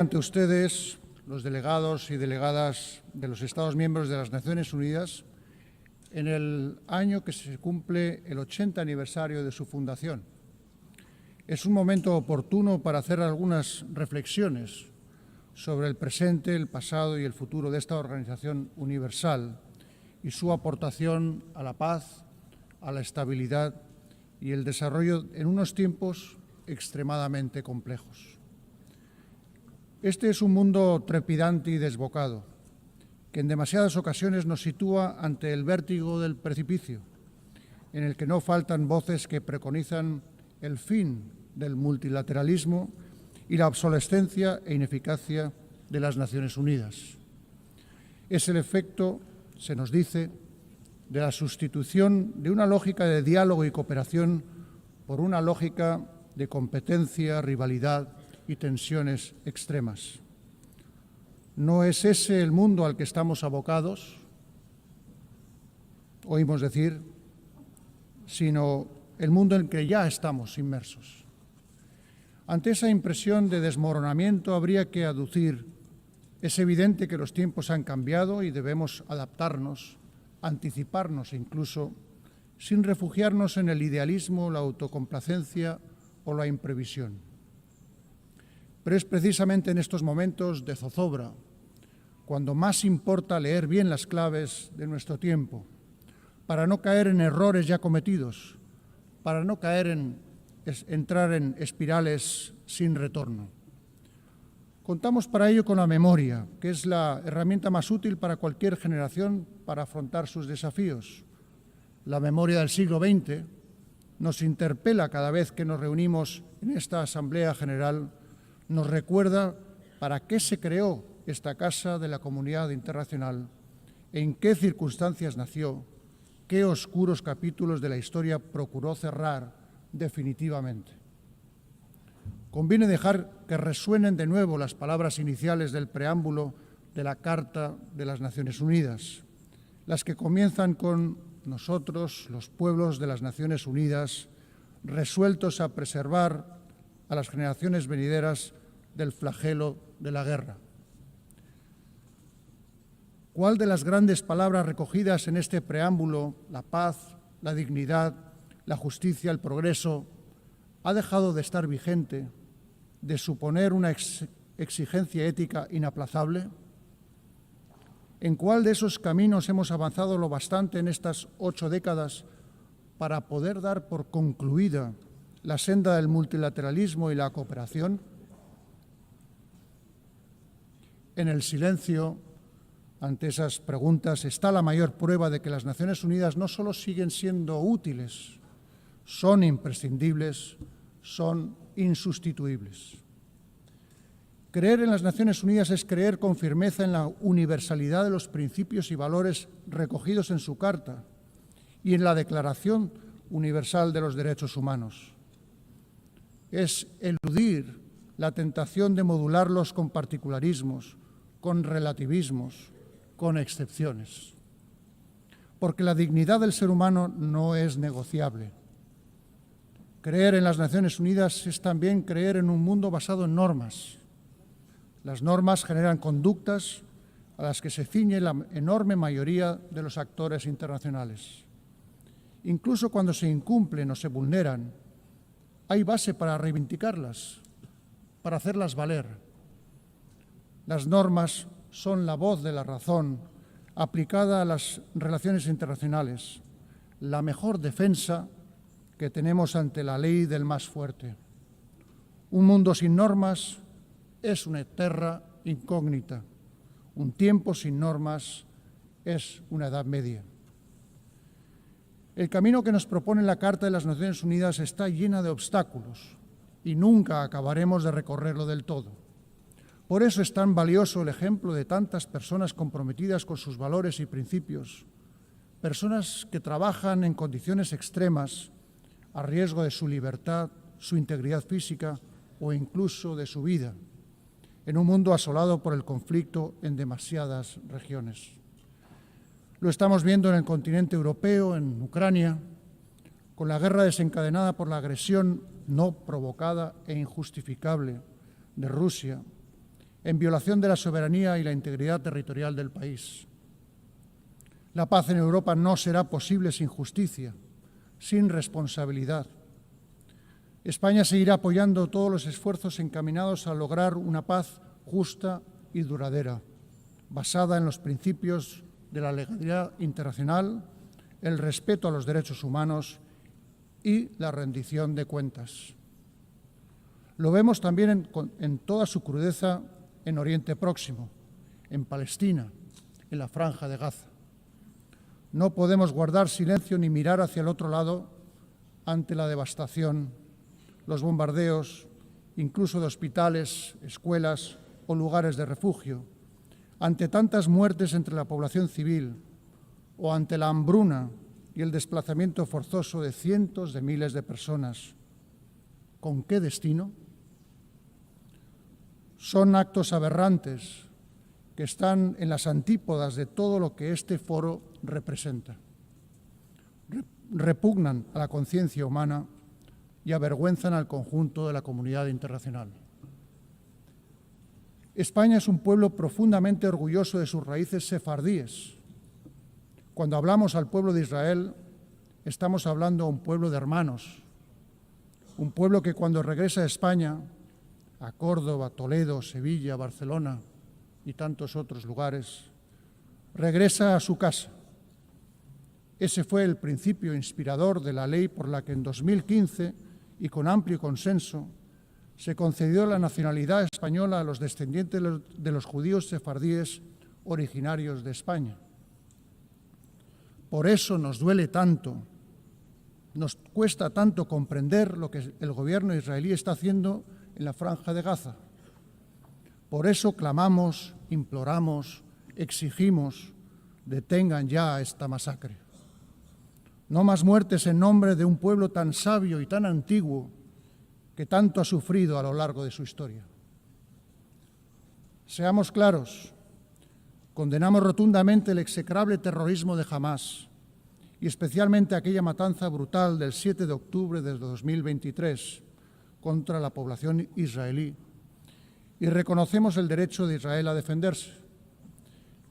Ante ustedes, los delegados y delegadas de los Estados miembros de las Naciones Unidas, en el año que se cumple el 80 aniversario de su fundación. Es un momento oportuno para hacer algunas reflexiones sobre el presente, el pasado y el futuro de esta organización universal y su aportación a la paz, a la estabilidad y el desarrollo en unos tiempos extremadamente complejos. Este es un mundo trepidante y desbocado, que en demasiadas ocasiones nos sitúa ante el vértigo del precipicio, en el que no faltan voces que preconizan el fin del multilateralismo y la obsolescencia e ineficacia de las Naciones Unidas. Es el efecto, se nos dice, de la sustitución de una lógica de diálogo y cooperación por una lógica de competencia, rivalidad y tensiones extremas. ¿No es ese el mundo al que estamos abocados? Oímos decir, sino el mundo en que ya estamos inmersos. Ante esa impresión de desmoronamiento habría que aducir: es evidente que los tiempos han cambiado y debemos adaptarnos, anticiparnos incluso, sin refugiarnos en el idealismo, la autocomplacencia o la imprevisión. Pero es precisamente en estos momentos de zozobra cuando más importa leer bien las claves de nuestro tiempo, para no caer en errores ya cometidos, para no entrar en espirales sin retorno. Contamos para ello con la memoria, que es la herramienta más útil para cualquier generación para afrontar sus desafíos. La memoria del siglo XX nos interpela cada vez que nos reunimos en esta Asamblea General, nos recuerda para qué se creó esta Casa de la Comunidad Internacional, en qué circunstancias nació, qué oscuros capítulos de la historia procuró cerrar definitivamente. Conviene dejar que resuenen de nuevo las palabras iniciales del preámbulo de la Carta de las Naciones Unidas, las que comienzan con nosotros, los pueblos de las Naciones Unidas, resueltos a preservar a las generaciones venideras del flagelo de la guerra. ¿Cuál de las grandes palabras recogidas en este preámbulo, la paz, la dignidad, la justicia, el progreso, ha dejado de estar vigente, de suponer una exigencia ética inaplazable? ¿En cuál de esos caminos hemos avanzado lo bastante en estas 8 décadas para poder dar por concluida la senda del multilateralismo y la cooperación? En el silencio ante esas preguntas está la mayor prueba de que las Naciones Unidas no solo siguen siendo útiles, son imprescindibles, son insustituibles. Creer en las Naciones Unidas es creer con firmeza en la universalidad de los principios y valores recogidos en su Carta y en la Declaración Universal de los Derechos Humanos. Es eludir la tentación de modularlos con particularismos, con relativismos, con excepciones. Porque la dignidad del ser humano no es negociable. Creer en las Naciones Unidas es también creer en un mundo basado en normas. Las normas generan conductas a las que se ciñe la enorme mayoría de los actores internacionales. Incluso cuando se incumplen o se vulneran, hay base para reivindicarlas, para hacerlas valer. Las normas son la voz de la razón aplicada a las relaciones internacionales, la mejor defensa que tenemos ante la ley del más fuerte. Un mundo sin normas es una terra incógnita. Un tiempo sin normas es una Edad Media. El camino que nos propone la Carta de las Naciones Unidas está llena de obstáculos y nunca acabaremos de recorrerlo del todo. Por eso es tan valioso el ejemplo de tantas personas comprometidas con sus valores y principios, personas que trabajan en condiciones extremas a riesgo de su libertad, su integridad física o incluso de su vida, en un mundo asolado por el conflicto en demasiadas regiones. Lo estamos viendo en el continente europeo, en Ucrania, con la guerra desencadenada por la agresión no provocada e injustificable de Rusia, en violación de la soberanía y la integridad territorial del país. La paz en Europa no será posible sin justicia, sin responsabilidad. España seguirá apoyando todos los esfuerzos encaminados a lograr una paz justa y duradera, basada en los principios de la legalidad internacional, el respeto a los derechos humanos y la rendición de cuentas. Lo vemos también en toda su crudeza en Oriente Próximo, en Palestina, en la Franja de Gaza. No podemos guardar silencio ni mirar hacia el otro lado ante la devastación, los bombardeos, incluso de hospitales, escuelas o lugares de refugio, ante tantas muertes entre la población civil o ante la hambruna y el desplazamiento forzoso de cientos de miles de personas. ¿Con qué destino? Son actos aberrantes que están en las antípodas de todo lo que este foro representa. Repugnan a la conciencia humana y avergüenzan al conjunto de la comunidad internacional. España es un pueblo profundamente orgulloso de sus raíces sefardíes. Cuando hablamos al pueblo de Israel, estamos hablando a un pueblo de hermanos, un pueblo que cuando regresa a España, a Córdoba, Toledo, Sevilla, Barcelona y tantos otros lugares, regresa a su casa. Ese fue el principio inspirador de la ley por la que en 2015, y con amplio consenso, se concedió la nacionalidad española a los descendientes de los judíos sefardíes originarios de España. Por eso nos duele tanto, nos cuesta tanto comprender lo que el gobierno israelí está haciendo en la Franja de Gaza. Por eso clamamos, imploramos, exigimos, detengan ya esta masacre. No más muertes en nombre de un pueblo tan sabio y tan antiguo que tanto ha sufrido a lo largo de su historia. Seamos claros, condenamos rotundamente el execrable terrorismo de Hamás y especialmente aquella matanza brutal del 7 de octubre de 2023 contra la población israelí y reconocemos el derecho de Israel a defenderse.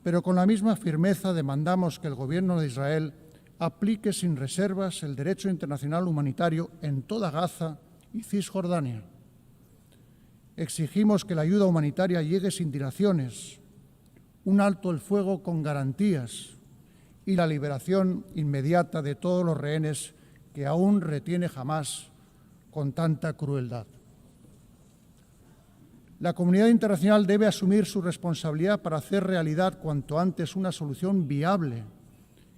Pero con la misma firmeza demandamos que el Gobierno de Israel aplique sin reservas el derecho internacional humanitario en toda Gaza y Cisjordania. Exigimos que la ayuda humanitaria llegue sin dilaciones, un alto el fuego con garantías y la liberación inmediata de todos los rehenes que aún retiene Hamás con tanta crueldad. La comunidad internacional debe asumir su responsabilidad para hacer realidad cuanto antes una solución viable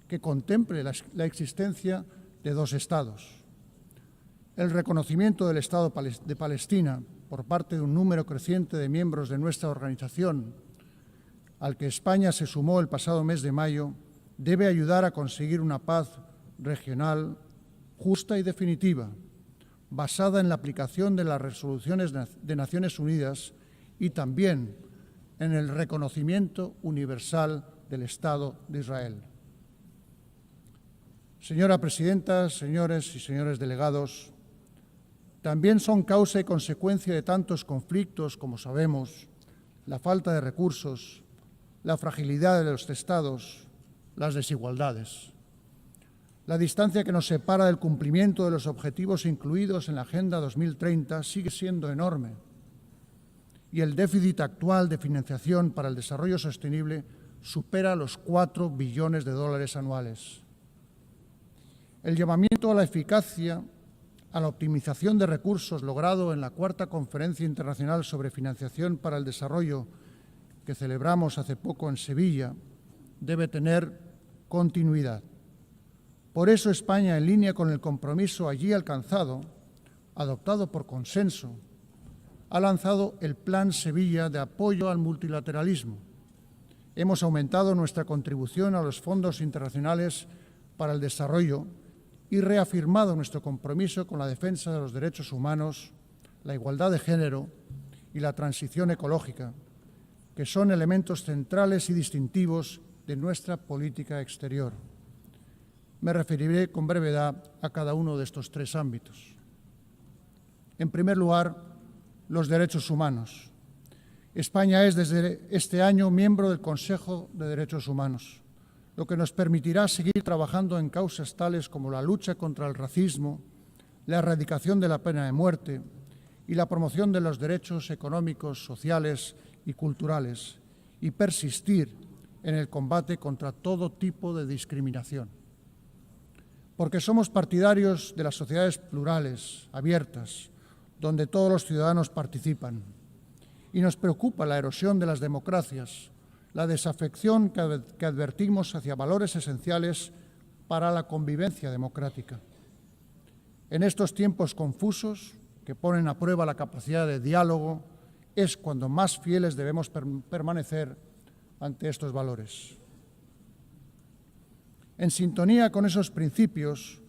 que contemple la existencia de dos Estados. El reconocimiento del Estado de Palestina por parte de un número creciente de miembros de nuestra organización, al que España se sumó el pasado mes de mayo, debe ayudar a conseguir una paz regional justa y definitiva, basada en la aplicación de las resoluciones de Naciones Unidas y también en el reconocimiento universal del Estado de Israel. Señora presidenta, señores y señores delegados, también son causa y consecuencia de tantos conflictos, como sabemos, la falta de recursos, la fragilidad de los Estados, las desigualdades. La distancia que nos separa del cumplimiento de los objetivos incluidos en la Agenda 2030 sigue siendo enorme y el déficit actual de financiación para el desarrollo sostenible supera los 4 billones de dólares anuales. El llamamiento a la eficacia, a la optimización de recursos logrado en la cuarta Conferencia Internacional sobre Financiación para el Desarrollo que celebramos hace poco en Sevilla, debe tener continuidad. Por eso España, en línea con el compromiso allí alcanzado, adoptado por consenso, ha lanzado el Plan Sevilla de apoyo al multilateralismo. Hemos aumentado nuestra contribución a los fondos internacionales para el desarrollo y reafirmado nuestro compromiso con la defensa de los derechos humanos, la igualdad de género y la transición ecológica, que son elementos centrales y distintivos de nuestra política exterior. Me referiré con brevedad a cada uno de estos 3 ámbitos. En primer lugar, los derechos humanos. España es desde este año miembro del Consejo de Derechos Humanos, lo que nos permitirá seguir trabajando en causas tales como la lucha contra el racismo, la erradicación de la pena de muerte y la promoción de los derechos económicos, sociales y culturales, y persistir en el combate contra todo tipo de discriminación. Porque somos partidarios de las sociedades plurales, abiertas, donde todos los ciudadanos participan. Y nos preocupa la erosión de las democracias, la desafección que advertimos hacia valores esenciales para la convivencia democrática. En estos tiempos confusos, que ponen a prueba la capacidad de diálogo, es cuando más fieles debemos permanecer ante estos valores. En sintonía con esos principios,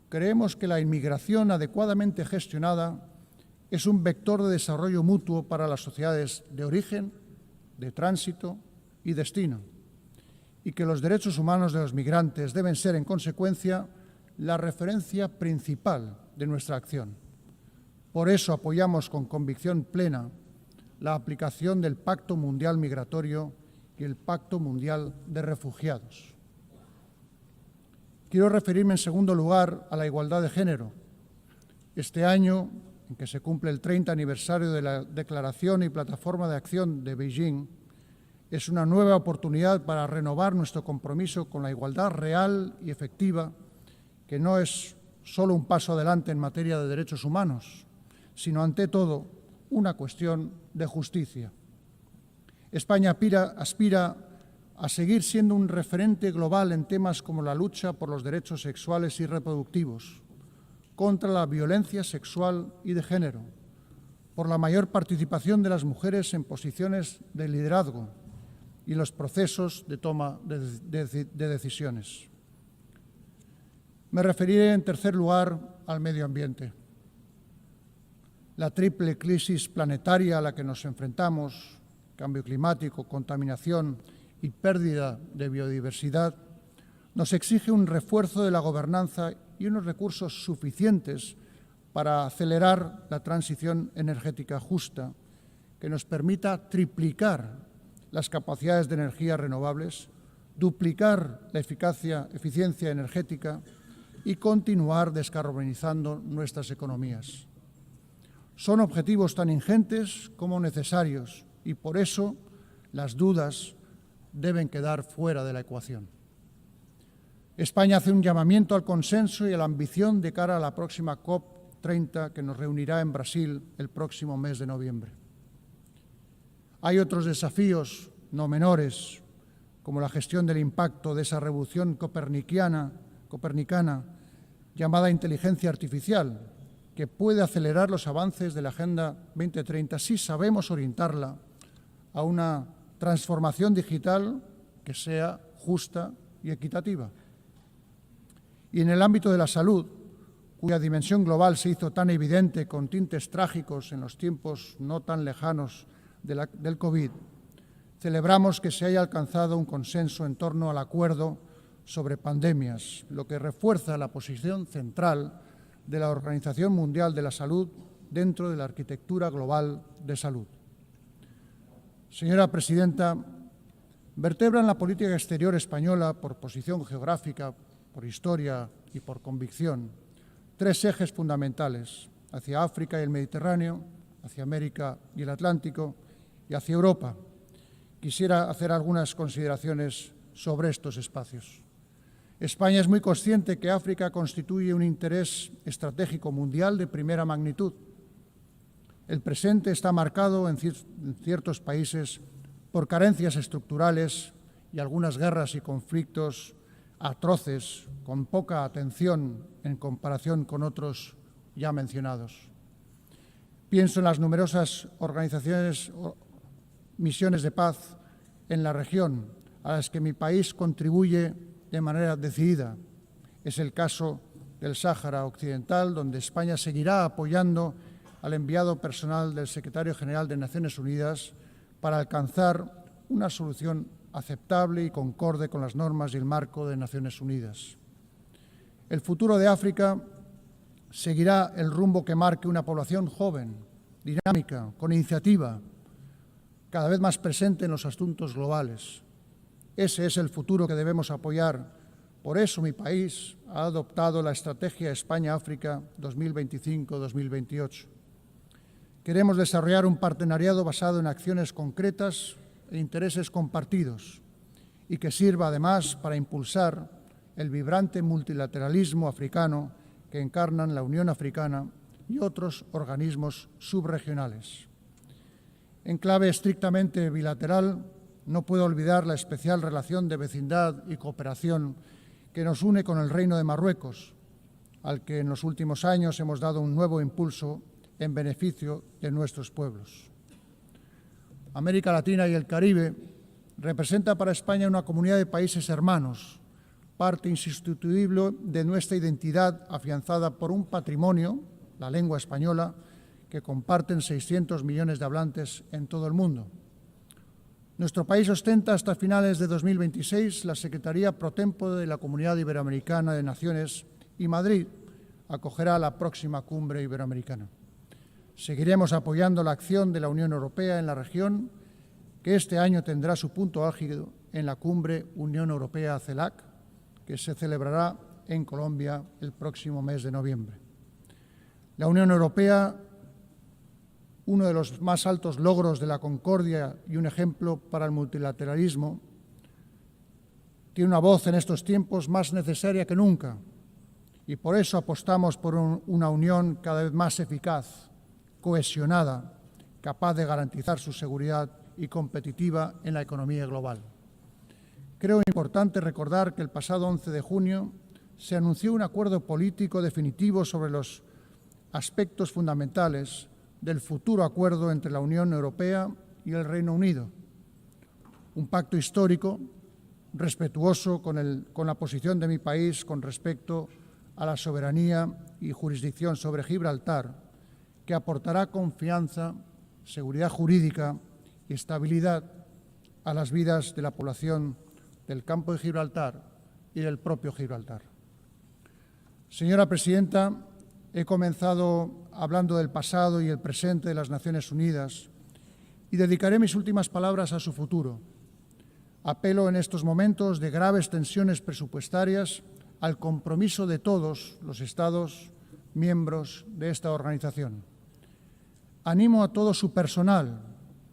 creemos que la inmigración adecuadamente gestionada es un vector de desarrollo mutuo para las sociedades de origen, de tránsito y destino, y que los derechos humanos de los migrantes deben ser, en consecuencia, la referencia principal de nuestra acción. Por eso apoyamos con convicción plena la aplicación del Pacto Mundial Migratorio y el Pacto Mundial de Refugiados. Quiero referirme, en segundo lugar, a la igualdad de género. Este año, en que se cumple el 30 aniversario de la Declaración y Plataforma de Acción de Beijing, es una nueva oportunidad para renovar nuestro compromiso con la igualdad real y efectiva, que no es solo un paso adelante en materia de derechos humanos, sino, ante todo, una cuestión de justicia. España aspira a seguir siendo un referente global en temas como la lucha por los derechos sexuales y reproductivos, contra la violencia sexual y de género, por la mayor participación de las mujeres en posiciones de liderazgo y los procesos de toma de decisiones. Me referiré, en tercer lugar, al medio ambiente. La triple crisis planetaria a la que nos enfrentamos, cambio climático, contaminación y pérdida de biodiversidad, nos exige un refuerzo de la gobernanza y unos recursos suficientes para acelerar la transición energética justa, que nos permita triplicar las capacidades de energías renovables, duplicar la eficiencia energética y continuar descarbonizando nuestras economías. Son objetivos tan ingentes como necesarios y, por eso, las dudas deben quedar fuera de la ecuación. España hace un llamamiento al consenso y a la ambición de cara a la próxima COP30, que nos reunirá en Brasil el próximo mes de noviembre. Hay otros desafíos no menores, como la gestión del impacto de esa revolución copernicana llamada inteligencia artificial, que puede acelerar los avances de la Agenda 2030 si sabemos orientarla a una transformación digital que sea justa y equitativa. Y en el ámbito de la salud, cuya dimensión global se hizo tan evidente con tintes trágicos en los tiempos no tan lejanos del COVID, celebramos que se haya alcanzado un consenso en torno al acuerdo sobre pandemias, lo que refuerza la posición central de la Organización Mundial de la Salud dentro de la arquitectura global de salud. Señora presidenta, vertebran la política exterior española, por posición geográfica, por historia y por convicción, tres ejes fundamentales: hacia África y el Mediterráneo, hacia América y el Atlántico y hacia Europa. Quisiera hacer algunas consideraciones sobre estos espacios. España es muy consciente que África constituye un interés estratégico mundial de primera magnitud. El presente está marcado en ciertos países por carencias estructurales y algunas guerras y conflictos atroces, con poca atención en comparación con otros ya mencionados. Pienso en las numerosas organizaciones, misiones de paz en la región, a las que mi país contribuye de manera decidida. Es el caso del Sáhara Occidental, donde España seguirá apoyando al enviado personal del secretario general de Naciones Unidas para alcanzar una solución aceptable y concorde con las normas y el marco de Naciones Unidas. El futuro de África seguirá el rumbo que marque una población joven, dinámica, con iniciativa, cada vez más presente en los asuntos globales. Ese es el futuro que debemos apoyar. Por eso mi país ha adoptado la Estrategia España-África 2025-2028. Queremos desarrollar un partenariado basado en acciones concretas e intereses compartidos y que sirva además para impulsar el vibrante multilateralismo africano que encarnan la Unión Africana y otros organismos subregionales. En clave estrictamente bilateral, no puedo olvidar la especial relación de vecindad y cooperación que nos une con el Reino de Marruecos, al que en los últimos años hemos dado un nuevo impulso en beneficio de nuestros pueblos. América Latina y el Caribe representa para España una comunidad de países hermanos, parte insustituible de nuestra identidad afianzada por un patrimonio, la lengua española, que comparten 600 millones de hablantes en todo el mundo. Nuestro país ostenta hasta finales de 2026 la Secretaría Pro Tempore de la Comunidad Iberoamericana de Naciones y Madrid acogerá la próxima cumbre iberoamericana. Seguiremos apoyando la acción de la Unión Europea en la región, que este año tendrá su punto álgido en la cumbre Unión Europea-CELAC, que se celebrará en Colombia el próximo mes de noviembre. La Unión Europea, uno de los más altos logros de la concordia y un ejemplo para el multilateralismo, tiene una voz en estos tiempos más necesaria que nunca y por eso apostamos por una unión cada vez más eficaz, cohesionada, capaz de garantizar su seguridad y competitiva en la economía global. Creo importante recordar que el pasado 11 de junio se anunció un acuerdo político definitivo sobre los aspectos fundamentales del futuro acuerdo entre la Unión Europea y el Reino Unido. Un pacto histórico, respetuoso con la posición de mi país con respecto a la soberanía y jurisdicción sobre Gibraltar, que aportará confianza, seguridad jurídica y estabilidad a las vidas de la población del campo de Gibraltar y del propio Gibraltar. Señora presidenta, he comenzado hablando del pasado y el presente de las Naciones Unidas y dedicaré mis últimas palabras a su futuro. Apelo en estos momentos de graves tensiones presupuestarias al compromiso de todos los Estados miembros de esta organización. Animo a todo su personal,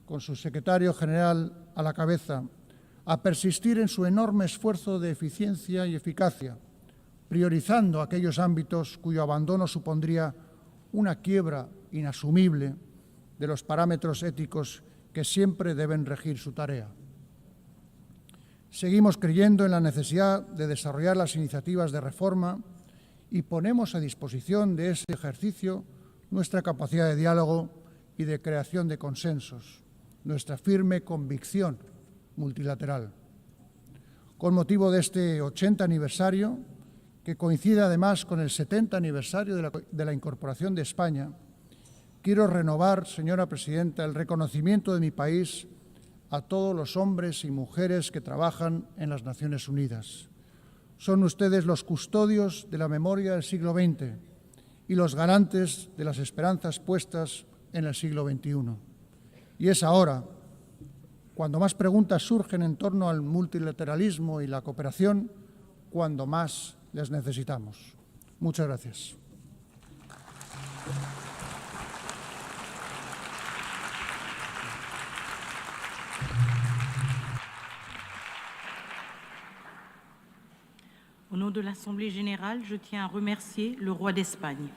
con su secretario general a la cabeza, a persistir en su enorme esfuerzo de eficiencia y eficacia, priorizando aquellos ámbitos cuyo abandono supondría una quiebra inasumible de los parámetros éticos que siempre deben regir su tarea. Seguimos creyendo en la necesidad de desarrollar las iniciativas de reforma y ponemos a disposición de ese ejercicio nuestra capacidad de diálogo y de creación de consensos, nuestra firme convicción multilateral. Con motivo de este 80 aniversario, que coincide además con el 70 aniversario de la incorporación de España, quiero renovar, señora presidenta, el reconocimiento de mi país a todos los hombres y mujeres que trabajan en las Naciones Unidas. Son ustedes los custodios de la memoria del siglo XX y los garantes de las esperanzas puestas en el siglo XXI. Y es ahora, cuando más preguntas surgen en torno al multilateralismo y la cooperación, cuando más les necesitamos. Muchas gracias. Au nom de l'Assemblée générale, je tiens à remercier le roi d'Espagne.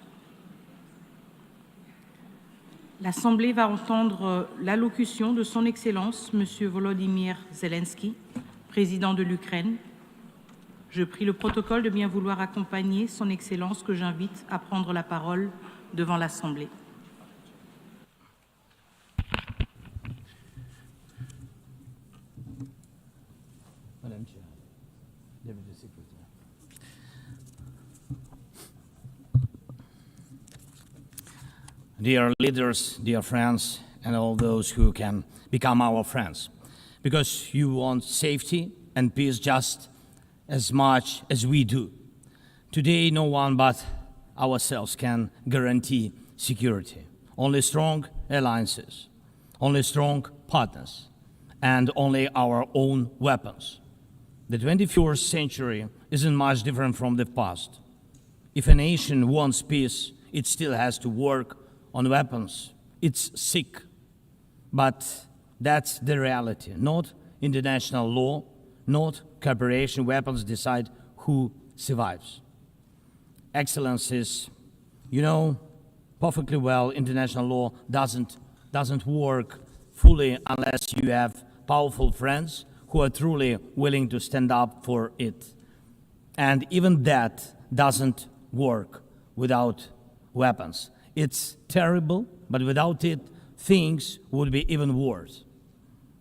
L'Assemblée va entendre l'allocution de son Excellence, M. Volodymyr Zelensky, président de l'Ukraine. Je prie le protocole de bien vouloir accompagner son Excellence que j'invite à prendre la parole devant l'Assemblée. Madame Chair, Deputy Secretary. Dear leaders, dear friends, and all those who can become our friends, because you want safety and peace just as much as we do. Today, no one but ourselves can guarantee security. Only strong alliances, only strong partners, and only our own weapons. The 21st century isn't much different from the past. If a nation wants peace, it still has to work on weapons. It's sick, but that's the reality. Not international law, not cooperation. Weapons decide who survives. Excellencies, you know perfectly well international law doesn't work fully unless you have powerful friends who are truly willing to stand up for it. And even that doesn't work without weapons. It's terrible, but without it, things would be even worse.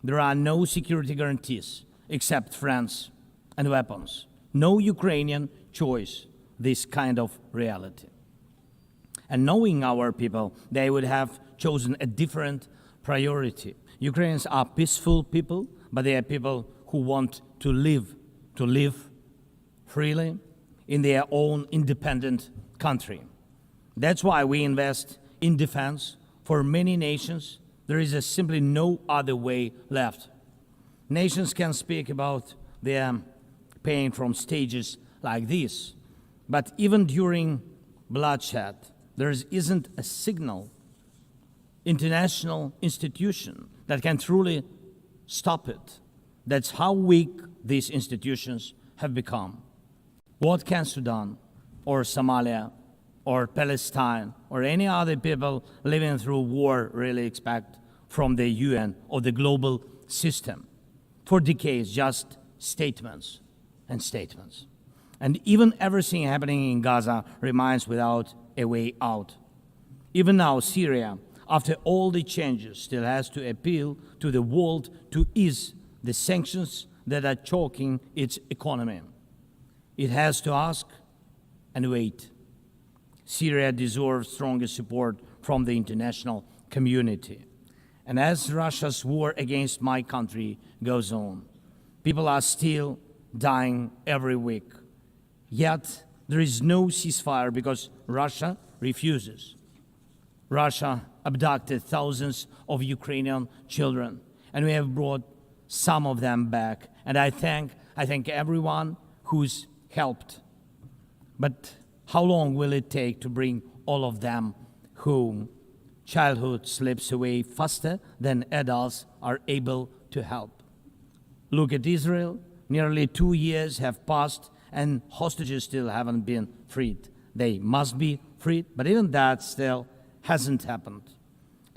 There are no security guarantees except friends and weapons. No Ukrainian choice this kind of reality. And knowing our people, they would have chosen a different priority. Ukrainians are peaceful people, but they are people who want to live freely in their own independent country. That's why we invest in defense. For many nations, there is simply no other way left. Nations can speak about their pain from stages like this, but even during bloodshed, there isn't a single international institution that can truly stop it. That's how weak these institutions have become. What can Sudan or Somalia or Palestine or any other people living through war really expect from the UN or the global system? For decades, just statements and statements. And even everything happening in Gaza remains without a way out. Even now, Syria, after all the changes, still has to appeal to the world to ease the sanctions that are choking its economy. It has to ask and wait. Syria deserves stronger support from the international community. And as Russia's war against my country goes on, people are still dying every week. Yet there is no ceasefire because Russia refuses. Russia abducted thousands of Ukrainian children, and we have brought some of them back. And I thank everyone who's helped. But how long will it take to bring all of them home? Childhood slips away faster than adults are able to help. Look at Israel. Nearly 2 years have passed and hostages still haven't been freed. They must be freed, but even that still hasn't happened.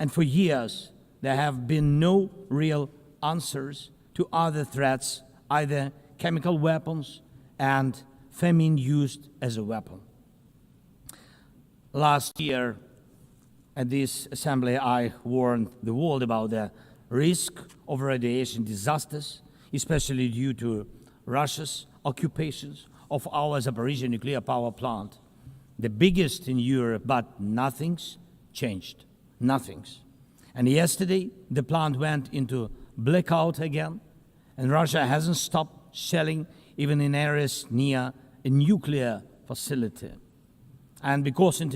And for years, there have been no real answers to other threats, either chemical weapons and famine used as a weapon. Last year, at this assembly, I warned the world about the risk of radiation disasters, especially due to Russia's occupations of our Zaporizhzhia nuclear power plant, the biggest in Europe, but nothing's changed. Nothing's. And yesterday, the plant went into blackout again, and Russia hasn't stopped shelling even in areas near a nuclear facility. And because of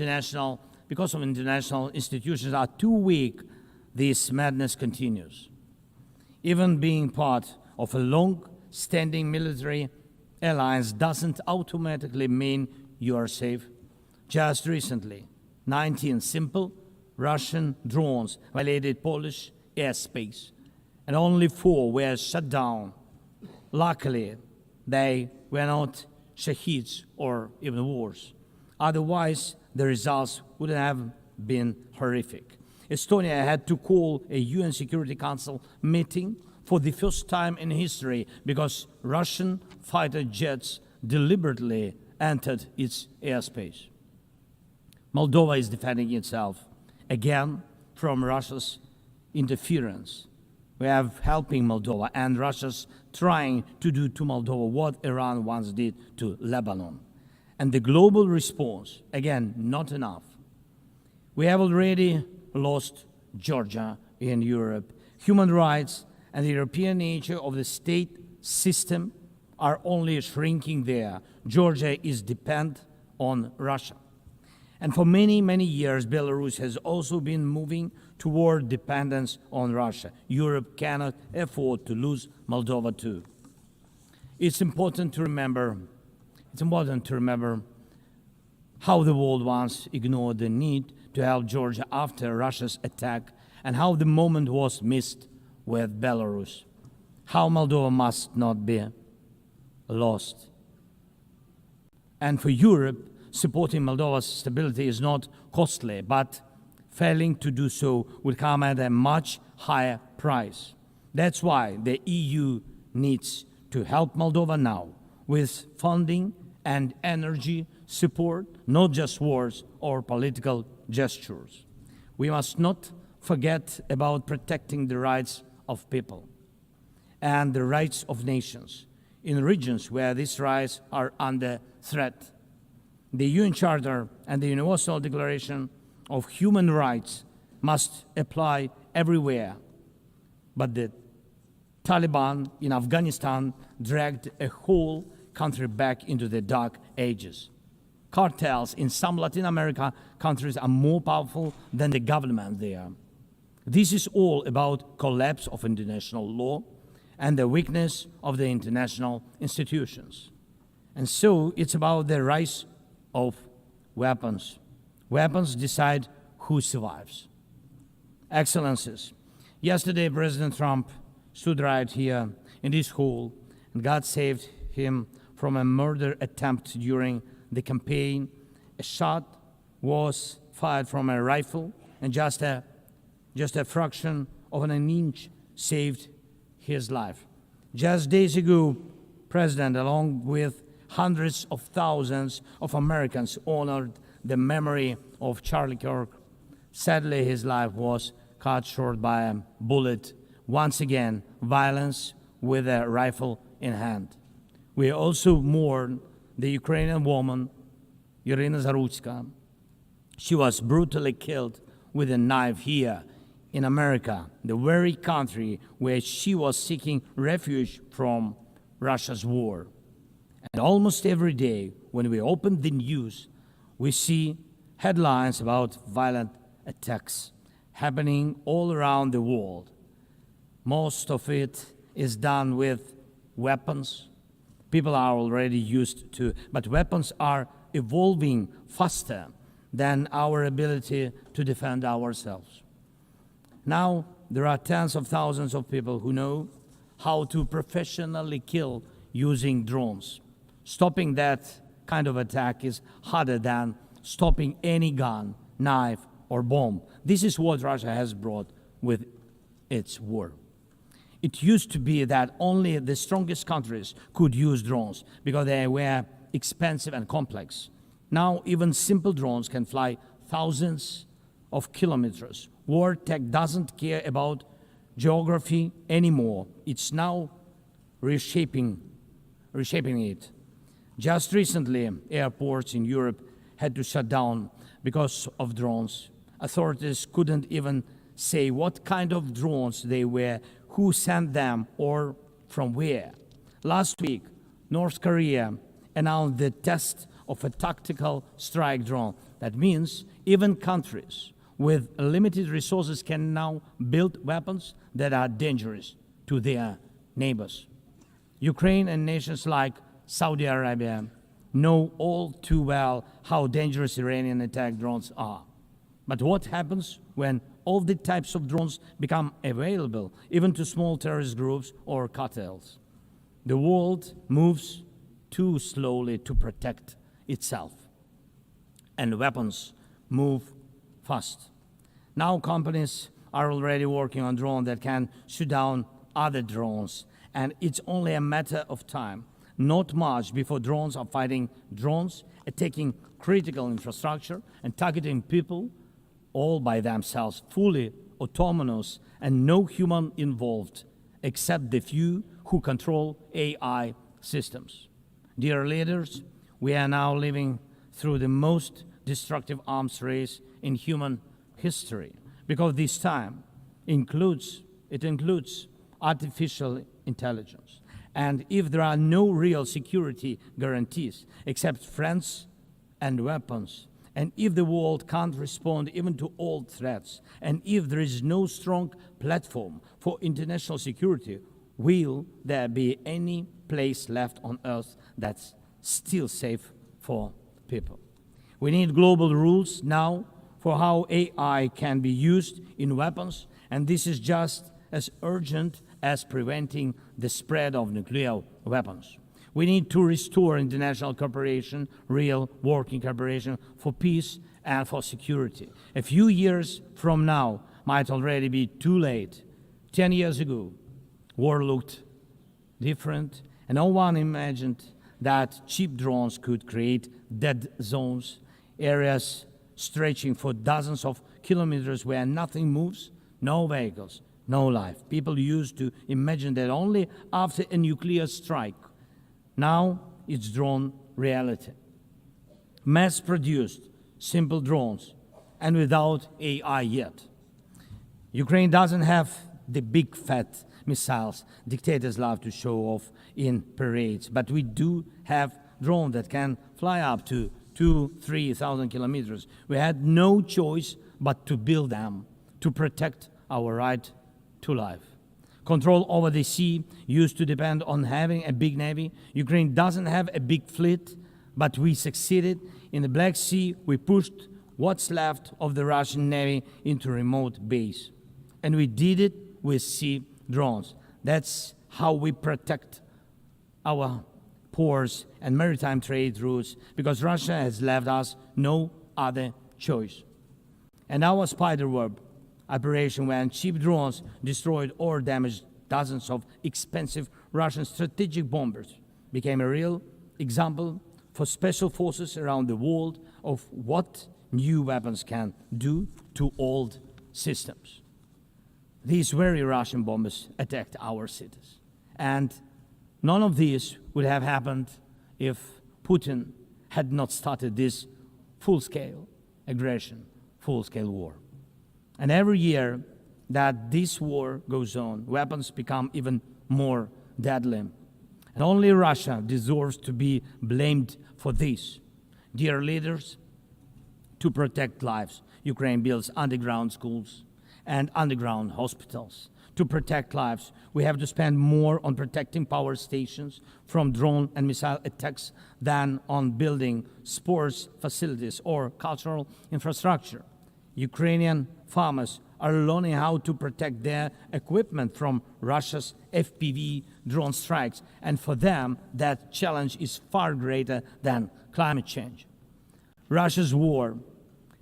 international institutions are too weak, this madness continues. Even being part of a long-standing military alliance doesn't automatically mean you are safe. Just recently, 19 simple Russian drones violated Polish airspace, and only 4 were shut down. Luckily, they were not shaheeds or even worse. Otherwise, the results would have been horrific. Estonia had to call a UN Security Council meeting for the first time in history because Russian fighter jets deliberately entered its airspace. Moldova is defending itself again from Russia's interference. We are helping Moldova, and Russia's trying to do to Moldova what Iran once did to Lebanon. And the global response, again, not enough. We have already lost Georgia in Europe. Human rights and the European nature of the state system are only shrinking there. Georgia is dependent on Russia. And for many, many years, Belarus has also been moving toward dependence on Russia. Europe cannot afford to lose Moldova too. It's important to remember how the world once ignored the need to help Georgia after Russia's attack, and how the moment was missed with Belarus. How Moldova must not be lost. And for Europe, supporting Moldova's stability is not costly, but failing to do so will come at a much higher price. That's why the EU needs to help Moldova now with funding and energy support, not just words or political gestures. We must not forget about protecting the rights of people and the rights of nations in regions where these rights are under threat. The UN Charter and the Universal Declaration of Human Rights must apply everywhere. But the Taliban in Afghanistan dragged a whole country back into the dark ages. Cartels in some Latin America countries are more powerful than the government there. This is all about collapse of international law and the weakness of the international institutions. And so it's about the rise of weapons. Weapons decide who survives. Excellencies, yesterday President Trump stood right here in this hall, and God saved him from a murder attempt during the campaign. A shot was fired from a rifle, and just a fraction of an inch saved his life. Just days ago, President, along with hundreds of thousands of Americans, honored the memory of Charlie Kirk. Sadly, his life was cut short by a bullet. Once again, violence with a rifle in hand. We also mourn the Ukrainian woman, Irina Zarutska. She was brutally killed with a knife here in America, the very country where she was seeking refuge from Russia's war. And almost every day when we open the news, we see headlines about violent attacks happening all around the world. Most of it is done with weapons. People are already used to, but weapons are evolving faster than our ability to defend ourselves. Now, there are tens of thousands of people who know how to professionally kill using drones. Stopping that kind of attack is harder than stopping any gun, knife, or bomb. This is what Russia has brought with its war. It used to be that only the strongest countries could use drones because they were expensive and complex. Now, even simple drones can fly thousands of kilometers. War tech doesn't care about geography anymore. It's now reshaping it. Just recently, airports in Europe had to shut down because of drones. Authorities couldn't even say what kind of drones they were, who sent them, or from where. Last week, North Korea announced the test of a tactical strike drone. That means even countries with limited resources can now build weapons that are dangerous to their neighbors. Ukraine and nations like Saudi Arabia know all too well how dangerous Iranian attack drones are. But what happens when all the types of drones become available, even to small terrorist groups or cartels? The world moves too slowly to protect itself, and weapons move fast. Now companies are already working on drones that can shoot down other drones, and it's only a matter of time, not much, before drones are fighting drones, attacking critical infrastructure, and targeting people all by themselves, fully autonomous and no human involved, except the few who control AI systems. Dear leaders, we are now living through the most destructive arms race in human history, because this time includes artificial intelligence. And if there are no real security guarantees except friends and weapons, And if the world can't respond even to old threats, and if there is no strong platform for international security, will there be any place left on Earth that's still safe for people? We need global rules now for how AI can be used in weapons, and this is just as urgent as preventing the spread of nuclear weapons. We need to restore international cooperation, real working cooperation for peace and for security. A few years from now might already be too late. 10 years ago, war looked different, and no one imagined that cheap drones could create dead zones, areas stretching for dozens of kilometers where nothing moves, no vehicles, no life. People used to imagine that only after a nuclear strike. Now it's drawn reality. Mass-produced, simple drones, and without AI yet. Ukraine doesn't have the big fat missiles dictators love to show off in parades, but we do have drones that can fly up to 2,000-3,000 kilometers. We had no choice but to build them to protect our right to life. Control over the sea used to depend on having a big navy. Ukraine doesn't have a big fleet, but we succeeded. In the Black Sea, we pushed what's left of the Russian navy into remote base. And we did it with sea drones. That's how we protect our ports and maritime trade routes, because Russia has left us no other choice. And our spiderweb operation, when cheap drones destroyed or damaged dozens of expensive Russian strategic bombers, became a real example for special forces around the world of what new weapons can do to old systems. These very Russian bombers attacked our cities. And none of this would have happened if Putin had not started this full-scale aggression, full-scale war. And every year that this war goes on, weapons become even more deadly. And only Russia deserves to be blamed for this. Dear leaders, to protect lives, Ukraine builds underground schools and underground hospitals. To protect lives, we have to spend more on protecting power stations from drone and missile attacks than on building sports facilities or cultural infrastructure. Ukrainian farmers are learning how to protect their equipment from Russia's FPV drone strikes, and for them, that challenge is far greater than climate change. Russia's war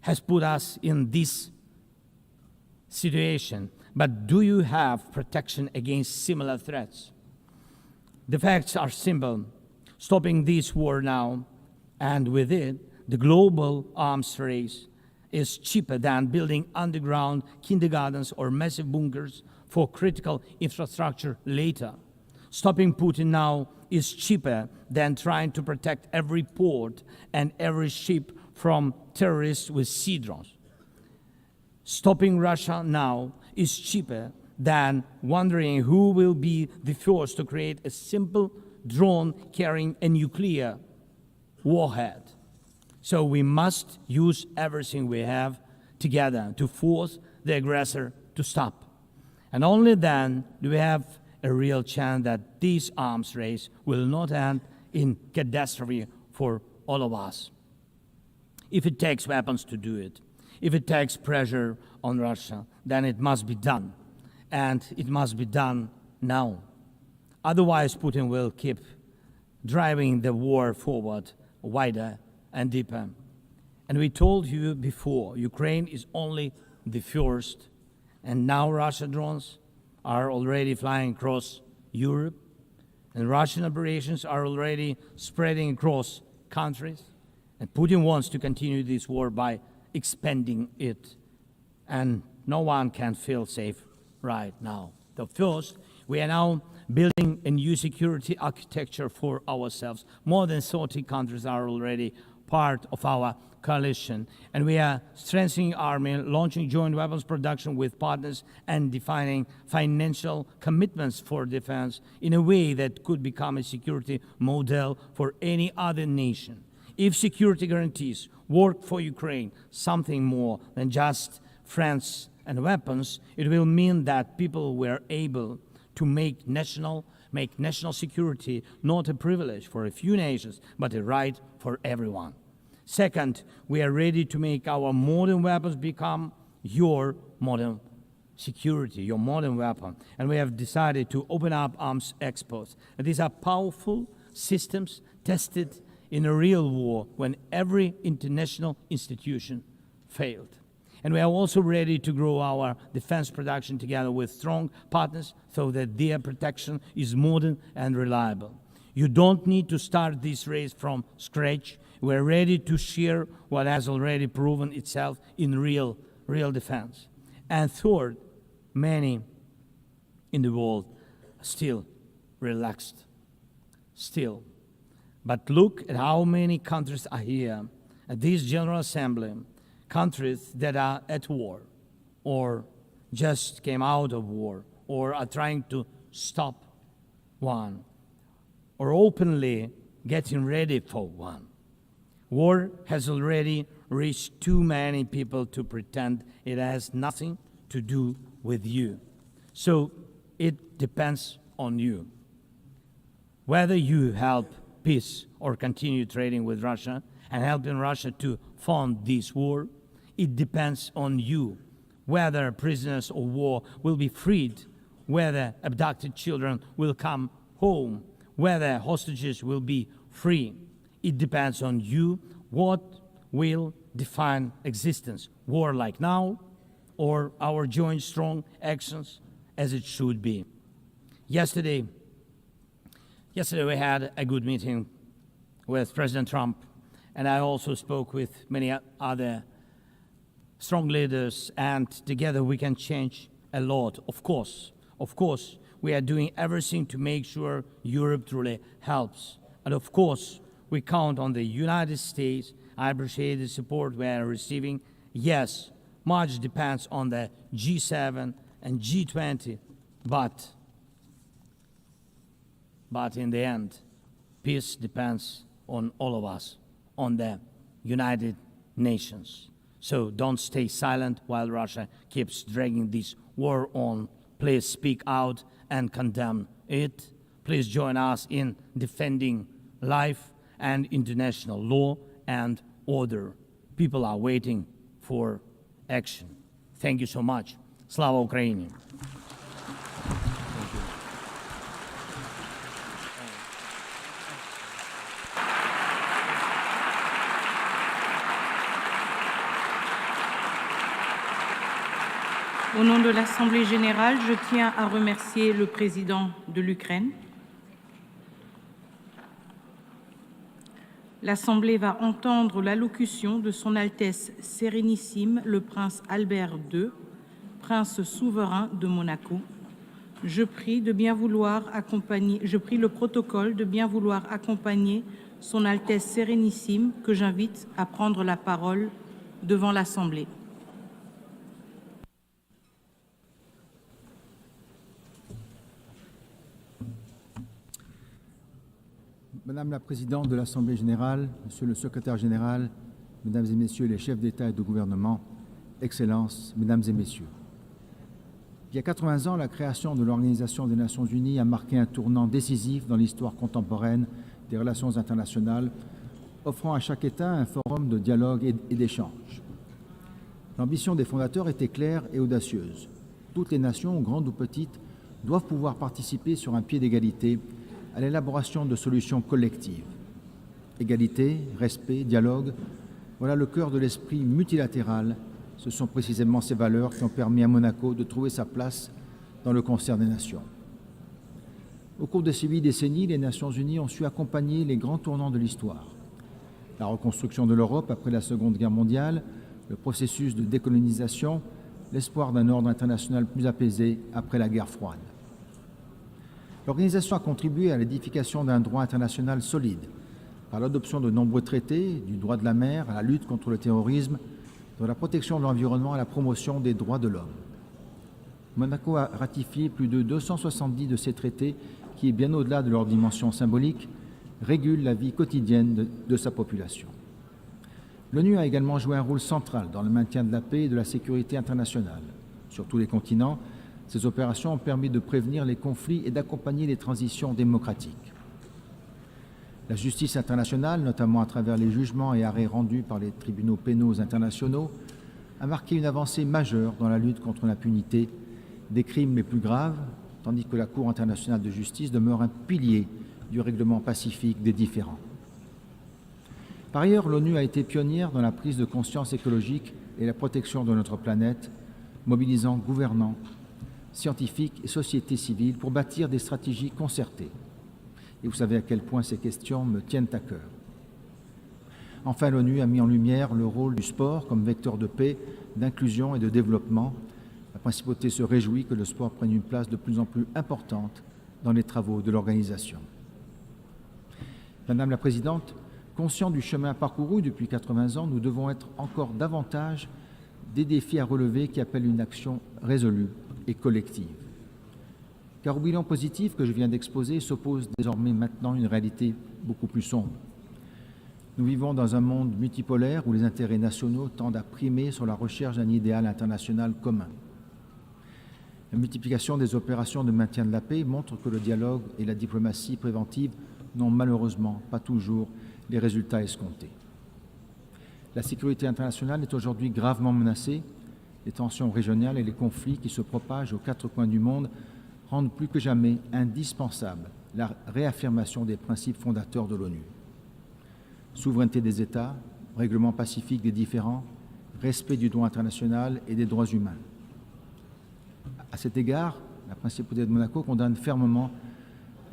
has put us in this situation, but do you have protection against similar threats? The facts are simple. Stopping this war now, and with it, the global arms race, is cheaper than building underground kindergartens or massive bunkers for critical infrastructure later. Stopping Putin now is cheaper than trying to protect every port and every ship from terrorists with sea drones. Stopping Russia now is cheaper than wondering who will be the first to create a simple drone carrying a nuclear warhead. So we must use everything we have together to force the aggressor to stop. And only then do we have a real chance that this arms race will not end in catastrophe for all of us. If it takes weapons to do it, if it takes pressure on Russia, then it must be done. And it must be done now. Otherwise, Putin will keep driving the war forward wider and deeper. And we told you before, Ukraine is only the first, and now Russian drones are already flying across Europe, and Russian operations are already spreading across countries, and Putin wants to continue this war by expanding it, and no one can feel safe right now. So first, we are now building a new security architecture for ourselves. More than 30 countries are already part of our coalition, and we are strengthening army, launching joint weapons production with partners, and defining financial commitments for defense in a way that could become a security model for any other nation. If security guarantees work for Ukraine something more than just friends and weapons, it will mean that people were able to make national security not a privilege for a few nations, but a right for everyone. Second, we are ready to make our modern weapons become your modern security, your modern weapon. And we have decided to open up arms exports. And these are powerful systems tested in a real war when every international institution failed. And we are also ready to grow our defense production together with strong partners so that their protection is modern and reliable. You don't need to start this race from scratch. We're ready to share what has already proven itself in real defense. And third, many in the world are still relaxed. Still. But look at how many countries are here at this General Assembly, countries that are at war or just came out of war or are trying to stop one or openly getting ready for one. War has already reached too many people to pretend it has nothing to do with you. So it depends on you. Whether you help peace or continue trading with Russia and helping Russia to fund this war, it depends on you. Whether prisoners of war will be freed, whether abducted children will come home, whether hostages will be free, it depends on you. What will define existence? War like now, or our joint strong actions as it should be? Yesterday we had a good meeting with President Trump, and I also spoke with many other strong leaders, and together we can change a lot. Of course, we are doing everything to make sure Europe truly helps. And of course, we count on the United States. I appreciate the support we are receiving. Yes, much depends on the G7 and G20, but in the end, peace depends on all of us, on the United Nations. So don't stay silent while Russia keeps dragging this war on. Please speak out and condemn it. Please join us in defending life and international law and order. People are waiting for action. Thank you so much. Slava Ukraini! Au nom de l'Assemblée générale, je tiens à remercier le président de l'Ukraine. L'Assemblée va entendre l'allocution de Son Altesse Sérénissime, le prince Albert II, prince souverain de Monaco. Je prie le protocole de bien vouloir accompagner Son Altesse Sérénissime, que j'invite à prendre la parole devant l'Assemblée. Madame la Présidente de l'Assemblée générale, Monsieur le Secrétaire général, Mesdames et Messieurs les chefs d'État et de gouvernement, Excellences, Mesdames et Messieurs. Il y a 80 ans, la création de l'Organisation des Nations Unies a marqué un tournant décisif dans l'histoire contemporaine des relations internationales, offrant à chaque État un forum de dialogue et d'échange. L'ambition des fondateurs était claire et audacieuse. Toutes les nations, grandes ou petites, doivent pouvoir participer sur un pied d'égalité à l'élaboration de solutions collectives. Égalité, respect, dialogue, voilà le cœur de l'esprit multilatéral. Ce sont précisément ces valeurs qui ont permis à Monaco de trouver sa place dans le concert des nations. Au cours de ces 8 décennies, les Nations Unies ont su accompagner les grands tournants de l'histoire. La reconstruction de l'Europe après la Seconde Guerre mondiale, le processus de décolonisation, l'espoir d'un ordre international plus apaisé après la guerre froide. L'organisation a contribué à l'édification d'un droit international solide, par l'adoption de nombreux traités, du droit de la mer à la lutte contre le terrorisme, de la protection de l'environnement à la promotion des droits de l'homme. Monaco a ratifié plus de 270 de ces traités qui, bien au-delà de leur dimension symbolique, régule la vie quotidienne de sa population. L'ONU a également joué un rôle central dans le maintien de la paix et de la sécurité internationale. Sur tous les continents, ces opérations ont permis de prévenir les conflits et d'accompagner les transitions démocratiques. La justice internationale, notamment à travers les jugements et arrêts rendus par les tribunaux pénaux internationaux, a marqué une avancée majeure dans la lutte contre l'impunité des crimes les plus graves, tandis que la Cour internationale de justice demeure un pilier du règlement pacifique des différends. Par ailleurs, l'ONU a été pionnière dans la prise de conscience écologique et la protection de notre planète, mobilisant gouvernants, scientifiques et sociétés civiles pour bâtir des stratégies concertées. Et vous savez à quel point ces questions me tiennent à cœur. Enfin, l'ONU a mis en lumière le rôle du sport comme vecteur de paix, d'inclusion et de développement. La principauté se réjouit que le sport prenne une place de plus en plus importante dans les travaux de l'organisation. Madame la Présidente, conscients du chemin parcouru depuis 80 ans, nous devons être encore davantage des défis à relever qui appellent une action résolue et collective. Car au bilan positif que je viens d'exposer s'oppose désormais maintenant une réalité beaucoup plus sombre. Nous vivons dans un monde multipolaire où les intérêts nationaux tendent à primer sur la recherche d'un idéal international commun. La multiplication des opérations de maintien de la paix montre que le dialogue et la diplomatie préventive n'ont malheureusement pas toujours les résultats escomptés. La sécurité internationale est aujourd'hui gravement menacée. Les tensions régionales et les conflits qui se propagent aux quatre coins du monde rendent plus que jamais indispensable la réaffirmation des principes fondateurs de l'ONU. Souveraineté des États, règlement pacifique des différends, respect du droit international et des droits humains. À cet égard, la principauté de Monaco condamne fermement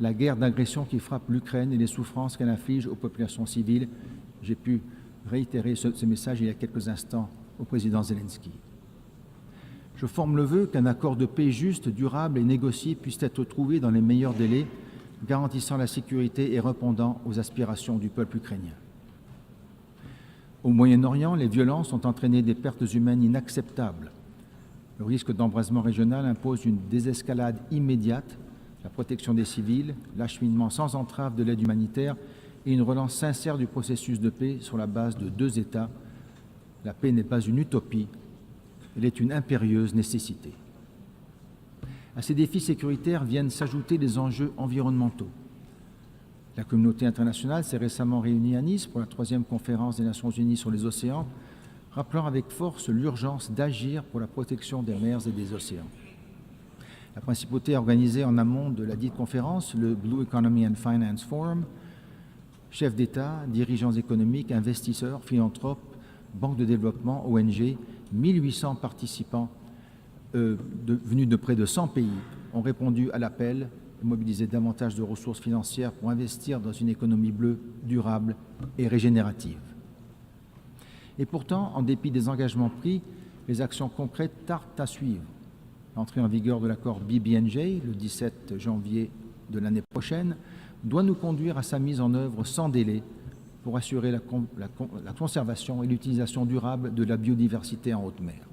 la guerre d'agression qui frappe l'Ukraine et les souffrances qu'elle inflige aux populations civiles. J'ai pu réitérer ce message il y a quelques instants au président Zelensky. Je forme le vœu qu'un accord de paix juste, durable et négocié puisse être trouvé dans les meilleurs délais, garantissant la sécurité et répondant aux aspirations du peuple ukrainien. Au Moyen-Orient, les violences ont entraîné des pertes humaines inacceptables. Le risque d'embrasement régional impose une désescalade immédiate, la protection des civils, l'acheminement sans entrave de l'aide humanitaire et une relance sincère du processus de paix sur la base de 2 États. La paix n'est pas une utopie, elle est une impérieuse nécessité. À ces défis sécuritaires viennent s'ajouter les enjeux environnementaux. La communauté internationale s'est récemment réunie à Nice pour la 3e conférence des Nations Unies sur les océans, rappelant avec force l'urgence d'agir pour la protection des mers et des océans. La principauté a organisé en amont de la dite conférence le Blue Economy and Finance Forum. Chefs d'État, dirigeants économiques, investisseurs, philanthropes, banques de développement, ONG, 1800 participants venus de près de 100 pays ont répondu à l'appel de mobiliser davantage de ressources financières pour investir dans une économie bleue, durable et régénérative. Et pourtant, en dépit des engagements pris, les actions concrètes tardent à suivre. L'entrée en vigueur de l'accord BBNJ, le 17 janvier de l'année prochaine, doit nous conduire à sa mise en œuvre sans délai pour assurer la conservation et l'utilisation durable de la biodiversité en haute mer.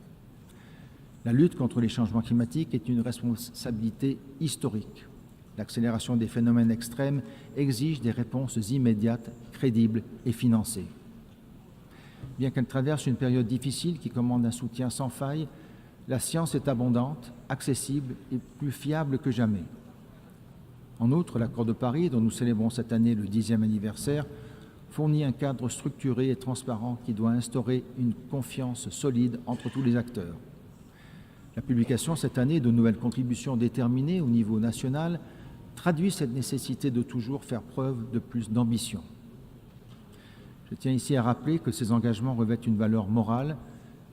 La lutte contre les changements climatiques est une responsabilité historique. L'accélération des phénomènes extrêmes exige des réponses immédiates, crédibles et financées. Bien qu'elle traverse une période difficile qui commande un soutien sans faille, la science est abondante, accessible et plus fiable que jamais. En outre, l'accord de Paris, dont nous célébrons cette année le 10e anniversaire, fournit un cadre structuré et transparent qui doit instaurer une confiance solide entre tous les acteurs. La publication cette année de nouvelles contributions déterminées au niveau national traduit cette nécessité de toujours faire preuve de plus d'ambition. Je tiens ici à rappeler que ces engagements revêtent une valeur morale,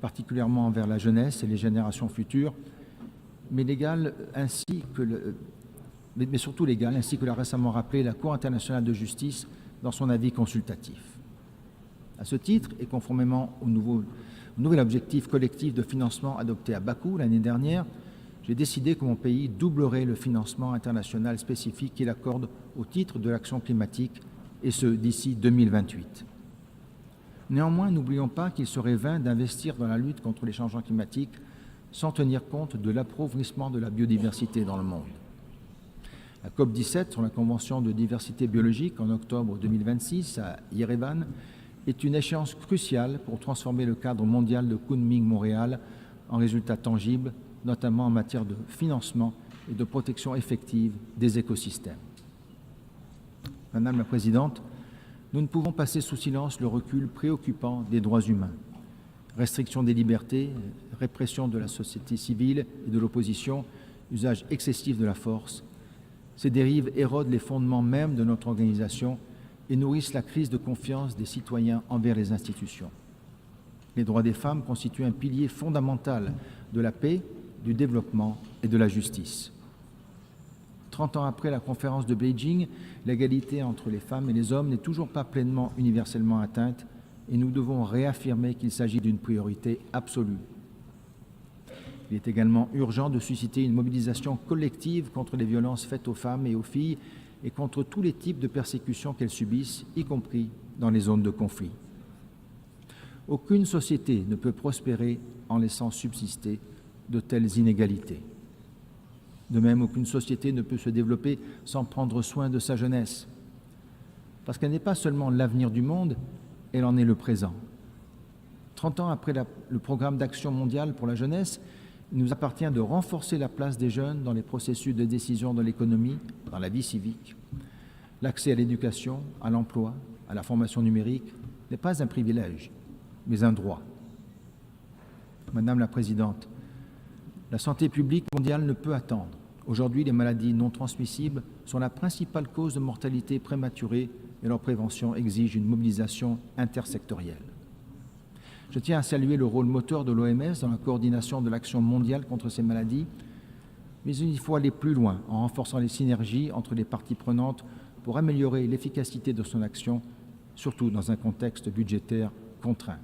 particulièrement envers la jeunesse et les générations futures, mais surtout légale, ainsi que l'a récemment rappelé la Cour internationale de justice dans son avis consultatif. À ce titre, et conformément au nouvel objectif collectif de financement adopté à Bakou l'année dernière, j'ai décidé que mon pays doublerait le financement international spécifique qu'il accorde au titre de l'action climatique, et ce d'ici 2028. Néanmoins, n'oublions pas qu'il serait vain d'investir dans la lutte contre les changements climatiques sans tenir compte de l'appauvrissement de la biodiversité dans le monde. La COP17 sur la Convention de diversité biologique en octobre 2026 à Yerevan est une échéance cruciale pour transformer le cadre mondial de Kunming-Montréal en résultats tangibles, notamment en matière de financement et de protection effective des écosystèmes. Madame la Présidente, nous ne pouvons passer sous silence le recul préoccupant des droits humains. Restriction des libertés, répression de la société civile et de l'opposition, usage excessif de la force. Ces dérives érodent les fondements mêmes de notre organisation et nourrissent la crise de confiance des citoyens envers les institutions. Les droits des femmes constituent un pilier fondamental de la paix, du développement et de la justice. 30 ans après la conférence de Beijing, l'égalité entre les femmes et les hommes n'est toujours pas pleinement universellement atteinte et nous devons réaffirmer qu'il s'agit d'une priorité absolue. Il est également urgent de susciter une mobilisation collective contre les violences faites aux femmes et aux filles et contre tous les types de persécutions qu'elles subissent, y compris dans les zones de conflit. Aucune société ne peut prospérer en laissant subsister de telles inégalités. De même, aucune société ne peut se développer sans prendre soin de sa jeunesse, parce qu'elle n'est pas seulement l'avenir du monde, elle en est le présent. 30 ans après le programme d'action mondiale pour la jeunesse, il nous appartient de renforcer la place des jeunes dans les processus de décision dans l'économie, dans la vie civique. L'accès à l'éducation, à l'emploi, à la formation numérique n'est pas un privilège, mais un droit. Madame la Présidente, la santé publique mondiale ne peut attendre. Aujourd'hui, les maladies non transmissibles sont la principale cause de mortalité prématurée et leur prévention exige une mobilisation intersectorielle. Je tiens à saluer le rôle moteur de l'OMS dans la coordination de l'action mondiale contre ces maladies, mais il faut aller plus loin en renforçant les synergies entre les parties prenantes pour améliorer l'efficacité de son action, surtout dans un contexte budgétaire contraint.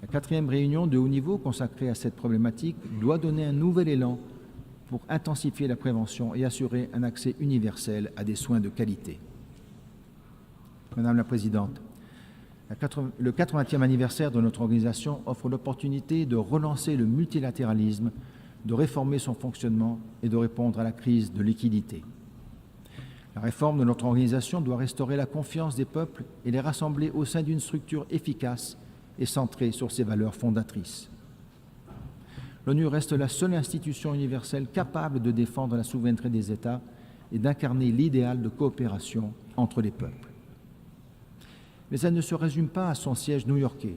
La 4e réunion de haut niveau consacrée à cette problématique doit donner un nouvel élan pour intensifier la prévention et assurer un accès universel à des soins de qualité. Madame la Présidente, le 80e anniversaire de notre organisation offre l'opportunité de relancer le multilatéralisme, de réformer son fonctionnement et de répondre à la crise de liquidité. La réforme de notre organisation doit restaurer la confiance des peuples et les rassembler au sein d'une structure efficace et centrée sur ses valeurs fondatrices. L'ONU reste la seule institution universelle capable de défendre la souveraineté des États et d'incarner l'idéal de coopération entre les peuples. Mais elle ne se résume pas à son siège new-yorkais.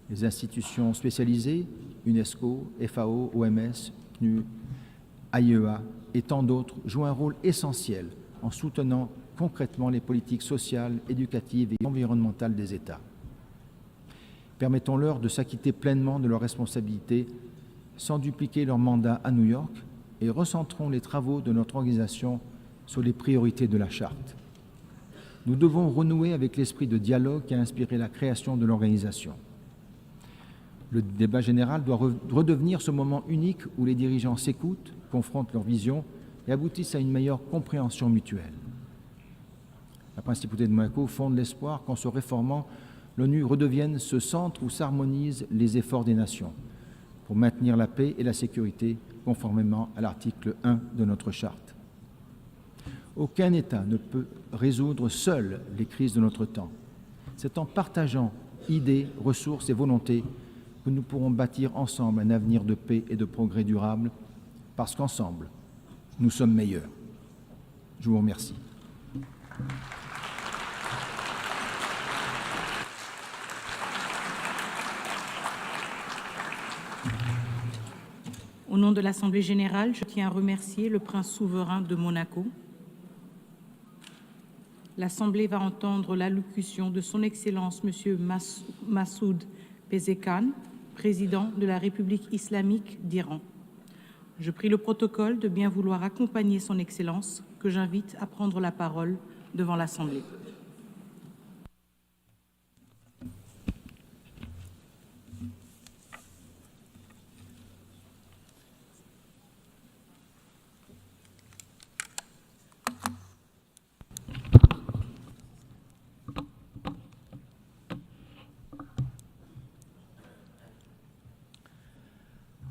Les institutions spécialisées, UNESCO, FAO, OMS, PNU, AIEA et tant d'autres jouent un rôle essentiel en soutenant concrètement les politiques sociales, éducatives et environnementales des États. Permettons-leur de s'acquitter pleinement de leurs responsabilités sans dupliquer leur mandat à New York et recentrons les travaux de notre organisation sur les priorités de la Charte. Nous devons renouer avec l'esprit de dialogue qui a inspiré la création de l'organisation. Le débat général doit redevenir ce moment unique où les dirigeants s'écoutent, confrontent leurs visions et aboutissent à une meilleure compréhension mutuelle. La principauté de Monaco fonde l'espoir qu'en se réformant, l'ONU redevienne ce centre où s'harmonisent les efforts des nations pour maintenir la paix et la sécurité conformément à l'article 1 de notre charte. Aucun État ne peut résoudre seul les crises de notre temps. C'est en partageant idées, ressources et volontés que nous pourrons bâtir ensemble un avenir de paix et de progrès durable, parce qu'ensemble, nous sommes meilleurs. Je vous remercie. Au nom de l'Assemblée générale, je tiens à remercier le prince souverain de Monaco. L'Assemblée va entendre l'allocution de son Excellence M. Massoud Pezeshkian, président de la République islamique d'Iran. Je prie le protocole de bien vouloir accompagner son Excellence, que j'invite à prendre la parole devant l'Assemblée.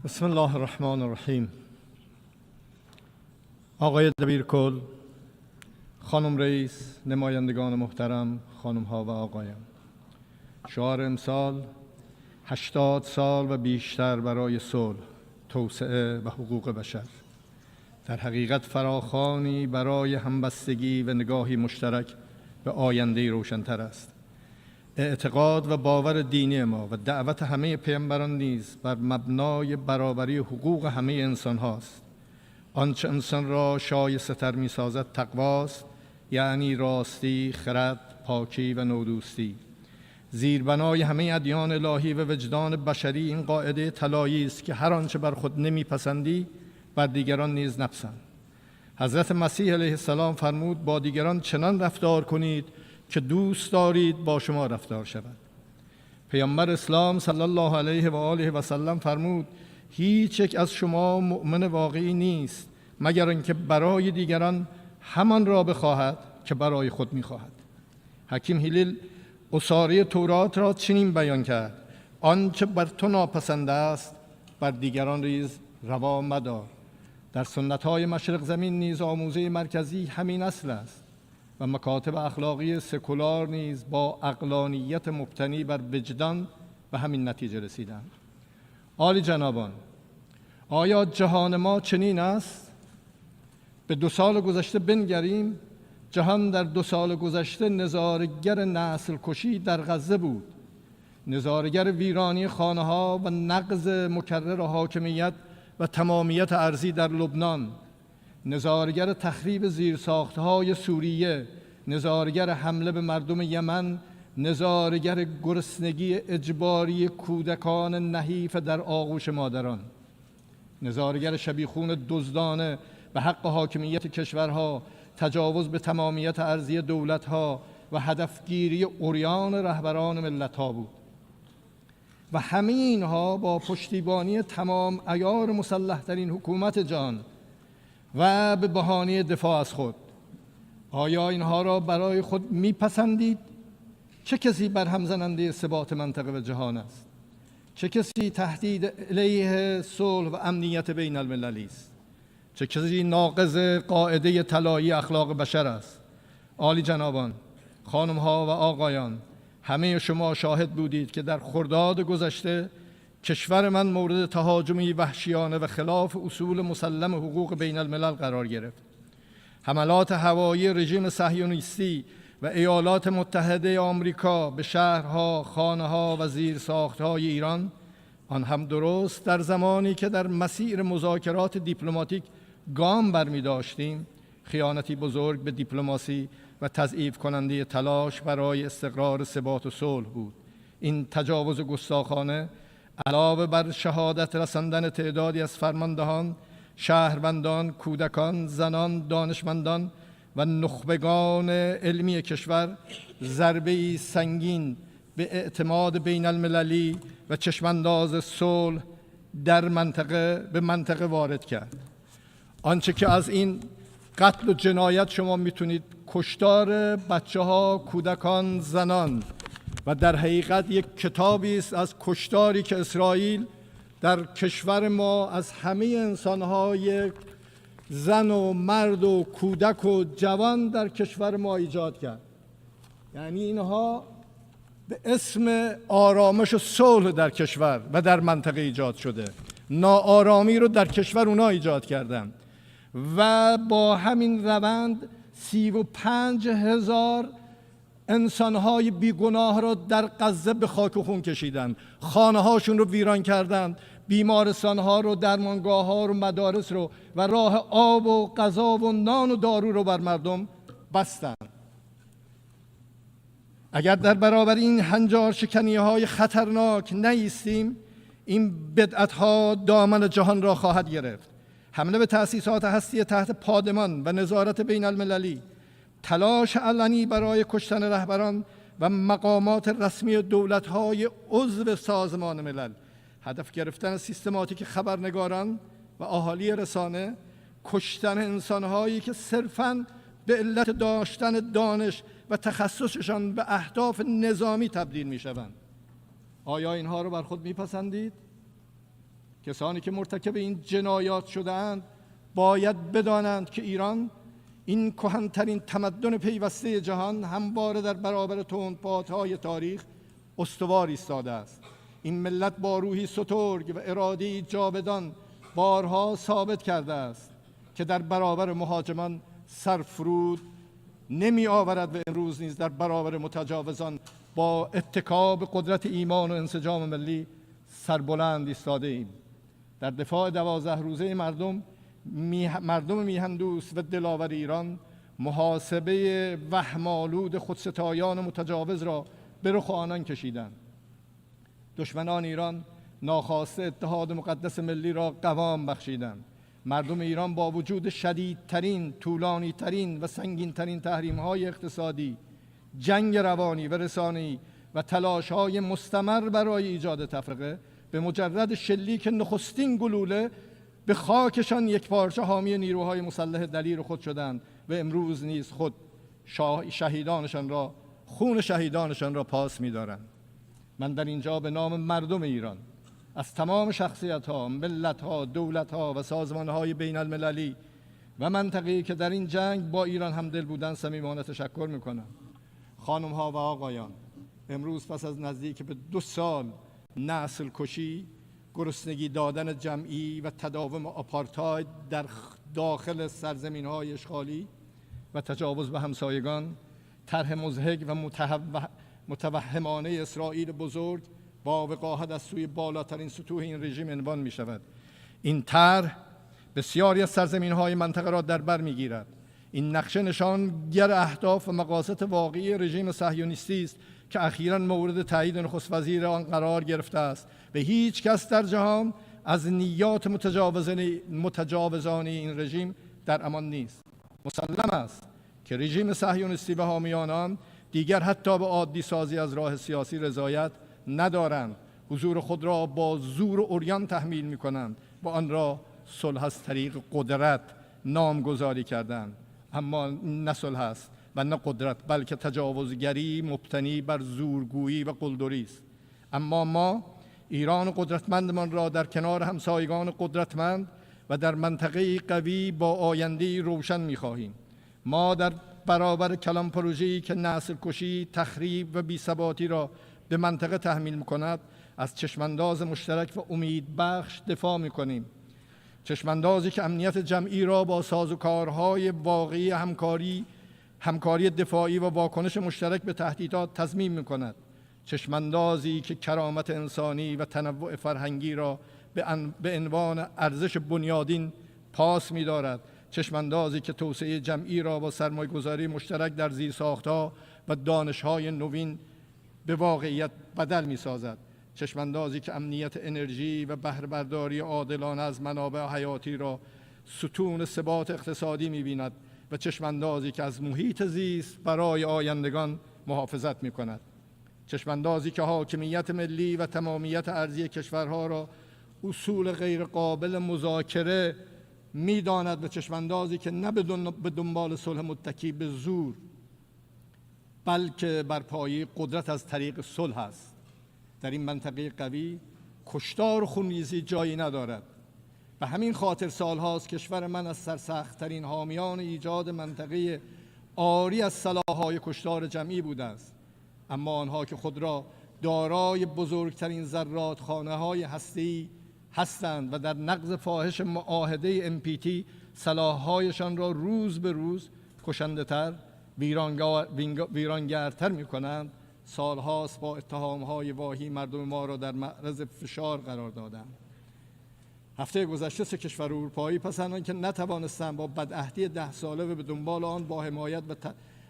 بسم الله الرحمن الرحيم آقای دبیرکل، خانم رئیس، نمایندگان محترم، خانم ها و آقایان، شعار امسال 80 سال و بیشتر برای صلح، توسعه و حقوق بشر در حقیقت فراخوانی برای همبستگی و نگاهی مشترک به آینده روشن‌تر است. اعتقاد و باور دینی ما و دعوت همه پیامبران نیز بر مبنای برابری حقوق همه انسان هاست. آنچه انسان را شایسته‌تر می‌سازد تقواست، یعنی راستی، خرد، پاکی و نودوستی. زیربنای همه ادیان الهی و وجدان بشری این قاعده طلایی است که هر آنچه بر خود نمیپسندی بر دیگران نیز نپسند. حضرت مسیح علیه السلام فرمود با دیگران چنان رفتار کنید که دوست دارید با شما رفتار شود. پیامبر اسلام صلی الله علیه و آله و سلم فرمود هیچ یک از شما مؤمن واقعی نیست مگر آنکه برای دیگران همان را بخواهد که برای خود میخواهد. حکیم هیلیل اساره تورات را چنین بیان کرد: آنچه بر تو ناپسند است بر دیگران نیز روا مدار. در سنت‌های مشرق زمین نیز آموزه مرکزی همین اصل است و مکاتب اخلاقی سکولار نیز با عقلانیت مبتنی بر وجدان به همین نتیجه رسیدند. عالی جنابان، آیا جهان ما چنین است؟ به 2 سال گذشته بنگریم. جهان در 2 سال گذشته نظاره‌گر نسل کشی در غزه بود، نظاره‌گر ویرانی خانه‌ها و نقض مکرر حاکمیت و تمامیت ارضی در لبنان، نظاره‌گر تخریب زیرساخت‌های سوریه، نظاره‌گر حمله به مردم یمن، نظاره‌گر گرسنگی اجباری کودکان نحیف در آغوش مادران، نظاره‌گر شبیخون دزدانه به حق حاکمیت کشورها، تجاوز به تمامیت ارضی دولت‌ها و هدفگیری عریان رهبران ملت‌ها بود. و همه اینها با پشتیبانی تمام عیار مسلح‌ترین حکومت جهان و به بهانه دفاع از خود. آیا اینها را برای خود میپسندید؟ چه کسی برهم زننده ثبات منطقه و جهان است؟ چه کسی تهدید علیه صلح و امنیت بین المللی است؟ چه کسی ناقض قاعده طلایی اخلاق بشر است؟ عالی جنابان، خانم ها و آقایان، همه شما شاهد بودید که در خرداد گذشته کشور من مورد تهاجمی وحشیانه و خلاف اصول مسلم حقوق بین الملل قرار گرفت. حملات هوایی رژیم صهیونیستی و ایالات متحده آمریکا به شهرها، خانه‌ها و زیرساخت‌های ایران، آن هم درست در زمانی که در مسیر مذاکرات دیپلماتیک گام برمی داشتیم، خیانتی بزرگ به دیپلماسی و تضعیف کننده تلاش برای استقرار ثبات و صلح بود. این تجاوز گستاخانه علاوه بر شهادت رساندن تعدادی از فرماندهان، شهروندان، کودکان، زنان، دانشمندان و نخبگان علمی کشور، ضربه‌ای سنگین به اعتماد بین المللی و چشمانداز صلح در منطقه وارد کرد. آنچه که از این قتل و جنایت شما میتونید کشتار بچه‌ها، کودکان، زنان و در حقیقت یک کتابی است از کشتاری که اسرائیل در کشور ما از همه انسان‌های زن و مرد و کودک و جوان در کشور ما ایجاد کرد. یعنی اینها به اسم آرامش و صلح در کشور و در منطقه ایجاد شده، ناآرامی رو در کشور اونا ایجاد کردن و با همین روند 35,000 انسانهای بیگناه را در غزه به خاک و خون کشیدن، خانه هاشون رو ویران کردند، بیمارستان ها رو، درمانگاه ها رو، مدارس رو و راه آب و غذا و نان و دارو رو بر مردم بستند. اگر در برابر این هنجار شکنی های خطرناک نایستیم، این بدعت ها دامن جهان را خواهد گرفت. حمله به تأسیسات هستی تحت پادمان و نظارت بین المللی، تلاش علنی برای کشتن رهبران و مقامات رسمی دولت‌های عضو سازمان ملل، هدف گرفتن سیستماتیک خبرنگاران و اهالی رسانه، کشتن انسان‌هایی که صرفاً به علت داشتن دانش و تخصصشان به اهداف نظامی تبدیل می‌شوند. آیا اینها رو بر خود می‌پسندید؟ کسانی که مرتکب این جنایات شده‌اند باید بدانند که ایران این کهن‌ترین تمدن پیوسته جهان همواره در برابر تندبادهای تاریخ استوار ایستاده است. این ملت با روحی سترگ و اراده‌ای جاودان بارها ثابت کرده است که در برابر مهاجمان سرفرود نمی آورد و امروز نیز در برابر متجاوزان با اتکا به قدرت ایمان و انسجام ملی سربلند ایستاده ایم. در دفاع 12 روزه مردم میهن‌دوست و دلاور ایران محاسبه وهم‌آلود خودستایان متجاوز را به رخ آنان کشیدند. دشمنان ایران ناخواسته اتحاد مقدس ملی را قوام بخشیدند. مردم ایران با وجود شدیدترین، طولانیترین و سنگینترین تحریم‌های اقتصادی، جنگ روانی و رسانه‌ای و تلاش‌های مستمر برای ایجاد تفرقه، به مجرد شلیک نخستین گلوله به خاکشان یکپارچه حامی نیروهای مسلح دلیر خود شدند و امروز نیز خود خون شهیدانشان را پاس می‌دارند. من در اینجا به نام مردم ایران از تمام شخصیت‌ها، ملت‌ها، دولت‌ها و سازمان‌های بین المللی و منطقه‌ای که در این جنگ با ایران همدل بودند صمیمانه تشکر می‌کنم. خانم‌ها و آقایان، امروز پس از نزدیک به 2 سال نسل کشی، گرسنگی دادن جمعی و تداوم آپارتاید در داخل سرزمین‌های اشغالی و تجاوز به همسایگان، طرح مضحک و متوهمانه اسرائیل بزرگ با وقاحت از سوی بالاترین سطوح این رژیم عنوان می شود. این طرح بسیاری از سرزمین‌های منطقه را در بر می‌گیرد. این نقشه نشانگر اهداف و مقاصد واقعی رژیم صهیونیستی است که اخیراً مورد تایید نخست وزیر آن قرار گرفته است و هیچ کس در جهان از نیات متجاوزانه این رژیم در امان نیست. مسلم است که رژیم صهیونیستی و حامیان آن دیگر حتی به عادی سازی از راه سیاسی رضایت ندارند. حضور خود را با زور و عریان تحمیل می‌کنند و آن را صلح از طریق قدرت نامگذاری کردند. اما نه صلح است و نه قدرت، بلکه تجاوزگری مبتنی بر زورگویی و قلدری است. اما ما ایران قدرتمندمان را در کنار همسایگان قدرتمند و در منطقه قوی با آینده روشن می‌خواهیم. ما در برابر کلان پروژه‌ای که نسل کشی، تخریب و بی‌ثباتی را به منطقه تحمیل می‌کند، از چشمانداز مشترک و امیدبخش دفاع می‌کنیم. چشماندازی که امنیت جمعی را با سازوکارهای واقعی همکاری دفاعی و واکنش مشترک به تهدیدات تضمین می‌کند. چشماندازی که کرامت انسانی و تنوع فرهنگی را به عنوان ارزش بنیادین پاس می‌دارد. چشماندازی که توسعه جمعی را با سرمایه‌گذاری مشترک در زیرساخت‌ها و دانش‌های نوین به واقعیت بدل می‌سازد. چشماندازی که امنیت انرژی و بهره برداری عادلانه از منابع حیاتی را ستون ثبات اقتصادی می‌بیند و چشماندازی که از محیط زیست برای آیندگان محافظت می‌کند. چشماندازی که حاکمیت ملی و تمامیت ارضی کشورها را اصول غیر قابل مذاکره می‌داند و چشماندازی که نه به دنبال صلح متکی به زور، بلکه بر پایه قدرت از طریق صلح است. در این منطقه قوی کشتار و خونریزی جایی ندارد. به همین خاطر سالهاست کشور من از سرسخت‌ترین حامیان ایجاد منطقه عاری از سلاح‌های کشتار جمعی بوده است. اما آنها که خود را دارای بزرگترین زرادخانه‌های هسته‌ای هستند و در نقض فاحش معاهده NPT سلاح‌هایشان را روز به روز کشنده‌تر، ویرانگرتر می‌کنند، سالهاست با اتهام‌های واهی مردم ما را در معرض فشار قرار دادند. هفته گذشته 3 کشور اروپایی پس از آنکه نتوانستند با بدعهدی 10 ساله و به دنبال آن با حمایت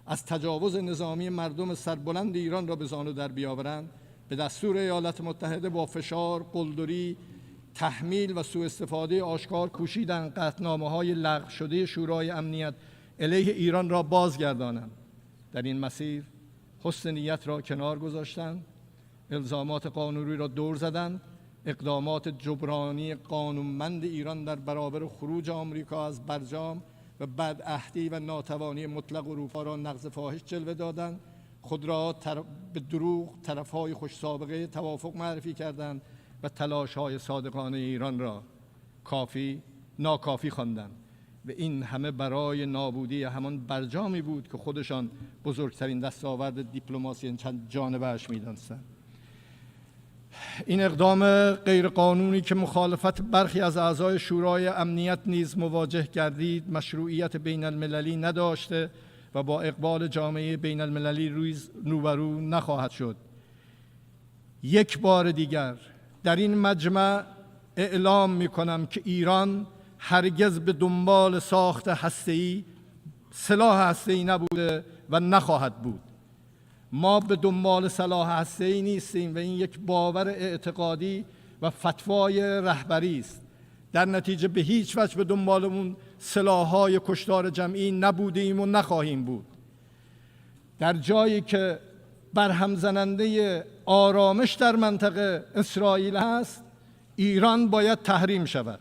از تجاوز نظامی مردم سربلند ایران را به زانو در بیاورند، به دستور ایالات متحده با فشار، قلدری، تحمیل و سوء استفاده آشکار کوشیدند قطعنامه‌های لغو شده شورای امنیت علیه ایران را بازگردانند. در این مسیر حسن نیت را کنار گذاشتند، الزامات قانونی را دور زدند، اقدامات جبرانی قانونمند ایران در برابر خروج آمریکا از برجام و بدعهدی و ناتوانی مطلق اروپا را نقض فاحش جلوه دادند، خود را به دروغ طرف‌های خوش سابقه توافق معرفی کردند و تلاش‌های صادقانه ایران را ناکافی خواندند. و این همه برای نابودی همان برجامی بود که خودشان بزرگترین دستاورد دیپلماسی چند جانبه‌اش می‌دانستند. این اقدام غیرقانونی که مخالفت برخی از اعضای شورای امنیت نیز مواجه گردید مشروعیت بین المللی نداشته و با اقبال جامعه بین المللی روبرو نخواهد شد. یک بار دیگر در این مجمع اعلام می‌کنم که ایران هرگز به دنبال ساخت هسته‌ای، سلاح هسته‌ای نبوده و نخواهد بود. ما به دنبال سلاح هسته‌ای نیستیم و این یک باور اعتقادی و فتوای رهبری است. در نتیجه به هیچ وجه به دنبال اون سلاح‌های کشتار جمعی نبودیم و نخواهیم بود. در جایی که برهم زننده آرامش در منطقه اسرائیل هست، ایران باید تحریم شود.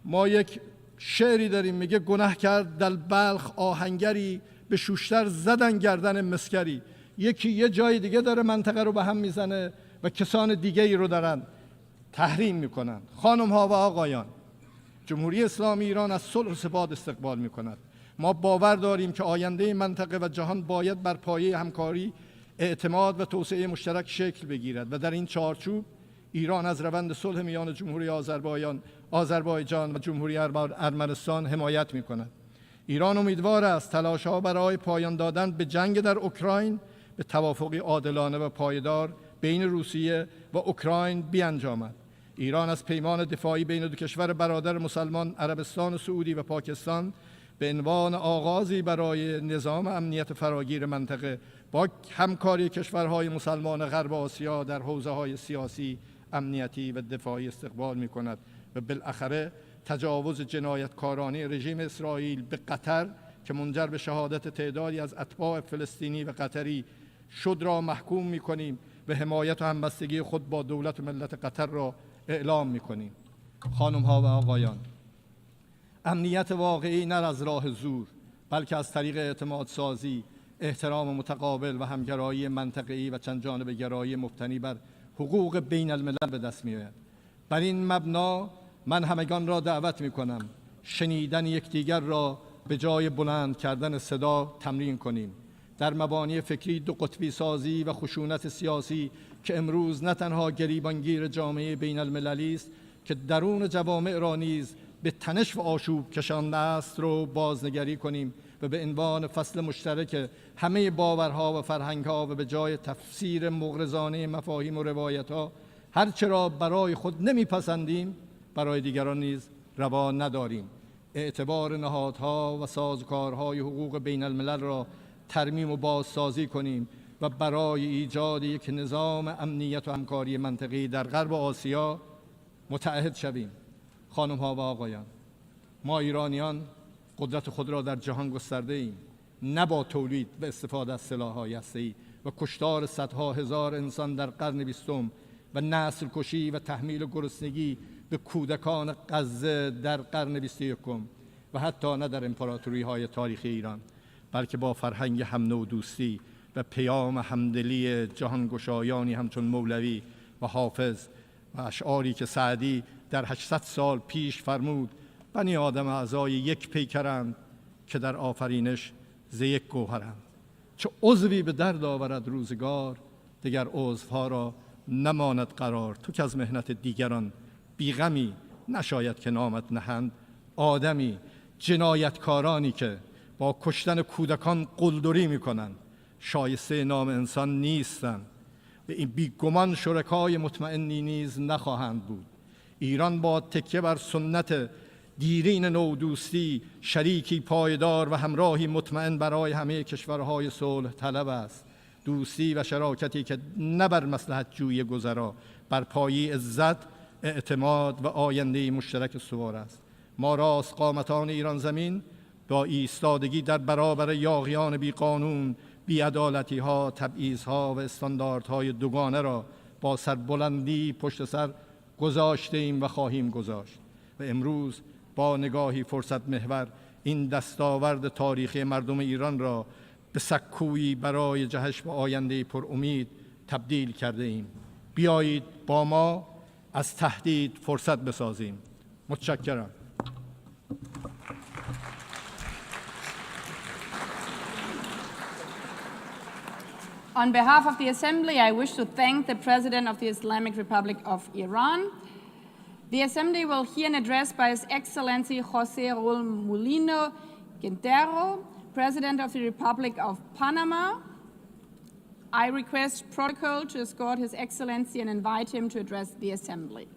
ما یک شعری داریم میگه گناه کرد در بلخ آهنگری، به شوشتر زدن گردن مسکری. یکی یه جای دیگه داره منطقه رو به هم میزنه و کسان دیگه ای رو دارن تحریم میکنن. خانم ها و آقایان، جمهوری اسلامی ایران از صلح و ثبات استقبال میکند. ما باور داریم که آینده منطقه و جهان باید بر پایه همکاری، اعتماد و توسعه مشترک شکل بگیرد و در این چارچوب ایران از روند صلح میان جمهوری آذربایجان و جمهوری ارمنستان حمایت میکند. ایران امیدوار است تلاش‌ها برای پایان دادن به جنگ در اوکراین به توافقی عادلانه و پایدار بین روسیه و اوکراین بیانجامد. ایران از پیمان دفاعی بین دو کشور برادر مسلمان عربستان سعودی و پاکستان به عنوان آغازی برای نظام امنیت فراگیر منطقه با همکاری کشورهای مسلمان غرب آسیا در حوزه‌های سیاسی، امنیتی و دفاعی استقبال می‌کند و بالاخره تجاوز جنایتکارانه رژیم اسرائیل به قطر که منجر به شهادت تعدادی از اتباع فلسطینی و قطری شد را محکوم می‌کنیم و حمایت و همبستگی خود با دولت و ملت قطر را اعلام می‌کنیم. خانم‌ها و آقایان، امنیت واقعی نه از راه زور بلکه از طریق اعتماد سازی، احترام متقابل و همگرایی منطقه‌ای و چند جانبه گرایی مبتنی بر حقوق بین الملل به دست می‌آید. بر این مبنا من همگان را دعوت می‌کنم شنیدن یکدیگر را به جای بلند کردن صدا تمرین کنیم. در مبانی فکری دو قطبی سازی و خشونت سیاسی که امروز نه تنها گریبانگیر جامعه بین المللی است که درون جوامع را نیز به تنش و آشوب کشانده است رو بازنگری کنیم و به عنوان فصل مشترک همه باورها و فرهنگها و به جای تفسیر مغرضانه مفاهیم و روایتها هرچه را برای خود نمیپسندیم برای دیگران نیز روا نداریم. اعتبار نهادها و سازوکارهای حقوق بین الملل را ترمیم و بازسازی کنیم و برای ایجاد یک نظام امنیت و همکاری منطقی در غرب آسیا متعهد شویم. خانم‌ها و آقایان، ما ایرانیان قدرت خود را در جهان گسترده ایم، نه با تولید و استفاده از سلاح‌های هسته‌ای و کشتار صدها هزار انسان در قرن 20 و نسل کشی و تحمیل گرسنگی به کودکان غزه در قرن 21 و حتی نه در امپراتوری‌های تاریخی ایران، بلکه با فرهنگ هم نوع دوستی و پیام همدلی جهانگشایانی همچون مولوی و حافظ و اشعاری که سعدی در 800 سال پیش فرمود: بنی آدم اعضای یک پیکرند که در آفرینش ز یک گوهرند. چه عضوی به درد آورد روزگار، دیگر عضوها را نماند قرار. تو که از مهنت دیگران بیغمی، نشاید که نامت نهند آدمی. جنایتکارانی که با کشتن کودکان قلدری میکنند شایسته نام انسان نیستند و این بیگمان شرکای مطمئنی نیز نخواهند بود. ایران با تکیه بر سنت دیرین نودوستی شریکی پایدار و همراهی مطمئن برای همه کشورهای صلح طلب است. دوستی و شراکتی که نه بر مصلحت جوی گذرا، بر پایه عزت، اعتماد و آینده مشترک استوار است. ما راست قامتان ایران زمین با ایستادگی در برابر یاغیان بی قانون، بی عدالتی ها، تبعیض ها و استانداردهای دوگانه را با سربلندی پشت سر گذاشته ایم و خواهیم گذاشت. و امروز با نگاهی فرصت محور این دستاورد تاریخی مردم ایران را به سکویی برای جهش به آینده پر امید تبدیل کرده ایم. بیایید با ما از تهدید فرصت بسازیم. متشکرم. On behalf of the Assembly, I wish to thank the President of the Islamic Republic of Iran. The Assembly will hear an address by His Excellency José Raúl Mulino Quintero, President of the Republic of Panama. I request protocol to escort His Excellency and invite him to address the Assembly.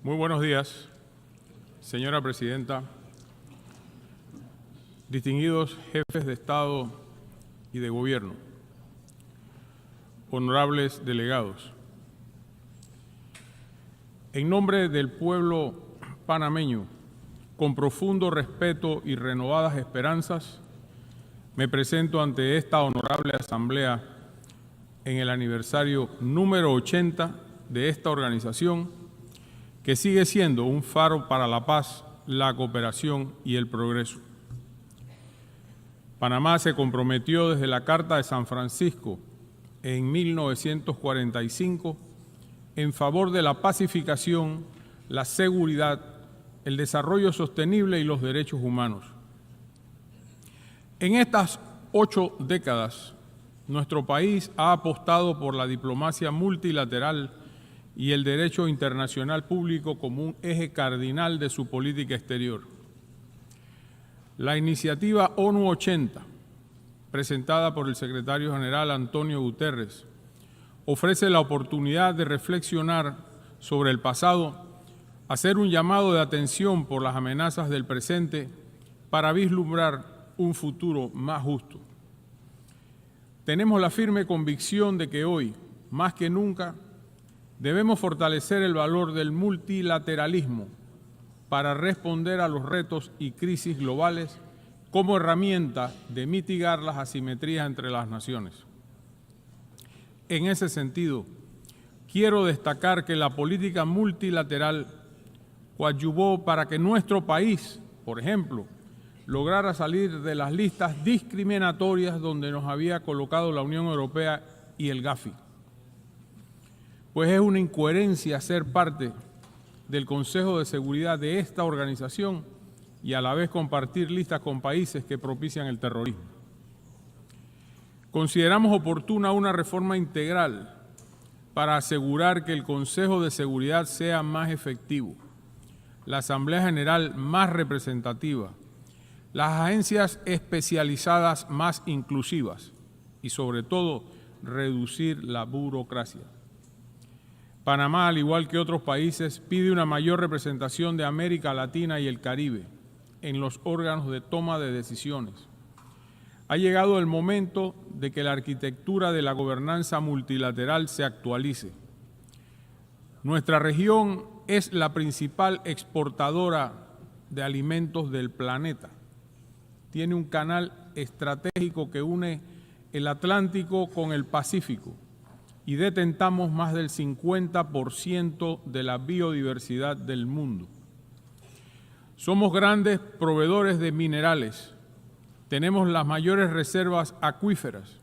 Muy buenos días, señora presidenta, distinguidos jefes de Estado y de Gobierno, honorables delegados. En nombre del pueblo panameño, con profundo respeto y renovadas esperanzas, me presento ante esta honorable Asamblea en el aniversario número 80 de esta organización, que sigue siendo un faro para la paz, la cooperación y el progreso. Panamá se comprometió desde la Carta de San Francisco en 1945 en favor de la pacificación, la seguridad, el desarrollo sostenible y los derechos humanos. En estas 8 décadas, nuestro país ha apostado por la diplomacia multilateral y el derecho internacional público como un eje cardinal de su política exterior. La iniciativa ONU 80, presentada por el secretario general Antonio Guterres, ofrece la oportunidad de reflexionar sobre el pasado, hacer un llamado de atención por las amenazas del presente para vislumbrar un futuro más justo. Tenemos la firme convicción de que hoy, más que nunca, debemos fortalecer el valor del multilateralismo para responder a los retos y crisis globales como herramienta de mitigar las asimetrías entre las naciones. En ese sentido, quiero destacar que la política multilateral coadyuvó para que nuestro país, por ejemplo, lograra salir de las listas discriminatorias donde nos había colocado la Unión Europea y el GAFI. Pues es una incoherencia ser parte del Consejo de Seguridad de esta organización y a la vez compartir listas con países que propician el terrorismo. Consideramos oportuna una reforma integral para asegurar que el Consejo de Seguridad sea más efectivo, la Asamblea General más representativa, las agencias especializadas más inclusivas y, sobre todo, reducir la burocracia. Panamá, al igual que otros países, pide una mayor representación de América Latina y el Caribe en los órganos de toma de decisiones. Ha llegado el momento de que la arquitectura de la gobernanza multilateral se actualice. Nuestra región es la principal exportadora de alimentos del planeta. Tiene un canal estratégico que une el Atlántico con el Pacífico y detentamos más del 50% de la biodiversidad del mundo. Somos grandes proveedores de minerales, tenemos las mayores reservas acuíferas,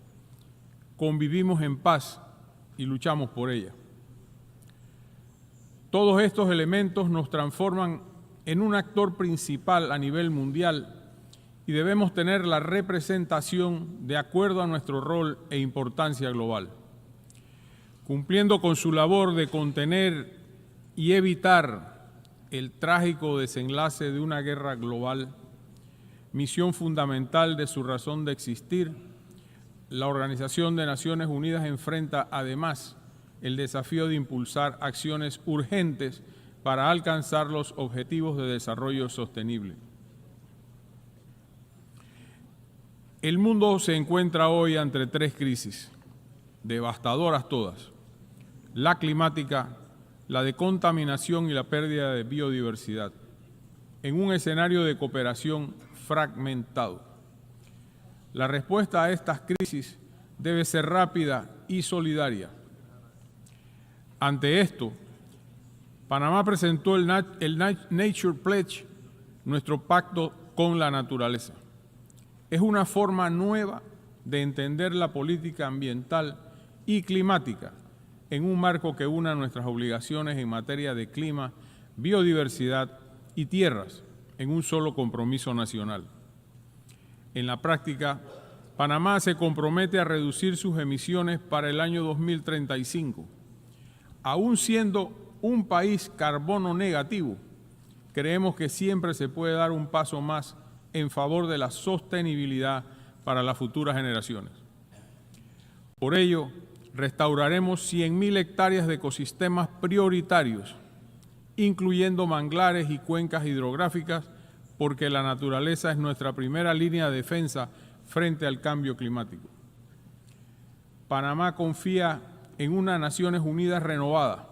convivimos en paz y luchamos por ella. Todos estos elementos nos transforman en un actor principal a nivel mundial y debemos tener la representación de acuerdo a nuestro rol e importancia global. Cumpliendo con su labor de contener y evitar el trágico desenlace de una guerra global, misión fundamental de su razón de existir, la Organización de Naciones Unidas enfrenta además el desafío de impulsar acciones urgentes para alcanzar los objetivos de desarrollo sostenible. El mundo se encuentra hoy ante 3 crisis, devastadoras todas: la climática, la de contaminación y la pérdida de biodiversidad. en un escenario de cooperación fragmentado. La respuesta a estas crisis debe ser rápida y solidaria. Ante esto, Panamá presentó el Nature Pledge, nuestro pacto con la naturaleza. Es una forma nueva de entender la política ambiental y climática en un marco que una nuestras obligaciones en materia de clima, biodiversidad y tierras en un solo compromiso nacional. En la práctica, Panamá se compromete a reducir sus emisiones para el año 2035. Aún siendo un país carbono negativo, creemos que siempre se puede dar un paso más en favor de la sostenibilidad para las futuras generaciones. Por ello, restauraremos 100.000 hectáreas de ecosistemas prioritarios, incluyendo manglares y cuencas hidrográficas, porque la naturaleza es nuestra primera línea de defensa frente al cambio climático. Panamá confía en una Naciones Unidas renovada,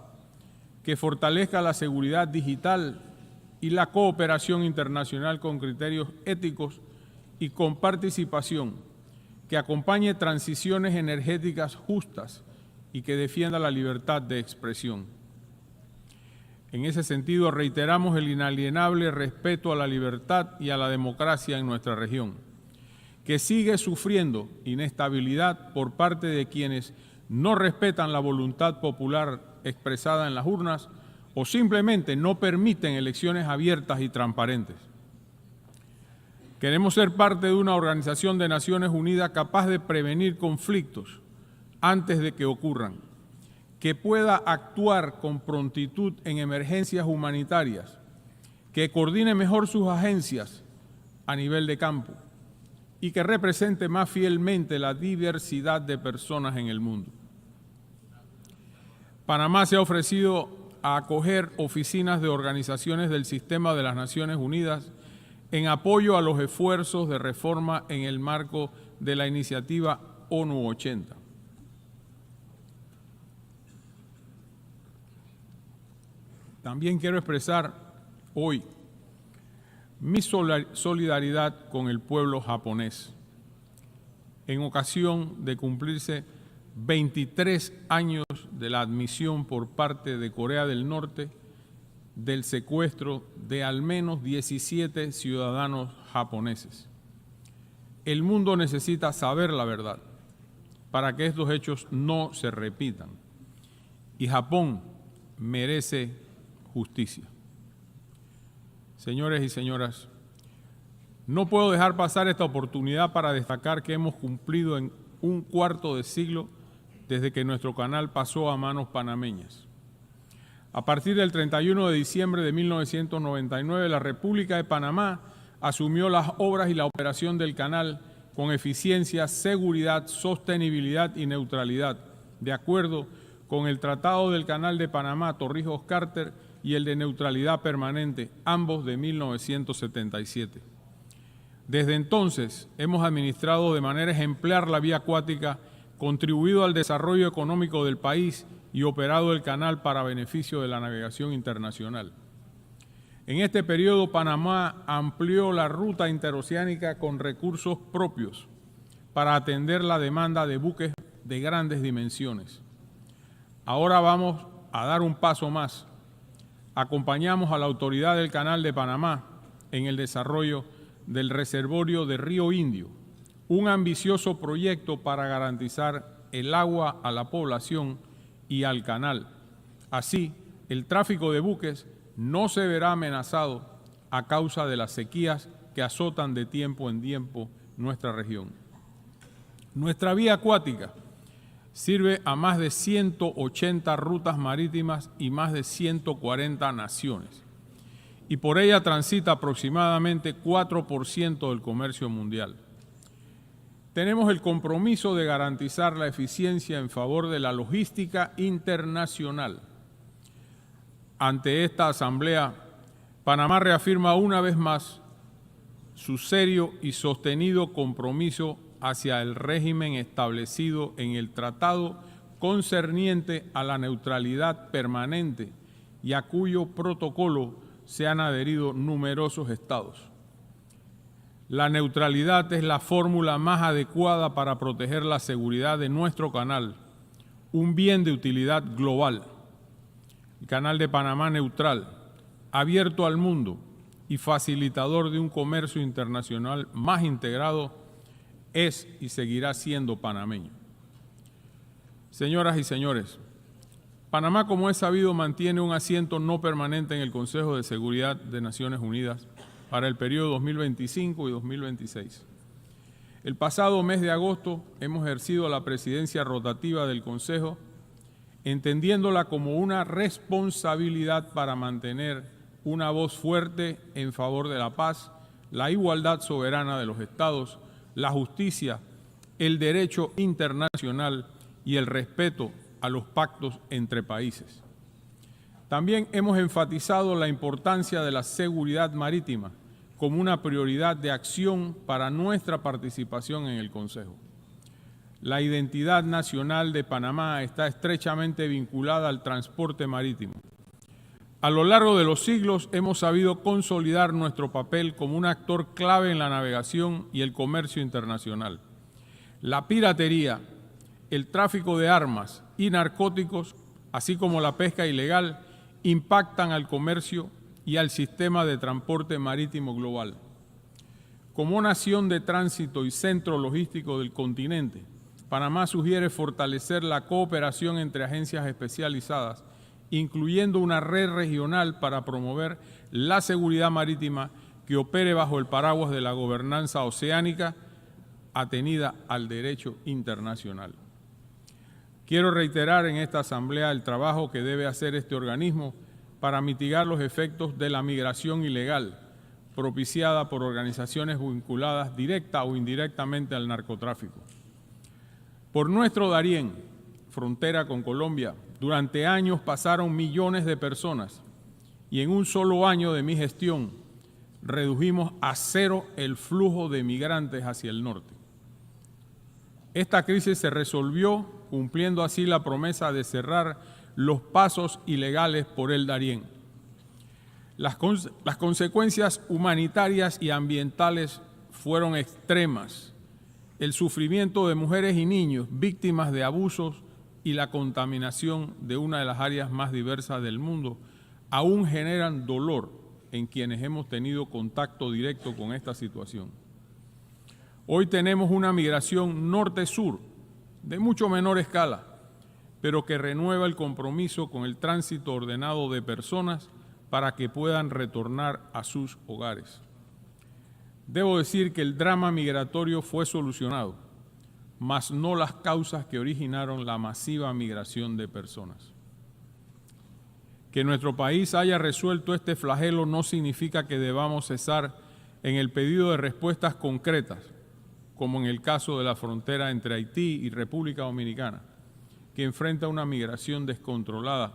que fortalezca la seguridad digital y la cooperación internacional con criterios éticos y con participación, que acompañe transiciones energéticas justas y que defienda la libertad de expresión. En ese sentido, reiteramos el inalienable respeto a la libertad y a la democracia en nuestra región, que sigue sufriendo inestabilidad por parte de quienes no respetan la voluntad popular expresada en las urnas o simplemente no permiten elecciones abiertas y transparentes. Queremos ser parte de una organización de Naciones Unidas capaz de prevenir conflictos antes de que ocurran, que pueda actuar con prontitud en emergencias humanitarias, que coordine mejor sus agencias a nivel de campo y que represente más fielmente la diversidad de personas en el mundo. Panamá se ha ofrecido a acoger oficinas de organizaciones del sistema de las Naciones Unidas en apoyo a los esfuerzos de reforma en el marco de la iniciativa ONU 80. También quiero expresar hoy mi solidaridad con el pueblo japonés en ocasión de cumplirse 23 años de la admisión por parte de Corea del Norte del secuestro de al menos 17 ciudadanos japoneses. El mundo necesita saber la verdad para que estos hechos no se repitan. Y Japón merece justicia. Señores y señoras, no puedo dejar pasar esta oportunidad para destacar que hemos cumplido en un cuarto de siglo desde que nuestro canal pasó a manos panameñas. A partir del 31 de diciembre de 1999, la República de Panamá asumió las obras y la operación del canal con eficiencia, seguridad, sostenibilidad y neutralidad, de acuerdo con el Tratado del Canal de Panamá, Torrijos-Carter, y el de neutralidad permanente, ambos de 1977. Desde entonces hemos administrado de manera ejemplar la vía acuática, contribuido al desarrollo económico del país y operado el canal para beneficio de la navegación internacional. En este periodo, Panamá amplió la ruta interoceánica con recursos propios para atender la demanda de buques de grandes dimensiones. Ahora vamos a dar un paso más. Acompañamos a la Autoridad del Canal de Panamá en el desarrollo del reservorio de Río Indio, un ambicioso proyecto para garantizar el agua a la población y al canal. Así, el tráfico de buques no se verá amenazado a causa de las sequías que azotan de tiempo en tiempo nuestra región. Nuestra vía acuática sirve a más de 180 rutas marítimas y más de 140 naciones, y por ella transita aproximadamente 4% del comercio mundial. Tenemos el compromiso de garantizar la eficiencia en favor de la logística internacional. Ante esta Asamblea, Panamá reafirma una vez más su serio y sostenido compromiso hacia el régimen establecido en el tratado concerniente a la neutralidad permanente y a cuyo protocolo se han adherido numerosos estados. La neutralidad es la fórmula más adecuada para proteger la seguridad de nuestro canal, un bien de utilidad global. El Canal de Panamá neutral, abierto al mundo y facilitador de un comercio internacional más integrado, es y seguirá siendo panameño. Señoras y señores, Panamá, como es sabido, mantiene un asiento no permanente en el Consejo de Seguridad de Naciones Unidas para el periodo 2025 y 2026. El pasado mes de agosto hemos ejercido la presidencia rotativa del Consejo, entendiéndola como una responsabilidad para mantener una voz fuerte en favor de la paz, la igualdad soberana de los estados, la justicia, el derecho internacional y el respeto a los pactos entre países. También hemos enfatizado la importancia de la seguridad marítima como una prioridad de acción para nuestra participación en el Consejo. La identidad nacional de Panamá está estrechamente vinculada al transporte marítimo. A lo largo de los siglos hemos sabido consolidar nuestro papel como un actor clave en la navegación y el comercio internacional. La piratería, el tráfico de armas y narcóticos, así como la pesca ilegal, impactan al comercio y al sistema de transporte marítimo global. Como nación de tránsito y centro logístico del continente, Panamá sugiere fortalecer la cooperación entre agencias especializadas, incluyendo una red regional para promover la seguridad marítima que opere bajo el paraguas de la gobernanza oceánica atenida al derecho internacional. Quiero reiterar en esta Asamblea el trabajo que debe hacer este organismo para mitigar los efectos de la migración ilegal propiciada por organizaciones vinculadas directa o indirectamente al narcotráfico. Por nuestro Darién, frontera con Colombia, durante años pasaron millones de personas y en un solo año de mi gestión redujimos a cero el flujo de migrantes hacia el norte. Esta crisis se resolvió cumpliendo así la promesa de cerrar los pasos ilegales por el Darién. Las consecuencias humanitarias y ambientales fueron extremas. El sufrimiento de mujeres y niños víctimas de abusos y la contaminación de una de las áreas más diversas del mundo aún generan dolor en quienes hemos tenido contacto directo con esta situación. Hoy tenemos una migración norte-sur de mucho menor escala, pero que renueva el compromiso con el tránsito ordenado de personas para que puedan retornar a sus hogares. Debo decir que el drama migratorio fue solucionado, mas no las causas que originaron la masiva migración de personas. Que nuestro país haya resuelto este flagelo no significa que debamos cesar en el pedido de respuestas concretas, como en el caso de la frontera entre Haití y República Dominicana, que enfrenta una migración descontrolada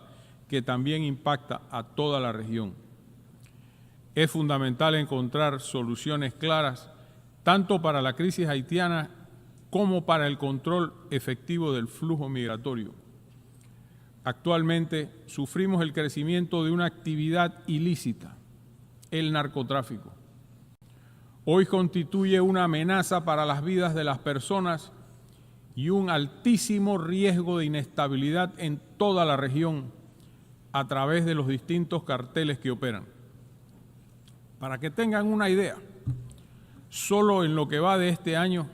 que también impacta a toda la región. Es fundamental encontrar soluciones claras tanto para la crisis haitiana como para el control efectivo del flujo migratorio. Actualmente sufrimos el crecimiento de una actividad ilícita, el narcotráfico. Hoy constituye una amenaza para las vidas de las personas y un altísimo riesgo de inestabilidad en toda la región a través de los distintos carteles que operan. Para que tengan una idea, solo en lo que va de este año,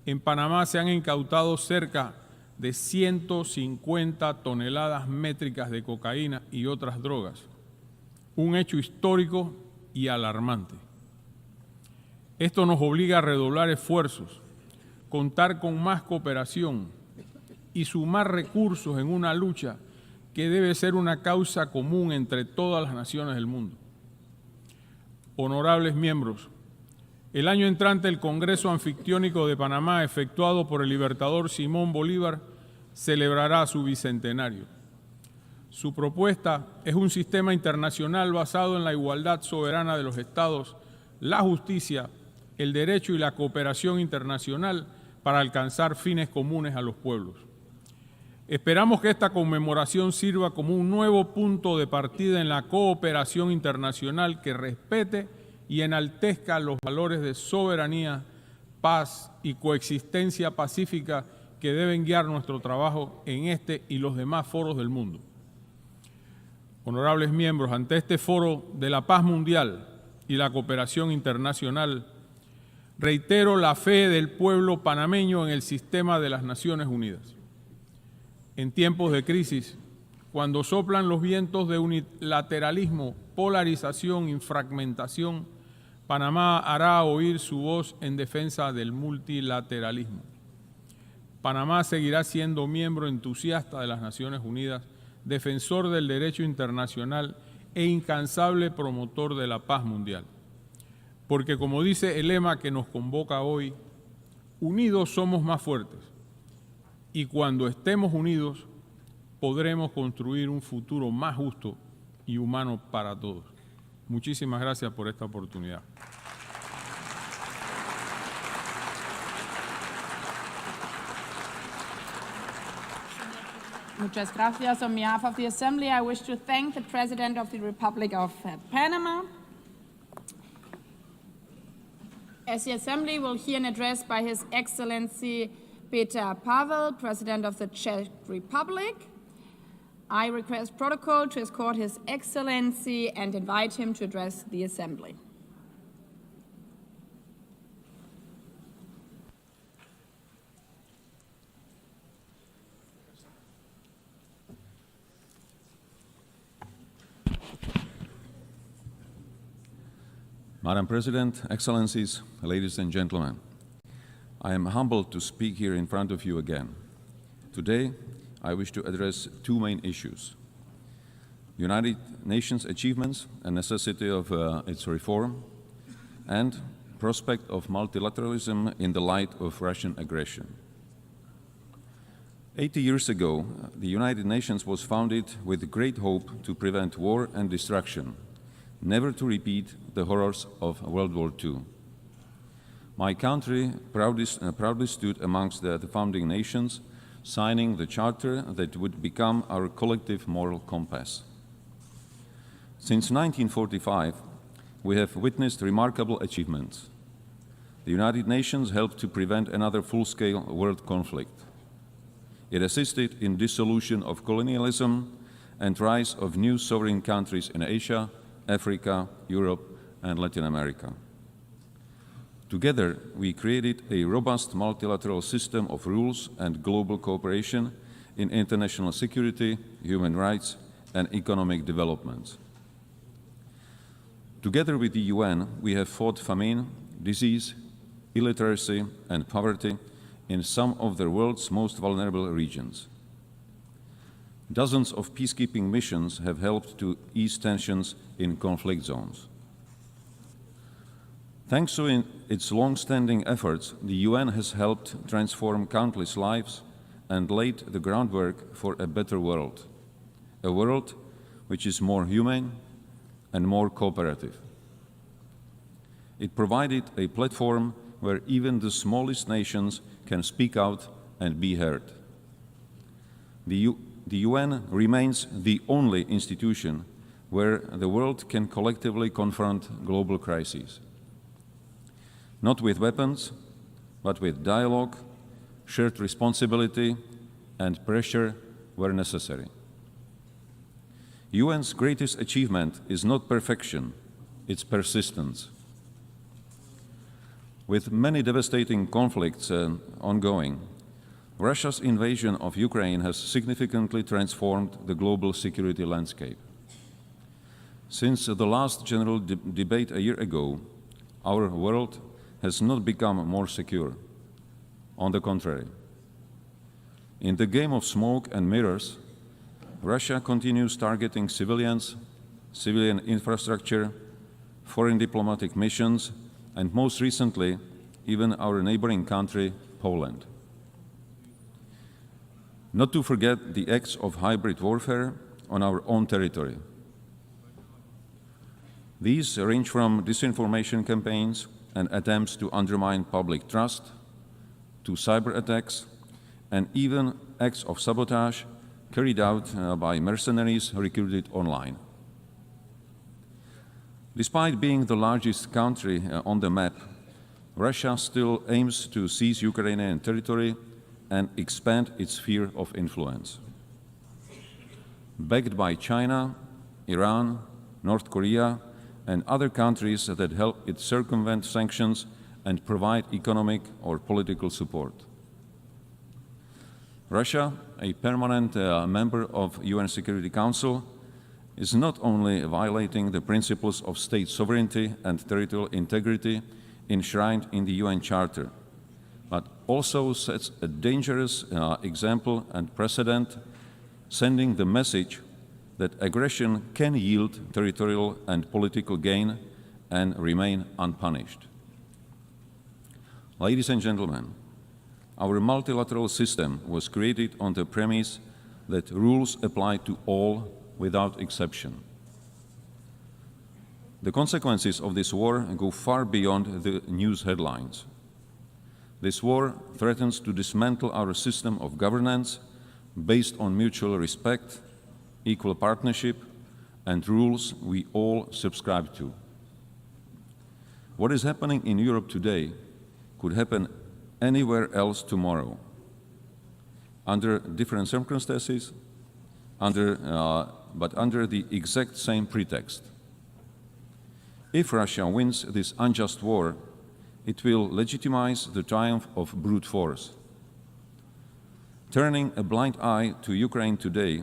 en Panamá se han incautado cerca de 150 toneladas métricas de cocaína y otras drogas, un hecho histórico y alarmante. Esto nos obliga a redoblar esfuerzos, contar con más cooperación y sumar recursos en una lucha que debe ser una causa común entre todas las naciones del mundo. Honorables miembros, el año entrante el Congreso Anfictiónico de Panamá, efectuado por el libertador Simón Bolívar, celebrará su bicentenario. Su propuesta es un sistema internacional basado en la igualdad soberana de los estados, la justicia, el derecho y la cooperación internacional para alcanzar fines comunes a los pueblos. Esperamos que esta conmemoración sirva como un nuevo punto de partida en la cooperación internacional que respete y enaltezca los valores de soberanía, paz y coexistencia pacífica que deben guiar nuestro trabajo en este y los demás foros del mundo. Honorables miembros, ante este foro de la paz mundial y la cooperación internacional, reitero la fe del pueblo panameño en el sistema de las Naciones Unidas. En tiempos de crisis, cuando soplan los vientos de unilateralismo, polarización y fragmentación, Panamá hará oír su voz en defensa del multilateralismo. Panamá seguirá siendo miembro entusiasta de las Naciones Unidas, defensor del derecho internacional e incansable promotor de la paz mundial. Porque, como dice el lema que nos convoca hoy, unidos somos más fuertes. Y cuando estemos unidos, podremos construir un futuro más justo y humano para todos. Muchísimas gracias por esta oportunidad. Muchas gracias. On behalf of the Assembly, I wish to thank the President of the Republic of Panama. As the Assembly will hear an address by His Excellency Peter Pavel, President of the Czech Republic, I request protocol to escort His Excellency and invite him to address the Assembly. Madam President, Excellencies, ladies and gentlemen, I am humbled to speak here in front of you again. Today, I wish to address two main issues: United Nations achievements and necessity of its reform, and prospect of multilateralism in the light of Russian aggression. 80 years ago, the United Nations was founded with great hope to prevent war and destruction, never to repeat the horrors of World War II. My country proudly stood amongst the founding nations, signing the charter that would become our collective moral compass. Since 1945, we have witnessed remarkable achievements. The United Nations helped to prevent another full-scale world conflict. It assisted in dissolution of colonialism and rise of new sovereign countries in Asia, Africa, Europe, and Latin America. Together, we created a robust multilateral system of rules and global cooperation in international security, human rights, and economic development. Together with the UN, we have fought famine, disease, illiteracy, and poverty in some of the world's most vulnerable regions. Dozens of peacekeeping missions have helped to ease tensions in conflict zones. Thanks to its long-standing efforts, the UN has helped transform countless lives and laid the groundwork for a better world, a world which is more humane and more cooperative. It provided a platform where even the smallest nations can speak out and be heard. The UN remains the only institution where the world can collectively confront global crises. Not with weapons, but with dialogue, shared responsibility, and pressure where necessary. UN's greatest achievement is not perfection, it's persistence. With many devastating conflicts ongoing, Russia's invasion of Ukraine has significantly transformed the global security landscape. Since the last general debate a year ago, our world has not become more secure. On the contrary. In the game of smoke and mirrors, Russia continues targeting civilians, civilian infrastructure, foreign diplomatic missions, and most recently, even our neighboring country, Poland. Not to forget the acts of hybrid warfare on our own territory. These range from disinformation campaigns and attempts to undermine public trust, to cyber attacks, and even acts of sabotage carried out by mercenaries recruited online. Despite being the largest country on the map, Russia still aims to seize Ukrainian territory and expand its sphere of influence. Backed by China, Iran, North Korea, and other countries that help it circumvent sanctions and provide economic or political support. Russia, a permanent member of UN Security Council, is not only violating the principles of state sovereignty and territorial integrity enshrined in the UN Charter, but also sets a dangerous example and precedent, sending the message that aggression can yield territorial and political gain and remain unpunished. Ladies and gentlemen, our multilateral system was created on the premise that rules apply to all without exception. The consequences of this war go far beyond the news headlines. This war threatens to dismantle our system of governance based on mutual respect, equal partnership, and rules we all subscribe to. What is happening in Europe today could happen anywhere else tomorrow, under different circumstances, but under the exact same pretext. If Russia wins this unjust war, it will legitimize the triumph of brute force. Turning a blind eye to Ukraine today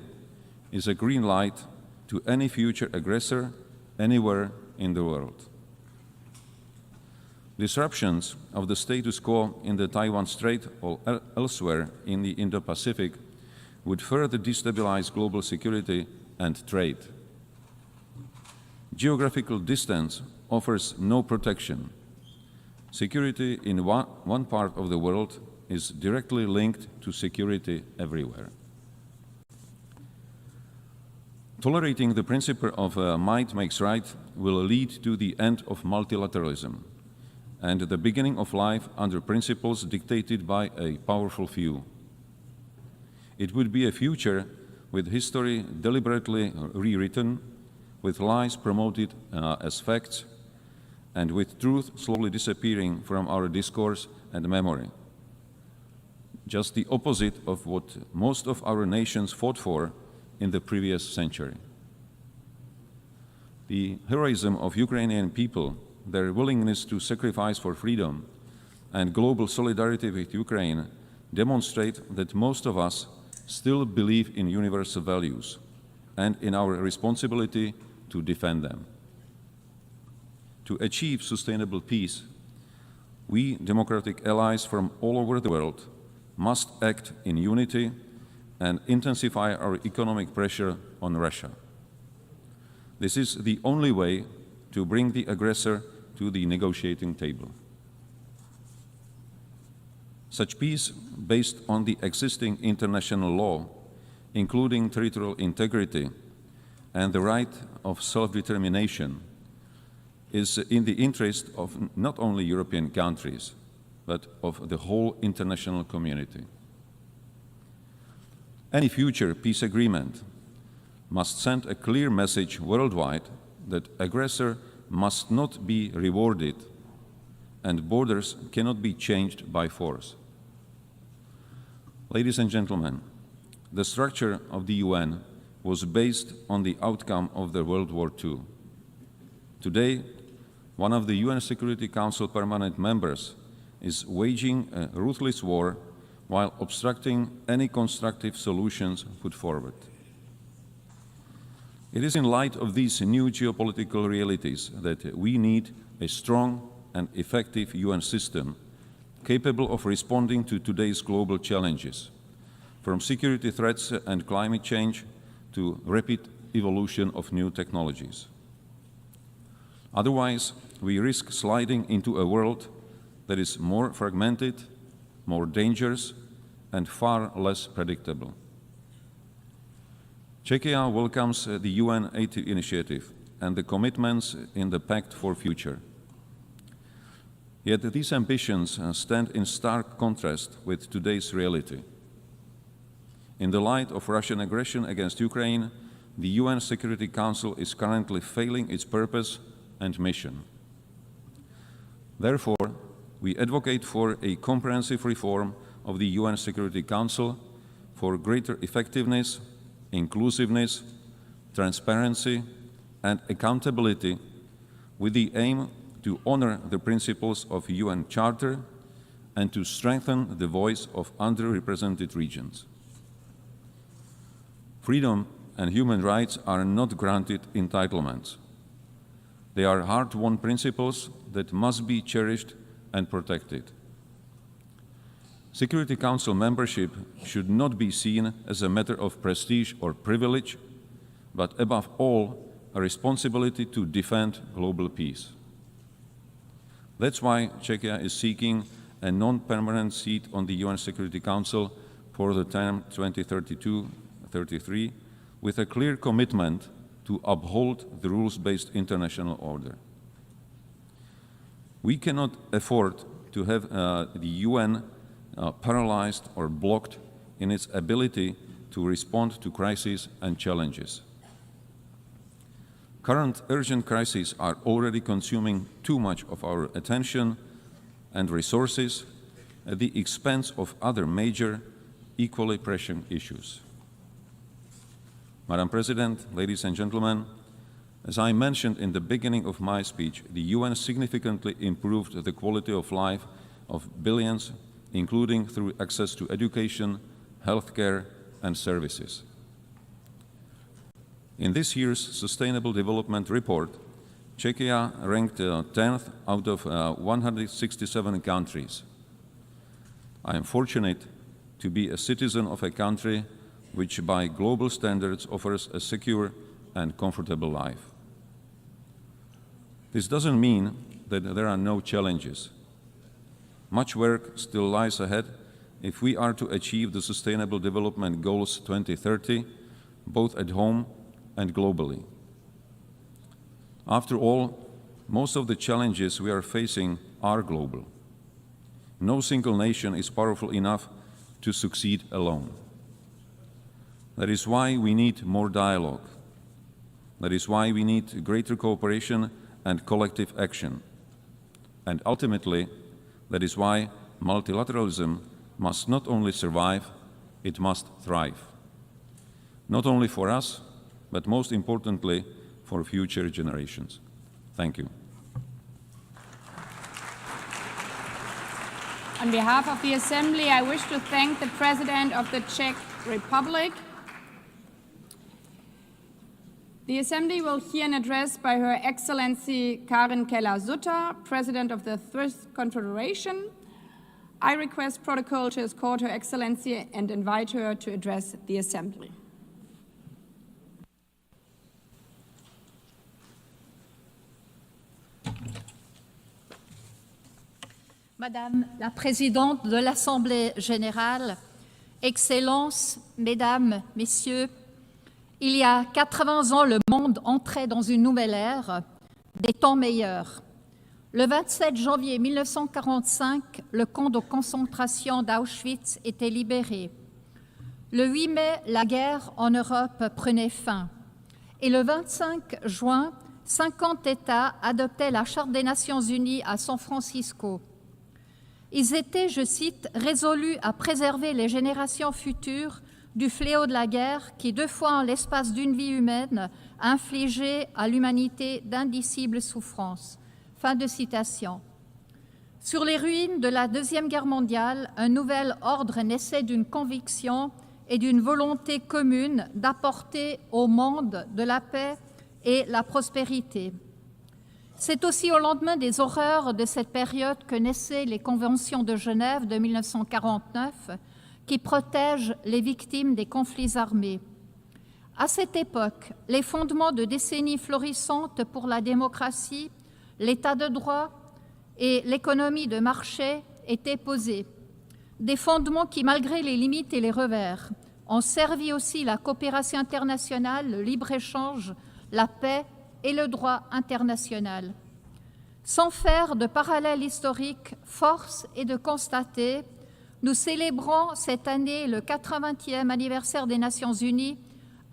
is a green light to any future aggressor anywhere in the world. Disruptions of the status quo in the Taiwan Strait or elsewhere in the Indo-Pacific would further destabilize global security and trade. Geographical distance offers no protection. Security in one part of the world is directly linked to security everywhere. Tolerating the principle of might makes right will lead to the end of multilateralism and the beginning of life under principles dictated by a powerful few. It would be a future with history deliberately rewritten, with lies promoted as facts, and with truth slowly disappearing from our discourse and memory. Just the opposite of what most of our nations fought for in the previous century. The heroism of Ukrainian people, their willingness to sacrifice for freedom, and global solidarity with Ukraine demonstrate that most of us still believe in universal values and in our responsibility to defend them. To achieve sustainable peace, we democratic allies from all over the world must act in unity and intensify our economic pressure on Russia. This is the only way to bring the aggressor to the negotiating table. Such peace, based on the existing international law, including territorial integrity and the right of self-determination, is in the interest of not only European countries, but of the whole international community. Any future peace agreement must send a clear message worldwide that aggressor must not be rewarded and borders cannot be changed by force. Ladies and gentlemen, the structure of the UN was based on the outcome of the World War II. Today, one of the UN Security Council permanent members is waging a ruthless war while obstructing any constructive solutions put forward. It is in light of these new geopolitical realities that we need a strong and effective UN system capable of responding to today's global challenges, from security threats and climate change to rapid evolution of new technologies. Otherwise, we risk sliding into a world that is more fragmented, more dangerous, and far less predictable. Czechia welcomes the UN 80 initiative and the commitments in the Pact for Future. Yet these ambitions stand in stark contrast with today's reality. In the light of Russian aggression against Ukraine, the UN Security Council is currently failing its purpose and mission. Therefore, we advocate for a comprehensive reform of the UN Security Council for greater effectiveness, inclusiveness, transparency, and accountability, with the aim to honor the principles of the UN Charter and to strengthen the voice of underrepresented regions. Freedom and human rights are not granted entitlements. They are hard-won principles that must be cherished and protected. Security Council membership should not be seen as a matter of prestige or privilege, but above all, a responsibility to defend global peace. That's why Czechia is seeking a non-permanent seat on the UN Security Council for the term 2032-33, with a clear commitment to uphold the rules-based international order. We cannot afford to have the UN paralyzed or blocked in its ability to respond to crises and challenges. Current urgent crises are already consuming too much of our attention and resources at the expense of other major, equally pressing issues. Madam President, ladies and gentlemen, as I mentioned in the beginning of my speech, the UN significantly improved the quality of life of billions, including through access to education, healthcare, and services. In this year's Sustainable Development Report, Czechia ranked 10th out of 167 countries. I am fortunate to be a citizen of a country which by global standards offers a secure and comfortable life. This doesn't mean that there are no challenges. Much work still lies ahead if we are to achieve the Sustainable Development Goals 2030, both at home and globally. After all, most of the challenges we are facing are global. No single nation is powerful enough to succeed alone. That is why we need more dialogue. That is why we need greater cooperation and collective action. And ultimately, that is why multilateralism must not only survive, it must thrive. Not only for us, but most importantly, for future generations. Thank you. On behalf of the Assembly, I wish to thank the President of the Czech Republic. The Assembly will hear an address by Her Excellency Karen Keller-Sutter, President of the First Confederation. I request protocol to escort Her Excellency and invite her to address the Assembly. Madame la Présidente de l'Assemblée générale, Excellences, Mesdames, Messieurs, il y a 80 ans, le monde entrait dans une nouvelle ère, des temps meilleurs. Le 27 janvier 1945, le camp de concentration d'Auschwitz était libéré. Le 8 mai, la guerre en Europe prenait fin. Et le 25 juin, 50 États adoptaient la Charte des Nations Unies à San Francisco. Ils étaient, je cite, résolus à préserver les générations futures du fléau de la guerre qui, 2 fois en l'espace d'une vie humaine, a infligé à l'humanité d'indicibles souffrances. Fin de citation. Sur les ruines de la Deuxième Guerre mondiale, un nouvel ordre naissait d'une conviction et d'une volonté commune d'apporter au monde de la paix et la prospérité. C'est aussi au lendemain des horreurs de cette période que naissaient les conventions de Genève de 1949 qui protègent les victimes des conflits armés. À cette époque, les fondements de décennies florissantes pour la démocratie, l'état de droit et l'économie de marché étaient posés. Des fondements qui, malgré les limites et les revers, ont servi aussi la coopération internationale, le libre-échange, la paix et le droit international. Sans faire de parallèle historique, force est de constater Nous célébrons cette année le 80e anniversaire des Nations Unies,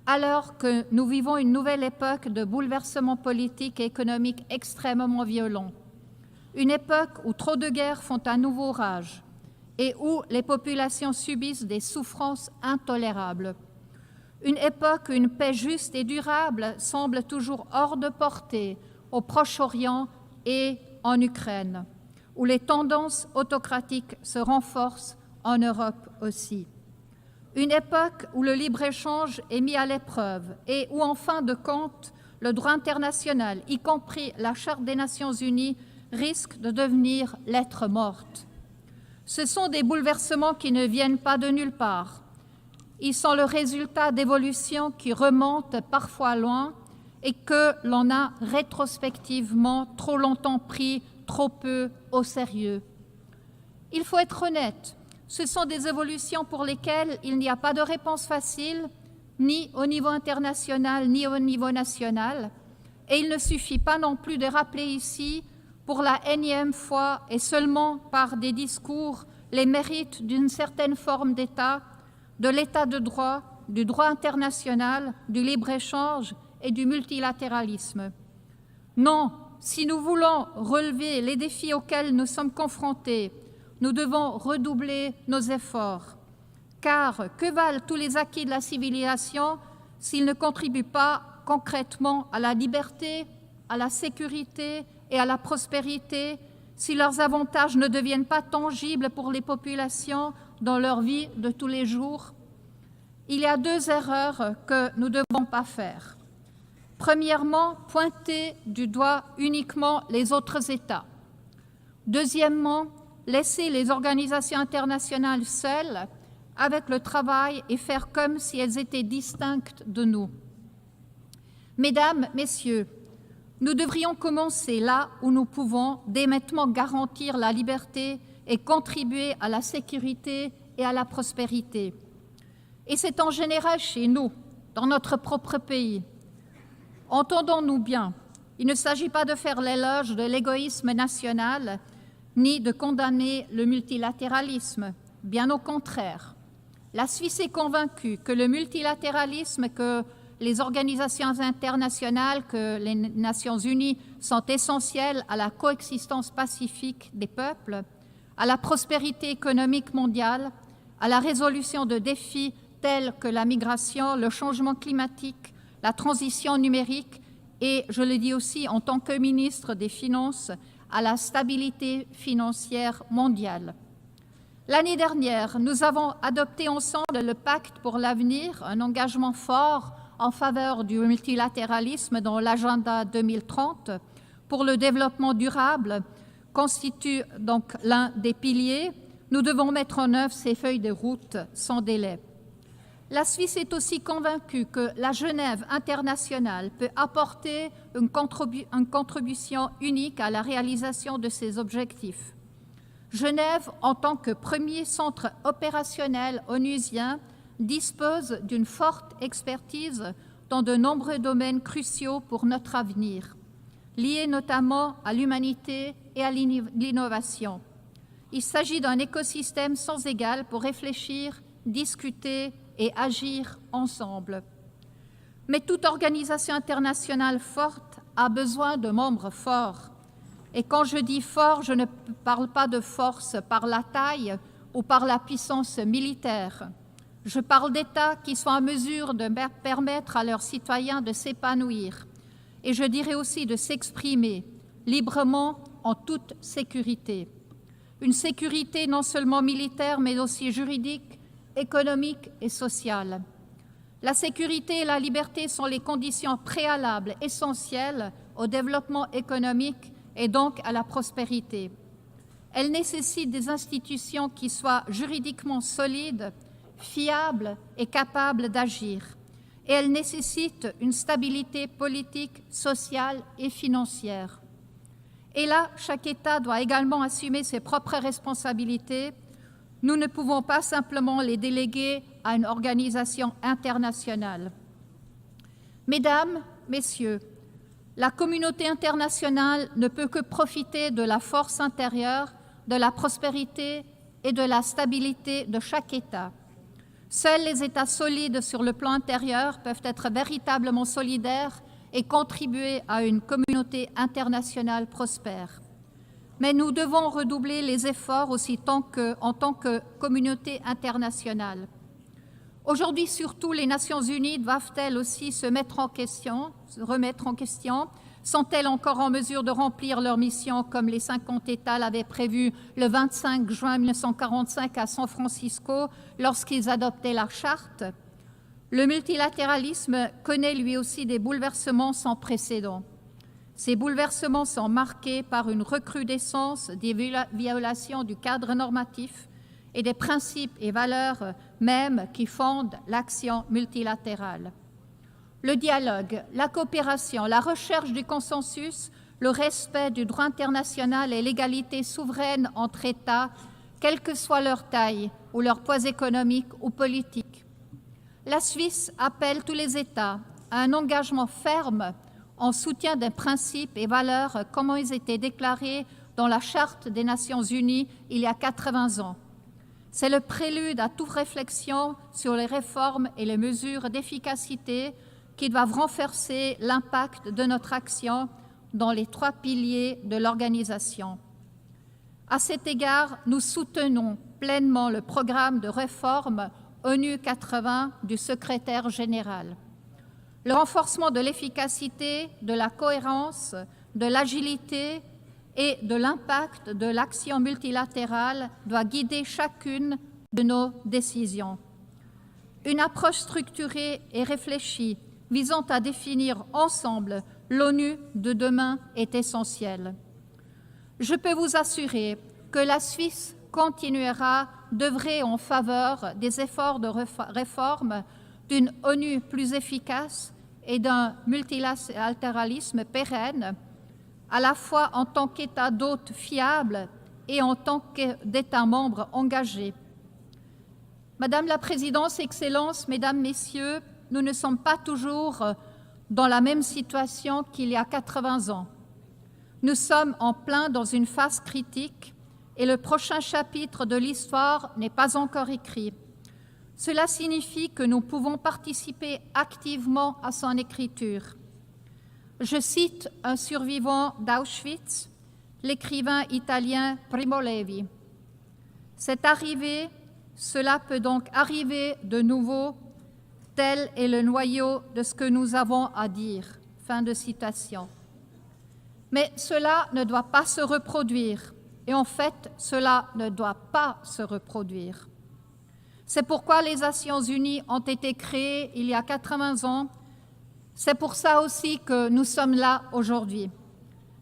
alors que nous vivons une nouvelle époque de bouleversements politiques et économiques extrêmement violents. Une époque où trop de guerres font à nouveau rage et où les populations subissent des souffrances intolérables. Une époque où une paix juste et durable semble toujours hors de portée au Proche-Orient et en Ukraine, où les tendances autocratiques se renforcent en Europe aussi. Une époque où le libre-échange est mis à l'épreuve et où, en fin de compte, le droit international, y compris la Charte des Nations Unies, risque de devenir lettre morte. Ce sont des bouleversements qui ne viennent pas de nulle part. Ils sont le résultat d'évolutions qui remontent parfois loin et que l'on a rétrospectivement trop longtemps pris trop peu au sérieux. Il faut être honnête, ce sont des évolutions pour lesquelles il n'y a pas de réponse facile, ni au niveau international, ni au niveau national, et il ne suffit pas non plus de rappeler ici, pour la énième fois et seulement par des discours, les mérites d'une certaine forme d'État, de l'État de droit, du droit international, du libre-échange et du multilatéralisme. Non, si nous voulons relever les défis auxquels nous sommes confrontés, nous devons redoubler nos efforts. Car que valent tous les acquis de la civilisation s'ils ne contribuent pas concrètement à la liberté, à la sécurité et à la prospérité, si leurs avantages ne deviennent pas tangibles pour les populations dans leur vie de tous les jours? Il y a deux erreurs que nous ne devons pas faire. Premièrement, pointer du doigt uniquement les autres États. Deuxièmement, laisser les organisations internationales seules avec le travail et faire comme si elles étaient distinctes de nous. Mesdames, Messieurs, nous devrions commencer là où nous pouvons dès maintenant garantir la liberté et contribuer à la sécurité et à la prospérité. Et c'est en général chez nous, dans notre propre pays. Entendons-nous bien, il ne s'agit pas de faire l'éloge de l'égoïsme national, ni de condamner le multilatéralisme, bien au contraire. La Suisse est convaincue que le multilatéralisme, que les organisations internationales, que les Nations Unies sont essentielles à la coexistence pacifique des peuples, à la prospérité économique mondiale, à la résolution de défis tels que la migration, le changement climatique, la transition numérique et, je le dis aussi en tant que ministre des Finances, à la stabilité financière mondiale. L'année dernière, nous avons adopté ensemble le Pacte pour l'avenir, un engagement fort en faveur du multilatéralisme dans l'agenda 2030 pour le développement durable, constitue donc l'un des piliers. Nous devons mettre en œuvre ces feuilles de route sans délai. La Suisse est aussi convaincue que la Genève internationale peut apporter une contribution unique à la réalisation de ces objectifs. Genève, en tant que premier centre opérationnel onusien, dispose d'une forte expertise dans de nombreux domaines cruciaux pour notre avenir, liés notamment à l'humanité et à l'innovation. Il s'agit d'un écosystème sans égal pour réfléchir, discuter et agir ensemble. Mais toute organisation internationale forte a besoin de membres forts. Et quand je dis fort, je ne parle pas de force par la taille ou par la puissance militaire. Je parle d'États qui sont en mesure de permettre à leurs citoyens de s'épanouir et je dirais aussi de s'exprimer librement en toute sécurité. Une sécurité non seulement militaire mais aussi juridique, économique et sociale. La sécurité et la liberté sont les conditions préalables essentielles au développement économique et donc à la prospérité. Elles nécessitent des institutions qui soient juridiquement solides, fiables et capables d'agir. Et elles nécessitent une stabilité politique, sociale et financière. Et là, chaque État doit également assumer ses propres responsabilités. Nous ne pouvons pas simplement les déléguer à une organisation internationale. Mesdames, Messieurs, la communauté internationale ne peut que profiter de la force intérieure, de la prospérité et de la stabilité de chaque État. Seuls les États solides sur le plan intérieur peuvent être véritablement solidaires et contribuer à une communauté internationale prospère. Mais nous devons redoubler les efforts aussi en tant que communauté internationale. Aujourd'hui, surtout, les Nations Unies doivent-elles aussi se remettre en question? Sont-elles encore en mesure de remplir leur mission comme les 50 États l'avaient prévu le 25 juin 1945 à San Francisco lorsqu'ils adoptaient la Charte? Le multilatéralisme connaît lui aussi des bouleversements sans précédent. Ces bouleversements sont marqués par une recrudescence des violations du cadre normatif et des principes et valeurs mêmes qui fondent l'action multilatérale. Le dialogue, la coopération, la recherche du consensus, le respect du droit international et l'égalité souveraine entre États, quelle que soit leur taille ou leur poids économique ou politique. La Suisse appelle tous les États à un engagement ferme en soutien des principes et valeurs comme ils étaient déclarés dans la Charte des Nations Unies il y a 80 ans. C'est le prélude à toute réflexion sur les réformes et les mesures d'efficacité qui doivent renforcer l'impact de notre action dans les 3 piliers de l'organisation. À cet égard, nous soutenons pleinement le programme de réforme ONU 80 du secrétaire général. Le renforcement de l'efficacité, de la cohérence, de l'agilité et de l'impact de l'action multilatérale doit guider chacune de nos décisions. Une approche structurée et réfléchie visant à définir ensemble l'ONU de demain est essentielle. Je peux vous assurer que la Suisse continuera d'œuvrer en faveur des efforts de réforme d'une ONU plus efficace et d'un multilatéralisme pérenne, à la fois en tant qu'État d'hôte fiable et en tant qu'État membre engagé. Madame la Présidente, Excellences, Mesdames, Messieurs, nous ne sommes pas toujours dans la même situation qu'il y a 80 ans. Nous sommes en plein dans une phase critique et le prochain chapitre de l'histoire n'est pas encore écrit. Cela signifie que nous pouvons participer activement à son écriture. Je cite un survivant d'Auschwitz, l'écrivain italien Primo Levi. C'est arrivé, cela peut donc arriver de nouveau. Tel est le noyau de ce que nous avons à dire. Fin de citation. Mais cela ne doit pas se reproduire. Et en fait, cela ne doit pas se reproduire. C'est pourquoi les Nations Unies ont été créées il y a 80 ans. C'est pour ça aussi que nous sommes là aujourd'hui.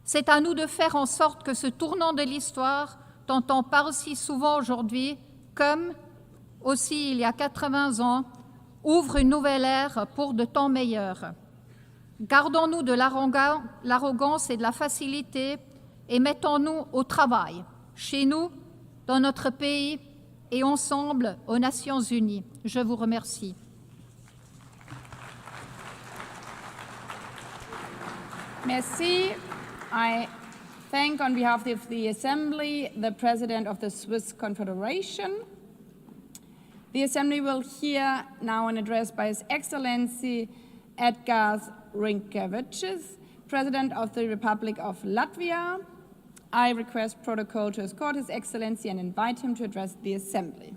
C'est à nous de faire en sorte que ce tournant de l'histoire, dont on parle si souvent aujourd'hui, comme aussi il y a 80 ans, ouvre une nouvelle ère pour de temps meilleurs. Gardons-nous de l'arrogance et de la facilité et mettons-nous au travail, chez nous, dans notre pays et ensemble aux Nations Unies. Je vous remercie. Merci. I thank on behalf of the Assembly the President of the Swiss Confederation. The Assembly will hear now an address by His Excellency Edgars Rinkēvičs, President of the Republic of Latvia. I request protocol to escort His Excellency and invite him to address the Assembly.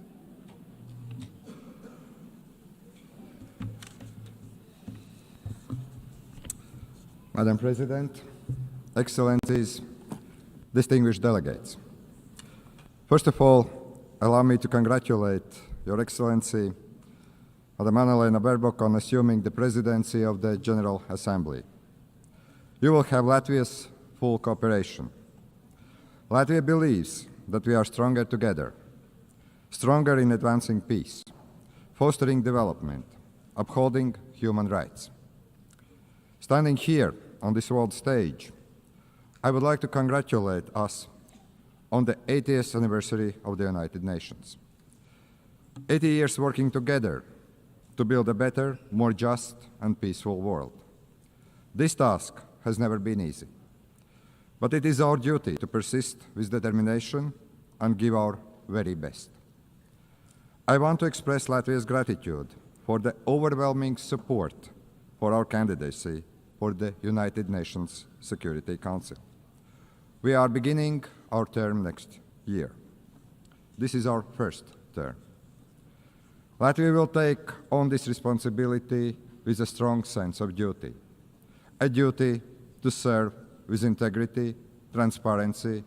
Madam President, Excellencies, distinguished delegates. First of all, allow me to congratulate Your Excellency, Madam Annalena Baerbock, on assuming the presidency of the General Assembly. You will have Latvia's full cooperation. Latvia believes that we are stronger together, stronger in advancing peace, fostering development, upholding human rights. Standing here on this world stage, I would like to congratulate us on the 80th anniversary of the United Nations. 80 years working together to build a better, more just and peaceful world. This task has never been easy, but it is our duty to persist with determination and give our very best. I want to express Latvia's gratitude for the overwhelming support for our candidacy for the United Nations Security Council. We are beginning our term next year. This is our first term. Latvia will take on this responsibility with a strong sense of duty, a duty to serve with integrity, transparency,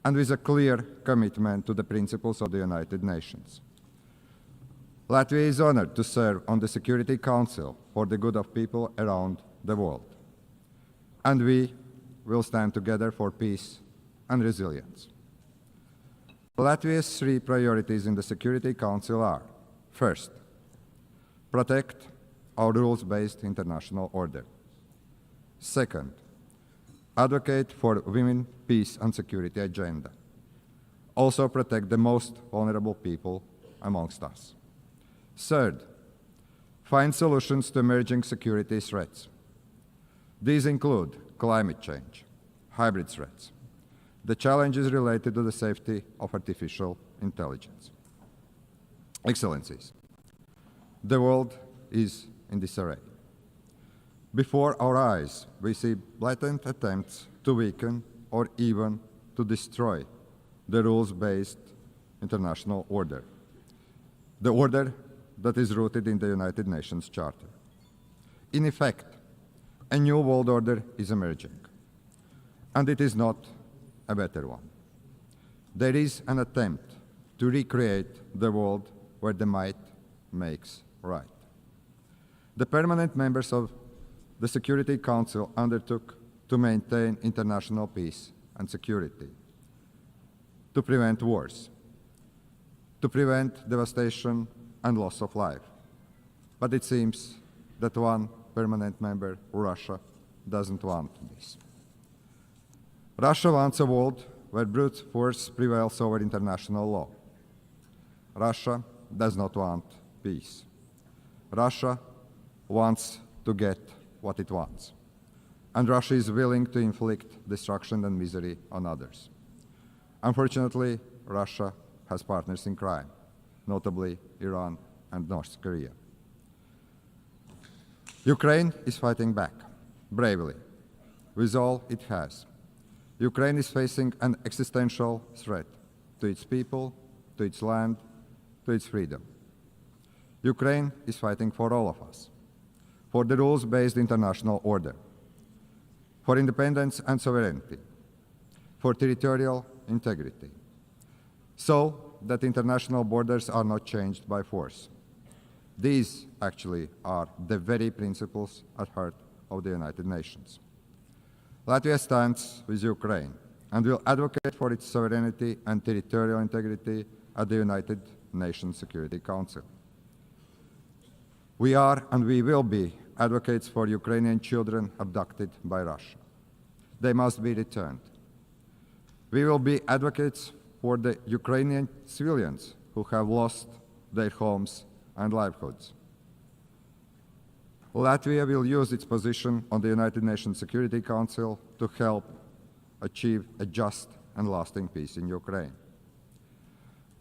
and with a clear commitment to the principles of the United Nations. Latvia is honored to serve on the Security Council for the good of people around the world. And we will stand together for peace and resilience. Latvia's three priorities in the Security Council are: first, protect our rules-based international order. Second, advocate for women, peace, and security agenda. Also protect the most vulnerable people amongst us. Third, find solutions to emerging security threats. These include climate change, hybrid threats, the challenges related to the safety of artificial intelligence. Excellencies, the world is in disarray. Before our eyes, we see blatant attempts to weaken or even to destroy the rules-based international order, the order that is rooted in the United Nations Charter. In effect, a new world order is emerging, and it is not a better one. There is an attempt to recreate the world where the might makes right. The permanent members of the Security Council undertook to maintain international peace and security, to prevent wars, to prevent devastation and loss of life. But it seems that one permanent member, Russia, doesn't want this. Russia wants a world where brute force prevails over international law. Russia does not want peace. Russia wants to get what it wants. And Russia is willing to inflict destruction and misery on others. Unfortunately, Russia has partners in crime, notably Iran and North Korea. Ukraine is fighting back, bravely, with all it has. Ukraine is facing an existential threat to its people, to its land, to its freedom. Ukraine is fighting for all of us, for the rules-based international order, for independence and sovereignty, for territorial integrity, so that international borders are not changed by force. These actually are the very principles at heart of the United Nations. Latvia stands with Ukraine and will advocate for its sovereignty and territorial integrity at the United Nations Security Council. We are and we will be advocates for Ukrainian children abducted by Russia. They must be returned. We will be advocates for the Ukrainian civilians who have lost their homes and livelihoods. Latvia will use its position on the United Nations Security Council to help achieve a just and lasting peace in Ukraine.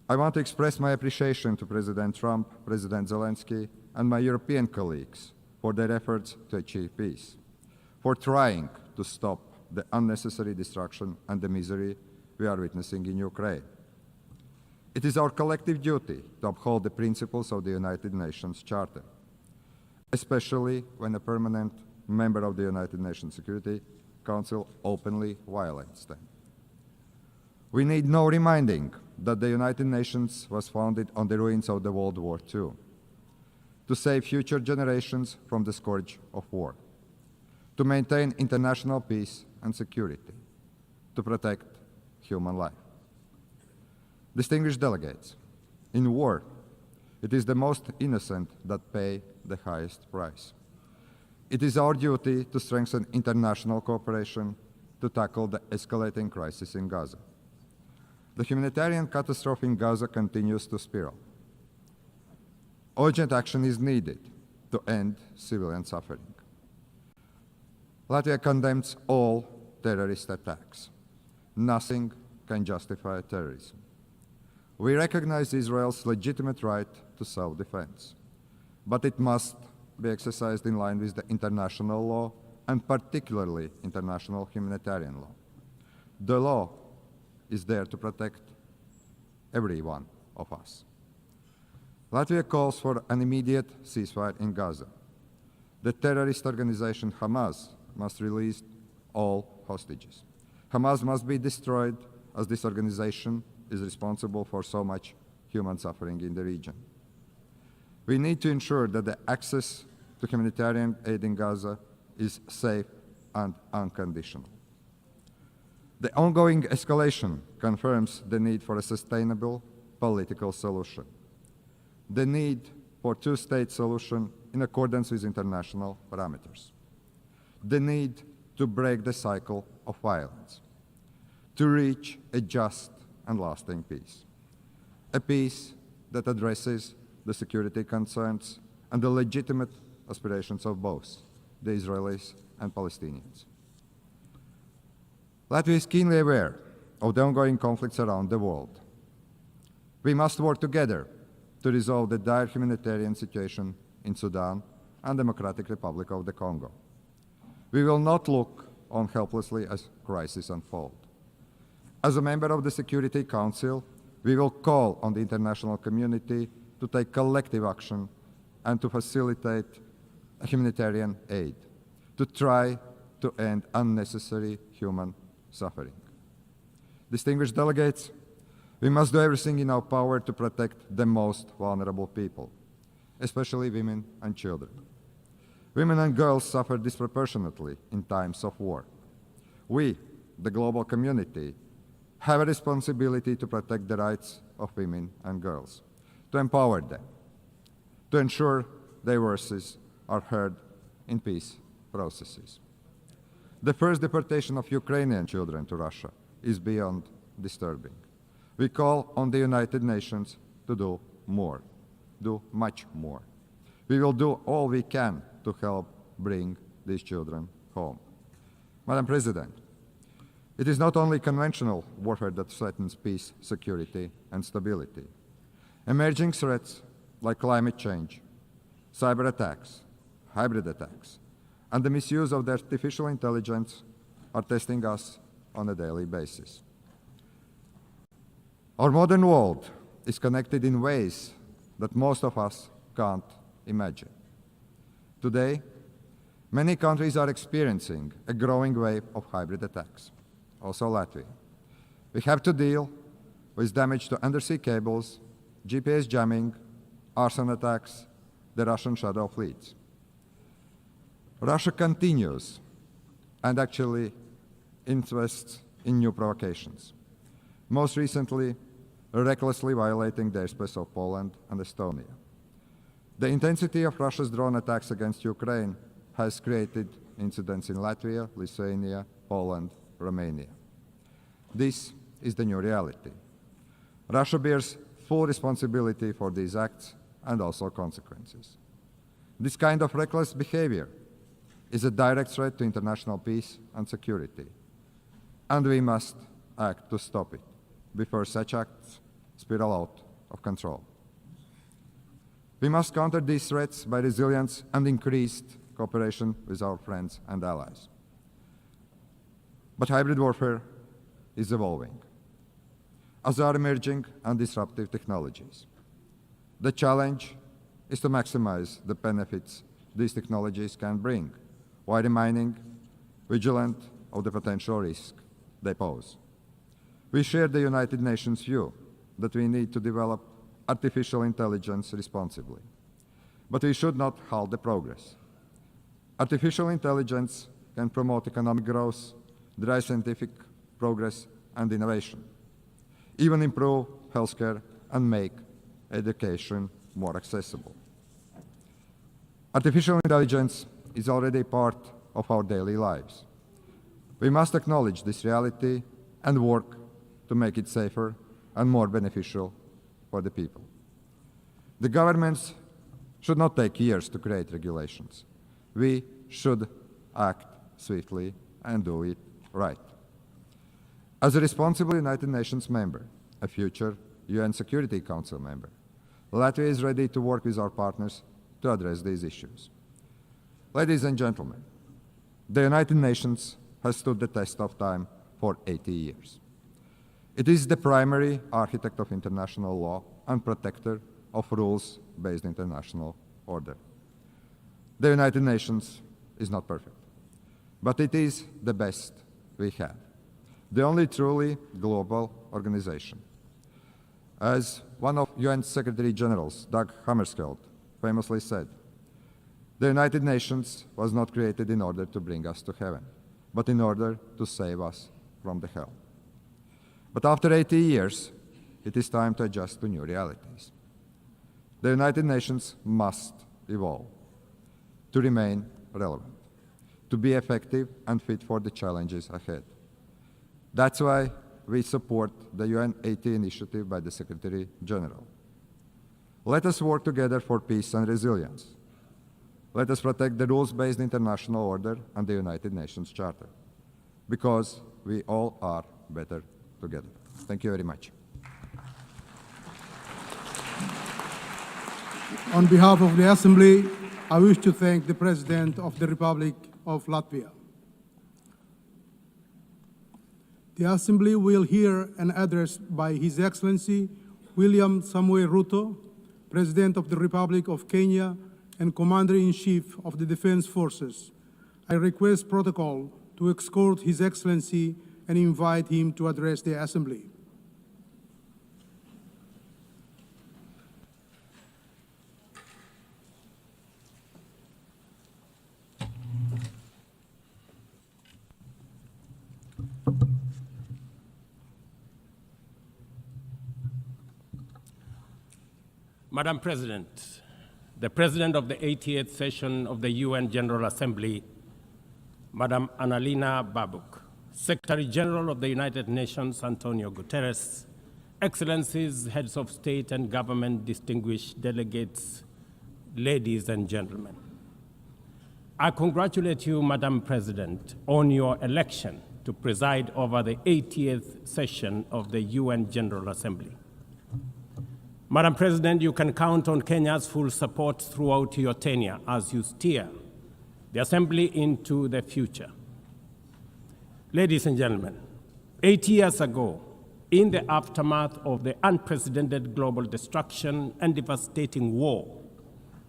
I want to express my appreciation to President Trump, President Zelensky, and my European colleagues for their efforts to achieve peace, for trying to stop the unnecessary destruction and the misery we are witnessing in Ukraine. It is our collective duty to uphold the principles of the United Nations Charter, especially when a permanent member of the United Nations Security Council openly violates them. We need no reminding that the United Nations was founded on the ruins of the World War II, to save future generations from the scourge of war, to maintain international peace and security, to protect human life. Distinguished delegates, in war, it is the most innocent that pay the highest price. It is our duty to strengthen international cooperation to tackle the escalating crisis in Gaza. The humanitarian catastrophe in Gaza continues to spiral. Urgent action is needed to end civilian suffering. Latvia condemns all terrorist attacks. Nothing can justify terrorism. We recognize Israel's legitimate right to self-defense, but it must be exercised in line with the international law, and particularly international humanitarian law. The law is there to protect every one of us. Latvia calls for an immediate ceasefire in Gaza. The terrorist organization Hamas must release all hostages. Hamas must be destroyed, as this organization is responsible for so much human suffering in the region. We need to ensure that the access to humanitarian aid in Gaza is safe and unconditional. The ongoing escalation confirms the need for a sustainable political solution, the need for a two-state solution in accordance with international parameters, the need to break the cycle of violence, to reach a just and lasting peace, a peace that addresses the security concerns and the legitimate aspirations of both the Israelis and Palestinians. Latvia is keenly aware of the ongoing conflicts around the world. We must work together to resolve the dire humanitarian situation in Sudan and Democratic Republic of the Congo. We will not look on helplessly as crises unfold. As a member of the Security Council, we will call on the international community to take collective action and to facilitate humanitarian aid, to try to end unnecessary human suffering. Distinguished delegates, we must do everything in our power to protect the most vulnerable people, especially women and children. Women and girls suffer disproportionately in times of war. We, the global community, have a responsibility to protect the rights of women and girls, to empower them, to ensure their voices are heard in peace processes. The first deportation of Ukrainian children to Russia is beyond disturbing. We call on the United Nations to do more, do much more. We will do all we can to help bring these children home. Madam President, it is not only conventional warfare that threatens peace, security, and stability. Emerging threats like climate change, cyber attacks, hybrid attacks, and the misuse of the artificial intelligence are testing us on a daily basis. Our modern world is connected in ways that most of us can't imagine. Today, many countries are experiencing a growing wave of hybrid attacks, also Latvia. We have to deal with damage to undersea cables, GPS jamming, arson attacks, the Russian shadow fleets. Russia continues and actually invests in new provocations, most recently recklessly violating the airspace of Poland and Estonia. The intensity of Russia's drone attacks against Ukraine has created incidents in Latvia, Lithuania, Poland, Romania. This is the new reality. Russia bears full responsibility for these acts and also consequences. This kind of reckless behavior is a direct threat to international peace and security, and we must act to stop it before such acts spiral out of control. We must counter these threats by resilience and increased cooperation with our friends and allies. But hybrid warfare is evolving, as are emerging and disruptive technologies. The challenge is to maximize the benefits these technologies can bring, while remaining vigilant of the potential risk they pose. We share the United Nations view that we need to develop artificial intelligence responsibly, but we should not halt the progress. Artificial intelligence can promote economic growth, drive scientific progress and innovation, even improve healthcare and make education more accessible. Artificial intelligence is already part of our daily lives. We must acknowledge this reality and work to make it safer and more beneficial for the people. The governments should not take years to create regulations. We should act swiftly and do it right. As a responsible United Nations member, a future UN Security Council member. Latvia is ready to work with our partners to address these issues. Ladies and gentlemen, the United Nations has stood the test of time for 80 years. It is the primary architect of international law and protector of rules-based international order. The United Nations is not perfect, but it is the best we have, the only truly global organization. As one of UN Secretary Generals, Dag Hammarskjöld, famously said, the United Nations was not created in order to bring us to heaven, but in order to save us from the hell. But after 80 years, it is time to adjust to new realities. The United Nations must evolve to remain relevant, to be effective and fit for the challenges ahead. That's why we support the UN 80 initiative by the Secretary General. Let us work together for peace and resilience. Let us protect the rules-based international order and the United Nations Charter, because we all are better together. Thank you very much. On behalf of the Assembly, I wish to thank the President of the Republic of Latvia. The Assembly will hear an address by His Excellency William Samoei Ruto, President of the Republic of Kenya and Commander-in-Chief of the Defense Forces. I request protocol to escort His Excellency and invite him to address the Assembly. Madam President, the President of the 88th session of the UN General Assembly, Madam Annalena Baerbock, Secretary General of the United Nations, Antonio Guterres, Excellencies, Heads of State and Government, distinguished delegates, ladies and gentlemen. I congratulate you, Madam President, on your election to preside over the 80th session of the UN General Assembly. Madam President, you can count on Kenya's full support throughout your tenure as you steer the Assembly into the future. Ladies and gentlemen, 80 years ago, in the aftermath of the unprecedented global destruction and devastating war,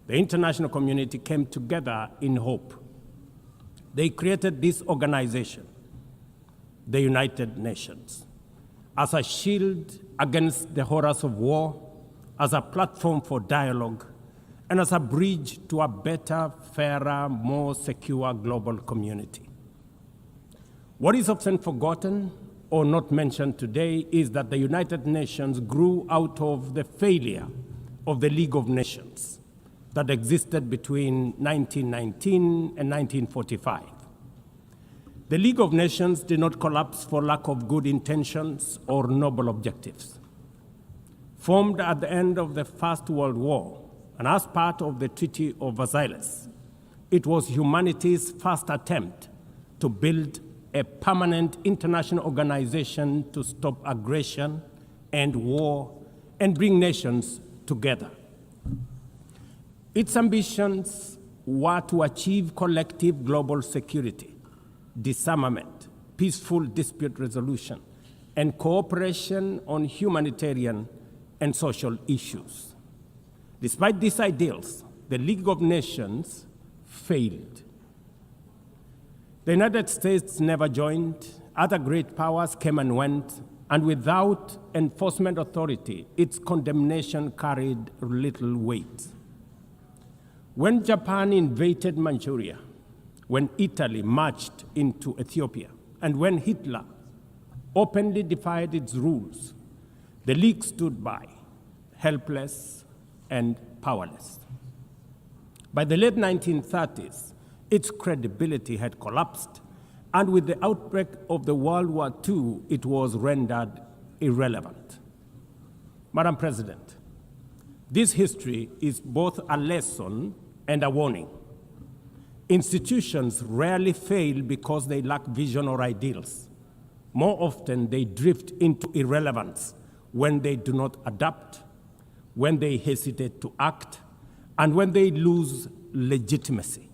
the international community came together in hope. They created this organization, the United Nations, as a shield against the horrors of war, as a platform for dialogue, and as a bridge to a better, fairer, more secure global community. What is often forgotten or not mentioned today is that the United Nations grew out of the failure of the League of Nations that existed between 1919 and 1945. The League of Nations did not collapse for lack of good intentions or noble objectives. Formed at the end of the First World War and as part of the Treaty of Versailles, it was humanity's first attempt to build a permanent international organization to stop aggression and war and bring nations together. Its ambitions were to achieve collective global security, disarmament, peaceful dispute resolution, and cooperation on humanitarian and social issues. Despite these ideals, the League of Nations failed. The United States never joined, other great powers came and went, and without enforcement authority, its condemnation carried little weight. When Japan invaded Manchuria, when Italy marched into Ethiopia, and when Hitler openly defied its rules, the League stood by, helpless and powerless. By the late 1930s, its credibility had collapsed, and with the outbreak of the World War II, it was rendered irrelevant. Madam President, this history is both a lesson and a warning. Institutions rarely fail because they lack vision or ideals. More often, they drift into irrelevance when they do not adapt, when they hesitate to act, and when they lose legitimacy.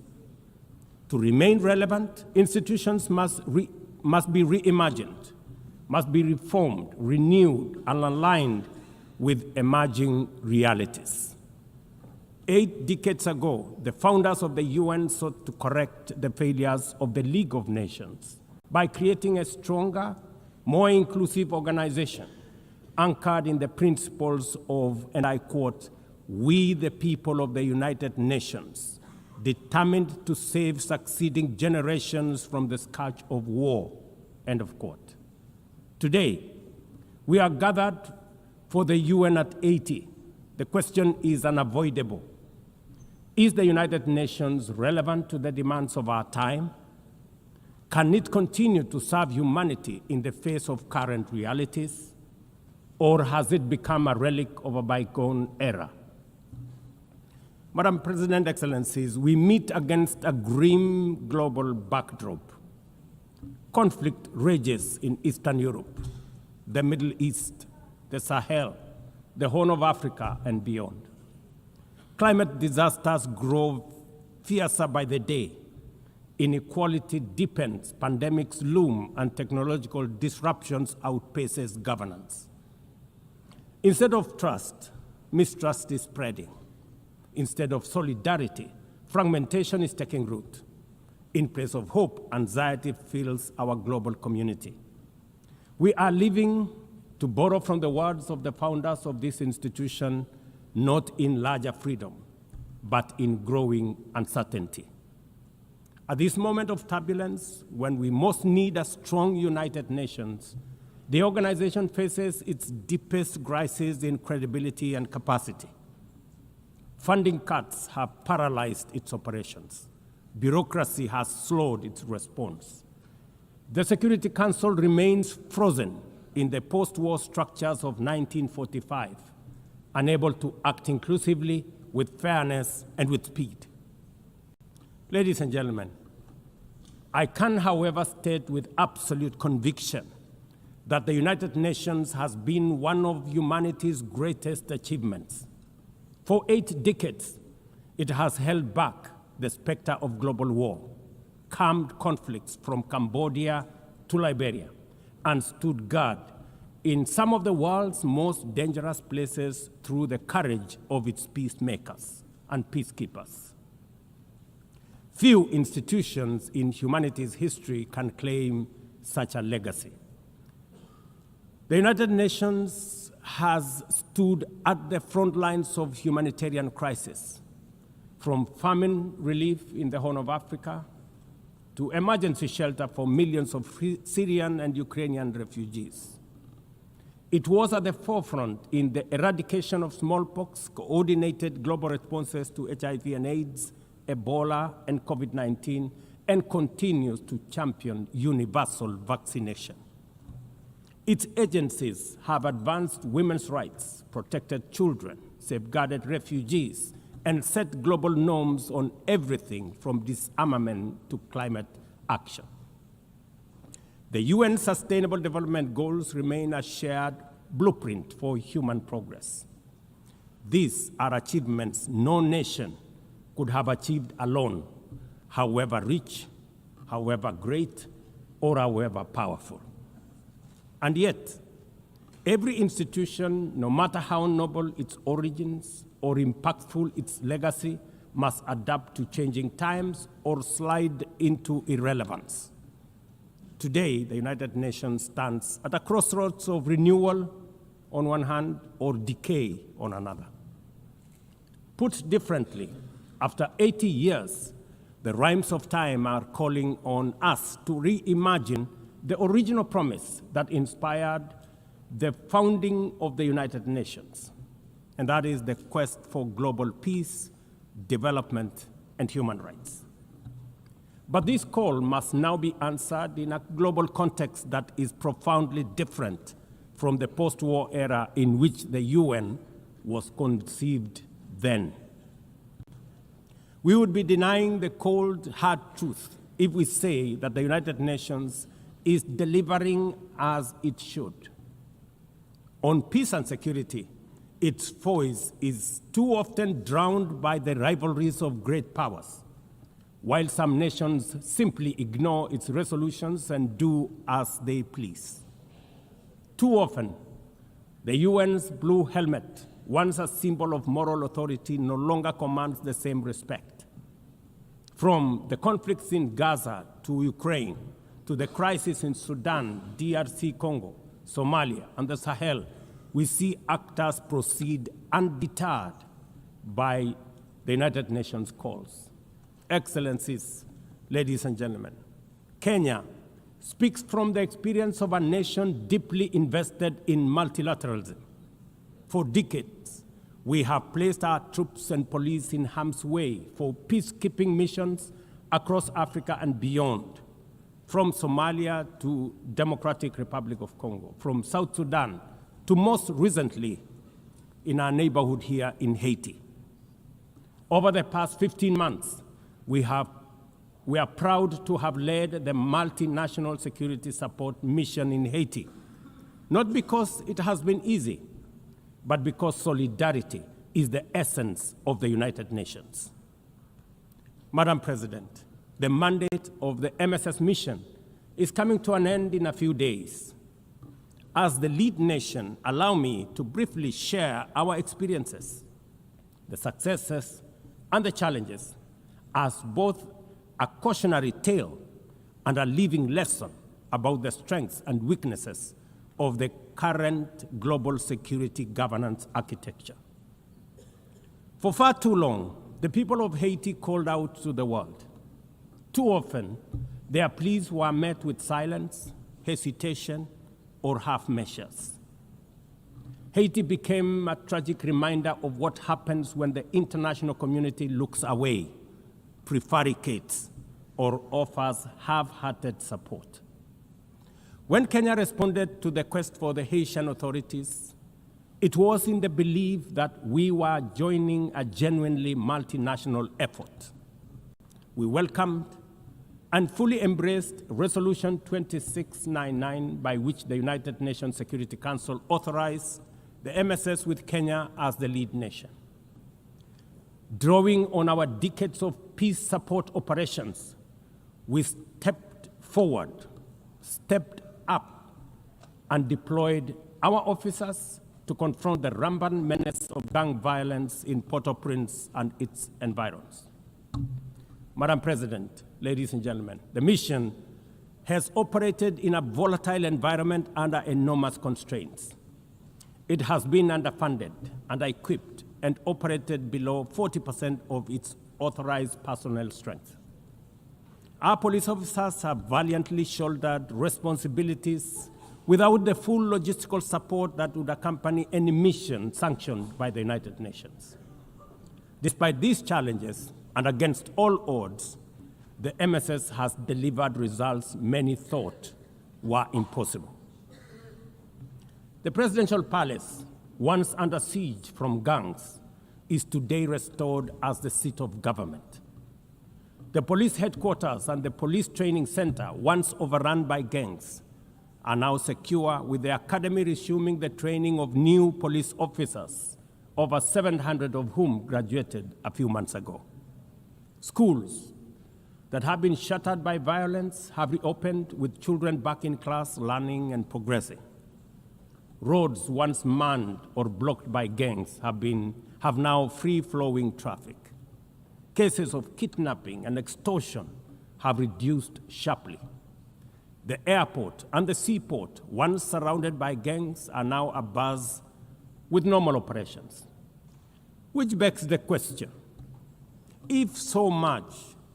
To remain relevant, institutions must be reimagined, must be reformed, renewed, and aligned with emerging realities. 8 decades ago, the founders of the UN sought to correct the failures of the League of Nations by creating a stronger, more inclusive organization anchored in the principles of, and I quote, "We the people of the United Nations, determined to save succeeding generations from the scourge of war," end of quote. Today, we are gathered for the UN at 80. The question is unavoidable. Is the United Nations relevant to the demands of our time? Can it continue to serve humanity in the face of current realities? Or has it become a relic of a bygone era? Madam President, Excellencies, we meet against a grim global backdrop. Conflict rages in Eastern Europe, the Middle East, the Sahel, the Horn of Africa, and beyond. Climate disasters grow fiercer by the day. Inequality deepens, pandemics loom, and technological disruptions outpaces governance. Instead of trust, mistrust is spreading. Instead of solidarity, fragmentation is taking root. In place of hope, anxiety fills our global community. We are living, to borrow from the words of the founders of this institution, not in larger freedom, but in growing uncertainty. At this moment of turbulence, when we most need a strong United Nations, the organization faces its deepest crisis in credibility and capacity. Funding cuts have paralyzed its operations. Bureaucracy has slowed its response. The Security Council remains frozen in the post-war structures of 1945, unable to act inclusively, with fairness, and with speed. Ladies and gentlemen, I can, however, state with absolute conviction that the United Nations has been one of humanity's greatest achievements. For 8 decades, it has held back the specter of global war, calmed conflicts from Cambodia to Liberia, and stood guard in some of the world's most dangerous places through the courage of its peacemakers and peacekeepers. Few institutions in humanity's history can claim such a legacy. The United Nations has stood at the front lines of humanitarian crisis, from famine relief in the Horn of Africa to emergency shelter for millions of Syrian and Ukrainian refugees. It was at the forefront in the eradication of smallpox, coordinated global responses to HIV and AIDS, Ebola, and COVID-19, and continues to champion universal vaccination. Its agencies have advanced women's rights, protected children, safeguarded refugees, and set global norms on everything from disarmament to climate action. The UN Sustainable Development Goals remain a shared blueprint for human progress. These are achievements no nation could have achieved alone, however rich, however great, or however powerful. And yet, every institution, no matter how noble its origins or impactful its legacy, must adapt to changing times or slide into irrelevance. Today, the United Nations stands at a crossroads of renewal on one hand or decay on another. Put differently, after 80 years, the rhymes of time are calling on us to reimagine the original promise that inspired the founding of the United Nations, and that is the quest for global peace, development, and human rights. But this call must now be answered in a global context that is profoundly different from the post-war era in which the UN was conceived then. We would be denying the cold, hard truth if we say that the United Nations is delivering as it should. On peace and security, its voice is too often drowned by the rivalries of great powers, while some nations simply ignore its resolutions and do as they please. Too often, the UN's blue helmet, once a symbol of moral authority, no longer commands the same respect. From the conflicts in Gaza to Ukraine, to the crisis in Sudan, DRC Congo, Somalia, and the Sahel, we see actors proceed undeterred by the United Nations calls. Excellencies, ladies and gentlemen, Kenya speaks from the experience of a nation deeply invested in multilateralism. For decades, we have placed our troops and police in harm's way for peacekeeping missions across Africa and beyond, from Somalia to Democratic Republic of Congo, from South Sudan to most recently in our neighborhood here in Haiti. Over the past 15 months, we are proud to have led the multinational security support mission in Haiti, not because it has been easy, but because solidarity is the essence of the United Nations. Madam President, the mandate of the MSS mission is coming to an end in a few days. As the lead nation, allow me to briefly share our experiences, the successes and the challenges, as both a cautionary tale and a living lesson about the strengths and weaknesses of the current global security governance architecture. For far too long, the people of Haiti called out to the world. Too often, their pleas were met with silence, hesitation, or half measures. Haiti became a tragic reminder of what happens when the international community looks away, prevaricates, or offers half-hearted support. When Kenya responded to the quest for the Haitian authorities, it was in the belief that we were joining a genuinely multinational effort. We welcomed and fully embraced Resolution 2699, by which the United Nations Security Council authorized the MSS with Kenya as the lead nation. Drawing on our decades of peace support operations, we stepped forward, stepped up, and deployed our officers to confront the rampant menace of gang violence in Port-au-Prince and its environs. Madam President, ladies and gentlemen, the mission has operated in a volatile environment under enormous constraints. It has been underfunded, under-equipped, and operated below 40% of its authorized personnel strength. Our police officers have valiantly shouldered responsibilities without the full logistical support that would accompany any mission sanctioned by the United Nations. Despite these challenges, and against all odds, the MSS has delivered results many thought were impossible. The presidential palace, once under siege from gangs, is today restored as the seat of government. The police headquarters and the police training center, once overrun by gangs, are now secure, with the academy resuming the training of new police officers, over 700 of whom graduated a few months ago. Schools that have been shattered by violence have reopened, with children back in class, learning and progressing. Roads once manned or blocked by gangs have now free-flowing traffic. Cases of kidnapping and extortion have reduced sharply. The airport and the seaport, once surrounded by gangs, are now abuzz with normal operations. Which begs the question, if so much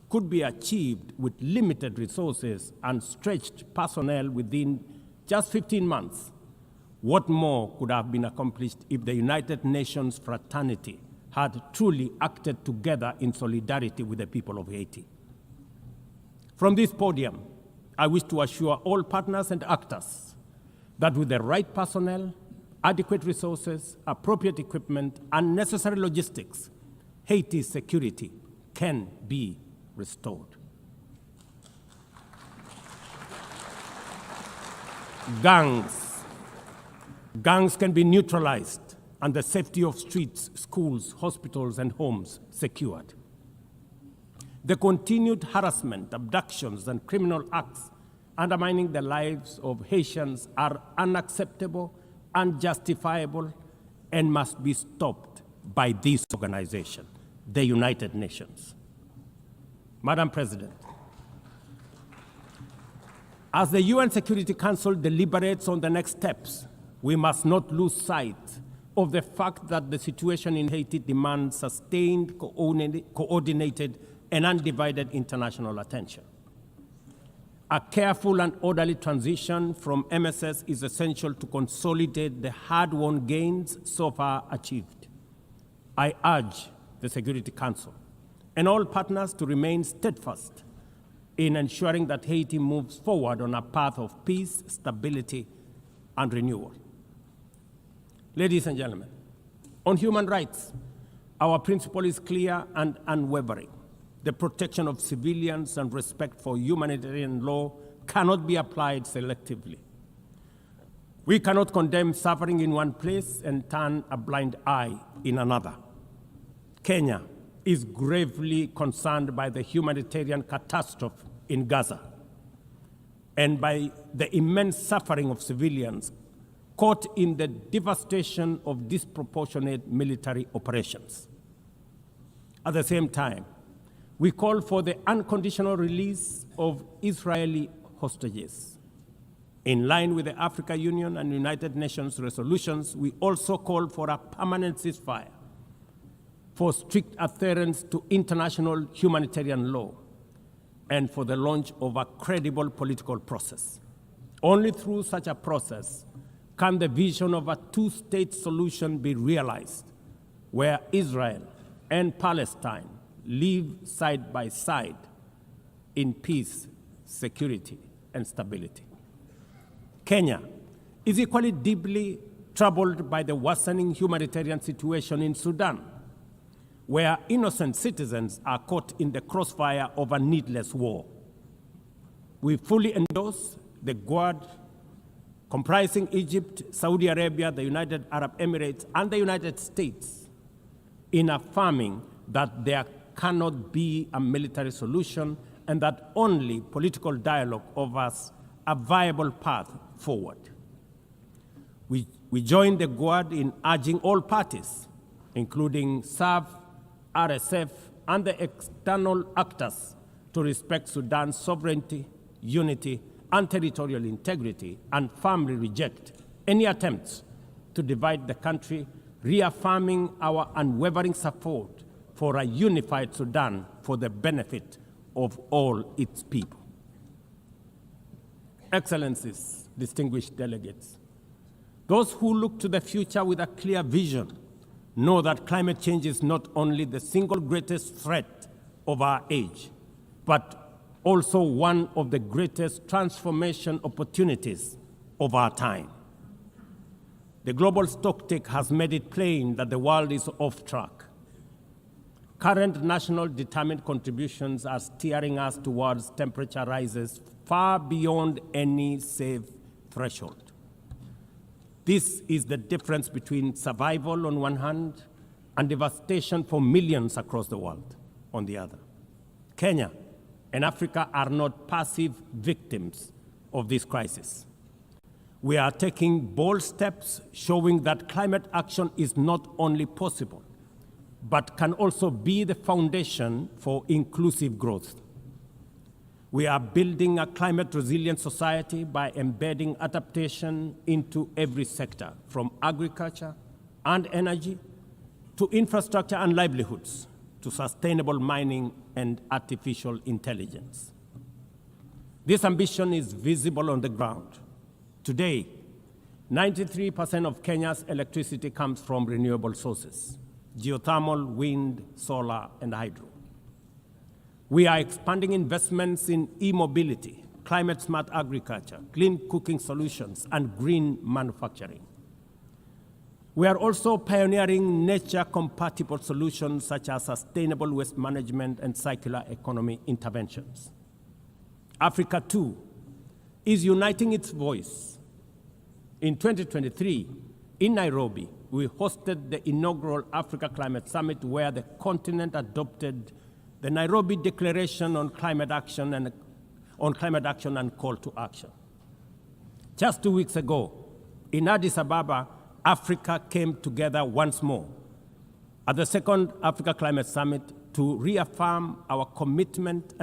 could be achieved with limited resources and stretched personnel within just 15 months, what more could have been accomplished if the United Nations fraternity had truly acted together in solidarity with the people of Haiti? From this podium, I wish to assure all partners and actors that with the right personnel, adequate resources, appropriate equipment, and necessary logistics, Haiti's security can be restored. Gangs Gangs can be neutralized and the safety of streets, schools, hospitals, and homes secured. The continued harassment, abductions, and criminal acts undermining the lives of Haitians are unacceptable, unjustifiable, and must be stopped by this organization, the United Nations. Madam President, as the UN Security Council deliberates on the next steps, we must not lose sight of the fact that the situation in Haiti demands sustained, coordinated, and undivided international attention. A careful and orderly transition from MSS is essential to consolidate the hard-won gains so far achieved. I urge the Security Council and all partners to remain steadfast in ensuring that Haiti moves forward on a path of peace, stability, and renewal. Ladies and gentlemen, on human rights, our principle is clear and unwavering. The protection of civilians and respect for humanitarian law cannot be applied selectively. We cannot condemn suffering in one place and turn a blind eye in another. Kenya is gravely concerned by the humanitarian catastrophe in Gaza and by the immense suffering of civilians caught in the devastation of disproportionate military operations. At the same time, we call for the unconditional release of Israeli hostages. In line with the African Union and United Nations resolutions, we also call for a permanent ceasefire, for strict adherence to international humanitarian law, and for the launch of a credible political process. Only through such a process can the vision of a two-state solution be realized, where Israel and Palestine live side by side in peace, security, and stability. Kenya is equally deeply troubled by the worsening humanitarian situation in Sudan, where innocent citizens are caught in the crossfire of a needless war. We fully endorse the Guard comprising Egypt, Saudi Arabia, the United Arab Emirates, and the United States in affirming that there cannot be a military solution and that only political dialogue offers a viable path forward. We join the Guard in urging all parties, including SAF, RSF, and the external actors, to respect Sudan's sovereignty, unity, and territorial integrity, and firmly reject any attempts to divide the country, reaffirming our unwavering support for a unified Sudan for the benefit of all its people. Excellencies, distinguished delegates, those who look to the future with a clear vision know that climate change is not only the single greatest threat of our age, but also one of the greatest transformation opportunities of our time. The global stocktake has made it plain that the world is off track. Current national determined contributions are steering us towards temperature rises far beyond any safe threshold. This is the difference between survival on one hand and devastation for millions across the world on the other. Kenya and Africa are not passive victims of this crisis. We are taking bold steps showing that climate action is not only possible, but can also be the foundation for inclusive growth. We are building a climate-resilient society by embedding adaptation into every sector, from agriculture and energy to infrastructure and livelihoods, to sustainable mining and artificial intelligence. This ambition is visible on the ground. Today, 93% of Kenya's electricity comes from renewable sources: geothermal, wind, solar, and hydro. We are expanding investments in e-mobility, climate-smart agriculture, clean cooking solutions, and green manufacturing. We are also pioneering nature-compatible solutions such as sustainable waste management and circular economy interventions. Africa, too, is uniting its voice. In 2023, In Nairobi, we hosted the inaugural Africa Climate Summit where the continent adopted the Nairobi Declaration on Climate Action and Call to Action. Just 2 weeks ago, in Addis Ababa, Africa came together once more at the second Africa Climate Summit to reaffirm our commitment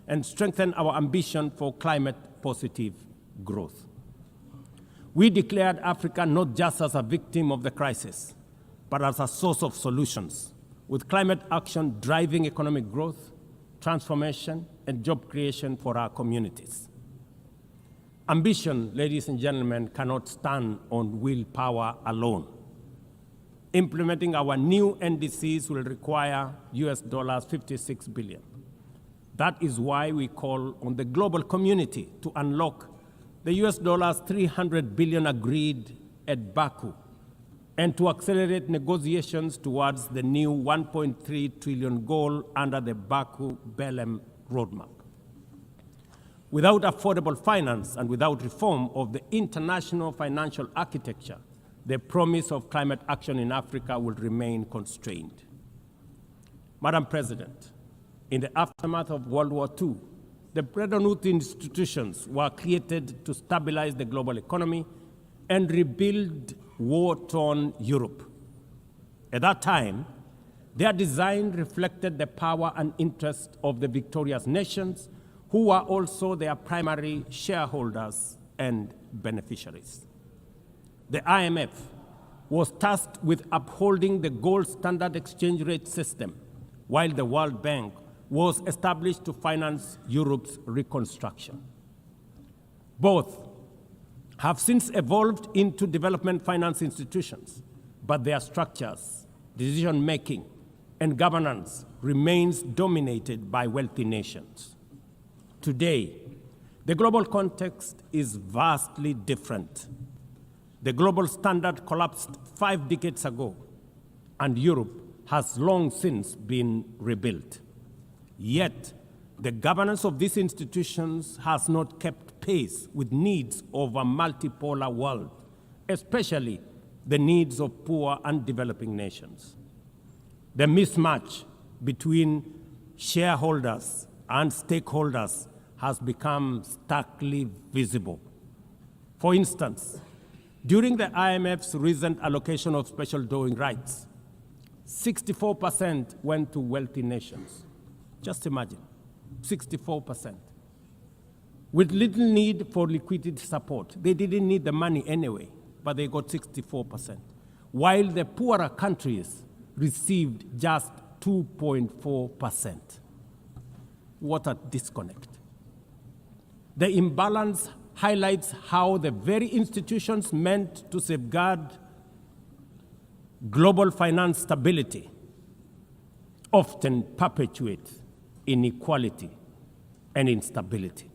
and strengthen our ambition for climate-positive growth. We declared Africa not just as a victim of the crisis, but as a source of solutions, with climate action driving economic growth, transformation, and job creation for our communities. Ambition, ladies and gentlemen, cannot stand on willpower alone. Implementing our new NDCs will require $56 billion. That is why we call on the global community to unlock the $300 billion agreed at Baku and to accelerate negotiations towards the new $1.3 trillion goal under the Baku-Belém roadmap. Without affordable finance and without reform of the international financial architecture, the promise of climate action in Africa will remain constrained. Madam President, in the aftermath of World War II, the Bretton Woods institutions were created to stabilize the global economy and rebuild war-torn Europe. At that time, their design reflected the power and interest of the victorious nations, who were also their primary shareholders and beneficiaries. The IMF was tasked with upholding the gold standard exchange rate system, while the World Bank was established to finance Europe's reconstruction. Both have since evolved into development finance institutions, but their structures, decision-making, and governance remains dominated by wealthy nations. Today, the global context is vastly different. The global standard collapsed 5 decades ago, and Europe has long since been rebuilt. Yet, the governance of these institutions has not kept pace with needs of a multipolar world, especially the needs of poor and developing nations. The mismatch between shareholders and stakeholders has become starkly visible. For instance, during the IMF's recent allocation of special drawing rights, 64% went to wealthy nations. Just imagine, 64%. With little need for liquidity support. They didn't need the money anyway, but they got 64%. While the poorer countries received just 2.4%. What a disconnect. The imbalance highlights how the very institutions meant to safeguard global finance stability often perpetuate inequality and instability.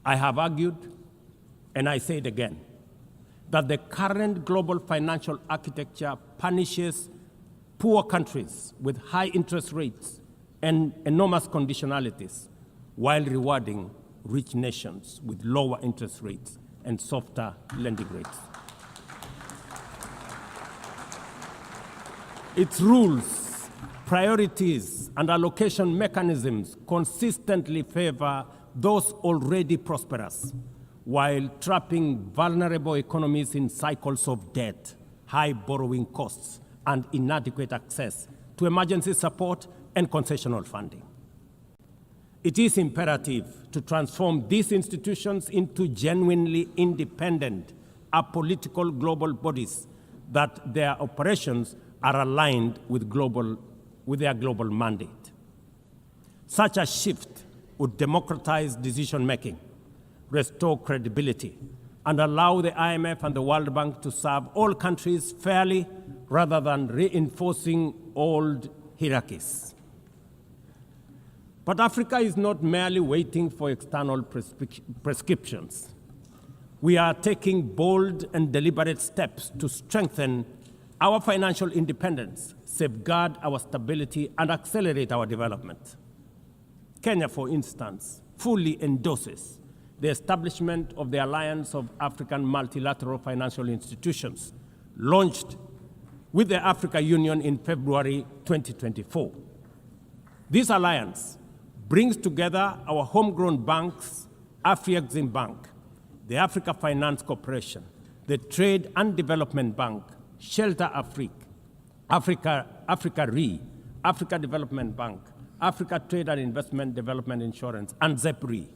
I have argued, and I say it again, that the current global financial architecture punishes poor countries with high interest rates and enormous conditionalities, while rewarding rich nations with lower interest rates and softer lending rates. Its rules, priorities, and allocation mechanisms consistently favor those already prosperous, while trapping vulnerable economies in cycles of debt, high borrowing costs, and inadequate access to emergency support and concessional funding. It is imperative to transform these institutions into genuinely independent, apolitical global bodies that their operations are aligned with their global mandate. Such a shift would democratize decision-making, restore credibility, and allow the IMF and the World Bank to serve all countries fairly rather than reinforcing old hierarchies. But Africa is not merely waiting for external prescriptions. We are taking bold and deliberate steps to strengthen our financial independence, safeguard our stability, and accelerate our development. Kenya, for instance, fully endorses the establishment of the Alliance of African Multilateral Financial Institutions, launched with the African Union in February 2024. This alliance brings together our homegrown banks, Afrexim Bank, the Africa Finance Corporation, the Trade and Development Bank, Shelter Africa Re, Africa Development Bank, Africa Trade and Investment Development Insurance, and ZEPRI,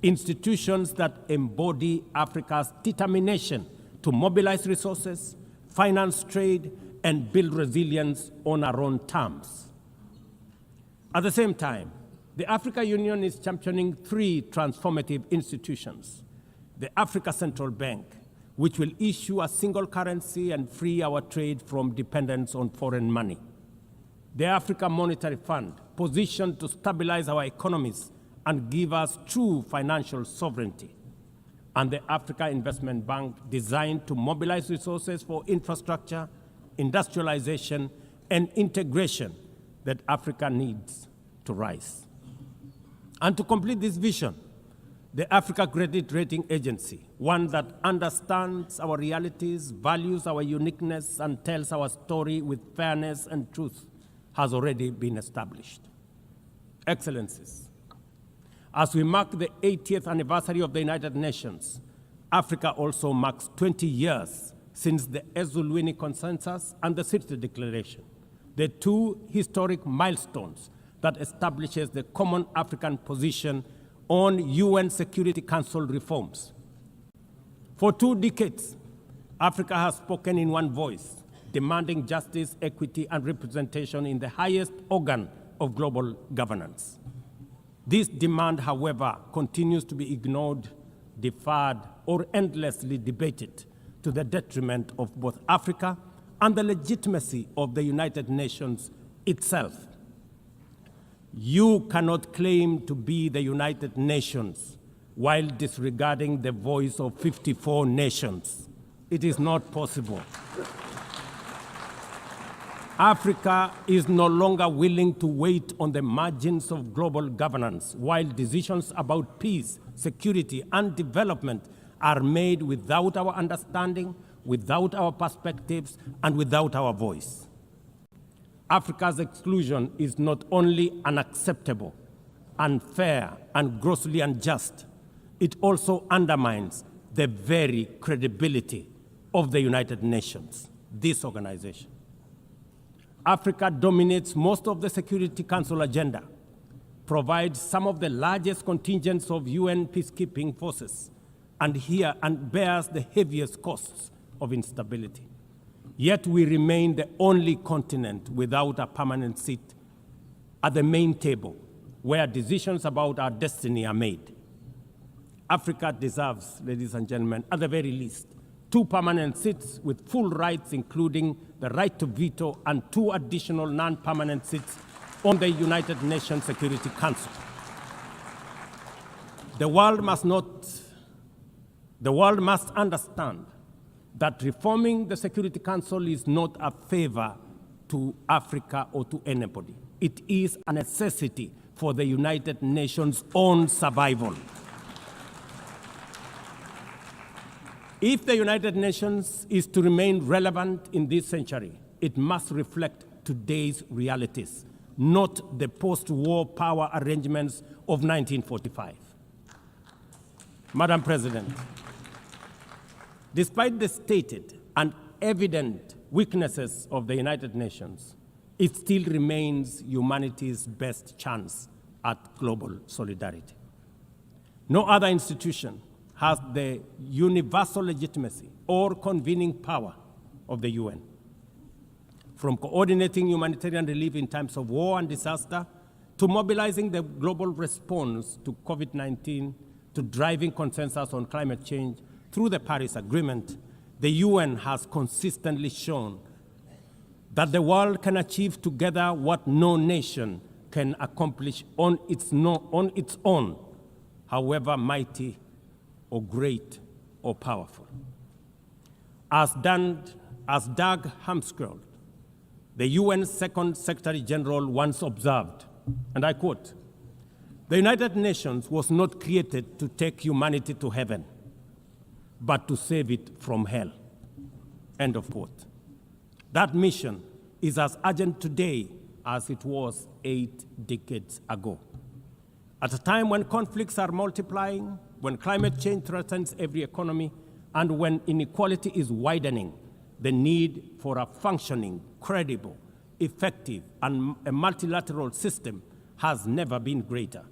institutions that embody Africa's determination to mobilize resources, finance trade, and build resilience on our own terms. At the same time, the African Union is championing 3 transformative institutions: the Africa Central Bank, which will issue a single currency and free our trade from dependence on foreign money; the Africa Monetary Fund, positioned to stabilize our economies and give us true financial sovereignty; and the Africa Investment Bank, designed to mobilize resources for infrastructure, industrialization, and integration that Africa needs to rise. And to complete this vision, the Africa Credit Rating Agency, one that understands our realities, values our uniqueness, and tells our story with fairness and truth, has already been established. Excellencies, as we mark the 80th anniversary of the United Nations, Africa also marks 20 years since the Ezulwini Consensus and the Sirte Declaration, the 2 historic milestones that establishes the common African position on UN Security Council reforms. For 2 decades, Africa has spoken in one voice, demanding justice, equity, and representation in the highest organ of global governance. This demand, however, continues to be ignored, deferred, or endlessly debated to the detriment of both Africa and the legitimacy of the United Nations itself. You cannot claim to be the United Nations while disregarding the voice of 54 nations. It is not possible. Africa is no longer willing to wait on the margins of global governance while decisions about peace, security, and development are made without our understanding, without our perspectives, and without our voice. Africa's exclusion is not only unacceptable, unfair, and grossly unjust, it also undermines the very credibility of the United Nations, this organization. Africa dominates most of the Security Council agenda, provides some of the largest contingents of UN peacekeeping forces, and bears the heaviest costs of instability. Yet we remain the only continent without a permanent seat at the main table where decisions about our destiny are made. Africa deserves, ladies and gentlemen, at the very least, 2 permanent seats with full rights, including the right to veto, and 2 additional non-permanent seats on the United Nations Security Council. The world must understand that reforming the Security Council is not a favor to Africa or to anybody. It is a necessity for the United Nations' own survival. If the United Nations is to remain relevant in this century, it must reflect today's realities, not the post-war power arrangements of 1945. Madam President, despite the stated and evident weaknesses of the United Nations, it still remains humanity's best chance at global solidarity. No other institution has the universal legitimacy or convening power of the UN. From coordinating humanitarian relief in times of war and disaster, to mobilizing the global response to COVID-19, to driving consensus on climate change through the Paris Agreement, the UN has consistently shown that the world can achieve together what no nation can accomplish on its own, however mighty or great or powerful. As Doug Hammarskjöld, the UN's Second Secretary General, once observed, and I quote, The United Nations was not created to take humanity to heaven, but to save it from hell. End of quote. That mission is as urgent today as it was 8 decades ago. At a time when conflicts are multiplying, when climate change threatens every economy, and when inequality is widening, the need for a functioning, credible, effective, and a multilateral system has never been greater.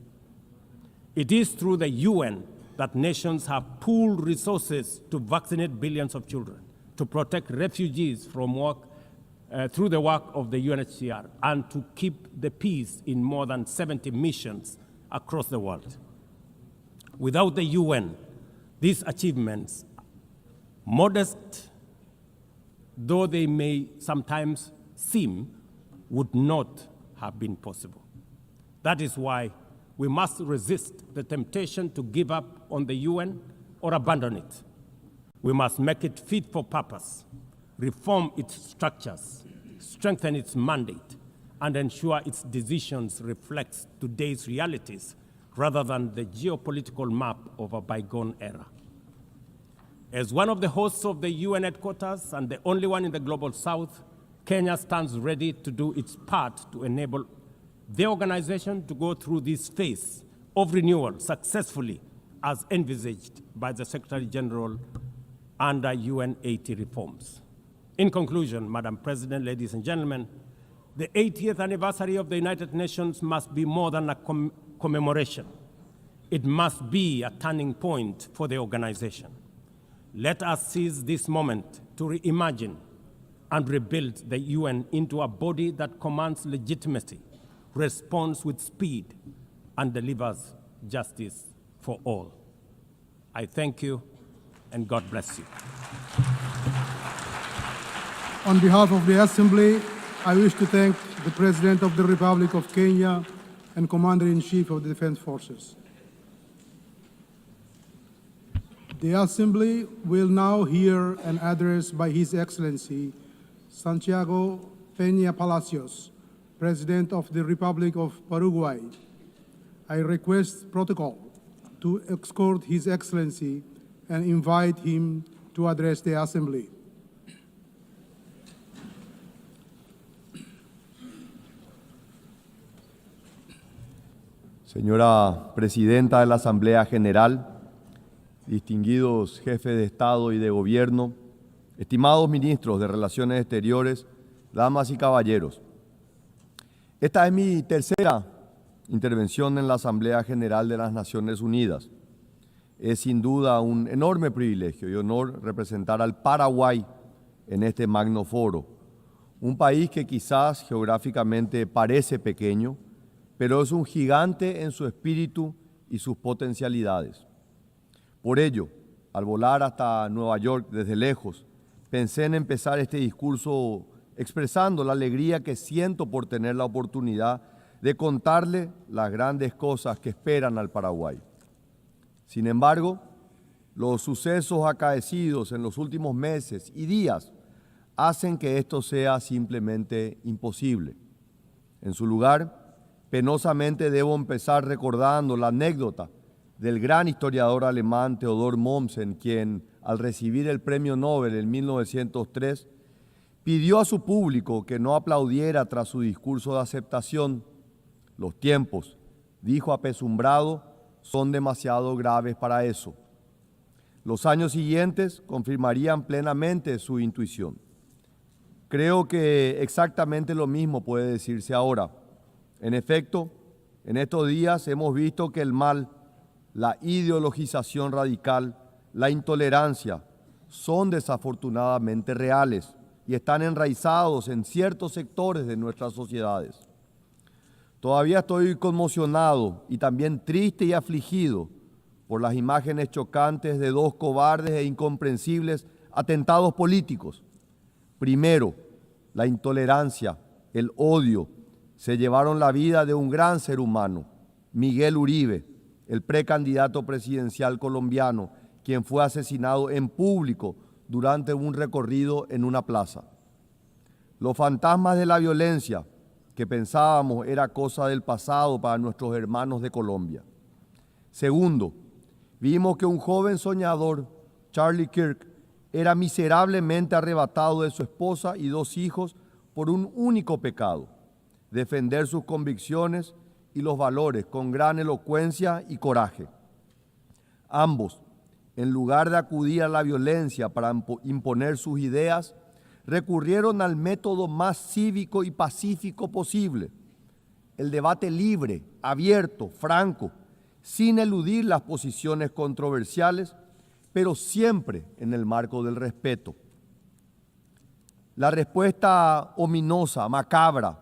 It is through the UN that nations have pooled resources to vaccinate billions of children, to protect refugees from through the work of the UNHCR, and to keep the peace in more than 70 missions across the world. Without the UN, these achievements, modest though they may sometimes seem, would not have been possible. That is why we must resist the temptation to give up on the UN or abandon it. We must make it fit for purpose, reform its structures, strengthen its mandate, and ensure its decisions reflect today's realities rather than the geopolitical map of a bygone era. As one of the hosts of the UN headquarters and the only one in the Global South, Kenya stands ready to do its part to enable the organization to go through this phase of renewal successfully as envisaged by the Secretary General under UN 80 reforms. In conclusion, Madam President, ladies and gentlemen, the 80th anniversary of the United Nations must be more than a commemoration. It must be a turning point for the organization. Let us seize this moment to reimagine and rebuild the UN into a body that commands legitimacy, responds with speed, and delivers justice for all. I thank you, and God bless you. On behalf of the Assembly, I wish to thank the President of the Republic of Kenya and Commander-in-Chief of the Defense Forces. The Assembly will now hear an address by His Excellency Santiago Peña Palacios, President of the Republic of Paraguay. I request protocol to escort His Excellency and invite him to address the Assembly. Señora Presidenta de la Asamblea General, distinguidos jefes de Estado y de Gobierno, estimados ministros de Relaciones Exteriores, damas y caballeros. Esta es mi tercera intervención en la Asamblea General de las Naciones Unidas. Es sin duda un enorme privilegio y honor representar al Paraguay en este magno foro, un país que quizás geográficamente parece pequeño, pero es un gigante en su espíritu y sus potencialidades. Por ello, al volar hasta Nueva York desde lejos, pensé en empezar este discurso expresando la alegría que siento por tener la oportunidad de contarle las grandes cosas que esperan al Paraguay. Sin embargo, los sucesos acaecidos en los últimos meses y días hacen que esto sea simplemente imposible. En su lugar, penosamente debo empezar recordando la anécdota del gran historiador alemán Theodor Mommsen, quien, al recibir el premio Nobel en 1903, pidió a su público que no aplaudiera tras su discurso de aceptación. Los tiempos, dijo apesumbrado, son demasiado graves para eso. Los años siguientes confirmarían plenamente su intuición. Creo que exactamente lo mismo puede decirse ahora. En efecto, en estos días hemos visto que el mal, la ideologización radical, la intolerancia, son desafortunadamente reales y están enraizados en ciertos sectores de nuestras sociedades. Todavía estoy conmocionado y también triste y afligido por las imágenes chocantes de dos cobardes e incomprensibles atentados políticos. Primero, la intolerancia, el odio, se llevaron la vida de un gran ser humano, Miguel Uribe, el precandidato presidencial colombiano, quien fue asesinado en público durante un recorrido en una plaza. Los fantasmas de la violencia que pensábamos era cosa del pasado para nuestros hermanos de Colombia. Segundo, vimos que un joven soñador, Charlie Kirk, era miserablemente arrebatado de su esposa y 2 hijos por un único pecado: defender sus convicciones y los valores con gran elocuencia y coraje. Ambos, en lugar de acudir a la violencia para imponer sus ideas, recurrieron al método más cívico y pacífico posible: el debate libre, abierto, franco, sin eludir las posiciones controversiales, pero siempre en el marco del respeto. La respuesta ominosa, macabra,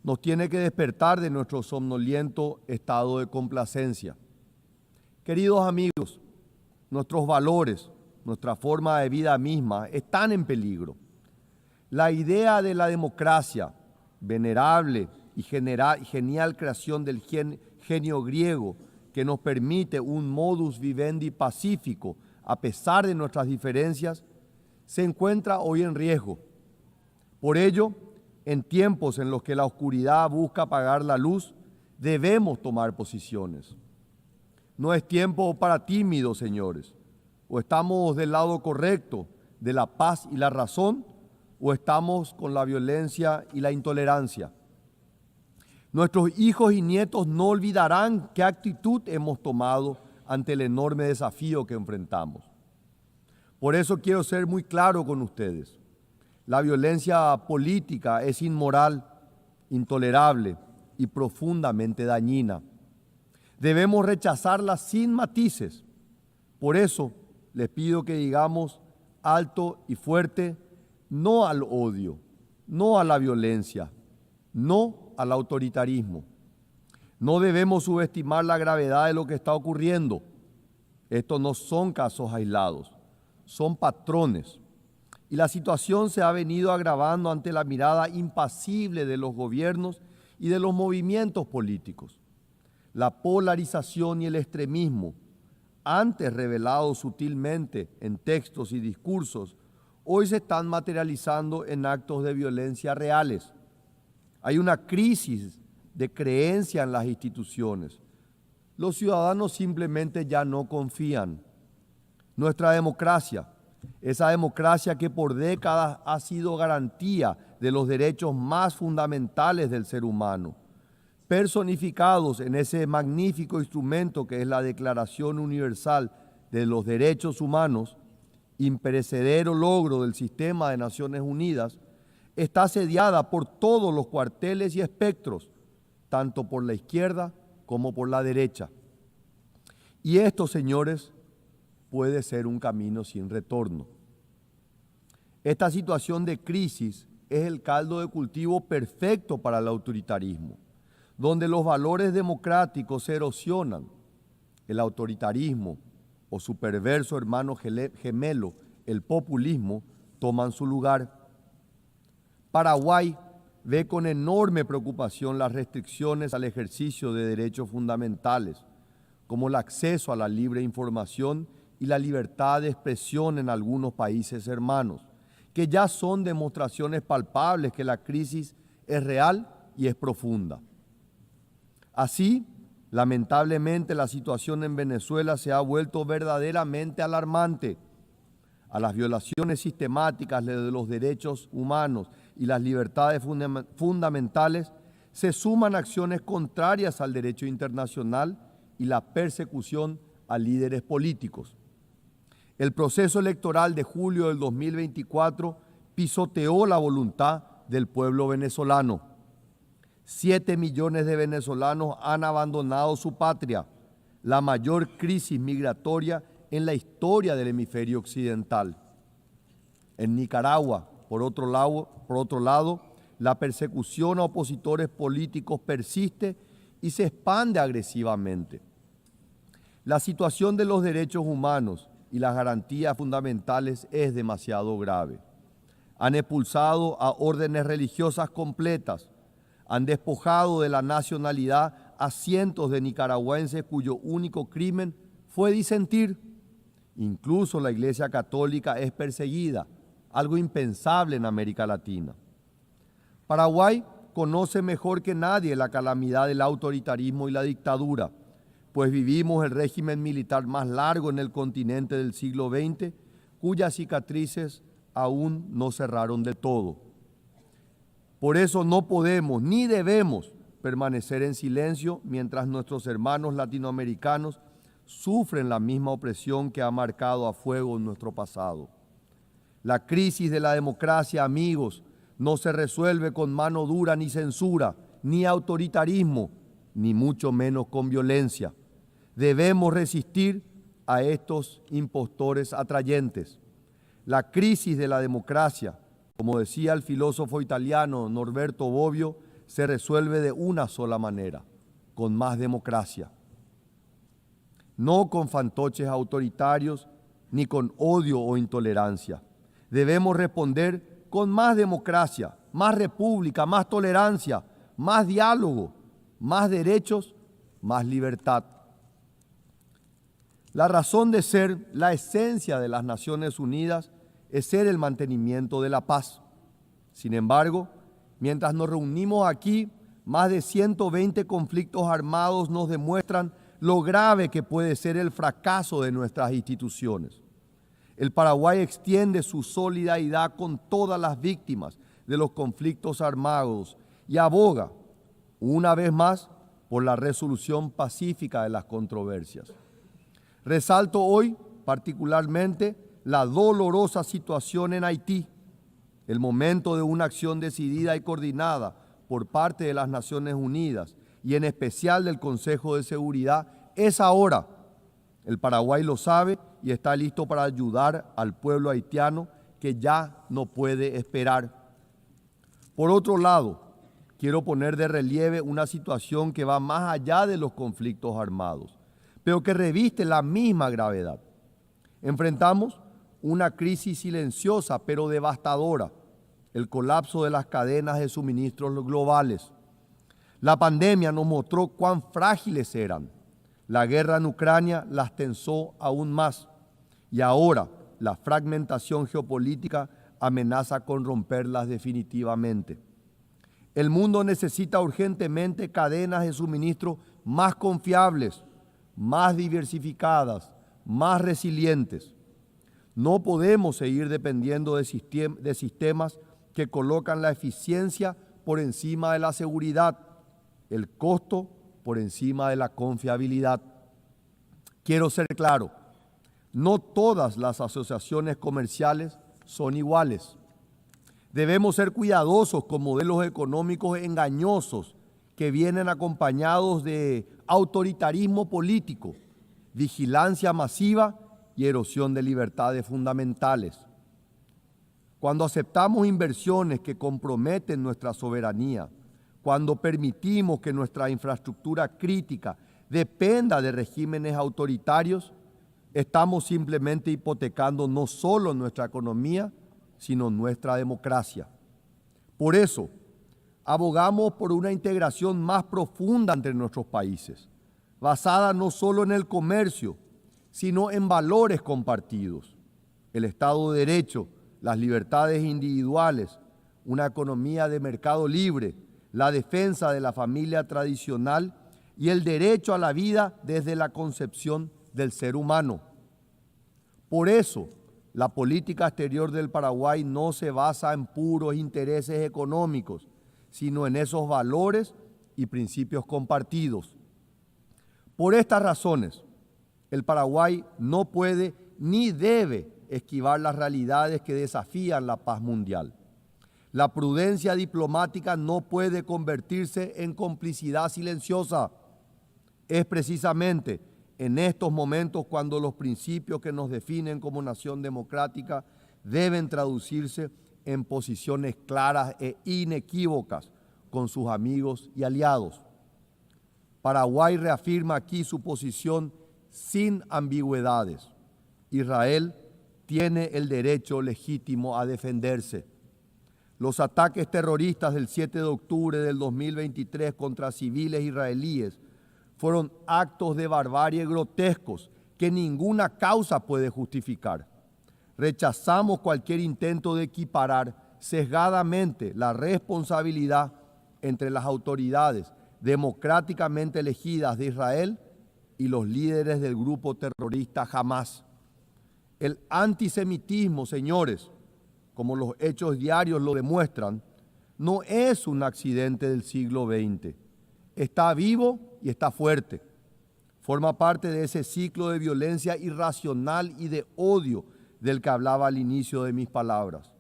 nos tiene que despertar de nuestro somnoliento estado de complacencia. Queridos amigos, nuestros valores, nuestra forma de vida misma están en peligro. La idea de la democracia, venerable y genial creación del genio griego, que nos permite un modus vivendi pacífico a pesar de nuestras diferencias, se encuentra hoy en riesgo. Por ello, en tiempos en los que la oscuridad busca apagar la luz, debemos tomar posiciones. No es tiempo para tímidos, señores. O estamos del lado correcto, de la paz y la razón, o estamos con la violencia y la intolerancia. Nuestros hijos y nietos no olvidarán qué actitud hemos tomado ante el enorme desafío que enfrentamos. Por eso quiero ser muy claro con ustedes. La violencia política es inmoral, intolerable y profundamente dañina. Debemos rechazarla sin matices. Por eso les pido que digamos alto y fuerte: no al odio, no a la violencia, no al autoritarismo. No debemos subestimar la gravedad de lo que está ocurriendo. Estos no son casos aislados, son patrones. Y la situación se ha venido agravando ante la mirada impasible de los gobiernos y de los movimientos políticos. La polarización y el extremismo, antes revelados sutilmente en textos y discursos, hoy se están materializando en actos de violencia reales. Hay una crisis de creencia en las instituciones. Los ciudadanos simplemente ya no confían. Nuestra democracia, esa democracia que por décadas ha sido garantía de los derechos más fundamentales del ser humano, personificados en ese magnífico instrumento que es la Declaración Universal de los Derechos Humanos, imperecedero logro del sistema de Naciones Unidas, está asediada por todos los cuarteles y espectros, tanto por la izquierda como por la derecha. Y esto, señores, puede ser un camino sin retorno. Esta situación de crisis es el caldo de cultivo perfecto para el autoritarismo, donde los valores democráticos se erosionan. El autoritarismo o su perverso hermano gemelo, el populismo, toman su lugar. Paraguay ve con enorme preocupación las restricciones al ejercicio de derechos fundamentales, como el acceso a la libre información y la libertad de expresión en algunos países hermanos, que ya son demostraciones palpables que la crisis es real y es profunda. Así, lamentablemente, la situación en Venezuela se ha vuelto verdaderamente alarmante. A las violaciones sistemáticas de los derechos humanos y las libertades fundamentales se suman acciones contrarias al derecho internacional y la persecución a líderes políticos. El proceso electoral de julio del 2024 pisoteó la voluntad del pueblo venezolano. 7 millones de venezolanos han abandonado su patria, la mayor crisis migratoria en la historia del hemisferio occidental. En Nicaragua, por otro lado, la persecución a opositores políticos persiste y se expande agresivamente. La situación de los derechos humanos y las garantías fundamentales es demasiado grave. Han expulsado a órdenes religiosas completas, han despojado de la nacionalidad a cientos de nicaragüenses cuyo único crimen fue disentir. Incluso la Iglesia Católica es perseguida, algo impensable en América Latina. Paraguay conoce mejor que nadie la calamidad del autoritarismo y la dictadura, pues vivimos el régimen militar más largo en el continente del siglo XX, cuyas cicatrices aún no cerraron del todo. Por eso no podemos ni debemos permanecer en silencio mientras nuestros hermanos latinoamericanos sufren la misma opresión que ha marcado a fuego nuestro pasado. La crisis de la democracia, amigos, no se resuelve con mano dura ni censura, ni autoritarismo, ni mucho menos con violencia. Debemos resistir a estos impostores atrayentes. La crisis de la democracia, como decía el filósofo italiano Norberto Bobbio, se resuelve de una sola manera, con más democracia. No con fantoches autoritarios ni con odio o intolerancia. Debemos responder con más democracia, más república, más tolerancia, más diálogo, más derechos, más libertad. La razón de ser, la esencia de las Naciones Unidas es ser el mantenimiento de la paz. Sin embargo, mientras nos reunimos aquí, más de 120 conflictos armados nos demuestran lo grave que puede ser el fracaso de nuestras instituciones. El Paraguay extiende su solidaridad con todas las víctimas de los conflictos armados y aboga, una vez más, por la resolución pacífica de las controversias. Resalto hoy, particularmente, la dolorosa situación en Haití. El momento de una acción decidida y coordinada por parte de las Naciones Unidas y en especial del Consejo de Seguridad es ahora. El Paraguay lo sabe y está listo para ayudar al pueblo haitiano que ya no puede esperar. Por otro lado, quiero poner de relieve una situación que va más allá de los conflictos armados, pero que reviste la misma gravedad. Enfrentamos una crisis silenciosa pero devastadora, el colapso de las cadenas de suministros globales. La pandemia nos mostró cuán frágiles eran. La guerra en Ucrania las tensó aún más y ahora la fragmentación geopolítica amenaza con romperlas definitivamente. El mundo necesita urgentemente cadenas de suministro más confiables, más diversificadas, más resilientes. No podemos seguir dependiendo de sistemas que colocan la eficiencia por encima de la seguridad, el costo por encima de la confiabilidad. Quiero ser claro, no todas las asociaciones comerciales son iguales. Debemos ser cuidadosos con modelos económicos engañosos que vienen acompañados de autoritarismo político, vigilancia masiva y erosión de libertades fundamentales. Cuando aceptamos inversiones que comprometen nuestra soberanía, cuando permitimos que nuestra infraestructura crítica dependa de regímenes autoritarios, estamos simplemente hipotecando no solo nuestra economía, sino nuestra democracia. Por eso, abogamos por una integración más profunda entre nuestros países, basada no solo en el comercio, sino en valores compartidos, el Estado de Derecho, las libertades individuales, una economía de mercado libre, la defensa de la familia tradicional y el derecho a la vida desde la concepción del ser humano. Por eso, la política exterior del Paraguay no se basa en puros intereses económicos, sino en esos valores y principios compartidos. Por estas razones, el Paraguay no puede ni debe esquivar las realidades que desafían la paz mundial. La prudencia diplomática no puede convertirse en complicidad silenciosa. Es precisamente en estos momentos cuando los principios que nos definen como nación democrática deben traducirse en posiciones claras e inequívocas con sus amigos y aliados. Paraguay reafirma aquí su posición sin ambigüedades. Israel tiene el derecho legítimo a defenderse. Los ataques terroristas del 7 de octubre del 2023 contra civiles israelíes fueron actos de barbarie grotescos que ninguna causa puede justificar. Rechazamos cualquier intento de equiparar sesgadamente la responsabilidad entre las autoridades democráticamente elegidas de Israel y los líderes del grupo terrorista Hamás. El antisemitismo, señores, como los hechos diarios lo demuestran, no es un accidente del siglo XX. Está vivo y está fuerte. Forma parte de ese ciclo de violencia irracional y de odio del que hablaba al inicio de mis palabras.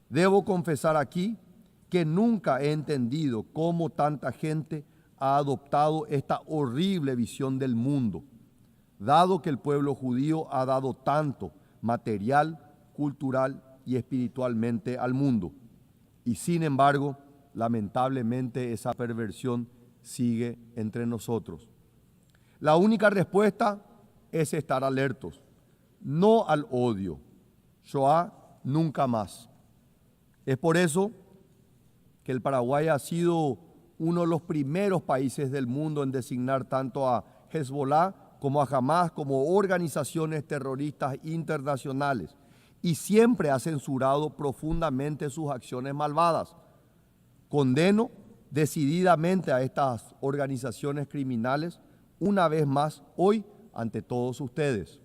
Debo confesar aquí que nunca he entendido cómo tanta gente ha adoptado esta horrible visión del mundo, dado que el pueblo judío ha dado tanto material, cultural y espiritualmente al mundo. Y sin embargo, lamentablemente esa perversión sigue entre nosotros. La única respuesta es estar alertos, no al odio. Shoah nunca más. Es por eso que el Paraguay ha sido uno de los primeros países del mundo en designar tanto a Hezbollah como a Hamás como organizaciones terroristas internacionales y siempre ha censurado profundamente sus acciones malvadas. Condeno decididamente a estas organizaciones criminales una vez más hoy ante todos ustedes.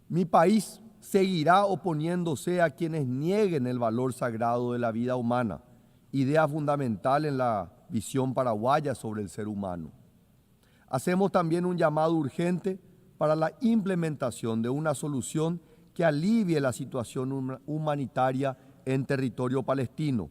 Mi país seguirá oponiéndose a quienes nieguen el valor sagrado de la vida humana, idea fundamental en la visión paraguaya sobre el ser humano. Hacemos también un llamado urgente para la implementación de una solución que alivie la situación humanitaria en territorio palestino,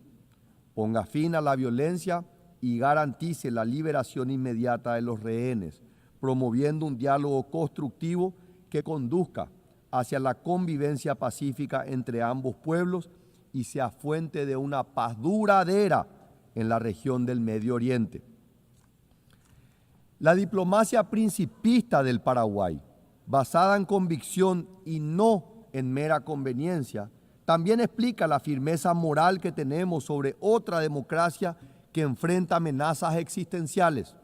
ponga fin a la violencia y garantice la liberación inmediata de los rehenes, promoviendo un diálogo constructivo que conduzca hacia la convivencia pacífica entre ambos pueblos y sea fuente de una paz duradera en la región del Medio Oriente. La diplomacia principista del Paraguay, basada en convicción y no en mera conveniencia, también explica la firmeza moral que tenemos sobre otra democracia que enfrenta amenazas existenciales.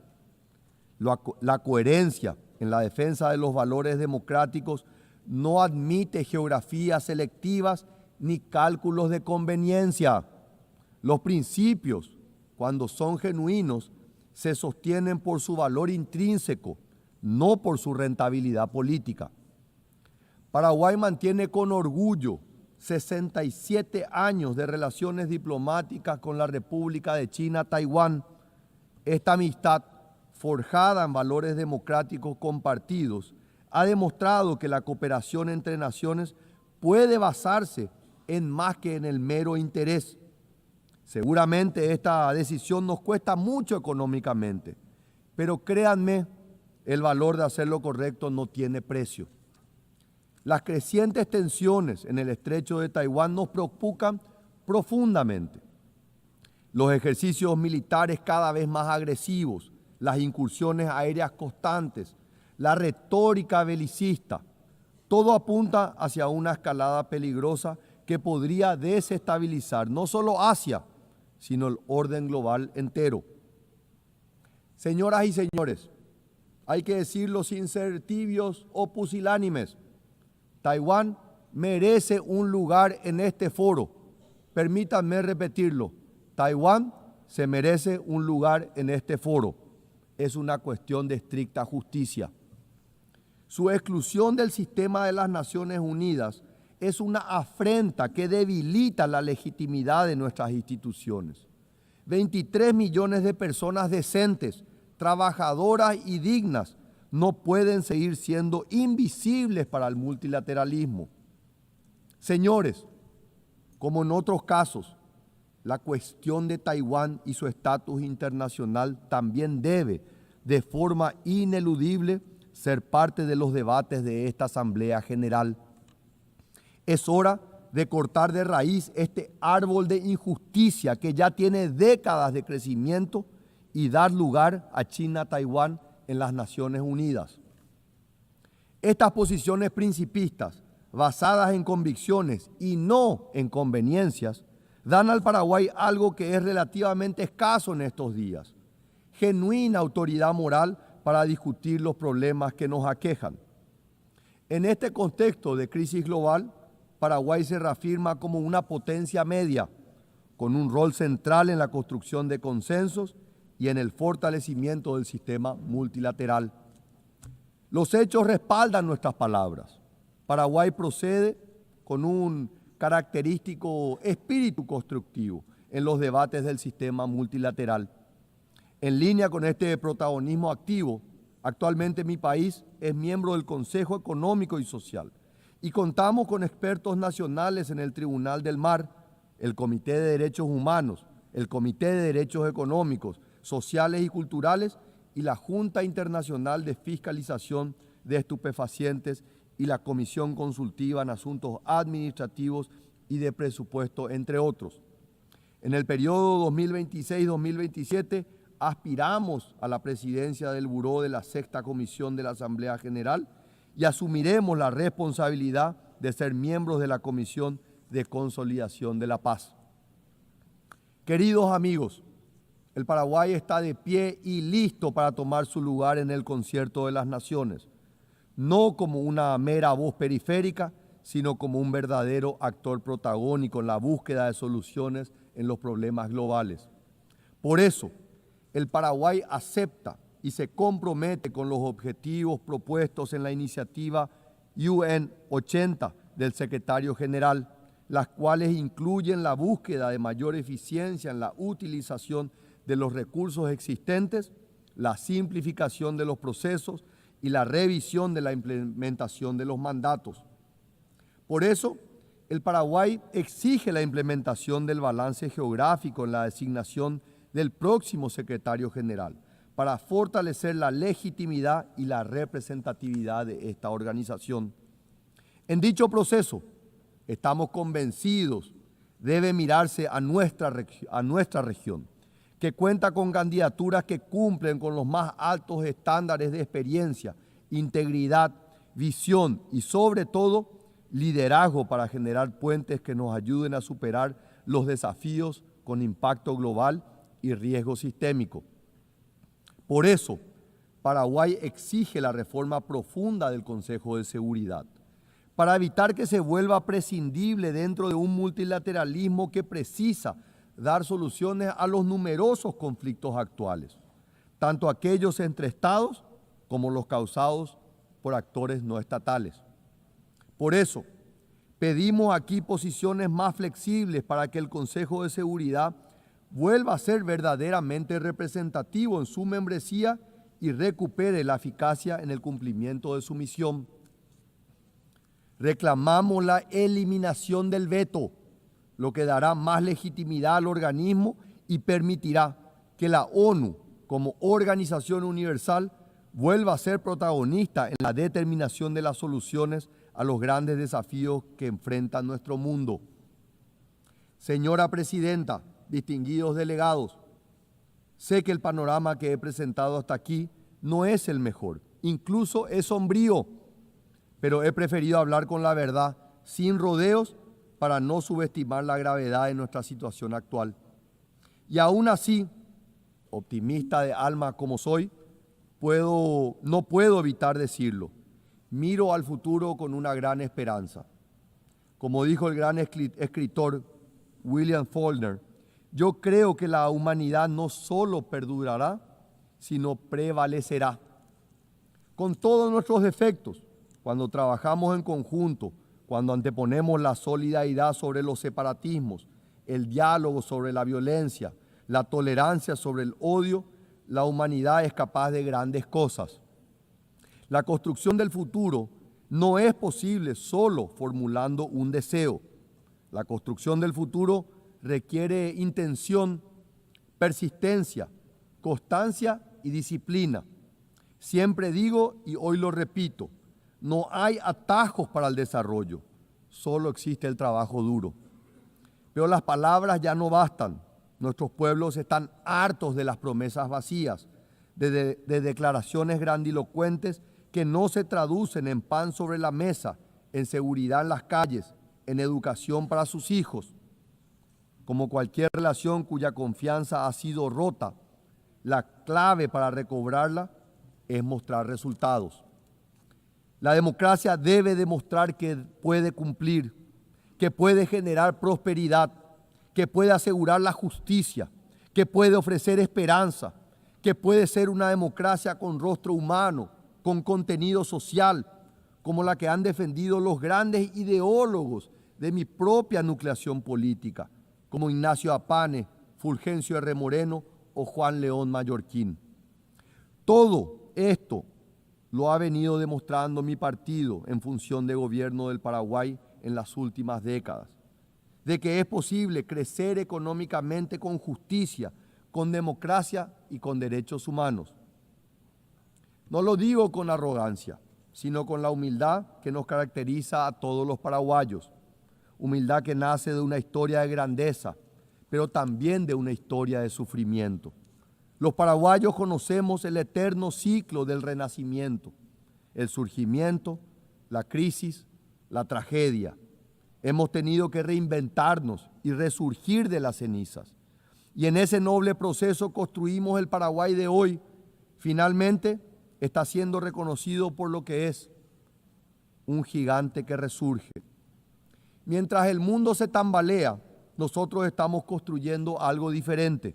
La coherencia en la defensa de los valores democráticos no admite geografías selectivas ni cálculos de conveniencia. Los principios, cuando son genuinos, se sostienen por su valor intrínseco, no por su rentabilidad política. Paraguay mantiene con orgullo 67 años de relaciones diplomáticas con la República de China, Taiwán. Esta amistad, forjada en valores democráticos compartidos, ha demostrado que la cooperación entre naciones puede basarse en más que en el mero interés. Seguramente esta decisión nos cuesta mucho económicamente, pero créanme, el valor de hacer lo correcto no tiene precio. Las crecientes tensiones en el estrecho de Taiwán nos preocupan profundamente. Los ejercicios militares cada vez más agresivos, las incursiones aéreas constantes, la retórica belicista, todo apunta hacia una escalada peligrosa que podría desestabilizar no solo Asia, sino el orden global entero. Señoras y señores, hay que decirlo sin ser tibios o pusilánimes. Taiwán merece un lugar en este foro. Permítanme repetirlo. Taiwán se merece un lugar en este foro. Es una cuestión de estricta justicia. Su exclusión del sistema de las Naciones Unidas es una afrenta que debilita la legitimidad de nuestras instituciones. 23 millones de personas decentes, trabajadoras y dignas no pueden seguir siendo invisibles para el multilateralismo. Señores, como en otros casos, la cuestión de Taiwán y su estatus internacional también debe, de forma ineludible, ser parte de los debates de esta Asamblea General. Es hora de cortar de raíz este árbol de injusticia que ya tiene décadas de crecimiento y dar lugar a China-Taiwán en las Naciones Unidas. Estas posiciones principistas, basadas en convicciones y no en conveniencias, dan al Paraguay algo que es relativamente escaso en estos días: genuina autoridad moral para discutir los problemas que nos aquejan. En este contexto de crisis global, Paraguay se reafirma como una potencia media, con un rol central en la construcción de consensos y en el fortalecimiento del sistema multilateral. Los hechos respaldan nuestras palabras. Paraguay procede con un característico espíritu constructivo en los debates del sistema multilateral. En línea con este protagonismo activo, actualmente mi país es miembro del Consejo Económico y Social y contamos con expertos nacionales en el Tribunal del Mar, el Comité de Derechos Humanos, el Comité de Derechos Económicos, Sociales y Culturales y la Junta Internacional de Fiscalización de Estupefacientes y la Comisión Consultiva en Asuntos Administrativos y de Presupuesto, entre otros. En el periodo 2026-2027 aspiramos a la presidencia del Buró de la Sexta Comisión de la Asamblea General y asumiremos la responsabilidad de ser miembros de la Comisión de Consolidación de la Paz. Queridos amigos, el Paraguay está de pie y listo para tomar su lugar en el concierto de las naciones, no como una mera voz periférica, sino como un verdadero actor protagónico en la búsqueda de soluciones en los problemas globales. Por eso, el Paraguay acepta y se compromete con los objetivos propuestos en la iniciativa UN 80 del secretario general, las cuales incluyen la búsqueda de mayor eficiencia en la utilización de los recursos existentes, la simplificación de los procesos y la revisión de la implementación de los mandatos. Por eso, el Paraguay exige la implementación del balance geográfico en la designación del próximo secretario general para fortalecer la legitimidad y la representatividad de esta organización. En dicho proceso, estamos convencidos debe mirarse a nuestra región, que cuenta con candidaturas que cumplen con los más altos estándares de experiencia, integridad, visión y sobre todo liderazgo para generar puentes que nos ayuden a superar los desafíos con impacto global y riesgo sistémico. Por eso, Paraguay exige la reforma profunda del Consejo de Seguridad, para evitar que se vuelva prescindible dentro de un multilateralismo que precisa dar soluciones a los numerosos conflictos actuales, tanto aquellos entre estados como los causados por actores no estatales. Por eso, pedimos aquí posiciones más flexibles para que el Consejo de Seguridad vuelva a ser verdaderamente representativo en su membresía y recupere la eficacia en el cumplimiento de su misión. Reclamamos la eliminación del veto, lo que dará más legitimidad al organismo y permitirá que la ONU, como organización universal, vuelva a ser protagonista en la determinación de las soluciones a los grandes desafíos que enfrenta nuestro mundo. Señora Presidenta, distinguidos delegados, sé que el panorama que he presentado hasta aquí no es el mejor, incluso es sombrío, pero he preferido hablar con la verdad, sin rodeos, para no subestimar la gravedad de nuestra situación actual. Y aún así, optimista de alma como soy, no puedo evitar decirlo. Miro al futuro con una gran esperanza. Como dijo el gran escritor William Faulkner, yo creo que la humanidad no solo perdurará, sino prevalecerá. Con todos nuestros defectos, cuando trabajamos en conjunto, cuando anteponemos la solidaridad sobre los separatismos, el diálogo sobre la violencia, la tolerancia sobre el odio, la humanidad es capaz de grandes cosas. La construcción del futuro no es posible solo formulando un deseo. La construcción del futuro requiere intención, persistencia, constancia y disciplina. Siempre digo, y hoy lo repito, no hay atajos para el desarrollo, solo existe el trabajo duro. Pero las palabras ya no bastan. Nuestros pueblos están hartos de las promesas vacías, de declaraciones grandilocuentes que no se traducen en pan sobre la mesa, en seguridad en las calles, en educación para sus hijos. Como cualquier relación cuya confianza ha sido rota, la clave para recobrarla es mostrar resultados. La democracia debe demostrar que puede cumplir, que puede generar prosperidad, que puede asegurar la justicia, que puede ofrecer esperanza, que puede ser una democracia con rostro humano, con contenido social, como la que han defendido los grandes ideólogos de mi propia nucleación política, como Ignacio Apane, Fulgencio R. Moreno o Juan León Mallorquín. Todo esto lo ha venido demostrando mi partido en función de gobierno del Paraguay en las últimas décadas, de que es posible crecer económicamente con justicia, con democracia y con derechos humanos. No lo digo con arrogancia, sino con la humildad que nos caracteriza a todos los paraguayos, humildad que nace de una historia de grandeza, pero también de una historia de sufrimiento. Los paraguayos conocemos el eterno ciclo del renacimiento, el surgimiento, la crisis, la tragedia. Hemos tenido que reinventarnos y resurgir de las cenizas. Y en ese noble proceso construimos el Paraguay de hoy. Finalmente está siendo reconocido por lo que es, un gigante que resurge. Mientras el mundo se tambalea, nosotros estamos construyendo algo diferente,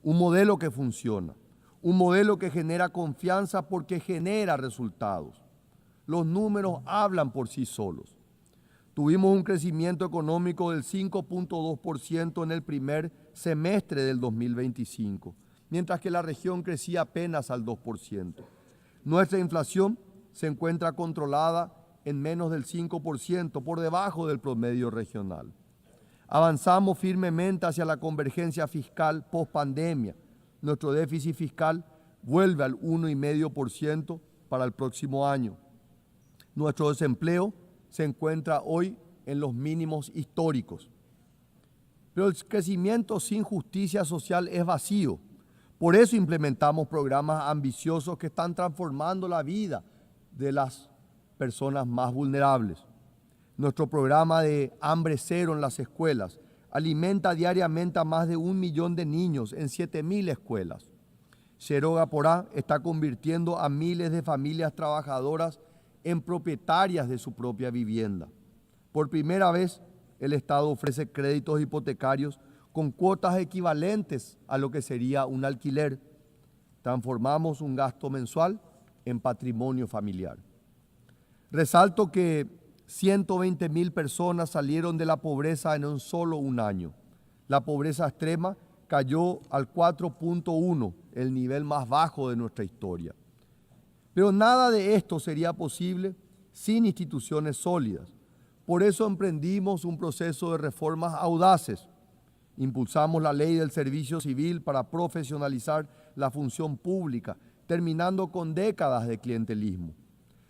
un modelo que funciona, un modelo que genera confianza porque genera resultados. Los números hablan por sí solos. Tuvimos un crecimiento económico del 5.2% en el primer semestre del 2025, mientras que la región crecía apenas al 2%. Nuestra inflación se encuentra controlada en menos del 5%, por debajo del promedio regional. Avanzamos firmemente hacia la convergencia fiscal post-pandemia. Nuestro déficit fiscal vuelve al 1,5% para el próximo año. Nuestro desempleo se encuentra hoy en los mínimos históricos. Pero el crecimiento sin justicia social es vacío. Por eso implementamos programas ambiciosos que están transformando la vida de las personas más vulnerables. Nuestro programa de hambre cero en las escuelas alimenta diariamente a más de 1 millón de niños en 7.000 escuelas. Xeroga Porá está convirtiendo a miles de familias trabajadoras en propietarias de su propia vivienda. Por primera vez, el Estado ofrece créditos hipotecarios con cuotas equivalentes a lo que sería un alquiler. Transformamos un gasto mensual en patrimonio familiar. Resalto que 120.000 personas salieron de la pobreza en solo un año. La pobreza extrema cayó al 4.1, el nivel más bajo de nuestra historia. Pero nada de esto sería posible sin instituciones sólidas. Por eso emprendimos un proceso de reformas audaces. Impulsamos la ley del servicio civil para profesionalizar la función pública, terminando con décadas de clientelismo.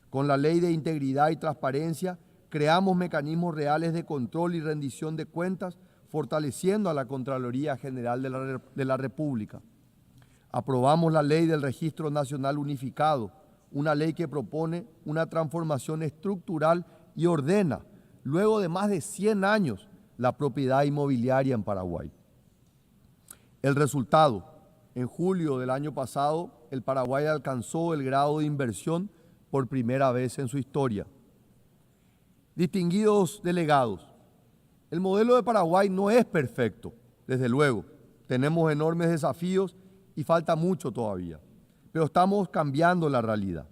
Con la ley de integridad y transparencia, creamos mecanismos reales de control y rendición de cuentas, fortaleciendo a la Contraloría General de la República. Aprobamos la ley del Registro Nacional Unificado, una ley que propone una transformación estructural y ordena, luego de más de 100 años, la propiedad inmobiliaria en Paraguay. El resultado, en julio del año pasado, el Paraguay alcanzó el grado de inversión por primera vez en su historia. Distinguidos delegados, el modelo de Paraguay no es perfecto, desde luego. Tenemos enormes desafíos y falta mucho todavía, pero estamos cambiando la realidad.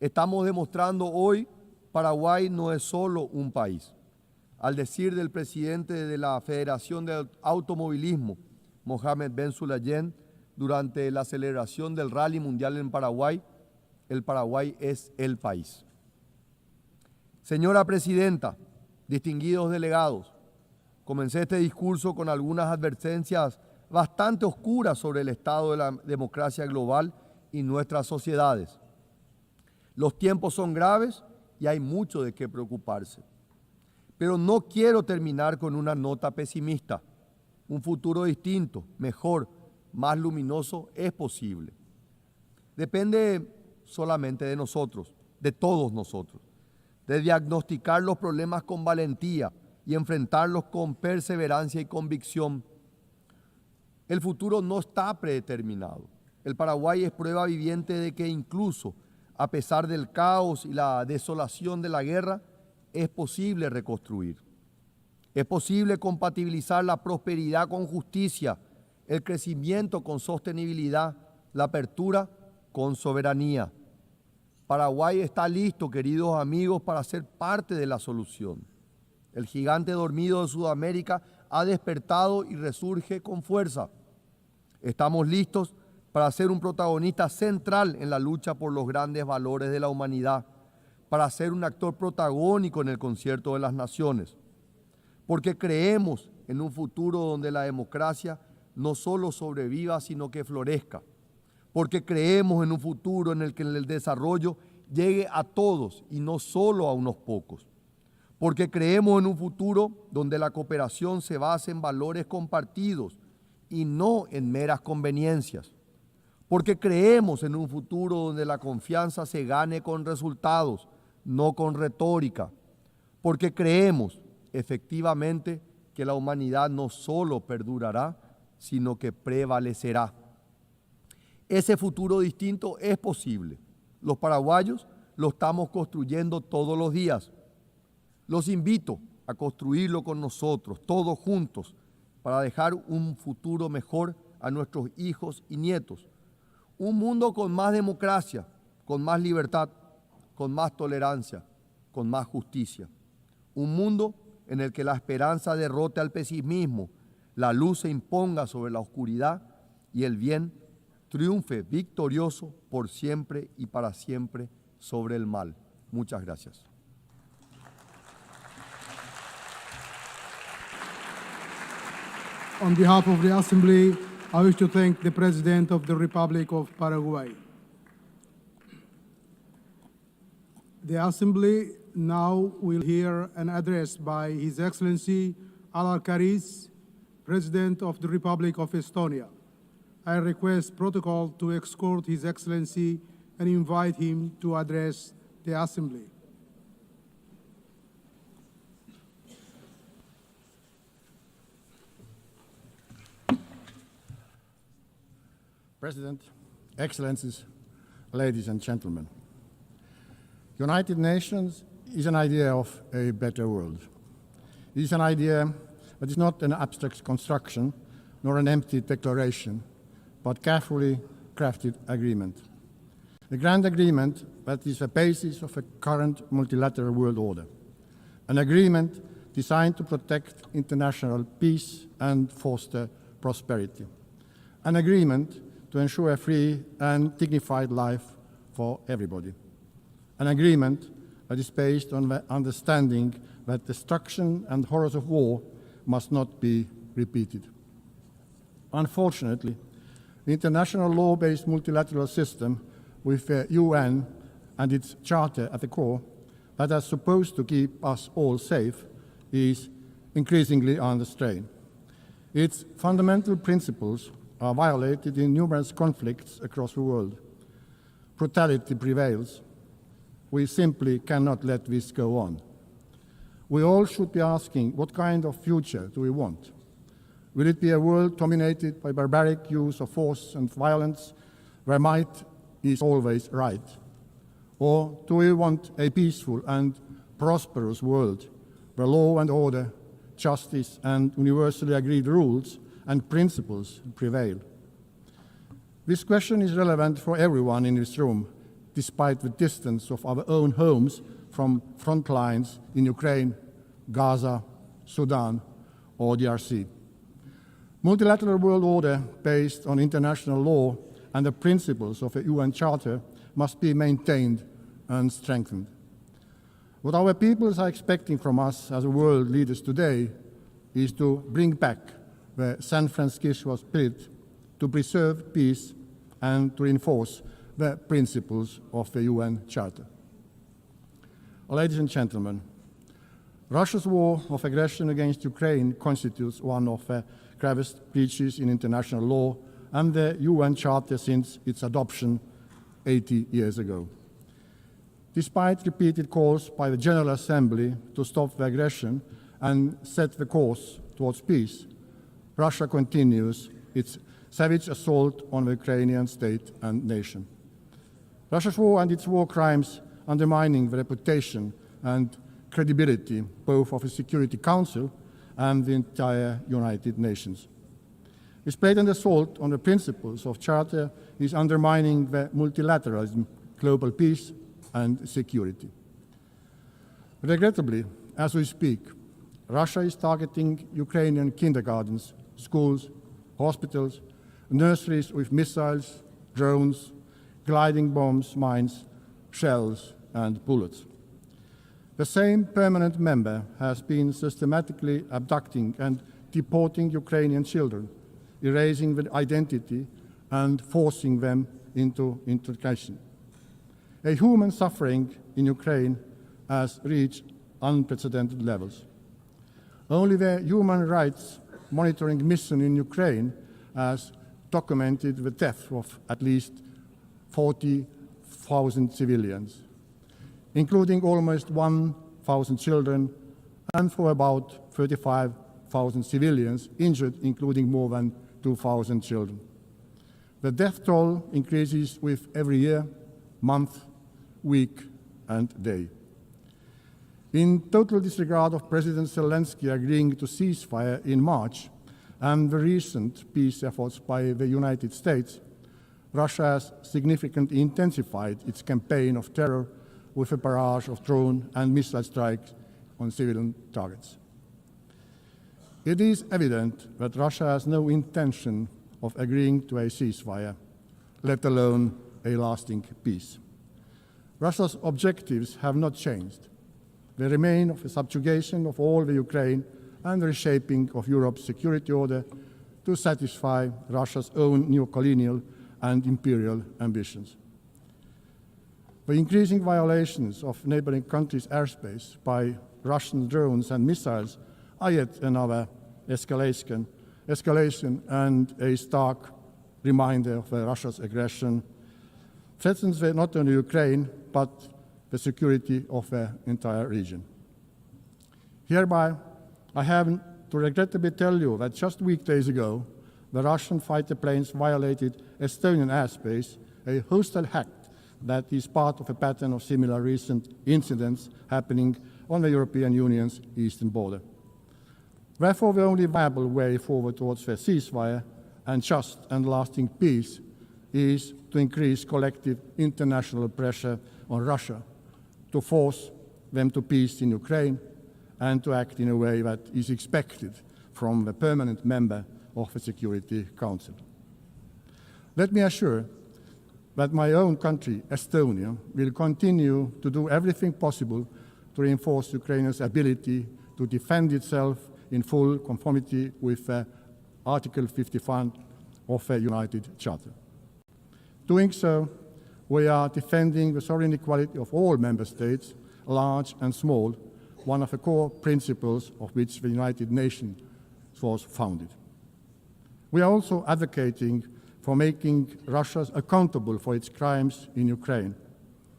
Estamos demostrando hoy Paraguay no es solo un país. Al decir del presidente de la Federación de Automovilismo, Mohamed Ben Sulayem, durante la celebración del Rally Mundial en Paraguay, el Paraguay es el país. Señora Presidenta, distinguidos delegados, comencé este discurso con algunas advertencias bastante oscuras sobre el estado de la democracia global y nuestras sociedades. Los tiempos son graves y hay mucho de qué preocuparse. Pero no quiero terminar con una nota pesimista. Un futuro distinto, mejor, más luminoso es posible. Depende solamente de nosotros, de todos nosotros, de diagnosticar los problemas con valentía y enfrentarlos con perseverancia y convicción. El futuro no está predeterminado. El Paraguay es prueba viviente de que incluso a pesar del caos y la desolación de la guerra, es posible reconstruir. Es posible compatibilizar la prosperidad con justicia, el crecimiento con sostenibilidad, la apertura con soberanía. Paraguay está listo, queridos amigos, para ser parte de la solución. El gigante dormido de Sudamérica ha despertado y resurge con fuerza. Estamos listos para ser un protagonista central en la lucha por los grandes valores de la humanidad, para ser un actor protagónico en el concierto de las naciones, porque creemos en un futuro donde la democracia no solo sobreviva, sino que florezca, porque creemos en un futuro en el que el desarrollo llegue a todos y no solo a unos pocos, porque creemos en un futuro donde la cooperación se base en valores compartidos y no en meras conveniencias, porque creemos en un futuro donde la confianza se gane con resultados, no con retórica, porque creemos efectivamente que la humanidad no solo perdurará, sino que prevalecerá. Ese futuro distinto es posible. Los paraguayos lo estamos construyendo todos los días. Los invito a construirlo con nosotros, todos juntos, para dejar un futuro mejor a nuestros hijos y nietos. Un mundo con más democracia, con más libertad, con más tolerancia, con más justicia. Un mundo en el que la esperanza derrote al pesimismo, la luz se imponga sobre la oscuridad y el bien triunfe victorioso por siempre y para siempre sobre el mal. Muchas gracias. On behalf of the Assembly, I wish to thank the President of the Republic of Paraguay. The Assembly now will hear an address by His Excellency Al-Karis, President of the Republic of Estonia. I request protocol to escort His Excellency and invite him to address the Assembly. President, Excellencies, ladies and gentlemen. United Nations is an idea of a better world. It is an idea that is not an abstract construction nor an empty declaration, but carefully crafted agreement. A grand agreement that is the basis of a current multilateral world order. An agreement designed to protect international peace and foster prosperity. An agreement to ensure a free and dignified life for everybody. An agreement that is based on the understanding that destruction and horrors of war must not be repeated. Unfortunately, the international law-based multilateral system with the UN and its charter at the core that is supposed to keep us all safe is increasingly under strain. Its fundamental principles are violated in numerous conflicts across the world. Brutality prevails. We simply cannot let this go on. We all should be asking, what kind of future do we want? Will it be a world dominated by barbaric use of force and violence, where might is always right? Or do we want a peaceful and prosperous world, where law and order, justice, and universally agreed rules and principles prevail? This question is relevant for everyone in this room, despite the distance of our own homes from front lines in Ukraine, Gaza, Sudan, or DRC. Multilateral world order based on international law and the principles of the UN Charter must be maintained and strengthened. What our peoples are expecting from us as world leaders today is to bring back the San Francisco spirit, to preserve peace and to reinforce the principles of the UN Charter. Ladies and gentlemen, Russia's war of aggression against Ukraine constitutes one of the gravest breaches in international law and the UN Charter since its adoption 80 years ago. Despite repeated calls by the General Assembly to stop the aggression and set the course towards peace, Russia continues its savage assault on the Ukrainian state and nation. Russia's war and its war crimes undermining the reputation and credibility both of the Security Council and the entire United Nations. This blatant assault on the principles of Charter is undermining the multilateralism, global peace and security. Regrettably, as we speak, Russia is targeting Ukrainian kindergartens, schools, hospitals, nurseries with missiles, drones, gliding bombs, mines, shells and bullets. The same permanent member has been systematically abducting and deporting Ukrainian children, erasing their identity and forcing them into integration. A human suffering in Ukraine has reached unprecedented levels. Only the Human Rights Monitoring Mission in Ukraine has documented the death of at least 40,000 civilians, including almost 1,000 children, and for about 35,000 civilians injured, including more than 2,000 children. The death toll increases with every year, month, week, and day. In total disregard of President Zelensky agreeing to ceasefire in March and the recent peace efforts by the United States, Russia has significantly intensified its campaign of terror with a barrage of drone and missile strikes on civilian targets. It is evident that Russia has no intention of agreeing to a ceasefire, let alone a lasting peace. Russia's objectives have not changed. They remain of the subjugation of all the Ukraine and the reshaping of Europe's security order to satisfy Russia's own neo-colonial and imperial ambitions. The increasing violations of neighboring countries' airspace by Russian drones and missiles are yet another escalation and a stark reminder of Russia's aggression threatens not only Ukraine, but the security of the entire region. Hereby, I have to regrettably tell you that just weekdays ago, the Russian fighter planes violated Estonian airspace, a hostile act that is part of a pattern of similar recent incidents happening on the European Union's eastern border. Therefore, the only viable way forward towards a ceasefire and just and lasting peace is to increase collective international pressure on Russia to force them to peace in Ukraine and to act in a way that is expected from the permanent member of the Security Council. Let me assure that my own country, Estonia, will continue to do everything possible to reinforce Ukraine's ability to defend itself in full conformity with Article 51 of the United Charter. Doing so, we are defending the sovereign equality of all member states, large and small, one of the core principles of which the United Nations was founded. We are also advocating for making Russia accountable for its crimes in Ukraine,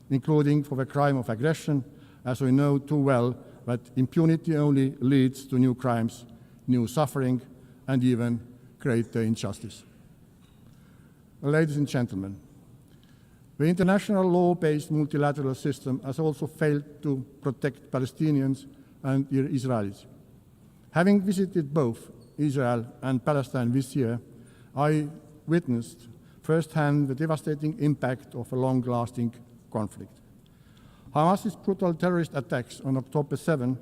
including for the crime of aggression, as we know too well that impunity only leads to new crimes, new suffering, and even greater injustice. Ladies and gentlemen, the international law-based multilateral system has also failed to protect Palestinians and Israelis. Having visited both Israel and Palestine this year, I witnessed firsthand the devastating impact of a long-lasting conflict. Hamas's brutal terrorist attacks on October 7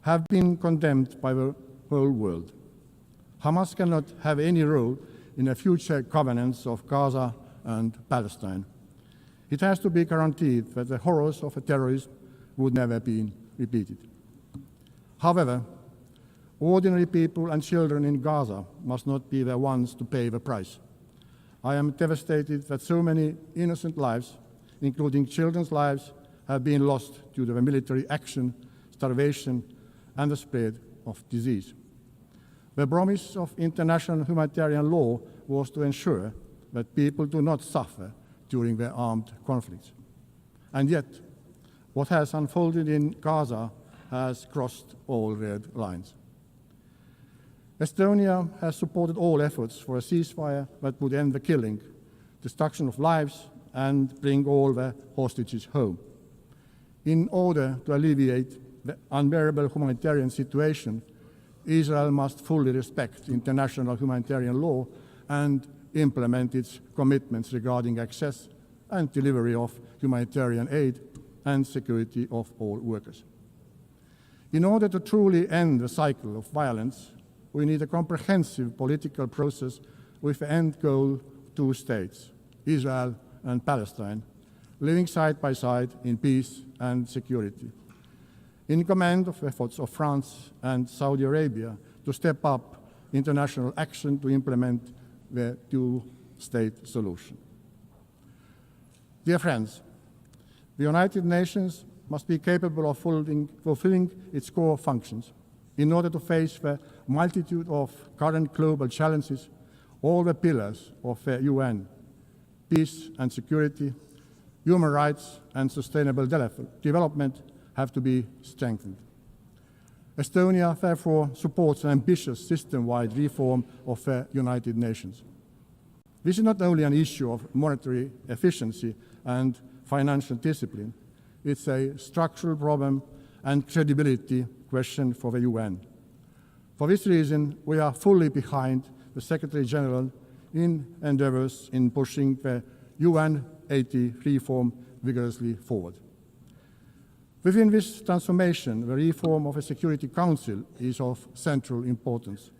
have been condemned by the whole world. Hamas cannot have any role in the future governance of Gaza and Palestine. It has to be guaranteed that the horrors of terrorism would never be repeated. However, ordinary people and children in Gaza must not be the ones to pay the price. I am devastated that so many innocent lives, including children's lives, have been lost due to the military action, starvation, and the spread of disease. The promise of international humanitarian law was to ensure that people do not suffer during their armed conflicts. And yet, what has unfolded in Gaza has crossed all red lines. Estonia has supported all efforts for a ceasefire that would end the killing, destruction of lives, and bring all the hostages home. In order to alleviate the unbearable humanitarian situation, Israel must fully respect international humanitarian law and implement its commitments regarding access and delivery of humanitarian aid and security of all workers. In order to truly end the cycle of violence, we need a comprehensive political process with the end goal 2 states, Israel and Palestine, living side by side in peace and security. In command of efforts of France and Saudi Arabia to step up international action to implement the 2-state solution. Dear friends, the United Nations must be capable of fulfilling its core functions. In order to face the multitude of current global challenges, all the pillars of the UN, peace and security, human rights and sustainable development have to be strengthened. Estonia, therefore, supports an ambitious system-wide reform of the United Nations. This is not only an issue of monetary efficiency and financial discipline, it's a structural problem and credibility question for the UN. For this reason, we are fully behind the Secretary General in endeavors in pushing the UN 80 reform vigorously forward. Within this transformation, the reform of the Security Council is of central importance.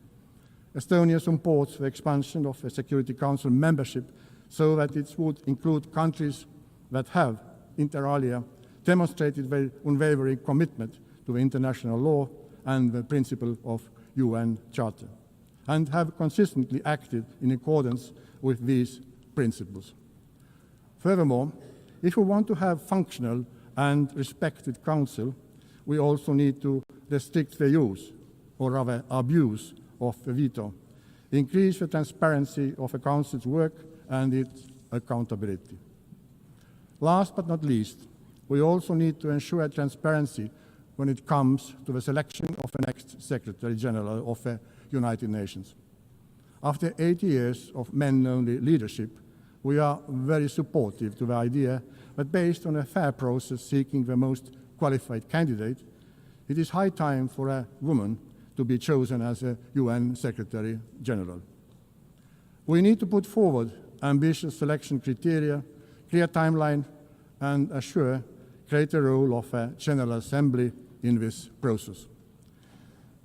Estonia supports the expansion of the Security Council membership so that it would include countries that have, inter alia, demonstrated their unwavering commitment to international law and the principle of UN Charter, and have consistently acted in accordance with these principles. Furthermore, if we want to have functional and respected council, we also need to restrict the use, or rather abuse, of the veto, increase the transparency of the council's work and its accountability. Last but not least, we also need to ensure transparency when it comes to the selection of the next Secretary General of the United Nations. After 80 years of men-only leadership, we are very supportive to the idea that based on a fair process seeking the most qualified candidate, it is high time for a woman to be chosen as a UN Secretary General. We need to put forward ambitious selection criteria, clear timeline, and assure greater role of a General Assembly in this process.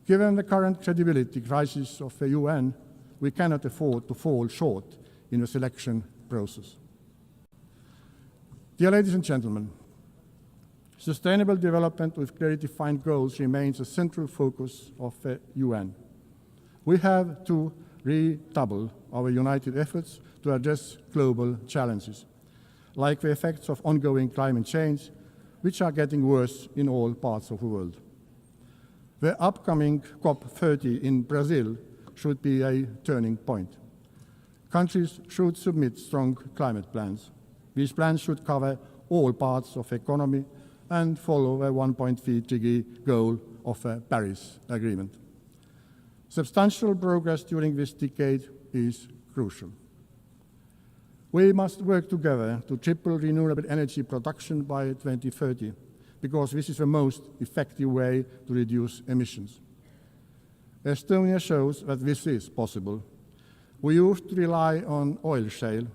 Given the current credibility crisis of the UN, we cannot afford to fall short in the selection process. Dear ladies and gentlemen, sustainable development with clearly defined goals remains a central focus of the UN. We have to redouble our united efforts to address global challenges, like the effects of ongoing climate change, which are getting worse in all parts of the world. The upcoming COP30 in Brazil should be a turning point. Countries should submit strong climate plans. These plans should cover all parts of the economy and follow a 1.5-degree goal of the Paris Agreement. Substantial progress during this decade is crucial. We must work together to triple renewable energy production by 2030, because this is the most effective way to reduce emissions. Estonia shows that this is possible. We used to rely on oil shale,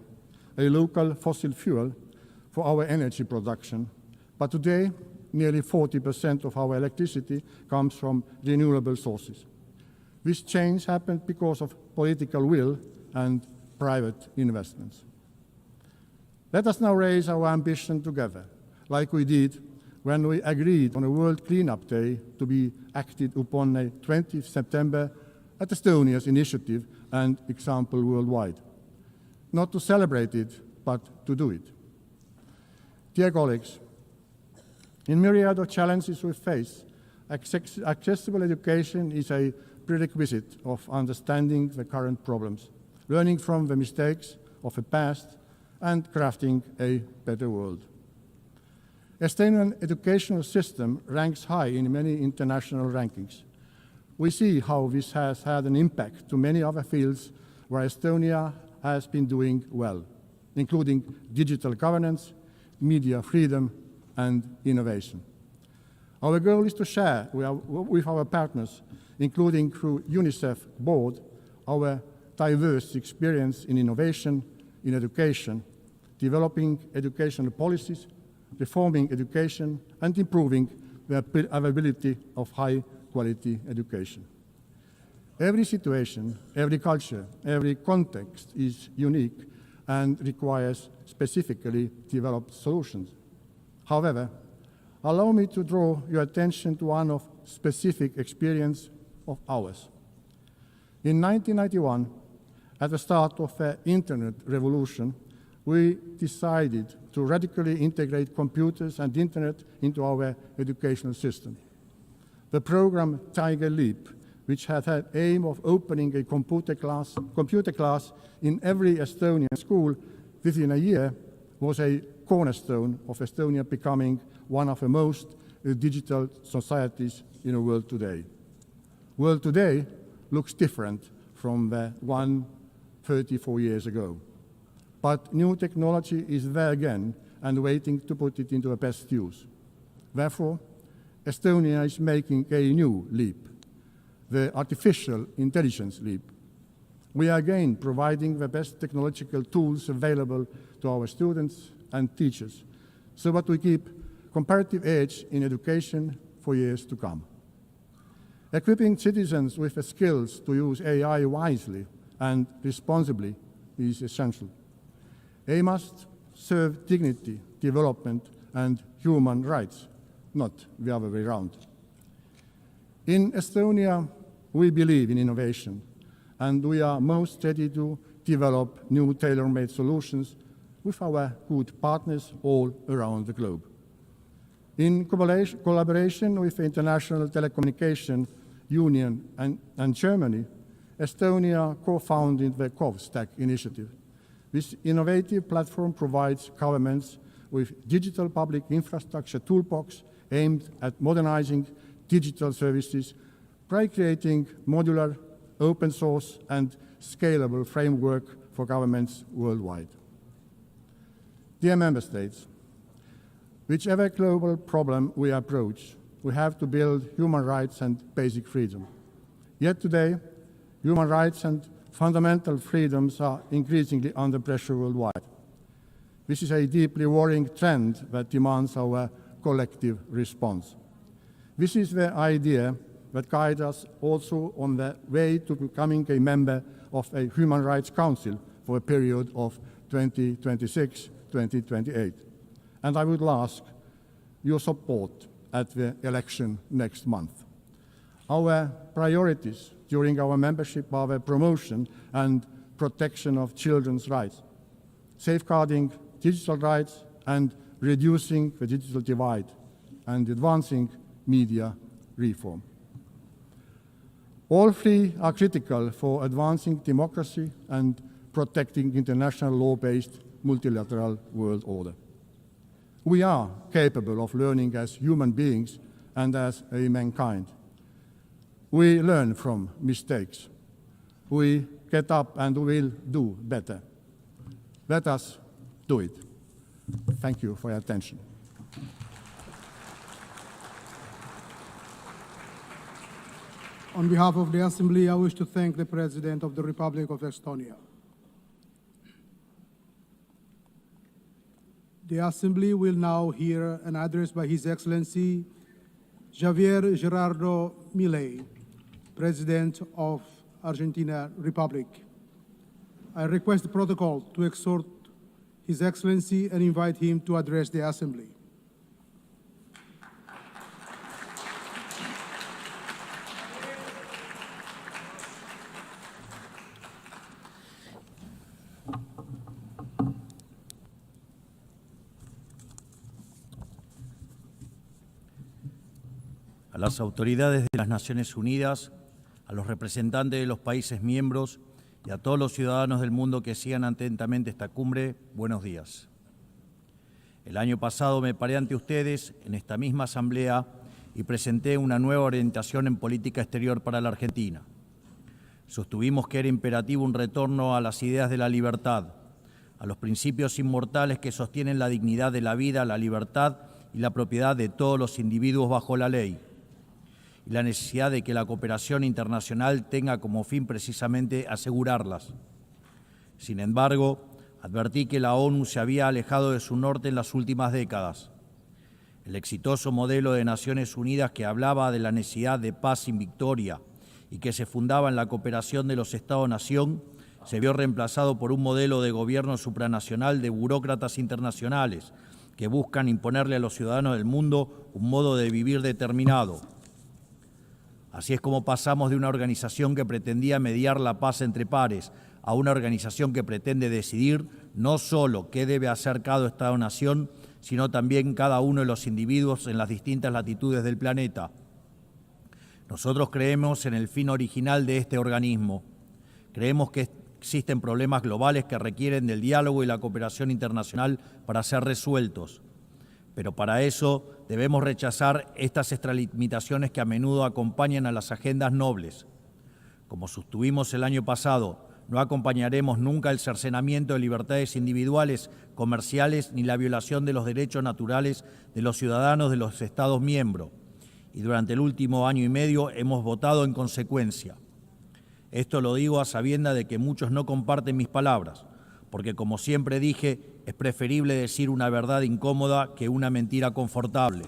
a local fossil fuel, for our energy production, but today nearly 40% of our electricity comes from renewable sources. This change happened because of political will and private investments. Let us now raise our ambition together, like we did when we agreed on a World Cleanup Day to be acted upon on 20th September at Estonia's initiative and example worldwide. Not to celebrate it, but to do it. Dear colleagues, in myriad of challenges we face, accessible education is a prerequisite of understanding the current problems, learning from the mistakes of the past, and crafting a better world. Estonian educational system ranks high in many international rankings. We see how this has had an impact to many other fields where Estonia has been doing well, including digital governance, media freedom, and innovation. Our goal is to share with our partners, including through UNICEF board, our diverse experience in innovation, in education, developing educational policies, reforming education, and improving the availability of high-quality education. Every situation, every culture, every context is unique and requires specifically developed solutions. However, allow me to draw your attention to one of specific experience of ours. In 1991, at the start of the Internet revolution, we decided to radically integrate computers and Internet into our educational system. The program Tiger Leap, which had the aim of opening a computer class in every Estonian school within a year, was a cornerstone of Estonia becoming one of the most digital societies in the world today. World today looks different from the one 34 years ago. But new technology is there again and waiting to put it into the best use. Therefore, Estonia is making a new leap, the artificial intelligence leap. We are again providing the best technological tools available to our students and teachers so that we keep comparative edge in education for years to come. Equipping citizens with the skills to use AI wisely and responsibly is essential. AI must serve dignity, development, and human rights, not the other way around. In Estonia, we believe in innovation, and we are most ready to develop new tailor-made solutions with our good partners all around the globe. In collaboration with the International Telecommunication Union and Germany, Estonia co-founded the CovStack initiative. This innovative platform provides governments with digital public infrastructure toolbox aimed at modernizing digital services by creating modular, open source, and scalable framework for governments worldwide. Dear Member States, whichever global problem we approach, we have to build human rights and basic freedom. Yet today, human rights and fundamental freedoms are increasingly under pressure worldwide. This is a deeply worrying trend that demands our collective response. This is the idea that guides us also on the way to becoming a member of a Human Rights Council for a period of 2026-2028. And I would ask your support at the election next month. Our priorities during our membership are the promotion and protection of children's rights, safeguarding digital rights and reducing the digital divide, and advancing media reform. All three are critical for advancing democracy and protecting international law-based multilateral world order. We are capable of learning as human beings and as a mankind. We learn from mistakes. We get up and will do better. Let us do it. Thank you for your attention. On behalf of the Assembly, I wish to thank the President of the Republic of Estonia. The Assembly will now hear an address by His Excellency Javier Gerardo Milei, President of Argentina Republic. I request the protocol to exhort His Excellency and invite him to address the Assembly. A las autoridades de las Naciones Unidas, a los representantes de los países miembros y a todos los ciudadanos del mundo que sigan atentamente esta cumbre, buenos días. El año pasado me paré ante ustedes en esta misma asamblea y presenté una nueva orientación en política exterior para la Argentina. Sostuvimos que era imperativo un retorno a las ideas de la libertad, a los principios inmortales que sostienen la dignidad de la vida, la libertad y la propiedad de todos los individuos bajo la ley, y la necesidad de que la cooperación internacional tenga como fin precisamente asegurarlas. Sin embargo, advertí que la ONU se había alejado de su norte en las últimas décadas. El exitoso modelo de Naciones Unidas que hablaba de la necesidad de paz sin victoria y que se fundaba en la cooperación de los Estados-nación, se vio reemplazado por un modelo de gobierno supranacional de burócratas internacionales que buscan imponerle a los ciudadanos del mundo un modo de vivir determinado. Así es como pasamos de una organización que pretendía mediar la paz entre pares a una organización que pretende decidir no solo qué debe hacer cada Estado-nación, sino también cada uno de los individuos en las distintas latitudes del planeta. Nosotros creemos en el fin original de este organismo. Creemos que existen problemas globales que requieren del diálogo y la cooperación internacional para ser resueltos. Pero para eso debemos rechazar estas extralimitaciones que a menudo acompañan a las agendas nobles. Como sostuvimos el año pasado, no acompañaremos nunca el cercenamiento de libertades individuales, comerciales, ni la violación de los derechos naturales de los ciudadanos de los Estados miembros. Y durante el último año y medio hemos votado en consecuencia. Esto lo digo a sabiendas de que muchos no comparten mis palabras, porque como siempre dije, es preferible decir una verdad incómoda que una mentira confortable.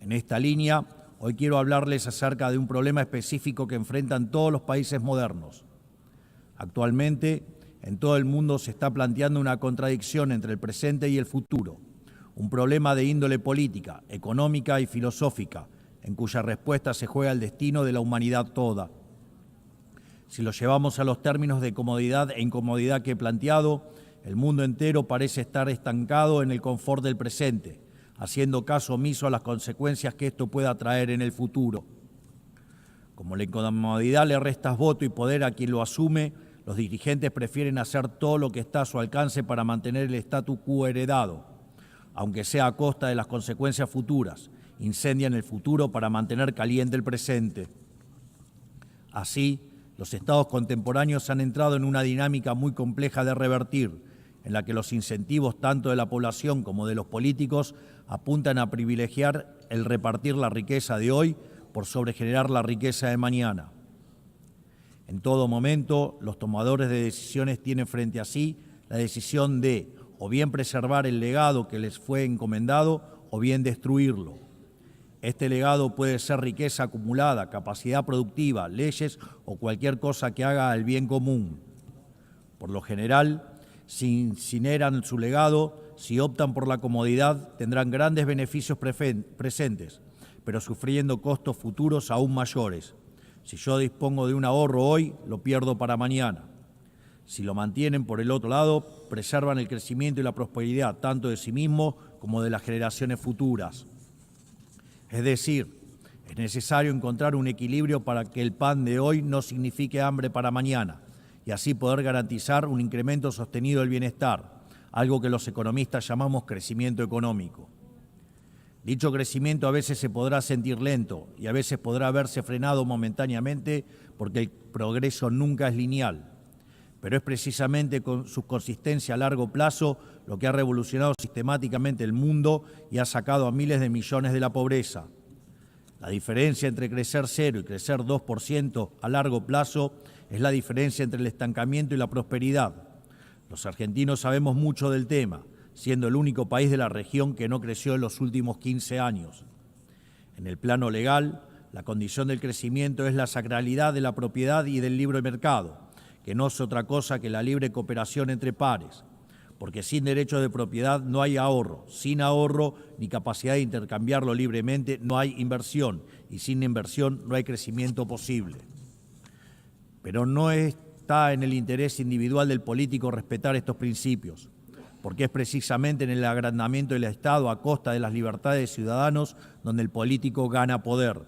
En esta línea, hoy quiero hablarles acerca de un problema específico que enfrentan todos los países modernos. Actualmente, en todo el mundo se está planteando una contradicción entre el presente y el futuro, un problema de índole política, económica y filosófica, en cuya respuesta se juega el destino de la humanidad toda. Si lo llevamos a los términos de comodidad e incomodidad que he planteado, el mundo entero parece estar estancado en el confort del presente, haciendo caso omiso a las consecuencias que esto pueda traer en el futuro. Como la incomodidad le resta voto y poder a quien lo asume, los dirigentes prefieren hacer todo lo que está a su alcance para mantener el statu quo heredado, aunque sea a costa de las consecuencias futuras. Incendian el futuro para mantener caliente el presente. Así, los estados contemporáneos han entrado en una dinámica muy compleja de revertir, en la que los incentivos tanto de la población como de los políticos apuntan a privilegiar el repartir la riqueza de hoy por sobregenerar la riqueza de mañana. En todo momento, los tomadores de decisiones tienen frente a sí la decisión de o bien preservar el legado que les fue encomendado o bien destruirlo. Este legado puede ser riqueza acumulada, capacidad productiva, leyes o cualquier cosa que haga al bien común. Por lo general, si incineran su legado, si optan por la comodidad, tendrán grandes beneficios presentes, pero sufriendo costos futuros aún mayores. Si yo dispongo de un ahorro hoy, lo pierdo para mañana. Si lo mantienen por el otro lado, preservan el crecimiento y la prosperidad tanto de sí mismos como de las generaciones futuras. Es decir, es necesario encontrar un equilibrio para que el pan de hoy no signifique hambre para mañana y así poder garantizar un incremento sostenido del bienestar, algo que los economistas llamamos crecimiento económico. Dicho crecimiento a veces se podrá sentir lento y a veces podrá verse frenado momentáneamente porque el progreso nunca es lineal. Pero es precisamente con su consistencia a largo plazo lo que ha revolucionado sistemáticamente el mundo y ha sacado a miles de millones de la pobreza. La diferencia entre crecer 0 y crecer 2% a largo plazo es la diferencia entre el estancamiento y la prosperidad. Los argentinos sabemos mucho del tema, siendo el único país de la región que no creció en los últimos 15 años. En el plano legal, la condición del crecimiento es la sacralidad de la propiedad y del libre mercado, que no es otra cosa que la libre cooperación entre pares, porque sin derecho de propiedad no hay ahorro, sin ahorro ni capacidad de intercambiarlo libremente no hay inversión, y sin inversión no hay crecimiento posible. Pero no está en el interés individual del político respetar estos principios, porque es precisamente en el agrandamiento del Estado a costa de las libertades de ciudadanos donde el político gana poder.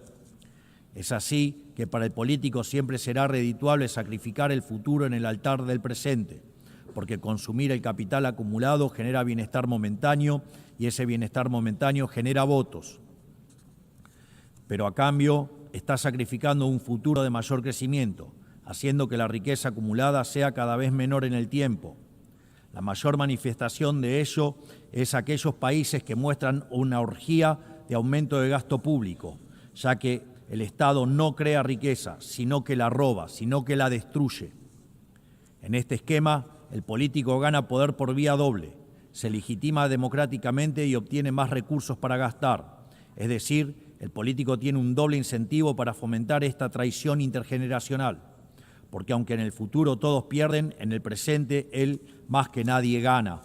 Es así que para el político siempre será redituable sacrificar el futuro en el altar del presente, porque consumir el capital acumulado genera bienestar momentáneo y ese bienestar momentáneo genera votos. Pero a cambio está sacrificando un futuro de mayor crecimiento, haciendo que la riqueza acumulada sea cada vez menor en el tiempo. La mayor manifestación de ello es aquellos países que muestran una orgía de aumento de gasto público, ya que el Estado no crea riqueza, sino que la roba, sino que la destruye. En este esquema, el político gana poder por vía doble, se legitima democráticamente y obtiene más recursos para gastar. Es decir, el político tiene un doble incentivo para fomentar esta traición intergeneracional, porque aunque en el futuro todos pierden, en el presente él más que nadie gana.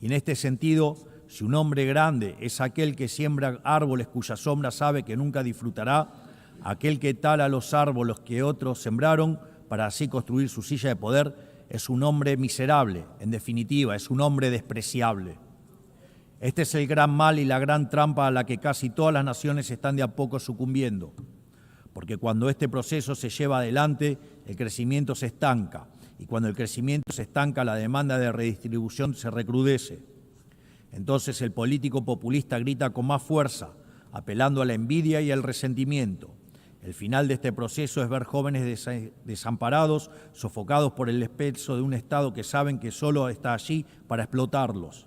Y en este sentido, si un hombre grande es aquel que siembra árboles cuya sombra sabe que nunca disfrutará, aquel que tala los árboles que otros sembraron para así construir su silla de poder, es un hombre miserable, en definitiva, es un hombre despreciable. Este es el gran mal y la gran trampa a la que casi todas las naciones están de a poco sucumbiendo, porque cuando este proceso se lleva adelante, el crecimiento se estanca, y cuando el crecimiento se estanca, la demanda de redistribución se recrudece. Entonces el político populista grita con más fuerza, apelando a la envidia y al resentimiento. El final de este proceso es ver jóvenes desamparados, sofocados por el peso de un Estado que saben que solo está allí para explotarlos.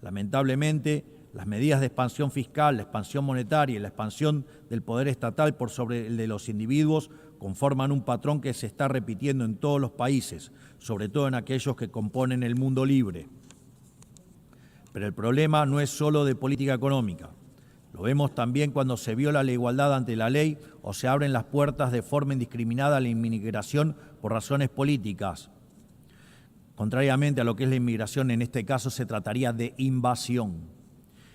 Lamentablemente, las medidas de expansión fiscal, la expansión monetaria y la expansión del poder estatal por sobre el de los individuos conforman un patrón que se está repitiendo en todos los países, sobre todo en aquellos que componen el mundo libre. Pero el problema no es solo de política económica. Lo vemos también cuando se viola la igualdad ante la ley o se abren las puertas de forma indiscriminada a la inmigración por razones políticas. Contrariamente a lo que es la inmigración, en este caso se trataría de invasión.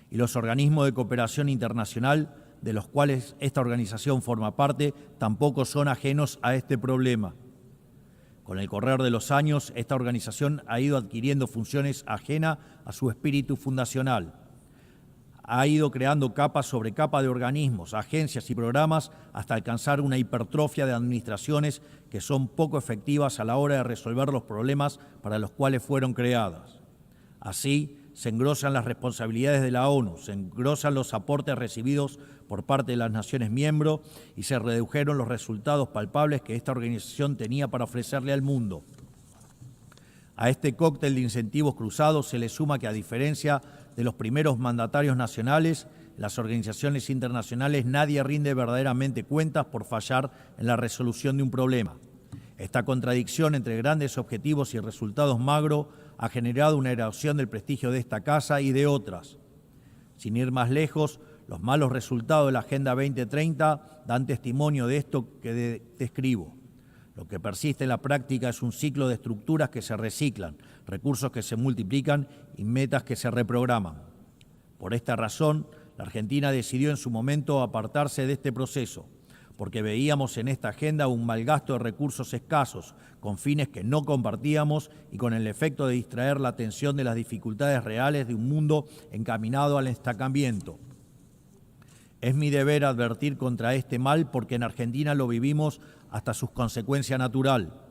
Y los organismos de cooperación internacional, de los cuales esta organización forma parte, tampoco son ajenos a este problema. Con el correr de los años, esta organización ha ido adquiriendo funciones ajenas a su espíritu fundacional. Ha ido creando capa sobre capa de organismos, agencias y programas hasta alcanzar una hipertrofia de administraciones que son poco efectivas a la hora de resolver los problemas para los cuales fueron creadas. Así, se engrosan las responsabilidades de la ONU, se engrosan los aportes recibidos por parte de las naciones miembros y se redujeron los resultados palpables que esta organización tenía para ofrecerle al mundo. A este cóctel de incentivos cruzados se le suma que, a diferencia de los primeros mandatarios nacionales, las organizaciones internacionales nadie rinde verdaderamente cuentas por fallar en la resolución de un problema. Esta contradicción entre grandes objetivos y resultados magros ha generado una erosión del prestigio de esta casa y de otras. Sin ir más lejos, los malos resultados de la Agenda 2030 dan testimonio de esto que describo. Lo que persiste en la práctica es un ciclo de estructuras que se reciclan, recursos que se multiplican y metas que se reprograman. Por esta razón, la Argentina decidió en su momento apartarse de este proceso, porque veíamos en esta agenda un malgasto de recursos escasos, con fines que no compartíamos y con el efecto de distraer la atención de las dificultades reales de un mundo encaminado al estancamiento. Es mi deber advertir contra este mal porque en Argentina lo vivimos hasta su consecuencia natural.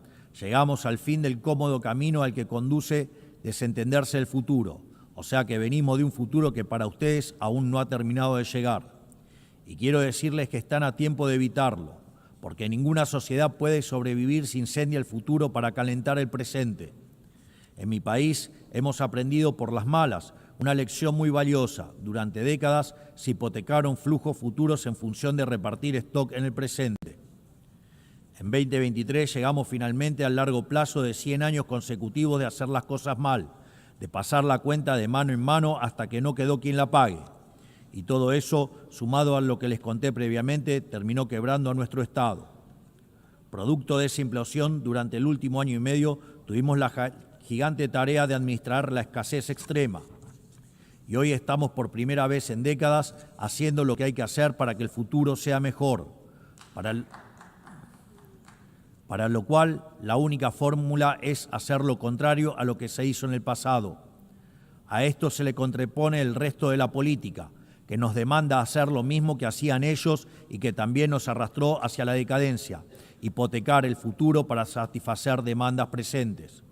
Llegamos al fin del cómodo camino al que conduce desentenderse el futuro, o sea que venimos de un futuro que para ustedes aún no ha terminado de llegar. Y quiero decirles que están a tiempo de evitarlo, porque ninguna sociedad puede sobrevivir si incendia el futuro para calentar el presente. En mi país hemos aprendido por las malas una lección muy valiosa. Durante décadas se hipotecaron flujos futuros en función de repartir stock en el presente. En 2023 llegamos finalmente al largo plazo de 100 años consecutivos de hacer las cosas mal, de pasar la cuenta de mano en mano hasta que no quedó quien la pague. Y todo eso, sumado a lo que les conté previamente, terminó quebrando a nuestro Estado. Producto de esa implosión, durante el último año y medio tuvimos la gigante tarea de administrar la escasez extrema. Y hoy estamos por primera vez en décadas haciendo lo que hay que hacer para que el futuro sea mejor. Para lo cual, la única fórmula es hacer lo contrario a lo que se hizo en el pasado. A esto se le contrapone el resto de la política, que nos demanda hacer lo mismo que hacían ellos y que también nos arrastró hacia la decadencia, hipotecar el futuro para satisfacer demandas presentes.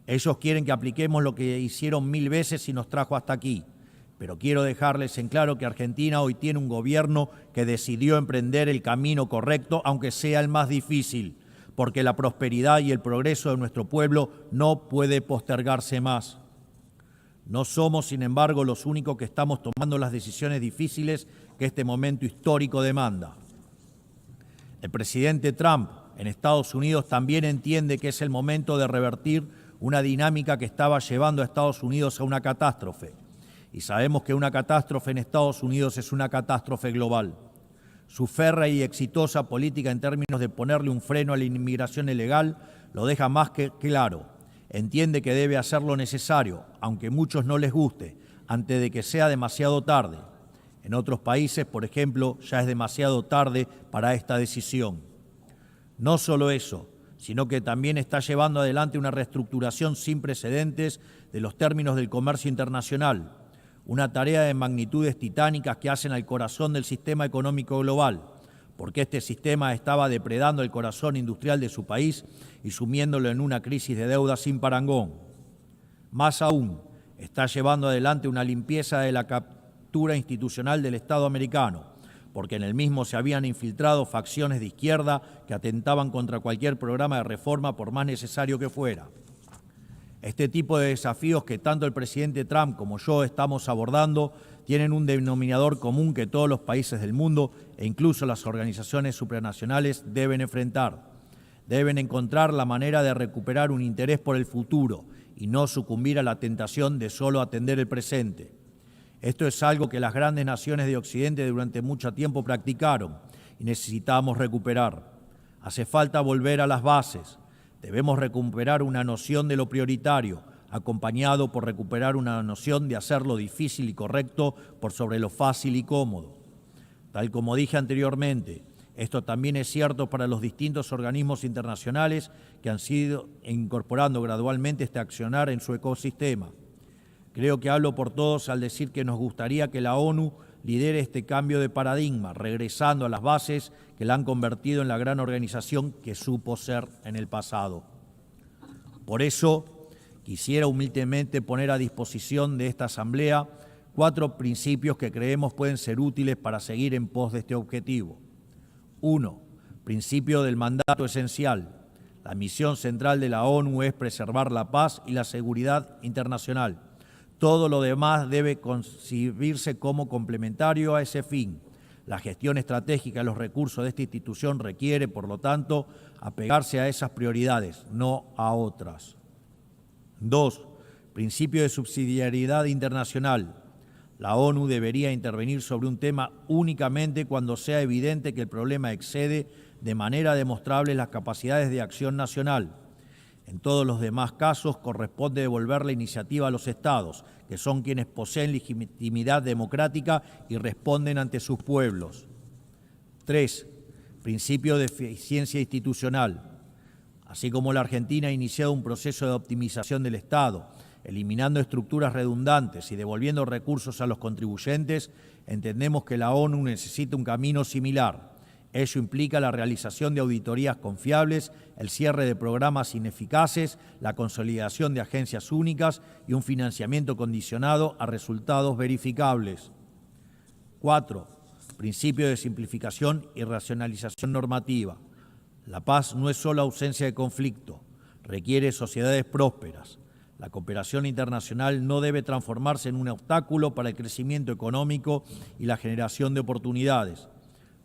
Ellos quieren que apliquemos lo que hicieron 1000 veces y nos trajo hasta aquí, pero quiero dejarles en claro que Argentina hoy tiene un gobierno que decidió emprender el camino correcto, aunque sea el más difícil, porque la prosperidad y el progreso de nuestro pueblo no puede postergarse más. No somos, sin embargo, los únicos que estamos tomando las decisiones difíciles que este momento histórico demanda. El presidente Trump en Estados Unidos también entiende que es el momento de revertir una dinámica que estaba llevando a Estados Unidos a una catástrofe. Y sabemos que una catástrofe en Estados Unidos es una catástrofe global. Su férrea y exitosa política en términos de ponerle un freno a la inmigración ilegal lo deja más que claro. Entiende que debe hacer lo necesario, aunque a muchos no les guste, antes de que sea demasiado tarde. En otros países, por ejemplo, ya es demasiado tarde para esta decisión. No solo eso, sino que también está llevando adelante una reestructuración sin precedentes de los términos del comercio internacional, una tarea de magnitudes titánicas que hacen al corazón del sistema económico global, porque este sistema estaba depredando el corazón industrial de su país y sumiéndolo en una crisis de deuda sin parangón. Más aún, está llevando adelante una limpieza de la captura institucional del Estado americano, porque en el mismo se habían infiltrado facciones de izquierda que atentaban contra cualquier programa de reforma por más necesario que fuera. Este tipo de desafíos que tanto el presidente Trump como yo estamos abordando tienen un denominador común que todos los países del mundo e incluso las organizaciones supranacionales deben enfrentar. Deben encontrar la manera de recuperar un interés por el futuro y no sucumbir a la tentación de solo atender el presente. Esto es algo que las grandes naciones de Occidente durante mucho tiempo practicaron y necesitamos recuperar. Hace falta volver a las bases. Debemos recuperar una noción de lo prioritario, acompañado por recuperar una noción de hacer lo difícil y correcto por sobre lo fácil y cómodo. Tal como dije anteriormente, esto también es cierto para los distintos organismos internacionales que han sido incorporando gradualmente este accionar en su ecosistema. Creo que hablo por todos al decir que nos gustaría que la ONU lidere este cambio de paradigma, regresando a las bases que la han convertido en la gran organización que supo ser en el pasado. Por eso, quisiera humildemente poner a disposición de esta Asamblea 4 principios que creemos pueden ser útiles para seguir en pos de este objetivo. 1. Principio del mandato esencial. La misión central de la ONU es preservar la paz y la seguridad internacional. Todo lo demás debe concebirse como complementario a ese fin. La gestión estratégica de los recursos de esta institución requiere, por lo tanto, apegarse a esas prioridades, no a otras. 2. Principio de subsidiariedad internacional. La ONU debería intervenir sobre un tema únicamente cuando sea evidente que el problema excede de manera demostrable las capacidades de acción nacional. En todos los demás casos corresponde devolver la iniciativa a los Estados, que son quienes poseen legitimidad democrática y responden ante sus pueblos. 3. Principio de eficiencia institucional. Así como la Argentina ha iniciado un proceso de optimización del Estado, eliminando estructuras redundantes y devolviendo recursos a los contribuyentes, entendemos que la ONU necesita un camino similar. Ello implica la realización de auditorías confiables, el cierre de programas ineficaces, la consolidación de agencias únicas y un financiamiento condicionado a resultados verificables. 4. Principio de simplificación y racionalización normativa. La paz no es solo ausencia de conflicto, requiere sociedades prósperas. La cooperación internacional no debe transformarse en un obstáculo para el crecimiento económico y la generación de oportunidades.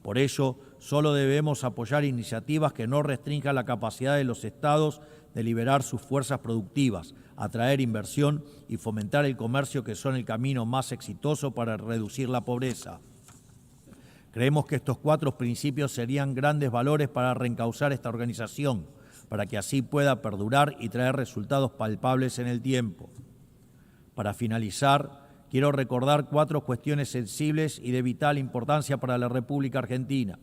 Por ello, solo debemos apoyar iniciativas que no restrinjan la capacidad de los Estados de liberar sus fuerzas productivas, atraer inversión y fomentar el comercio, que son el camino más exitoso para reducir la pobreza. Creemos que estos 4 principios serían grandes valores para reencauzar esta organización, para que así pueda perdurar y traer resultados palpables en el tiempo. Para finalizar, quiero recordar 4 cuestiones sensibles y de vital importancia para la República Argentina.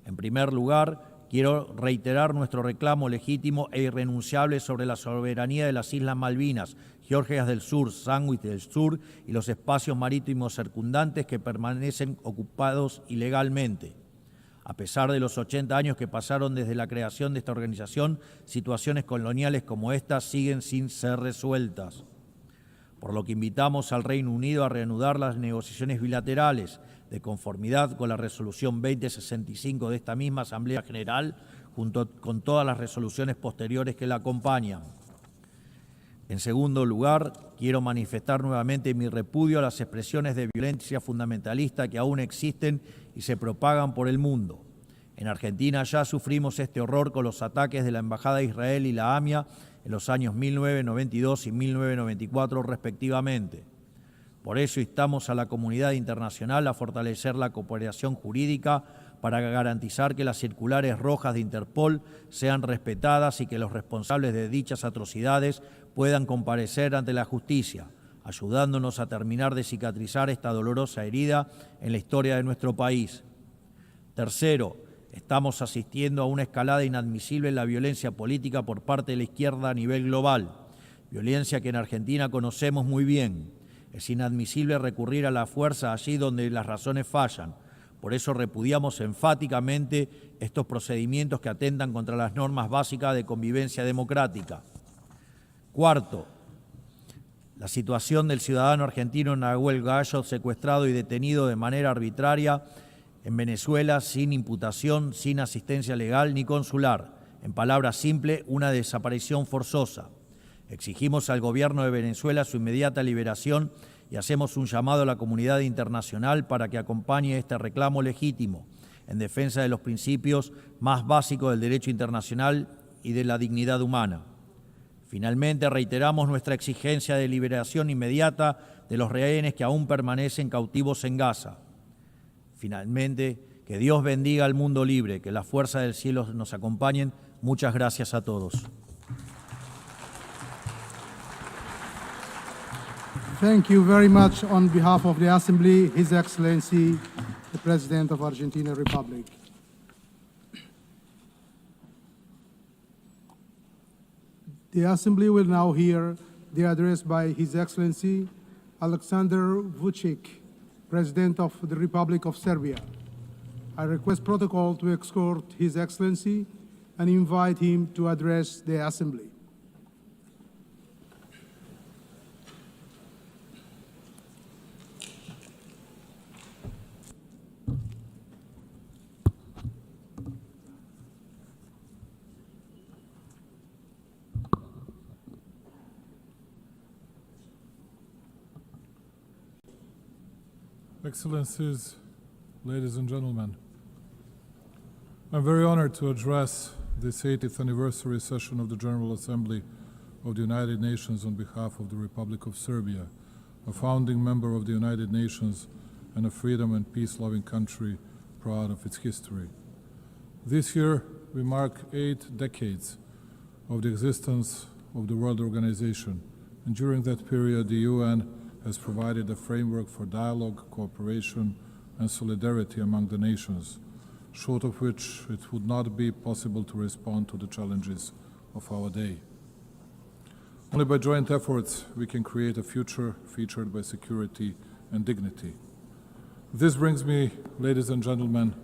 En primer lugar, quiero reiterar nuestro reclamo legítimo e irrenunciable sobre la soberanía de las Islas Malvinas, Georgias del Sur, Sandwich del Sur y los espacios marítimos circundantes que permanecen ocupados ilegalmente. A pesar de los 80 años que pasaron desde la creación de esta organización, situaciones coloniales como esta siguen sin ser resueltas. Por lo que invitamos al Reino Unido a reanudar las negociaciones bilaterales de conformidad con la resolución 2065 de esta misma Asamblea General, junto con todas las resoluciones posteriores que la acompañan. En segundo lugar, quiero manifestar nuevamente mi repudio a las expresiones de violencia fundamentalista que aún existen y se propagan por el mundo. En Argentina ya sufrimos este horror con los ataques de la Embajada de Israel y la AMIA en los años 1992 y 1994 respectivamente. Por eso instamos a la comunidad internacional a fortalecer la cooperación jurídica para garantizar que las circulares rojas de Interpol sean respetadas y que los responsables de dichas atrocidades puedan comparecer ante la justicia, ayudándonos a terminar de cicatrizar esta dolorosa herida en la historia de nuestro país. Tercero, estamos asistiendo a una escalada inadmisible en la violencia política por parte de la izquierda a nivel global, violencia que en Argentina conocemos muy bien. Es inadmisible recurrir a la fuerza allí donde las razones fallan. Por eso repudiamos enfáticamente estos procedimientos que atentan contra las normas básicas de convivencia democrática. Cuarto, la situación del ciudadano argentino Nahuel Gallo, secuestrado y detenido de manera arbitraria en Venezuela sin imputación, sin asistencia legal ni consular. En palabras simples, una desaparición forzosa. Exigimos al gobierno de Venezuela su inmediata liberación y hacemos un llamado a la comunidad internacional para que acompañe este reclamo legítimo en defensa de los principios más básicos del derecho internacional y de la dignidad humana. Finalmente, reiteramos nuestra exigencia de liberación inmediata de los rehenes que aún permanecen cautivos en Gaza. Finalmente, que Dios bendiga al mundo libre, que las fuerzas del cielo nos acompañen. Muchas gracias a todos. Thank you very much on behalf of the Assembly, His Excellency, the President of Argentina Republic. The Assembly will now hear the address by His Excellency Alexander Vučić, President of the Republic of Serbia. I request protocol to escort His Excellency and invite him to address the Assembly. Excellencies, ladies and gentlemen, I'm very honored to address this 80th anniversary session of the General Assembly of the United Nations on behalf of the Republic of Serbia, a founding member of the United Nations and a freedom and peace-loving country proud of its history. This year, we mark 8 decades of the existence of the World Organization, and during that period, the UN has provided a framework for dialogue, cooperation, and solidarity among the nations, short of which it would not be possible to respond to the challenges of our day. Only by joint efforts we can create a future featured by security and dignity. This brings me, ladies and gentlemen,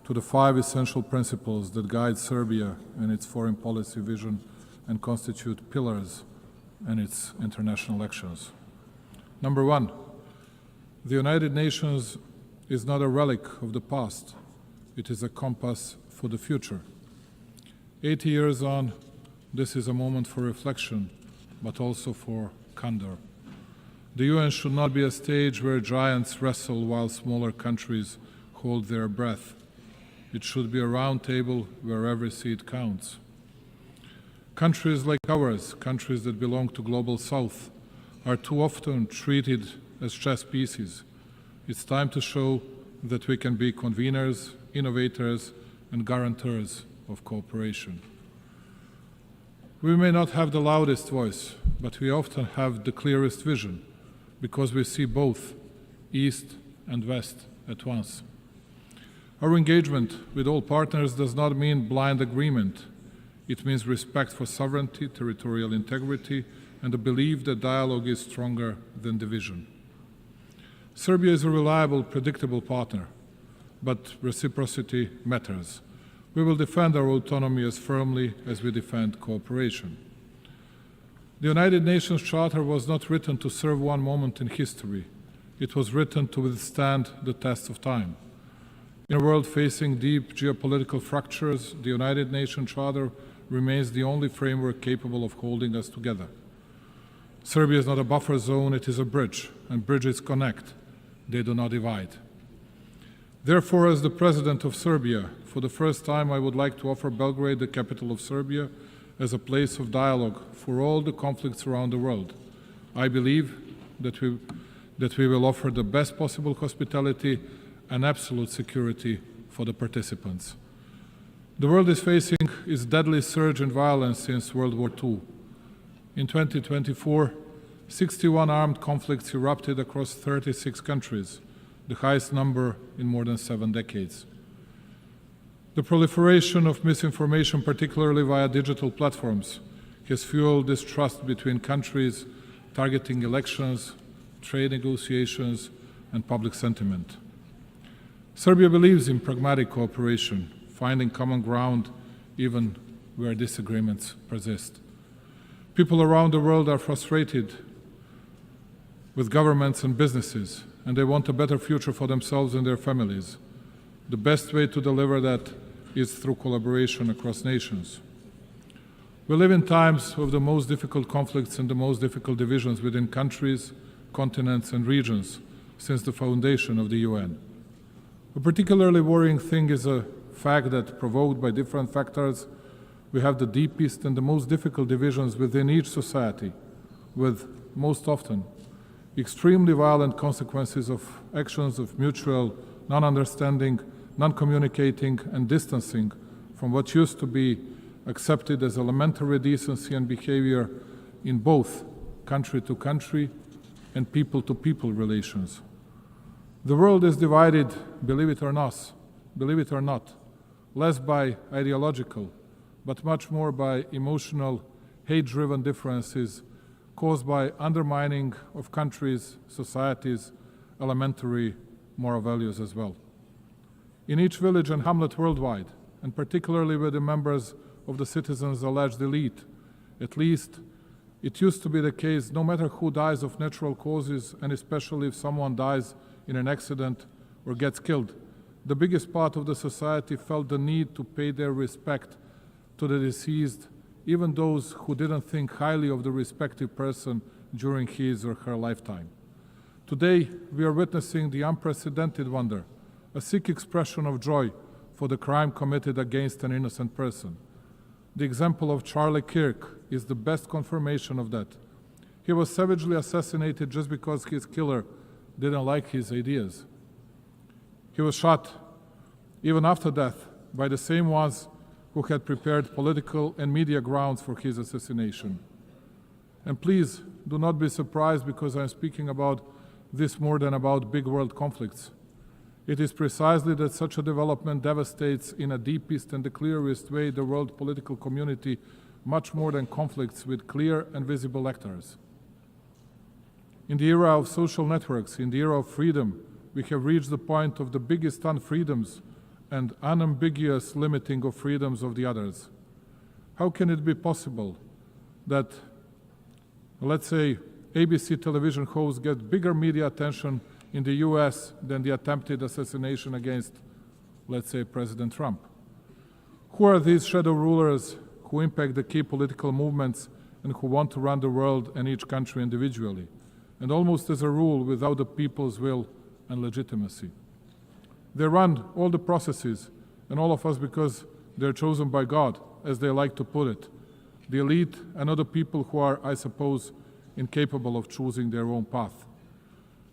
to the 5 essential principles that guide Serbia and its foreign policy vision and constitute pillars in its international actions. Number 1, the United Nations is not a relic of the past, it is a compass for the future. 80 years on, this is a moment for reflection, but also for candor. The UN should not be a stage where giants wrestle while smaller countries hold their breath. It should be a round table where every seat counts. Countries like ours, countries that belong to Global South, are too often treated as chess pieces. It's time to show that we can be conveners, innovators, and guarantors of cooperation. We may not have the loudest voice, but we often have the clearest vision, because we see both East and West at once. Our engagement with all partners does not mean blind agreement. It means respect for sovereignty, territorial integrity, and a belief that dialogue is stronger than division. Serbia is a reliable, predictable partner, but reciprocity matters. We will defend our autonomy as firmly as we defend cooperation. The United Nations Charter was not written to serve one moment in history. It was written to withstand the test of time. In a world facing deep geopolitical fractures, the United Nations Charter remains the only framework capable of holding us together. Serbia is not a buffer zone, it is a bridge, and bridges connect, they do not divide. Therefore, as the President of Serbia, for the first time I would like to offer Belgrade, the capital of Serbia, as a place of dialogue for all the conflicts around the world. I believe that we will offer the best possible hospitality and absolute security for the participants. The world is facing its deadly surge in violence since World War II. In 2024, 61 armed conflicts erupted across 36 countries, the highest number in more than 7 decades. The proliferation of misinformation, particularly via digital platforms, has fueled distrust between countries, targeting elections, trade negotiations, and public sentiment. Serbia believes in pragmatic cooperation, finding common ground even where disagreements persist. People around the world are frustrated with governments and businesses, and they want a better future for themselves and their families. The best way to deliver that is through collaboration across nations. We live in times of the most difficult conflicts and the most difficult divisions within countries, continents, and regions since the foundation of the UN. A particularly worrying thing is a fact that, provoked by different factors, we have the deepest and the most difficult divisions within each society, with, most often, extremely violent consequences of actions of mutual non-understanding, non-communicating, and distancing from what used to be accepted as elementary decency and behavior in both country-to-country and people-to-people relations. The world is divided, believe it or not, less by ideological, but much more by emotional, hate-driven differences caused by undermining of countries, societies, elementary moral values as well. In each village and hamlet worldwide, and particularly with the members of the citizens' alleged elite, at least it used to be the case, no matter who dies of natural causes, and especially if someone dies in an accident or gets killed, the biggest part of the society felt the need to pay their respect to the deceased, even those who didn't think highly of the respective person during his or her lifetime. Today, we are witnessing the unprecedented wonder, a sick expression of joy for the crime committed against an innocent person. The example of Charlie Kirk is the best confirmation of that. He was savagely assassinated just because his killer didn't like his ideas. He was shot, even after death, by the same ones who had prepared political and media grounds for his assassination. And please do not be surprised because I'm speaking about this more than about big world conflicts. It is precisely that such a development devastates in a deepest and the clearest way the world political community much more than conflicts with clear and visible actors. In the era of social networks, in the era of freedom, we have reached the point of the biggest unfreedoms and unambiguous limiting of freedoms of the others. How can it be possible that, let's say, ABC television hosts get bigger media attention in the US than the attempted assassination against, let's say, President Trump? Who are these shadow rulers who impact the key political movements and who want to run the world and each country individually, and almost as a rule without the people's will and legitimacy? They run all the processes, and all of us because they're chosen by God, as they like to put it. The elite and other people who are, I suppose, incapable of choosing their own path.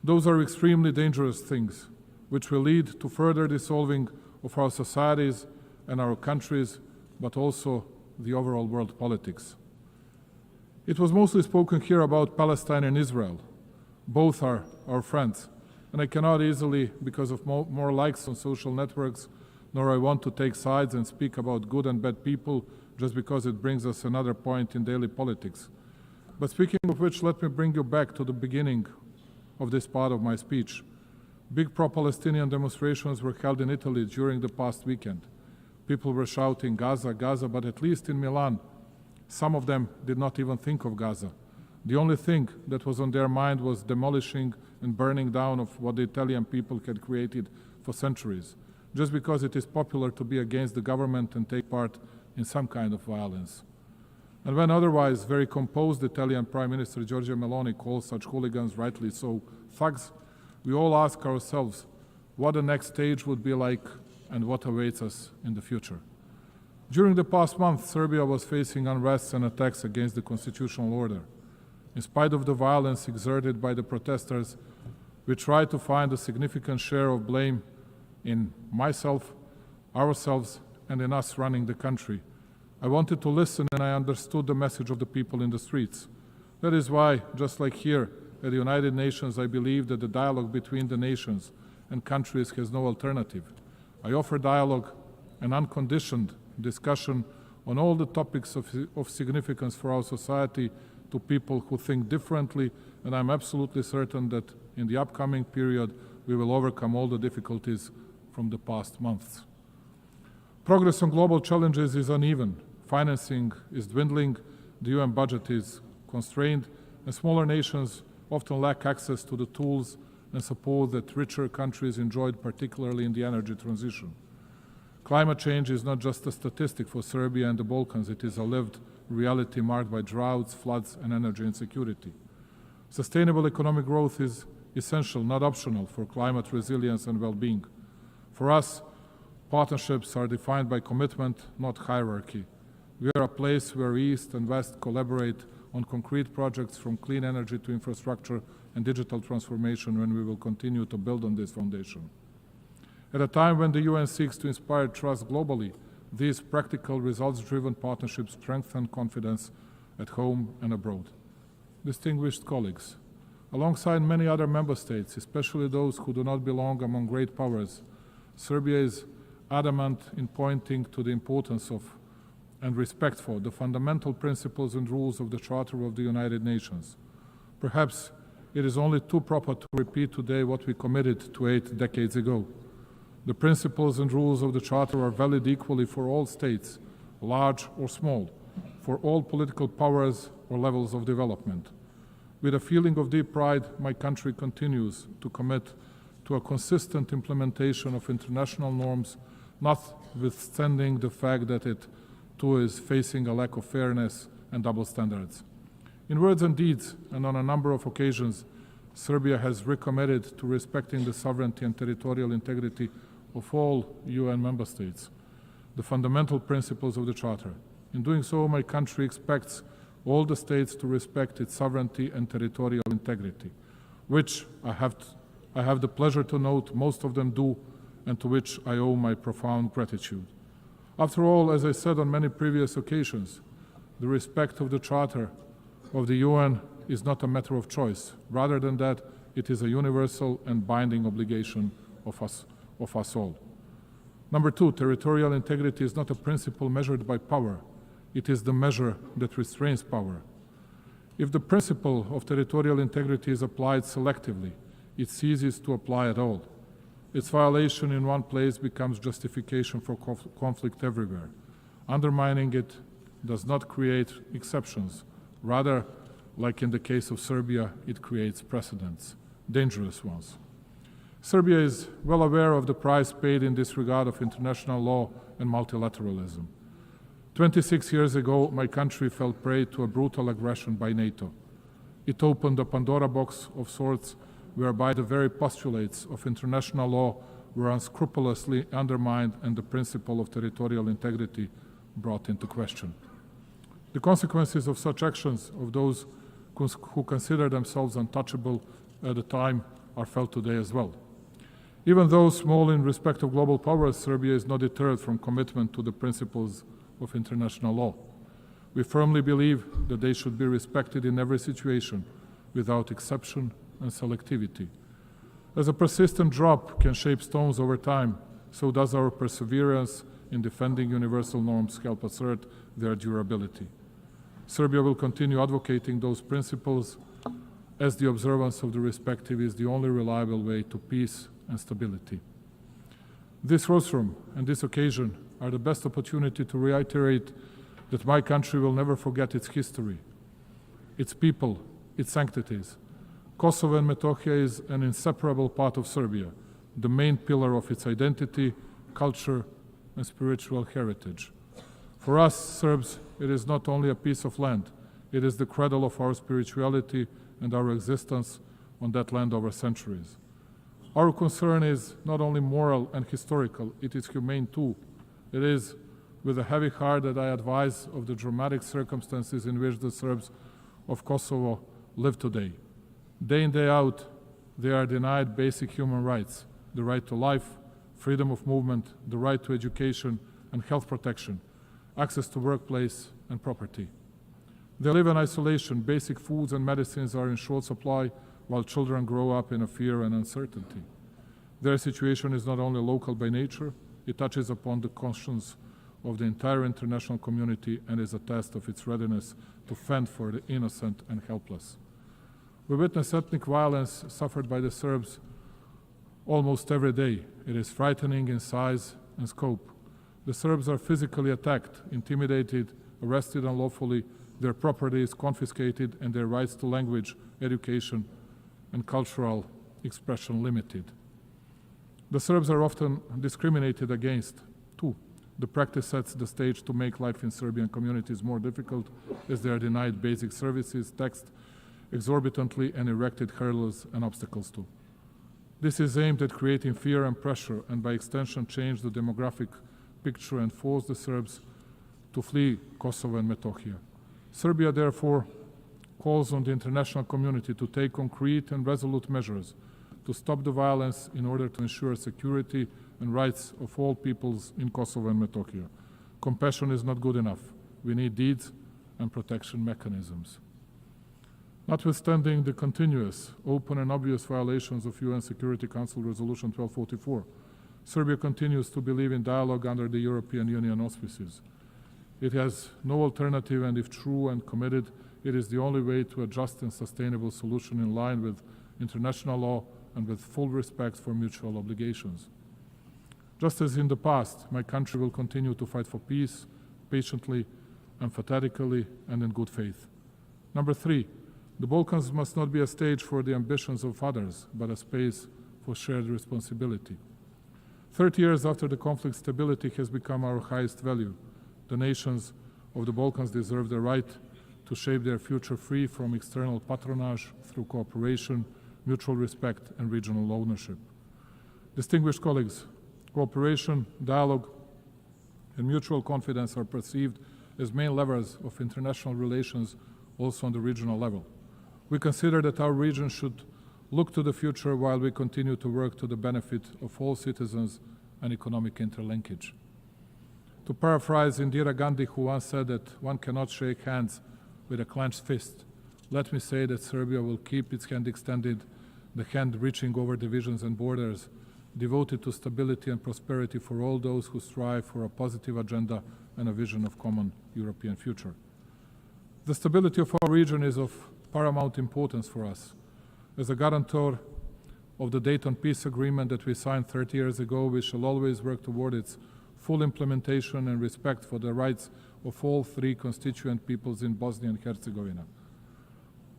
Those are extremely dangerous things, which will lead to further dissolving of our societies and our countries, but also the overall world politics. It was mostly spoken here about Palestine and Israel. Both are our friends. And I cannot easily, because of more likes on social networks, nor I want to take sides and speak about good and bad people just because it brings us another point in daily politics. But speaking of which, let me bring you back to the beginning of this part of my speech. Big pro-Palestinian demonstrations were held in Italy during the past weekend. People were shouting, Gaza, Gaza, but at least in Milan, some of them did not even think of Gaza. The only thing that was on their mind was demolishing and burning down of what the Italian people had created for centuries. just because it is popular to be against the government and take part in some kind of violence. And when otherwise very composed Italian Prime Minister Giorgia Meloni calls such hooligans, rightly so, thugs, we all ask ourselves what the next stage would be like and what awaits us in the future. During the past month, Serbia was facing unrest and attacks against the constitutional order. In spite of the violence exerted by the protesters, we tried to find a significant share of blame in myself, ourselves, and in us running the country. I wanted to listen, and I understood the message of the people in the streets. That is why, just like here at the United Nations, I believe that the dialogue between the nations and countries has no alternative. I offer dialogue and unconditioned discussion on all the topics of significance for our society to people who think differently, and I'm absolutely certain that in the upcoming period we will overcome all the difficulties from the past months. Progress on global challenges is uneven. Financing is dwindling, the UN budget is constrained, and smaller nations often lack access to the tools and support that richer countries enjoyed, particularly in the energy transition. Climate change is not just a statistic for Serbia and the Balkans, it is a lived reality marked by droughts, floods, and energy insecurity. Sustainable economic growth is essential, not optional, for climate resilience and well-being. For us, partnerships are defined by commitment, not hierarchy. We are a place where East and West collaborate on concrete projects from clean energy to infrastructure and digital transformation, when we will continue to build on this foundation. At a time when the UN seeks to inspire trust globally, these practical, results-driven partnerships strengthen confidence at home and abroad. Distinguished colleagues, alongside many other member states, especially those who do not belong among great powers, Serbia is adamant in pointing to the importance of and respect for the fundamental principles and rules of the Charter of the United Nations. Perhaps it is only too proper to repeat today what we committed to 8 decades ago. The principles and rules of the Charter are valid equally for all states, large or small, for all political powers or levels of development. With a feeling of deep pride, my country continues to commit to a consistent implementation of international norms, notwithstanding the fact that it too is facing a lack of fairness and double standards. In words and deeds, and on a number of occasions, Serbia has recommitted to respecting the sovereignty and territorial integrity of all UN member states, the fundamental principles of the Charter. In doing so, my country expects all the states to respect its sovereignty and territorial integrity, which I have the pleasure to note most of them do, and to which I owe my profound gratitude. After all, as I said on many previous occasions, the respect of the Charter of the UN is not a matter of choice. Rather than that, it is a universal and binding obligation of us all. Number two, territorial integrity is not a principle measured by power. It is the measure that restrains power. If the principle of territorial integrity is applied selectively, it ceases to apply at all. Its violation in one place becomes justification for conflict everywhere. Undermining it does not create exceptions. Rather, like in the case of Serbia, it creates precedents, dangerous ones. Serbia is well aware of the price paid in this regard of international law and multilateralism. 26 years ago, my country fell prey to a brutal aggression by NATO. It opened a Pandora box of sorts, whereby the very postulates of international law were unscrupulously undermined and the principle of territorial integrity brought into question. The consequences of such actions of those who consider themselves untouchable at the time are felt today as well. Even though small in respect of global powers, Serbia is not deterred from commitment to the principles of international law. We firmly believe that they should be respected in every situation, without exception and selectivity. As a persistent drop can shape stones over time, so does our perseverance in defending universal norms help assert their durability. Serbia will continue advocating those principles, as the observance of the respective is the only reliable way to peace and stability. This rostrum and this occasion are the best opportunity to reiterate that my country will never forget its history, its people, its sanctities. Kosovo and Metohija is an inseparable part of Serbia, the main pillar of its identity, culture, and spiritual heritage. For us, Serbs, it is not only a piece of land, it is the cradle of our spirituality and our existence on that land over centuries. Our concern is not only moral and historical, it is humane too. It is with a heavy heart that I advise of the dramatic circumstances in which the Serbs of Kosovo live today. Day in, day out, they are denied basic human rights, the right to life, freedom of movement, the right to education and health protection, access to workplace and property. They live in isolation, basic foods and medicines are in short supply, while children grow up in a fear and uncertainty. Their situation is not only local by nature, it touches upon the conscience of the entire international community and is a test of its readiness to fend for the innocent and helpless. We witness ethnic violence suffered by the Serbs almost every day. It is frightening in size and scope. The Serbs are physically attacked, intimidated, arrested unlawfully, their property is confiscated, and their rights to language, education, and cultural expression limited. The Serbs are often discriminated against, too. The practice sets the stage to make life in Serbian communities more difficult as they are denied basic services, taxed exorbitantly, and erected hurdles and obstacles too. This is aimed at creating fear and pressure, and by extension change the demographic picture and force the Serbs to flee Kosovo and Metohija. Serbia, therefore, calls on the international community to take concrete and resolute measures to stop the violence in order to ensure security and rights of all peoples in Kosovo and Metohija. Compassion is not good enough. We need deeds and protection mechanisms. Notwithstanding the continuous, open and obvious violations of UN Security Council Resolution 1244, Serbia continues to believe in dialogue under the European Union auspices. It has no alternative, and if true and committed, it is the only way to a just and sustainable solution in line with international law and with full respect for mutual obligations. Just as in the past, my country will continue to fight for peace, patiently, emphatically, and in good faith. Number 3, the Balkans must not be a stage for the ambitions of others, but a space for shared responsibility. 30 years after the conflict, stability has become our highest value. The nations of the Balkans deserve the right to shape their future free from external patronage through cooperation, mutual respect, and regional ownership. Distinguished colleagues, cooperation, dialogue, and mutual confidence are perceived as main levers of international relations also on the regional level. We consider that our region should look to the future while we continue to work to the benefit of all citizens and economic interlinkage. To paraphrase Indira Gandhi, who once said that one cannot shake hands with a clenched fist, let me say that Serbia will keep its hand extended, the hand reaching over divisions and borders, devoted to stability and prosperity for all those who strive for a positive agenda and a vision of common European future. The stability of our region is of paramount importance for us. As a guarantor of the Dayton Peace Agreement that we signed 30 years ago, we shall always work toward its full implementation and respect for the rights of all 3 constituent peoples in Bosnia and Herzegovina,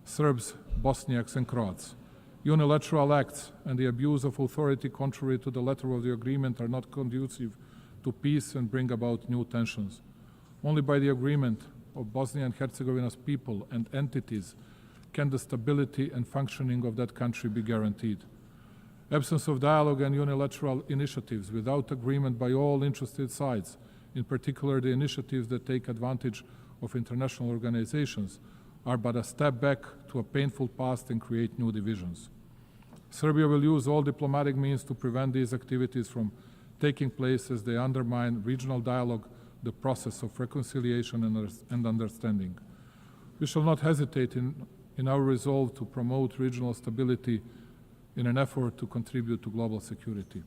Serbs, Bosniaks, and Croats. Unilateral acts and the abuse of authority contrary to the letter of the agreement are not conducive to peace and bring about new tensions. Only by the agreement of Bosnia and Herzegovina's people and entities can the stability and functioning of that country be guaranteed. Absence of dialogue and unilateral initiatives without agreement by all interested sides, in particular the initiatives that take advantage of international organizations, are but a step back to a painful past and create new divisions. Serbia will use all diplomatic means to prevent these activities from taking place as they undermine regional dialogue, the process of reconciliation and understanding. We shall not hesitate in our resolve to promote regional stability in an effort to contribute to global security.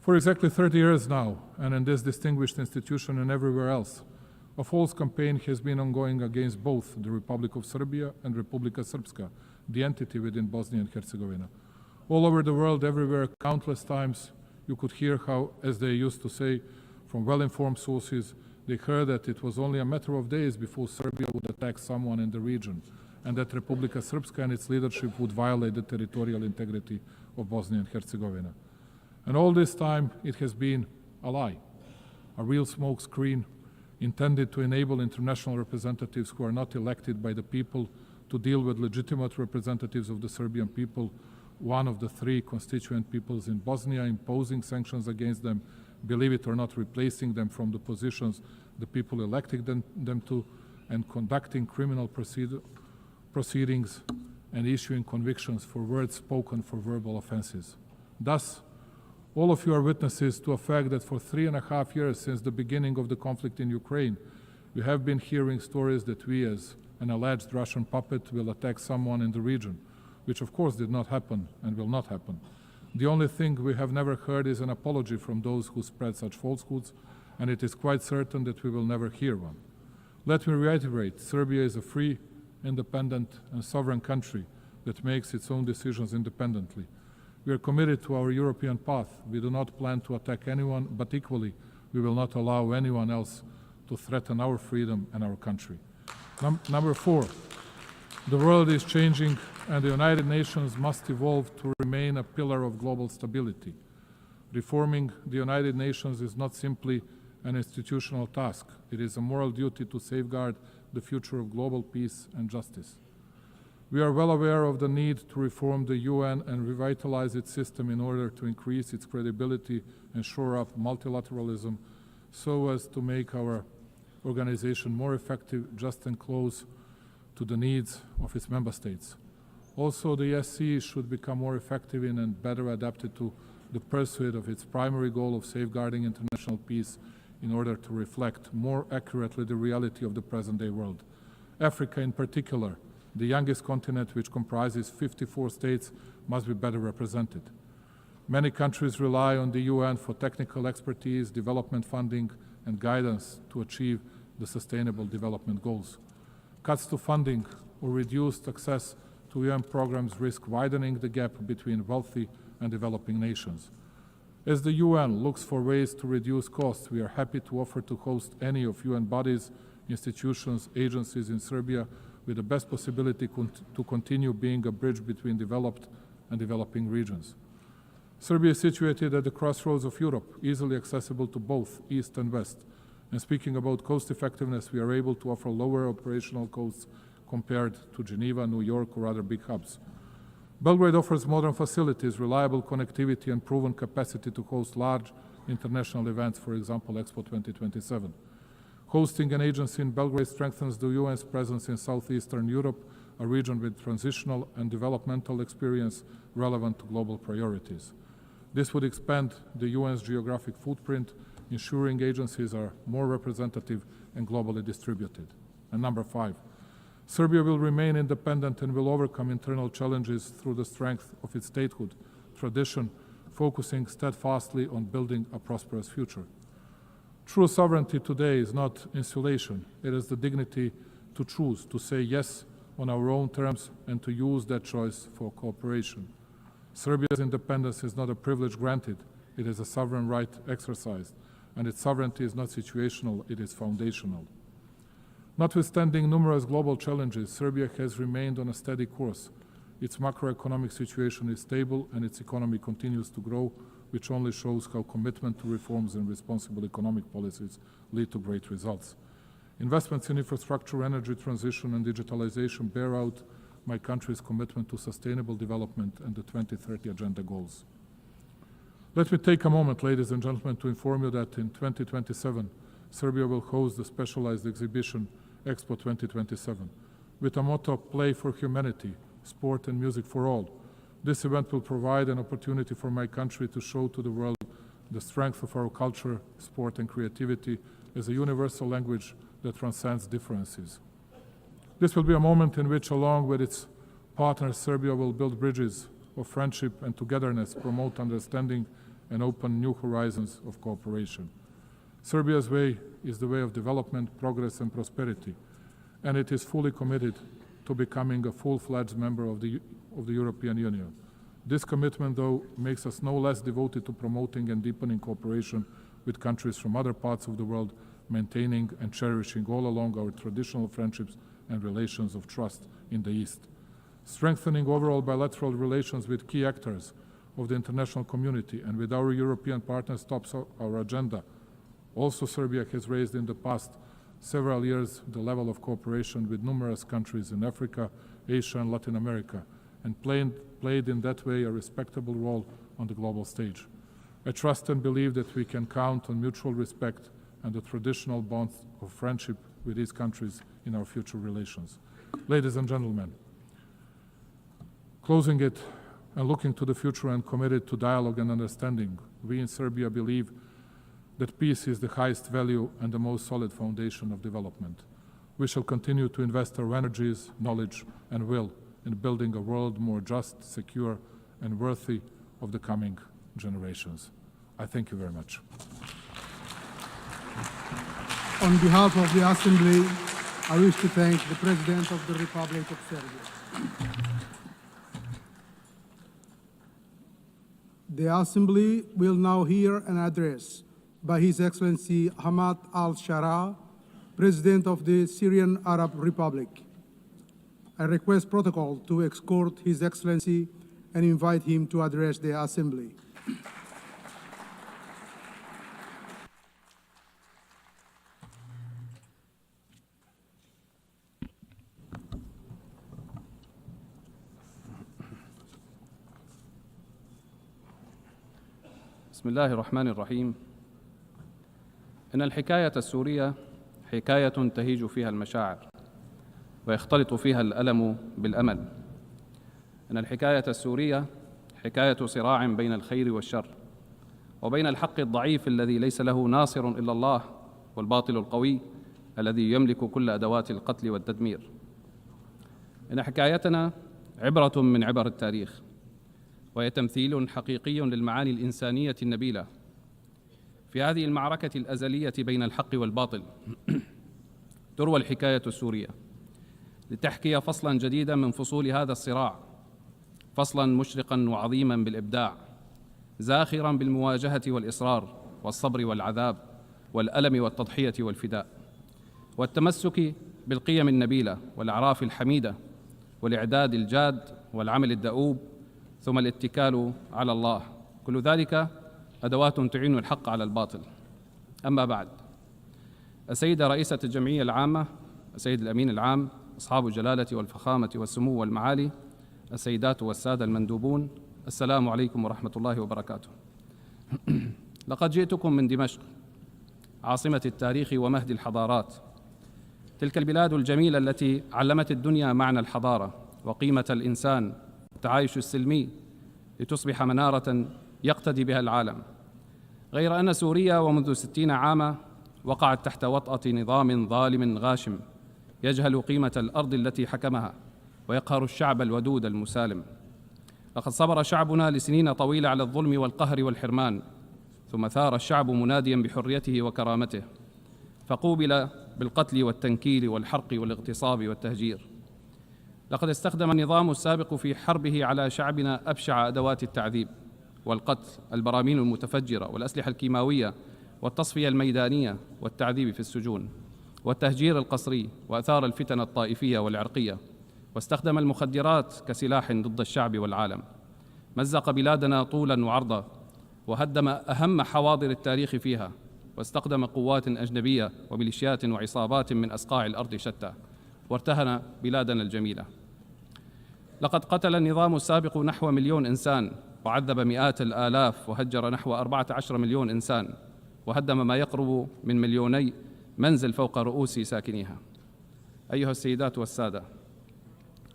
For exactly 30 years now, and in this distinguished institution and everywhere else, a false campaign has been ongoing against both the Republic of Serbia and Republika Srpska, the entity within Bosnia and Herzegovina. All over the world, everywhere, countless times, you could hear how, as they used to say, from well-informed sources, they heard that it was only a matter of days before Serbia would attack someone in the region, and that Republika Srpska and its leadership would violate the territorial integrity of Bosnia and Herzegovina. And all this time it has been a lie, a real smokescreen intended to enable international representatives who are not elected by the people to deal with legitimate representatives of the Serbian people, one of the three constituent peoples in Bosnia, imposing sanctions against them, believe it or not, replacing them from the positions the people elected them to, and conducting criminal proceedings and issuing convictions for words spoken for verbal offenses. Thus, all of you are witnesses to a fact that for 3.5 years since the beginning of the conflict in Ukraine, you have been hearing stories that we, as an alleged Russian puppet, will attack someone in the region, which of course did not happen and will not happen. The only thing we have never heard is an apology from those who spread such falsehoods, and it is quite certain that we will never hear one. Let me reiterate, Serbia is a free, independent and sovereign country that makes its own decisions independently. We are committed to our European path. We do not plan to attack anyone, but equally, we will not allow anyone else to threaten our freedom and our country. Number 4, the world is changing and the United Nations must evolve to remain a pillar of global stability. Reforming the United Nations is not simply an institutional task. It is a moral duty to safeguard the future of global peace and justice. We are well aware of the need to reform the UN and revitalize its system in order to increase its credibility and shore up multilateralism so as to make our organization more effective, just and close to the needs of its member states. Also, the SC should become more effective in and better adapted to the pursuit of its primary goal of safeguarding international peace in order to reflect more accurately the reality of the present-day world. Africa in particular, the youngest continent which comprises 54 states, must be better represented. Many countries rely on the UN for technical expertise, development funding, and guidance to achieve the Sustainable Development Goals. Cuts to funding or reduced access to UN programs risk widening the gap between wealthy and developing nations. As the UN looks for ways to reduce costs, we are happy to offer to host any of UN bodies, institutions, agencies in Serbia with the best possibility to continue being a bridge between developed and developing regions. Serbia is situated at the crossroads of Europe, easily accessible to both East and West. And speaking about cost effectiveness, we are able to offer lower operational costs compared to Geneva, New York, or other big hubs. Belgrade offers modern facilities, reliable connectivity, and proven capacity to host large international events, for example, Expo 2027. Hosting an agency in Belgrade strengthens the UN's presence in Southeastern Europe, a region with transitional and developmental experience relevant to global priorities. This would expand the UN's geographic footprint, ensuring agencies are more representative and globally distributed. And number 5, Serbia will remain independent and will overcome internal challenges through the strength of its statehood tradition, focusing steadfastly on building a prosperous future. True sovereignty today is not insulation. It is the dignity to choose, to say yes on our own terms, and to use that choice for cooperation. Serbia's independence is not a privilege granted. It is a sovereign right exercised, and its sovereignty is not situational, it is foundational. Notwithstanding numerous global challenges, Serbia has remained on a steady course. Its macroeconomic situation is stable and its economy continues to grow, which only shows how commitment to reforms and responsible economic policies lead to great results. Investments in infrastructure, energy transition, and digitalization bear out my country's commitment to sustainable development and the 2030 Agenda goals. Let me take a moment, ladies and gentlemen, to inform you that in 2027, Serbia will host the specialized exhibition Expo 2027 with a motto, Play for Humanity, Sport and Music for All. This event will provide an opportunity for my country to show to the world the strength of our culture, sport, and creativity as a universal language that transcends differences. This will be a moment in which, along with its partners, Serbia will build bridges of friendship and togetherness, promote understanding, and open new horizons of cooperation. Serbia's way is the way of development, progress, and prosperity, and it is fully committed to becoming a full-fledged member of the European Union. This commitment, though, makes us no less devoted to promoting and deepening cooperation with countries from other parts of the world, maintaining and cherishing all along our traditional friendships and relations of trust in the East. Strengthening overall bilateral relations with key actors of the international community, and with our European partners tops our agenda. Also, Serbia has raised in the past several years the level of cooperation with numerous countries in Africa, Asia, and Latin America, and played in that way a respectable role on the global stage. I trust and believe that we can count on mutual respect and the traditional bonds of friendship with these countries in our future relations. Ladies and gentlemen, closing it and looking to the future and committed to dialogue and understanding, we in Serbia believe that peace is the highest value and the most solid foundation of development. We shall continue to invest our energies, knowledge, and will in building a world more just, secure, and worthy of the coming generations. I thank you very much. On behalf of the Assembly, I wish to thank the President of the Republic of Serbia. The Assembly will now hear an address by His Excellency Hamad al-Shara, President of the Syrian Arab Republic. I request protocol to escort His Excellency and invite him to address the Assembly. بسم الله الرحمن الرحيم. إن الحكاية السورية حكاية تهيج فيها المشاعر ويختلط فيها الألم بالأمل. إن الحكاية السورية حكاية صراع بين الخير والشر، وبين الحق الضعيف الذي ليس له ناصر إلا الله، والباطل القوي الذي يملك كل أدوات القتل والتدمير. إن حكايتنا عبرة من عبر التاريخ، وهي تمثيل حقيقي للمعاني الإنسانية النبيلة. في هذه المعركة الأزلية بين الحق والباطل تروى الحكاية السورية لتحكي فصلاً جديداً من فصول هذا الصراع، فصلاً مشرقاً وعظيماً بالإبداع، زاخراً بالمواجهة والإصرار والصبر والعذاب والألم والتضحية والفداء، والتمسك بالقيم النبيلة والأعراف الحميدة، والإعداد الجاد والعمل الدؤوب، ثم الاتكال على الله. كل ذلك أدوات تعين الحق على الباطل. أما بعد، السيدة رئيسة الجمعية العامة، السيد الأمين العام، أصحاب الجلالة والفخامة والسمو والمعالي، السيدات والسادة المندوبون، السلام عليكم ورحمة الله وبركاته. لقد جئتكم من دمشق، عاصمة التاريخ ومهد الحضارات، تلك البلاد الجميلة التي علمت الدنيا معنى الحضارة وقيمة الإنسان والتعايش السلمي لتصبح منارة يقتدي بها العالم. غير أن سوريا ومنذ 60 عاما وقعت تحت وطأة نظام ظالم غاشم يجهل قيمة الأرض التي حكمها ويقهر الشعب الودود المسالم. لقد صبر شعبنا لسنين طويلة على الظلم والقهر والحرمان، ثم ثار الشعب مناديا بحريته وكرامته، فقوبل بالقتل والتنكيل والحرق والاغتصاب والتهجير. لقد استخدم النظام السابق في حربه على شعبنا أبشع أدوات التعذيب والقتل، البراميل المتفجرة والأسلحة الكيماوية والتصفية الميدانية والتعذيب في السجون والتهجير القسري، وأثار الفتن الطائفية والعرقية، واستخدم المخدرات كسلاح ضد الشعب والعالم. مزق بلادنا طولا وعرضا، وهدم أهم حواضر التاريخ فيها، واستخدم قوات أجنبية وميليشيات وعصابات من أصقاع الأرض شتى، وارتهن بلادنا الجميلة. لقد قتل النظام السابق نحو 1,000,000 إنسان، وعذب مئات الآلاف، وهجر نحو 14 مليون إنسان، وهدم ما يقرب من 2,000,000 منزل فوق رؤوس ساكنيها. أيها السيدات والسادة،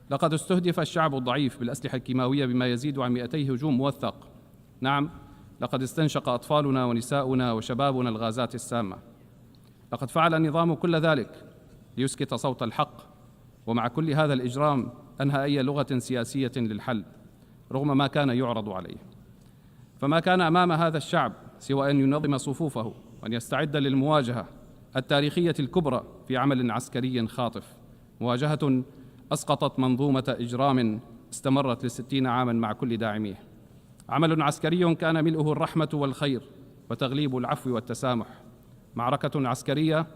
لقد استهدف الشعب الضعيف بالأسلحة الكيماوية بما يزيد عن 200 هجوم موثق. نعم، لقد استنشق أطفالنا ونساؤنا وشبابنا الغازات السامة. لقد فعل النظام كل ذلك ليسكت صوت الحق، ومع كل هذا الإجرام أنهى أي لغة سياسية للحل رغم ما كان يعرض عليه. فما كان أمام هذا الشعب سوى أن ينظم صفوفه وأن يستعد للمواجهة التاريخية الكبرى في عمل عسكري خاطف، مواجهة أسقطت منظومة إجرام استمرت ل60 عاماً مع كل داعميه. عمل عسكري كان ملؤه الرحمة والخير وتغليب العفو والتسامح. معركة عسكرية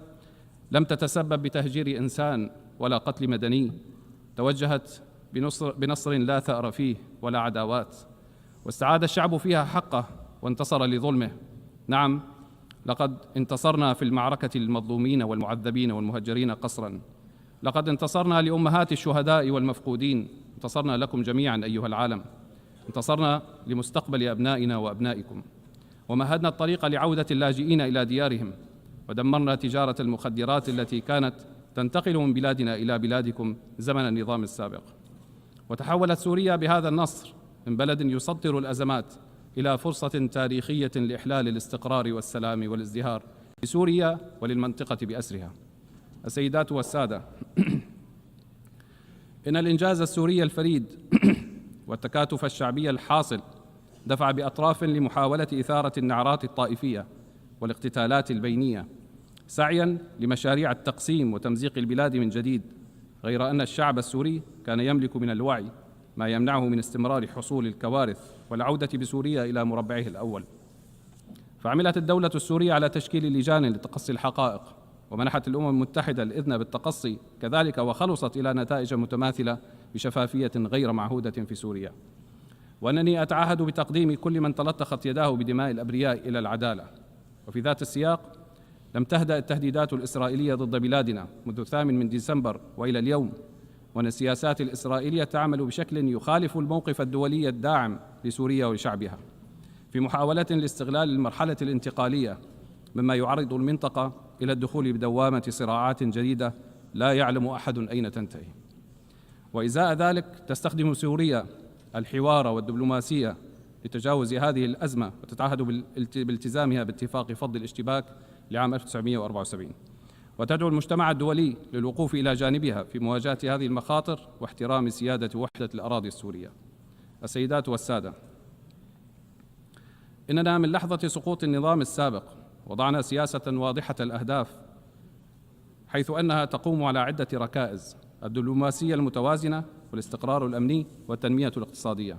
لم تتسبب بتهجير إنسان ولا قتل مدني، توجهت بنصر لا ثأر فيه ولا عداوات، واستعاد الشعب فيها حقه وانتصر لظلمه. نعم، لقد انتصرنا في المعركة للمظلومين والمعذبين والمهجرين قسرا. لقد انتصرنا لأمهات الشهداء والمفقودين. انتصرنا لكم جميعا أيها العالم. انتصرنا لمستقبل أبنائنا وأبنائكم، ومهدنا الطريق لعودة اللاجئين إلى ديارهم، ودمرنا تجارة المخدرات التي كانت تنتقل من بلادنا إلى بلادكم زمن النظام السابق. وتحولت سوريا بهذا النصر من بلد يسطر الأزمات إلى فرصة تاريخية لإحلال الاستقرار والسلام والازدهار لسوريا وللمنطقة بأسرها. السيدات والسادة، إن الإنجاز السوري الفريد والتكاتف الشعبي الحاصل دفع بأطراف لمحاولة إثارة النعرات الطائفية والاقتتالات البينية، سعياً لمشاريع التقسيم وتمزيق البلاد من جديد، غير أن الشعب السوري كان يملك من الوعي ما يمنعه من استمرار حصول الكوارث والعودة بسوريا إلى مربعه الأول. فعملت الدولة السورية على تشكيل لجان لتقصي الحقائق، ومنحت الأمم المتحدة الإذن بالتقصي كذلك، وخلصت إلى نتائج متماثلة بشفافية غير معهودة في سوريا. وأنني أتعهد بتقديم كل من تلطخت يداه بدماء الأبرياء إلى العدالة. وفي ذات السياق، لم تهدأ التهديدات الإسرائيلية ضد بلادنا منذ 8 ديسمبر وإلى اليوم، وأن السياسات الإسرائيلية تعمل بشكل يخالف الموقف الدولي الداعم لسوريا وشعبها، في محاولة لاستغلال المرحلة الانتقالية مما يعرض المنطقة إلى الدخول بدوامة صراعات جديدة لا يعلم أحد أين تنتهي. وإزاء ذلك تستخدم سوريا الحوار والدبلوماسية لتجاوز هذه الأزمة، وتتعهد بالتزامها باتفاق فض الاشتباك لعام 1974، وتدعو المجتمع الدولي للوقوف إلى جانبها في مواجهة هذه المخاطر واحترام سيادة وحدة الأراضي السورية. السيدات والسادة، إننا من لحظة سقوط النظام السابق وضعنا سياسة واضحة الأهداف، حيث أنها تقوم على عدة ركائز: الدبلوماسية المتوازنة، والاستقرار الأمني، والتنمية الاقتصادية.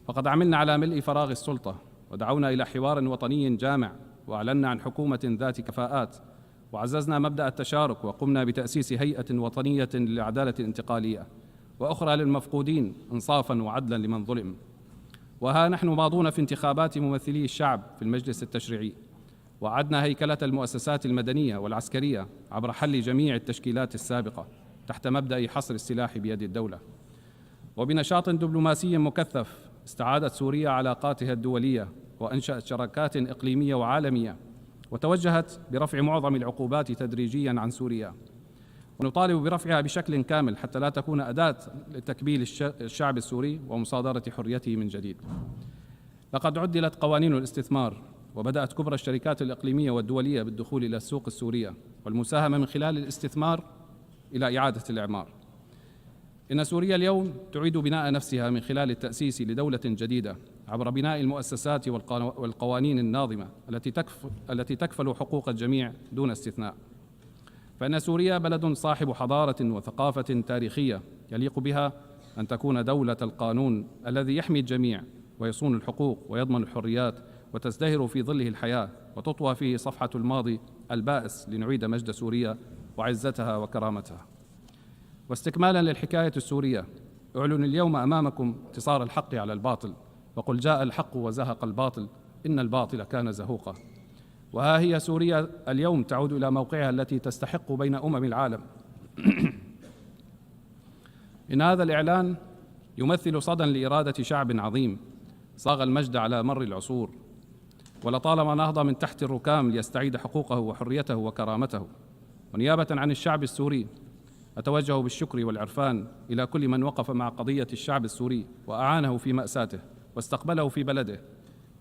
فقد عملنا على ملء فراغ السلطة، ودعونا إلى حوار وطني جامع، وأعلنا عن حكومة ذات كفاءات، وعززنا مبدأ التشارك، وقمنا بتأسيس هيئة وطنية للعدالة الانتقالية، وأخرى للمفقودين إنصافاً وعدلاً لمن ظلم. وها نحن ماضون في انتخابات ممثلي الشعب في المجلس التشريعي، وأعدنا هيكلة المؤسسات المدنية والعسكرية عبر حل جميع التشكيلات السابقة تحت مبدأ حصر السلاح بيد الدولة. وبنشاط دبلوماسي مكثف استعادت سوريا علاقاتها الدولية، وأنشأت شراكات إقليمية وعالمية، وتوجهت برفع معظم العقوبات تدريجياً عن سوريا، ونطالب برفعها بشكل كامل حتى لا تكون أداة لتكبيل الشعب السوري ومصادرة حريته من جديد. لقد عدلت قوانين الاستثمار، وبدأت كبرى الشركات الإقليمية والدولية بالدخول إلى السوق السورية والمساهمة من خلال الاستثمار إلى إعادة الإعمار. إن سوريا اليوم تعيد بناء نفسها من خلال التأسيس لدولة جديدة عبر بناء المؤسسات والقوانين الناظمة التي تكفل حقوق الجميع دون استثناء. فإن سوريا بلد صاحب حضارة وثقافة تاريخية يليق بها أن تكون دولة القانون الذي يحمي الجميع ويصون الحقوق ويضمن الحريات، وتزدهر في ظله الحياة، وتطوى فيه صفحة الماضي البائس لنعيد مجد سوريا وعزتها وكرامتها. واستكمالا للحكاية السورية، أعلن اليوم أمامكم انتصار الحق على الباطل، وقل جاء الحق وزهق الباطل إن الباطل كان زهوقا. وها هي سوريا اليوم تعود إلى موقعها التي تستحق بين العالم. إن هذا الإعلان يمثل صدى لإرادة شعب عظيم صاغ المجد على مر العصور، ولطالما نهض من تحت الركام ليستعيد حقوقه وحريته وكرامته. ونيابة عن الشعب السوري أتوجه بالشكر والعرفان إلى كل من وقف مع قضية الشعب السوري وأعانه في مأساته واستقبله في بلده،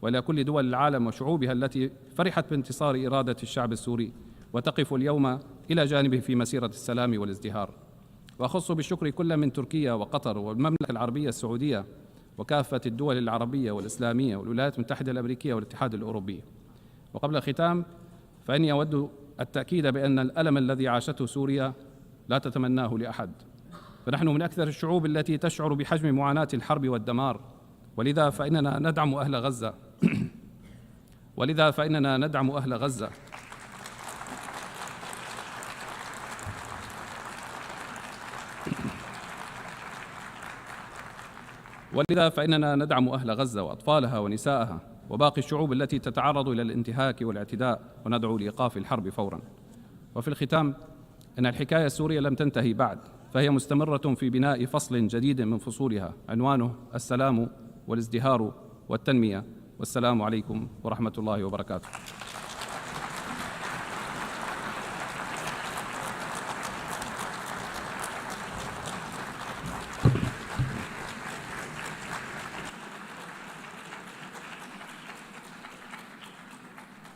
وإلى كل دول العالم وشعوبها التي فرحت بانتصار إرادة الشعب السوري وتقف اليوم إلى جانبه في مسيرة السلام والازدهار. وأخص بالشكر كل من تركيا وقطر والمملكة العربية السعودية وكافة الدول العربية والإسلامية والولايات المتحدة الأمريكية والاتحاد الأوروبي. وقبل الختام، فإني أود التأكيد بأن الألم الذي عاشته سوريا لا تتمناه لأحد، فنحن من أكثر الشعوب التي تشعر بحجم معاناة الحرب والدمار، ولذا فإننا ندعم أهل غزة ولذا فإننا ندعم أهل غزة وأطفالها ونسائها وباقي الشعوب التي تتعرض إلى الانتهاك والاعتداء وندعو لإيقاف الحرب فوراً. وفي الختام إن الحكاية السورية لم تنتهي بعد، فهي مستمرة في بناء فصل جديد من فصولها عنوانه السلام والازدهار والتنمية. والسلام عليكم ورحمة الله وبركاته.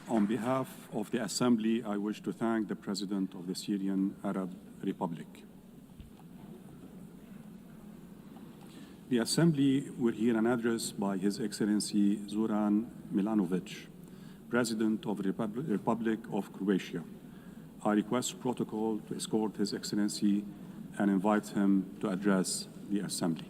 On behalf of the Assembly, I wish to thank the President of the Syrian Arab Republic. The Assembly will hear an address by His Excellency Zoran Milanovic, President of the Republic of Croatia. I request protocol to escort His Excellency and invite him to address the Assembly.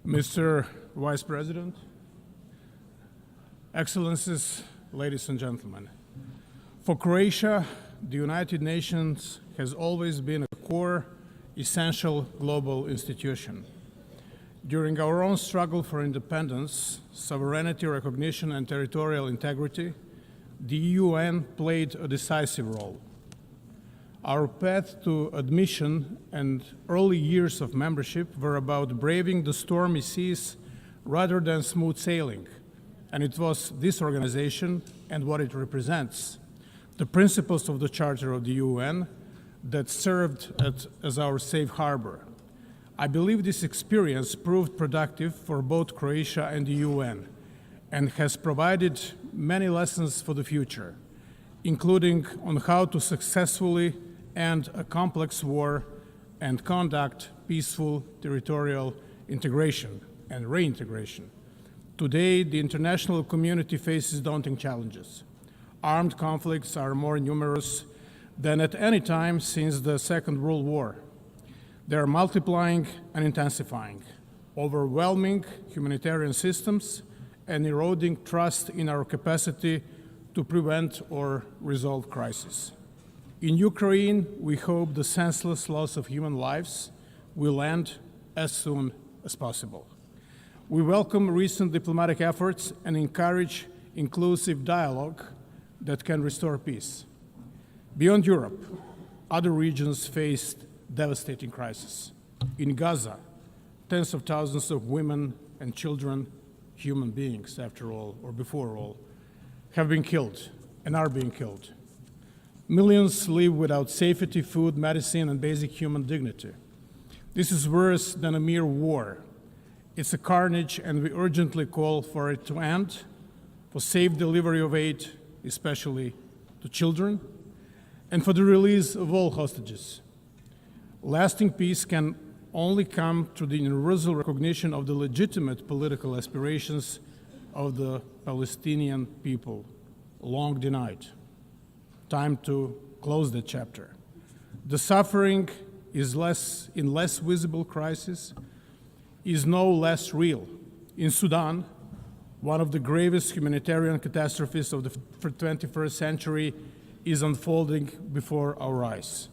Mr. Vice President, Excellencies, ladies and gentlemen, for Croatia, the United Nations has always been a core, essential global institution. During our own struggle for independence, sovereignty, recognition, and territorial integrity, the UN played a decisive role. Our path to admission and early years of membership were about braving the stormy seas rather than smooth sailing. And it was this organization and what it represents, the principles of the Charter of the UN, that served as our safe harbor. I believe this experience proved productive for both Croatia and the UN and has provided many lessons for the future, including on how to successfully end a complex war and conduct peaceful territorial integration and reintegration. Today, the international community faces daunting challenges. Armed conflicts are more numerous than at any time since the Second World War. They are multiplying and intensifying, overwhelming humanitarian systems and eroding trust in our capacity to prevent or resolve crises. In Ukraine, we hope the senseless loss of human lives will end as soon as possible. We welcome recent diplomatic efforts and encourage inclusive dialogue that can restore peace. Beyond Europe, other regions faced devastating crises. In Gaza, tens of thousands of women and children, human beings after all, or before all, have been killed and are being killed. Millions live without safety, food, medicine, and basic human dignity. This is worse than a mere war. It's a carnage, and we urgently call for it to end, for safe delivery of aid, especially to children, and for the release of all hostages. Lasting peace can only come through the universal recognition of the legitimate political aspirations of the Palestinian people, long denied. Time to close the chapter. The suffering is in less visible crisis is no less real. In Sudan, one of the gravest humanitarian catastrophes of the 21st century is unfolding before our eyes.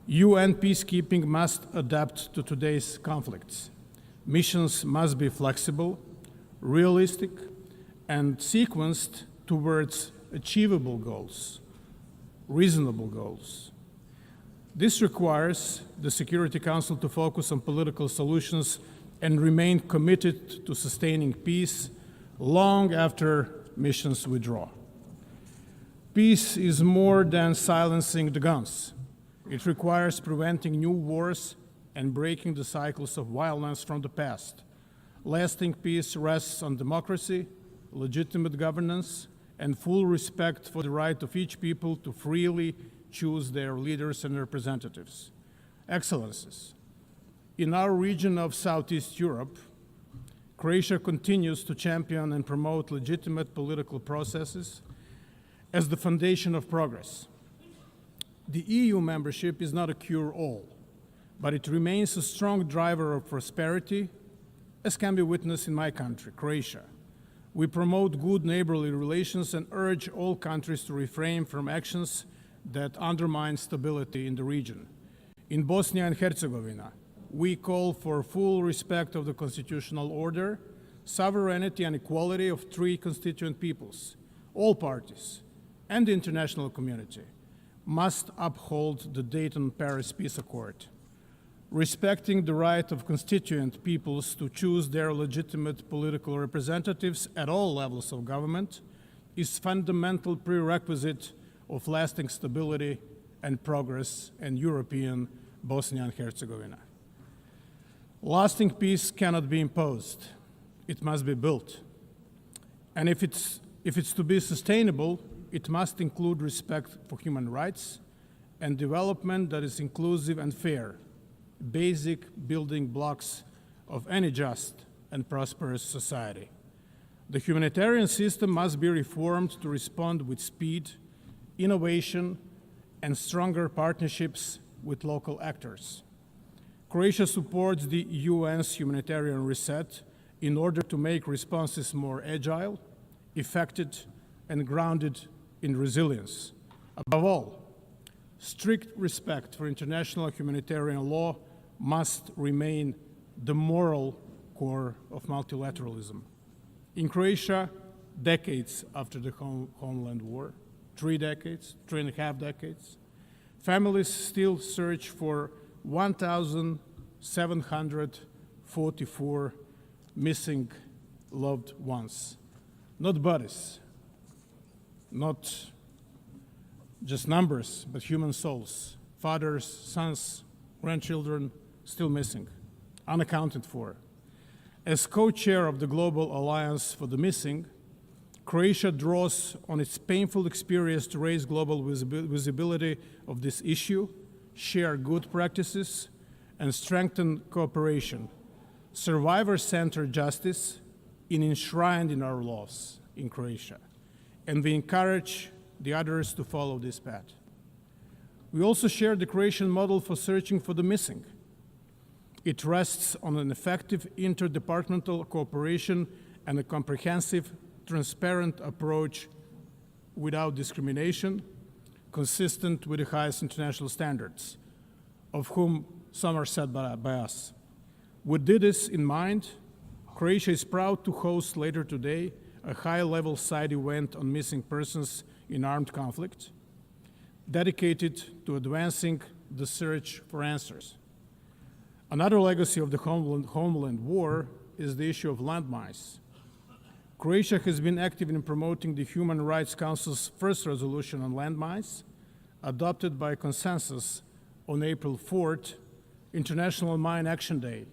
UN peacekeeping must adapt to today's conflicts. Missions must be flexible, realistic, and sequenced towards achievable goals, reasonable goals. This requires the Security Council to focus on political solutions and remain committed to sustaining peace long after missions withdraw. Peace is more than silencing the guns. It requires preventing new wars and breaking the cycles of violence from the past. Lasting peace rests on democracy, legitimate governance, and full respect for the right of each people to freely choose their leaders and representatives. Excellencies, in our region of Southeast Europe, Croatia continues to champion and promote legitimate political processes as the foundation of progress. The EU membership is not a cure-all, but it remains a strong driver of prosperity, as can be witnessed in my country, Croatia. We promote good neighborly relations and urge all countries to refrain from actions that undermine stability in the region. In Bosnia and Herzegovina, we call for full respect of the constitutional order, sovereignty and equality of three constituent peoples. All parties and the international community must uphold the Dayton-Paris Peace Accord. Respecting the right of constituent peoples to choose their legitimate political representatives at all levels of government is fundamental prerequisite of lasting stability and progress in European Bosnia and Herzegovina. Lasting peace cannot be imposed. It must be built. And if it's to be sustainable, it must include respect for human rights and development that is inclusive and fair, basic building blocks of any just and prosperous society. The humanitarian system must be reformed to respond with speed, innovation, and stronger partnerships with local actors. Croatia supports the UN's humanitarian reset in order to make responses more agile, effective, and grounded in resilience. Above all, strict respect for international humanitarian law must remain the moral core of multilateralism. In Croatia, decades after the homeland war, 3 decades, 3.5 decades, families still search for 1,744 missing loved ones. Not bodies, not just numbers, but human souls, fathers, sons, grandchildren, still missing, unaccounted for. As co-chair of the Global Alliance for the Missing, Croatia draws on its painful experience to raise global visibility of this issue, share good practices, and strengthen cooperation, survivor-centered justice is enshrined in our laws in Croatia, and we encourage the others to follow this path. We also share the Croatian model for searching for the missing. It rests on an effective interdepartmental cooperation and a comprehensive, transparent approach without discrimination, consistent with the highest international standards, of whom some are set by us. With this in mind, Croatia is proud to host later today a high-level side event on missing persons in armed conflict, dedicated to advancing the search for answers. Another legacy of the homeland war is the issue of landmines. Croatia has been active in promoting the Human Rights Council's first resolution on landmines, adopted by consensus on April 4th, International Mine Action Day.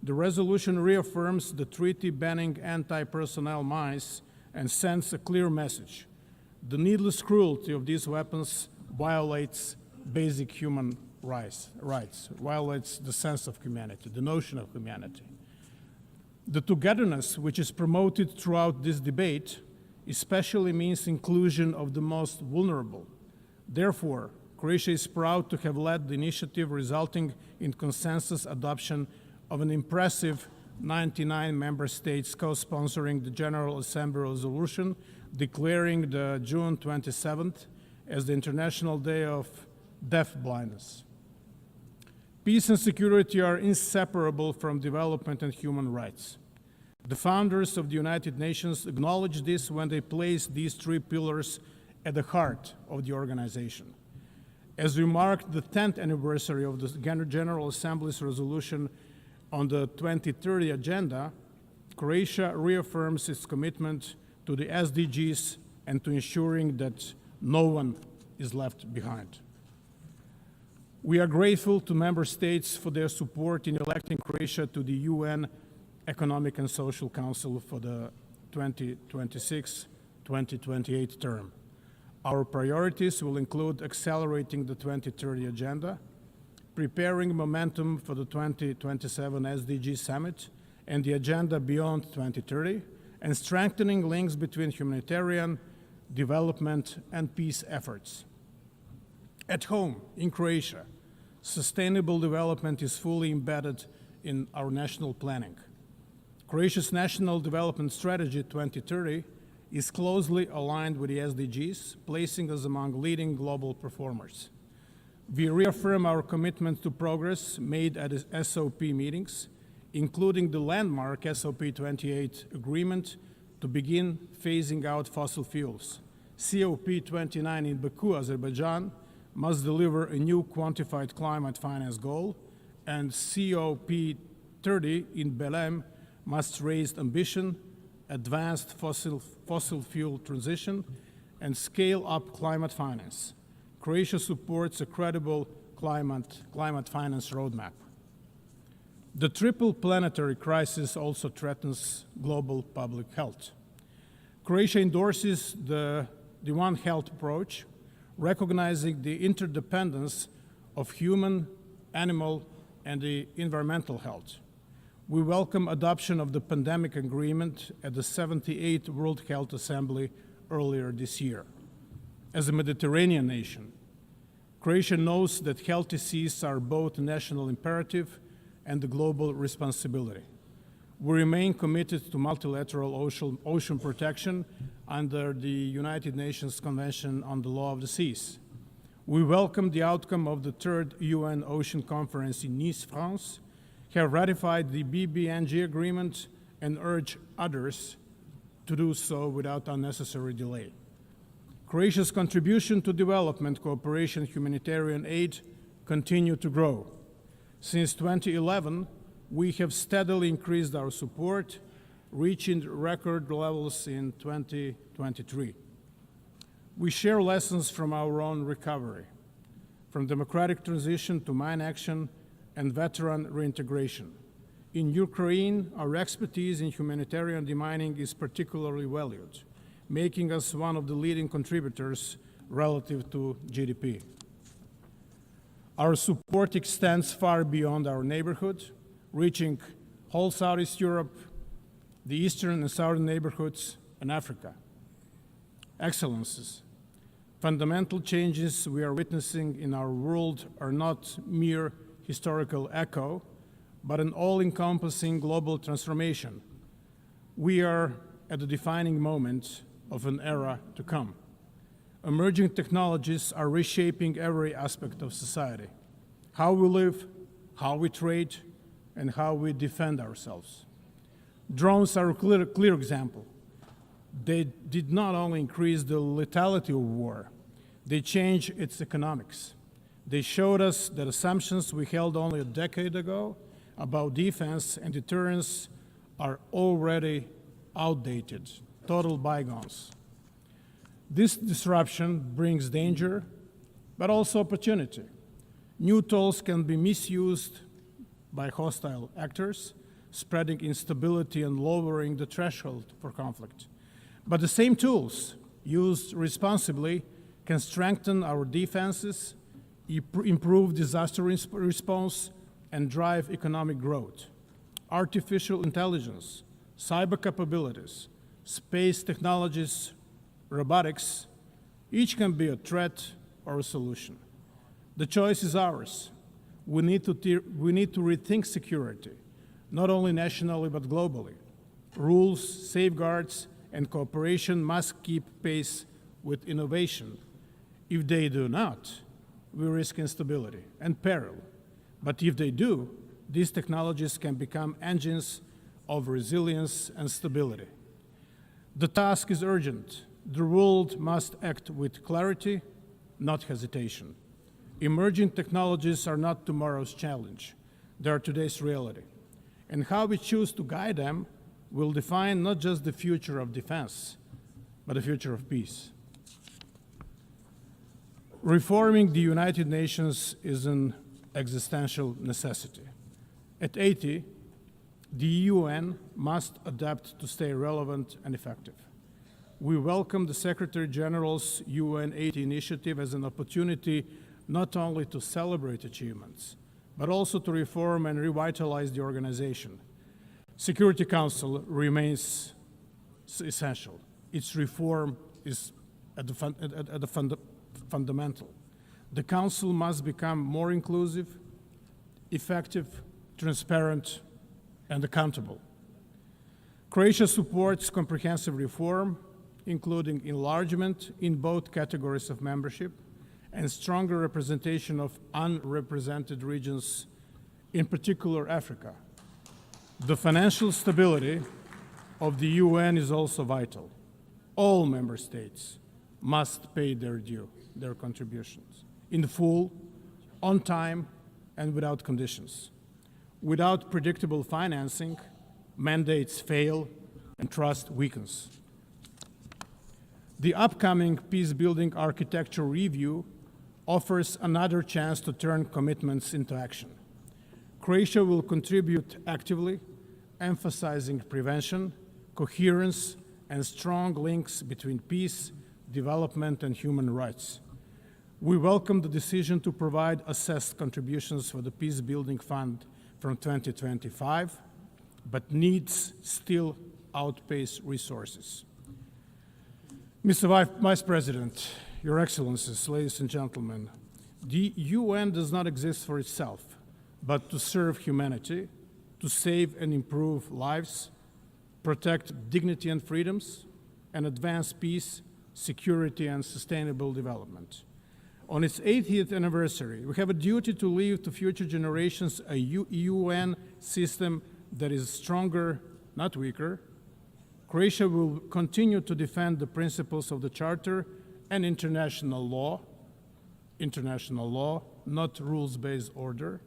The resolution reaffirms the treaty banning anti-personnel mines and sends a clear message. The needless cruelty of these weapons violates basic human rights, violates the sense of humanity, the notion of humanity. The togetherness which is promoted throughout this debate especially means inclusion of the most vulnerable. Therefore, Croatia is proud to have led the initiative resulting in consensus adoption of an impressive 99 member states co-sponsoring the General Assembly resolution declaring the June 27th as the International Day of Deaf Blindness. Peace and security are inseparable from development and human rights. The founders of the United Nations acknowledged this when they placed these 3 pillars at the heart of the organization. As we marked the 10th anniversary of the General Assembly's resolution on the 2030 agenda, Croatia reaffirms its commitment to the SDGs and to ensuring that no one is left behind. We are grateful to member states for their support in electing Croatia to the UN Economic and Social Council for the 2026-2028 term. Our priorities will include accelerating the 2030 agenda, preparing momentum for the 2027 SDG Summit and the agenda beyond 2030, and strengthening links between humanitarian, development, and peace efforts. At home, in Croatia, sustainable development is fully embedded in our national planning. Croatia's National Development Strategy 2030 is closely aligned with the SDGs, placing us among leading global performers. We reaffirm our commitment to progress made at SOP meetings, including the landmark SOP 28 agreement to begin phasing out fossil fuels. COP 29 in Baku, Azerbaijan, must deliver a new quantified climate finance goal, and COP 30 in Belém must raise ambition, advance fossil fuel transition, and scale up climate finance. Croatia supports a credible climate finance roadmap. The triple planetary crisis also threatens global public health. Croatia endorses the One Health approach, recognizing the interdependence of human, animal, and the environmental health. We welcome adoption of the pandemic agreement at the 78th World Health Assembly earlier this year. As a Mediterranean nation, Croatia knows that health diseases are both a national imperative and a global responsibility. We remain committed to multilateral ocean protection under the United Nations Convention on the Law of the Seas. We welcome the outcome of the third UN Ocean Conference in Nice, France, have ratified the BBNG agreement, and urge others to do so without unnecessary delay. Croatia's contribution to development cooperation and humanitarian aid continue to grow. Since 2011, we have steadily increased our support, reaching record levels in 2023. We share lessons from our own recovery, from democratic transition to mine action and veteran reintegration. In Ukraine, our expertise in humanitarian demining is particularly valued, making us one of the leading contributors relative to GDP. Our support extends far beyond our neighborhood, reaching whole Southeast Europe, the eastern and southern neighborhoods, and Africa. Excellencies, fundamental changes we are witnessing in our world are not mere historical echo, but an all-encompassing global transformation. We are at the defining moment of an era to come. Emerging technologies are reshaping every aspect of society: how we live, how we trade, and how we defend ourselves. Drones are a clear example. They did not only increase the lethality of war, they changed its economics. They showed us that assumptions we held only a decade ago about defense and deterrence are already outdated, total bygones. This disruption brings danger, but also opportunity. New tools can be misused by hostile actors, spreading instability and lowering the threshold for conflict. But the same tools, used responsibly, can strengthen our defenses, improve disaster response, and drive economic growth. Artificial intelligence, cyber capabilities, space technologies, robotics, each can be a threat or a solution. The choice is ours. We need to rethink security, not only nationally but globally. Rules, safeguards, and cooperation must keep pace with innovation. If they do not, we risk instability and peril. But if they do, these technologies can become engines of resilience and stability. The task is urgent. The world must act with clarity, not hesitation. Emerging technologies are not tomorrow's challenge. They are today's reality. And how we choose to guide them will define not just the future of defense, but the future of peace. Reforming the United Nations is an existential necessity. At 80, the UN must adapt to stay relevant and effective. We welcome the Secretary General's UN 80 initiative as an opportunity not only to celebrate achievements, but also to reform and revitalize the organization. Security Council remains essential. Its reform is at the fundamental. The Council must become more inclusive, effective, transparent, and accountable. Croatia supports comprehensive reform, including enlargement in both categories of membership and stronger representation of unrepresented regions, in particular Africa. The financial stability of the UN is also vital. All member states must pay their due, their contributions, in full, on time, and without conditions. Without predictable financing, mandates fail and trust weakens. The upcoming peace-building architecture review offers another chance to turn commitments into action. Croatia will contribute actively, emphasizing prevention, coherence, and strong links between peace, development, and human rights. We welcome the decision to provide assessed contributions for the Peace Building Fund from 2025, but needs still outpace resources. Mr. Vice President, Your Excellencies, ladies and gentlemen, the UN does not exist for itself, but to serve humanity, to save and improve lives, protect dignity and freedoms, and advance peace, security, and sustainable development. On its 80th anniversary, we have a duty to leave to future generations a UN system that is stronger, not weaker. Croatia will continue to defend the principles of the Charter and international law, not rules-based order,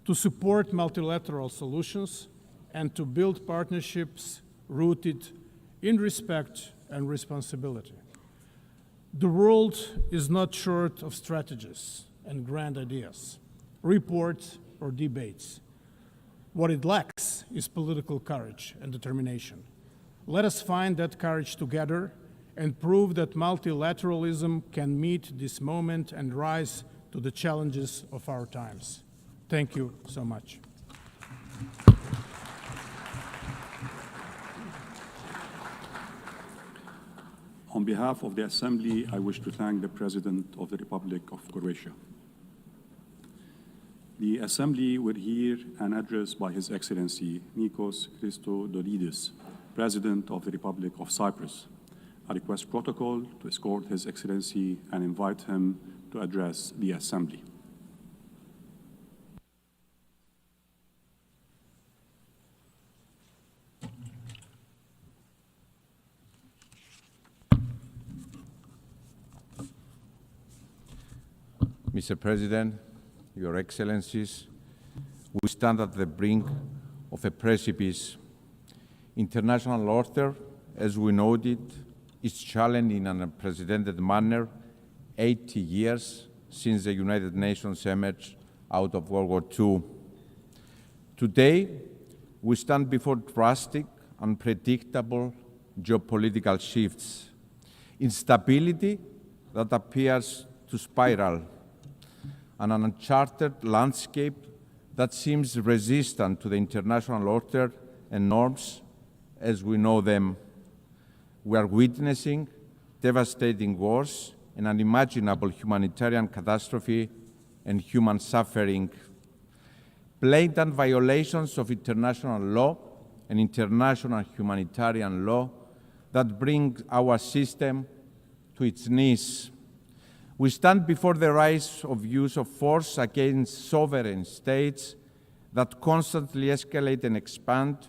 to support multilateral solutions, and to build partnerships rooted in respect and responsibility. The world is not short of strategies and grand ideas, reports, or debates. What it lacks is political courage and determination. Let us find that courage together and prove that multilateralism can meet this moment and rise to the challenges of our times. Thank you so much. On behalf of the Assembly, I wish to thank the President of the Republic of Croatia. The Assembly will hear an address by His Excellency Nikos Christodoulidis, President of the Republic of Cyprus. I request protocol to escort His Excellency and invite him to address the Assembly. Mr. President, Your Excellencies, we stand at the brink of a precipice. International order, as we noted, is challenged in an unprecedented manner 80 years since the United Nations emerged out of World War II. Today, we stand before drastic, unpredictable geopolitical shifts, instability that appears to spiral, and an uncharted landscape that seems resistant to the international order and norms as we know them. We are witnessing devastating wars, an unimaginable humanitarian catastrophe, and human suffering, blatant violations of international law and international humanitarian law that bring our system to its knees. We stand before the rise of use of force against sovereign states that constantly escalate and expand,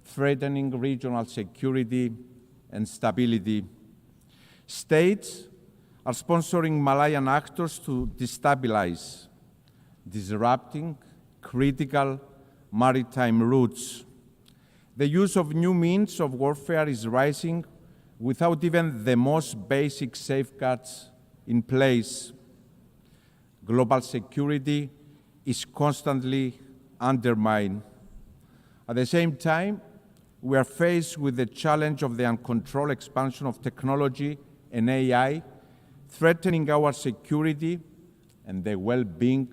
threatening regional security and stability. States are sponsoring Malayan actors to destabilize, disrupting critical maritime routes. The use of new means of warfare is rising without even the most basic safeguards in place. Global security is constantly undermined. At the same time, we are faced with the challenge of the uncontrolled expansion of technology and AI, threatening our security and the well-being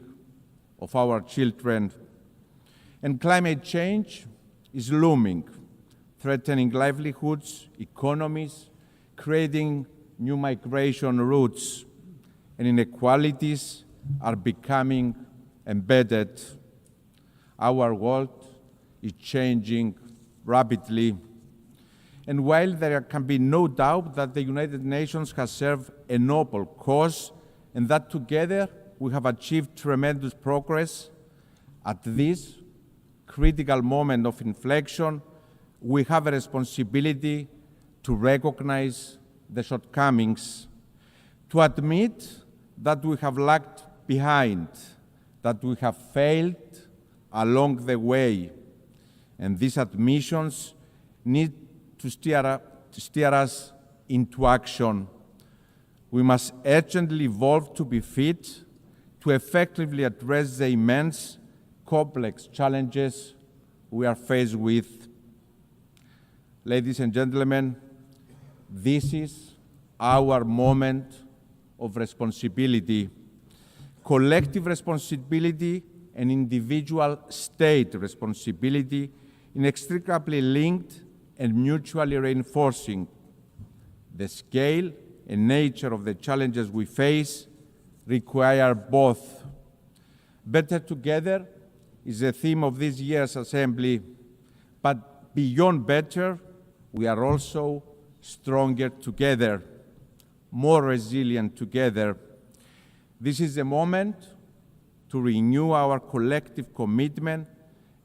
of our children. And climate change is looming, threatening livelihoods, economies, creating new migration routes, and inequalities are becoming embedded. Our world is changing rapidly. And while there can be no doubt that the United Nations has served a noble cause and that together we have achieved tremendous progress, at this critical moment of inflection, we have a responsibility to recognize the shortcomings, to admit that we have lagged behind, that we have failed along the way. And these admissions need to steer us into action. We must urgently evolve to be fit to effectively address the immense, complex challenges we are faced with. Ladies and gentlemen, this is our moment of responsibility, collective responsibility and individual state responsibility, inextricably linked and mutually reinforcing. The scale and nature of the challenges we face require both. Better together is the theme of this year's Assembly, but beyond better, we are also stronger together, more resilient together. This is the moment to renew our collective commitment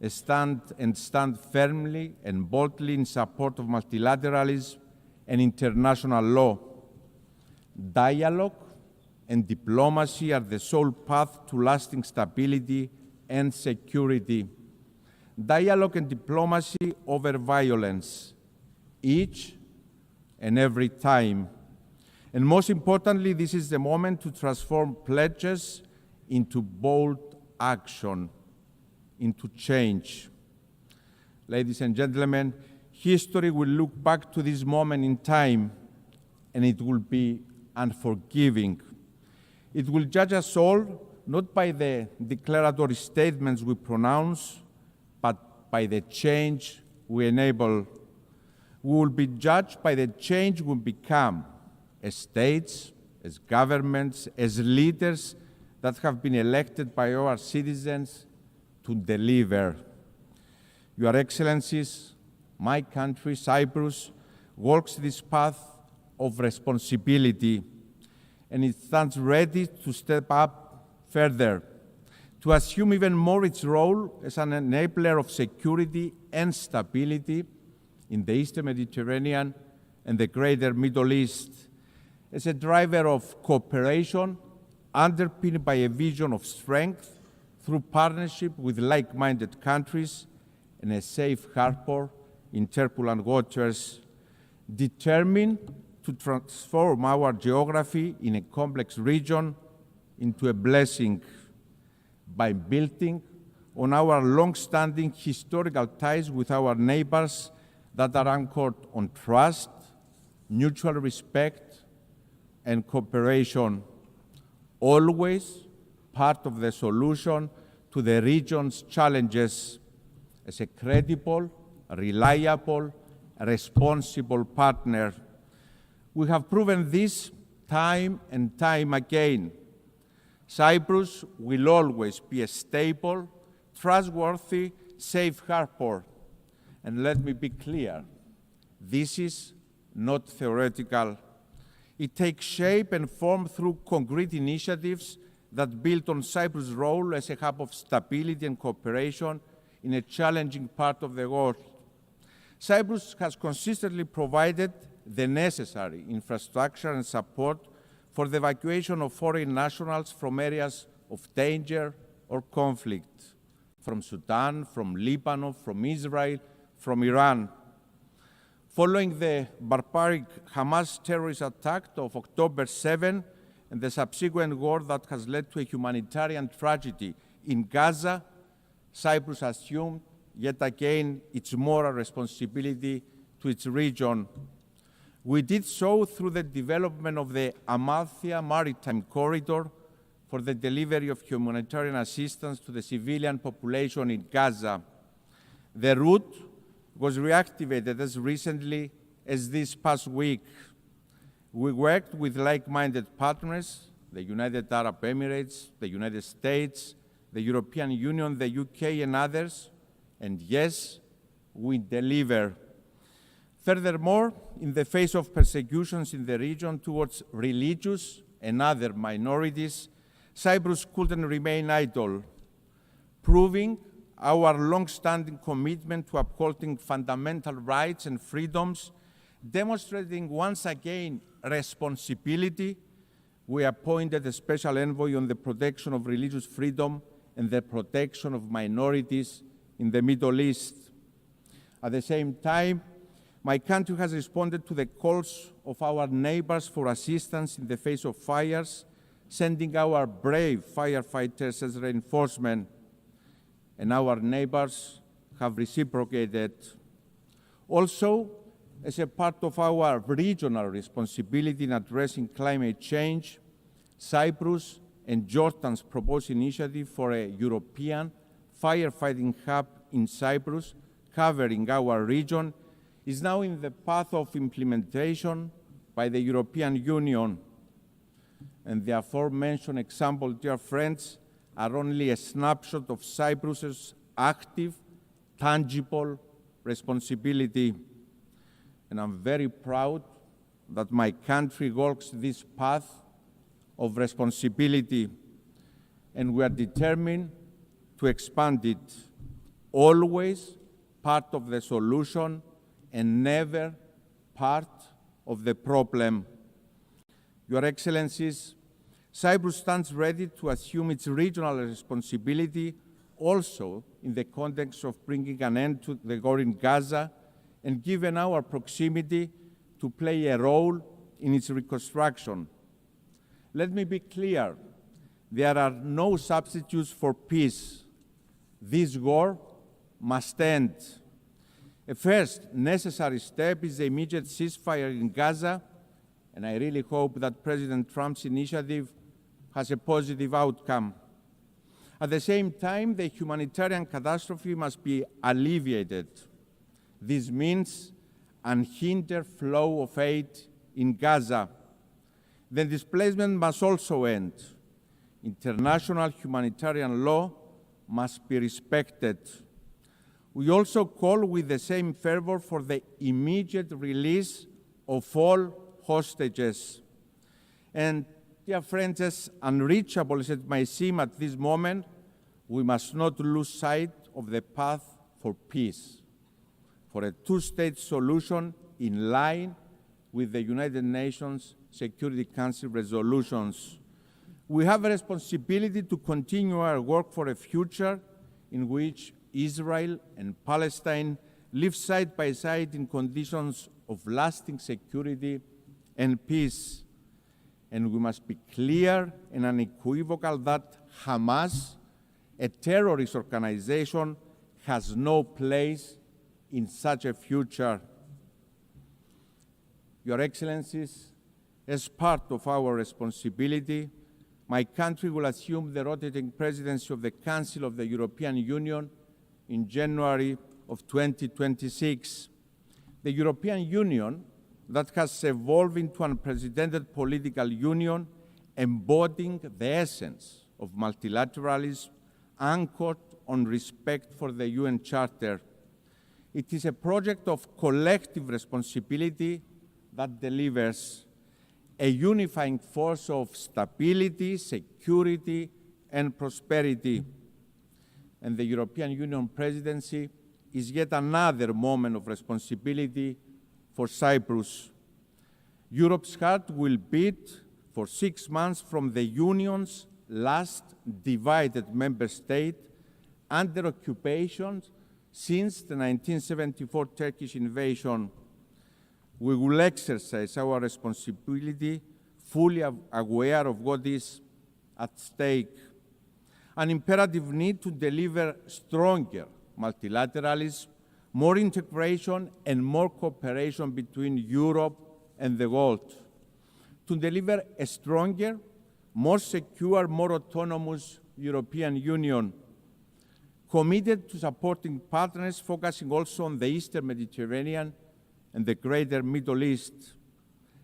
and stand firmly and boldly in support of multilateralism and international law. Dialogue and diplomacy are the sole path to lasting stability and security. Dialogue and diplomacy over violence, each and every time. And most importantly, this is the moment to transform pledges into bold action, into change. Ladies and gentlemen, history will look back to this moment in time, and it will be unforgiving. It will judge us all, not by the declaratory statements we pronounce, but by the change we enable. We will be judged by the change we become as states, as governments, as leaders that have been elected by our citizens to deliver. Your Excellencies, my country, Cyprus, walks this path of responsibility, and it stands ready to step up further, to assume even more its role as an enabler of security and stability in the Eastern Mediterranean and the greater Middle East, as a driver of cooperation underpinned by a vision of strength through partnership with like-minded countries and a safe harbor in turbulent waters, determined to transform our geography in a complex region into a blessing by building on our long-standing historical ties with our neighbors that are anchored on trust, mutual respect, and cooperation, always part of the solution to the region's challenges as a credible, reliable, responsible partner. We have proven this time and time again. Cyprus will always be a stable, trustworthy, safe harbor. And let me be clear, this is not theoretical. It takes shape and form through concrete initiatives that build on Cyprus' role as a hub of stability and cooperation in a challenging part of the world. Cyprus has consistently provided the necessary infrastructure and support for the evacuation of foreign nationals from areas of danger or conflict, from Sudan, from Lebanon, from Israel, from Iran. Following the barbaric Hamas terrorist attack of October 7 and the subsequent war that has led to a humanitarian tragedy in Gaza, Cyprus assumed yet again its moral responsibility to its region. We did so through the development of the Amalthea Maritime Corridor for the delivery of humanitarian assistance to the civilian population in Gaza. The route was reactivated as recently as this past week. We worked with like-minded partners, the United Arab Emirates, the United States, the European Union, the UK, and others, and yes, we deliver. Furthermore, in the face of persecutions in the region towards religious and other minorities, Cyprus couldn't remain idle, proving our long-standing commitment to upholding fundamental rights and freedoms, demonstrating once again responsibility. We appointed a special envoy on the protection of religious freedom and the protection of minorities in the Middle East. At the same time, my country has responded to the calls of our neighbors for assistance in the face of fires, sending our brave firefighters as reinforcement, and our neighbors have reciprocated. Also, as a part of our regional responsibility in addressing climate change, Cyprus and Jordan's proposed initiative for a European firefighting hub in Cyprus covering our region is now in the path of implementation by the European Union. And the aforementioned example, dear friends, are only a snapshot of Cyprus's active, tangible responsibility. And I'm very proud that my country walks this path of responsibility, and we are determined to expand it, always part of the solution and never part of the problem. Your Excellencies, Cyprus stands ready to assume its regional responsibility also in the context of bringing an end to the war in Gaza, and given our proximity, to play a role in its reconstruction. Let me be clear, there are no substitutes for peace. This war must end. A first necessary step is the immediate ceasefire in Gaza, and I really hope that President Trump's initiative has a positive outcome. At the same time, the humanitarian catastrophe must be alleviated. This means unhindered flow of aid in Gaza. The displacement must also end. International humanitarian law must be respected. We also call with the same fervor for the immediate release of all hostages. And, dear friends, as unreachable as it may seem at this moment, we must not lose sight of the path for peace, for a two-state solution in line with the United Nations Security Council resolutions. We have a responsibility to continue our work for a future in which Israel and Palestine live side by side in conditions of lasting security and peace. And we must be clear and unequivocal that Hamas, a terrorist organization, has no place in such a future. Your Excellencies, as part of our responsibility, my country will assume the rotating presidency of the Council of the European Union in January of 2026. The European Union that has evolved into an unprecedented political union embodying the essence of multilateralism anchored on respect for the UN Charter. It is a project of collective responsibility that delivers a unifying force of stability, security, and prosperity. And the European Union presidency is yet another moment of responsibility for Cyprus. Europe's heart will beat for 6 months from the Union's last divided member state under occupation since the 1974 Turkish invasion. We will exercise our responsibility fully aware of what is at stake. An imperative need to deliver stronger multilateralism, more integration, and more cooperation between Europe and the world. To deliver a stronger, more secure, more autonomous European Union, committed to supporting partners focusing also on the Eastern Mediterranean and the greater Middle East,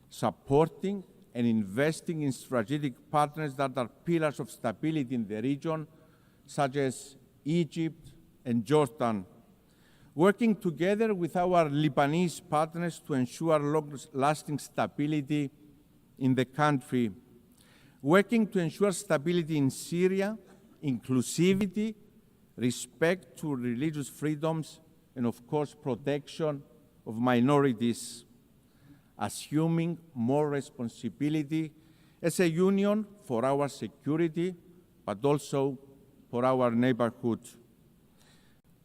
supporting and investing in strategic partners that are pillars of stability in the region, such as Egypt and Jordan. working together with our Lebanese partners to ensure long-lasting stability in the country, working to ensure stability in Syria, inclusivity, respect to religious freedoms, and of course, protection of minorities, assuming more responsibility as a union for our security, but also for our neighborhood.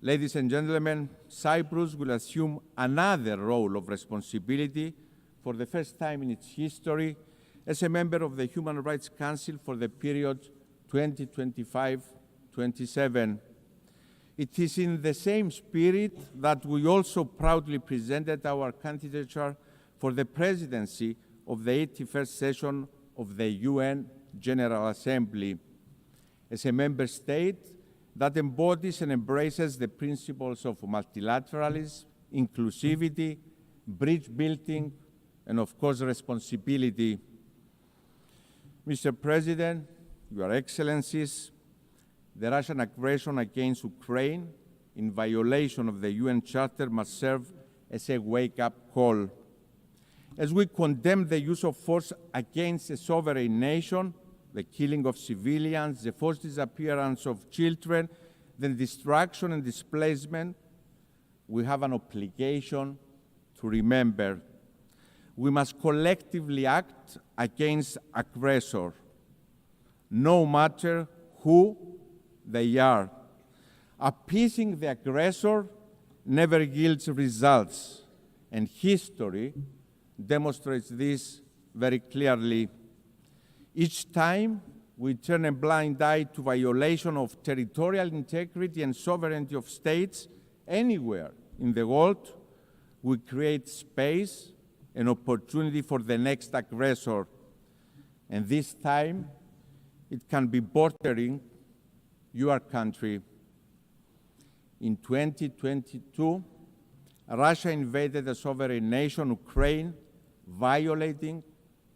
Ladies and gentlemen, Cyprus will assume another role of responsibility for the first time in its history as a member of the Human Rights Council for the period 2025-27. It is in the same spirit that we also proudly presented our candidature for the presidency of the 81st session of the UN General Assembly. As a member state that embodies and embraces the principles of multilateralism, inclusivity, bridge building, and of course, responsibility. Mr. President, Your Excellencies, the Russian aggression against Ukraine in violation of the UN Charter must serve as a wake-up call. As we condemn the use of force against a sovereign nation, the killing of civilians, the forced disappearance of children, the destruction and displacement, we have an obligation to remember. We must collectively act against aggressor, no matter who they are. Appeasing the aggressor never yields results, and history demonstrates this very clearly. Each time we turn a blind eye to violation of territorial integrity and sovereignty of states anywhere in the world, we create space and opportunity for the next aggressor. And this time, it can be bordering your country. In 2022, Russia invaded a sovereign nation, Ukraine, violating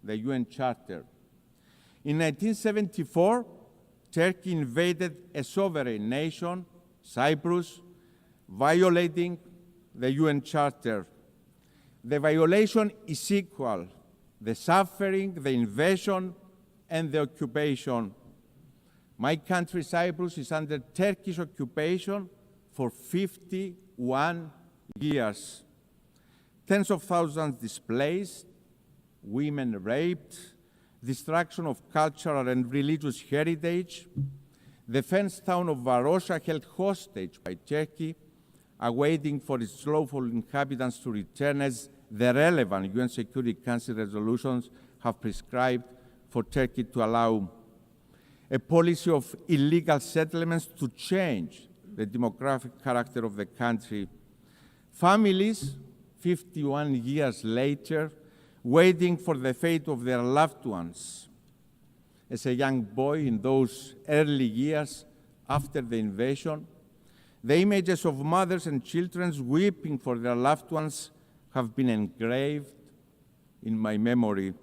the UN Charter. In 1974, Turkey invaded a sovereign nation, Cyprus, violating the UN Charter. The violation is equal: the suffering, the invasion, and the occupation. My country, Cyprus, is under Turkish occupation for 51 years. Tens of thousands displaced, women raped, destruction of cultural and religious heritage, the fenced town of Varosha held hostage by Turkey, awaiting for its lawful inhabitants to return as the relevant UN Security Council resolutions have prescribed for Turkey to allow. A policy of illegal settlements to change the demographic character of the country. Families, 51 years later, waiting for the fate of their loved ones. As a young boy in those early years after the invasion, the images of mothers and children weeping for their loved ones have been engraved in my memory.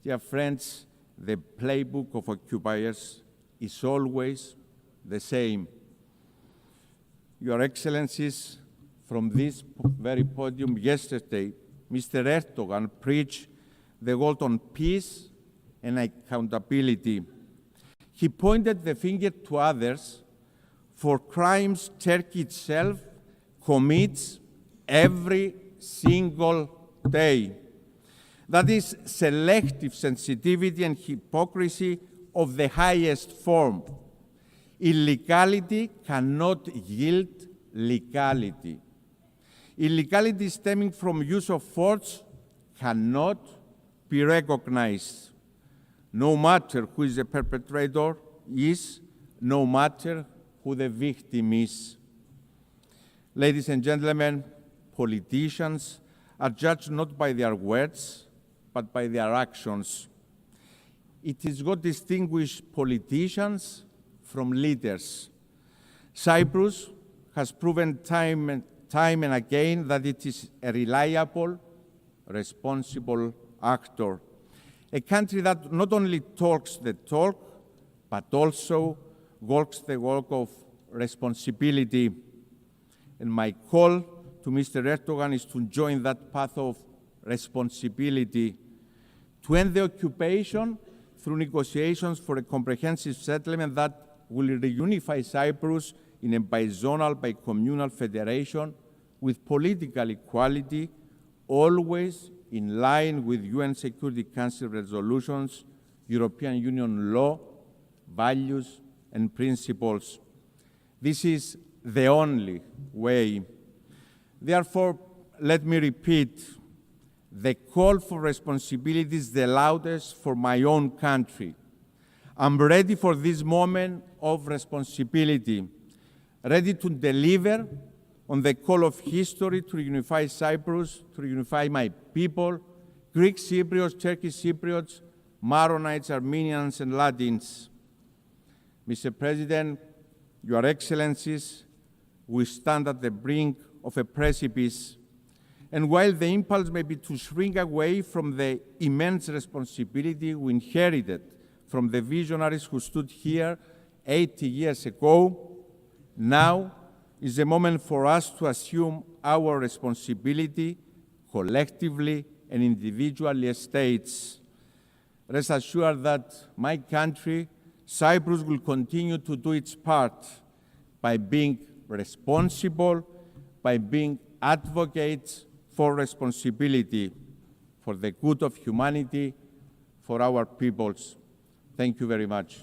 Dear friends, the playbook of occupiers is always the same. Your Excellencies, from this very podium yesterday, Mr. Erdogan preached the word on peace and accountability. He pointed the finger to others for crimes Turkey itself commits every single day. That is selective sensitivity and hypocrisy of the highest form. Illegality cannot yield legality. Illegality stemming from use of force cannot be recognized, no matter who is the perpetrator is, no matter who the victim is. Ladies and gentlemen, politicians are judged not by their words, but by their actions. It is what distinguishes politicians from leaders. Cyprus has proven time and again that it is a reliable, responsible actor. A country that not only talks the talk, but also walks the walk of responsibility. And my call to Mr. Erdogan is to join that path of responsibility, to end the occupation through negotiations for a comprehensive settlement that will reunify Cyprus in a bizonal, bicommunal federation with political equality, always in line with UN Security Council resolutions, European Union law, values, and principles. This is the only way. Therefore, let me repeat, the call for responsibility is the loudest for my own country. I'm ready for this moment of responsibility, ready to deliver on the call of history to reunify Cyprus, to reunify my people, Greek Cypriots, Turkish Cypriots, Maronites, Armenians, and Latins. Mr. President, Your Excellencies, we stand at the brink of a precipice. And while the impulse may be to shrink away from the immense responsibility we inherited from the visionaries who stood here 80 years ago, now is the moment for us to assume our responsibility collectively and individually as states. Rest assured that my country, Cyprus, will continue to do its part by being responsible, by being advocates for responsibility, for the good of humanity, for our peoples. Thank you very much.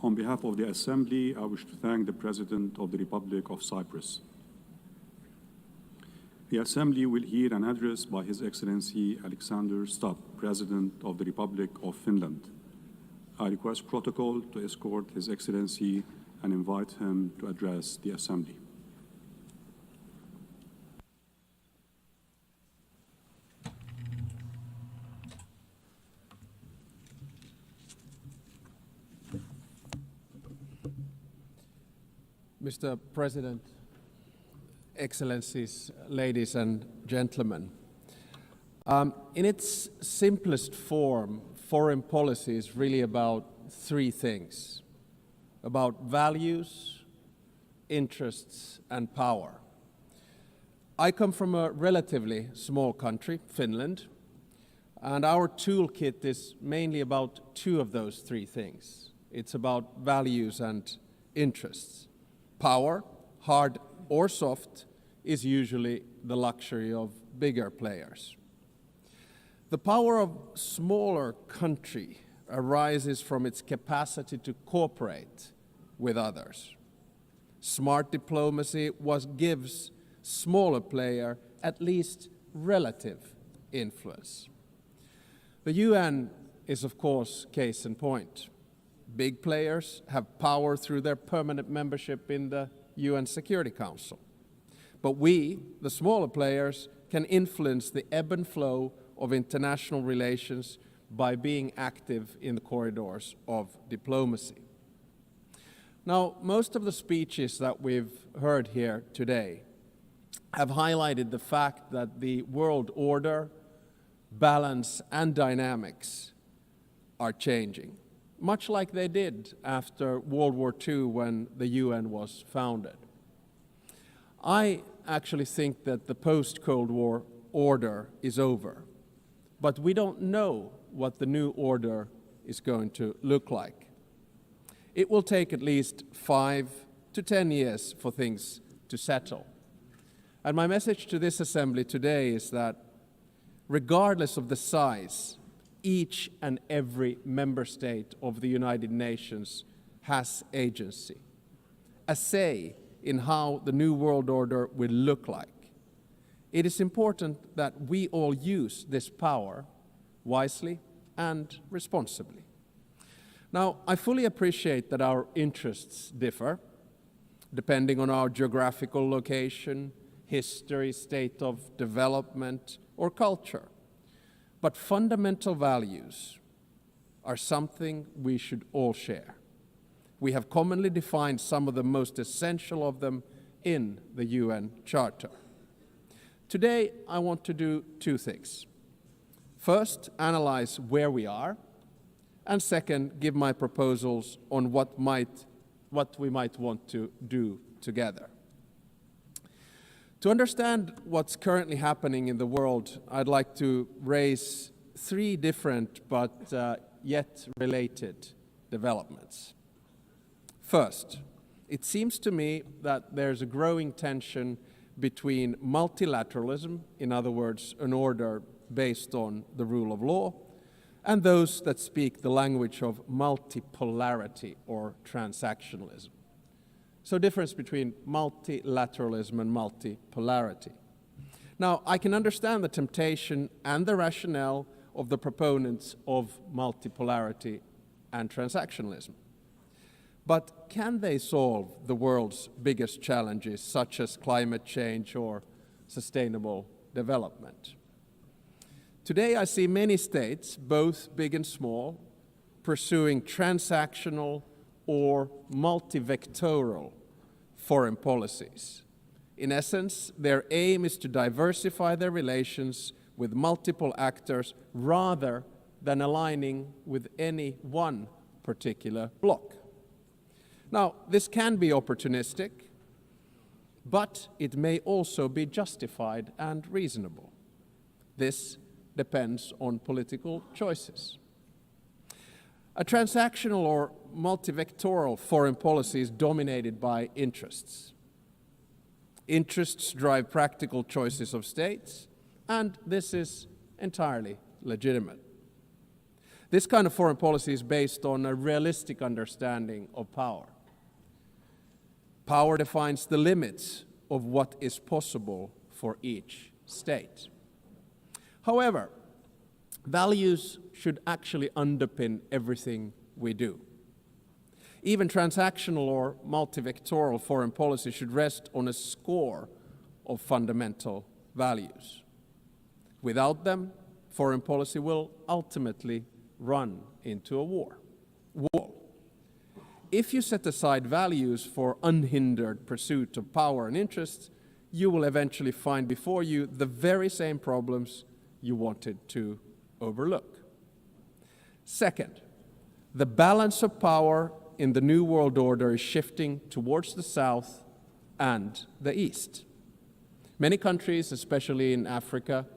On behalf of the Assembly, I wish to thank the President of the Republic of Cyprus. The Assembly will hear an address by His Excellency Alexander Stubb, President of the Republic of Finland. I request protocol to escort His Excellency and invite him to address the Assembly. Mr. President, Excellencies, ladies and gentlemen, in its simplest form, foreign policy is really about three things: about values, interests, and power. I come from a relatively small country, Finland, and our toolkit is mainly about two of those three things. It's about values and interests. Power, hard or soft, is usually the luxury of bigger players. The power of smaller country arises from its capacity to cooperate with others. Smart diplomacy gives smaller player at least relative influence. The UN is, of course, case in point. Big players have power through their permanent membership in the UN Security Council. But we, the smaller players, can influence the ebb and flow of international relations by being active in the corridors of diplomacy. Now, most of the speeches that we've heard here today have highlighted the fact that the world order, balance, and dynamics are changing, much like they did after World War II when the UN was founded. I actually think that the post-Cold War order is over, but we don't know what the new order is going to look like. It will take at least 5 to 10 years for things to settle. And my message to this Assembly today is that regardless of the size, each and every member state of the United Nations has agency, a say in how the new world order will look like. It is important that we all use this power wisely and responsibly. Now, I fully appreciate that our interests differ, depending on our geographical location, history, state of development, or culture. But fundamental values are something we should all share. We have commonly defined some of the most essential of them in the UN Charter. Today, I want to do two things. First, analyze where we are, and second, give my proposals on what we might want to do together. To understand what's currently happening in the world, I'd like to raise three different but yet related developments. First, it seems to me that there's a growing tension between multilateralism, in other words, an order based on the rule of law, and those that speak the language of multipolarity or transactionalism. So difference between multilateralism and multipolarity. Now, I can understand the temptation and the rationale of the proponents of multipolarity and transactionalism. But can they solve the world's biggest challenges, such as climate change or sustainable development? Today, I see many states, both big and small, pursuing transactional or multivectoral foreign policies. In essence, their aim is to diversify their relations with multiple actors rather than aligning with any one particular bloc. Now, this can be opportunistic, but it may also be justified and reasonable. This depends on political choices. A transactional or multivectoral foreign policy is dominated by interests. Interests drive practical choices of states, and this is entirely legitimate. This kind of foreign policy is based on a realistic understanding of power. Power defines the limits of what is possible for each state. However, values should actually underpin everything we do. Even transactional or multivectoral foreign policy should rest on a score of fundamental values. Without them, foreign policy will ultimately run into a wall. If you set aside values for unhindered pursuit of power and interests, you will eventually find before you the very same problems you wanted to overlook. Second, the balance of power in the New World Order is shifting towards the South and the East. Many countries, especially in Africa,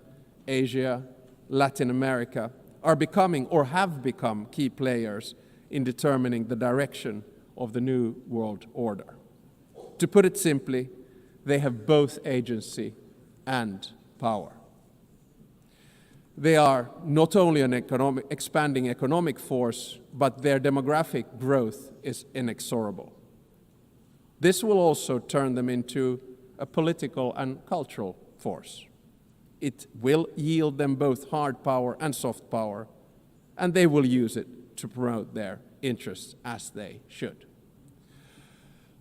Asia, Latin America, are becoming or have become key players in determining the direction of the New World Order. To put it simply, they have both agency and power. They are not only an expanding economic force, but their demographic growth is inexorable. This will also turn them into a political and cultural force. It will yield them both hard power and soft power, and they will use it to promote their interests as they should.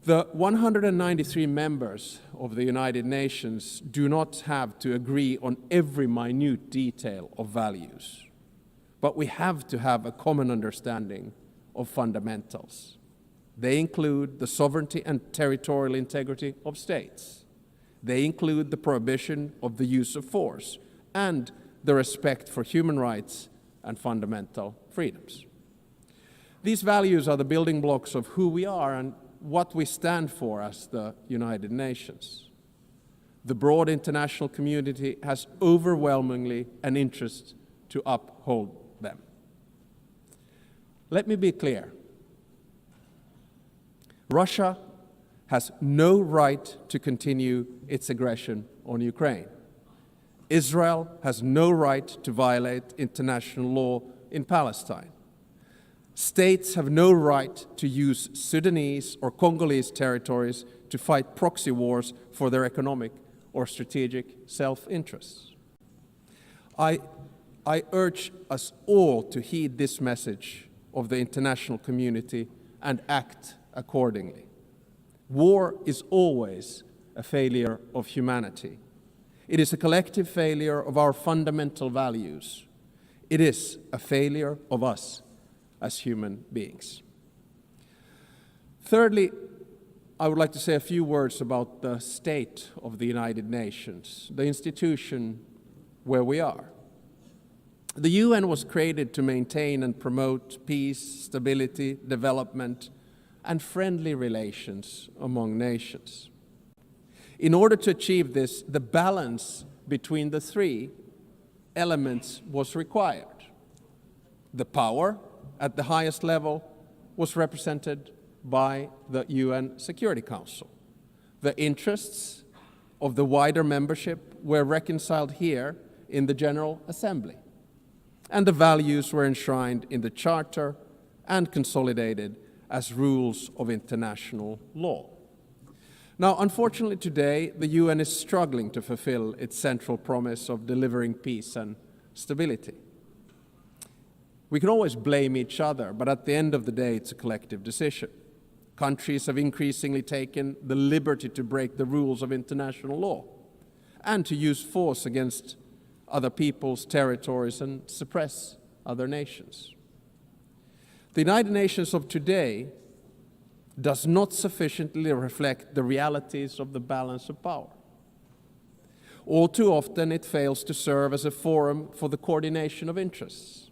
The 193 members of the United Nations do not have to agree on every minute detail of values, but we have to have a common understanding of fundamentals. They include the sovereignty and territorial integrity of states. They include the prohibition of the use of force and the respect for human rights and fundamental freedoms. These values are the building blocks of who we are and what we stand for as the United Nations. The broad international community has overwhelmingly an interest to uphold them. Let me be clear. Russia has no right to continue its aggression on Ukraine. Israel has no right to violate international law in Palestine. States have no right to use Sudanese or Congolese territories to fight proxy wars for their economic or strategic self-interests. I urge us all to heed this message of the international community and act accordingly. War is always a failure of humanity. It is a collective failure of our fundamental values. It is a failure of us as human beings. Thirdly, I would like to say a few words about the state of the United Nations, the institution where we are. The UN was created to maintain and promote peace, stability, development, and friendly relations among nations. In order to achieve this, the balance between the three elements was required. The power at the highest level was represented by the UN Security Council. The interests of the wider membership were reconciled here in the General Assembly, and the values were enshrined in the Charter and consolidated as rules of international law. Now, unfortunately today, the UN is struggling to fulfill its central promise of delivering peace and stability. We can always blame each other, but at the end of the day, it's a collective decision. Countries have increasingly taken the liberty to break the rules of international law and to use force against other people's territories and suppress other nations. The United Nations of today does not sufficiently reflect the realities of the balance of power. All too often, it fails to serve as a forum for the coordination of interests,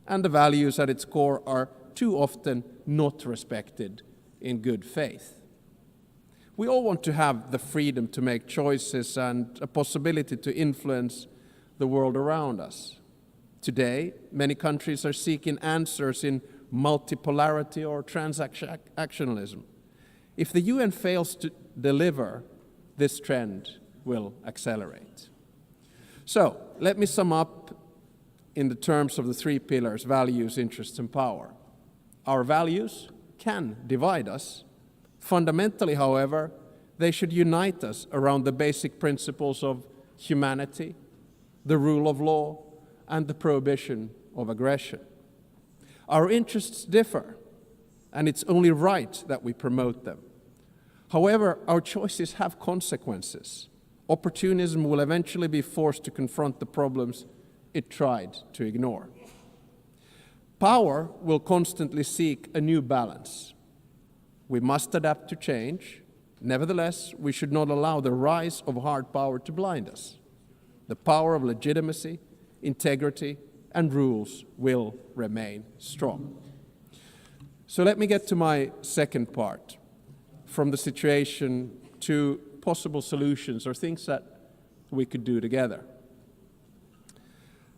and the values at its core are too often not respected in good faith. We all want to have the freedom to make choices and a possibility to influence the world around us. Today, many countries are seeking answers in multipolarity or transactionalism. If the UN fails to deliver, this trend will accelerate. So, let me sum up in the terms of the three pillars: values, interests, and power. Our values can divide us. Fundamentally, however, they should unite us around the basic principles of humanity, the rule of law, and the prohibition of aggression. Our interests differ, and it's only right that we promote them. However, our choices have consequences. Opportunism will eventually be forced to confront the problems it tried to ignore. Power will constantly seek a new balance. We must adapt to change. Nevertheless, we should not allow the rise of hard power to blind us. The power of legitimacy, integrity, and rules will remain strong. So let me get to my second part, from the situation to possible solutions or things that we could do together.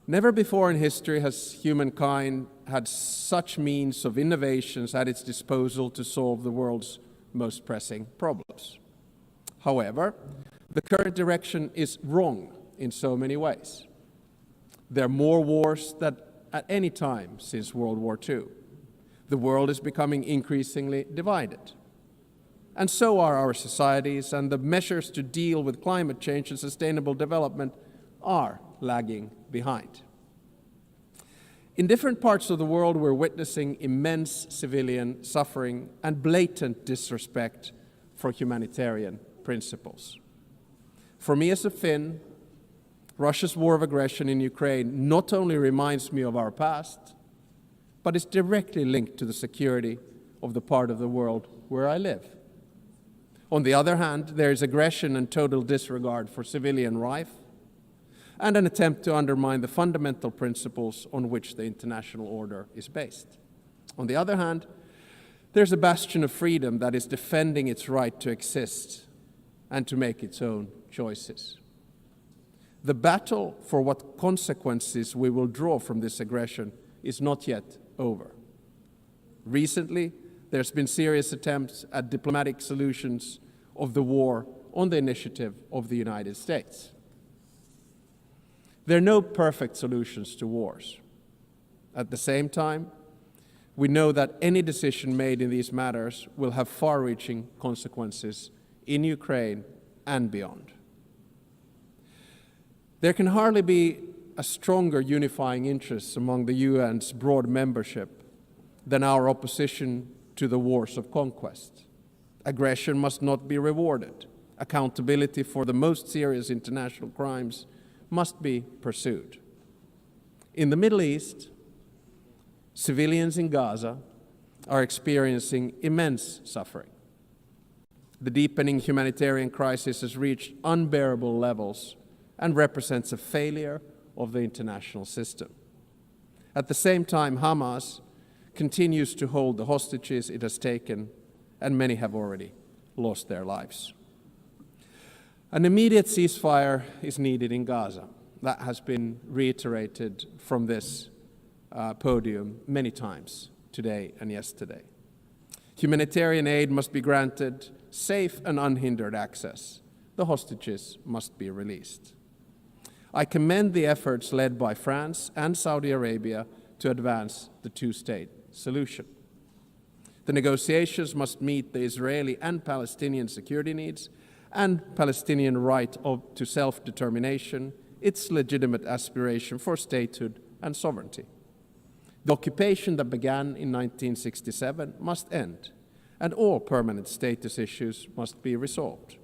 Never before in history has humankind had such means of innovations at its disposal to solve the world's most pressing problems. However, the current direction is wrong in so many ways. There are more wars than at any time since World War II. The world is becoming increasingly divided. And so are our societies, and the measures to deal with climate change and sustainable development are lagging behind. In different parts of the world, we're witnessing immense civilian suffering and blatant disrespect for humanitarian principles. For me as a Finn, Russia's war of aggression in Ukraine not only reminds me of our past, but is directly linked to the security of the part of the world where I live. On the other hand, there is aggression and total disregard for civilian life, and an attempt to undermine the fundamental principles on which the international order is based. On the other hand, there's a bastion of freedom that is defending its right to exist and to make its own choices. The battle for what consequences we will draw from this aggression is not yet over. Recently, there's been serious attempts at diplomatic solutions of the war on the initiative of the United States. There are no perfect solutions to wars. At the same time, we know that any decision made in these matters will have far-reaching consequences in Ukraine and beyond. There can hardly be a stronger unifying interest among the UN's broad membership than our opposition to the wars of conquest. Aggression must not be rewarded. Accountability for the most serious international crimes must be pursued. In the Middle East, civilians in Gaza are experiencing immense suffering. The deepening humanitarian crisis has reached unbearable levels and represents a failure of the international system. At the same time, Hamas continues to hold the hostages it has taken, and many have already lost their lives. An immediate ceasefire is needed in Gaza. That has been reiterated from this podium many times today and yesterday. Humanitarian aid must be granted safe and unhindered access. The hostages must be released. I commend the efforts led by France and Saudi Arabia to advance the two-state solution. The negotiations must meet the Israeli and Palestinian security needs and Palestinian right to self-determination, its legitimate aspiration for statehood and sovereignty. The occupation that began in 1967 must end, and all permanent status issues must be resolved.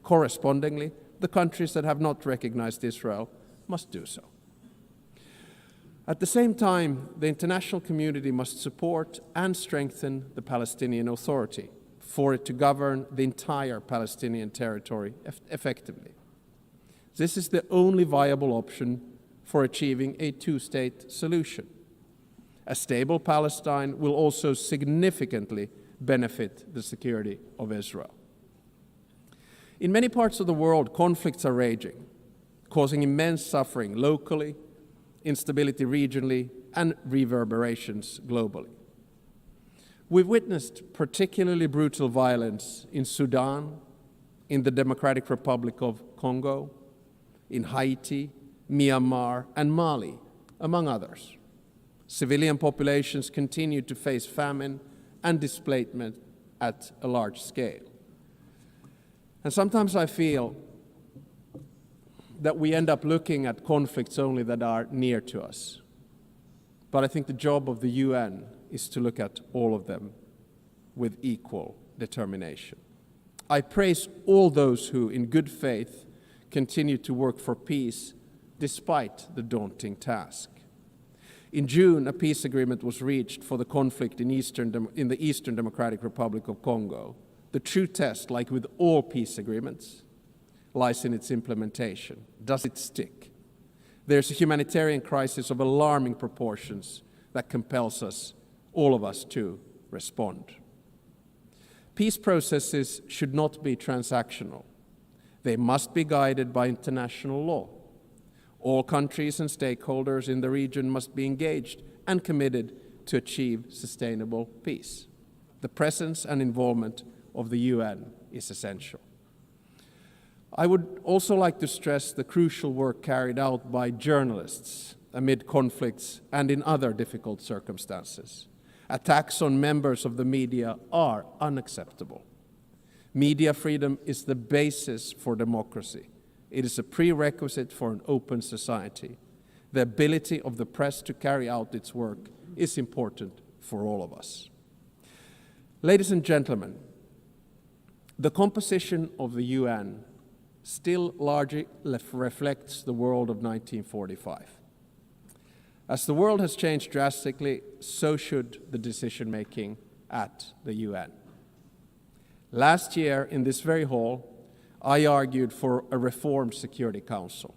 Correspondingly, the countries that have not recognized Israel must do so. At the same time, the international community must support and strengthen the Palestinian Authority for it to govern the entire Palestinian territory effectively. This is the only viable option for achieving a two-state solution. A stable Palestine will also significantly benefit the security of Israel. In many parts of the world, conflicts are raging, causing immense suffering locally, instability regionally, and reverberations globally. We've witnessed particularly brutal violence in Sudan, in the Democratic Republic of Congo, in Haiti, Myanmar, and Mali, among others. Civilian populations continue to face famine and displacement at a large scale. And sometimes I feel that we end up looking at conflicts only that are near to us. But I think the job of the UN is to look at all of them with equal determination. I praise all those who, in good faith, continue to work for peace despite the daunting task. In June, a peace agreement was reached for the conflict in the Eastern Democratic Republic of Congo. The true test, like with all peace agreements, lies in its implementation. Does it stick? There's a humanitarian crisis of alarming proportions that compels us, all of us, to respond. Peace processes should not be transactional. They must be guided by international law. All countries and stakeholders in the region must be engaged and committed to achieve sustainable peace. The presence and involvement of the UN is essential. I would also like to stress the crucial work carried out by journalists amid conflicts and in other difficult circumstances. Attacks on members of the media are unacceptable. Media freedom is the basis for democracy. It is a prerequisite for an open society. The ability of the press to carry out its work is important for all of us. Ladies and gentlemen, the composition of the UN still largely reflects the world of 1945. As the world has changed drastically, so should the decision-making at the UN. Last year, in this very hall, I argued for a reformed Security Council,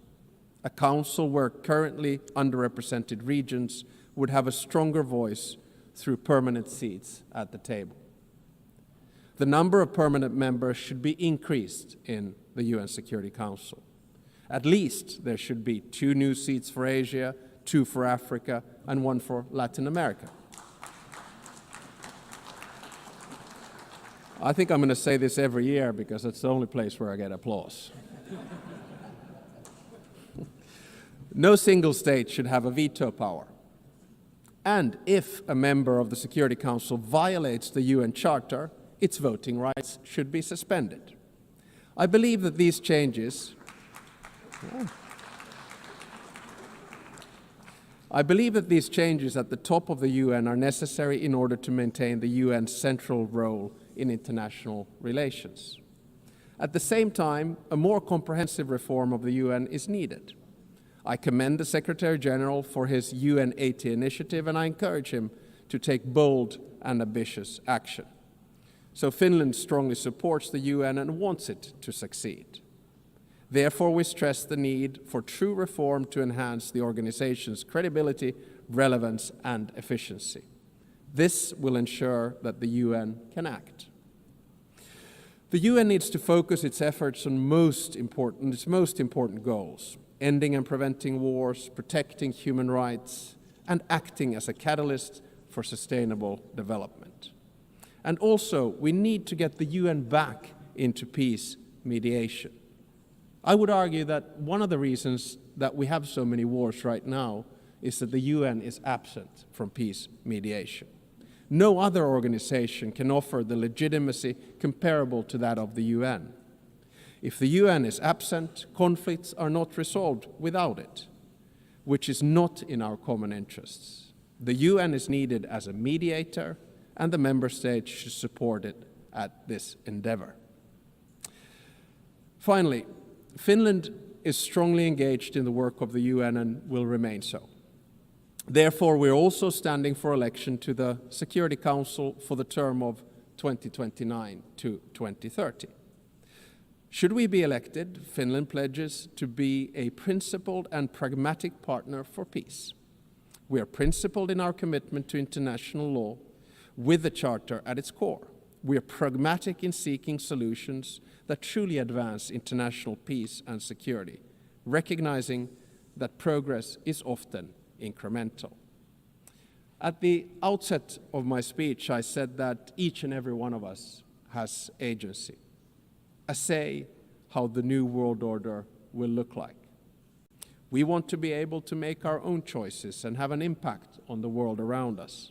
a council where currently underrepresented regions would have a stronger voice through permanent seats at the table. The number of permanent members should be increased in the UN Security Council. At least there should be 2 new seats for Asia, 2 for Africa, and 1 for Latin America. I think I'm going to say this every year because it's the only place where I get applause. No single state should have a veto power. And if a member of the Security Council violates the UN Charter, its voting rights should be suspended. I believe that these changes at the top of the UN are necessary in order to maintain the UN's central role in international relations. At the same time, a more comprehensive reform of the UN is needed. I commend the Secretary General for his UN 80 initiative, and I encourage him to take bold and ambitious action. So Finland strongly supports the UN and wants it to succeed. Therefore, we stress the need for true reform to enhance the organization's credibility, relevance, and efficiency. This will ensure that the UN can act. The UN needs to focus its efforts on its most important goals: ending and preventing wars, protecting human rights, and acting as a catalyst for sustainable development. And also, we need to get the UN back into peace mediation. I would argue that one of the reasons that we have so many wars right now is that the UN is absent from peace mediation. No other organization can offer the legitimacy comparable to that of the UN. If the UN is absent, conflicts are not resolved without it, which is not in our common interests. The UN is needed as a mediator, and the member states should support it at this endeavor. Finally, Finland is strongly engaged in the work of the UN and will remain so. Therefore, we're also standing for election to the Security Council for the term of 2029 to 2030. Should we be elected, Finland pledges to be a principled and pragmatic partner for peace. We are principled in our commitment to international law with the Charter at its core. We are pragmatic in seeking solutions that truly advance international peace and security, recognizing that progress is often incremental. At the outset of my speech, I said that each and every one of us has agency, a say how the new world order will look like. We want to be able to make our own choices and have an impact on the world around us.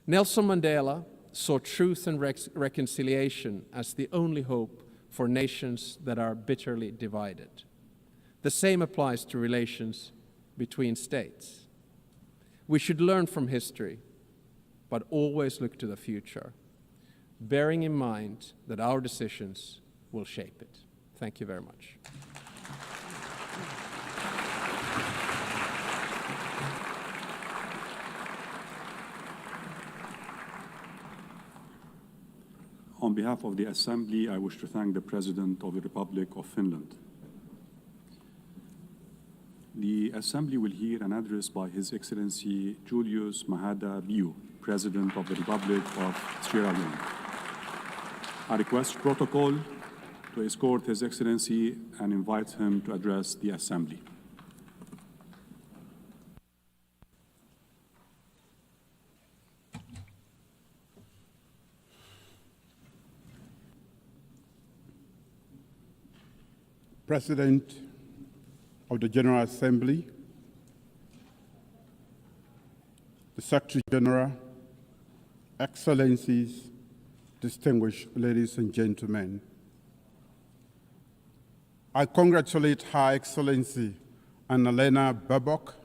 Nelson Mandela saw truth and reconciliation as the only hope for nations that are bitterly divided. The same applies to relations between states. We should learn from history, but always look to the future, bearing in mind that our decisions will shape it. Thank you very much. On behalf of the Assembly, I wish to thank the President of the Republic of Finland. The Assembly will hear an address by His Excellency Julius Maada Bio, President of the Republic of Sierra Leone. I request protocol to escort His Excellency and invite him to address the Assembly. President of the General Assembly, the Secretary General, Excellencies, distinguished ladies and gentlemen, I congratulate Her Excellency Annalena Baerbock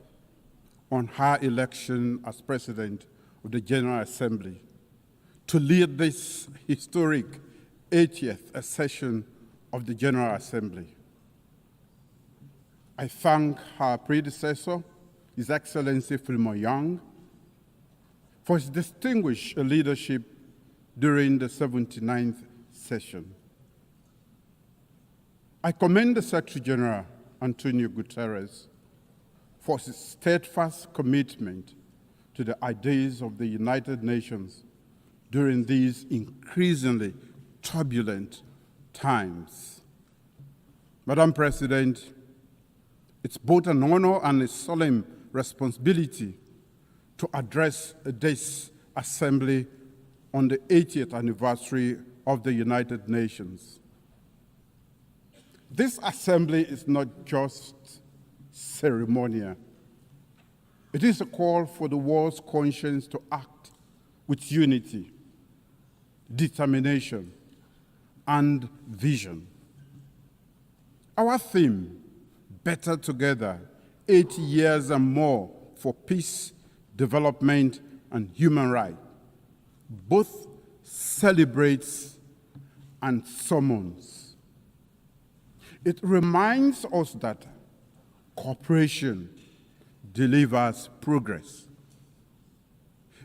on her election as President of the General Assembly to lead this historic 80th session of the General Assembly. I thank her predecessor, His Excellency Filmo Young, for his distinguished leadership during the 79th session. I commend the Secretary General, Antonio Guterres, for his steadfast commitment to the ideas of the United Nations during these increasingly turbulent times. Madam President, it's both an honor and a solemn responsibility to address this Assembly on the 80th anniversary of the United Nations. This Assembly is not just ceremonial. It is a call for the world's conscience to act with unity, determination, and vision. Our theme, Better Together, 80 years and more for peace, development, and human rights, both celebrates and summons. It reminds us that cooperation delivers progress.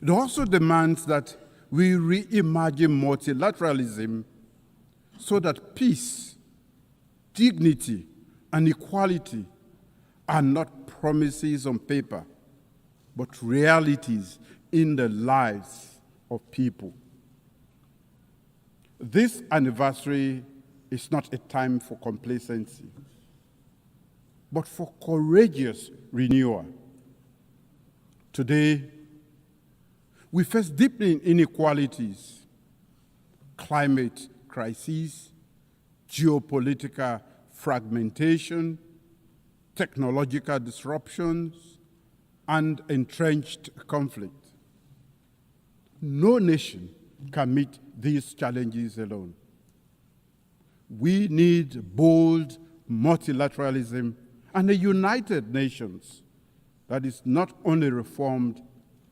It also demands that we reimagine multilateralism so that peace, dignity, and equality are not promises on paper, but realities in the lives of people. This anniversary is not a time for complacency, but for courageous renewal. Today, we face deepening inequalities, climate crises, geopolitical fragmentation, technological disruptions, and entrenched conflict. No nation can meet these challenges alone. We need bold multilateralism and a united nations that is not only reformed,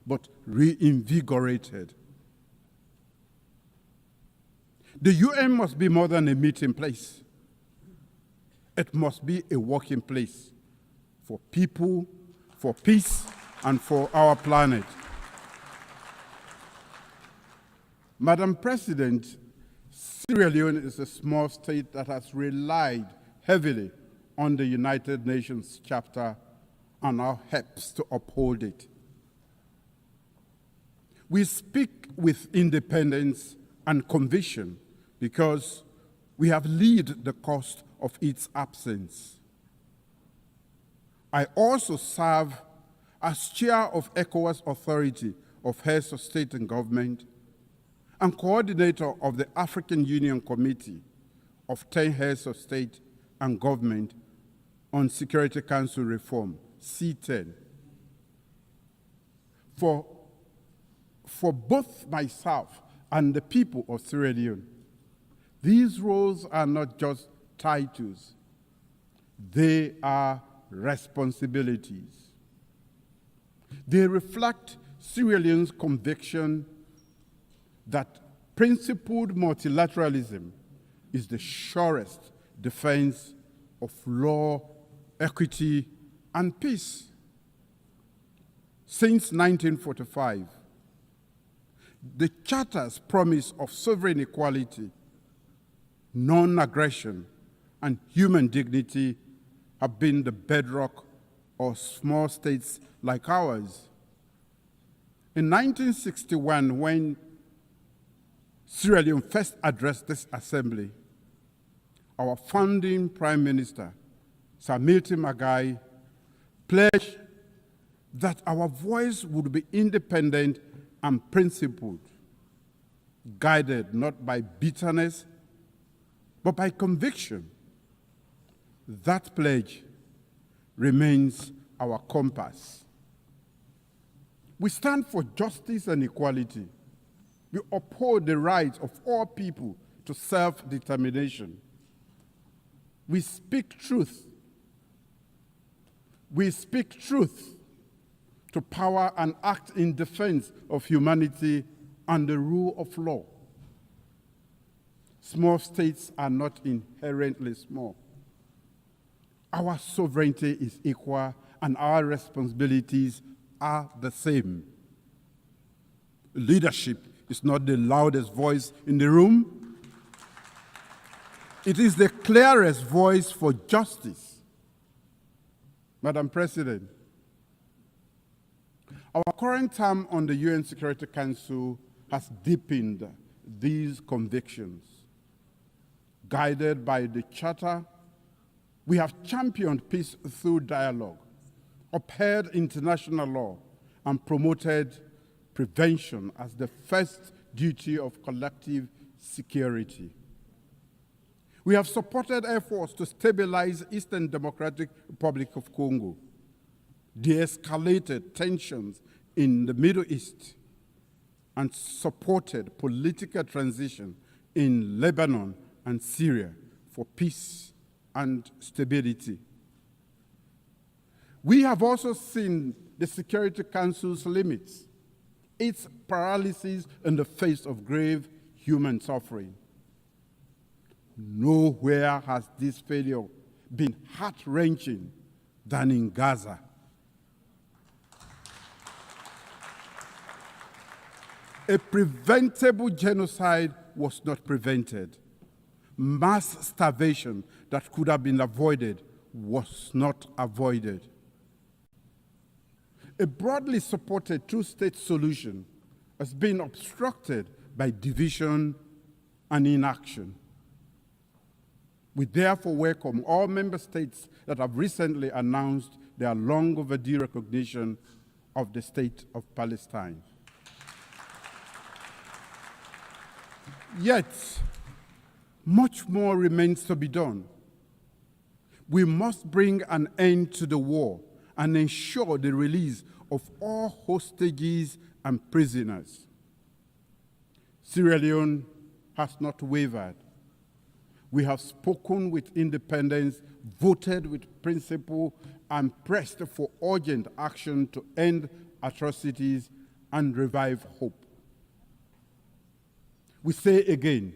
but reinvigorated. The UN must be more than a meeting place. It must be a working place for people, for peace, and for our planet. Madam President, Sierra Leone is a small state that has relied heavily on the United Nations Charter and now helps to uphold it. We speak with independence and conviction because we have lived the cost of its absence. I also serve as chair of ECOWAS Authority of Heads of State and Government and coordinator of the African Union Committee of 10 Heads of State and Government on Security Council Reform, C10. For both myself and the people of Sierra Leone, these roles are not just titles, they are responsibilities. They reflect Sierra Leone's conviction that principled multilateralism is the surest defense of law, equity, and peace. Since 1945, the Charter's promise of sovereign equality, non-aggression, and human dignity have been the bedrock of small states like ours. In 1961, when Sierra Leone first addressed this assembly, our founding Prime Minister, Sir Milton McKay, pledged that our voice would be independent and principled, guided not by bitterness, but by conviction. That pledge remains our compass. We stand for justice and equality. We uphold the rights of all people to self-determination. We speak truth. We speak truth to power and act in defense of humanity and the rule of law. Small states are not inherently small. Our sovereignty is equal and our responsibilities are the same. Leadership is not the loudest voice in the room. It is the clearest voice for justice. Madam President, our current term on the UN Security Council has deepened these convictions. Guided by the Charter, we have championed peace through dialogue, upheld international law, and promoted prevention as the first duty of collective security. We have supported efforts to stabilize Eastern Democratic Republic of Congo, de-escalated tensions in the Middle East, and supported political transition in Lebanon and Syria for peace and stability. We have also seen the Security Council's limits, its paralysis in the face of grave human suffering. Nowhere has this failure been heart-wrenching than in Gaza. A preventable genocide was not prevented. Mass starvation that could have been avoided was not avoided. A broadly supported two-state solution has been obstructed by division and inaction. We therefore welcome all member states that have recently announced their long overdue recognition of the State of Palestine. Yet, much more remains to be done. We must bring an end to the war and ensure the release of all hostages and prisoners. Sierra Leone has not wavered. We have spoken with independence, voted with principle, and pressed for urgent action to end atrocities and revive hope. We say again,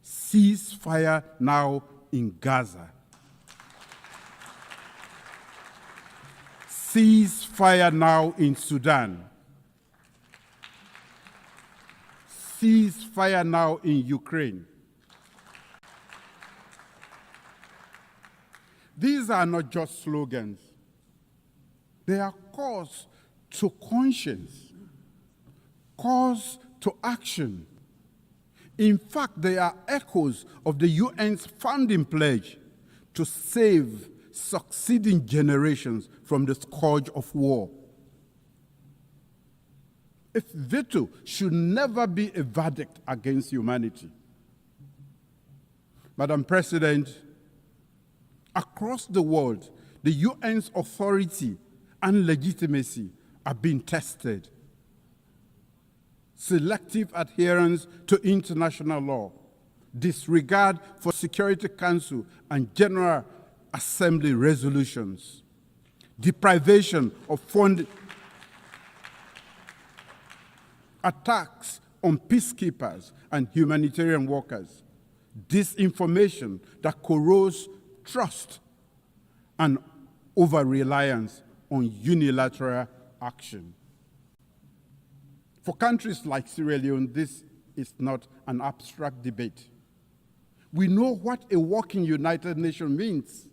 cease fire now in Gaza. Cease fire now in Sudan. Cease fire now in Ukraine. These are not just slogans. They are calls to conscience, calls to action. In fact, they are echoes of the UN's founding pledge to save succeeding generations from the scourge of war. A veto should never be a verdict against humanity. Madam President, across the world, the UN's authority and legitimacy are being tested. Selective adherence to international law, disregard for Security Council and General Assembly resolutions, deprivation of funding, attacks on peacekeepers and humanitarian workers, disinformation that corrodes trust, and over-reliance on unilateral action. For countries like Sierra Leone, this is not an abstract debate. We know what a working United Nations means.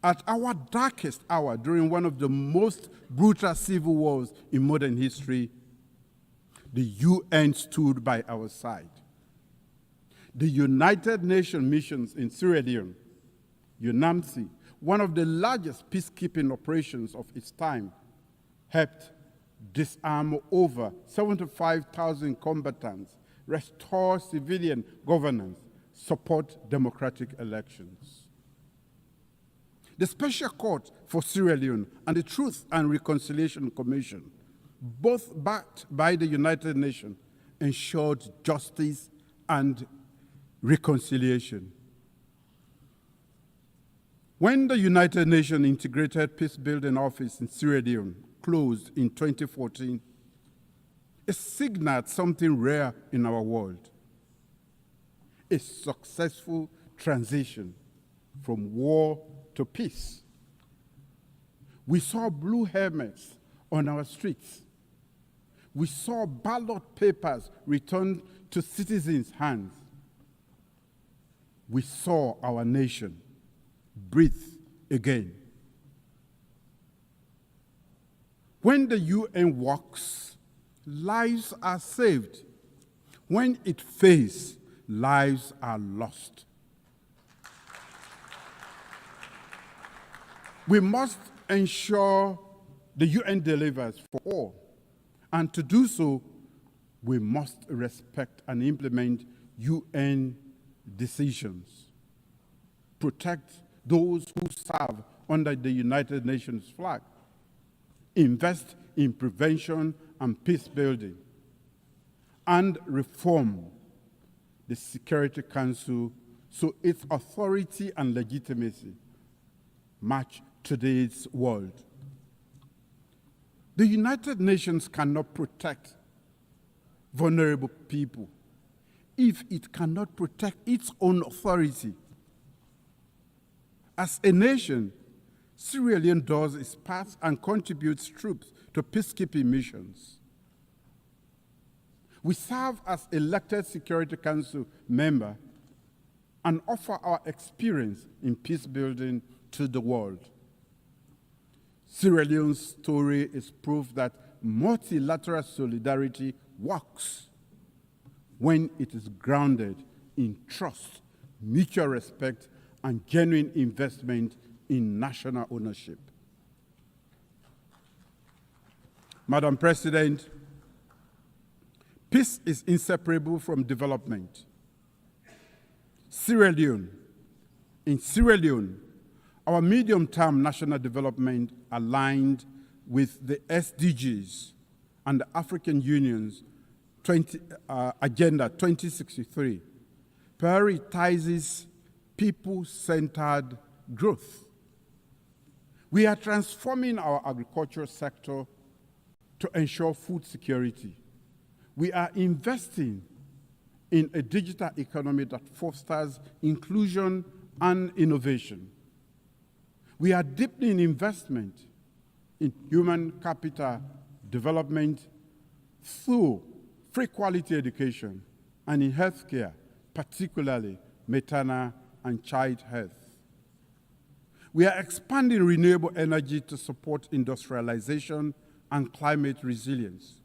At our darkest hour, during one of the most brutal civil wars in modern history, the UN stood by our side. The United Nations missions in Sierra Leone, UNAMSI, one of the largest peacekeeping operations of its time, helped disarm over 75,000 combatants, restore civilian governance, support democratic elections. The Special Court for Sierra Leone and the Truth and Reconciliation Commission, both backed by the United Nations, ensured justice and reconciliation. When the United Nations Integrated Peacebuilding Office in Sierra Leone closed in 2014, it signaled something rare in our world: a successful transition from war to peace. We saw blue helmets on our streets. We saw ballot papers returned to citizens' hands. We saw our nation breathe again. When the UN works, lives are saved. When it fails, lives are lost. We must ensure the UN delivers for all. And to do so, we must respect and implement UN decisions. Protect those who serve under the United Nations flag. Invest in prevention and peace building. And reform the Security Council so its authority and legitimacy match today's world. The United Nations cannot protect vulnerable people if it cannot protect its own authority. As a nation, Sierra Leone does its part and contributes troops to peacekeeping missions. We serve as elected Security Council member and offer our experience in peace building to the world. Sierra Leone's story is proof that multilateral solidarity works when it is grounded in trust, mutual respect, and genuine investment in national ownership. Madam President, peace is inseparable from development. In Sierra Leone, our medium-term national development aligned with the SDGs and the African Union's Agenda 2063 prioritizes people-centered growth. We are transforming our agricultural sector to ensure food security. We are investing in a digital economy that fosters inclusion and innovation. We are deepening investment in human capital development through free quality education and in healthcare, particularly maternal and child health. We are expanding renewable energy to support industrialization and climate resilience.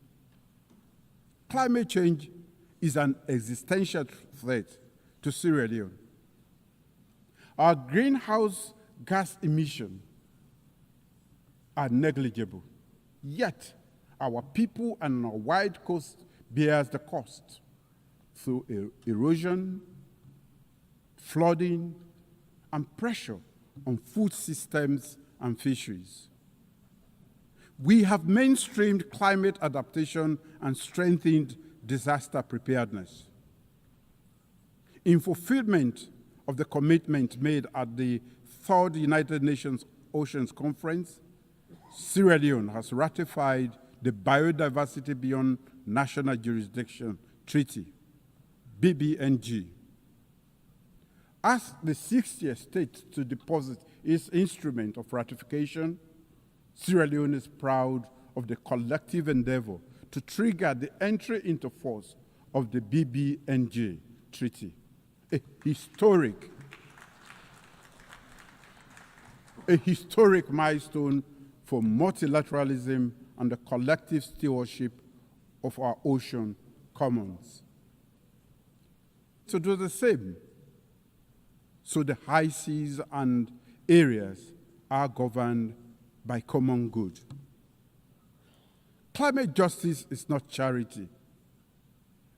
Climate change is an existential threat to Sierra Leone. Our greenhouse gas emissions are negligible, yet our people and our wide coast bears the cost through erosion, flooding, and pressure on food systems and fisheries. We have mainstreamed climate adaptation and strengthened disaster preparedness. In fulfillment of the commitment made at the Third United Nations Oceans Conference, Sierra Leone has ratified the Biodiversity Beyond National Jurisdiction Treaty, BBNG. As the 60th state to deposit its instrument of ratification, Sierra Leone is proud of the collective endeavor to trigger the entry into force of the BBNG Treaty, a historic milestone for multilateralism and the collective stewardship of our ocean commons. To do the same, so the high seas and areas are governed by common good. Climate justice is not charity.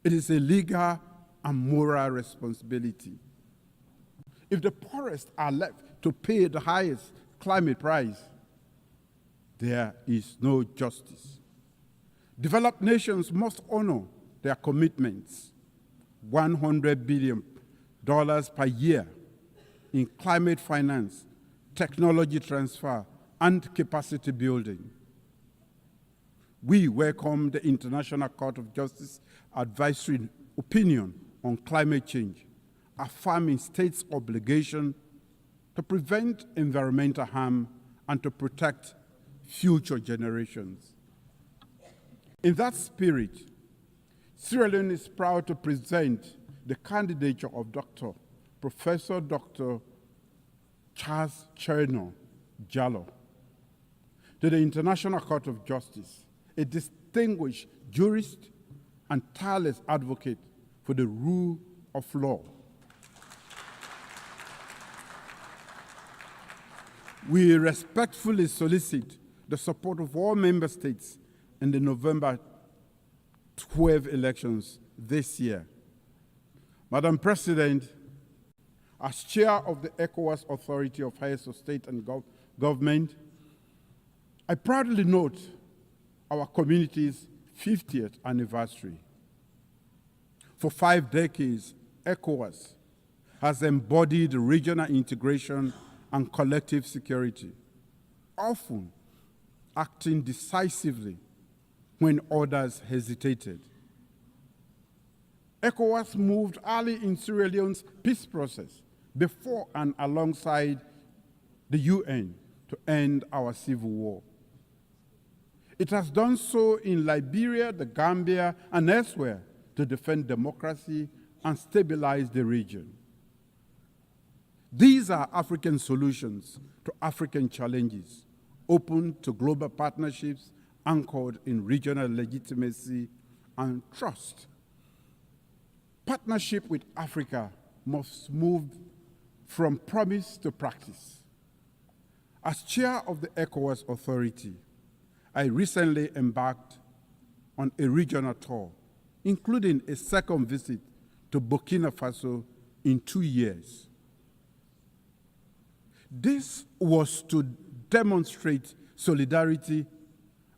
It is a legal and moral responsibility. If the poorest are left to pay the highest climate price, there is no justice. Developed nations must honor their commitments, $100 billion per year in climate finance, technology transfer, and capacity building. We welcome the International Court of Justice advisory opinion on climate change, affirming states' obligation to prevent environmental harm and to protect future generations. In that spirit, Sierra Leone is proud to present the candidature of Professor Dr. Charles Cherno Jallo to the International Court of Justice, a distinguished jurist and tireless advocate for the rule of law. We respectfully solicit the support of all member states in the November 12 elections this year. Madam President, as chair of the ECOWAS Authority of Heads of State and Government, I proudly note our community's 50th anniversary. For 5 decades, ECOWAS has embodied regional integration and collective security, often acting decisively when others hesitated. ECOWAS moved early in Sierra Leone's peace process before and alongside the UN to end our civil war. It has done so in Liberia, the Gambia, and elsewhere to defend democracy and stabilize the region. These are African solutions to African challenges, open to global partnerships anchored in regional legitimacy and trust. Partnership with Africa must move from promise to practice. As chair of the ECOWAS Authority, I recently embarked on a regional tour, including a second visit to Burkina Faso in 2 years. This was to demonstrate solidarity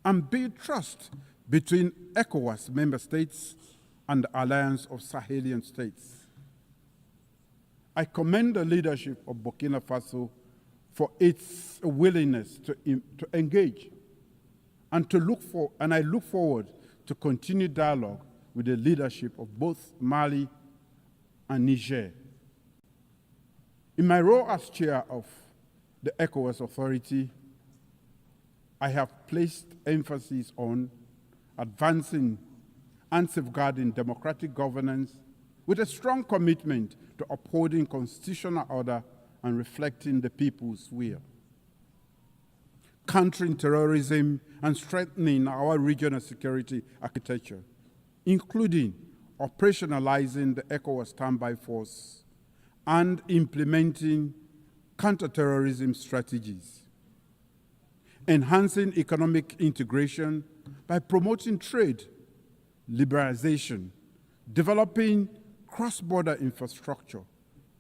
and build trust between ECOWAS member states and the Alliance of Sahelian States. I commend the leadership of Burkina Faso for its willingness to engage and I look forward to continued dialogue with the leadership of both Mali and Niger. In my role as chair of the ECOWAS Authority, I have placed emphasis on advancing and safeguarding democratic governance with a strong commitment to upholding constitutional order and reflecting the people's will. Countering terrorism and strengthening our regional security architecture, including operationalizing the ECOWAS standby force and implementing counterterrorism strategies. Enhancing economic integration by promoting trade, liberalization, developing cross-border infrastructure,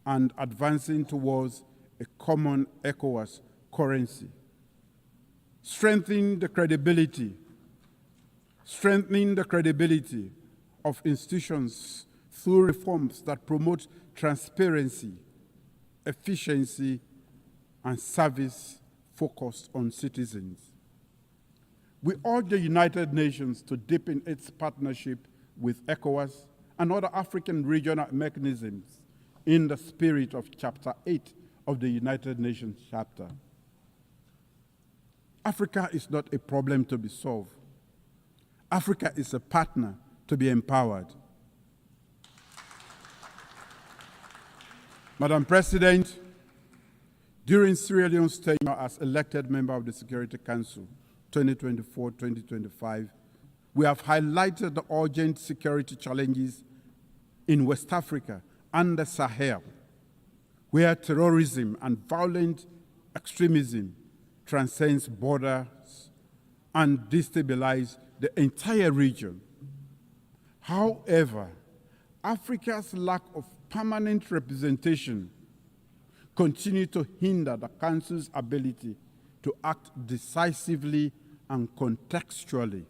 and advancing towards a common ECOWAS currency. Strengthening the credibility of institutions through reforms that promote transparency, efficiency, and service focused on citizens. We urge the United Nations to deepen its partnership with ECOWAS and other African regional mechanisms in the spirit of Chapter 8 of the United Nations Charter. Africa is not a problem to be solved. Africa is a partner to be empowered. Madam President, during Sierra Leone's tenure as elected member of the Security Council, 2024-2025, we have highlighted the urgent security challenges in West Africa and the Sahel, where terrorism and violent extremism transcends borders and destabilize the entire region. However, Africa's lack of permanent representation continues to hinder the Council's ability to act decisively and contextually.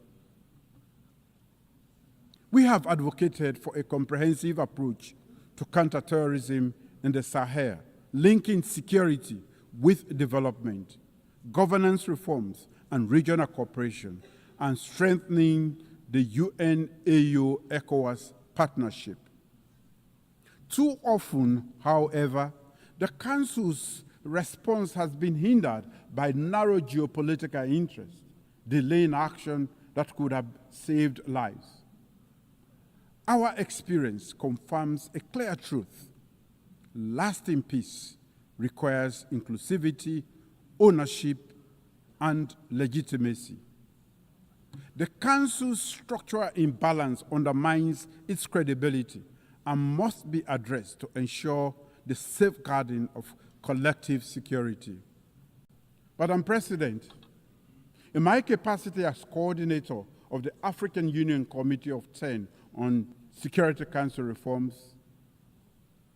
We have advocated for a comprehensive approach to counterterrorism in the Sahel, linking security with development, governance reforms, and regional cooperation, and strengthening the UN-AU-ECOWAS partnership. Too often, however, the Council's response has been hindered by narrow geopolitical interests, delaying action that could have saved lives. Our experience confirms a clear truth. Lasting peace requires inclusivity, ownership, and legitimacy. The Council's structural imbalance undermines its credibility and must be addressed to ensure the safeguarding of collective security. Madam President, in my capacity as coordinator of the African Union Committee of 10 on Security Council reforms,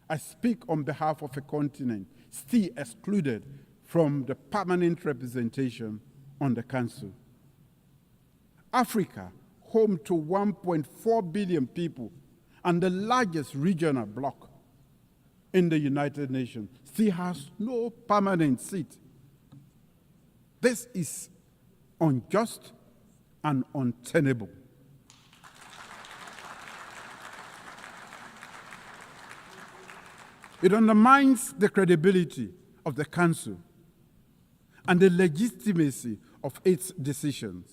I speak on behalf of a continent still excluded from the permanent representation on the Council. Africa, home to 1.4 billion people and the largest regional bloc in the United Nations, still has no permanent seat. This is unjust and untenable. It undermines the credibility of the Council and the legitimacy of its decisions.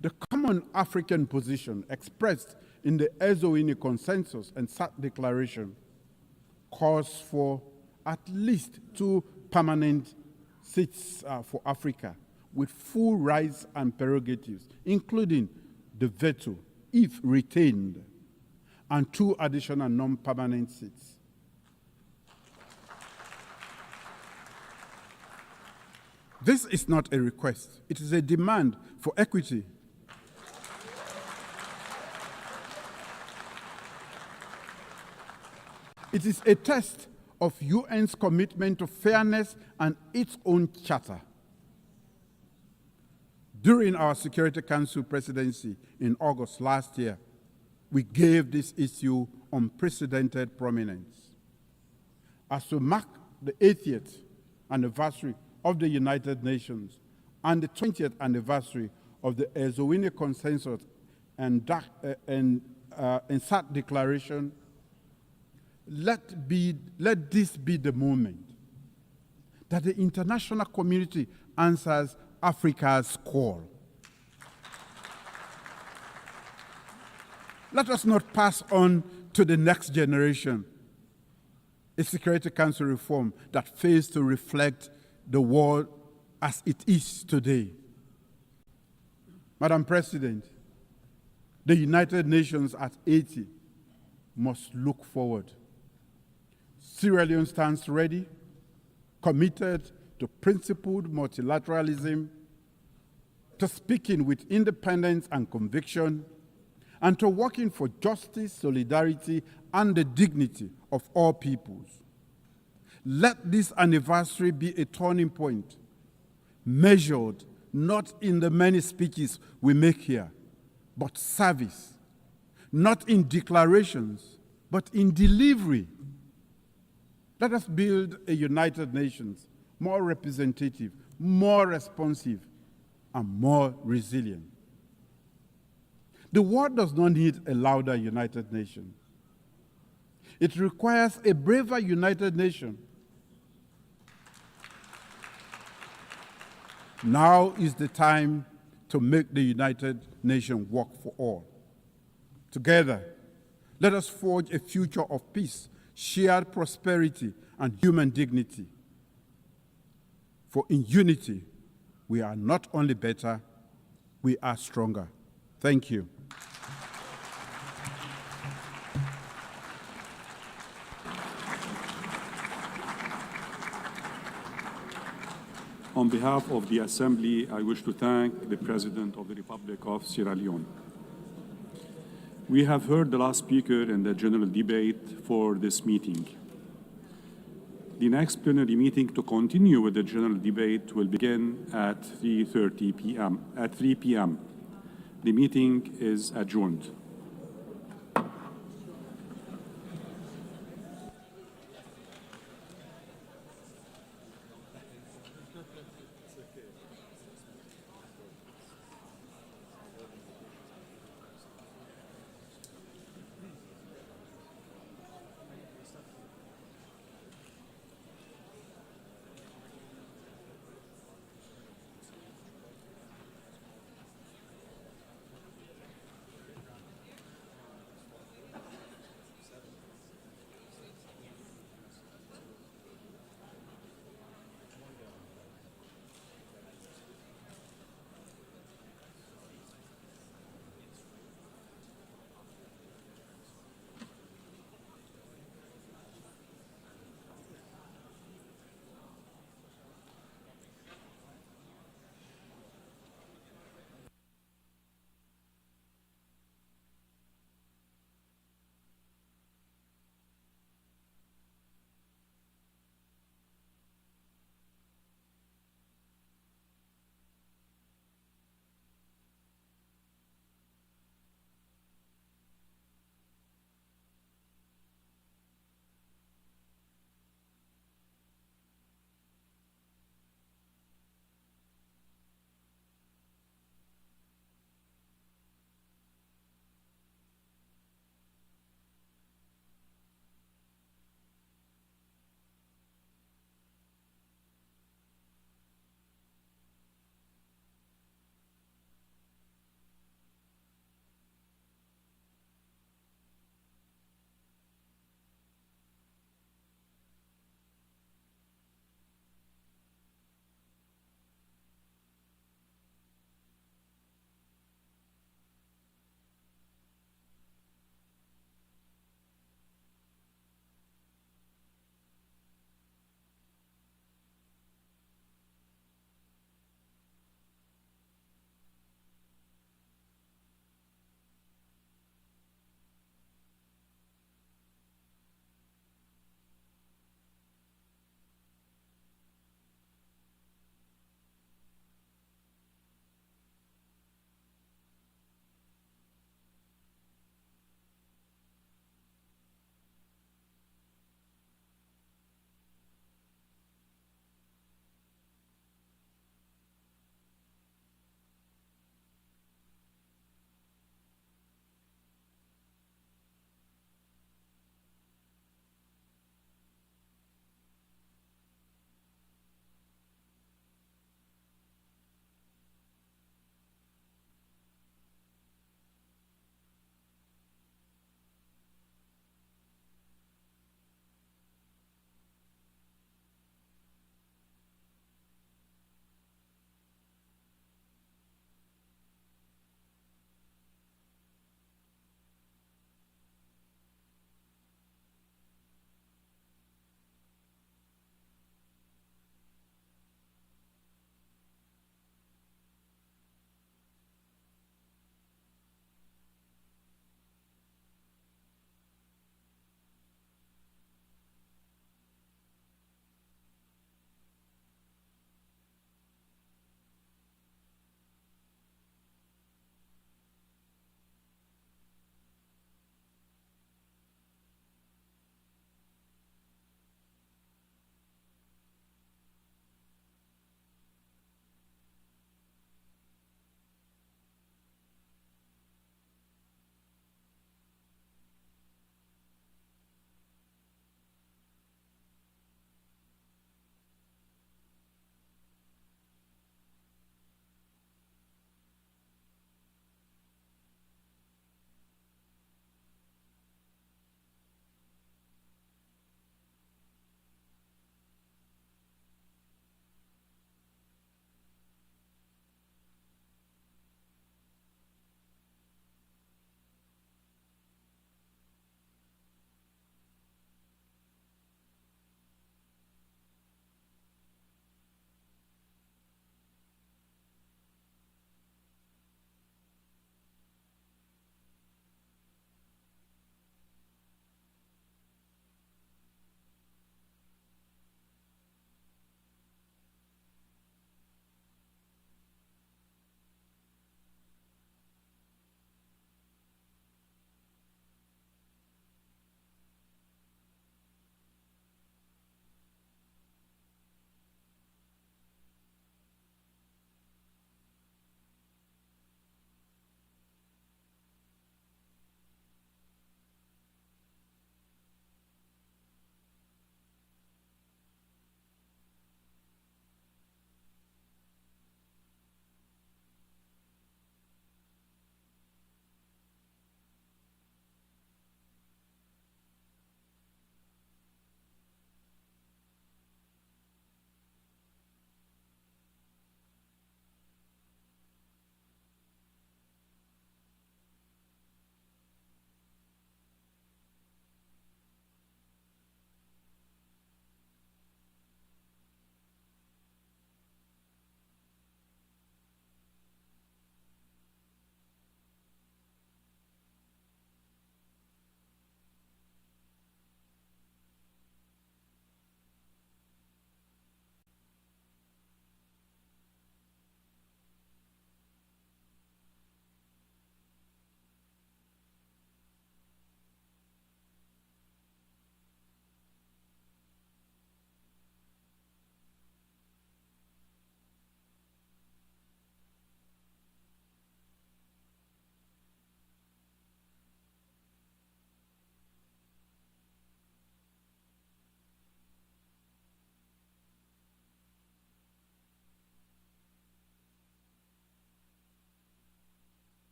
The common African position expressed in the Unies Consensus and SALL Declaration calls for at least 2 permanent seats for Africa with full rights and prerogatives, including the veto, if retained, and 2 additional non-permanent seats. This is not a request. It is a demand for equity. It is a test of UN's commitment to fairness and its own charter. During our Security Council presidency in August last year, we gave this issue unprecedented prominence. As we mark the 80th anniversary of the United Nations and the 20th anniversary of the Ezowini Consensus and SALL Declaration, let this be the moment that the international community answers Africa's call. Let us not pass on to the next generation a Security Council reform that fails to reflect the world as it is today. Madam President, the United Nations at 80 must look forward. Sierra Leone stands ready, committed to principled multilateralism, to speaking with independence and conviction, and to working for justice, solidarity, and the dignity of all peoples. Let this anniversary be a turning point, measured not in the many speeches we make here, but service, not in declarations, but in delivery. Let us build a United Nations more representative, more responsive, and more resilient. The world does not need a louder United Nations. It requires a braver United Nations. Now is the time to make the United Nations work for all. Together, let us forge a future of peace, shared prosperity, and human dignity. For in unity, we are not only better, we are stronger. Thank you. On behalf of the Assembly, I wish to thank the President of the Republic of Sierra Leone. We have heard the last speaker in the general debate for this meeting. The next plenary meeting to continue with the general debate will begin at 3:30 p.m. At 3 p.m. The meeting is adjourned.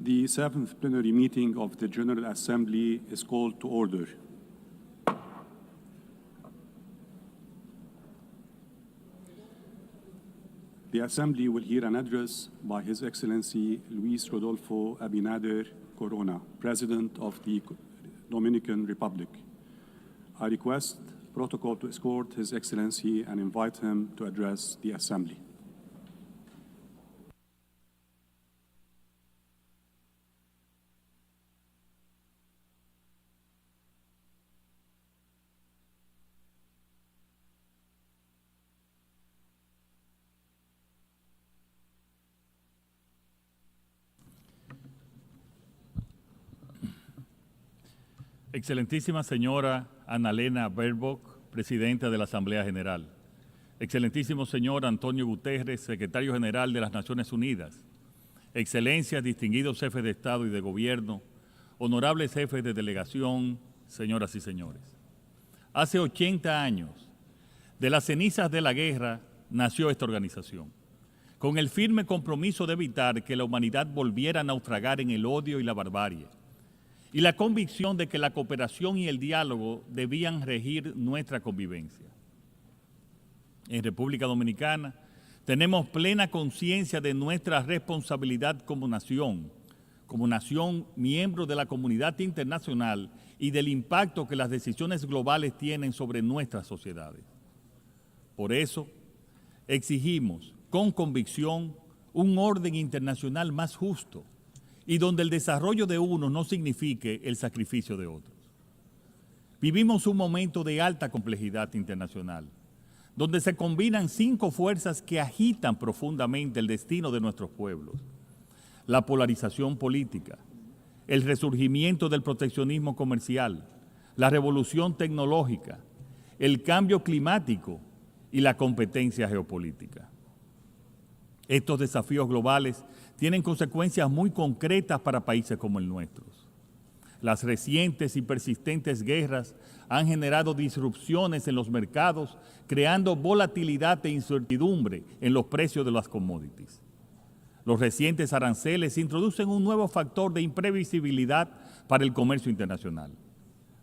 The 7th plenary meeting of the General Assembly is called to order. The Assembly will hear an address by His Excellency Luis Rodolfo Abinader Corona, President of the Dominican Republic. I request protocol to escort His Excellency and invite him to address the Assembly. Excelentísima señora Annalena Baerbock, Presidenta de la Asamblea General. Excelentísimo señor Antonio Guterres, Secretario General de las Naciones Unidas. Excelencias, distinguidos jefes de Estado y de Gobierno, honorables jefes de delegación, señoras y señores. Hace 80 años, de las cenizas de la guerra, nació esta organización, con el firme compromiso de evitar que la humanidad volviera a naufragar en el odio y la barbarie, y la convicción de que la cooperación y el diálogo debían regir nuestra convivencia. En República Dominicana tenemos plena conciencia de nuestra responsabilidad como nación miembro de la comunidad internacional y del impacto que las decisiones globales tienen sobre nuestras sociedades. Por eso, exigimos con convicción un orden internacional más justo, y donde el desarrollo de unos no signifique el sacrificio de otros. Vivimos un momento de alta complejidad internacional, donde se combinan 5 fuerzas que agitan profundamente el destino de nuestros pueblos: la polarización política, el resurgimiento del proteccionismo comercial, la revolución tecnológica, el cambio climático y la competencia geopolítica. Estos desafíos globales tienen consecuencias muy concretas para países como el nuestro. Las recientes y persistentes guerras han generado disrupciones en los mercados, creando volatilidad e incertidumbre en los precios de las commodities. Los recientes aranceles introducen un nuevo factor de imprevisibilidad para el comercio internacional.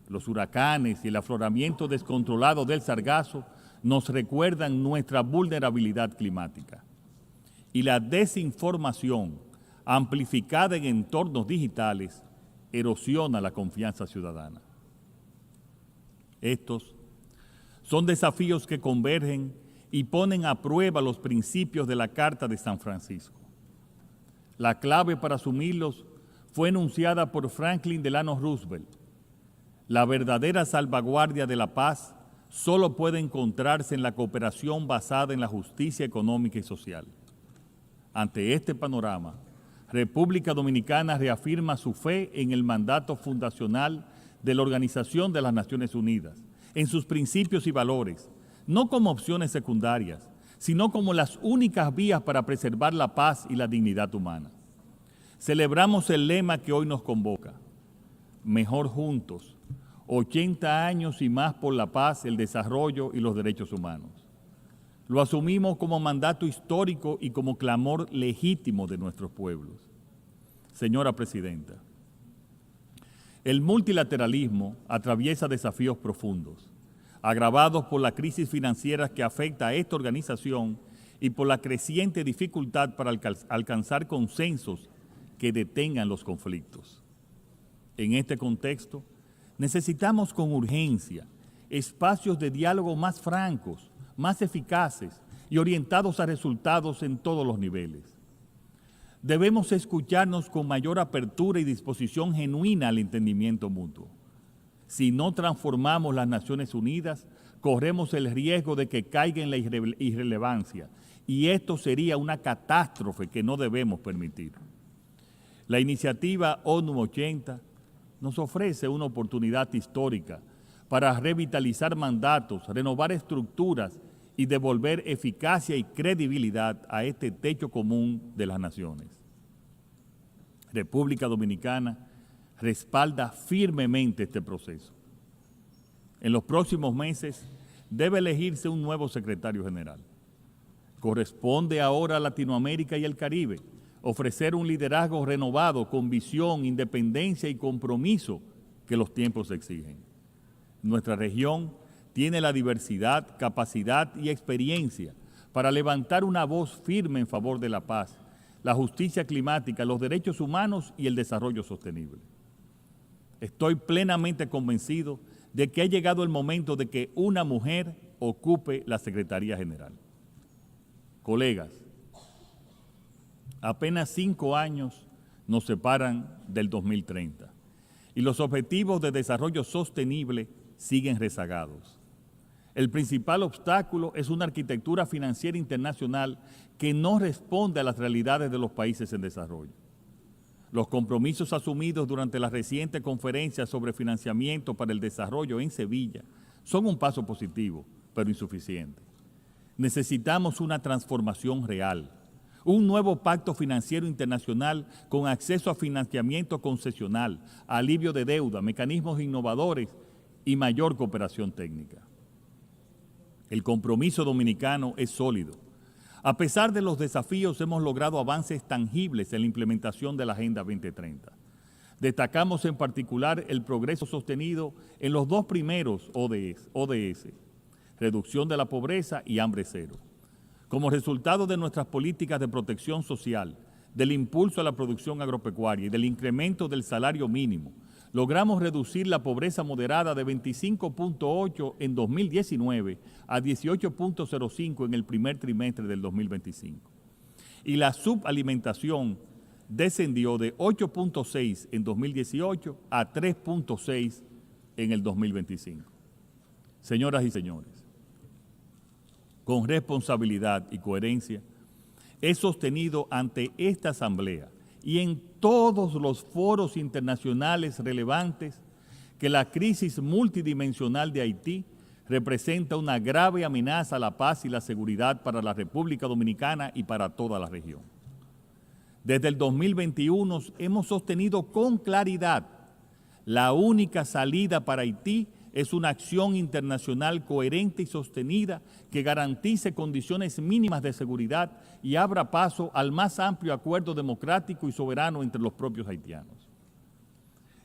Los huracanes y el afloramiento descontrolado del sargazo nos recuerdan nuestra vulnerabilidad climática. Y la desinformación, amplificada en entornos digitales, erosiona la confianza ciudadana. Estos son desafíos que convergen y ponen a prueba los principios de la Carta de San Francisco. La clave para asumirlos fue enunciada por Franklin Delano Roosevelt. La verdadera salvaguardia de la paz solo puede encontrarse en la cooperación basada en la justicia económica y social. Ante este panorama, República Dominicana reafirma su fe en el mandato fundacional de la Organización de las Naciones Unidas, en sus principios y valores, no como opciones secundarias, sino como las únicas vías para preservar la paz y la dignidad humana. Celebramos el lema que hoy nos convoca: mejor juntos, 80 años y más por la paz, el desarrollo y los derechos humanos. Lo asumimos como mandato histórico y como clamor legítimo de nuestros pueblos. Señora Presidenta, el multilateralismo atraviesa desafíos profundos, agravados por la crisis financiera que afecta a esta organización y por la creciente dificultad para alcanzar consensos que detengan los conflictos. En este contexto, necesitamos con urgencia espacios de diálogo más francos, más eficaces y orientados a resultados en todos los niveles. Debemos escucharnos con mayor apertura y disposición genuina al entendimiento mutuo. Si no transformamos las Naciones Unidas, corremos el riesgo de que caiga en la irrelevancia, y esto sería una catástrofe que no debemos permitir. La iniciativa ONU 80 nos ofrece una oportunidad histórica para revitalizar mandatos, renovar estructuras y devolver eficacia y credibilidad a este techo común de las naciones. República Dominicana respalda firmemente este proceso. En los próximos meses debe elegirse un nuevo secretario general. Corresponde ahora a Latinoamérica y el Caribe ofrecer un liderazgo renovado con visión, independencia y compromiso que los tiempos exigen. Nuestra región tiene la diversidad, capacidad y experiencia para levantar una voz firme en favor de la paz, la justicia climática, los derechos humanos y el desarrollo sostenible. Estoy plenamente convencido de que ha llegado el momento de que una mujer ocupe la Secretaría General. Colegas, apenas 5 años nos separan del 2030 y los objetivos de desarrollo sostenible siguen rezagados. El principal obstáculo es una arquitectura financiera internacional que no responde a las realidades de los países en desarrollo. Los compromisos asumidos durante la reciente conferencia sobre financiamiento para el desarrollo en Sevilla son un paso positivo, pero insuficiente. Necesitamos una transformación real, un nuevo pacto financiero internacional con acceso a financiamiento concesional, alivio de deuda, mecanismos innovadores y mayor cooperación técnica. El compromiso dominicano es sólido. A pesar de los desafíos, hemos logrado avances tangibles en la implementación de la Agenda 2030. Destacamos en particular el progreso sostenido en los 2 primeros ODS, reducción de la pobreza y hambre cero. Como resultado de nuestras políticas de protección social, del impulso a la producción agropecuaria y del incremento del salario mínimo, logramos reducir la pobreza moderada de 25.8 en 2019 a 18.05 en el primer trimestre del 2025. Y la subalimentación descendió de 8.6 en 2018 a 3.6 en el 2025. Señoras y señores, con responsabilidad y coherencia, he sostenido ante esta Asamblea y en todos los foros internacionales relevantes que la crisis multidimensional de Haití representa una grave amenaza a la paz y la seguridad para la República Dominicana y para toda la región. Desde el 2021 hemos sostenido con claridad la única salida para Haití es una acción internacional coherente y sostenida que garantice condiciones mínimas de seguridad y abra paso al más amplio acuerdo democrático y soberano entre los propios haitianos.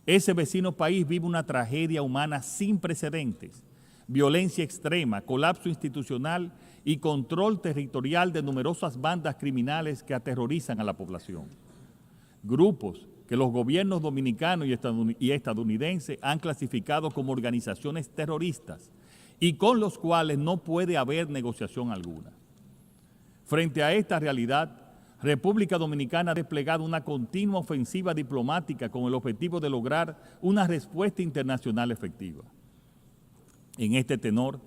Ese vecino país vive una tragedia humana sin precedentes, violencia extrema, colapso institucional y control territorial de numerosas bandas criminales que aterrorizan a la población. Grupos que los gobiernos dominicanos y estadounidenses han clasificado como organizaciones terroristas y con los cuales no puede haber negociación alguna. Frente a esta realidad, República Dominicana ha desplegado una continua ofensiva diplomática con el objetivo de lograr una respuesta internacional efectiva. En este tenor,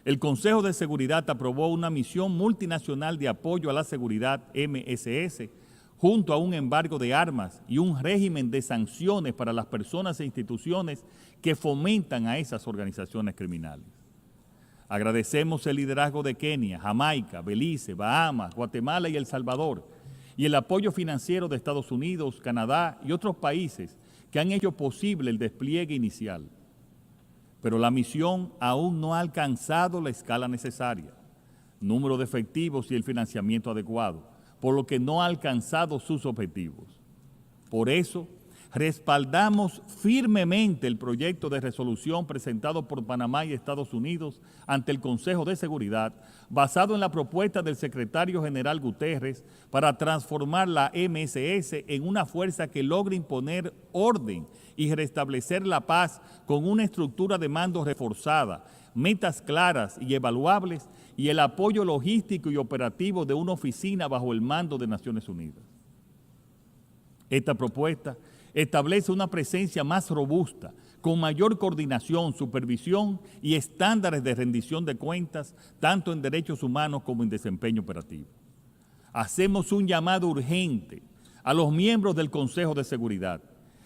el Consejo de Seguridad aprobó una misión multinacional de apoyo a la seguridad MSS, junto a un embargo de armas y un régimen de sanciones para las personas e instituciones que fomentan a esas organizaciones criminales. Agradecemos el liderazgo de Kenia, Jamaica, Belice, Bahamas, Guatemala y El Salvador, y el apoyo financiero de Estados Unidos, Canadá y otros países que han hecho posible el despliegue inicial. Pero la misión aún no ha alcanzado la escala necesaria, número de efectivos y el financiamiento adecuado, por lo que no ha alcanzado sus objetivos. Por eso, respaldamos firmemente el proyecto de resolución presentado por Panamá y Estados Unidos ante el Consejo de Seguridad, basado en la propuesta del secretario general Guterres para transformar la MSS en una fuerza que logre imponer orden y restablecer la paz con una estructura de mando reforzada, metas claras y evaluables y el apoyo logístico y operativo de una oficina bajo el mando de Naciones Unidas. Esta propuesta establece una presencia más robusta, con mayor coordinación, supervisión y estándares de rendición de cuentas, tanto en derechos humanos como en desempeño operativo. Hacemos un llamado urgente a los miembros del Consejo de Seguridad,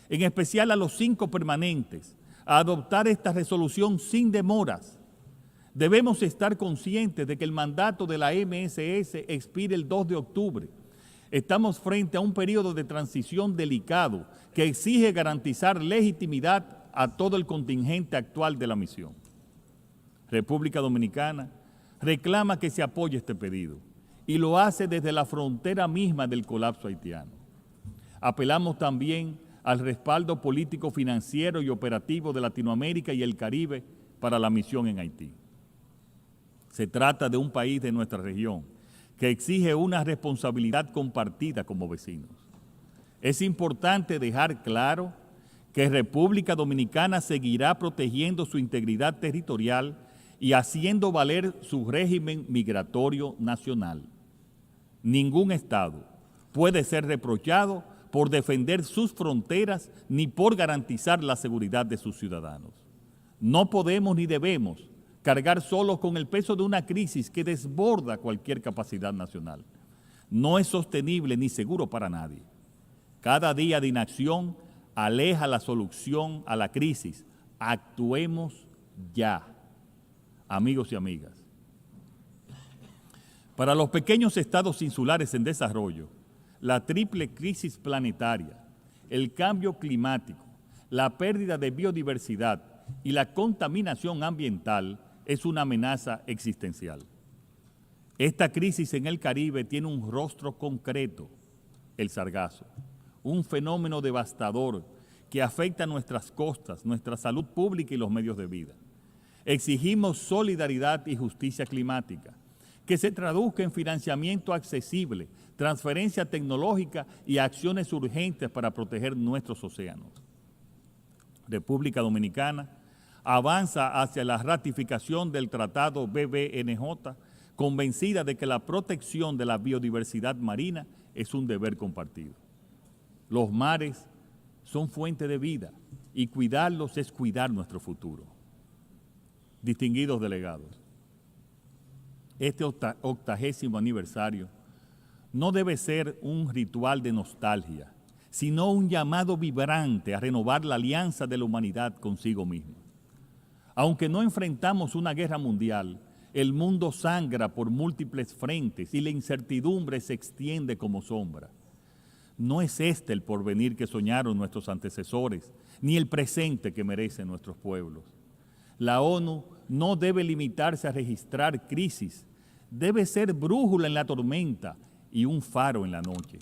en especial a los 5 permanentes, a adoptar esta resolución sin demoras. Debemos estar conscientes de que el mandato de la MSS expira el 2 de octubre. Estamos frente a un periodo de transición delicado que exige garantizar legitimidad a todo el contingente actual de la misión. República Dominicana reclama que se apoye este pedido y lo hace desde la frontera misma del colapso haitiano. Apelamos también al respaldo político, financiero y operativo de Latinoamérica y el Caribe para la misión en Haití. Se trata de un país de nuestra región que exige una responsabilidad compartida como vecinos. Es importante dejar claro que República Dominicana seguirá protegiendo su integridad territorial y haciendo valer su régimen migratorio nacional. Ningún Estado puede ser reprochado por defender sus fronteras ni por garantizar la seguridad de sus ciudadanos. No podemos ni debemos cargar solos con el peso de una crisis que desborda cualquier capacidad nacional. No es sostenible ni seguro para nadie. Cada día de inacción aleja la solución a la crisis. Actuemos ya, amigos y amigas. Para los pequeños estados insulares en desarrollo, la triple crisis planetaria, el cambio climático, la pérdida de biodiversidad y la contaminación ambiental es una amenaza existencial. Esta crisis en el Caribe tiene un rostro concreto, el sargazo, un fenómeno devastador que afecta nuestras costas, nuestra salud pública y los medios de vida. Exigimos solidaridad y justicia climática, que se traduzca en financiamiento accesible, transferencia tecnológica y acciones urgentes para proteger nuestros océanos. República Dominicana avanza hacia la ratificación del Tratado BBNJ, convencida de que la protección de la biodiversidad marina es un deber compartido. Los mares son fuente de vida y cuidarlos es cuidar nuestro futuro. Distinguidos delegados, este 80º aniversario no debe ser un ritual de nostalgia, sino un llamado vibrante a renovar la alianza de la humanidad consigo misma. Aunque no enfrentamos una guerra mundial, el mundo sangra por múltiples frentes y la incertidumbre se extiende como sombra. No es este el porvenir que soñaron nuestros antecesores, ni el presente que merecen nuestros pueblos. La ONU no debe limitarse a registrar crisis, debe ser brújula en la tormenta y un faro en la noche.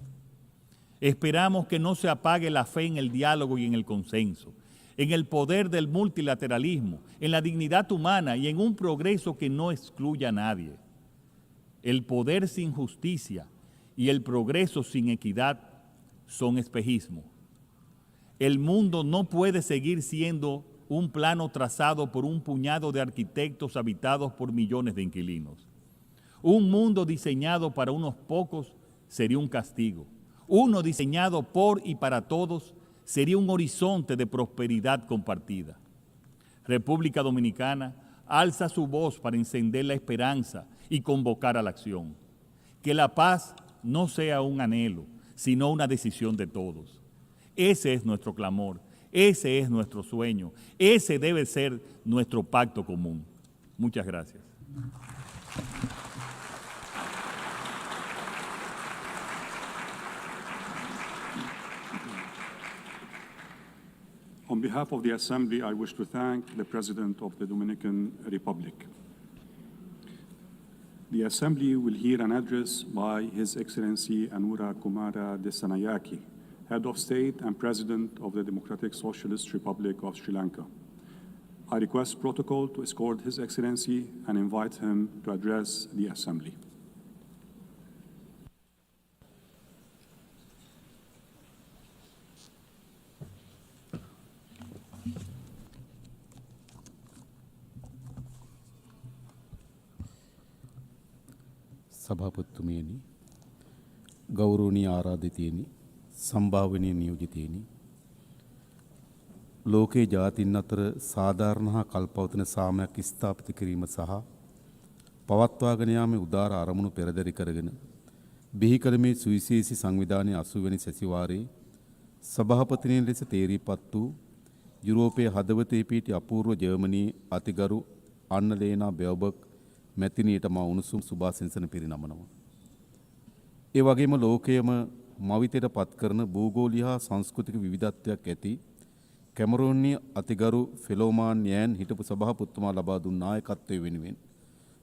Esperamos que no se apague la fe en el diálogo y en el consenso, en el poder del multilateralismo, en la dignidad humana y en un progreso que no excluya a nadie. El poder sin justicia y el progreso sin equidad son espejismo. El mundo no puede seguir siendo un plano trazado por un puñado de arquitectos habitados por millones de inquilinos. Un mundo diseñado para unos pocos sería un castigo. Uno diseñado por y para todos sería un horizonte de prosperidad compartida. República Dominicana alza su voz para encender la esperanza y convocar a la acción. Que la paz no sea un anhelo, sino una decisión de todos. Ese es nuestro clamor, ese es nuestro sueño, ese debe ser nuestro pacto común. Muchas gracias. On behalf of the Assembly, I wish to thank the President of the Dominican Republic. The Assembly will hear an address by His Excellency Anura Kumara Desanayake, Head of State and President of the Democratic Socialist Republic of Sri Lanka. I request protocol to escort His Excellency and invite him to address the Assembly. सभापतिතුමියනි ගෞරවනීය ආරාධිතයනි සම්භාවනීය නියෝජිතයනි ලෝකේ ජාතීන් අතර සාධාරණ හා කල්පවතින සාමයක් ස්ථාපිත කිරීම සහ පවත්වාගෙන යාමේ උදාර අරමුණු පෙරදරි කරගෙන බිහි කළ මේ සුවිශේෂී සංවිධානයේ 80 වෙනි සැසිවාරයේ සභාපතිනිය ලෙස තේරීපත් වූ යුරෝපයේ හදවතේ පිහිටි අපූර්ව ජර්මනී අතිගරු අන්නලේනා බෙවබර්ග් මැතිනියට මා උණුසුම් සුභාශිංසන පිරිනමනවා. ඒ වගේම ලෝකයේම මවිතයට පත් කරන භූගෝලීය හා සංස්කෘතික විවිධත්වයක් ඇති කැමරෝනීය අතිගරු ෆෙලෝමාන් යෑන් හිටපු සභාපතිතුමා ලබා දුන් නායකත්වය වෙනුවෙන්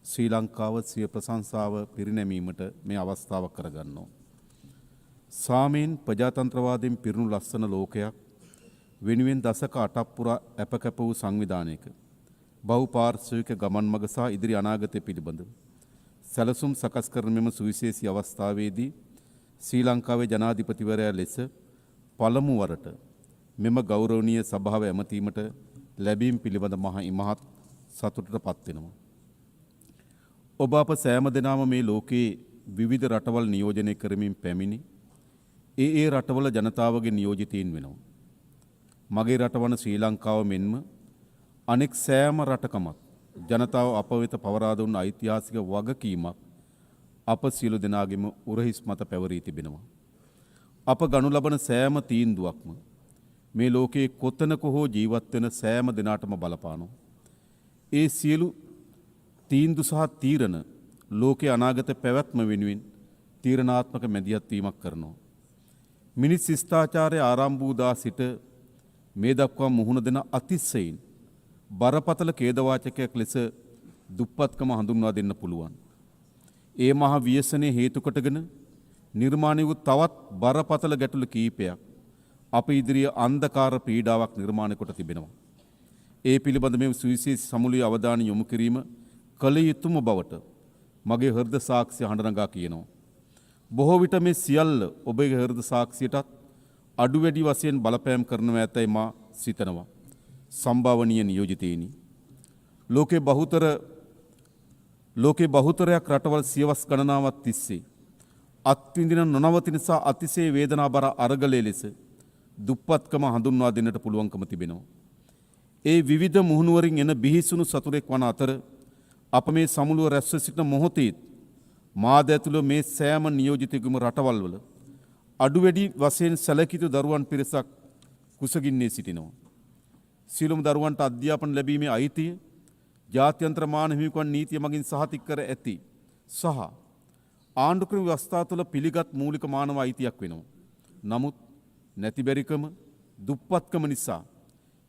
ශ්‍රී ලංකාව සිය ප්‍රශංසාව පිරිනැමීමට මේ අවස්ථාවක් කරගන්නවා. සාමීන් ප්‍රජාතන්ත්‍රවාදයෙන් පිරුණු ලස්සන ලෝකයක් වෙනුවෙන් දශක 8ක් පුරා අපකැප වූ සංවිධානයක බහුපාර්ශ්වික ගමන් මඟ සහ ඉදිරි අනාගතය පිළිබඳව සැලසුම් සකස් කරන මෙම සුවිශේෂී අවස්ථාවේදී ශ්‍රී ලංකාවේ ජනාධිපතිවරයා ලෙස පළමු වරට මෙම ගෞරවනීය සභාව ඇමතීමට ලැබීම පිළිබඳ ඉමහත් සතුටට පත් වෙනවා. ඔබ අප සෑම දෙනාම මේ ලෝකයේ විවිධ රටවල් නියෝජනය කරමින් පැමිණි ඒ රටවල ජනතාවගේ නියෝජිතයින් වෙනවා. මගේ රට වන ශ්‍රී ලංකාව මෙන්ම අනෙක් සෑම රටකමත් ජනතාව අප වෙත පවරා දුන්න ඓතිහාසික වගකීමක් අප සියලු දෙනාගේම උරහිස් මත පැවරී තිබෙනවා. අප ගනු ලබන සෑම තීන්දුවක්ම මේ ලෝකයේ කොතනක හෝ ජීවත් වෙන සෑම දෙනාටම බලපානවා. ඒ සියලු තීන්දුව සහ තීරණ ලෝකයේ අනාගත පැවැත්ම වෙනුවෙන් තීරණාත්මක මැදිහත් වීමක් කරනවා. මිනිස් ශිෂ්ටාචාරය ආරම්භ වූ දා සිට මේ දක්වා මුහුණ දෙන අතිශයින් බරපතල ඛේදවාචකයක් ලෙස දුප්පත්කම හඳුන්වා දෙන්න පුළුවන්. ඒ මහ ව්‍යසනයේ හේතු කොටගෙන නිර්මාණය වූ තවත් බරපතල ගැටලු කීපයක් අප ඉදිරියේ අන්ධකාර පීඩාවක් නිර්මාණය කොට තිබෙනවා. ඒ පිළිබඳ මේ සුවිශේෂී සමුළුවේ අවධානය යොමු කිරීම කළ යුතුම බවට මගේ හෘද සාක්ෂිය හඬනගා කියනවා. බොහෝ විට මේ සියල්ල ඔබේ හෘද සාක්ෂියටත් අඩු වැඩි වශයෙන් බලපෑම් කරනවා ඇතැයි මා සිතනවා. සම්භාවනීය නියෝජිතයිනි. ලෝකේ බහුතරයක් රටවල් සියවස් ගණනාවක් තිස්සේ අත්විඳින නොනවතින සහ අතිශය වේදනාබර අරගලයේ ලෙස දුප්පත්කම හඳුන්වා දෙන්නට පුළුවන්කම තිබෙනවා. ඒ විවිධ මුහුණුවරින් එන බිහිසුණු සතුරෙක් වන අතර අප මේ සමුළුව රැස්ව සිටින මොහොතේ මාද ඇතුළු මේ සෑම නියෝජිතයෙකුම රටවල් වල අඩු වැඩි වශයෙන් සැලකිතු දරුවන් පිරිසක් කුසගින්නේ සිටිනවා. සියලුම දරුවන්ට අධ්‍යාපන ලැබීමේ අයිතිය ජාත්‍යන්තර මානව හිමිකම් නීතිය මගින් සහතික කර ඇති සහ ආණ්ඩුක්‍රම ව්‍යවස්ථාව තුළ පිළිගත් මූලික මානව අයිතියක් වෙනවා. නමුත් නැතිබැරිකම දුප්පත්කම නිසා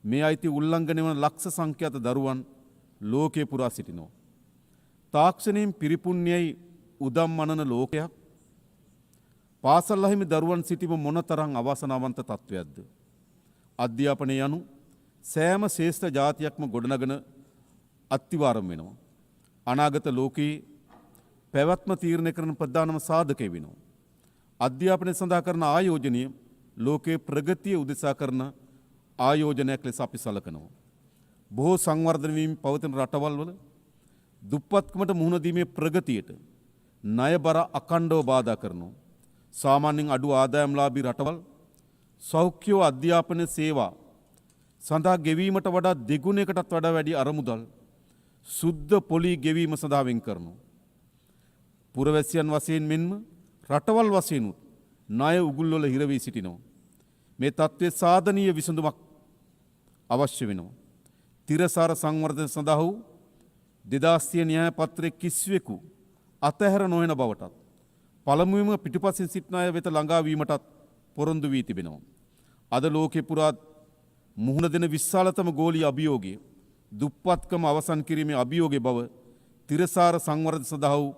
මේ අයිතිය උල්ලංඝනය වන ලක්ෂ සංඛ්‍යාත දරුවන් ලෝකේ පුරා සිටිනවා. තාක්ෂණයෙන් පිරිපුන්නේයි උදම් මනන ලෝකයක් පාසල් අහිමි දරුවන් සිටීම මොනතරම් අවාසනාවන්ත තත්වයක්ද. අධ්‍යාපනය යනු සෑම ශ්‍රේෂ්ඨ ජාතියක්ම ගොඩනගන අත්තිවාරම් වෙනවා. අනාගත ලෝකයේ පැවැත්ම තීරණය කරන ප්‍රධානම සාධකය වෙනවා. අධ්‍යාපනය සඳහා කරන ආයෝජනය ලෝකයේ ප්‍රගතිය උදෙසා කරන ආයෝජනයක් ලෙස අපි සලකනවා. බොහෝ සංවර්ධන වීම පවතින රටවල් වල දුප්පත්කමට මුහුණ දීමේ ප්‍රගතියට ණයබර අඛණ්ඩව බාධා කරනවා. සාමාන්‍යයෙන් අඩු ආදායම්ලාභී රටවල් සෞඛ්‍ය අධ්‍යාපන සේවා සඳහා ගෙවීමට වඩා දෙගුණයකටත් වඩා වැඩි අරමුදල් සුද්ධ පොලි ගෙවීම සඳහා වෙන් කරනවා. පුරවැසියන් වශයෙන් මෙන්ම රටවල් වශයෙන් ණය උගුල් වල හිර වී සිටිනවා. මේ තත්ත්වයේ සාධනීය විසඳුමක් අවශ්‍ය වෙනවා. තිරසාර සංවර්ධන සඳහා වූ 2000 න්‍යාය පත්‍රයේ කිසිවෙකු අතහැර නොවන බවටත් පළමුවෙන්ම පිටුපසින් සිටින අය වෙත ළඟා වීමටත් පොරොන්දු වී තිබෙනවා. අද ලෝකේ පුරා මුහුණ දෙන විශාලතම ගෝලීය අභියෝගය දුප්පත්කම අවසන් කිරීමේ අභියෝගය බව තිරසාර සංවර්ධන සඳහා වූ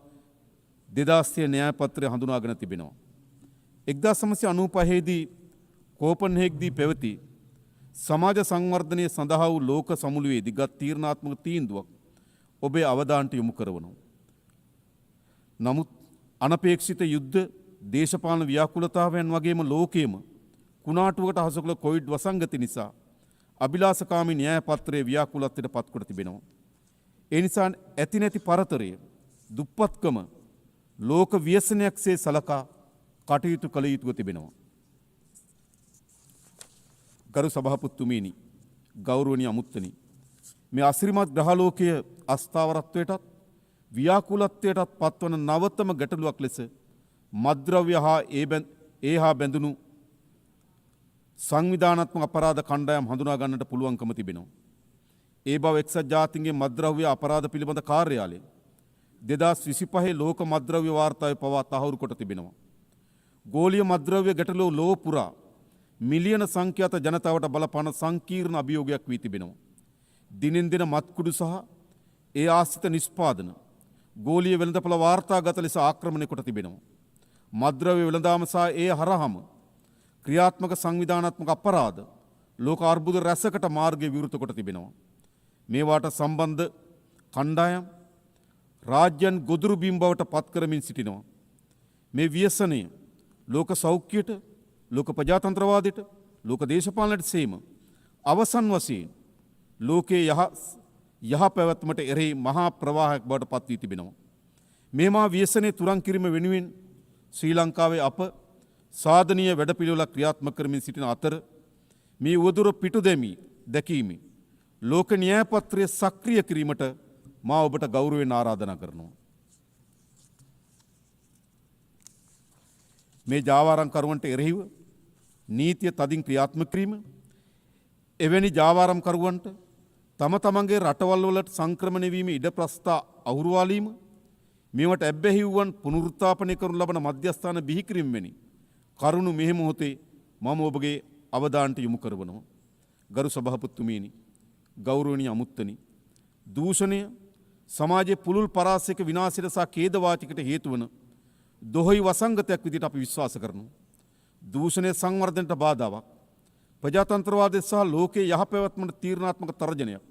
2000 න්‍යාය පත්‍රය හඳුනාගෙන තිබෙනවා. 1995 දී කෝපන්හෙග්දී පැවති සමාජ සංවර්ධනය සඳහා වූ ලෝක සමුළුවේදී ගත් තීරණාත්මක තීන්දුවක් ඔබේ අවධානයට යොමු කරනවා. නමුත් අනපේක්ෂිත යුද්ධ, දේශපාලන ව්‍යාකූලතාවයන් වගේම ලෝකයේම කුණාටුවකට හසු කළ කොවිඩ් වසංගතය නිසා අභිලාෂකාමී න්‍යාය පත්‍රයේ ව්‍යාකූලත්වයට පත් කොට තිබෙනවා. ඒ නිසා ඇති නැති පරතරය දුප්පත්කම ලෝක ව්‍යසනයක්සේ සලකා කටයුතු කළ යුතුව තිබෙනවා. ගරු සභාපතිතුමනි, ගෞරවනීය අමුත්තනි, මේ අසිරිමත් ග්‍රහලෝකයේ අස්ථාවරත්වයටත් ව්‍යාකූලත්වයටත් පත්වන නවතම ගැටලුවක් ලෙස මත්ද්‍රව්‍ය හා ඒ හා බැඳුණු සංවිධානාත්මක අපරාධ කණ්ඩායම් හඳුනා ගන්නට පුළුවන්කම තිබෙනවා. ඒ බව එක්සත් ජාතීන්ගේ මත්ද්‍රව්‍ය අපරාධ පිළිබඳ කාර්යාලය 2025 ලෝක මත්ද්‍රව්‍ය වාර්තාවේ පවා තහවුරු කොට තිබෙනවා. ගෝලීය මත්ද්‍රව්‍ය ගැටලුව ලොව පුරා මිලියන සංඛ්‍යාත ජනතාවට බලපාන සංකීර්ණ අභියෝගයක් වී තිබෙනවා. දිනෙන් දින මත්කුඩු සහ ඒ ආශ්‍රිත නිෂ්පාදන ගෝලීය වෙළඳපොළ වාර්තාගත ලෙස ආක්‍රමණය කොට තිබෙනවා. මද්ද්‍රව්‍ය වෙළඳාම සහ ඒ හරහාම ක්‍රියාත්මක සංවිධානාත්මක අපරාධ ලෝක අර්බුද රැසකට මාර්ගය විවෘත කොට තිබෙනවා. මේවාට සම්බන්ධ කණ්ඩායම් රාජ්‍යයන් ගොදුරු බිම් බවට පත් කරමින් සිටිනවා. මේ ව්‍යසනය ලෝක සෞඛ්‍යයට, ලෝක ප්‍රජාතන්ත්‍රවාදයට, ලෝක දේශපාලනයට සේම අවසන් වශයෙන් ලෝකයේ යහ පැවැත්මට එරෙහි මහා ප්‍රවාහයක් බවට පත් වී තිබෙනවා. මේමා ව්‍යසනයේ තුරන් කිරීම වෙනුවෙන් ශ්‍රී ලංකාවේ අප සාධනීය වැඩපිළිවෙලක් ක්‍රියාත්මක කරමින් සිටින අතර මේ උවදුර පිටු දැකීමේ ලෝක න්‍යාය පත්‍රය සක්‍රිය කිරීමට මා ඔබට ගෞරවයෙන් ආරාධනා කරනවා. මේ ජාවාරම්කරුවන්ට එරෙහිව නීතිය තදින් ක්‍රියාත්මක කිරීම, එවැනි ජාවාරම්කරුවන්ට තම තමන්ගේ රටවල් වලට සංක්‍රමණය වීමේ ඉඩ ප්‍රස්ථා අහුරුවාලීම, මේවට ඇබ්බැහි වූවන් පුනරුත්ථාපනය කරනු ලබන මධ්‍යස්ථාන බිහි කිරීම වැනි කරුණු මෙහි මොහොතේ මම ඔබගේ අවධානයට යොමු කරවනවා. ගරු සභාපතිතුමනි, ගෞරවනීය අමුත්තනි, දූෂණය සමාජයේ පුළුල් පරාසයක විනාශයට සහ ඛේදවාචකයට හේතු වන දොහොයි වසංගතයක් විදිහට අපි විශ්වාස කරනවා. දූෂණය සංවර්ධනයට බාධාවක්, ප්‍රජාතන්ත්‍රවාදය සහ ලෝකයේ යහපැවැත්මට තීරණාත්මක තර්ජනයක්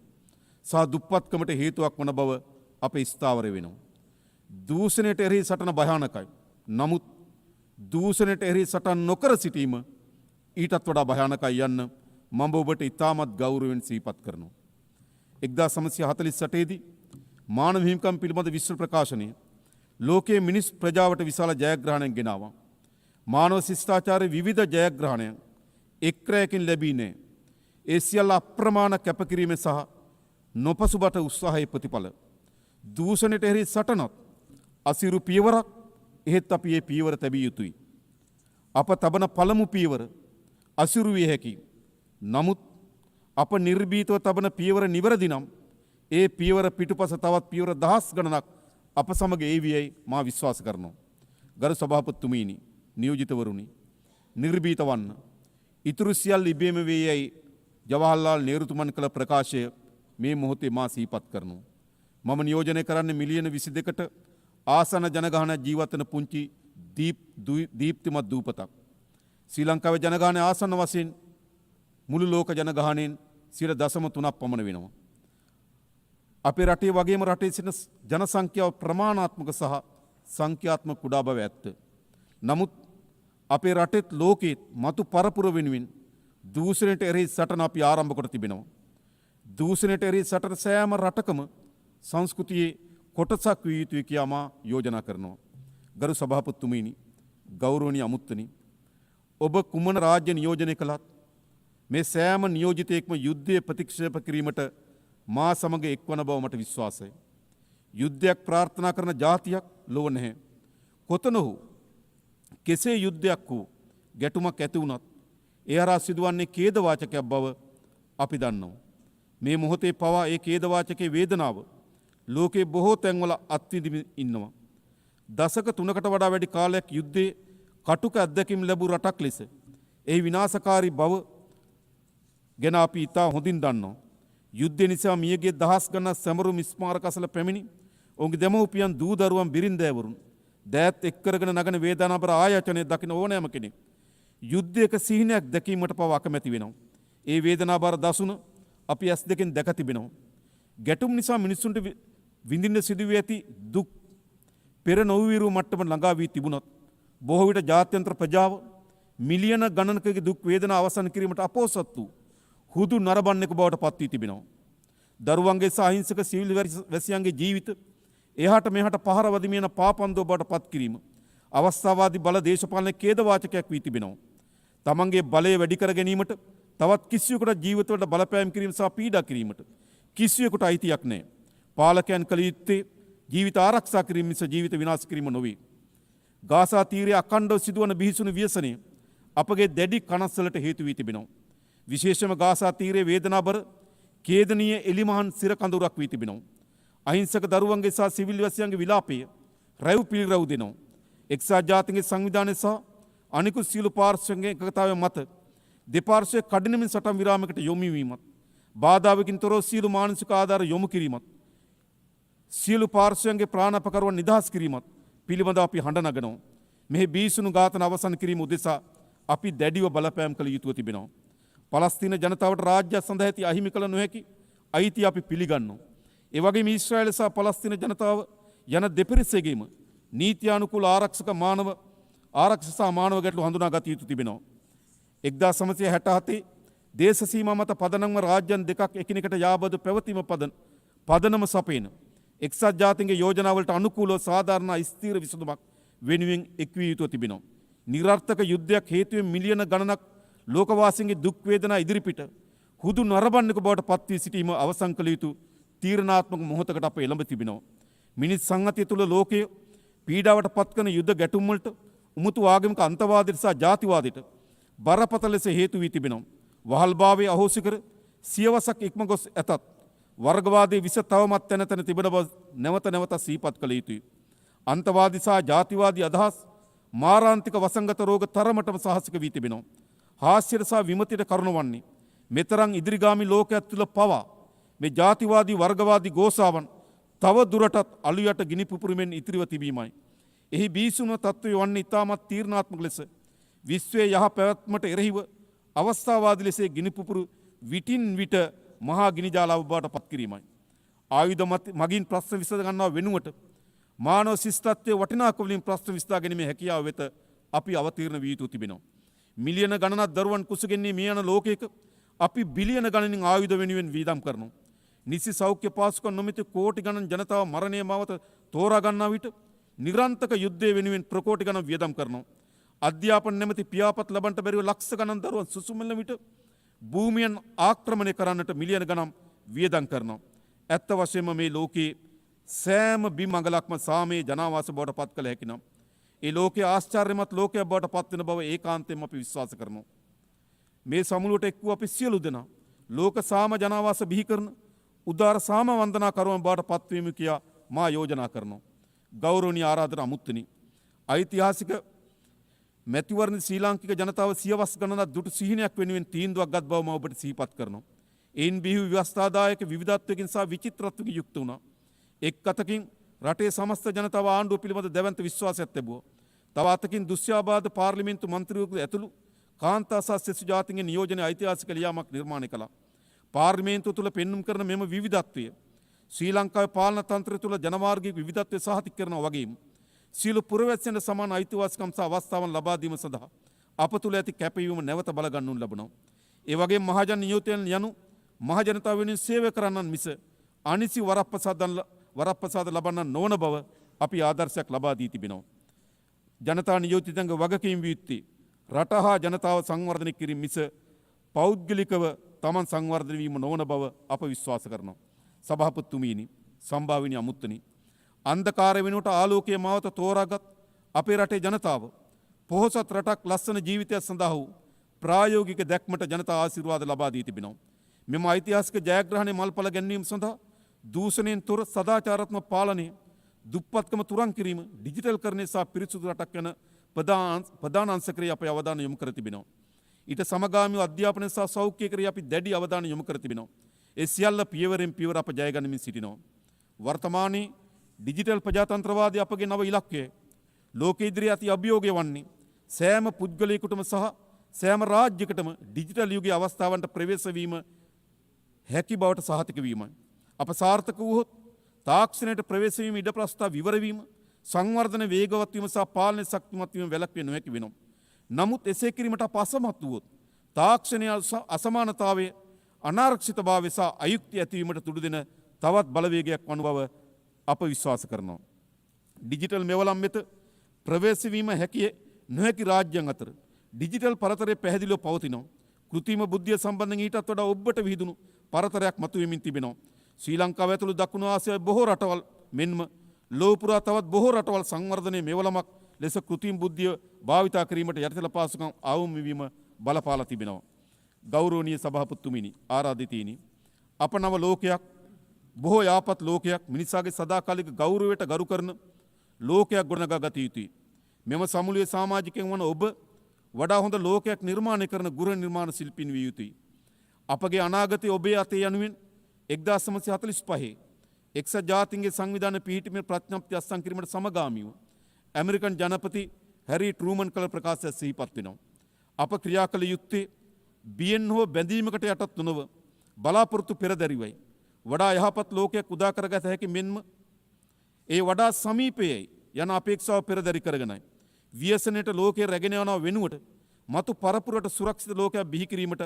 සහ දුප්පත්කමට හේතුවක් වන බව අපේ ස්ථාවර වෙනවා. දූෂණයට එරෙහි සටන භයානකයි. නමුත් දූෂණයට එරෙහි සටන් නොකර සිටීම ඊටත් වඩා භයානකයි යන්න මම ඔබට ඉතාමත් ගෞරවයෙන් සිහිපත් කරනවා. 1948 දී මානව හිමිකම් පිළිබඳ විශ්ව ප්‍රකාශනය ලෝකයේ මිනිස් ප්‍රජාවට විශාල ජයග්‍රහණයක් ගෙනාවා. මානව ශිෂ්ටාචාරයේ විවිධ ජයග්‍රහණයන් එක් රැයකින් ලැබී නැහැ. ඒ සියල්ල අප්‍රමාණ කැපකිරීම සහ නොපසුබට උත්සාහයේ ප්‍රතිඵල. දූෂණයට එරෙහි සටනත් අසිරු පියවරක්, එහෙත් අපි මේ පියවර තැබිය යුතුයි. අප තබන පළමු පියවර අසිරු විය හැකියි. නමුත් අප නිර්භීතව තබන පියවර නිවැරදි නම් ඒ පියවර පිටුපස තවත් පියවර දහස් ගණනක් අප සමග ඒවියයි මා විශ්වාස කරනවා. ගරු සභාපතිතුමීනි, නියෝජිතවරුනි, නිර්භීත වන්න. ඉතුරු සියල්ල ඉබේම වේ යයි ජවහර්ලාල් නේරුතුමන් කළ ප්‍රකාශය මේ මොහොතේ මා සිහිපත් කරනවා. මම නියෝජනය කරන්නේ මිලියන 22කට ආසන ජනගහනයක් ජීවත් වන පුංචි දීප්තිමත් දූපතක්. ශ්‍රී ලංකාවේ ජනගහනය ආසන්න වශයෙන් මුළු ලෝක ජනගහනයෙන් 0.3ක් පමණ වෙනවා. අපේ රටේ වගේම රටේ සිටින ජන සංඛ්‍යාව ප්‍රමාණාත්මක සහ සංඛ්‍යාත්මක කුඩා බව ඇත්ත. නමුත් අපේ රටෙත් ලෝකෙත් මතු පරපුර වෙනුවෙන් දූෂණයට එරෙහි සටන අපි ආරම්භ කොට තිබෙනවා. දූෂණයට එරෙහි සටන සෑම රටකම සංස්කෘතියේ කොටසක් විය යුතුයි කියා මා යෝජනා කරනවා. ගරු සභාපතිතුමනි, ගෞරවනීය අමුත්තනි, ඔබ කුමන රාජ්‍ය නියෝජනය කළත් මේ සෑම නියෝජිතයෙක්ම යුද්ධය ප්‍රතික්ෂේප කිරීමට මා සමග එක්වන බව මට විශ්වාසයි. යුද්ධයක් ප්‍රාර්ථනා කරන ජාතියක් ලොව නැහැ. කොතන හෝ කෙසේ යුද්ධයක් හෝ ගැටුමක් ඇති වුණත් ඒ හරහා සිදුවන්නේ ඛේදවාචකයක් බව අපි දන්නවා. මේ මොහොතේ පවා ඒ ඛේදවාචකයේ වේදනාව ලෝකේ බොහෝ තැන්වල අත්විඳිමින් ඉන්නවා. දශක 3කට වඩා වැඩි කාලයක් යුද්ධයේ කටුක අත්දැකීම් ලැබූ රටක් ලෙස එහි විනාශකාරී බව ගැන අපි ඉතා හොඳින් දන්නවා. යුද්ධය නිසා මියගිය දහස් ගණන් සැමරුම් ස්මාරක අසල පැමිණි ඔවුන්ගේ දෙමව්පියන් දූ දරුවන් බිරින්දෑවරුන් දෑත් එක් කරගෙන නගන වේදනාබර ආයතනය දකින ඕනෑම කෙනෙක් යුද්ධයක සිහිනයක් දැකීමට පවා අකමැති වෙනවා. ඒ වේදනාබර දසුන අපි ඇස් දෙකෙන් දැක තිබෙනවා. ගැටුම් නිසා මිනිසුන්ට විඳින්න සිදුවී ඇති දුක් පෙර නොවිරු මට්ටම ළඟා වී තිබුණත් බොහෝ විට ජාත්‍යන්තර ප්‍රජාව මිලියන ගණනකගේ දුක් වේදනා අවසන් කිරීමට අපොහොසත් වූ හුදු නරඹන්නෙකු බවට පත් වී තිබෙනවා. දරුවන්ගේ සහ අහිංසක සිවිල් වැසියන්ගේ ජීවිත එහාට මෙහාට පහර වදිමින පාපන්දෝ බවට පත් කිරීම අවස්ථාවාදී බල දේශපාලන ඛේදවාචකයක් වී තිබෙනවා. තමන්ගේ බලය වැඩි කර ගැනීමට තවත් කිසියෙකුට ජීවිතවලට බලපෑම් කිරීම සහ පීඩා කිරීමට කිසියෙකුට අයිතියක් නැහැ. පාලකයන් කළ යුත්තේ ජීවිත ආරක්ෂා කිරීම මිස ජීවිත විනාශ කිරීම නොවේ. ගාසා තීරයේ අඛණ්ඩව සිදුවන බිහිසුණු ව්‍යසනය අපගේ දැඩි කනස්සලට හේතු වී තිබෙනවා. විශේෂම ගාසා තීරයේ වේදනාබර ඛේදනීය එලිමහන් සිර කඳුරක් වී තිබෙනවා. අහිංසක දරුවන්ගේ සහ සිවිල් වැසියන්ගේ විලාපය රැව් පිළිරැව් දෙනවා. එක්සත් ජාතීන්ගේ සංවිධානය සහ අනිකුත් සියලු පාර්ශ්වයන්ගේ එකතාවය මත දෙපාර්ශ්වයේ කඩිනමින් සටන් විරාමයකට යොමු වීමත් බාධාවකින් තොරව සියලු මානසික ආධාර යොමු කිරීමත් සියලු පාර්ශ්වයන්ගේ ප්‍රාණපකරුවන් නිදහස් කිරීමත් පිළිබඳව අපි හඬ නගනවා. මෙහි බීසුණු ඝාතන අවසන් කිරීම උදෙසා අපි දැඩිව බලපෑම් කළ යුතුව තිබෙනවා. පලස්තීන ජනතාවට රාජ්‍ය සඳහා ඇති අහිමි කළ නොහැකි අයිතිය අපි පිළිගන්නවා. ඒ වගේම ඊශ්‍රායල සහ පලස්තීන ජනතාව යන දෙපිරිසෙගේම නීත්‍යානුකූල ආරක්ෂක මානව ගැටලු හඳුනා ගත යුතු තිබෙනවා. 1967 දේශ සීමා මත පදනම්ව රාජ්‍යන් දෙකක් එකිනෙකට යාබද පැවතීම පදනම සපේන එක්සත් ජාතීන්ගේ යෝජනාවලට අනුකූලව සාධාරණ ස්ථීර විසඳුමක් වෙනුවෙන් එක්විය යුතුව තිබෙනවා. නිරර්ථක යුද්ධයක් හේතුවෙන් මිලියන ගණනක් ලෝකවාසීන්ගේ දුක් වේදනා ඉදිරිපිට හුදු නරඹන්නක බවට පත් වී සිටීම අවසන් කළ යුතු තීරණාත්මක මොහොතකට අප එළඹ තිබෙනවා. මිනිස් සංහතිය තුළ ලෝකය පීඩාවට පත්කන යුද්ධ ගැටුම් වලට උමුතු ආගමික අන්තවාදයට සහ ජාතිවාදයට බරපතල ලෙස හේතු වී තිබෙනවා. වහල්භාවයේ අහෝසි කර සියවසක් ඉක්ම ගොස් ඇතත් වර්ගවාදයේ විස තවමත් තැන තිබෙන බව නැවත නැවත සිහිපත් කළ යුතුයි. අන්තවාදී සහ ජාතිවාදී අදහස් මාරාන්තික වසංගත රෝග තරමටම සාහසික වී තිබෙනවා. හාස්‍යයට සහ විමතියට කරුණ වන්නේ මෙතරම් ඉදිරිගාමී ලෝකයක් තුළ පවා මේ ජාතිවාදී වර්ගවාදී ගෝසාවන් තව දුරටත් අලුයට ගිනි පුපුරුමෙන් ඉතිරිව තිබීමයි. එහි බීසුම තත්ත්වය වන්නේ ඉතාමත් තීරණාත්මක ලෙස විශ්වයේ යහ පැවැත්මට එරෙහිව අවස්ථාවාදී ලෙස ගිනි පුපුරු විටින් විට මහා ගිනි ජාලාව බවට පත් කිරීමයි. ආයුධ මගින් ප්‍රශ්න විසඳ ගන්නවා වෙනුවට මානව ශිෂ්ටත්වයේ වටිනාකම වලින් ප්‍රශ්න විසඳා ගැනීමේ හැකියාව වෙත අපි අවතීර්ණ විය යුතු තිබෙනවා. මිලියන ගණනක් දරුවන් කුසගෙන්නේ මේ යන ලෝකයක අපි බිලියන ගණනින් ආයුධ වෙනුවෙන් වීදම් කරනවා. නිසි සෞඛ්‍ය පාසුකම් නොමැති කෝටි ගණන් ජනතාව මරණය මාවත තෝරා ගන්නා විට නිරන්තක යුද්ධය වෙනුවෙන් ප්‍රකෝටි ගණන් වියදම් කරනවා. අධ්‍යාපන නැමැති පියාපත් ලබන්නට බැරිව ලක්ෂ ගණන් දරුවන් සුසුමන විට භූමියන් ආක්‍රමණය කරන්නට මිලියන ගණන් වියදම් කරනවා. ඇත්ත වශයෙන්ම මේ ලෝකයේ සෑම බිම් අඟලක්ම සාමයේ ජනාවාස බවට පත් කළ හැකි නම් ඒ ලෝකයේ ආශ්චර්යමත් ලෝකයක් බවට පත් වෙන බව ඒකාන්තයෙන්ම අපි විශ්වාස කරනවා. මේ සමුළුවට එක් වූ අපි සියලු දෙනා ලෝක සාම ජනාවාස බිහි කරන උදාර සාම වන්දනා කරුවන් බවට පත්වීම කියා මා යෝජනා කරනවා. ගෞරවනීය ආරාධන අමුත්තනි, ඓතිහාසික මැතිවරණ ශ්‍රී ලාංකික ජනතාව සියවස් ගණනක් දුටු සිහිනයක් වෙනුවෙන් තීන්දුවක් ගත් බව මම ඔබට සිහිපත් කරනවා. එයින් බිහි ව්‍යවස්ථාදායක විවිධත්වයකින් සහ විචිත්‍රත්වයකින් යුක්ත වුණා. එක් අතකින් රටේ සමස්ත ජනතාව ආණ්ඩුව පිළිබඳ දැවැන්ත විශ්වාසයක් තිබුවා. තව අතකින් දුස්්‍යාබාද පාර්ලිමේන්තු මන්ත්‍රීවරු ඇතුළු කාන්තා සහ සෙසු ජාතීන්ගේ නියෝජනය ඓතිහාසික ලියාමක් නිර්මාණය කළා. පාර්ලිමේන්තුව තුළ පෙන්눔 කරන මෙම විවිධත්වය ශ්‍රී ලංකාවේ පාලන තන්ත්‍රය තුළ ජනමාර්ගික විවිධත්වය සහතික කරනවා වගේම සියලු පුරවැසියන්ට සමාන අයිතිවාසිකම් සහ අවස්ථාවන් ලබා දීම සඳහා අප තුළ ඇති කැපවීම නැවත බලගන්නු ලබනවා. ඒ වගේම මහජන නියෝජනයන් යනු මහජනතාව වෙනුවෙන් සේවය කරන්නන් මිස අනිසි වරප්‍රසාද ලබන්න නොවන බව අපි ආදර්ශයක් ලබා දී තිබෙනවා. ජනතා නියෝජිතයන්ගේ වගකීම් විය යුත්තේ රට හා ජනතාව සංවර්ධනය කිරීම මිස පෞද්ගලිකව තමන් සංවර්ධනය වීම නොවන බව අප විශ්වාස කරනවා. සභාපතිතුමීනි, සම්භාවිනි අමුත්තනි, අන්ධකාරය වෙනුවට ආලෝකයේ මාවත තෝරාගත් අපේ රටේ ජනතාව පොහොසත් රටක් ලස්සන ජීවිතයක් සඳහා වූ ප්‍රායෝගික දැක්මට ජනතා ආශිර්වාද ලබා දී තිබෙනවා. මෙම ඓතිහාසික ජයග්‍රහණය මල්පල ගැන්වීම සඳහා දූෂණයෙන් තොර සදාචාරාත්මක පාලනය, දුප්පත්කම තුරන් කිරීම, ඩිජිටල්කරණය සහ පිරිසුදු රටක් යන ප්‍රධාන අංශකරේ අපේ අවධානය යොමු කර තිබෙනවා. ඊට සමගාමීව අධ්‍යාපනය සහ සෞඛ්‍ය කරේ අපි දැඩි අවධානය යොමු කර තිබෙනවා. ඒ සියල්ල පියවරෙන් පියවර අප ජය ගනිමින් සිටිනවා. වර්තමානයේ ඩිජිටල් ප්‍රජාතන්ත්‍රවාදී අපගේ නව ඉලක්කය ලෝක ඉදිරියේ අති අභියෝගය වන්නේ සෑම පුද්ගලයෙකුටම සහ සෑම රාජ්‍යයකටම ඩිජිටල් යුගයේ අවස්ථාවන්ට ප්‍රවේශ වීම හැකි බවට සහතික වීමයි. අප සාර්ථක වුවහොත් තාක්ෂණයට ප්‍රවේශ වීම ඉඩ ප්‍රස්ථා විවර වීම, සංවර්ධන වේගවත් වීම සහ පාලනය ශක්තිමත් වීම වැළැක්විය නොහැකි වෙනවා. නමුත් එසේ කිරීමට අප අසමත් වුවොත් තාක්ෂණය අසමානතාවය, අනාරක්ෂිතභාවය සහ අයුක්තිය ඇතිවීමට තුඩු දෙන තවත් බලවේගයක් වන බව අප විශ්වාස කරනවා. ඩිජිටල් මෙවලම් වෙත ප්‍රවේශ වීම හැකිය නොහැකි රාජ්‍යයන් අතර ඩිජිටල් පරතරය පැහැදිලිව පවතිනවා. කෘත්‍රිම බුද්ධිය සම්බන්ධයෙන් ඊටත් වඩා ඔබට විහිදුණු පරතරයක් මතුවෙමින් තිබෙනවා. ශ්‍රී ලංකාව ඇතුළු දකුණු ආසියාවේ බොහෝ රටවල් මෙන්ම ලෝක පුරා තවත් බොහෝ රටවල් සංවර්ධනයේ මෙවලමක් ලෙස කෘත්‍රිම බුද්ධිය භාවිතා කිරීමට යටිතල පාසුකම් අවම වීම බලපාලා තිබෙනවා. ගෞරවනීය සභාපතිතුමිනි, ආරාධිතයිනි, අප නව ලෝකයක්, බොහෝ යාපත් ලෝකයක්, මිනිසාගේ සදාකාලික ගෞරවයට ගරු කරන ලෝකයක් ගොඩනගා ගත යුතුයි. මෙම සමුළුවේ සමාජිකයන් වන ඔබ වඩා හොඳ ලෝකයක් නිර්මාණය කරන ගෘහ නිර්මාණ ශිල්පීන් විය යුතුයි. අපගේ අනාගතය ඔබේ අතේ යනුවෙන් 1945 එක්සත් ජාතීන්ගේ සංවිධාන පිහිටීමේ ප්‍රඥප්ති අත්සන් කිරීමට සමගාමීව ඇමරිකන් ජනපති හැරි ට්‍රූමන් කළ ප්‍රකාශය සිහිපත් වෙනවා. අප ක්‍රියා කළ යුත්තේ බියෙන් හෝ බැඳීමකට යටත් නොව බලාපොරොත්තු පෙරදැරිවයි. වඩා යහපත් ලෝකයක් උදා කරගත හැකි මෙන්ම ඒ වඩා සමීපයේ යන අපේක්ෂාව පෙරදැරි කරගෙනයි. ව්‍යසනයට ලෝකයේ රැගෙන යන වෙනුවට මතු පරපුරට සුරක්ෂිත ලෝකයක් බිහි කිරීමට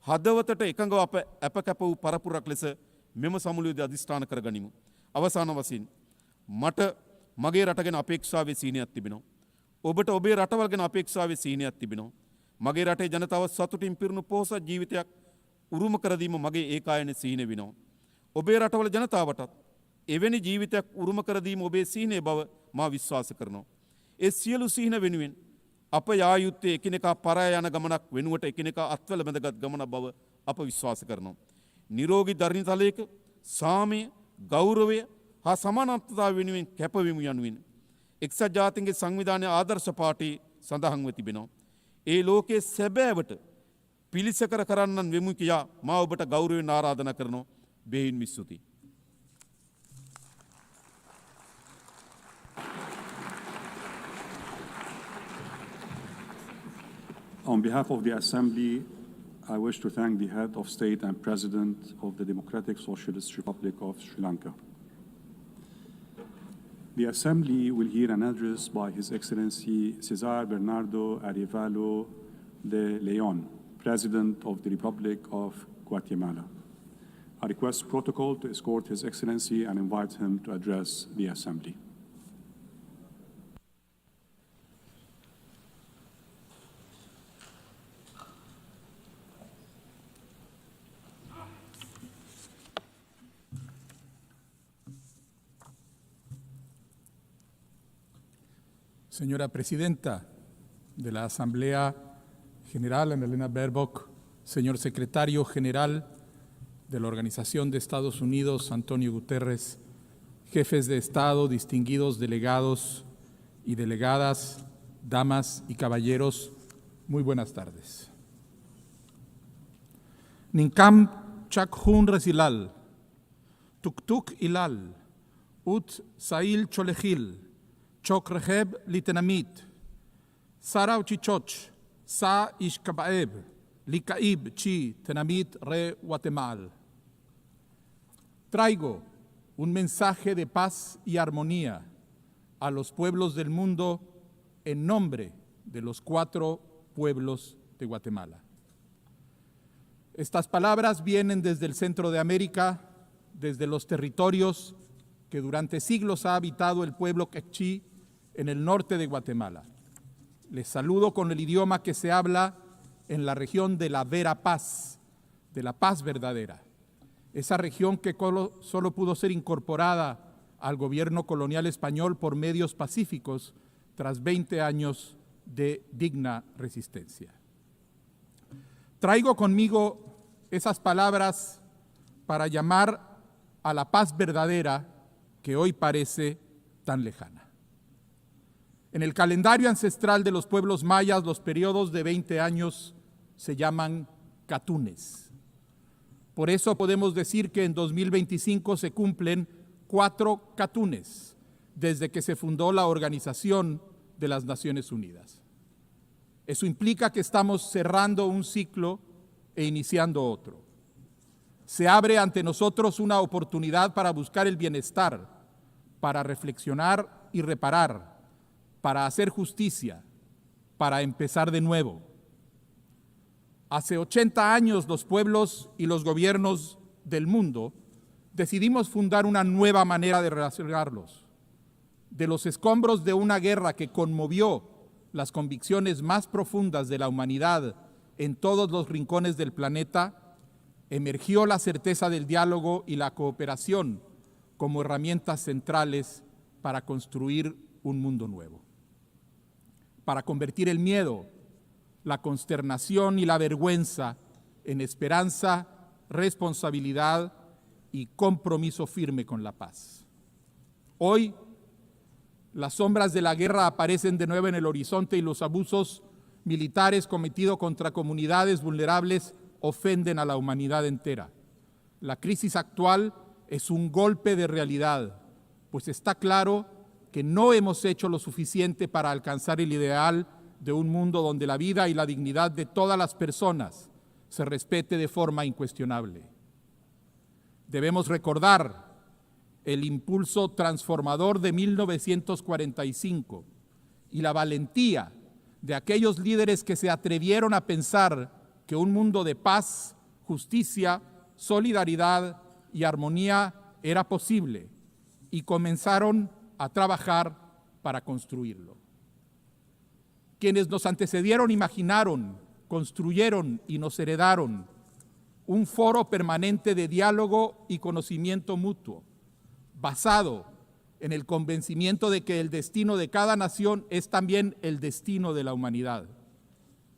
හදවතට එකඟව අප අපකැප වූ පරපුරක් ලෙස මෙම සමුළුවේදී අධිෂ්ඨාන කරගනිමු. අවසාන වශයෙන් මට මගේ රට ගැන අපේක්ෂාවේ සීනයක් තිබෙනවා. ඔබට ඔබේ රටවල් ගැන අපේක්ෂාවේ සීනයක් තිබෙනවා. මගේ රටේ ජනතාව සතුටින් පිරුණු පොහොසත් ජීවිතයක් උරුම කර දීම මගේ ඒකායන සීන වෙනවා. ඔබේ රටවල ජනතාවටත් එවැනි ජීවිතයක් උරුම කර දීම ඔබේ සීනේ බව මා විශ්වාස කරනවා. ඒ සියලු සීන වෙනුවෙන් අප යා යුත්තේ එකිනෙකා පරාය යන ගමනක් වෙනුවට එකිනෙකා අත්වල බැඳගත් ගමනක් බව අප විශ්වාස කරනවා. නිරෝගී ධර්මතලයක සාමය, ගෞරවය හා සමානත්වතාව වෙනුවෙන් කැපවීම යනුවෙන් එක්සත් ජාතීන්ගේ සංවිධානයේ ආදර්ශ පාඨයේ සඳහන්ව තිබෙනවා. ඒ ලෝකයේ සැබෑවට පිළිසකර කරන්නන් වෙමු කියා මා ඔබට ගෞරවයෙන් ආරාධනා කරනවා. බෙහෙවින් ස්තුතියි. On behalf of the Assembly, I wish to thank the Head of State and President of the Democratic Socialist Republic of Sri Lanka. The Assembly will hear an address by His Excellency Cesar Bernardo Arevalo de Leon, President of the Republic of Guatemala. I request protocol to escort His Excellency and invite him to address the Assembly. Señora Presidenta de la Asamblea General, Annalena Baerbock, señor Secretario General de la Organización de Estados Unidos, Antonio Guterres, jefes de Estado, distinguidos delegados y delegadas, damas y caballeros, muy buenas tardes. Ninkam Chakhun Resilal, Tuktuk Ilal, Ut Sail Cholejil, Chok Reheb Litenamit, Sarau Chichoch, Sa Ishkabaeb, Likaib Chi Tenamit Re Guatemala. Traigo un mensaje de paz y armonía a los pueblos del mundo en nombre de los 4 pueblos de Guatemala. Estas palabras vienen desde el centro de América, desde los territorios que durante siglos ha habitado el pueblo quechí en el norte de Guatemala. Les saludo con el idioma que se habla en la región de la vera paz, de la paz verdadera. Esa región que solo pudo ser incorporada al gobierno colonial español por medios pacíficos tras 20 años de digna resistencia. Traigo conmigo esas palabras para llamar a la paz verdadera que hoy parece tan lejana. En el calendario ancestral de los pueblos mayas, los periodos de 20 años se llaman catunes. Por eso podemos decir que en 2025 se cumplen 4 catunes desde que se fundó la Organización de las Naciones Unidas. Eso implica que estamos cerrando un ciclo e iniciando otro. Se abre ante nosotros una oportunidad para buscar el bienestar, para reflexionar y reparar, para hacer justicia, para empezar de nuevo. Hace 80 años los pueblos y los gobiernos del mundo decidimos fundar una nueva manera de relacionarlos. De los escombros de una guerra que conmovió las convicciones más profundas de la humanidad en todos los rincones del planeta, emergió la certeza del diálogo y la cooperación como herramientas centrales para construir un mundo nuevo. Para convertir el miedo, la consternación y la vergüenza en esperanza, responsabilidad y compromiso firme con la paz. Hoy, las sombras de la guerra aparecen de nuevo en el horizonte y los abusos militares cometidos contra comunidades vulnerables ofenden a la humanidad entera. La crisis actual es un golpe de realidad, pues está claro que no hemos hecho lo suficiente para alcanzar el ideal de un mundo donde la vida y la dignidad de todas las personas se respete de forma incuestionable. Debemos recordar el impulso transformador de 1945 y la valentía de aquellos líderes que se atrevieron a pensar que un mundo de paz, justicia, solidaridad y armonía era posible y comenzaron a trabajar para construirlo. Quienes nos antecedieron imaginaron, construyeron y nos heredaron un foro permanente de diálogo y conocimiento mutuo, basado en el convencimiento de que el destino de cada nación es también el destino de la humanidad,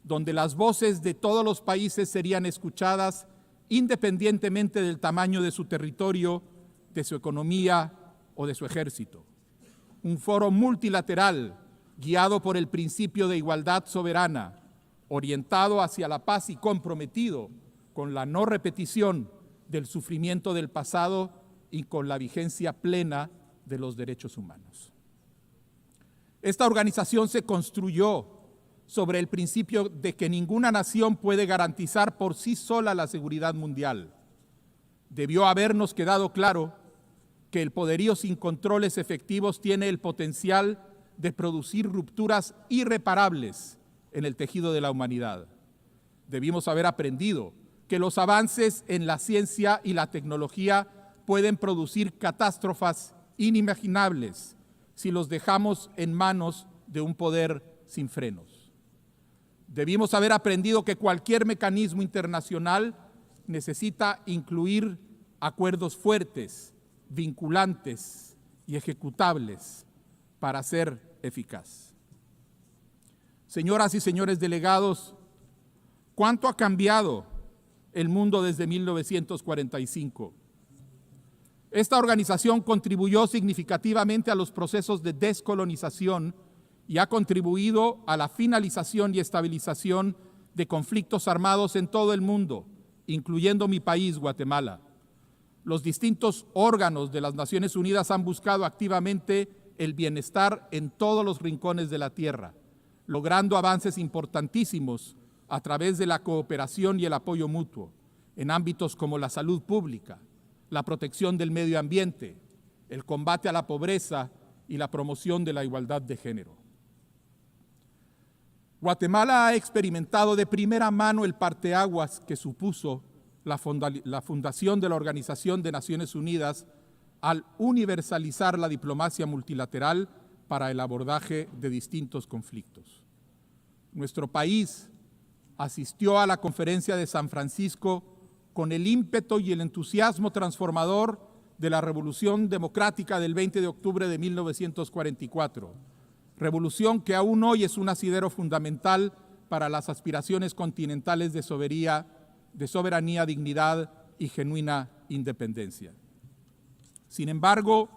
donde las voces de todos los países serían escuchadas independientemente del tamaño de su territorio, de su economía o de su ejército. Un foro multilateral guiado por el principio de igualdad soberana, orientado hacia la paz y comprometido con la no repetición del sufrimiento del pasado y con la vigencia plena de los derechos humanos. Esta organización se construyó sobre el principio de que ninguna nación puede garantizar por sí sola la seguridad mundial. Debió habernos quedado claro que el poderío sin controles efectivos tiene el potencial de producir rupturas irreparables en el tejido de la humanidad. Debimos haber aprendido que los avances en la ciencia y la tecnología pueden producir catástrofes inimaginables si los dejamos en manos de un poder sin frenos. Debimos haber aprendido que cualquier mecanismo internacional necesita incluir acuerdos fuertes, vinculantes y ejecutables para ser eficaz. Señoras y señores delegados, ¿cuánto ha cambiado el mundo desde 1945? Esta organización contribuyó significativamente a los procesos de descolonización y ha contribuido a la finalización y estabilización de conflictos armados en todo el mundo, incluyendo mi país, Guatemala. Los distintos órganos de las Naciones Unidas han buscado activamente el bienestar en todos los rincones de la tierra, logrando avances importantísimos a través de la cooperación y el apoyo mutuo en ámbitos como la salud pública, la protección del medio ambiente, el combate a la pobreza y la promoción de la igualdad de género. Guatemala ha experimentado de primera mano el parteaguas que supuso la fundación de la Organización de Naciones Unidas al universalizar la diplomacia multilateral para el abordaje de distintos conflictos. Nuestro país asistió a la Conferencia de San Francisco con el ímpetu y el entusiasmo transformador de la Revolución Democrática del 20 de octubre de 1944, revolución que aún hoy es un asidero fundamental para las aspiraciones continentales de soberanía, dignidad y genuina independencia. Sin embargo,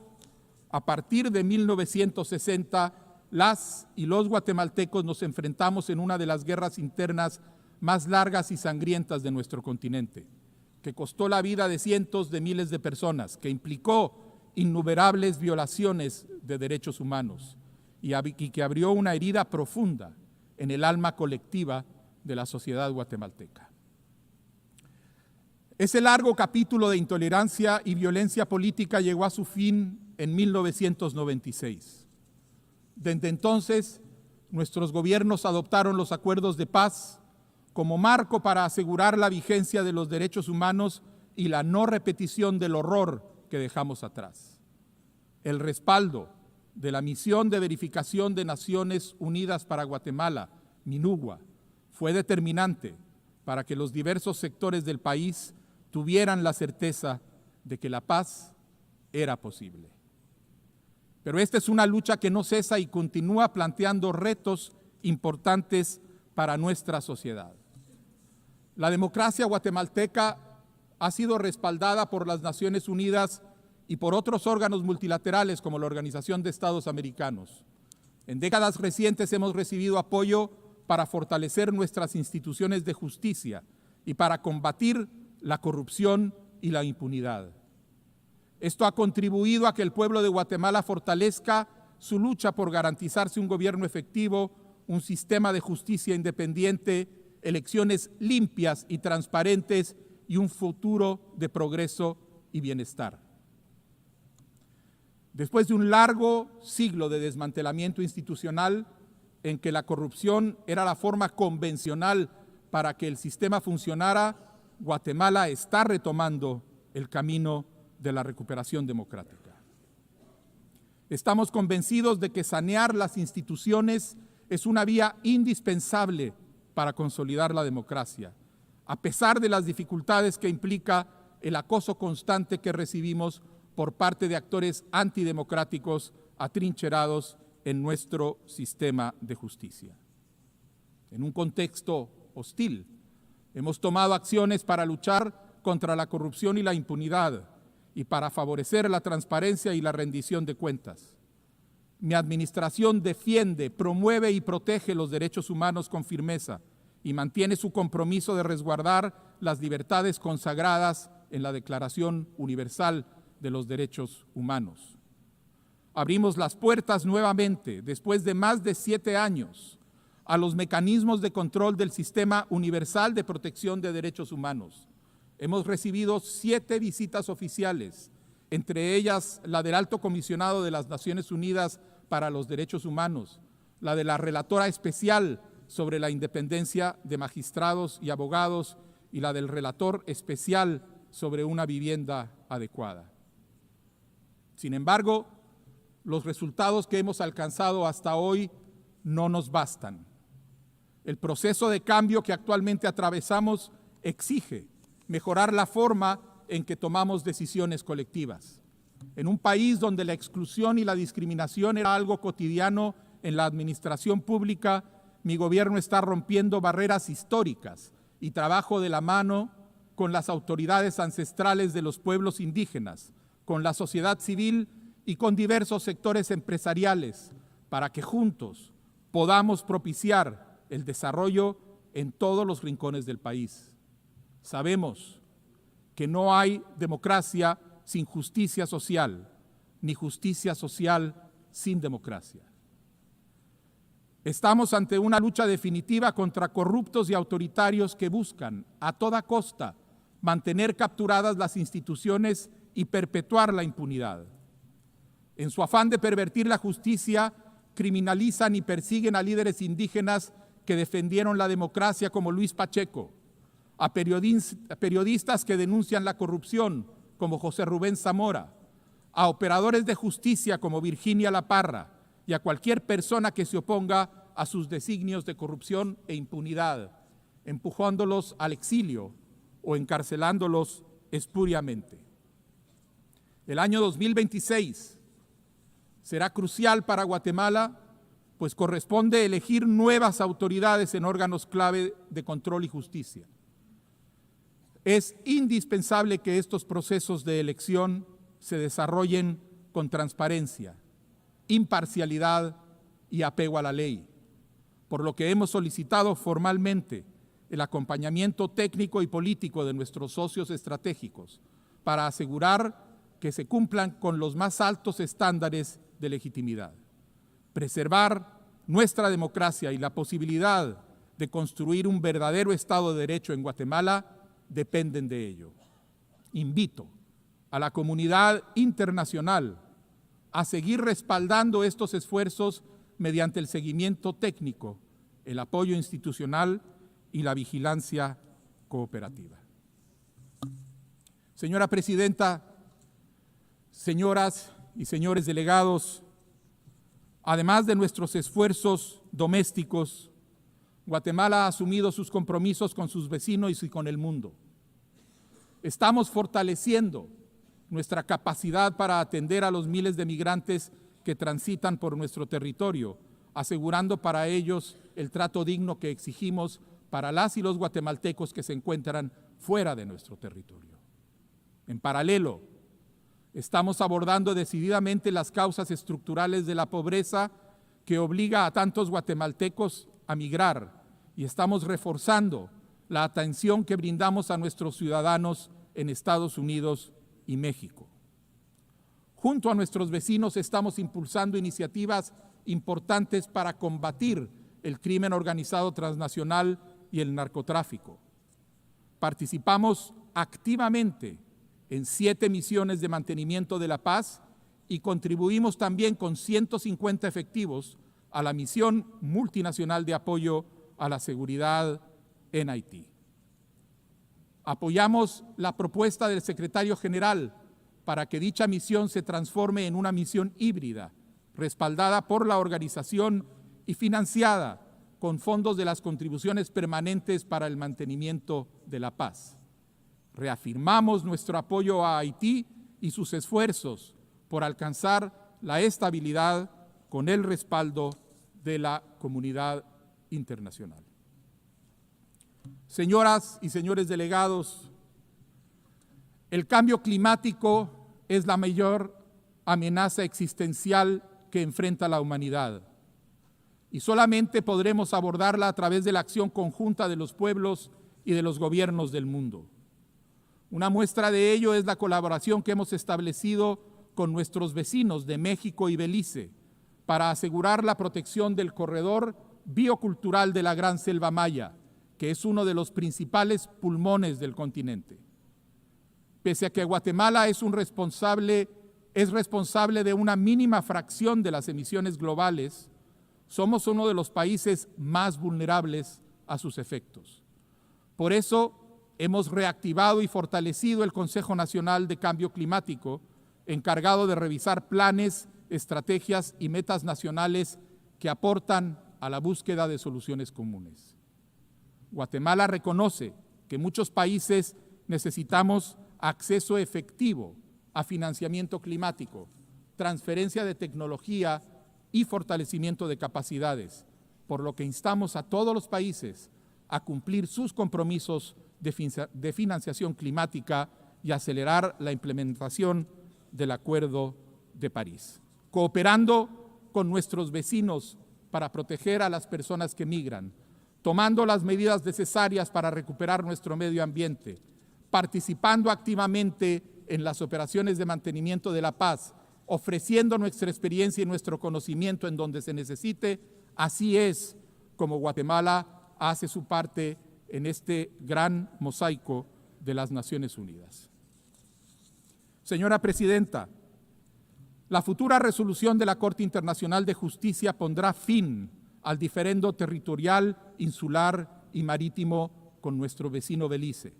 a partir de 1960, las y los guatemaltecos nos enfrentamos en una de las guerras internas más largas y sangrientas de nuestro continente, que costó la vida de cientos de miles de personas, que implicó innumerables violaciones de derechos humanos y que abrió una herida profunda en el alma colectiva de la sociedad guatemalteca. Ese largo capítulo de intolerancia y violencia política llegó a su fin en 1996. Desde entonces, nuestros gobiernos adoptaron los acuerdos de paz como marco para asegurar la vigencia de los derechos humanos y la no repetición del horror que dejamos atrás. El respaldo de la Misión de Verificación de Naciones Unidas para Guatemala, MINUGUA, fue determinante para que los diversos sectores del país tuvieran la certeza de que la paz era posible. Pero esta es una lucha que no cesa y continúa planteando retos importantes para nuestra sociedad. La democracia guatemalteca ha sido respaldada por las Naciones Unidas y por otros órganos multilaterales como la Organización de Estados Americanos. En décadas recientes hemos recibido apoyo para fortalecer nuestras instituciones de justicia y para combatir la corrupción y la impunidad. Esto ha contribuido a que el pueblo de Guatemala fortalezca su lucha por garantizarse un gobierno efectivo, un sistema de justicia independiente, elecciones limpias y transparentes y un futuro de progreso y bienestar. Después de un largo siglo de desmantelamiento institucional en que la corrupción era la forma convencional para que el sistema funcionara, Guatemala está retomando el camino de la recuperación democrática. Estamos convencidos de que sanear las instituciones es una vía indispensable para consolidar la democracia, a pesar de las dificultades que implica el acoso constante que recibimos por parte de actores antidemocráticos atrincherados en nuestro sistema de justicia. En un contexto hostil, hemos tomado acciones para luchar contra la corrupción y la impunidad y para favorecer la transparencia y la rendición de cuentas. Mi administración defiende, promueve y protege los derechos humanos con firmeza y mantiene su compromiso de resguardar las libertades consagradas en la Declaración Universal de los Derechos Humanos. Abrimos las puertas nuevamente, después de más de 7 años, a los mecanismos de control del Sistema Universal de Protección de Derechos Humanos. Hemos recibido 7 visitas oficiales, entre ellas la del Alto Comisionado de las Naciones Unidas para los Derechos Humanos, la de la Relatora Especial sobre la independencia de magistrados y abogados y la del Relator Especial sobre una vivienda adecuada. Sin embargo, los resultados que hemos alcanzado hasta hoy no nos bastan. El proceso de cambio que actualmente atravesamos exige mejorar la forma en que tomamos decisiones colectivas. En un país donde la exclusión y la discriminación era algo cotidiano en la administración pública, mi gobierno está rompiendo barreras históricas y trabajo de la mano con las autoridades ancestrales de los pueblos indígenas, con la sociedad civil y con diversos sectores empresariales, para que juntos podamos propiciar el desarrollo en todos los rincones del país. Sabemos que no hay democracia sin justicia social, ni justicia social sin democracia. Estamos ante una lucha definitiva contra corruptos y autoritarios que buscan a toda costa mantener capturadas las instituciones y perpetuar la impunidad. En su afán de pervertir la justicia, criminalizan y persiguen a líderes indígenas que defendieron la democracia como Luis Pacheco, a periodistas que denuncian la corrupción como José Rubén Zamora, a operadores de justicia como Virginia La Parra y a cualquier persona que se oponga a sus designios de corrupción e impunidad, empujándolos al exilio o encarcelándolos espuriamente. El año 2026 será crucial para Guatemala, pues corresponde elegir nuevas autoridades en órganos clave de control y justicia. Es indispensable que estos procesos de elección se desarrollen con transparencia, imparcialidad y apego a la ley, por lo que hemos solicitado formalmente el acompañamiento técnico y político de nuestros socios estratégicos para asegurar que se cumplan con los más altos estándares de legitimidad. Preservar nuestra democracia y la posibilidad de construir un verdadero Estado de Derecho en Guatemala dependen de ello. Invito a la comunidad internacional a seguir respaldando estos esfuerzos mediante el seguimiento técnico, el apoyo institucional y la vigilancia cooperativa. Señora Presidenta, señoras y señores delegados, además de nuestros esfuerzos domésticos, Guatemala ha asumido sus compromisos con sus vecinos y con el mundo. Estamos fortaleciendo nuestra capacidad para atender a los miles de migrantes que transitan por nuestro territorio, asegurando para ellos el trato digno que exigimos para las y los guatemaltecos que se encuentran fuera de nuestro territorio. En paralelo, estamos abordando decididamente las causas estructurales de la pobreza que obliga a tantos guatemaltecos a migrar y estamos reforzando la atención que brindamos a nuestros ciudadanos en Estados Unidos y México. Junto a nuestros vecinos estamos impulsando iniciativas importantes para combatir el crimen organizado transnacional y el narcotráfico. Participamos activamente en 7 misiones de mantenimiento de la paz y contribuimos también con 150 efectivos a la misión multinacional de apoyo a la seguridad en Haití. Apoyamos la propuesta del secretario general para que dicha misión se transforme en una misión híbrida, respaldada por la organización y financiada con fondos de las contribuciones permanentes para el mantenimiento de la paz. Reafirmamos nuestro apoyo a Haití y sus esfuerzos por alcanzar la estabilidad con el respaldo de la comunidad internacional. Señoras y señores delegados, el cambio climático es la mayor amenaza existencial que enfrenta la humanidad y solamente podremos abordarla a través de la acción conjunta de los pueblos y de los gobiernos del mundo. Una muestra de ello es la colaboración que hemos establecido con nuestros vecinos de México y Belice para asegurar la protección del corredor biocultural de la Gran Selva Maya, que es uno de los principales pulmones del continente. Pese a que Guatemala es responsable de una mínima fracción de las emisiones globales, somos uno de los países más vulnerables a sus efectos. Por eso, hemos reactivado y fortalecido el Consejo Nacional de Cambio Climático, encargado de revisar planes, estrategias y metas nacionales que aportan a la búsqueda de soluciones comunes. Guatemala reconoce que muchos países necesitamos acceso efectivo a financiamiento climático, transferencia de tecnología y fortalecimiento de capacidades, por lo que instamos a todos los países a cumplir sus compromisos de financiación climática y acelerar la implementación del Acuerdo de París, cooperando con nuestros vecinos para proteger a las personas que migran, tomando las medidas necesarias para recuperar nuestro medio ambiente, participando activamente en las operaciones de mantenimiento de la paz, ofreciendo nuestra experiencia y nuestro conocimiento en donde se necesite. Así es como Guatemala hace su parte en este gran mosaico de las Naciones Unidas. Señora Presidenta, la futura resolución de la Corte Internacional de Justicia pondrá fin al diferendo territorial, insular y marítimo con nuestro vecino Belice.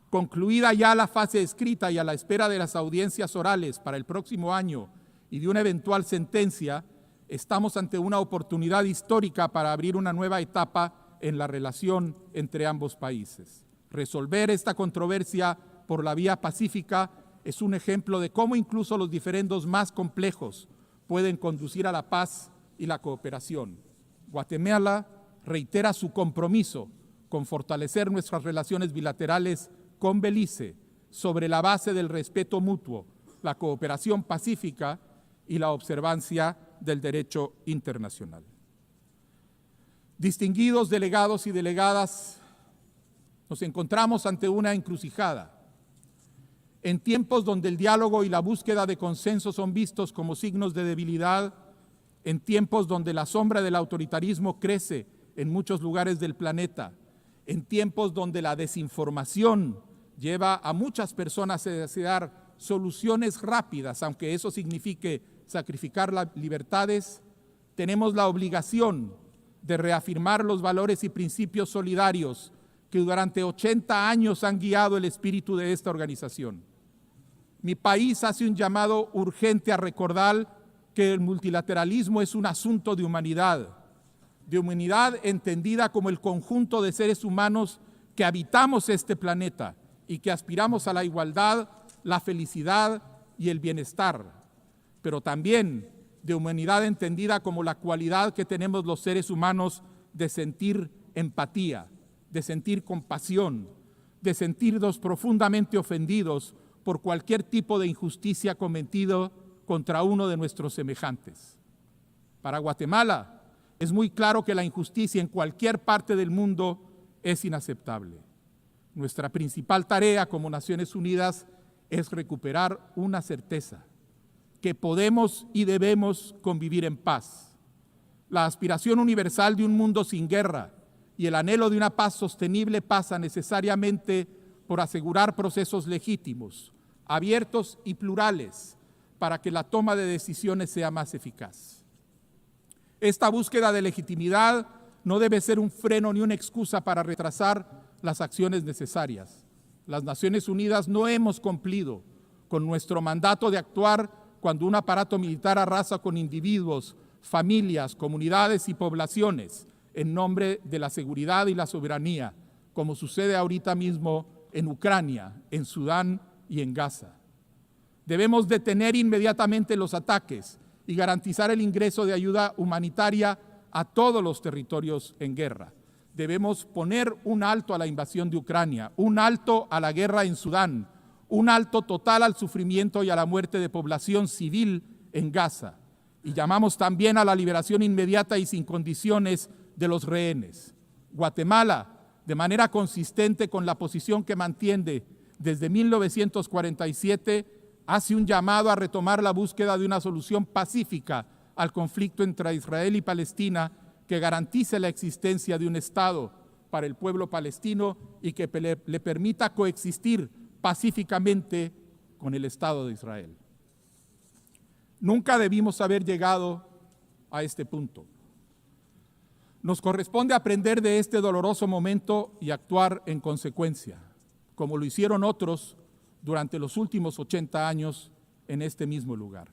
Concluida ya la fase escrita y a la espera de las audiencias orales para el próximo año y de una eventual sentencia, estamos ante una oportunidad histórica para abrir una nueva etapa en la relación entre ambos países. Resolver esta controversia por la vía pacífica es un ejemplo de cómo incluso los diferendos más complejos pueden conducir a la paz y la cooperación. Guatemala reitera su compromiso con fortalecer nuestras relaciones bilaterales con Belice sobre la base del respeto mutuo, la cooperación pacífica y la observancia del derecho internacional. Distinguidos delegados y delegadas, nos encontramos ante una encrucijada. En tiempos donde el diálogo y la búsqueda de consenso son vistos como signos de debilidad, en tiempos donde la sombra del autoritarismo crece en muchos lugares del planeta, en tiempos donde la desinformación lleva a muchas personas a desear soluciones rápidas, aunque eso signifique sacrificar las libertades, tenemos la obligación de reafirmar los valores y principios solidarios que durante 80 años han guiado el espíritu de esta organización. Mi país hace un llamado urgente a recordar que el multilateralismo es un asunto de humanidad entendida como el conjunto de seres humanos que habitamos este planeta y que aspiramos a la igualdad, la felicidad y el bienestar, pero también de humanidad entendida como la cualidad que tenemos los seres humanos de sentir empatía, de sentir compasión, de sentirnos profundamente ofendidos por cualquier tipo de injusticia cometido contra uno de nuestros semejantes. Para Guatemala es muy claro que la injusticia en cualquier parte del mundo es inaceptable. Nuestra principal tarea como Naciones Unidas es recuperar una certeza, que podemos y debemos convivir en paz. La aspiración universal de un mundo sin guerra y el anhelo de una paz sostenible pasa necesariamente por asegurar procesos legítimos, abiertos y plurales para que la toma de decisiones sea más eficaz. Esta búsqueda de legitimidad no debe ser un freno ni una excusa para retrasar las acciones necesarias. Las Naciones Unidas no hemos cumplido con nuestro mandato de actuar cuando un aparato militar arrasa con individuos, familias, comunidades y poblaciones en nombre de la seguridad y la soberanía, como sucede ahorita mismo en Ucrania, en Sudán y en Gaza. Debemos detener inmediatamente los ataques y garantizar el ingreso de ayuda humanitaria a todos los territorios en guerra. Debemos poner un alto a la invasión de Ucrania, un alto a la guerra en Sudán, un alto total al sufrimiento y a la muerte de población civil en Gaza. Y llamamos también a la liberación inmediata y sin condiciones de los rehenes. Guatemala, de manera consistente con la posición que mantiene desde 1947, hace un llamado a retomar la búsqueda de una solución pacífica al conflicto entre Israel y Palestina que garantice la existencia de un Estado para el pueblo palestino y que le permita coexistir pacíficamente con el Estado de Israel. Nunca debimos haber llegado a este punto. Nos corresponde aprender de este doloroso momento y actuar en consecuencia, como lo hicieron otros durante los últimos 80 años en este mismo lugar.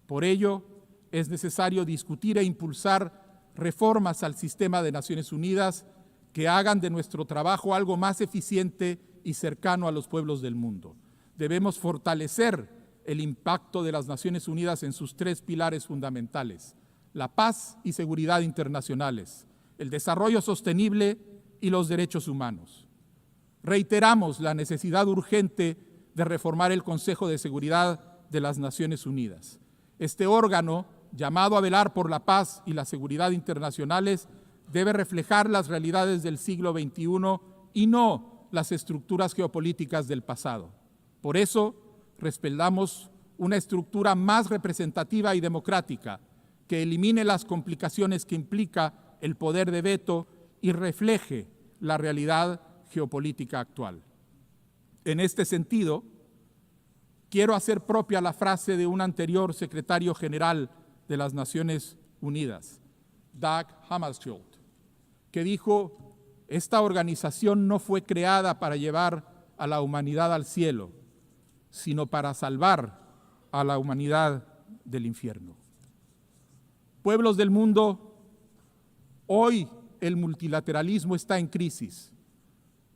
Por ello, es necesario discutir e impulsar reformas al sistema de Naciones Unidas que hagan de nuestro trabajo algo más eficiente y cercano a los pueblos del mundo. Debemos fortalecer el impacto de las Naciones Unidas en sus tres pilares fundamentales: la paz y seguridad internacionales, el desarrollo sostenible y los derechos humanos. Reiteramos la necesidad urgente de reformar el Consejo de Seguridad de las Naciones Unidas. Este órgano, llamado a velar por la paz y la seguridad internacionales, debe reflejar las realidades del siglo XXI y no las estructuras geopolíticas del pasado. Por eso, respaldamos una estructura más representativa y democrática que elimine las complicaciones que implica el poder de veto y refleje la realidad geopolítica actual. En este sentido, quiero hacer propia la frase de un anterior secretario general de las Naciones Unidas, Dag Hammarskjöld, que dijo: esta organización no fue creada para llevar a la humanidad al cielo, sino para salvar a la humanidad del infierno. Pueblos del mundo, hoy el multilateralismo está en crisis.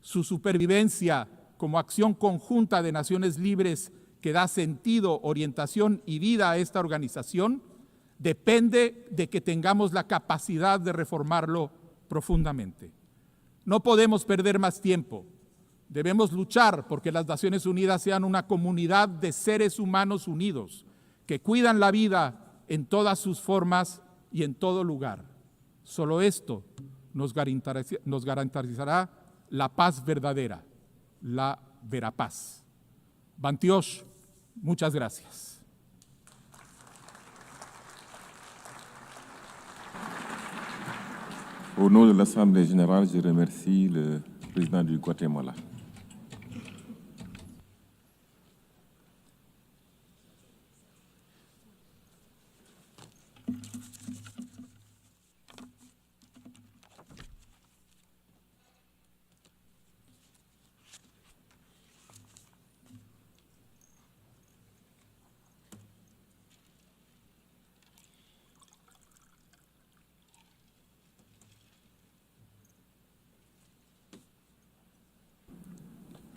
Su supervivencia como acción conjunta de naciones libres que da sentido, orientación y vida a esta organización depende de que tengamos la capacidad de reformarlo profundamente. No podemos perder más tiempo. Debemos luchar porque las Naciones Unidas sean una comunidad de seres humanos unidos que cuidan la vida en todas sus formas y en todo lugar. Solo esto nos garantizará la paz verdadera, la verapaz. Bantiosh, muchas gracias. Au nom de l'Assemblée générale, je remercie le président du Guatemala.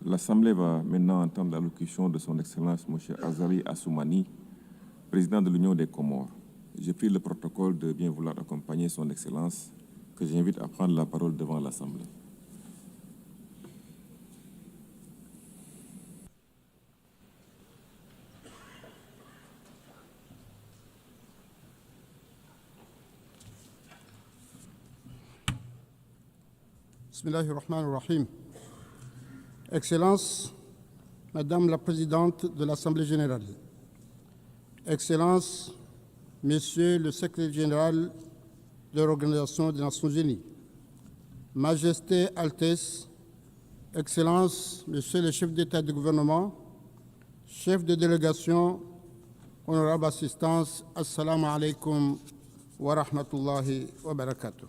L'Assemblée va maintenant entendre l'allocution de son Excellence M. Azali Assoumani, président de l'Union des Comores. J'ai pris le protocole de bien vouloir accompagner son Excellence, que j'invite à prendre la parole devant l'Assemblée. Bismillahirrahmanirrahim. Excellence, Madame la Présidente de l'Assemblée générale, Excellences, Monsieur le secrétaire général de l'Organisation des Nations Unies, Majesté, Altesse, Excellences, Monsieur le chef d'État et de gouvernement, chef de délégation, honorable assistance, Assalamu alaikum wa rahmatullahi wa barakatuh.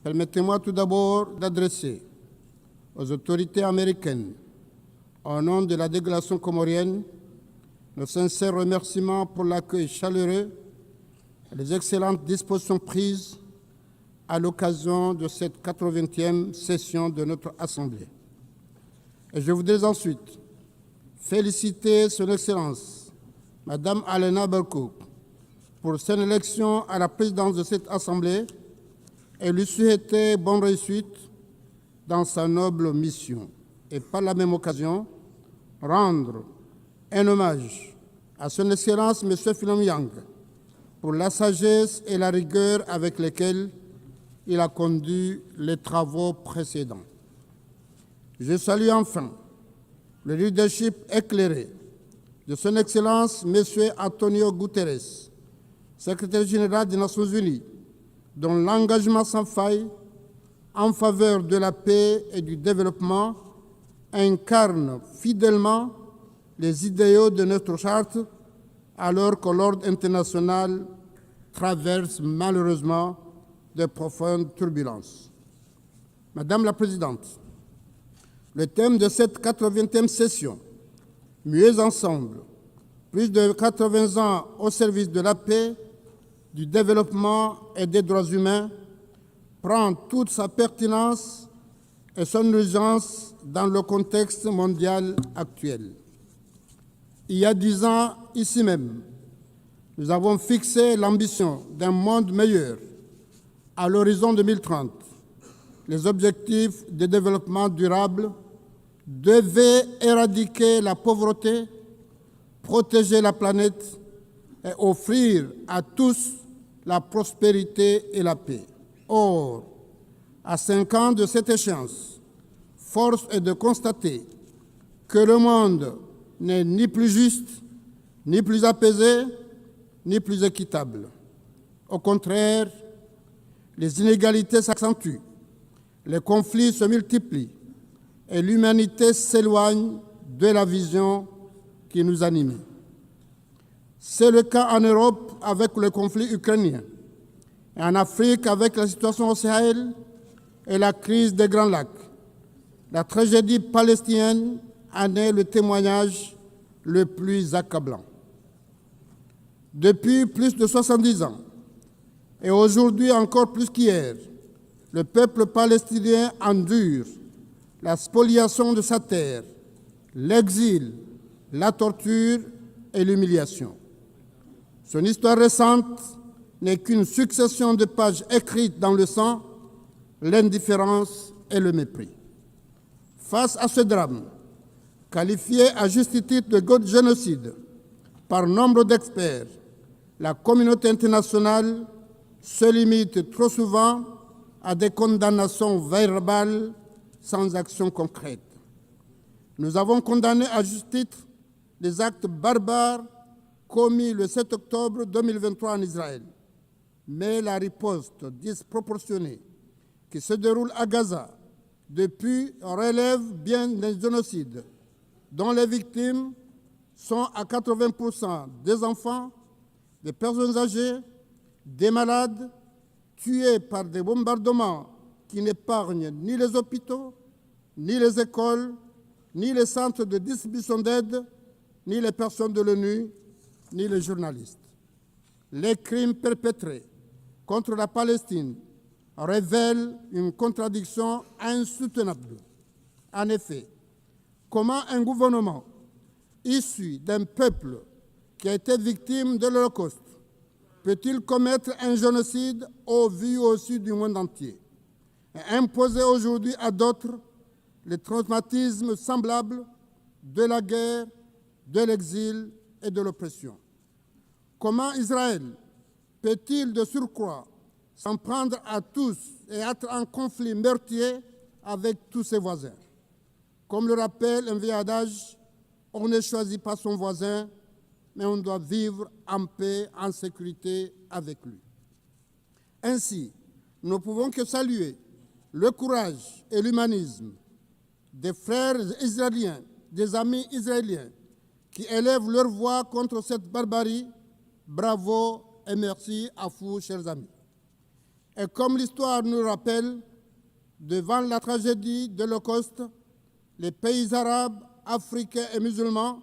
Permettez-moi tout d'abord d'adresser aux autorités américaines, au nom de la délégation comorienne, nos sincères remerciements pour l'accueil chaleureux et les excellentes dispositions prises à l'occasion de cette 80e session de notre Assemblée. Et je voudrais ensuite féliciter Son Excellence, Madame Alena Berkouk, pour son élection à la présidence de cette Assemblée et lui souhaiter bonne réussite dans sa noble mission. Et par la même occasion, rendre un hommage à Son Excellence M. Philom Yang pour la sagesse et la rigueur avec lesquelles il a conduit les travaux précédents. Je salue enfin le leadership éclairé de Son Excellence M. Antonio Guterres, secrétaire général des Nations Unies, dont l'engagement sans faille en faveur de la paix et du développement incarne fidèlement les idéaux de notre charte, alors que l'ordre international traverse malheureusement de profondes turbulences. Madame la Présidente, le thème de cette 80e session, Mieux ensemble, plus de 80 ans au service de la paix, du développement et des droits humains, prend toute sa pertinence et son urgence dans le contexte mondial actuel. Il y a 10 ans, ici même, nous avons fixé l'ambition d'un monde meilleur à l'horizon 2030. Les objectifs de développement durable devaient éradiquer la pauvreté, protéger la planète et offrir à tous la prospérité et la paix. Or, à 5 ans de cette échéance, force est de constater que le monde n'est ni plus juste, ni plus apaisé, ni plus équitable. Au contraire, les inégalités s'accentuent, les conflits se multiplient et l'humanité s'éloigne de la vision qui nous animait. C'est le cas en Europe avec le conflit ukrainien, et en Afrique avec la situation au Sahel et la crise des Grands Lacs. La tragédie palestinienne en est le témoignage le plus accablant. Depuis plus de 70 ans, et aujourd'hui encore plus qu'hier, le peuple palestinien endure la spoliation de sa terre, l'exil, la torture et l'humiliation. Son histoire récente n'est qu'une succession de pages écrites dans le sang, l'indifférence et le mépris. Face à ce drame, qualifié à juste titre de génocide par nombre d'experts, la communauté internationale se limite trop souvent à des condamnations verbales sans action concrète. Nous avons condamné à juste titre les actes barbares commis le 7 octobre 2023 en Israël. Mais la riposte disproportionnée qui se déroule à Gaza depuis relève bien d'un génocide dont les victimes sont à 80% des enfants, des personnes âgées, des malades, tués par des bombardements qui n'épargnent ni les hôpitaux, ni les écoles, ni les centres de distribution d'aide, ni les personnes de l'ONU, ni les journalistes. Les crimes perpétrés contre la Palestine révèlent une contradiction insoutenable. En effet, comment un gouvernement issu d'un peuple qui a été victime de l'Holocauste peut-il commettre un génocide au vu au su du monde entier et imposer aujourd'hui à d'autres les traumatismes semblables de la guerre, de l'exil et de l'oppression? Comment Israël peut-il de surcroît s'en prendre à tous et être en conflit meurtrier avec tous ses voisins? Comme le rappelle un vieil adage, on ne choisit pas son voisin, mais on doit vivre en paix, en sécurité avec lui. Ainsi, nous ne pouvons que saluer le courage et l'humanisme des frères israéliens, des amis israéliens, qui élèvent leur voix contre cette barbarie. Bravo et merci à vous, chers amis. Et comme l'histoire nous rappelle, devant la tragédie de l'Holocauste, les pays arabes, africains et musulmans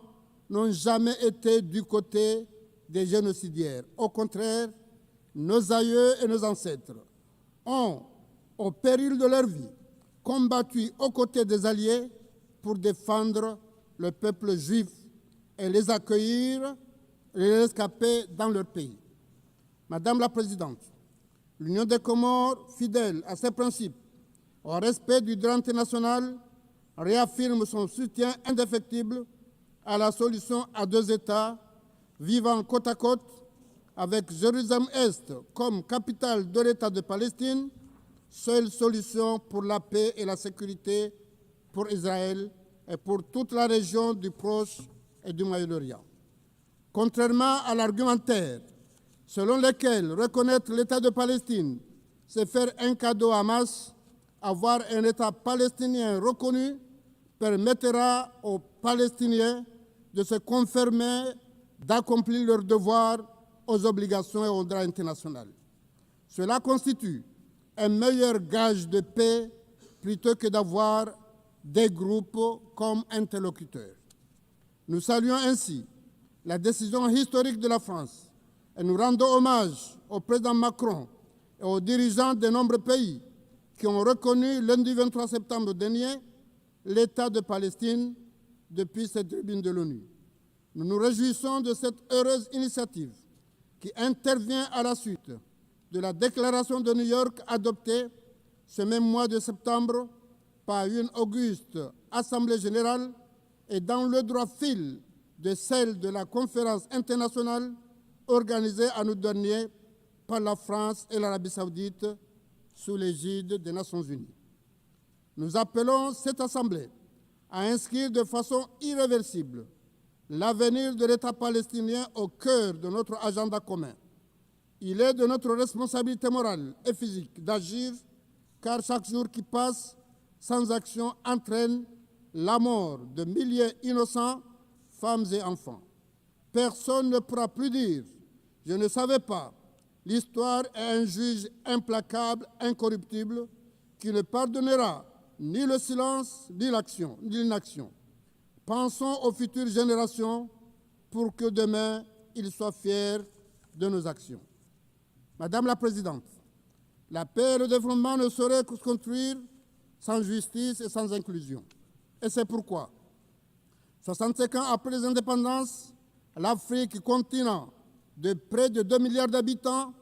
n'ont jamais été du côté des génocidaires. Au contraire, nos aïeux et nos ancêtres ont, au péril de leur vie, combattu aux côtés des alliés pour défendre le peuple juif et les accueillir et les rescaper dans leur pays. Madame la Présidente, l'Union des Comores, fidèle à ses principes, au respect du droit international, réaffirme son soutien indéfectible à la solution à deux États vivant côte à côte, avec Jérusalem-Est comme capitale de l'État de Palestine, seule solution pour la paix et la sécurité pour Israël et pour toute la région du Proche et du Moyen-Orient. Contrairement à l'argumentaire selon lequel reconnaître l'État de Palestine, c'est faire un cadeau à Hamas, avoir un État palestinien reconnu permettra aux Palestiniens de se conformer, d'accomplir leurs devoirs aux obligations et au droit international. Cela constitue un meilleur gage de paix plutôt que d'avoir des groupes comme interlocuteurs. Nous saluons ainsi la décision historique de la France et nous rendons hommage au président Macron et aux dirigeants de nombreux pays qui ont reconnu lundi 23 septembre dernier l'État de Palestine depuis cette tribune de l'ONU. Nous nous réjouissons de cette heureuse initiative qui intervient à la suite de la déclaration de New York adoptée ce même mois de septembre par une auguste Assemblée générale et dans le droit fil de celle de la conférence internationale organisée en août dernier par la France et l'Arabie saoudite sous l'égide des Nations unies. Nous appelons cette Assemblée à inscrire de façon irréversible l'avenir de l'État palestinien au cœur de notre agenda commun. Il est de notre responsabilité morale et physique d'agir, car chaque jour qui passe sans action entraîne la mort de milliers innocents, femmes et enfants. Personne ne pourra plus dire « je ne savais pas ». L'histoire est un juge implacable, incorruptible, qui ne pardonnera ni le silence, ni l'action, ni l'inaction. Pensons aux futures générations pour que demain, ils soient fiers de nos actions. Madame la Présidente, la paix et le développement ne sauraient se construire sans justice et sans inclusion. Et c'est pourquoi, 65 ans après les indépendances, l'Afrique, continent de près de 2 milliards d'habitants,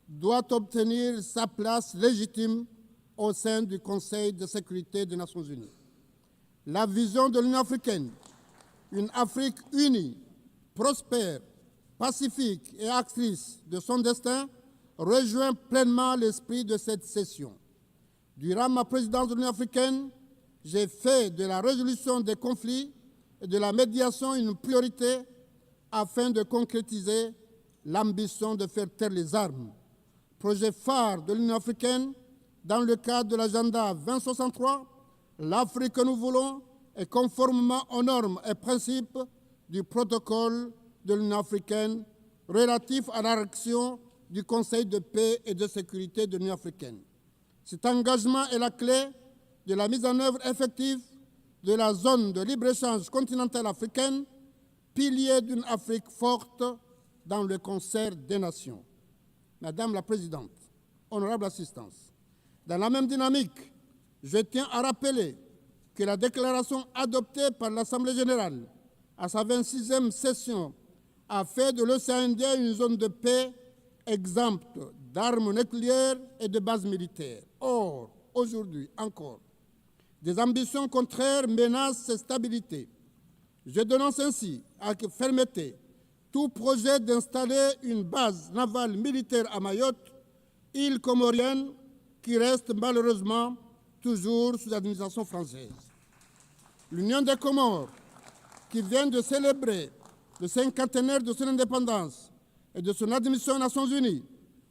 doit obtenir sa place légitime au sein du Conseil de sécurité des Nations unies. La vision de l'Union africaine, une Afrique unie, prospère, pacifique et actrice de son destin, rejoint pleinement l'esprit de cette session. Durant ma présidence de l'Union africaine, j'ai fait de la résolution des conflits et de la médiation une priorité afin de concrétiser l'ambition de faire taire les armes. Projet phare de l'Union africaine dans le cadre de l'agenda 2063, l'Afrique que nous voulons est conformément aux normes et principes du protocole de l'Union africaine relatif à la réaction du Conseil de paix et de sécurité de l'Union africaine. Cet engagement est la clé de la mise en œuvre effective de la zone de libre-échange continentale africaine, pilier d'une Afrique forte dans le concert des nations. Madame la Présidente, honorable assistance, dans la même dynamique, je tiens à rappeler que la déclaration adoptée par l'Assemblée générale à sa 26e session a fait de l'océan Indien une zone de paix exempte d'armes nucléaires et de bases militaires. Or, aujourd'hui encore, des ambitions contraires menacent cette stabilité. Je dénonce ainsi avec fermeté tout projet d'installer une base navale militaire à Mayotte, île comorienne qui reste malheureusement toujours sous l'administration française. L'Union des Comores, qui vient de célébrer le cinquantenaire de son indépendance et de son admission aux Nations Unies,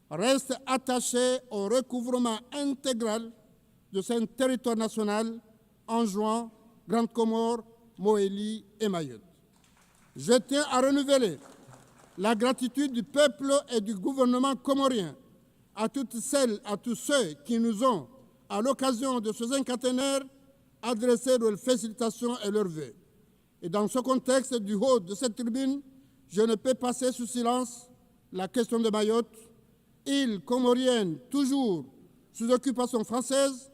reste attaché au recouvrement intégral de son territoire national en jouant Grande Comore, Moélie et Mayotte. Je tiens à renouveler la gratitude du peuple et du gouvernement comorien à toutes celles, à tous ceux qui nous ont, à l'occasion de ce cinquantenaire, adressé leurs félicitations et leurs vœux. Et dans ce contexte, du haut de cette tribune, je ne peux passer sous silence la question de Mayotte, île comorienne toujours sous occupation française,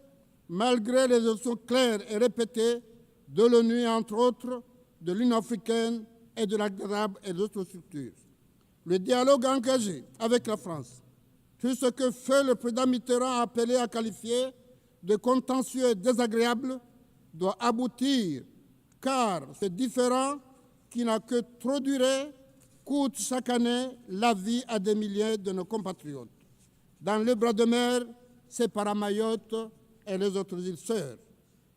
malgré les options claires et répétées de l'ONU et entre autres de l'Union africaine et de la GRAB et d'autres structures. Le dialogue engagé avec la France, tout ce que fait le président Mitterrand appelé à qualifier de contentieux désagréable, doit aboutir, car ce différend qui n'a que trop duré coûte chaque année la vie à des milliers de nos compatriotes. Dans le bras de mer séparant Mayotte et les autres îles sœurs,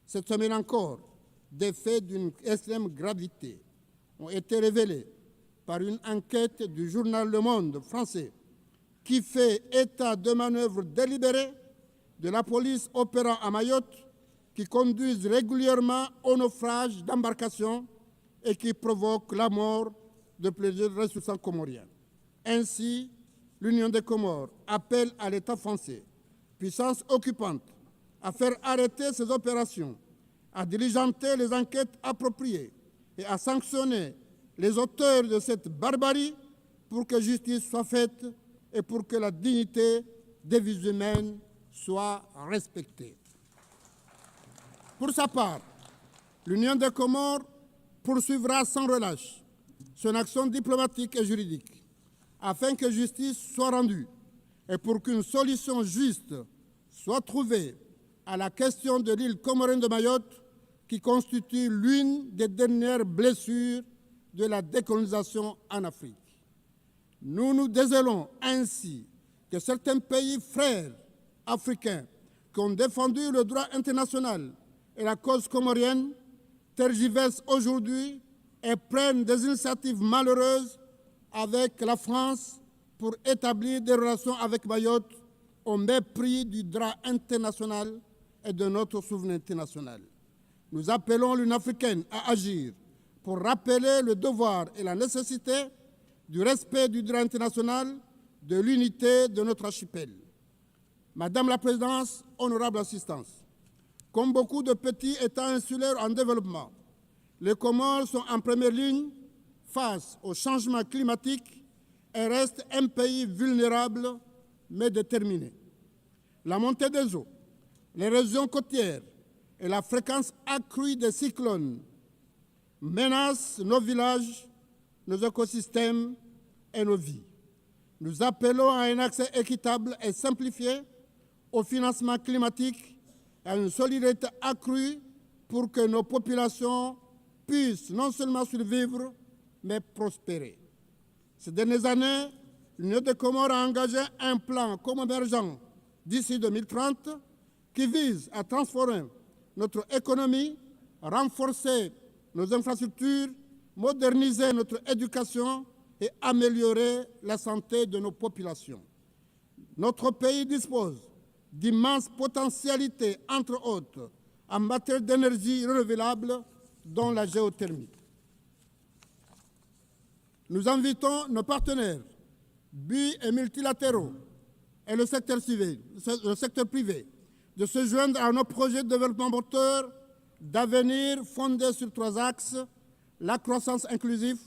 cette semaine encore, des faits d'une extrême gravité ont été révélés par une enquête du journal Le Monde français qui fait état de manœuvres délibérées de la police opérant à Mayotte qui conduisent régulièrement au naufrage d'embarcations et qui provoquent la mort de plusieurs ressortissants comoriens. Ainsi, l'Union des Comores appelle à l'État français, puissance occupante, à faire arrêter ces opérations, à diligenter les enquêtes appropriées et à sanctionner les auteurs de cette barbarie pour que justice soit faite et pour que la dignité des vies humaines soit respectée. Pour sa part, l'Union des Comores poursuivra sans relâche son action diplomatique et juridique afin que justice soit rendue et pour qu'une solution juste soit trouvée à la question de l'île comorienne de Mayotte qui constitue l'une des dernières blessures de la décolonisation en Afrique. Nous nous désolons ainsi que certains pays frères africains qui ont défendu le droit international et la cause comorienne tergiversent aujourd'hui et prennent des initiatives malheureuses avec la France pour établir des relations avec Mayotte au mépris du droit international et de notre souveraineté nationale. Nous appelons l'Union africaine à agir pour rappeler le devoir et la nécessité du respect du droit international, de l'unité de notre archipel. Madame la Présidente, honorable assistance, comme beaucoup de petits États insulaires en développement, les Comores sont en première ligne face au changement climatique et restent un pays vulnérable mais déterminé. La montée des eaux, les régions côtières et la fréquence accrue des cyclones menacent nos villages, nos écosystèmes et nos vies. Nous appelons à un accès équitable et simplifié au financement climatique et à une solidarité accrue pour que nos populations puissent non seulement survivre, mais prospérer. Ces dernières années, l'Union des Comores a engagé un plan commun émergent d'ici 2030 qui vise à transformer notre économie, renforcer nos infrastructures, moderniser notre éducation et améliorer la santé de nos populations. Notre pays dispose d'immenses potentialités, entre autres, en matière d'énergie renouvelable, dont la géothermie. Nous invitons nos partenaires, bi- et multilatéraux, et le secteur privé, de se joindre à nos projets de développement moteur d'avenir fondés sur 3 axes: la croissance inclusive,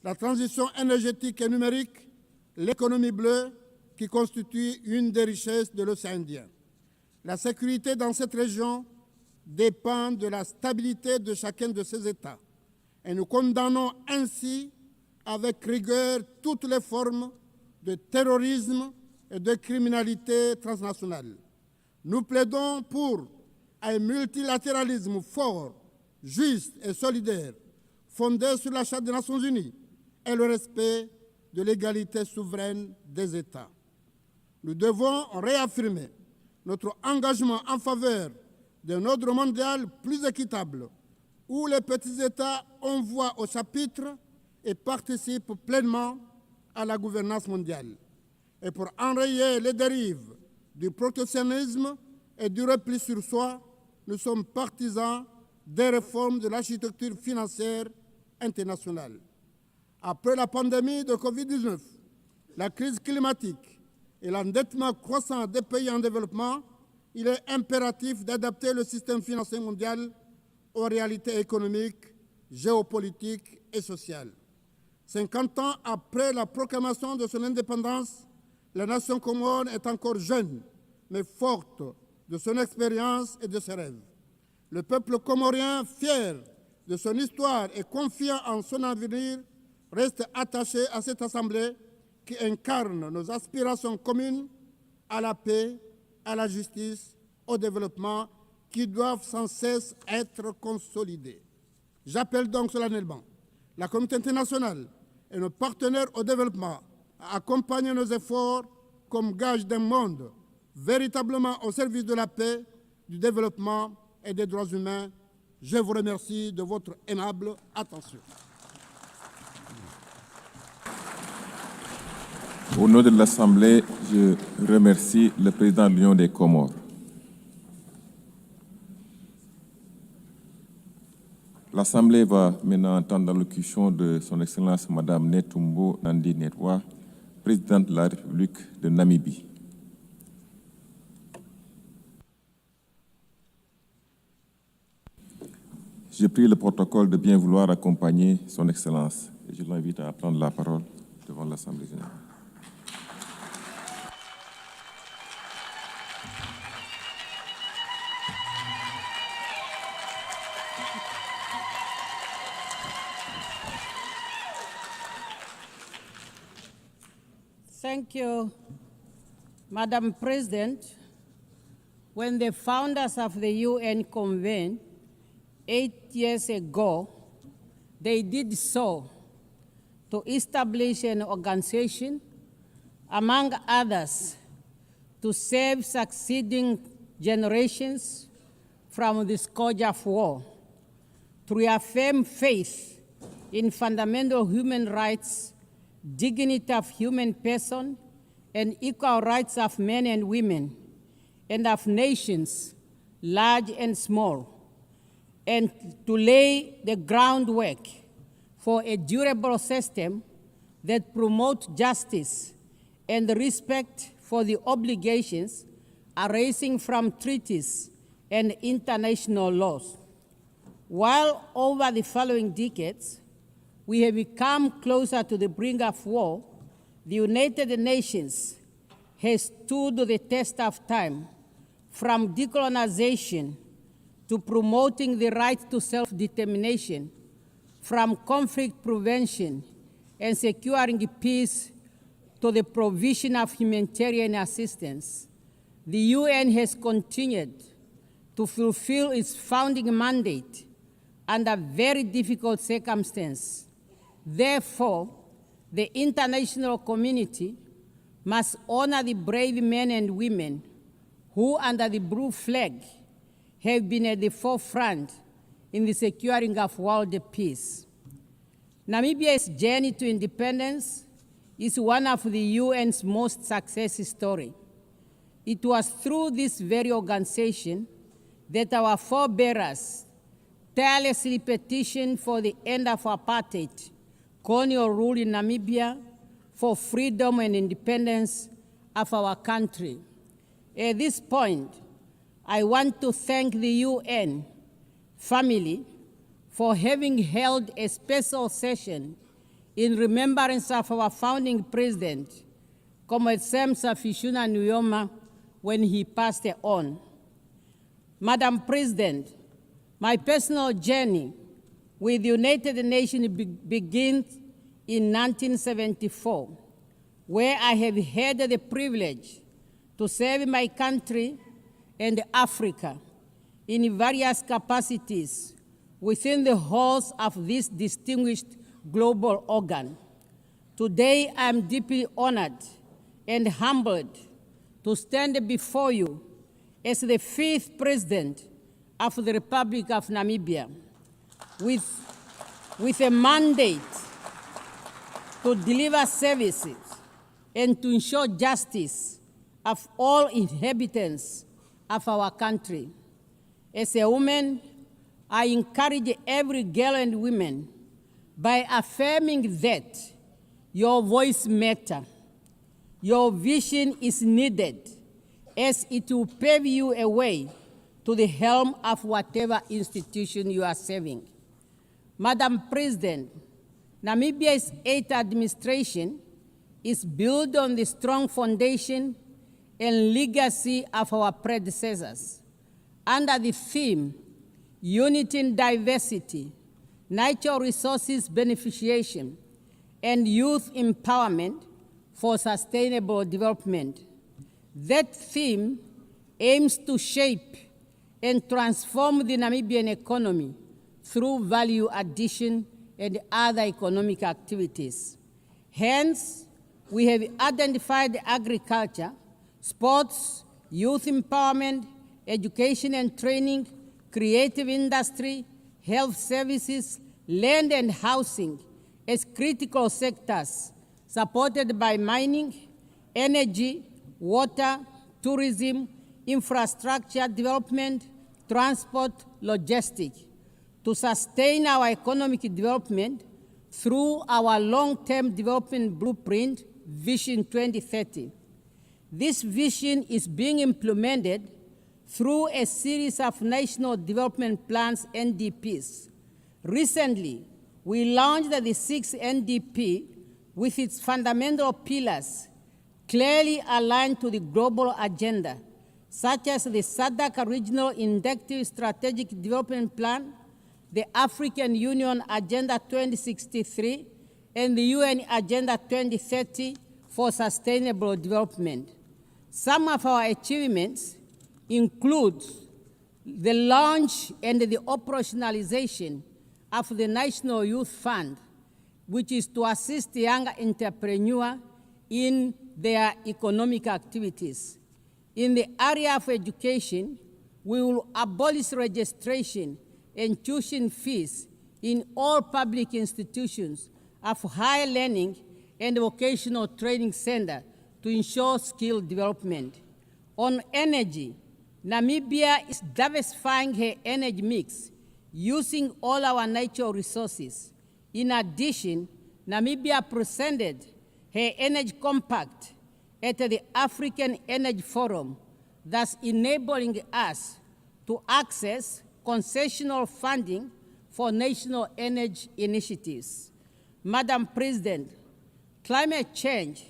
la transition énergétique et numérique, l'économie bleue, qui constitue une des richesses de l'océan Indien. La sécurité dans cette région dépend de la stabilité de chacun de ces États. Et nous condamnons ainsi avec rigueur toutes les formes de terrorisme et de criminalité transnationale. Nous plaidons pour un multilatéralisme fort, juste et solidaire, fondé sur la Charte des Nations Unies et le respect de l'égalité souveraine des États. Nous devons réaffirmer notre engagement en faveur d'un ordre mondial plus équitable, où les petits États ont voix au chapitre et participe pleinement à la gouvernance mondiale. Et pour enrayer les dérives du protectionnisme et du repli sur soi, nous sommes partisans des réformes de l'architecture financière internationale. Après la pandémie de Covid-19, la crise climatique et l'endettement croissant des pays en développement, il est impératif d'adapter le système financier mondial aux réalités économiques, géopolitiques et sociales. 50 ans après la proclamation de son indépendance, la nation comore est encore jeune, mais forte de son expérience et de ses rêves. Le peuple comorien, fier de son histoire et confiant en son avenir, reste attaché à cette Assemblée qui incarne nos aspirations communes à la paix, à la justice, au développement, qui doivent sans cesse être consolidées. J'appelle donc solennellement la communauté internationale et nos partenaires au développement à accompagner nos efforts comme gage d'un monde véritablement au service de la paix, du développement et des droits humains. Je vous remercie de votre aimable attention. Au nom de l'Assemblée, je remercie le président de l'Union des Comores. L'Assemblée va maintenant entendre l'allocution de son Excellence Madame Netumbo Nandi-Ndaitwah, présidente de la République de Namibie. Je prie le protocole de bien vouloir accompagner son Excellence et je l'invite à prendre la parole devant l'Assemblée générale. Thank you, Madam President. When the founders of the UN convened 8 years ago, they did so to establish an organization, among others, to save succeeding generations from the scourge of war, to reaffirm faith in fundamental human rights, dignity of human person, and equal rights of men and women, and of nations, large and small, and to lay the groundwork for a durable system that promotes justice and respect for the obligations arising from treaties and international laws. While over the following decades, we have become closer to the brink of war, the United Nations has stood the test of time, from decolonization to promoting the right to self-determination, from conflict prevention and securing peace to the provision of humanitarian assistance. The UN has continued to fulfill its founding mandate under very difficult circumstances. Therefore, the international community must honor the brave men and women who, under the blue flag, have been at the forefront in the securing of world peace. Namibia's journey to independence is one of the UN's most success stories. It was through this very organization that our forebears tirelessly petitioned for the end of apartheid, colonial rule in Namibia, for freedom and independence of our country. At this point, I want to thank the UN family for having held a special session in remembrance of our founding president, Comrade Sam Safishuna Nujoma, when he passed on. Madam President, my personal journey with the United Nations begins in 1974, where I have had the privilege to serve my country and Africa in various capacities within the halls of this distinguished global organ. Today, I am deeply honored and humbled to stand before you as the 5th President of the Republic of Namibia with a mandate to deliver services and to ensure justice of all inhabitants of our country. As a woman, I encourage every girl and woman by affirming that your voice matters, your vision is needed, as it will pave you a way to the helm of whatever institution you are serving. Madam President, Namibia's 8th administration is built on the strong foundation and legacy of our predecessors. Under the theme, Unity in Diversity, Natural Resources Beneficiation, and Youth Empowerment for Sustainable Development. That theme aims to shape and transform the Namibian economy through value addition and other economic activities. Hence, we have identified agriculture, sports, youth empowerment, education and training, creative industry, health services, land and housing as critical sectors supported by mining, energy, water, tourism, infrastructure development, transport, logistics, to sustain our economic development through our long-term development blueprint, Vision 2030. This vision is being implemented through a series of national development plans, NDPs. Recently, we launched the 6th NDP with its fundamental pillars clearly aligned to the global agenda, such as the SADC Regional Inductive Strategic Development Plan, the African Union Agenda 2063, and the UN Agenda 2030 for Sustainable Development. Some of our achievements include the launch and the operationalization of the National Youth Fund, which is to assist young entrepreneurs in their economic activities. In the area of education, we will abolish registration and tuition fees in all public institutions of higher learning and vocational training centers to ensure skill development. On energy, Namibia is diversifying her energy mix using all our natural resources. In addition, Namibia presented her energy compact at the African Energy Forum, thus enabling us to access concessional funding for national energy initiatives. Madam President, climate change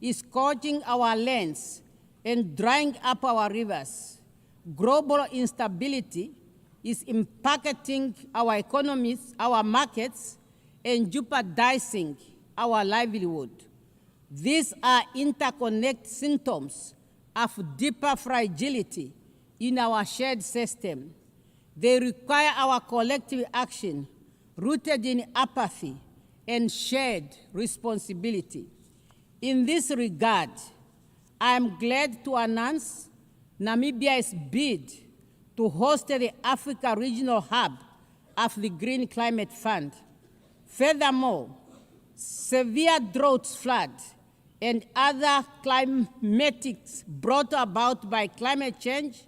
is scorching our lands and drying up our rivers. Global instability is impacting our economies, our markets, and jeopardizing our livelihood. These are interconnected symptoms of deeper fragility in our shared system. They require our collective action rooted in apathy and shared responsibility. In this regard, I am glad to announce Namibia's bid to host the Africa Regional Hub of the Green Climate Fund. Furthermore, severe droughts, floods, and other climatics brought about by climate change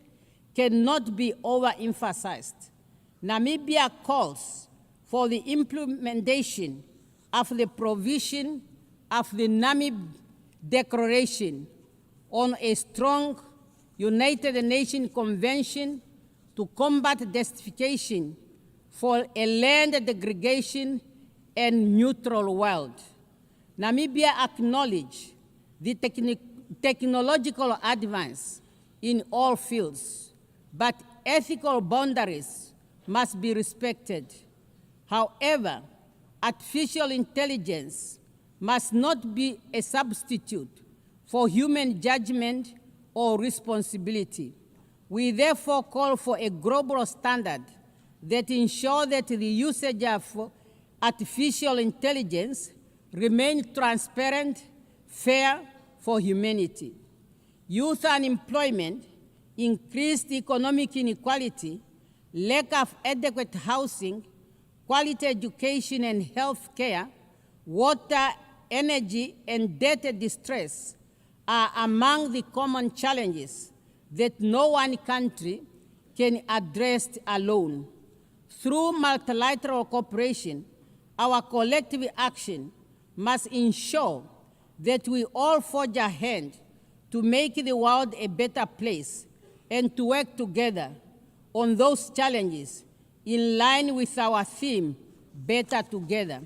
cannot be overemphasized. Namibia calls for the implementation of the provision of the Namib Declaration on a strong United Nations Convention to combat desertification for a land degradation and neutral world. Namibia acknowledges the technological advance in all fields, but ethical boundaries must be respected. However, artificial intelligence must not be a substitute for human judgment or responsibility. We therefore call for a global standard that ensures that the usage of artificial intelligence remains transparent, fair for humanity. Youth unemployment, increased economic inequality, lack of adequate housing, quality education and health care, water energy, and data distress are among the common challenges that no one country can address alone. Through multilateral cooperation, our collective action must ensure that we all forge ahead to make the world a better place and to work together on those challenges in line with our theme, Better Together.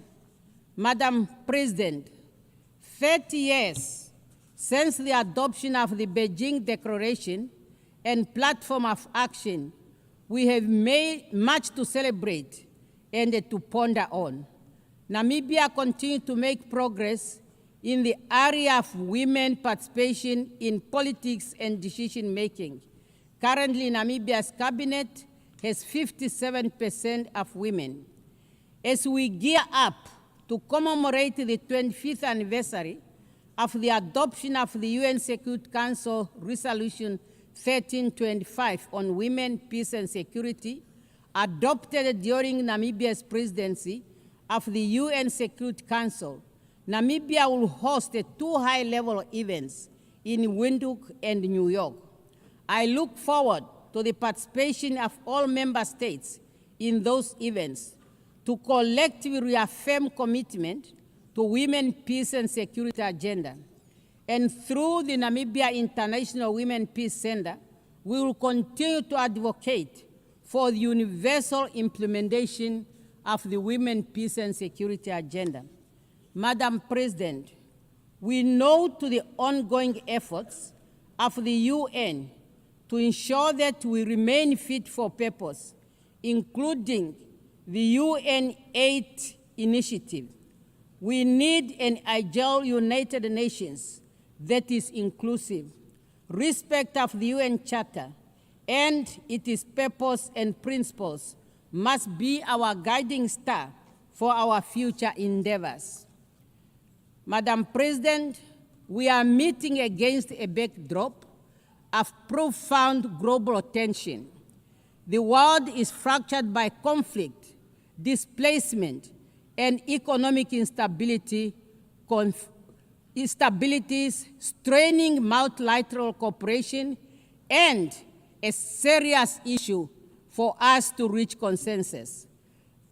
Madam President, 30 years since the adoption of the Beijing Declaration and Platform of Action, we have made much to celebrate and to ponder on. Namibia continues to make progress in the area of women participation in politics and decision-making. Currently, Namibia's cabinet has 57% of women. As we gear up to commemorate the 25th anniversary of the adoption of the UN Security Council Resolution 1325 on women, peace, and security, adopted during Namibia's presidency of the UN Security Council, Namibia will host 2 high-level events in Windhoek and New York. I look forward to the participation of all member states in those events to collectively reaffirm commitment to women, peace, and security agenda. And through the Namibia International Women Peace Center, we will continue to advocate for the universal implementation of the women, peace, and security agenda. Madam President, we note to the ongoing efforts of the UN to ensure that we remain fit for purpose, including the UN 8 initiative. We need an agile United Nations that is inclusive, respect of the UN Charter, and its purpose and principles must be our guiding star for our future endeavors. Madam President, we are meeting against a backdrop of profound global tension. The world is fractured by conflict, displacement, and economic instabilities straining multilateral cooperation and a serious issue for us to reach consensus.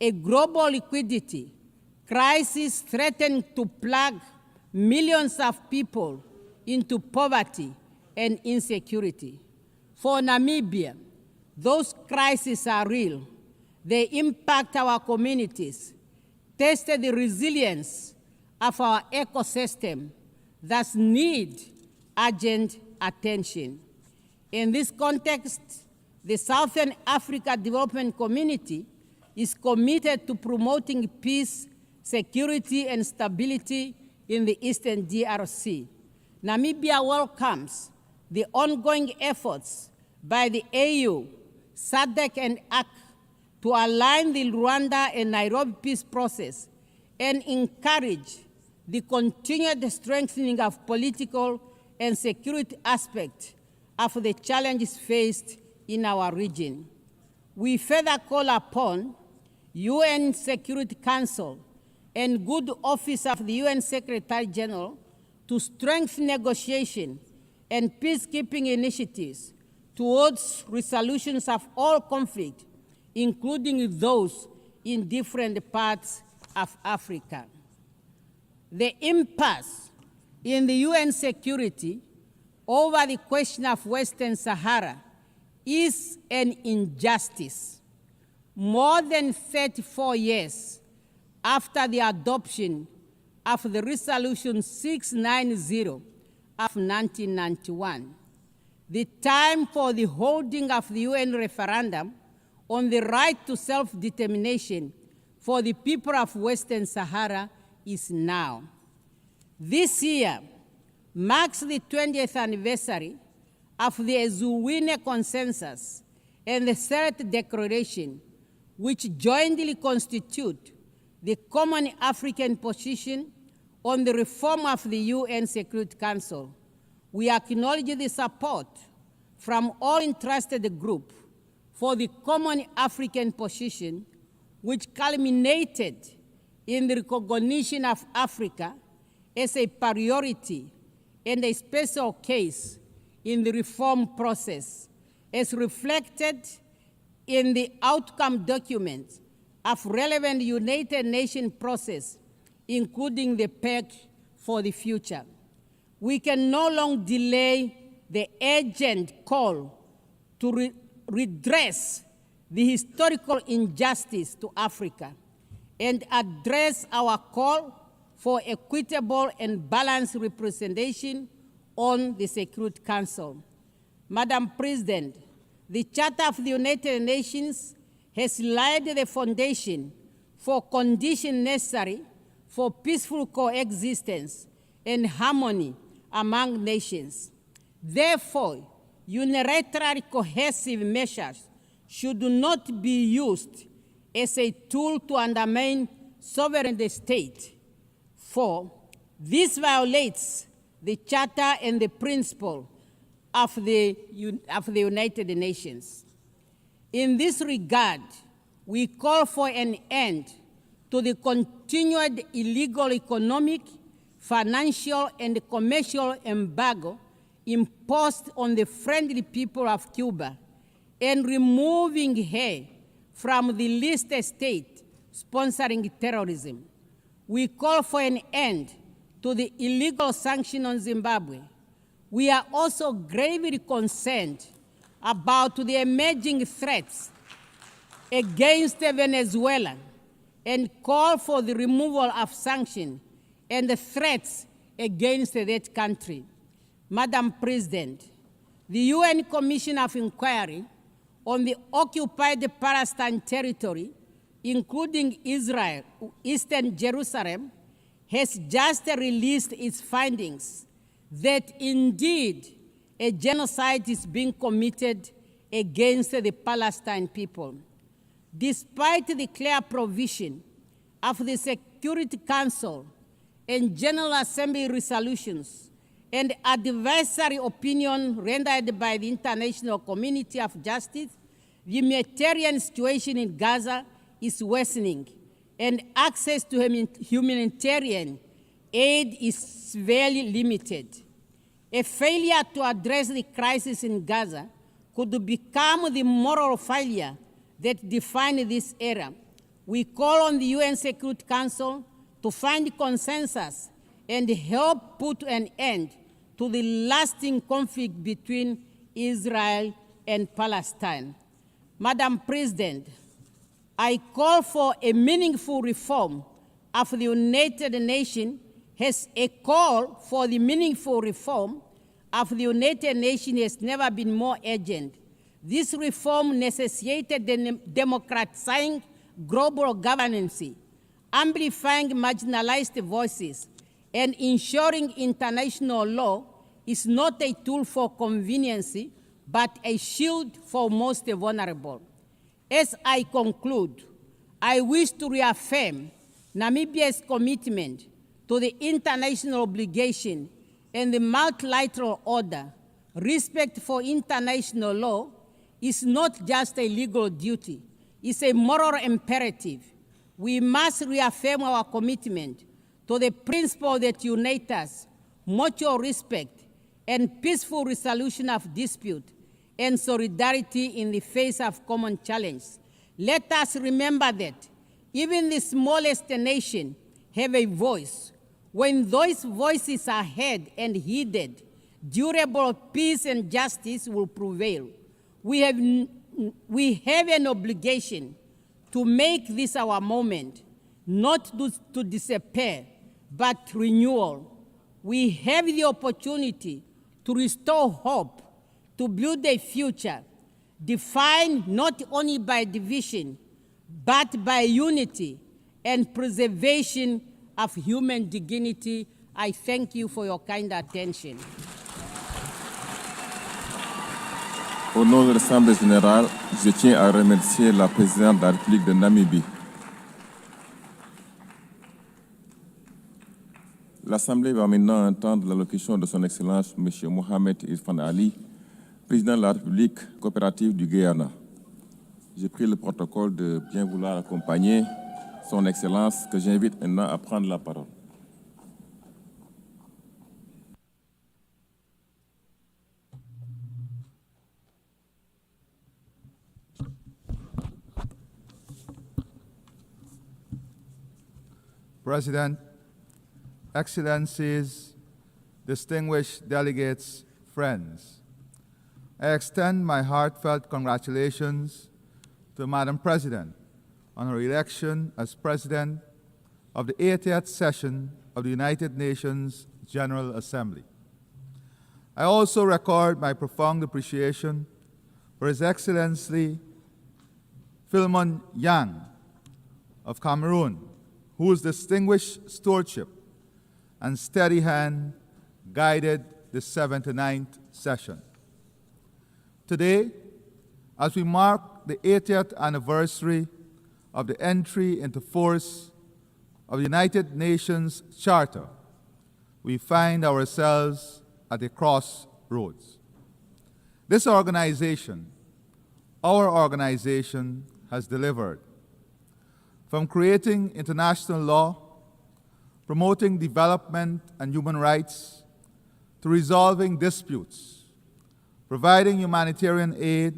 A global liquidity crisis threatens to plunge millions of people into poverty and insecurity. For Namibia, those crises are real. They impact our communities, test the resilience of our ecosystem, thus need urgent attention. In this context, the Southern Africa Development Community is committed to promoting peace, security, and stability in the Eastern DRC. Namibia welcomes the ongoing efforts by the AU, SADC, and ACK to align the Rwanda and Nairobi peace process and encourage the continued strengthening of political and security aspects of the challenges faced in our region. We further call upon UN Security Council and good office of the UN Secretary General to strengthen negotiation and peacekeeping initiatives towards resolutions of all conflict, including those in different parts of Africa. The impasse in the UN security over the question of Western Sahara is an injustice. More than 34 years after the adoption of the Resolution 690 of 1991, the time for the holding of the UN referendum on the right to self-determination for the people of Western Sahara is now. This year marks the 20th anniversary of the Ezuwine Consensus and the Third Declaration, which jointly constitute the common African position on the reform of the UN Security Council. We acknowledge the support from all interested groups for the common African position, which culminated in the recognition of Africa as a priority and a special case in the reform process, as reflected in the outcome documents of relevant United Nations process, including the pact for the future. We can no longer delay the urgent call to redress the historical injustice to Africa and address our call for equitable and balanced representation on the Security Council. Madam President, the Charter of the United Nations has laid the foundation for conditions necessary for peaceful coexistence and harmony among nations. Therefore, unilateral cohesive measures should not be used as a tool to undermine sovereign state, for this violates the Charter and the principle of the United Nations. In this regard, we call for an end to the continued illegal economic, financial, and commercial embargo imposed on the friendly people of Cuba and removing her from the list of states sponsoring terrorism. We call for an end to the illegal sanctions on Zimbabwe. We are also gravely concerned about the emerging threats against Venezuela and call for the removal of sanctions and the threats against that country. Madam President, the UN Commission of Inquiry on the occupied Palestine territory, including Israel, Eastern Jerusalem, has just released its findings that indeed a genocide is being committed against the Palestinian people. Despite the clear provision of the Security Council and General Assembly resolutions and advisory opinion rendered by the international community of justice, the humanitarian situation in Gaza is worsening, and access to humanitarian aid is severely limited. A failure to address the crisis in Gaza could become the moral failure that defines this era. We call on the UN Security Council to find consensus and help put an end to the lasting conflict between Israel and Palestine. Madam President, I call for a meaningful reform of the United Nations. Has a call for the meaningful reform of the United Nations has never been more urgent. This reform necessitated democratizing global governance, amplifying marginalized voices, and ensuring international law is not a tool for convenience, but a shield for most vulnerable. As I conclude, I wish to reaffirm Namibia's commitment to the international obligation and the multilateral order. Respect for international law is not just a legal duty, it's a moral imperative. We must reaffirm our commitment to the principle that unite us, mutual respect, and peaceful resolution of dispute, and solidarity in the face of common challenge. Let us remember that even the smallest nation have a voice. When those voices are heard and heeded, durable peace and justice will prevail. We have an obligation to make this our moment, not to despair, but renewal. We have the opportunity to restore hope, to build a future defined not only by division, but by unity and preservation of human dignity. I thank you for your kind attention. Au nom de l'Assemblée générale, je tiens à remercier la présidente de la République de Namibie. L'Assemblée va maintenant entendre l'allocution de son Excellence M. Mohamed Irfan Ali, président de la République coopérative du Guyana. J'ai pris le protocole de bien vouloir accompagner son Excellence, que j'invite maintenant à prendre la parole. President, Excellencies, distinguished delegates, friends, I extend my heartfelt congratulations to Madam President on her election as President of the 80th session of the United Nations General Assembly. I also record my profound appreciation for His Excellency Philemon Yang of Cameroon, whose distinguished stewardship and steady hand guided the 79th session. Today, as we mark the 80th anniversary of the entry into force of the United Nations Charter, we find ourselves at a crossroads. This organization, our organization, has delivered. From creating international law, promoting development and human rights, to resolving disputes, providing humanitarian aid,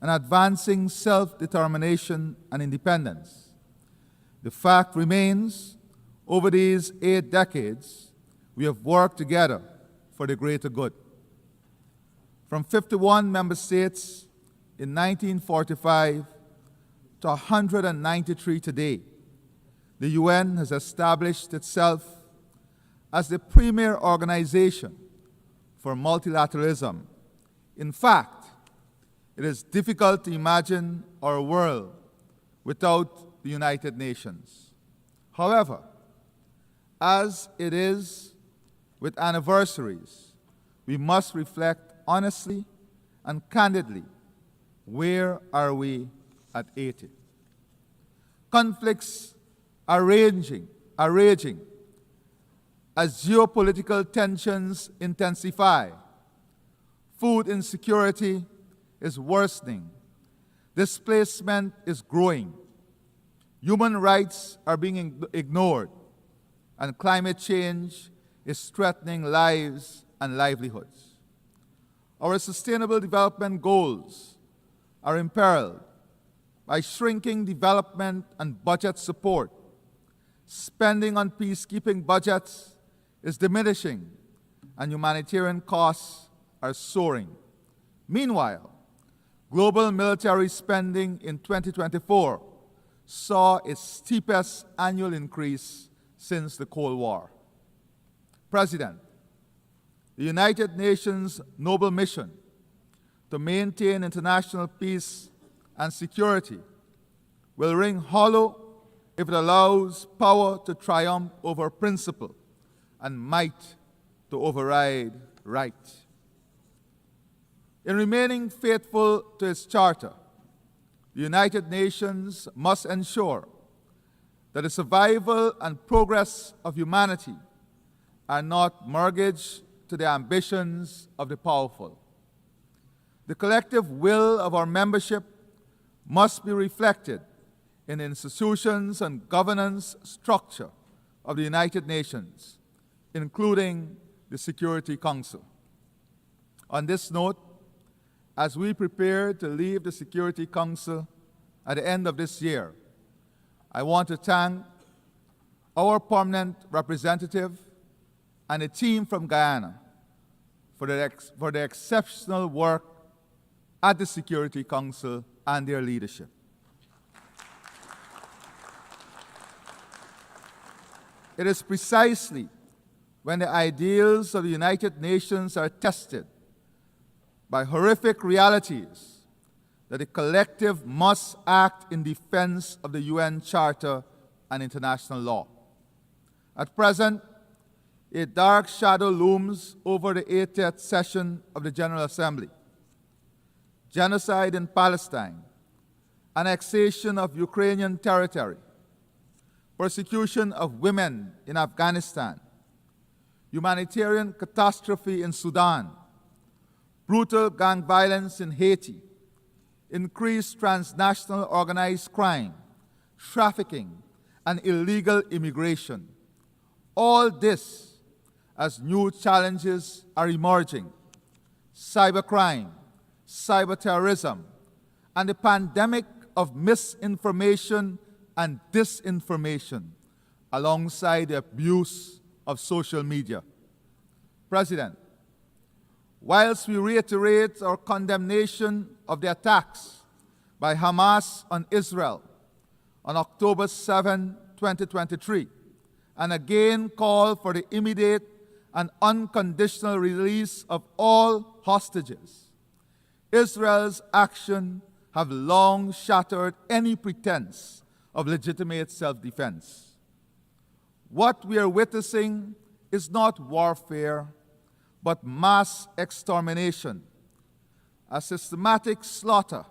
and advancing self-determination and independence. The fact remains, over these 8 decades, we have worked together for the greater good. From 51 member states in 1945 to 193 today, the UN has established itself as the premier organization for multilateralism. In fact, it is difficult to imagine our world without the United Nations. However, as it is with anniversaries, we must reflect honestly and candidly, where are we at 80? Conflicts are raging as geopolitical tensions intensify. Food insecurity is worsening. Displacement is growing. Human rights are being ignored, and climate change is threatening lives and livelihoods. Our Sustainable Development Goals are imperiled by shrinking development and budget support. Spending on peacekeeping budgets is diminishing, and humanitarian costs are soaring. Meanwhile, global military spending in 2024 saw its steepest annual increase since the Cold War. President, the United Nations noble mission to maintain international peace and security will ring hollow if it allows power to triumph over principle and might to override right. In remaining faithful to its charter, the United Nations must ensure that the survival and progress of humanity are not mortgaged to the ambitions of the powerful. The collective will of our membership must be reflected in the institutions and governance structure of the United Nations, including the Security Council. On this note, as we prepare to leave the Security Council at the end of this year, I want to thank our permanent representative and a team from Guyana for their exceptional work at the Security Council and their leadership. It is precisely when the ideals of the United Nations are tested by horrific realities that the collective must act in defense of the UN Charter and international law. At present, a dark shadow looms over the 80th session of the General Assembly. Genocide in Palestine, annexation of Ukrainian territory, persecution of women in Afghanistan, humanitarian catastrophe in Sudan, brutal gang violence in Haiti, increased transnational organized crime, trafficking, and illegal immigration. All this as new challenges are emerging. Cybercrime, cyberterrorism, and the pandemic of misinformation and disinformation alongside the abuse of social media. President, whilst we reiterate our condemnation of the attacks by Hamas on Israel on October 7, 2023, and again call for the immediate and unconditional release of all hostages, Israel's actions have long shattered any pretense of legitimate self-defense. What we are witnessing is not warfare, but mass extermination, a systematic slaughter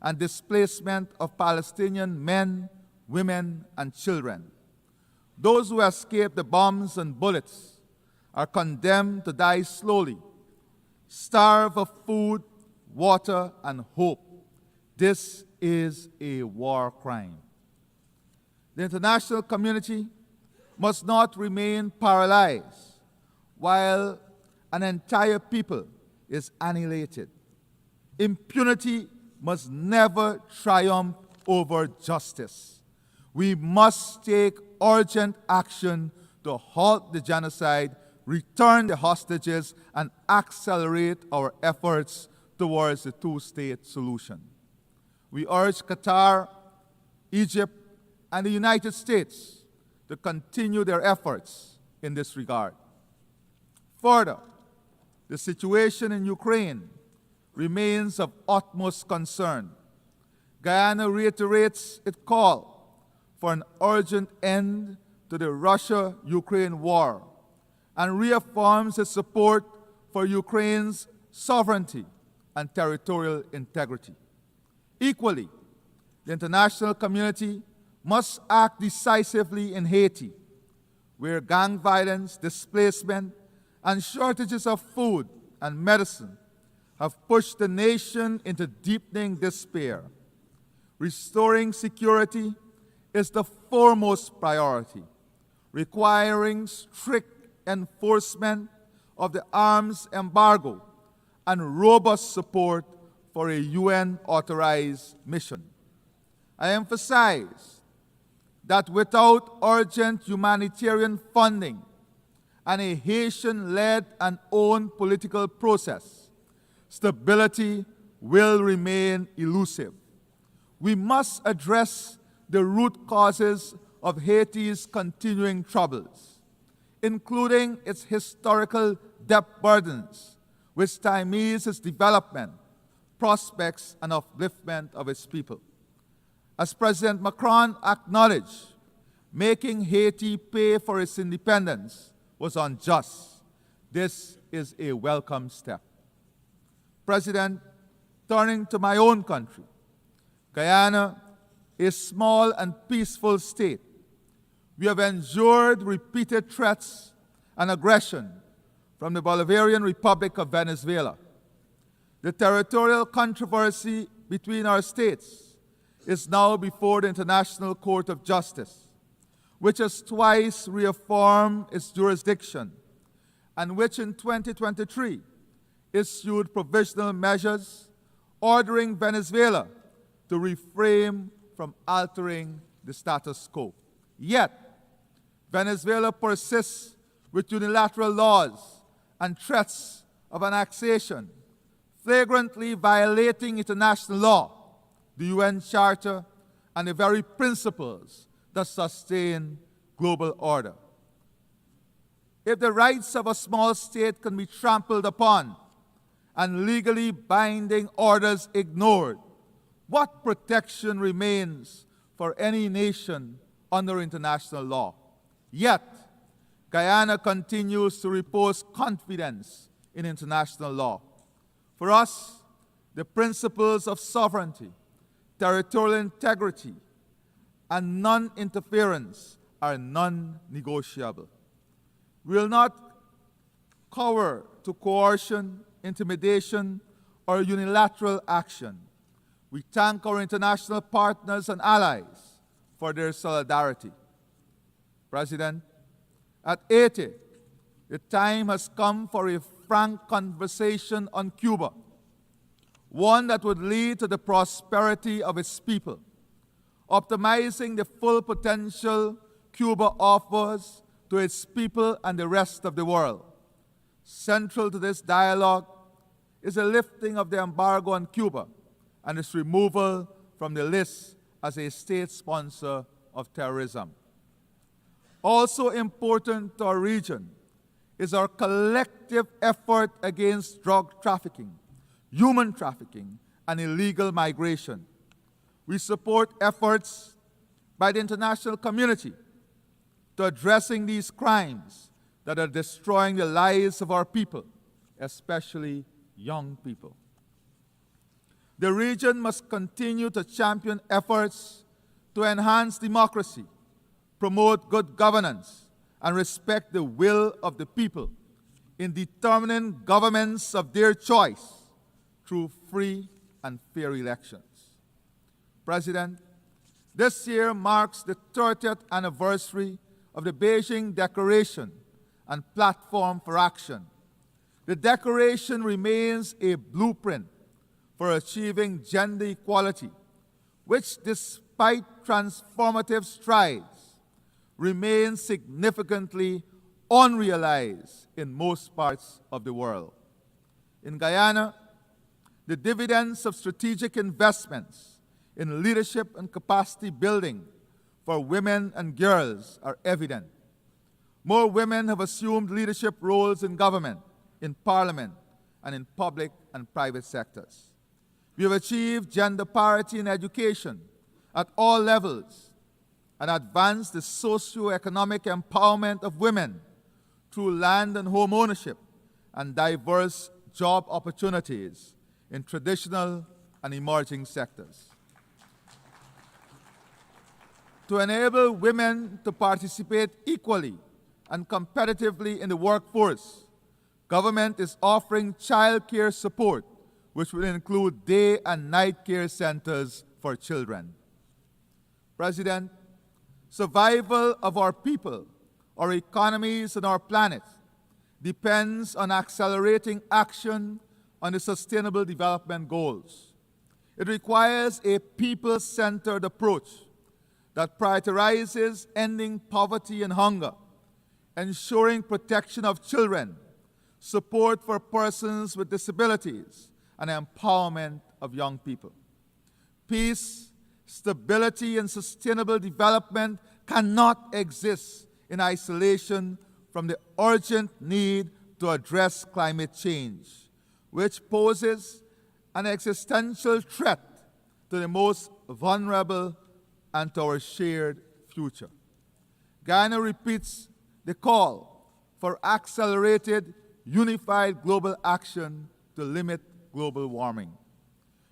and displacement of Palestinian men, women, and children. Those who escape the bombs and bullets are condemned to die slowly, starve of food, water, and hope. This is a war crime. The international community must not remain paralyzed while an entire people is annihilated. Impunity must never triumph over justice. We must take urgent action to halt the genocide, return the hostages, and accelerate our efforts towards the two-state solution. We urge Qatar, Egypt, and the United States to continue their efforts in this regard. Further, the situation in Ukraine remains of utmost concern. Guyana reiterates its call for an urgent end to the Russia-Ukraine war and reaffirms its support for Ukraine's sovereignty and territorial integrity. Equally, the international community must act decisively in Haiti, where gang violence, displacement, and shortages of food and medicine have pushed the nation into deepening despair. Restoring security is the foremost priority, requiring strict enforcement of the arms embargo and robust support for a UN-authorized mission. I emphasize that without urgent humanitarian funding and a Haitian-led and owned political process, stability will remain elusive. We must address the root causes of Haiti's continuing troubles, including its historical debt burdens, which stymies its development, prospects, and upliftment of its people. As President Macron acknowledged, making Haiti pay for its independence was unjust. This is a welcome step. President, turning to my own country, Guyana, a small and peaceful state, we have endured repeated threats and aggression from the Bolivarian Republic of Venezuela. The territorial controversy between our states is now before the International Court of Justice, which has twice reaffirmed its jurisdiction and which in 2023 issued provisional measures ordering Venezuela to refrain from altering the status quo. Yet, Venezuela persists with unilateral laws and threats of annexation, flagrantly violating international law, the UN Charter, and the very principles that sustain global order. If the rights of a small state can be trampled upon and legally binding orders ignored, what protection remains for any nation under international law? Yet, Guyana continues to repose confidence in international law. For us, the principles of sovereignty, territorial integrity, and non-interference are non-negotiable. We will not cower to coercion, intimidation, or unilateral action. We thank our international partners and allies for their solidarity. President, at 80, the time has come for a frank conversation on Cuba, one that would lead to the prosperity of its people, optimizing the full potential Cuba offers to its people and the rest of the world. Central to this dialogue is the lifting of the embargo on Cuba and its removal from the list as a state sponsor of terrorism. Also important to our region is our collective effort against drug trafficking, human trafficking, and illegal migration. We support efforts by the international community to addressing these crimes that are destroying the lives of our people, especially young people. The region must continue to champion efforts to enhance democracy, promote good governance, and respect the will of the people in determining governments of their choice through free and fair elections. President, this year marks the 30th anniversary of the Beijing Declaration and Platform for Action. The Declaration remains a blueprint for achieving gender equality, which, despite transformative strides, remains significantly unrealized in most parts of the world. In Guyana, the dividends of strategic investments in leadership and capacity building for women and girls are evident. More women have assumed leadership roles in government, in parliament, and in public and private sectors. We have achieved gender parity in education at all levels and advanced the socio-economic empowerment of women through land and home ownership and diverse job opportunities in traditional and emerging sectors. To enable women to participate equally and competitively in the workforce, government is offering child care support, which will include day and night care centers for children. President, survival of our people, our economies, and our planet depends on accelerating action on the Sustainable Development Goals. It requires a people-centered approach that prioritizes ending poverty and hunger, ensuring protection of children, support for persons with disabilities, and empowerment of young people. Peace, stability, and sustainable development cannot exist in isolation from the urgent need to address climate change, which poses an existential threat to the most vulnerable and to our shared future. Guyana repeats the call for accelerated, unified global action to limit global warming.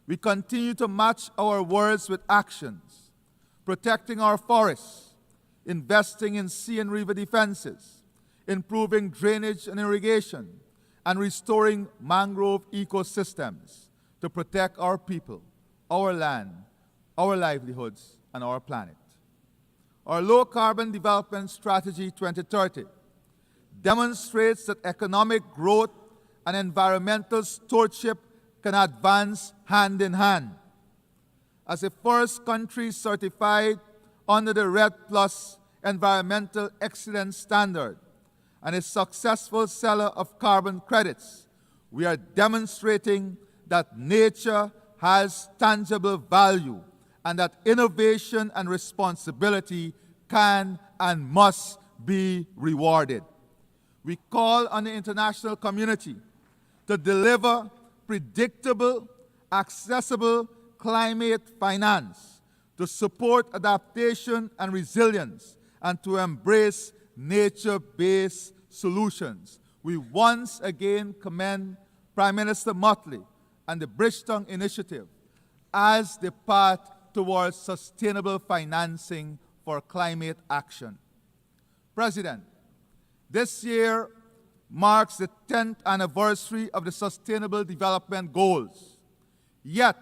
We continue to match our words with actions, protecting our forests, investing in sea and river defenses, improving drainage and irrigation, and restoring mangrove ecosystems to protect our people, our land, our livelihoods, and our planet. Our low-carbon development strategy 2030 demonstrates that economic growth and environmental stewardship can advance hand in hand. As the first country certified under the RED+ Environmental Excellence Standard and a successful seller of carbon credits, we are demonstrating that nature has tangible value and that innovation and responsibility can and must be rewarded. We call on the international community to deliver predictable, accessible climate finance to support adaptation and resilience and to embrace nature-based solutions. We once again commend Prime Minister Motley and the Bridgetown Initiative as the path towards sustainable financing for climate action. President, this year marks the 10th anniversary of the Sustainable Development Goals. Yet,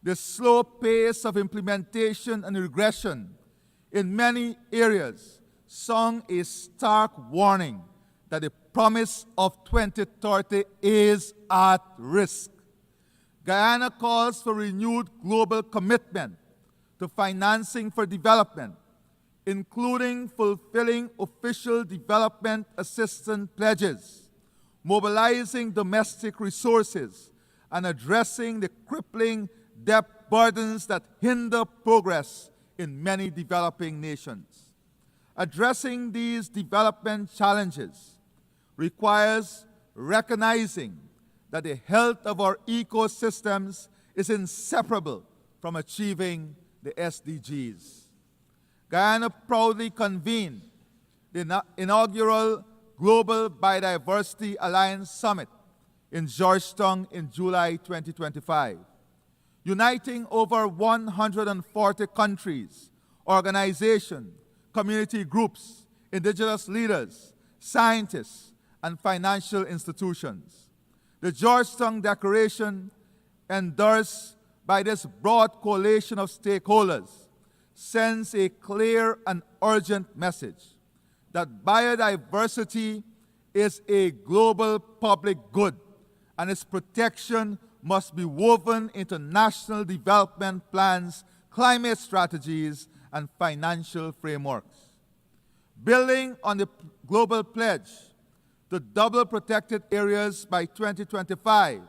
the slow pace of implementation and regression in many areas sound a stark warning that the promise of 2030 is at risk. Guyana calls for renewed global commitment to financing for development, including fulfilling official development assistance pledges, mobilizing domestic resources, and addressing the crippling debt burdens that hinder progress in many developing nations. Addressing these development challenges requires recognizing that the health of our ecosystems is inseparable from achieving the SDGs. Guyana proudly convened the inaugural Global Biodiversity Alliance Summit in Georgetown in July 2025, uniting over 140 countries, organizations, community groups, indigenous leaders, scientists, and financial institutions. The Georgetown Declaration, endorsed by this broad coalition of stakeholders, sends a clear and urgent message that biodiversity is a global public good and its protection must be woven into national development plans, climate strategies, and financial frameworks. Building on the global pledge to double protected areas by 2025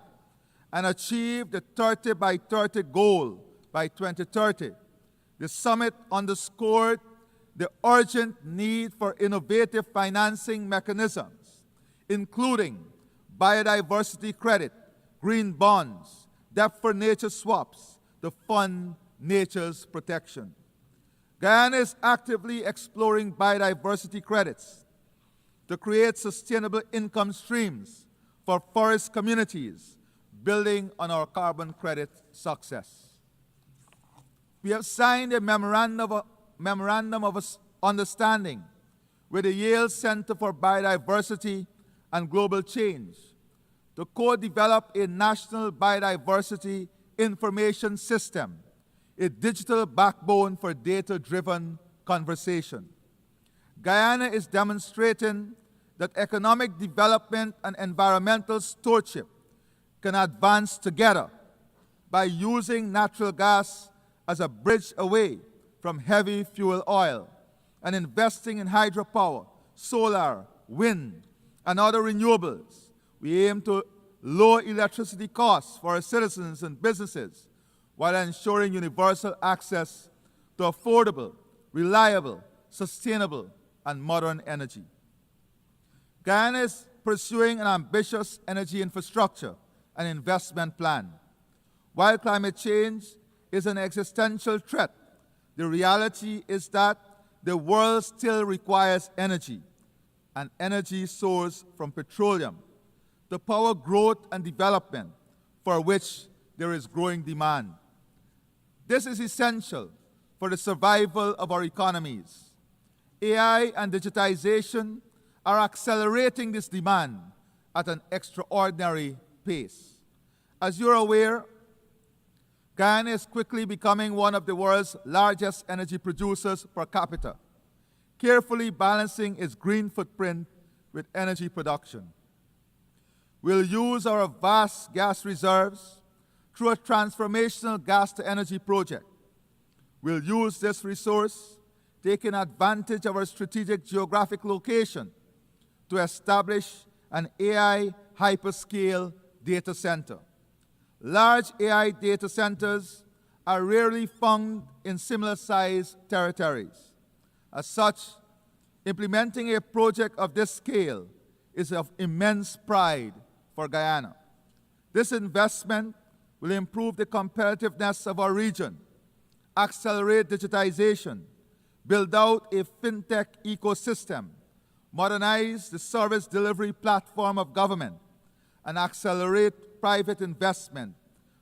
and achieve the 30 by 30 goal by 2030, the summit underscored the urgent need for innovative financing mechanisms, including biodiversity credit, green bonds, debt for nature swaps to fund nature's protection. Guyana is actively exploring biodiversity credits to create sustainable income streams for forest communities, building on our carbon credit success. We have signed a memorandum of understanding with the Yale Center for Biodiversity and Global Change to co-develop a national biodiversity information system, a digital backbone for data-driven conversation. Guyana is demonstrating that economic development and environmental stewardship can advance together by using natural gas as a bridge away from heavy fuel oil and investing in hydropower, solar, wind, and other renewables. We aim to lower electricity costs for our citizens and businesses while ensuring universal access to affordable, reliable, sustainable, and modern energy. Guyana is pursuing an ambitious energy infrastructure and investment plan. While climate change is an existential threat, the reality is that the world still requires energy, an energy source from petroleum, to power growth and development for which there is growing demand. This is essential for the survival of our economies. AI and digitization are accelerating this demand at an extraordinary pace. As you're aware, Guyana is quickly becoming one of the world's largest energy producers per capita, carefully balancing its green footprint with energy production. We'll use our vast gas reserves through a transformational gas-to-energy project. We'll use this resource, taking advantage of our strategic geographic location, to establish an AI hyperscale data center. Large AI data centers are rarely found in similar-sized territories. As such, implementing a project of this scale is of immense pride for Guyana. This investment will improve the competitiveness of our region, accelerate digitization, build out a fintech ecosystem, modernize the service delivery platform of government, and accelerate private investment,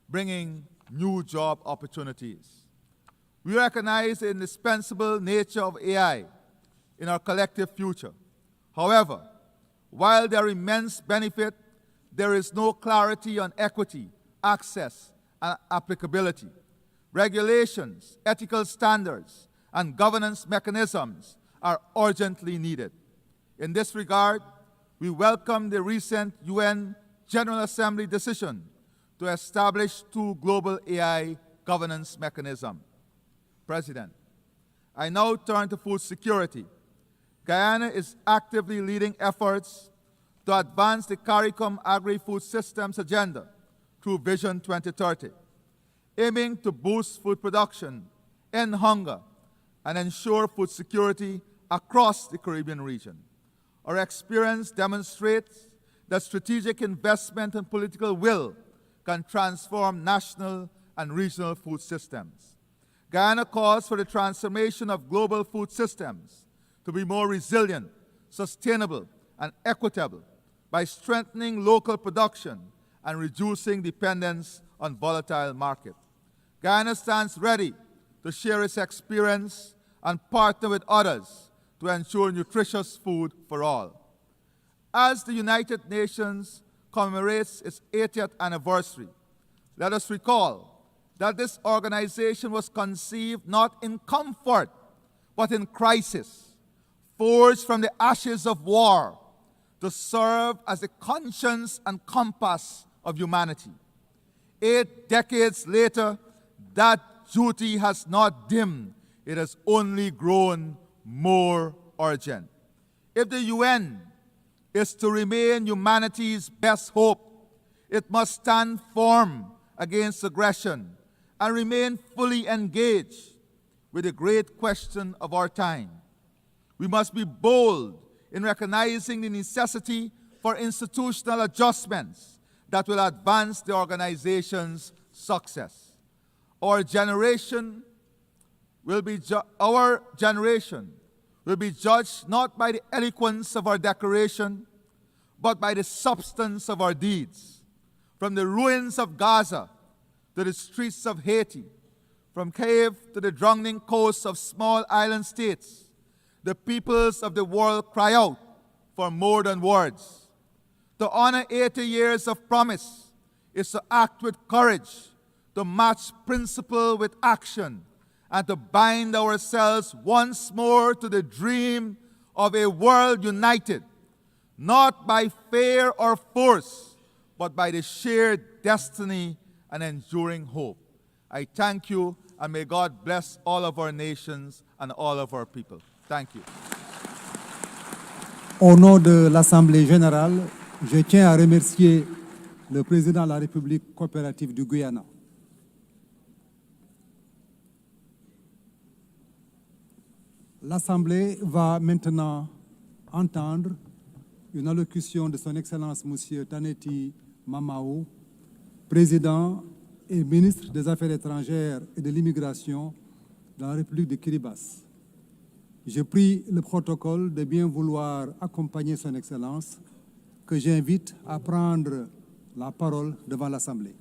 bringing new job opportunities. We recognize the indispensable nature of AI in our collective future. However, while there are immense benefits, there is no clarity on equity, access, and applicability. Regulations, ethical standards, and governance mechanisms are urgently needed. In this regard, we welcome the recent UN General Assembly decision to establish 2 global AI governance mechanisms. President, I now turn to food security. Guyana is actively leading efforts to advance the CARICOM agri-food systems agenda through Vision 2030, aiming to boost food production, end hunger, and ensure food security across the Caribbean region. Our experience demonstrates that strategic investment and political will can transform national and regional food systems. Guyana calls for the transformation of global food systems to be more resilient, sustainable, and equitable by strengthening local production and reducing dependence on volatile markets. Guyana stands ready to share its experience and partner with others to ensure nutritious food for all. As the United Nations commemorates its 80th anniversary, let us recall that this organization was conceived not in comfort, but in crisis, forged from the ashes of war to serve as the conscience and compass of humanity. 8 decades later, that duty has not dimmed, it has only grown more urgent. If the UN is to remain humanity's best hope, it must stand firm against aggression and remain fully engaged with the great question of our time. We must be bold in recognizing the necessity for institutional adjustments that will advance the organization's success. Our generation will be judged not by the eloquence of our declaration, but by the substance of our deeds. From the ruins of Gaza to the streets of Haiti, from Kiev to the drowning coasts of small island states, the peoples of the world cry out for more than words. To honor 80 years of promise is to act with courage, to match principle with action, and to bind ourselves once more to the dream of a world united, not by fear or force, but by the shared destiny and enduring hope. I thank you, and may God bless all of our nations and all of our people. Thank you. Au nom de l'Assemblée générale, je tiens à remercier le président de la République coopérative du Guyana. L'Assemblée va maintenant entendre une allocution de son Excellence M. Taneti Mamao, président et ministre des Affaires étrangères et de l'immigration de la République de Kiribati. Je prie le protocole de bien vouloir accompagner son Excellence, que j'invite à prendre la parole devant l'Assemblée.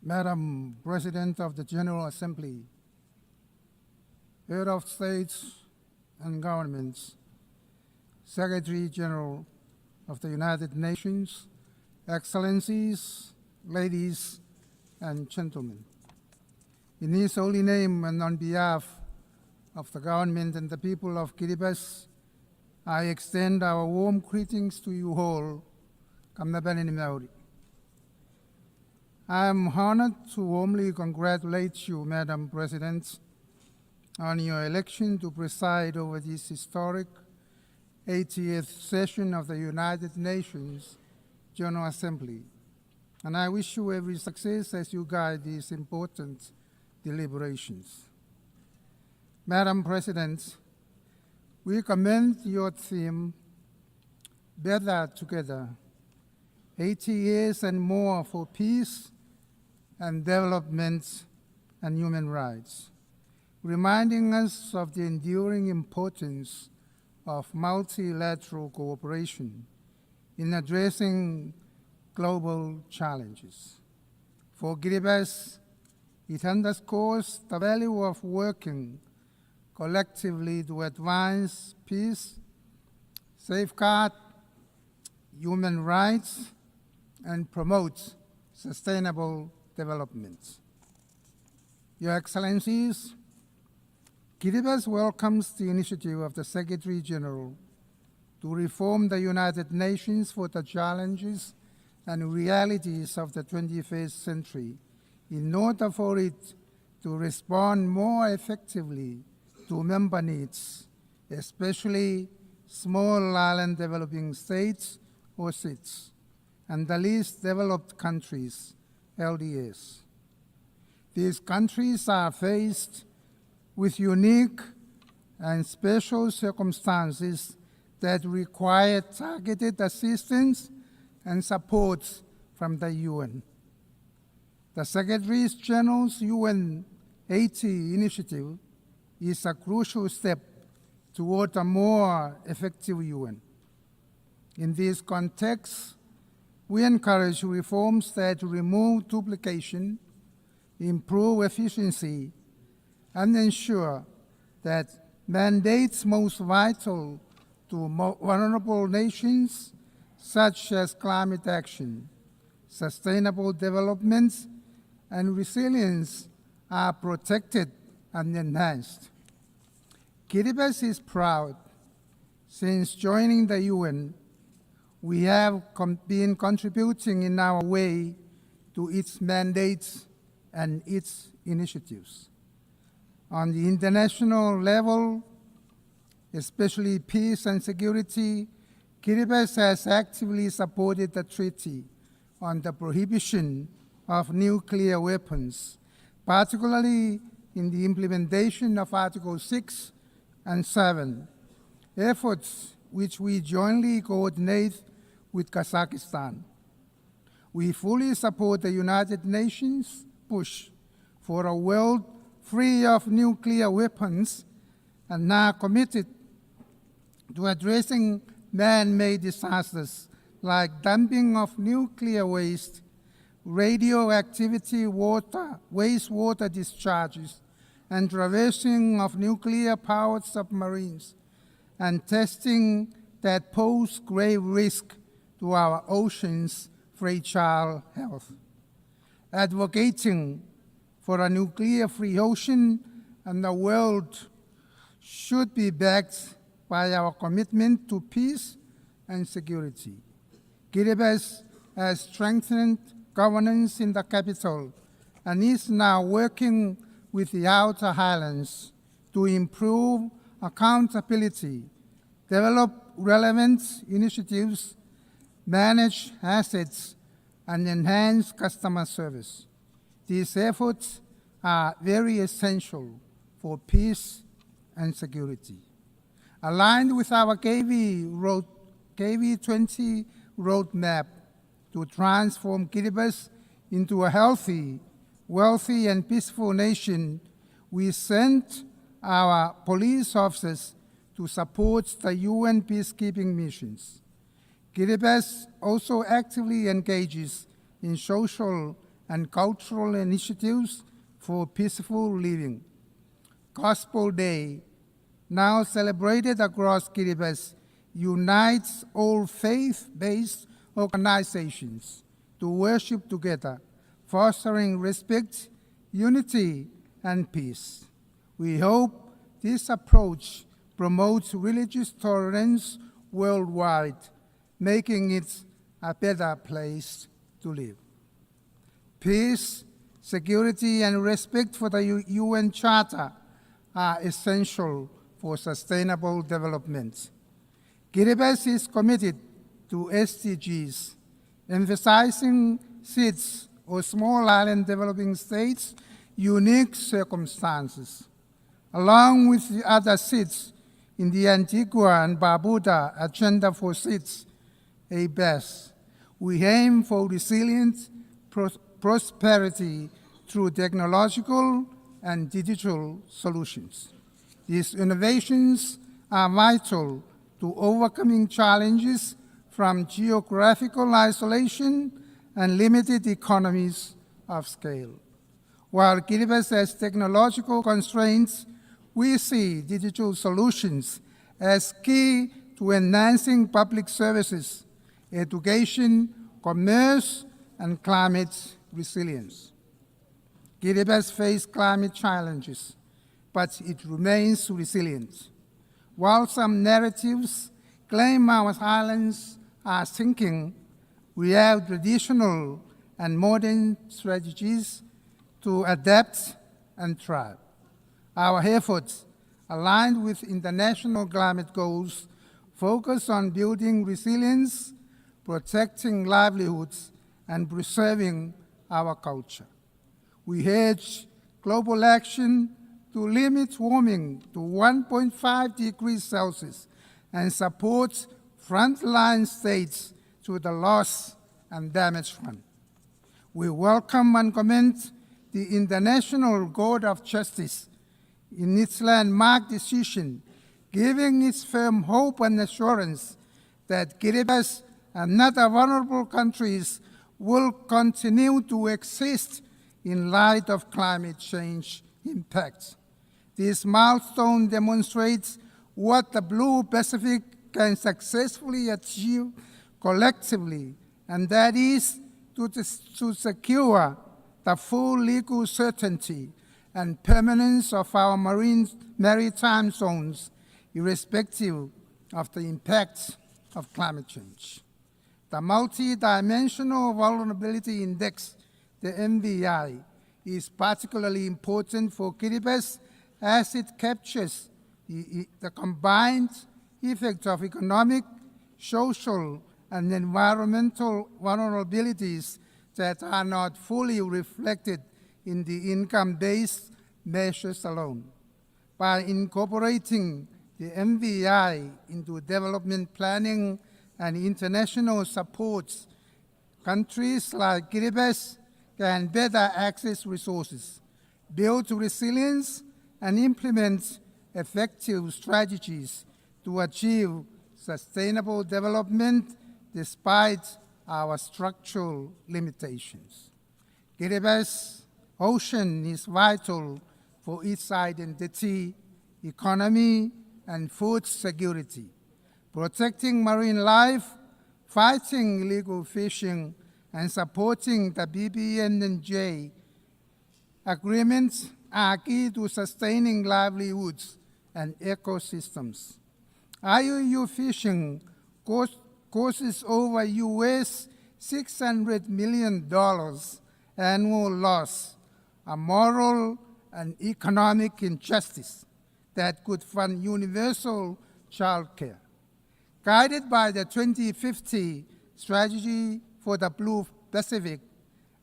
Madam President of the General Assembly, Head of States and Governments, Secretary General of the United Nations, Excellencies, ladies and gentlemen. In His holy name and on behalf of the government and the people of Kiribati, I extend our warm greetings to you all. I am honored to warmly congratulate you, Madam President, on your election to preside over this historic 80th session of the United Nations General Assembly. And I wish you every success as you guide these important deliberations. Madam President, we commend your theme, Better Together, 80 years and more for peace and development and human rights, reminding us of the enduring importance of multilateral cooperation in addressing global challenges. For Kiribati, it underscores the value of working collectively to advance peace, safeguard human rights, and promote sustainable development. Your Excellencies, Kiribati welcomes the initiative of the Secretary General to reform the United Nations for the challenges and realities of the 21st century in order for it to respond more effectively to member needs, especially small island developing states or SIDS, and the least developed countries, LDS. These countries are faced with unique and special circumstances that require targeted assistance and support from the UN. The Secretary General's UN 80 initiative is a crucial step toward a more effective UN. In this context, we encourage reforms that remove duplication, improve efficiency, and ensure that mandates most vital to vulnerable nations, such as climate action, sustainable development, and resilience, are protected and enhanced. Kiribati is proud. Since joining the UN, we have been contributing in our way to its mandates and its initiatives. On the international level, especially peace and security, Kiribati has actively supported the Treaty on the Prohibition of Nuclear Weapons, particularly in the implementation of Articles 6 and 7, efforts which we jointly coordinate with Kazakhstan. We fully support the United Nations push for a world free of nuclear weapons and are committed to addressing man-made disasters like dumping of nuclear waste, radioactivity wastewater discharges, and traversing of nuclear-powered submarines, and testing that pose grave risk to our oceans' fragile health. Advocating for a nuclear-free ocean and the world should be backed by our commitment to peace and security. Kiribati has strengthened governance in the capital and is now working with the outer highlands to improve accountability, develop relevant initiatives, manage assets, and enhance customer service. These efforts are very essential for peace and security. Aligned with our KV20 roadmap to transform Kiribati into a healthy, wealthy, and peaceful nation, we sent our police officers to support the UN peacekeeping missions. Kiribati also actively engages in social and cultural initiatives for peaceful living. Gospel Day, now celebrated across Kiribati, unites all faith-based organizations to worship together, fostering respect, unity, and peace. We hope this approach promotes religious tolerance worldwide, making it a better place to live. Peace, security, and respect for the UN Charter are essential for sustainable development. Kiribati is committed to SDGs, emphasizing SIDS, or small island developing states' unique circumstances. Along with the other SIDS in the Antigua and Barbuda Agenda for SIDS, ABES, we aim for resilient prosperity through technological and digital solutions. These innovations are vital to overcoming challenges from geographical isolation and limited economies of scale. While Kiribati has technological constraints, we see digital solutions as key to enhancing public services, education, commerce, and climate resilience. Kiribati faces climate challenges. but it remains resilient. While some narratives claim our islands are sinking, we have traditional and modern strategies to adapt and thrive. Our efforts, aligned with international climate goals, focus on building resilience, protecting livelihoods, and preserving our culture. We urge global action to limit warming to 1.5 degrees Celsius and support frontline states to the loss and damage fund. We welcome and commend the International Court of Justice in its landmark decision, giving its firm hope and assurance that Kiribati and other vulnerable countries will continue to exist in light of climate change impacts. This milestone demonstrates what the Blue Pacific can successfully achieve collectively, and that is to secure the full legal certainty and permanence of our maritime zones, irrespective of the impacts of climate change. The Multi-Dimensional Vulnerability Index, the MVI, is particularly important for Kiribati as it captures the combined effects of economic, social, and environmental vulnerabilities that are not fully reflected in the income-based measures alone. By incorporating the MVI into development planning and international supports, countries like Kiribati can better access resources, build resilience, and implement effective strategies to achieve sustainable development despite our structural limitations. Kiribati's ocean is vital for its identity, economy, and food security. Protecting marine life, fighting illegal fishing, and supporting the BBNJ agreements are key to sustaining livelihoods and ecosystems. IUU fishing causes over US $600 million annual loss, a moral and economic injustice that could fund universal childcare. Guided by the 2050 Strategy for the Blue Pacific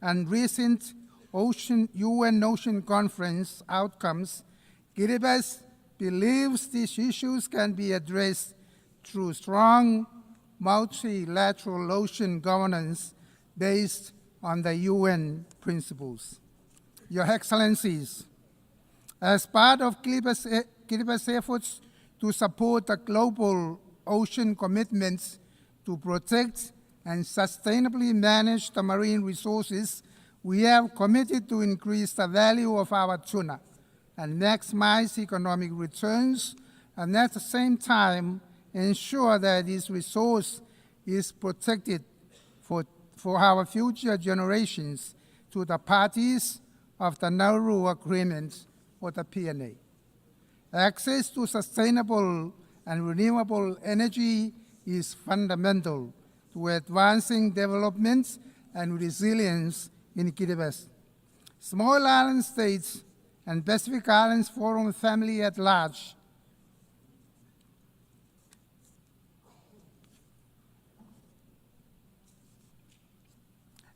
and recent UN Ocean Conference outcomes, Kiribati believes these issues can be addressed through strong multilateral ocean governance based on the UN principles. Your Excellencies, as part of Kiribati's efforts to support the global ocean commitments to protect and sustainably manage the marine resources, we have committed to increase the value of our tuna and maximize economic returns, and at the same time ensure that this resource is protected for our future generations to the parties of the Nauru Agreement or the PNA. Access to sustainable and renewable energy is fundamental to advancing development and resilience in Kiribati. Small island states and Pacific Islands Forum family at large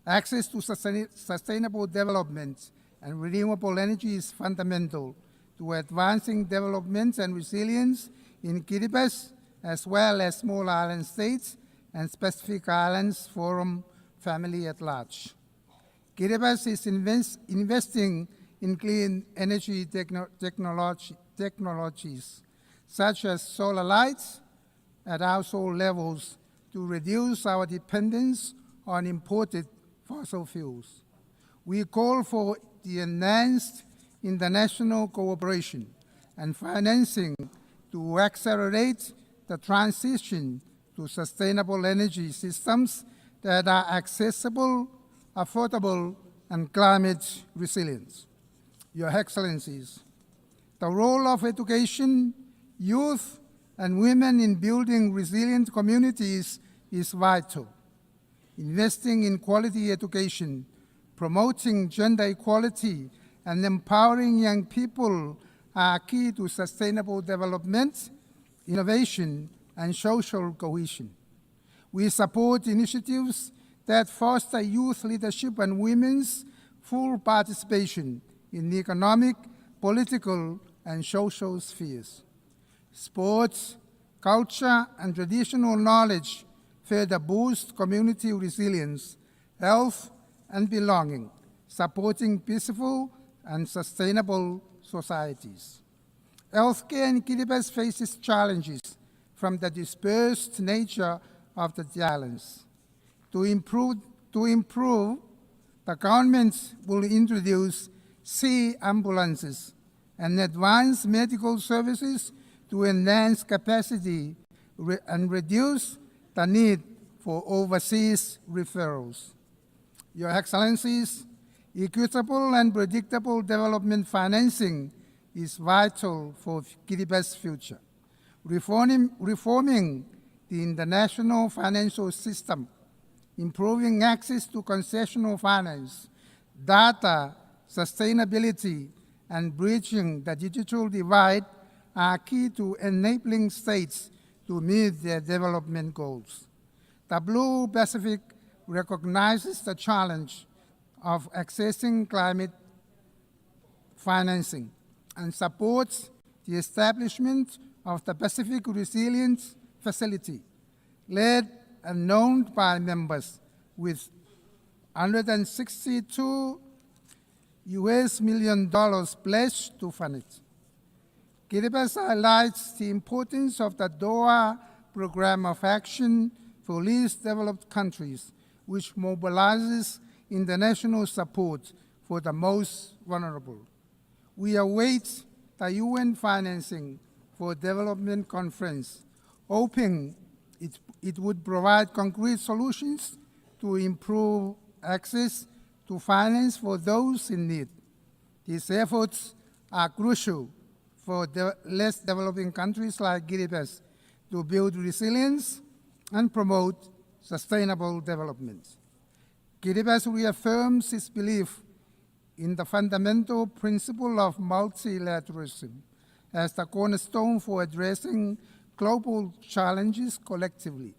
access to sustainable development and renewable energy is fundamental to advancing development and resilience in Kiribati, as well as small island states and Pacific Islands Forum family at large. Kiribati is investing in clean energy technologies, such as solar lights at household levels, to reduce our dependence on imported fossil fuels. We call for the enhanced international cooperation and financing to accelerate the transition to sustainable energy systems that are accessible, affordable, and climate resilient. Your Excellencies, The role of education, youth, and women in building resilient communities is vital. Investing in quality education, promoting gender equality, and empowering young people are key to sustainable development, innovation, and social cohesion. We support initiatives that foster youth leadership and women's full participation in the economic, political, and social spheres. Sports, culture, and traditional knowledge further boost community resilience, health, and belonging, supporting peaceful and sustainable societies. Healthcare in Kiribati faces challenges from the dispersed nature of the islands. To improve, the government will introduce sea ambulances and advance medical services to enhance capacity and reduce the need for overseas referrals. Your Excellencies, equitable and predictable development financing is vital for Kiribati's future. Reforming the international financial system, improving access to concessional finance, data, sustainability, and bridging the digital divide are key to enabling states to meet their development goals. The Blue Pacific recognizes the challenge of accessing climate financing and supports the establishment of the Pacific Resilience Facility, led and known by members, with $162 million pledged to fund it. Kiribati highlights the importance of the Doha Program of Action for Least Developed Countries, which mobilizes international support for the most vulnerable. We await the UN financing for development conference, hoping it would provide concrete solutions to improve access to finance for those in need. These efforts are crucial for less developing countries like Kiribati to build resilience and promote sustainable development. Kiribati reaffirms its belief in the fundamental principle of multilateralism as the cornerstone for addressing global challenges collectively.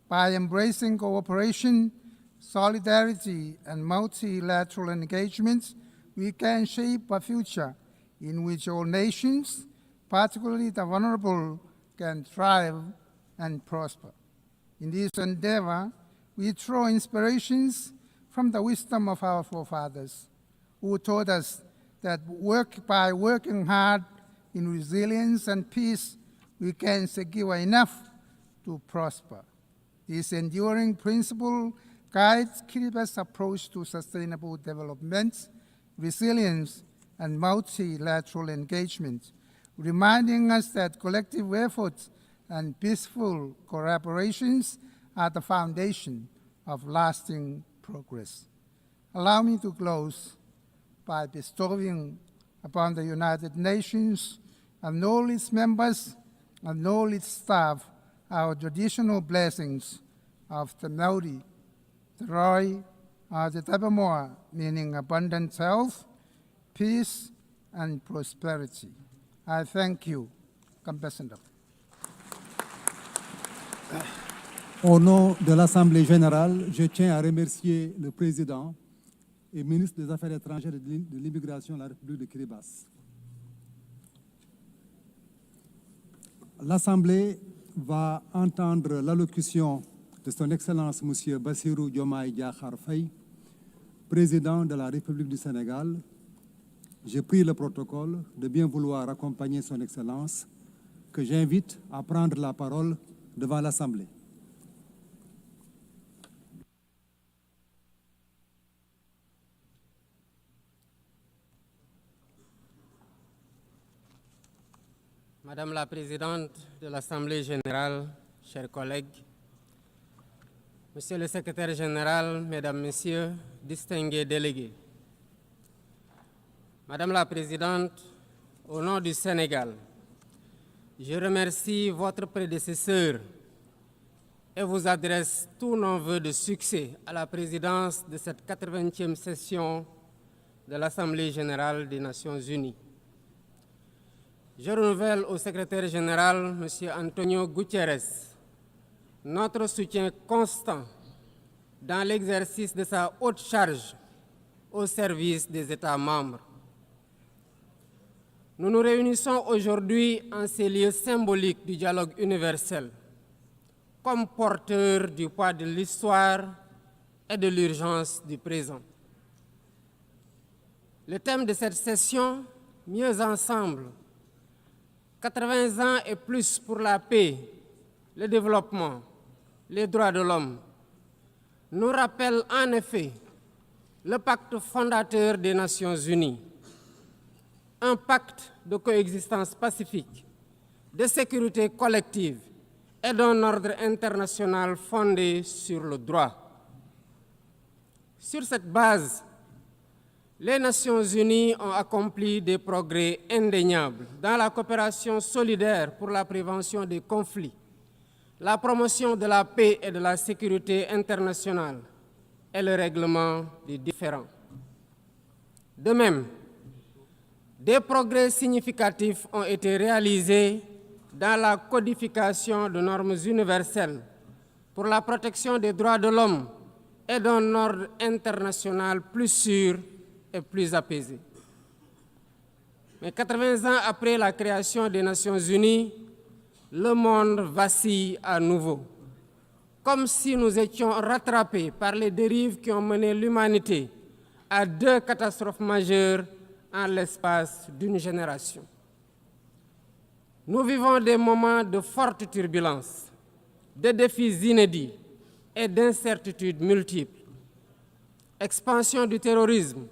By embracing cooperation, solidarity, and multilateral engagement, we can shape a future in which all nations, particularly the vulnerable, can thrive and prosper. In this endeavor, we draw inspirations from the wisdom of our forefathers, who taught us that by working hard in resilience and peace, we can secure enough to prosper. This enduring principle guides Kiribati's approach to sustainable development, resilience, and multilateral engagement, reminding us that collective efforts and peaceful collaborations are the foundation of lasting progress. Allow me to close by bestowing upon the United Nations and all its members and all its staff our traditional blessings of the Maori, the Roi, the Tabamoa, meaning abundant health, peace, and prosperity. I thank you, Ambassador. Au nom de l'Assemblée générale, je tiens à remercier le Président et ministre des Affaires étrangères et de l'Immigration de la République de Kiribati. L'Assemblée va entendre l'allocution de Son Excellence M. Bassirou Diomaye Diakhar Faye, Président de la République du Sénégal. J'ai pris le protocole de bien vouloir accompagner Son Excellence, que j'invite à prendre la parole devant l'Assemblée. Madame la Présidente de l'Assemblée générale, chers collègues, Monsieur le Secrétaire général, Mesdames, Messieurs, distingués délégués, Madame la Présidente, au nom du Sénégal, je remercie votre prédécesseur et vous adresse tous nos vœux de succès à la présidence de cette 80e session de l'Assemblée générale des Nations unies. Je renouvelle au secrétaire général, M. Antonio Guterres, notre soutien constant dans l'exercice de sa haute charge au service des États membres. Nous nous réunissons aujourd'hui en ces lieux symboliques du dialogue universel, comme porteurs du poids de l'histoire et de l'urgence du présent. Le thème de cette session, Mieux ensemble, 80 ans et plus pour la paix, le développement, les droits de l'homme, nous rappelle en effet le pacte fondateur des Nations unies, un pacte de coexistence pacifique, de sécurité collective et d'un ordre international fondé sur le droit. Sur cette base, les Nations unies ont accompli des progrès indéniables dans la coopération solidaire pour la prévention des conflits, la promotion de la paix et de la sécurité internationale et le règlement des différends. De même, des progrès significatifs ont été réalisés dans la codification de normes universelles pour la protection des droits de l'homme et d'un ordre international plus sûr et plus apaisé. Mais 80 ans après la création des Nations unies, le monde vacille à nouveau, comme si nous étions rattrapés par les dérives qui ont mené l'humanité à 2 catastrophes majeures en l'espace d'une génération. Nous vivons des moments de forte turbulence, de défis inédits et d'incertitudes multiples. Expansion du terrorisme,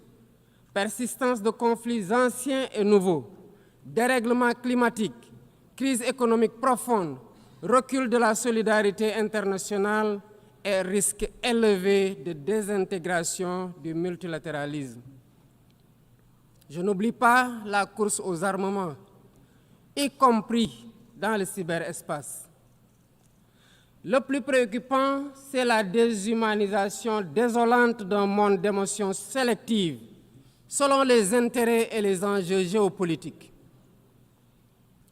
persistance de conflits anciens et nouveaux, dérèglement climatique, crise économique profonde, recul de la solidarité internationale et risque élevé de désintégration du multilatéralisme. Je n'oublie pas la course aux armements, y compris dans le cyberespace. Le plus préoccupant, c'est la déshumanisation désolante d'un monde d'émotions sélectives selon les intérêts et les enjeux géopolitiques.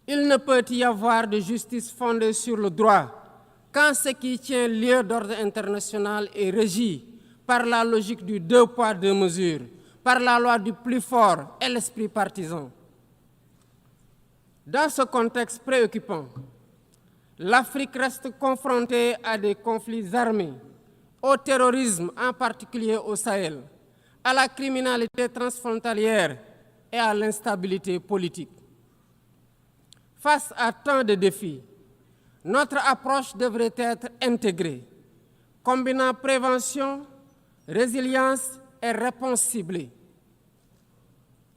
Il ne peut y avoir de justice fondée sur le droit quand ce qui tient lieu d'ordre international est régi par la logique du 2 poids 2 mesures, par la loi du plus fort et l'esprit partisan. Dans ce contexte préoccupant, l'Afrique reste confrontée à des conflits armés, au terrorisme, en particulier au Sahel, à la criminalité transfrontalière et à l'instabilité politique. Face à tant de défis, notre approche devrait être intégrée, combinant prévention, résilience et réponse ciblée.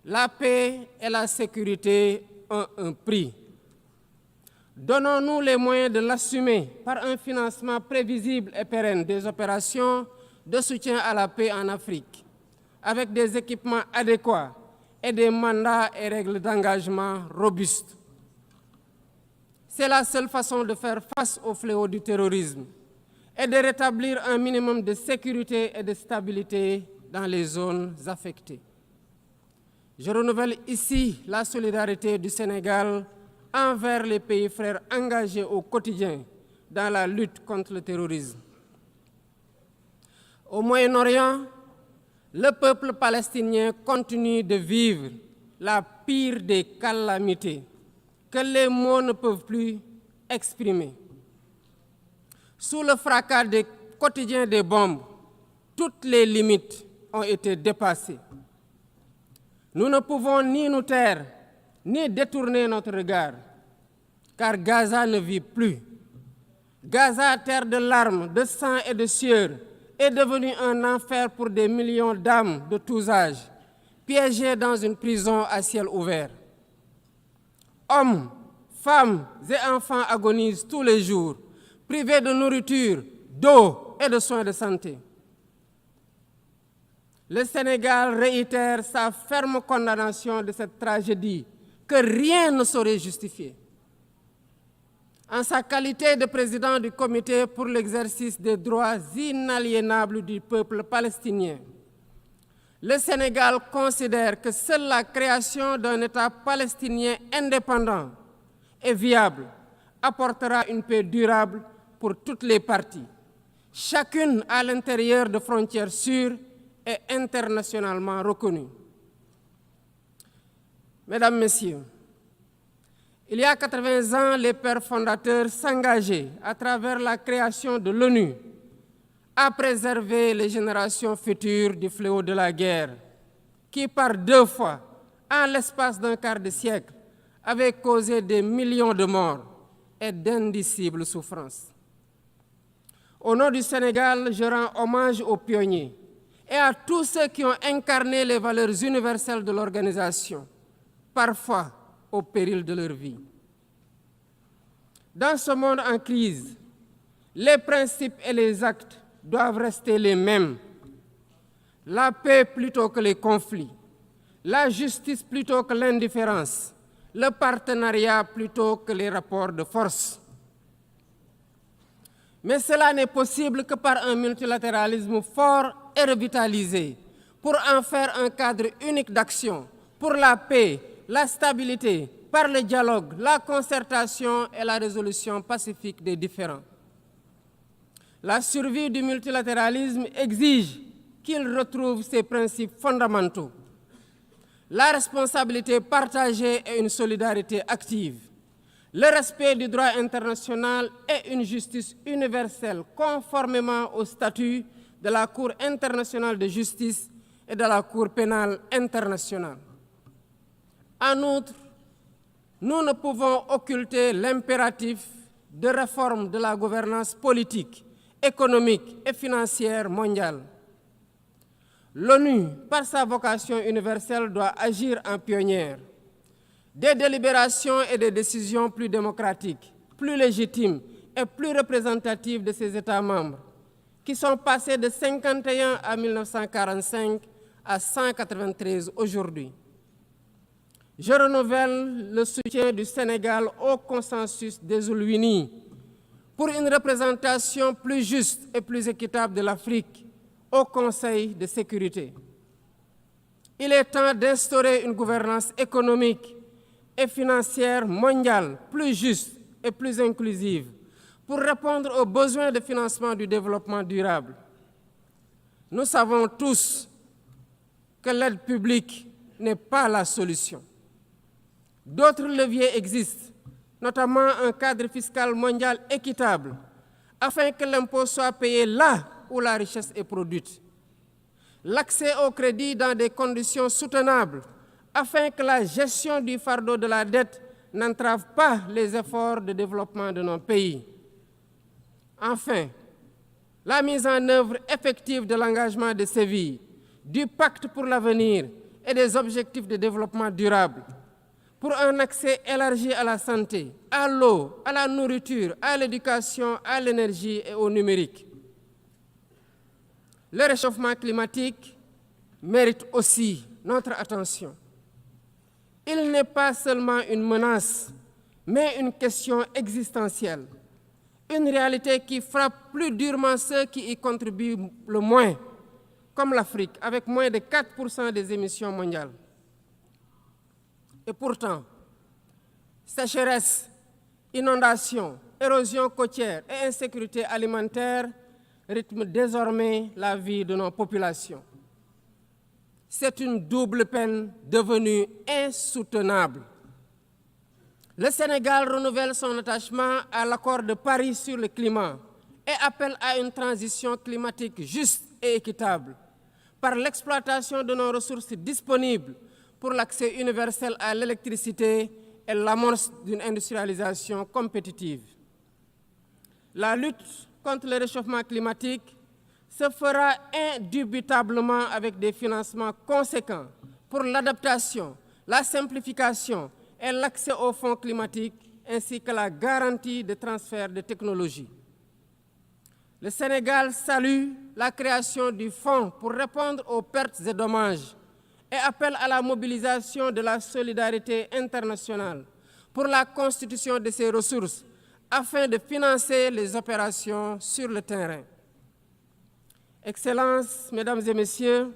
La paix et la sécurité ont un prix. Donnons-nous les moyens de l'assumer par un financement prévisible et pérenne des opérations de soutien à la paix en Afrique, avec des équipements adéquats et des mandats et règles d'engagement robustes. C'est la seule façon de faire face au fléau du terrorisme et de rétablir un minimum de sécurité et de stabilité dans les zones affectées. Je renouvelle ici la solidarité du Sénégal envers les pays frères engagés au quotidien dans la lutte contre le terrorisme. Au Moyen-Orient, le peuple palestinien continue de vivre la pire des calamités que les mots ne peuvent plus exprimer. Sous le fracas quotidien des bombes, toutes les limites ont été dépassées. Nous ne pouvons ni nous taire, ni détourner notre regard, car Gaza ne vit plus. Gaza, terre de larmes, de sang et de sueur, est devenu un enfer pour des millions d'âmes de tous âges, piégées dans une prison à ciel ouvert. Hommes, femmes et enfants agonisent tous les jours, privés de nourriture, d'eau et de soins de santé. Le Sénégal réitère sa ferme condamnation de cette tragédie que rien ne saurait justifier. En sa qualité de président du comité pour l'exercice des droits inaliénables du peuple palestinien, le Sénégal considère que seule la création d'un État palestinien indépendant et viable apportera une paix durable pour toutes les parties, chacune à l'intérieur de frontières sûres et internationalement reconnues. Mesdames, Messieurs, il y a 80 ans, les pères fondateurs s'engageaient à travers la création de l'ONU à préserver les générations futures du fléau de la guerre, qui par 2 fois, en l'espace d'un quart de siècle, avait causé des millions de morts et d'indicibles souffrances. Au nom du Sénégal, je rends hommage aux pionniers et à tous ceux qui ont incarné les valeurs universelles de l'organisation, parfois au péril de leur vie. Dans ce monde en crise, les principes et les actes doivent rester les mêmes. La paix plutôt que les conflits, la justice plutôt que l'indifférence, le partenariat plutôt que les rapports de force. Mais cela n'est possible que par un multilatéralisme fort et revitalisé, pour en faire un cadre unique d'action, pour la paix, la stabilité, par le dialogue, la concertation et la résolution pacifique des différends. La survie du multilatéralisme exige qu'il retrouve ses principes fondamentaux, la responsabilité partagée et une solidarité active, le respect du droit international et une justice universelle conformément au statut de la Cour internationale de justice et de la Cour pénale internationale. En outre, nous ne pouvons occulter l'impératif de réforme de la gouvernance politique, économique et financière mondiale. L'ONU, par sa vocation universelle, doit agir en pionnière. Des délibérations et des décisions plus démocratiques, plus légitimes et plus représentatives de ses États membres, qui sont passés de 51 à 1945 à 193 aujourd'hui. Je renouvelle le soutien du Sénégal au consensus des Unies pour une représentation plus juste et plus équitable de l'Afrique au Conseil de sécurité. Il est temps d'instaurer une gouvernance économique et financière mondiale plus juste et plus inclusive pour répondre aux besoins de financement du développement durable. Nous savons tous que l'aide publique n'est pas la solution. D'autres leviers existent, notamment un cadre fiscal mondial équitable, afin que l'impôt soit payé là où la richesse est produite. L'accès au crédit dans des conditions soutenables, afin que la gestion du fardeau de la dette n'entrave pas les efforts de développement de nos pays. Enfin, la mise en œuvre effective de l'engagement de Séville, du pacte pour l'avenir et des objectifs de développement durable, pour un accès élargi à la santé, à l'eau, à la nourriture, à l'éducation, à l'énergie et au numérique. Le réchauffement climatique mérite aussi notre attention. Il n'est pas seulement une menace, mais une question existentielle, une réalité qui frappe plus durement ceux qui y contribuent le moins, comme l'Afrique, avec moins de 4% des émissions mondiales. Et pourtant, sécheresse, inondations, érosion côtière et insécurité alimentaire rythment désormais la vie de nos populations. C'est une double peine devenue insoutenable. Le Sénégal renouvelle son attachement à l'accord de Paris sur le climat et appelle à une transition climatique juste et équitable par l'exploitation de nos ressources disponibles pour l'accès universel à l'électricité et l'amorce d'une industrialisation compétitive. La lutte contre le réchauffement climatique se fera indubitablement avec des financements conséquents pour l'adaptation, la simplification et l'accès aux fonds climatiques, ainsi que la garantie de transfert de technologies. Le Sénégal salue la création du fonds pour répondre aux pertes et dommages et appelle à la mobilisation de la solidarité internationale pour la constitution de ces ressources afin de financer les opérations sur le terrain. Excellences, Mesdames et Messieurs,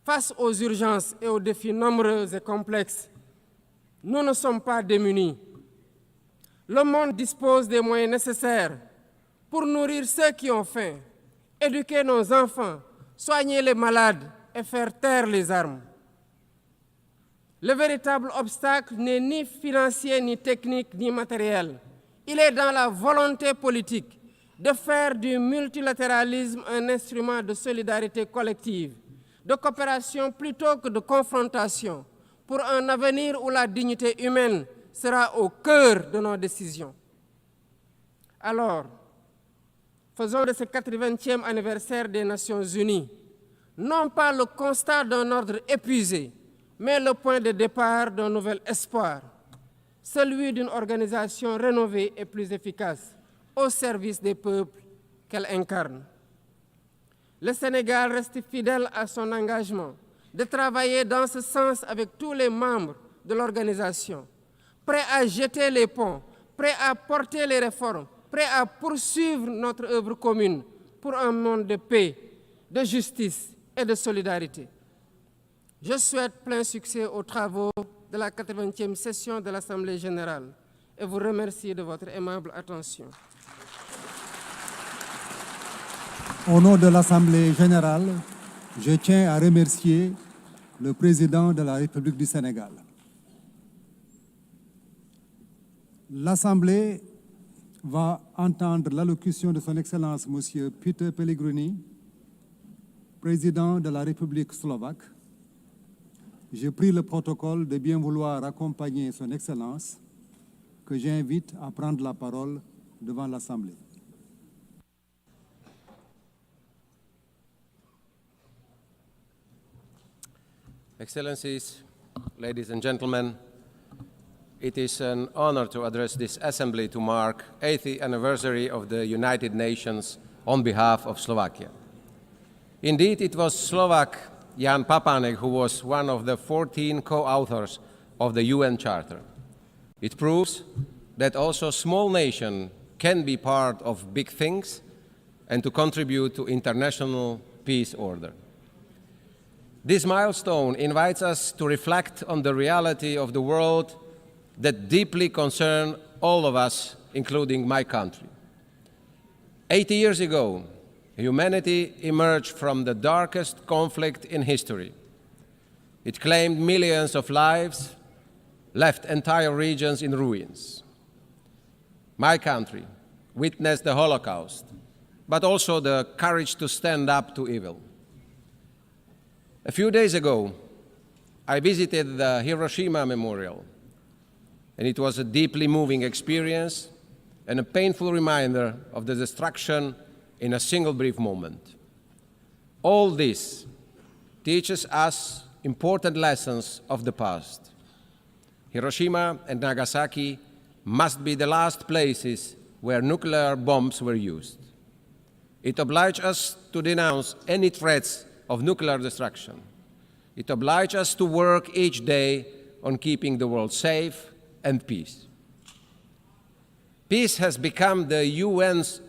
face aux urgences et aux défis nombreux et complexes, nous ne sommes pas démunis. Le monde dispose des moyens nécessaires pour nourrir ceux qui ont faim, éduquer nos enfants, soigner les malades et faire taire les armes. Le véritable obstacle n'est ni financier, ni technique, ni matériel. Il est dans la volonté politique de faire du multilatéralisme un instrument de solidarité collective, de coopération plutôt que de confrontation, pour un avenir où la dignité humaine sera au cœur de nos décisions. Alors, faisons de ce 80e anniversaire des Nations Unies, non pas le constat d'un ordre épuisé, mais le point de départ d'un nouvel espoir, celui d'une organisation rénovée et plus efficace, au service des peuples qu'elle incarne. Le Sénégal reste fidèle à son engagement de travailler dans ce sens avec tous les membres de l'organisation, prêt à jeter les ponts, prêt à porter les réformes, prêt à poursuivre notre œuvre commune pour un monde de paix, de justice et de solidarité. Je souhaite plein succès aux travaux de la 80e session de l'Assemblée générale et vous remercie de votre aimable attention. Au nom de l'Assemblée générale, je tiens à remercier le président de la République du Sénégal. L'Assemblée va entendre l'allocution de son Excellence M. Peter Pellegrini, président de la République slovaque. Je prie le protocole de bien vouloir accompagner son Excellence, que j'invite à prendre la parole devant l'Assemblée. Excellencies, ladies and gentlemen, it is an honor to address this Assembly to mark the 80th anniversary of the United Nations on behalf of Slovakia. Indeed, it was Slovak Jan Papanek who was one of the 14 co-authors of the UN Charter. It proves that also small nations can be part of big things and to contribute to international peace order. This milestone invites us to reflect on the reality of the world that deeply concern all of us, including my country. 80 years ago, humanity emerged from the darkest conflict in history. It claimed millions of lives, left entire regions in ruins. My country witnessed the Holocaust, but also the courage to stand up to evil. A few days ago, I visited the Hiroshima Memorial, and it was a deeply moving experience and a painful reminder of the destruction in a single brief moment. All this teaches us important lessons of the past. Hiroshima and Nagasaki must be the last places where nuclear bombs were used. It obliges us to denounce any threats of nuclear destruction. It obliges us to work each day on keeping the world safe and peace. Peace has become the UN's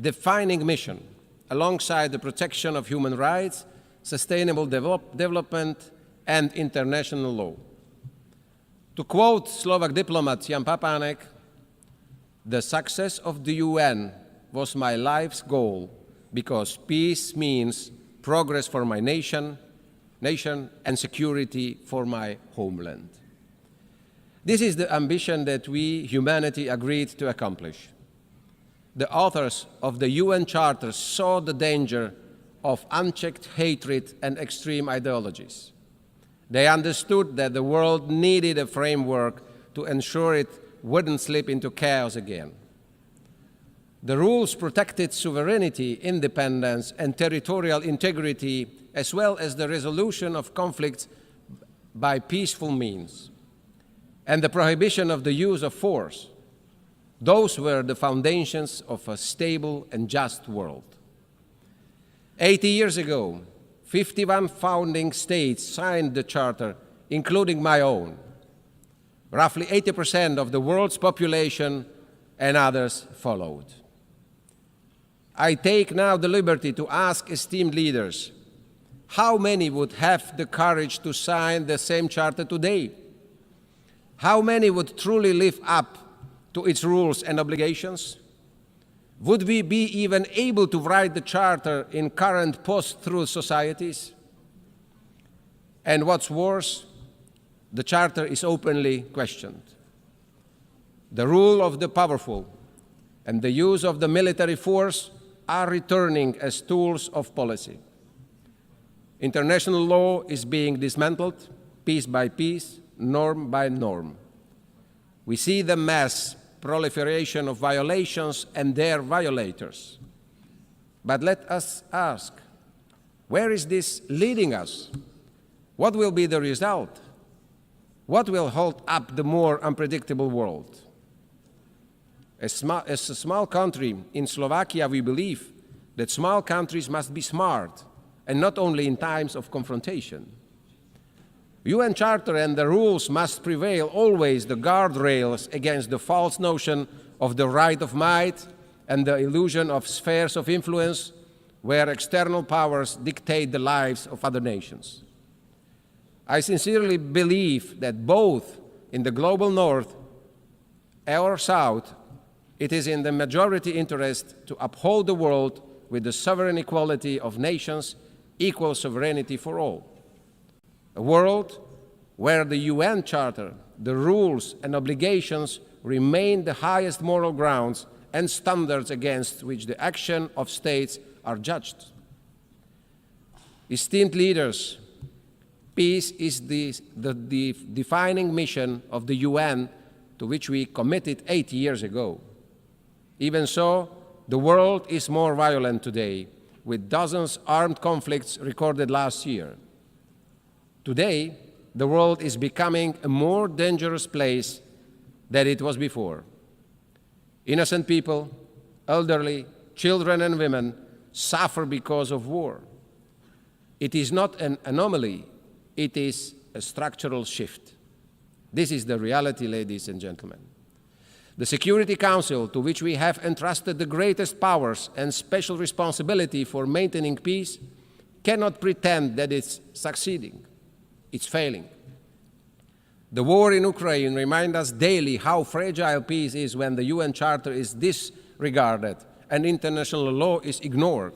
defining mission, alongside the protection of human rights, sustainable development, and international law. To quote Slovak diplomat Jan Papanek, "The success of the UN was my life's goal because peace means progress for my nation and security for my homeland." This is the ambition that we, humanity, agreed to accomplish. The authors of the UN Charter saw the danger of unchecked hatred and extreme ideologies. They understood that the world needed a framework to ensure it wouldn't slip into chaos again. The rules protected sovereignty, independence, and territorial integrity, as well as the resolution of conflicts by peaceful means, and the prohibition of the use of force. Those were the foundations of a stable and just world. 80 years ago, 51 founding states signed the Charter, including my own. Roughly 80% of the world's population and others followed. I take now the liberty to ask esteemed leaders, how many would have the courage to sign the same Charter today? How many would truly live up to its rules and obligations? Would we be even able to write the Charter in current post-truth societies? And what's worse, the Charter is openly questioned. The rule of the powerful and the use of the military force are returning as tools of policy. International law is being dismantled piece by piece, norm by norm. We see the mass proliferation of violations and their violators. But let us ask, where is this leading us? What will be the result? What will hold up the more unpredictable world? As a small country in Slovakia, we believe that small countries must be smart, and not only in times of confrontation. UN Charter and the rules must prevail always the guardrails against the false notion of the right of might and the illusion of spheres of influence where external powers dictate the lives of other nations. I sincerely believe that both in the global north or south, it is in the majority interest to uphold the world with the sovereign equality of nations, equal sovereignty for all. A world where the UN Charter, the rules and obligations remain the highest moral grounds and standards against which the action of states are judged. Esteemed leaders, peace is the defining mission of the UN to which we committed 8 years ago. Even so, the world is more violent today, with dozens of armed conflicts recorded last year. Today, the world is becoming a more dangerous place than it was before. Innocent people, elderly, children and women suffer because of war. It is not an anomaly, it is a structural shift. This is the reality, ladies and gentlemen. The Security Council, to which we have entrusted the greatest powers and special responsibility for maintaining peace, cannot pretend that it's succeeding. It's failing. The war in Ukraine reminds us daily how fragile peace is when the UN Charter is disregarded and international law is ignored.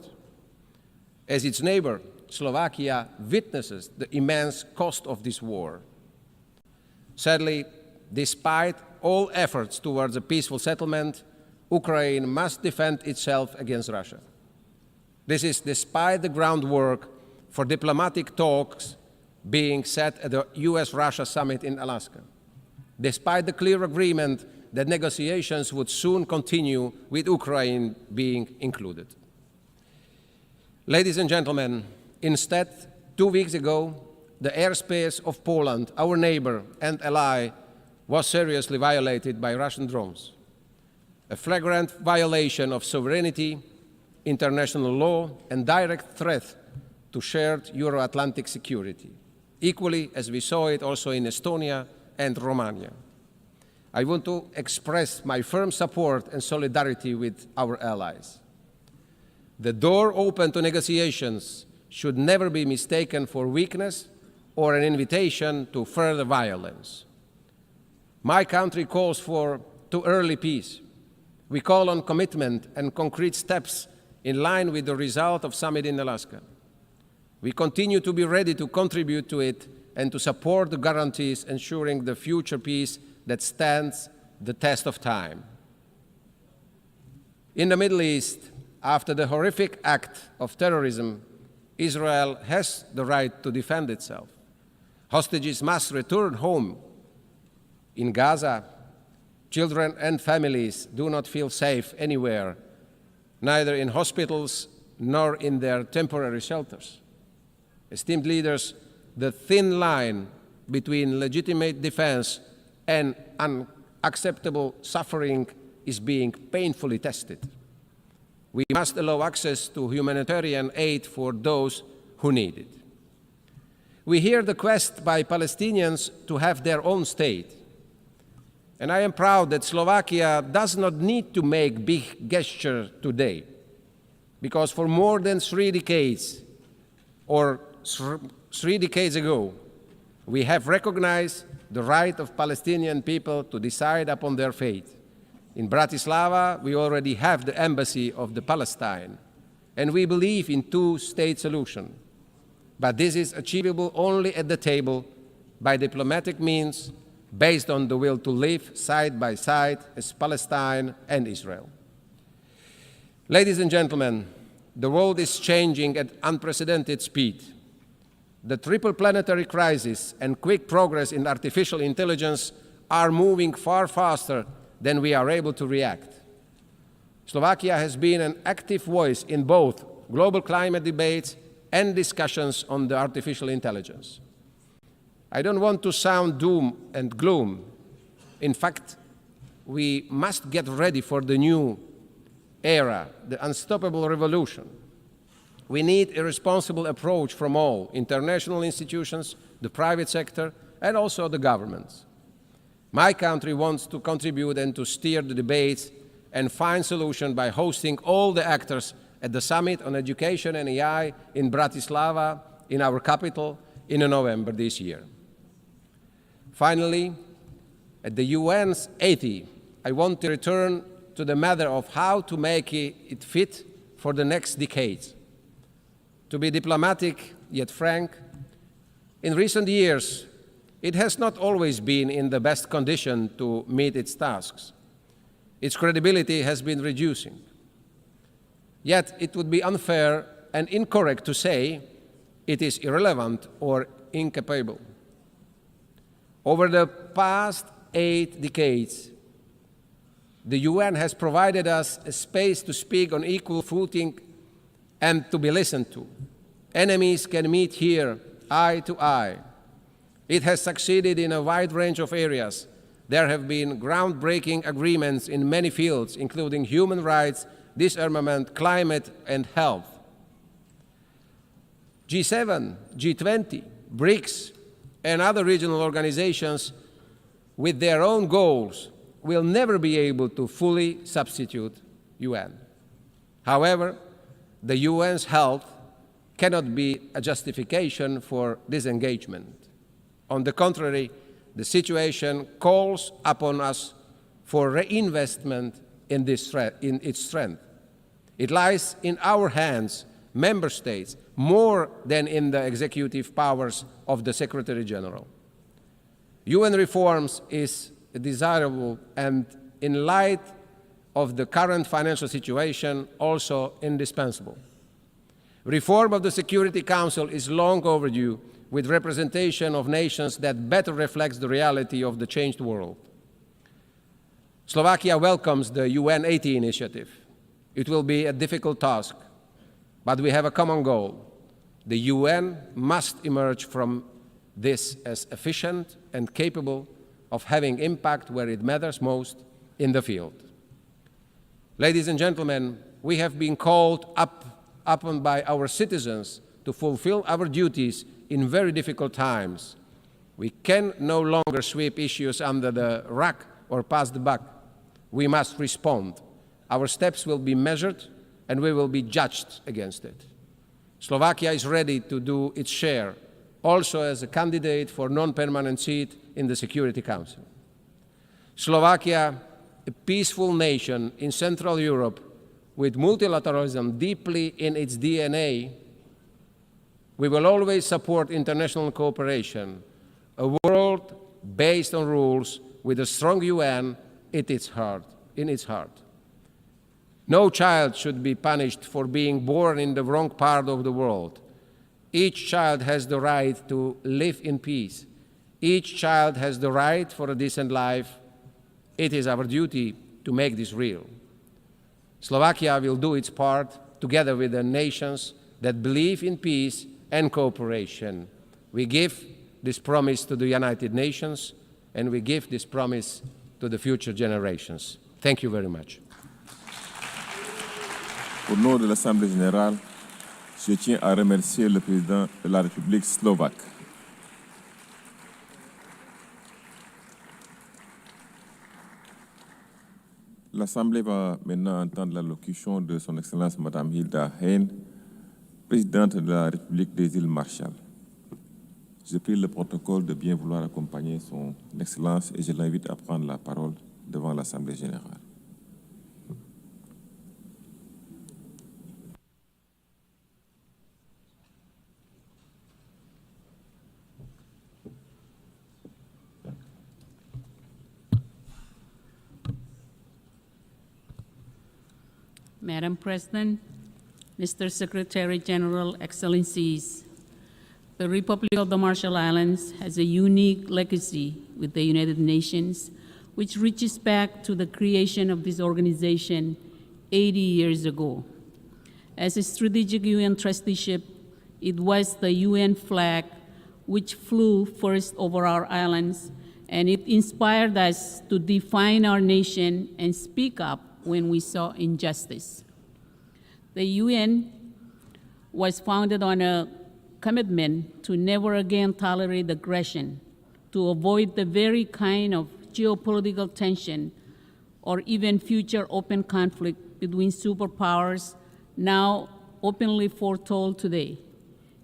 As its neighbor, Slovakia witnesses the immense cost of this war. Sadly, despite all efforts towards a peaceful settlement, Ukraine must defend itself against Russia. This is despite the groundwork for diplomatic talks being set at the US-Russia summit in Alaska, despite the clear agreement that negotiations would soon continue with Ukraine being included. Ladies and gentlemen, instead, 2 weeks ago, the airspace of Poland, our neighbor and ally, was seriously violated by Russian drones. A flagrant violation of sovereignty, international law, and direct threat to shared Euro-Atlantic security, equally as we saw it also in Estonia and Romania. I want to express my firm support and solidarity with our allies. The door open to negotiations should never be mistaken for weakness or an invitation to further violence. My country calls for too early peace. We call on commitment and concrete steps in line with the result of summit in Alaska. We continue to be ready to contribute to it and to support the guarantees ensuring the future peace that stands the test of time. In the Middle East, after the horrific act of terrorism, Israel has the right to defend itself. Hostages must return home. In Gaza, children and families do not feel safe anywhere, neither in hospitals nor in their temporary shelters. Esteemed leaders, the thin line between legitimate defense and unacceptable suffering is being painfully tested. We must allow access to humanitarian aid for those who need it. We hear the quest by Palestinians to have their own state. And I am proud that Slovakia does not need to make big gestures today, because for more than 3 decades, or 3 decades ago, we have recognized the right of Palestinian people to decide upon their fate. In Bratislava, we already have the embassy of the Palestine, and we believe in two-state solution. But this is achievable only at the table by diplomatic means based on the will to live side by side as Palestine and Israel. Ladies and gentlemen, the world is changing at unprecedented speed. The triple planetary crisis and quick progress in artificial intelligence are moving far faster than we are able to react. Slovakia has been an active voice in both global climate debates and discussions on the artificial intelligence. I don't want to sound doom and gloom. In fact, we must get ready for the new era, the unstoppable revolution. We need a responsible approach from all international institutions, the private sector, and also the governments. My country wants to contribute and to steer the debates and find solutions by hosting all the actors at the Summit on Education and AI in Bratislava, in our capital, in November this year. Finally, at the UN's 80, I want to return to the matter of how to make it fit for the next decades. To be diplomatic yet frank, in recent years, it has not always been in the best condition to meet its tasks. Its credibility has been reducing. Yet it would be unfair and incorrect to say it is irrelevant or incapable. Over the past 8 decades, the UN has provided us a space to speak on equal footing and to be listened to. Enemies can meet here, eye to eye. It has succeeded in a wide range of areas. There have been groundbreaking agreements in many fields, including human rights, disarmament, climate, and health. G7, G20, BRICS, and other regional organizations with their own goals will never be able to fully substitute UN. However, the UN's health cannot be a justification for disengagement. On the contrary, the situation calls upon us for reinvestment in its strength. It lies in our hands, member states, more than in the executive powers of the Secretary General. UN reforms is desirable and, in light of the current financial situation, also indispensable. Reform of the Security Council is long overdue, with representation of nations that better reflects the reality of the changed world. Slovakia welcomes the UN 80 initiative. It will be a difficult task, but we have a common goal. The UN must emerge from this as efficient and capable of having impact where it matters most in the field. Ladies and gentlemen, we have been called upon by our citizens to fulfill our duties in very difficult times. We can no longer sweep issues under the rug or pass the buck. We must respond. Our steps will be measured and we will be judged against it. Slovakia is ready to do its share, also as a candidate for non-permanent seat in the Security Council. Slovakia, a peaceful nation in Central Europe with multilateralism deeply in its DNA, we will always support international cooperation, a world based on rules with a strong UN in its heart. No child should be punished for being born in the wrong part of the world. Each child has the right to live in peace. Each child has the right for a decent life. It is our duty to make this real. Slovakia will do its part together with the nations that believe in peace and cooperation. We give this promise to the United Nations, and we give this promise to the future generations. Thank you very much. Au nom de l'Assemblée générale, Je tiens à remercier le président de la République slovaque. L'Assemblée va maintenant entendre l'allocution de son Excellence Madame Hilda Heyn, présidente de la République des îles Marshall. Je prie le protocole de bien vouloir accompagner son Excellence et je l'invite à prendre la parole devant l'Assemblée générale. Madam President, Mr. Secretary General, Excellencies, the Republic of the Marshall Islands has a unique legacy with the United Nations, which reaches back to the creation of this organization 80 years ago. As a strategic UN trusteeship, it was the UN flag which flew first over our islands, and it inspired us to define our nation and speak up when we saw injustice. The UN was founded on a commitment to never again tolerate aggression, to avoid the very kind of geopolitical tension or even future open conflict between superpowers now openly foretold today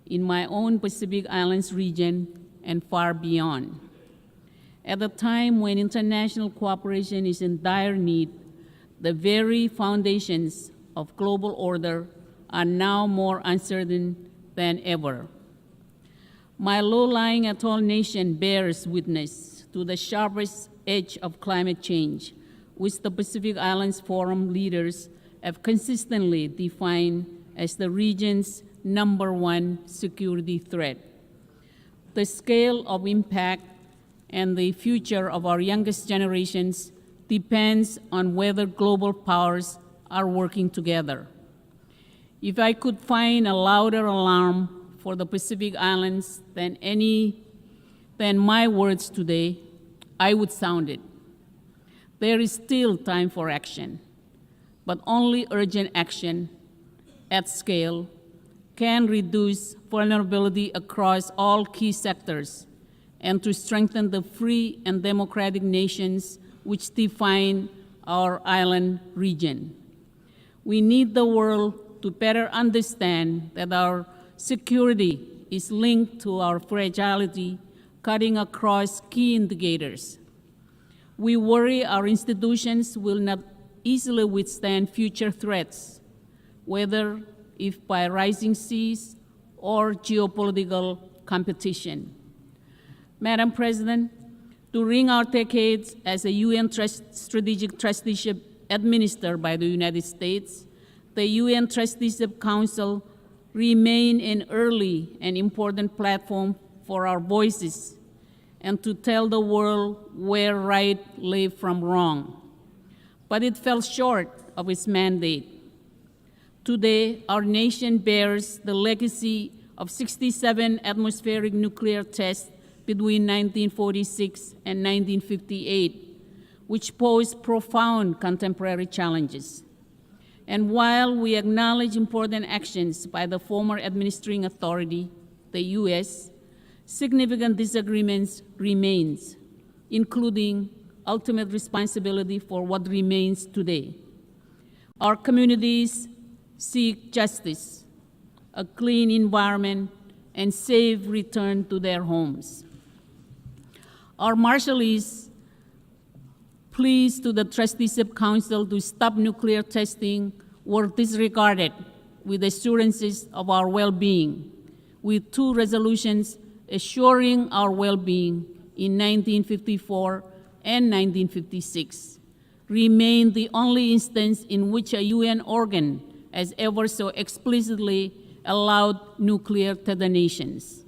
in my own Pacific Islands region and far beyond. At a time when international cooperation is in dire need, the very foundations of global order are now more uncertain than ever. My low-lying atoll nation bears witness to the sharpest edge of climate change, which the Pacific Islands Forum leaders have consistently defined as the region's #1 security threat. The scale of impact and the future of our youngest generations depends on whether global powers are working together. If I could find a louder alarm for the Pacific Islands than my words today, I would sound it. There is still time for action, but only urgent action at scale can reduce vulnerability across all key sectors and to strengthen the free and democratic nations which define our island region. We need the world to better understand that our security is linked to our fragility, cutting across key indicators. We worry our institutions will not easily withstand future threats, whether if by rising seas or geopolitical competition. Madam President, during our decades as a UN strategic trusteeship administered by the United States, the UN Trusteeship Council remained an early and important platform for our voices and to tell the world where right lay from wrong. But it fell short of its mandate. Today, our nation bears the legacy of 67 atmospheric nuclear tests between 1946 and 1958, which posed profound contemporary challenges. And while we acknowledge important actions by the former administering authority, the US, significant disagreements remains, including ultimate responsibility for what remains today. Our communities seek justice, a clean environment, and safe return to their homes. Our Marshallese pleas to the Trusteeship Council to stop nuclear testing were disregarded with assurances of our well-being, with 2 resolutions assuring our well-being in 1954 and 1956, remain the only instance in which a UN organ has ever so explicitly allowed nuclear detonations.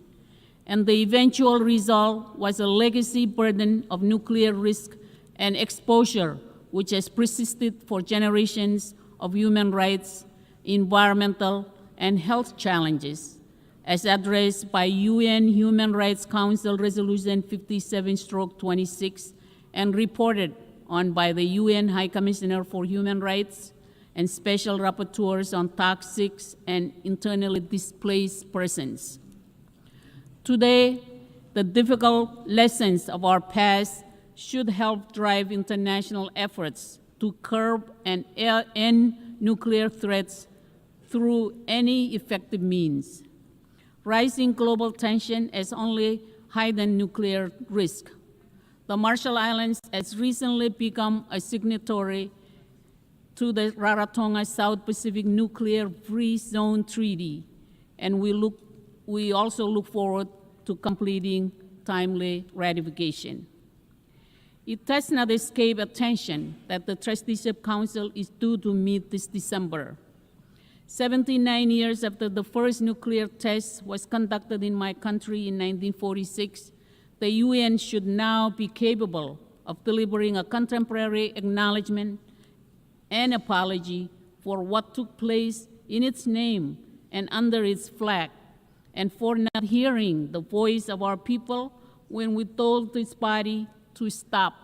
And the eventual result was a legacy burden of nuclear risk and exposure, which has persisted for generations of human rights, environmental, and health challenges, as addressed by UN Human Rights Council Resolution 57/26 and reported on by the UN High Commissioner for Human Rights and special rapporteurs on toxic and internally displaced persons. Today, the difficult lessons of our past should help drive international efforts to curb and end nuclear threats through any effective means. Rising global tension has only heightened nuclear risk. The Marshall Islands has recently become a signatory to the Rarotonga South Pacific Nuclear Free Zone Treaty, and we also look forward to completing timely ratification. It does not escape attention that the Trusteeship Council is due to meet this December. 79 years after the first nuclear test was conducted in my country in 1946, the UN should now be capable of delivering a contemporary acknowledgement and apology for what took place in its name and under its flag, and for not hearing the voice of our people when we told this body to stop.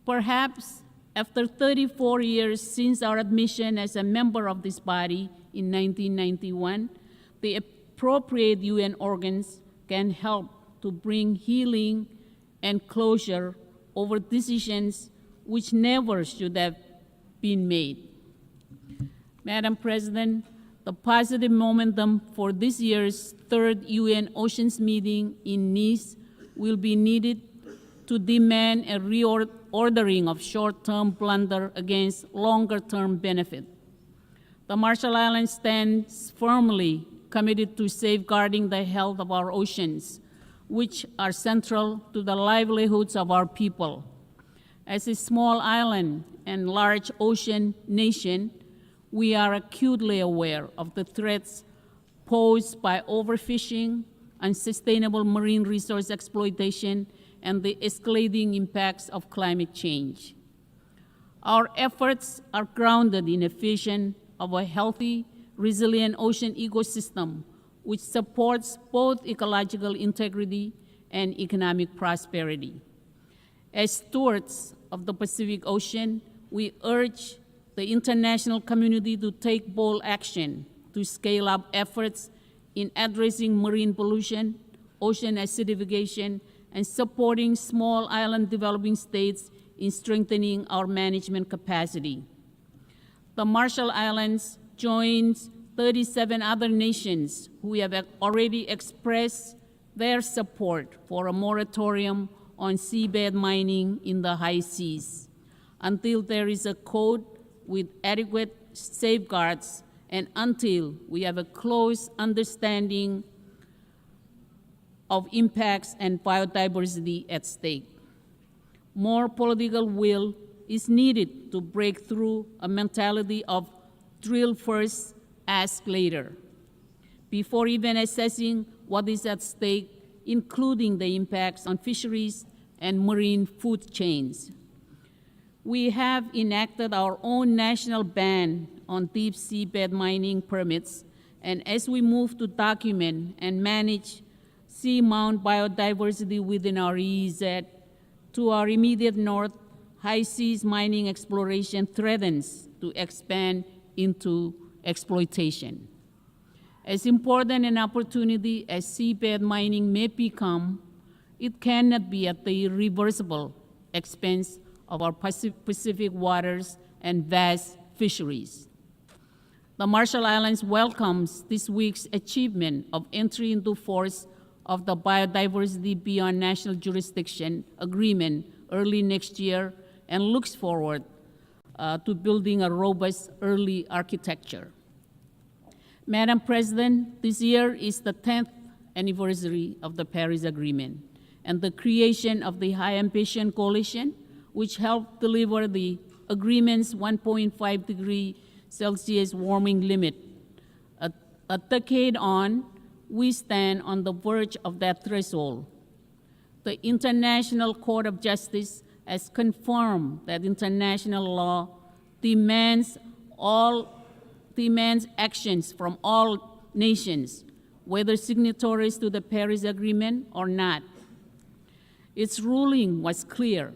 Perhaps after 34 years since our admission as a member of this body in 1991, the appropriate UN organs can help to bring healing and closure over decisions which never should have been made. Madam President, the positive momentum for this year's third UN Oceans meeting in Nice will be needed to demand a reordering of short-term blunder against longer-term benefit. The Marshall Islands stands firmly committed to safeguarding the health of our oceans, which are central to the livelihoods of our people. As a small island and large ocean nation, we are acutely aware of the threats posed by overfishing, unsustainable marine resource exploitation, and the escalating impacts of climate change. Our efforts are grounded in a vision of a healthy, resilient ocean ecosystem which supports both ecological integrity and economic prosperity. As stewards of the Pacific Ocean, we urge the international community to take bold action to scale up efforts in addressing marine pollution, ocean acidification, and supporting small island developing states in strengthening our management capacity. The Marshall Islands joins 37 other nations who have already expressed their support for a moratorium on seabed mining in the high seas until there is a code with adequate safeguards and until we have a close understanding of impacts and biodiversity at stake. More political will is needed to break through a mentality of drill first, ask later, before even assessing what is at stake, including the impacts on fisheries and marine food chains. We have enacted our own national ban on deep seabed mining permits, and as we move to document and manage seamount biodiversity within our EEZ, to our immediate north, high seas mining exploration threatens to expand into exploitation. As important an opportunity as seabed mining may become, it cannot be at the irreversible expense of our Pacific waters and vast fisheries. The Marshall Islands welcomes this week's achievement of entry into force of the Biodiversity Beyond National Jurisdiction Agreement early next year and looks forward to building a robust early architecture. Madam President, this year is the 10th anniversary of the Paris Agreement and the creation of the High Ambition Coalition, which helped deliver the agreement's 1.5 degree Celsius warming limit. A decade on, we stand on the verge of that threshold. The International Court of Justice has confirmed that international law demands actions from all nations, whether signatories to the Paris Agreement or not. Its ruling was clear.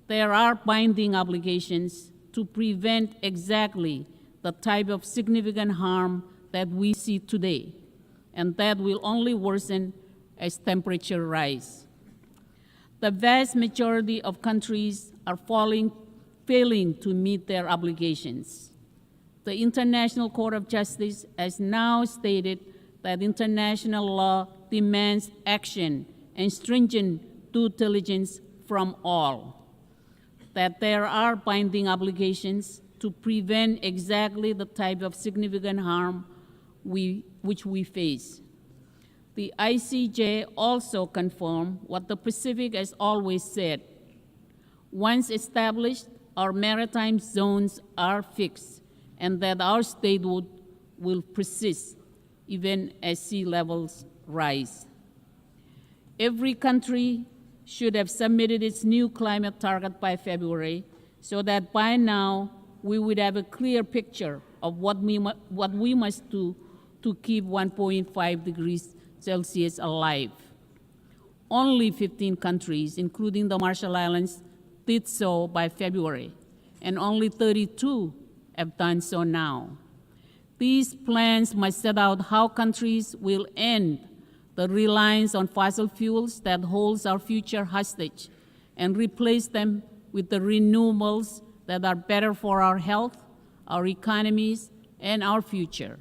There are binding obligations to prevent exactly the type of significant harm that we see today, and that will only worsen as temperature rise. The vast majority of countries are failing to meet their obligations. The International Court of Justice has now stated that international law demands action and stringent due diligence from all, that there are binding obligations to prevent exactly the type of significant harm which we face. The ICJ also confirmed what the Pacific has always said. Once established, our maritime zones are fixed, and that our statehood will persist even as sea levels rise. Every country should have submitted its new climate target by February, so that by now we would have a clear picture of what we must do to keep 1.5 degrees Celsius alive. Only 15 countries, including the Marshall Islands, did so by February, and only 32 have done so now. These plans must set out how countries will end the reliance on fossil fuels that holds our future hostage and replace them with the renewables that are better for our health, our economies, and our future.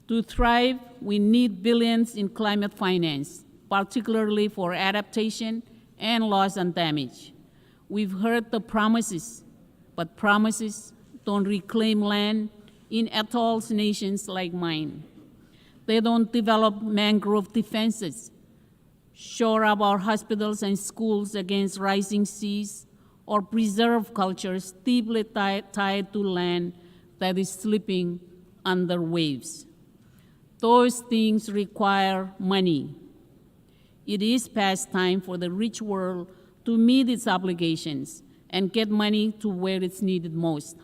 To thrive, we need billions in climate finance, particularly for adaptation and loss and damage. We've heard the promises, but promises don't reclaim land in atolls nations like mine. They don't develop mangrove defenses, shore up our hospitals and schools against rising seas, or preserve cultures deeply tied to land that is slipping under waves. Those things require money. It is past time for the rich world to meet its obligations and get money to where it's needed most.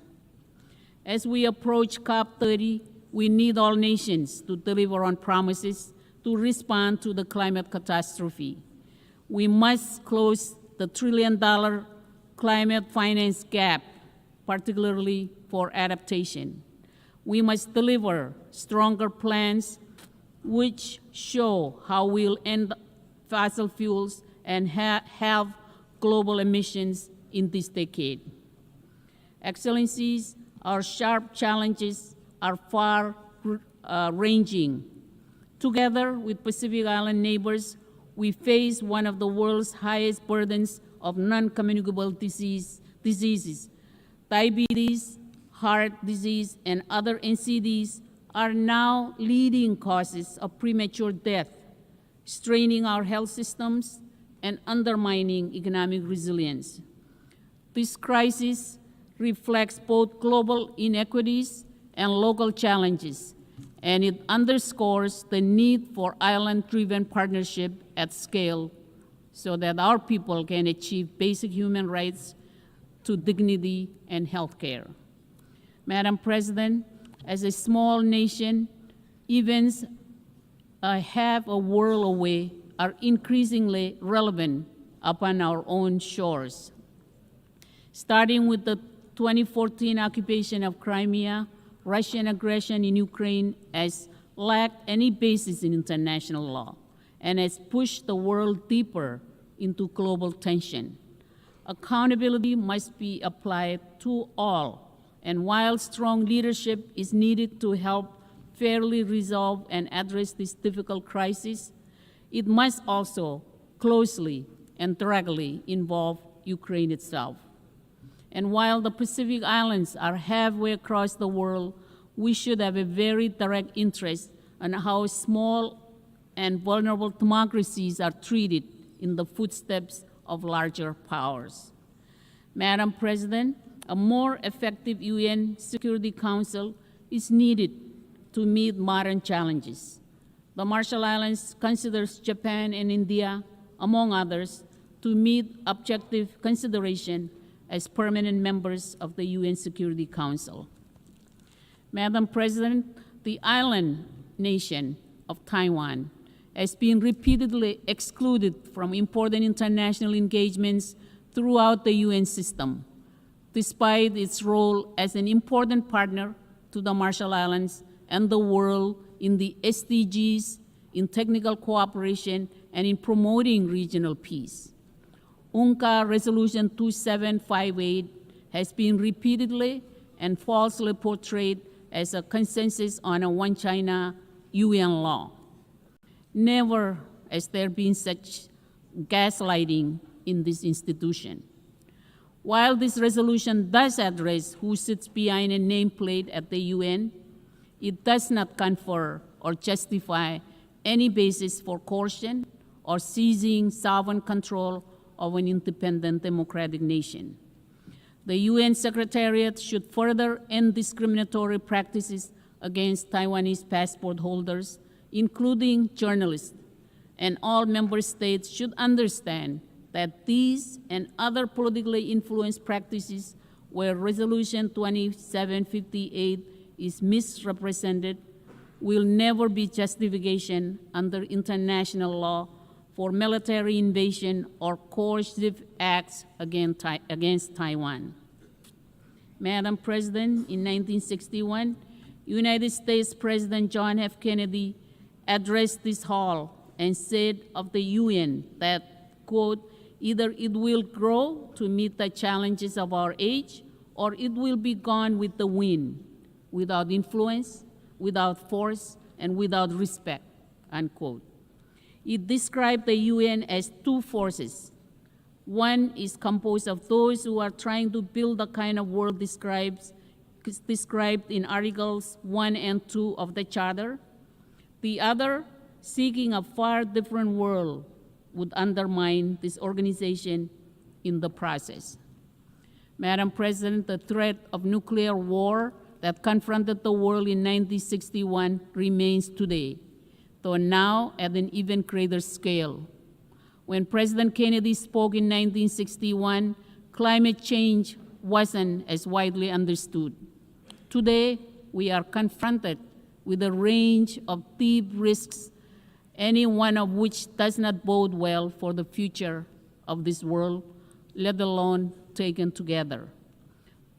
As we approach COP30, we need all nations to deliver on promises to respond to the climate catastrophe. We must close the $1 trillion climate finance gap, particularly for adaptation. We must deliver stronger plans which show how we'll end fossil fuels and have global emissions in this decade. Excellencies, our sharp challenges are far-ranging. Together with Pacific Island neighbors, we face one of the world's highest burdens of non-communicable diseases. Diabetes, heart disease, and other NCDs are now leading causes of premature death, straining our health systems and undermining economic resilience. This crisis reflects both global inequities and local challenges, and it underscores the need for island-driven partnership at scale so that our people can achieve basic human rights to dignity and health care. Madam President, as a small nation, events half a world away are increasingly relevant upon our own shores. Starting with the 2014 occupation of Crimea, Russian aggression in Ukraine has lacked any basis in international law and has pushed the world deeper into global tension. Accountability must be applied to all, and while strong leadership is needed to help fairly resolve and address this difficult crisis, it must also closely and directly involve Ukraine itself. And while the Pacific Islands are halfway across the world, we should have a very direct interest in how small and vulnerable democracies are treated in the footsteps of larger powers. Madam President, a more effective UN Security Council is needed to meet modern challenges. The Marshall Islands considers Japan and India, among others, to meet objective consideration as permanent members of the UN Security Council. Madam President, the island nation of Taiwan has been repeatedly excluded from important international engagements throughout the UN system. despite its role as an important partner to the Marshall Islands and the world in the SDGs, in technical cooperation, and in promoting regional peace. UNCA Resolution 2758 has been repeatedly and falsely portrayed as a consensus on a One China UN law. Never has there been such gaslighting in this institution. While this resolution does address who sits behind a nameplate at the UN, it does not confer or justify any basis for coercion or seizing sovereign control of an independent democratic nation. The UN Secretariat should further end discriminatory practices against Taiwanese passport holders, including journalists, and all member states should understand that these and other politically influenced practices where Resolution 2758 is misrepresented will never be justification under international law for military invasion or coercive acts against Taiwan. Madam President, in 1961, United States President John F. Kennedy addressed this hall and said of the UN that, quote, either it will grow to meet the challenges of our age, or it will be gone with the wind, without influence, without force, and without respect, unquote. It described the UN as two forces. One is composed of those who are trying to build the kind of world described in Articles 1 and 2 of the Charter. The other, seeking a far different world, would undermine this organization in the process. Madam President, the threat of nuclear war that confronted the world in 1961 remains today, though now at an even greater scale. When President Kennedy spoke in 1961, climate change wasn't as widely understood. Today, we are confronted with a range of deep risks, any one of which does not bode well for the future of this world, let alone taken together.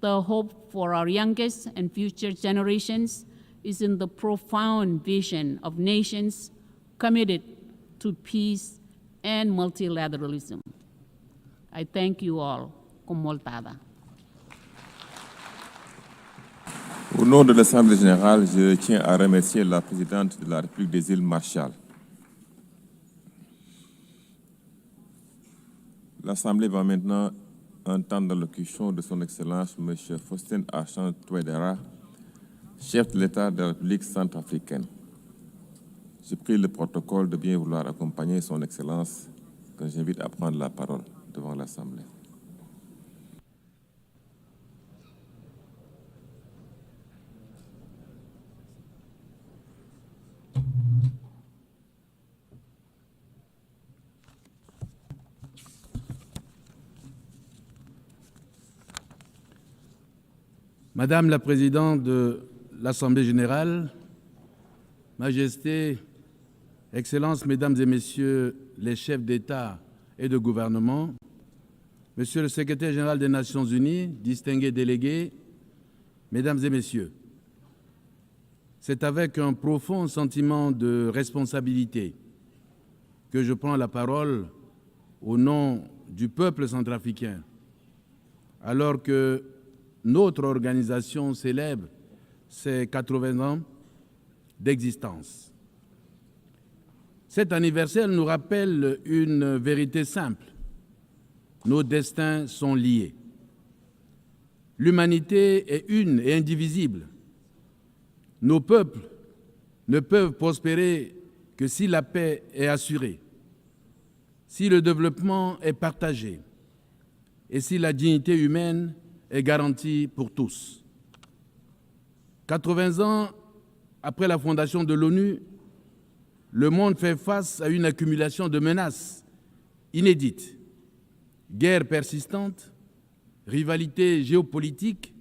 The hope for our youngest and future generations is in the profound vision of nations committed to peace and multilateralism. I thank you all. Con moltada. Au nom de l'Assemblée générale, je tiens à remercier la présidente de la République des îles Marshall. L'Assemblée va maintenant entendre l'allocution de son Excellence M. Faustin Archange Touadéra, chef de l'État de la République centrafricaine. Je prie le protocole de bien vouloir accompagner son Excellence, que j'invite à prendre la parole devant l'Assemblée. Madame la Présidente de l'Assemblée générale, Majesté, Excellences, Mesdames et Messieurs les chefs d'État et de gouvernement, Monsieur le Secrétaire général des Nations Unies, distingués délégués, Mesdames et Messieurs, c'est avec un profond sentiment de responsabilité que je prends la parole au nom du peuple centrafricain, alors que notre organisation célèbre ses 80 ans d'existence. Cet anniversaire nous rappelle une vérité simple. Nos destins sont liés. L'humanité est une et indivisible. Nos peuples ne peuvent prospérer que si la paix est assurée, si le développement est partagé et si la dignité humaine est garantie pour tous. 80 ans après la fondation de l'ONU, le monde fait face à une accumulation de menaces inédites. Guerres persistantes, rivalités géopolitiques,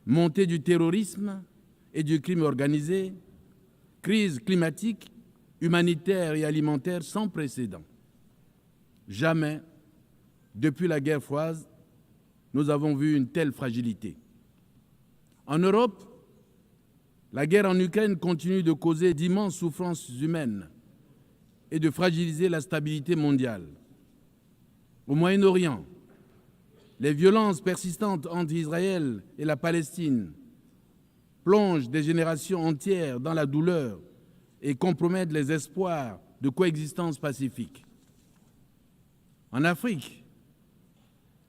montée du terrorisme et du crime organisé, crise climatique, humanitaire et alimentaire sans précédent. Jamais, depuis la guerre froide, nous avons vu une telle fragilité. En Europe, la guerre en Ukraine continue de causer d'immenses souffrances humaines et de fragiliser la stabilité mondiale. Au Moyen-Orient, les violences persistantes entre Israël et la Palestine plongent des générations entières dans la douleur et compromettent les espoirs de coexistence pacifique. En Afrique,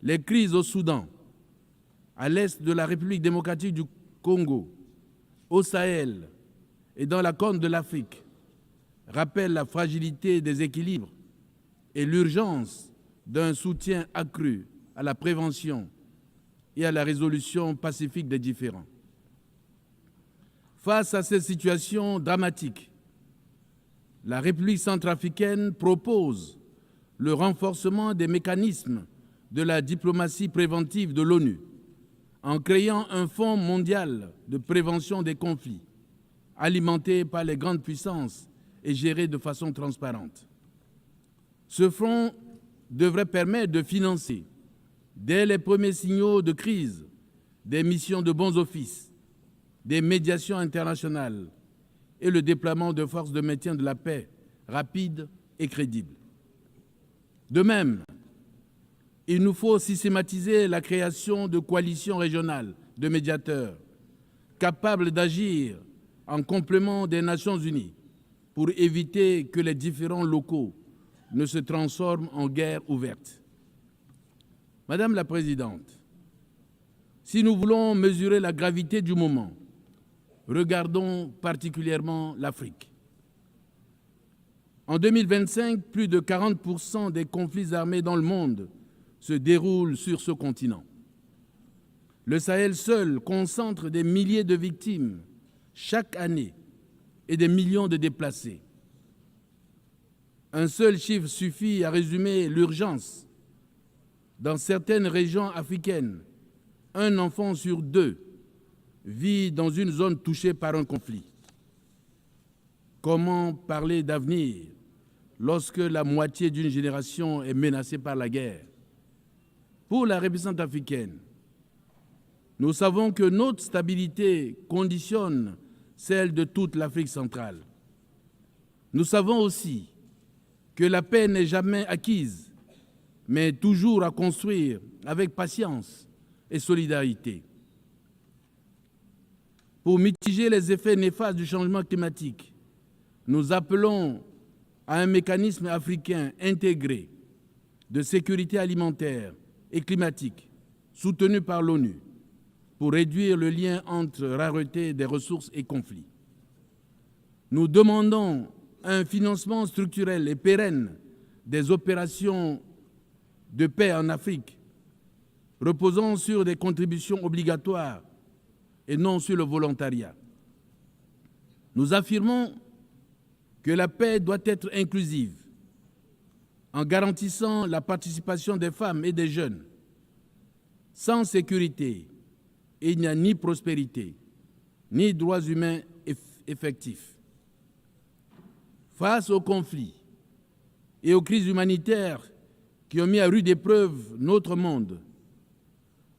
les crises au Soudan, à l'est de la République démocratique du Congo, au Sahel et dans la Corne de l'Afrique rappellent la fragilité des équilibres et l'urgence d'un soutien accru à la prévention et à la résolution pacifique des différends. Face à cette situation dramatique, la République centrafricaine propose le renforcement des mécanismes de la diplomatie préventive de l'ONU en créant un fonds mondial de prévention des conflits, alimenté par les grandes puissances et géré de façon transparente. Ce fonds devrait permettre de financer, dès les premiers signaux de crise, des missions de bons offices, des médiations internationales et le déploiement de forces de maintien de la paix rapides et crédibles. De même, il nous faut systématiser la création de coalitions régionales de médiateurs capables d'agir en complément des Nations Unies pour éviter que les différends locaux ne se transforment en guerre ouverte. Madame la Présidente, si nous voulons mesurer la gravité du moment, regardons particulièrement l'Afrique. En 2025, plus de 40% des conflits armés dans le monde se déroulent sur ce continent. Le Sahel seul concentre des milliers de victimes chaque année et des millions de déplacés. Un seul chiffre suffit à résumer l'urgence. Dans certaines régions africaines, un enfant sur 2 vit dans une zone touchée par un conflit. Comment parler d'avenir lorsque la moitié d'une génération est menacée par la guerre? Pour la République centrafricaine, nous savons que notre stabilité conditionne celle de toute l'Afrique centrale. Nous savons aussi que la paix n'est jamais acquise, mais toujours à construire avec patience et solidarité. Pour mitiger les effets néfastes du changement climatique, nous appelons à un mécanisme africain intégré de sécurité alimentaire et climatique, soutenu par l'ONU, pour réduire le lien entre rareté des ressources et conflits. Nous demandons un financement structurel et pérenne des opérations de paix en Afrique, reposant sur des contributions obligatoires et non sur le volontariat. Nous affirmons que la paix doit être inclusive, en garantissant la participation des femmes et des jeunes. Sans sécurité, il n'y a ni prospérité, ni droits humains effectifs. Face aux conflits et aux crises humanitaires qui ont mis à rude épreuve notre monde,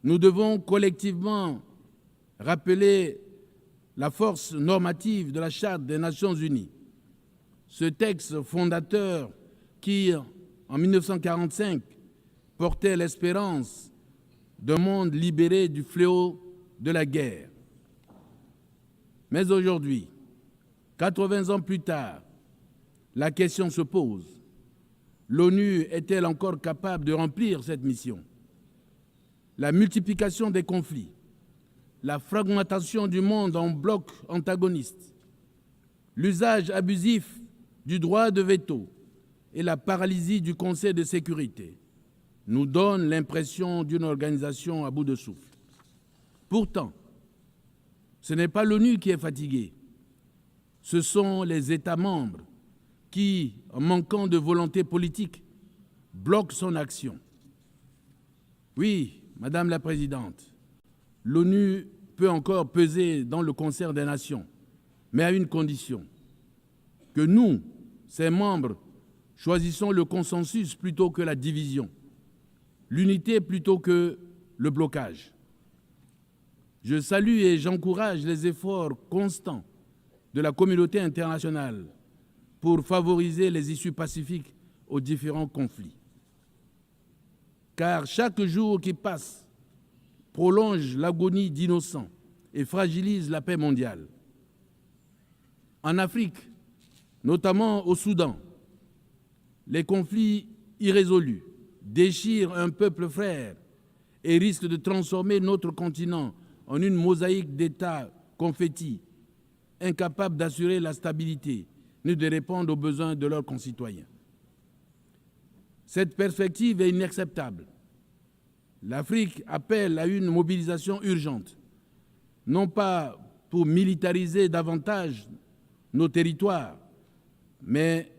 nous devons collectivement rappeler la force normative de la Charte des Nations Unies. Ce texte fondateur qui, en 1945, portait l'espérance d'un monde libéré du fléau de la guerre. Mais aujourd'hui, 80 ans plus tard, la question se pose. L'ONU est-elle encore capable de remplir cette mission? La multiplication des conflits, la fragmentation du monde en blocs antagonistes, l'usage abusif du droit de veto et la paralysie du Conseil de sécurité nous donnent l'impression d'une organisation à bout de souffle. Pourtant, ce n'est pas l'ONU qui est fatiguée, ce sont les États membres qui, en manquant de volonté politique, bloquent son action. Oui, Madame la Présidente, l'ONU peut encore peser dans le concert des nations, mais à une condition, que nous, ses membres, choisissons le consensus plutôt que la division, l'unité plutôt que le blocage. Je salue et j'encourage les efforts constants de la communauté internationale pour favoriser les issues pacifiques aux différents conflits. Car chaque jour qui passe prolonge l'agonie d'innocents et fragilise la paix mondiale. En Afrique, notamment au Soudan, les conflits irrésolus déchirent un peuple frère et risquent de transformer notre continent en une mosaïque d'États confettis, incapables d'assurer la stabilité ni de répondre aux besoins de leurs concitoyens. Cette perspective est inacceptable. L'Afrique appelle à une mobilisation urgente, non pas pour militariser davantage nos territoires, mais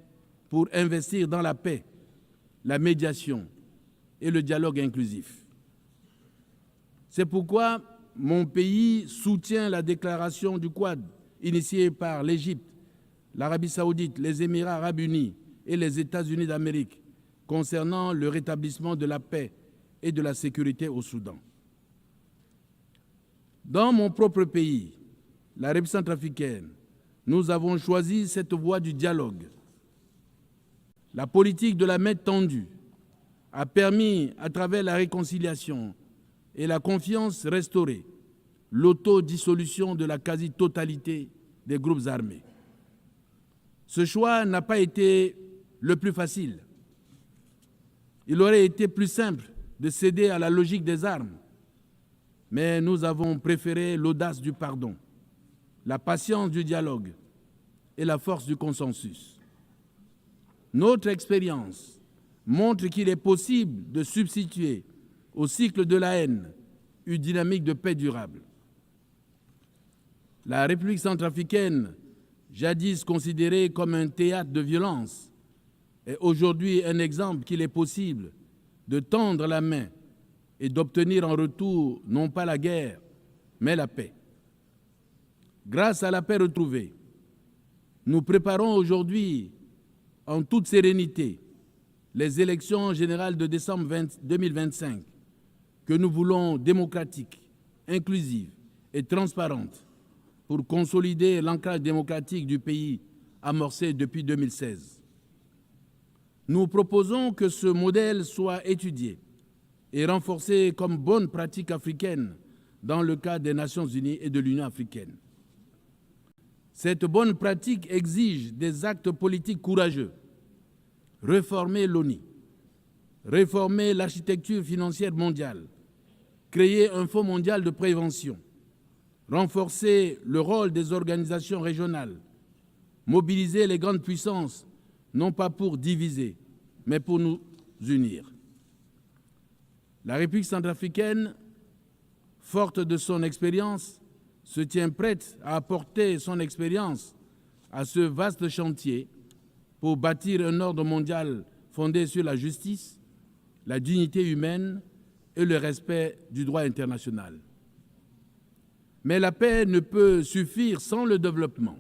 pour investir dans la paix, la médiation et le dialogue inclusif. C'est pourquoi mon pays soutient la déclaration du Quad initiée par l'Égypte, l'Arabie saoudite, les Émirats arabes unis et les États-Unis d'Amérique concernant le rétablissement de la paix et de la sécurité au Soudan. Dans mon propre pays, la République centrafricaine, nous avons choisi cette voie du dialogue. La politique de la main tendue a permis, à travers la réconciliation et la confiance restaurée, l'autodissolution de la quasi-totalité des groupes armés. Ce choix n'a pas été le plus facile. Il aurait été plus simple de céder à la logique des armes, mais nous avons préféré l'audace du pardon, la patience du dialogue et la force du consensus. Notre expérience montre qu'il est possible de substituer au cycle de la haine une dynamique de paix durable. La République centrafricaine, jadis considérée comme un théâtre de violence, est aujourd'hui un exemple qu'il est possible de tendre la main et d'obtenir en retour non pas la guerre, mais la paix. Grâce à la paix retrouvée, nous préparons aujourd'hui en toute sérénité les élections générales de décembre 2025 que nous voulons démocratiques, inclusives et transparentes pour consolider l'ancrage démocratique du pays amorcé depuis 2016. Nous proposons que ce modèle soit étudié et renforcé comme bonne pratique africaine dans le cadre des Nations Unies et de l'Union africaine. Cette bonne pratique exige des actes politiques courageux. Réformer l'ONU, réformer l'architecture financière mondiale, créer un fonds mondial de prévention, renforcer le rôle des organisations régionales, mobiliser les grandes puissances, non pas pour diviser, mais pour nous unir. La République centrafricaine, forte de son expérience, se tient prête à apporter son expérience à ce vaste chantier pour bâtir un ordre mondial fondé sur la justice, la dignité humaine et le respect du droit international. Mais la paix ne peut suffire sans le développement.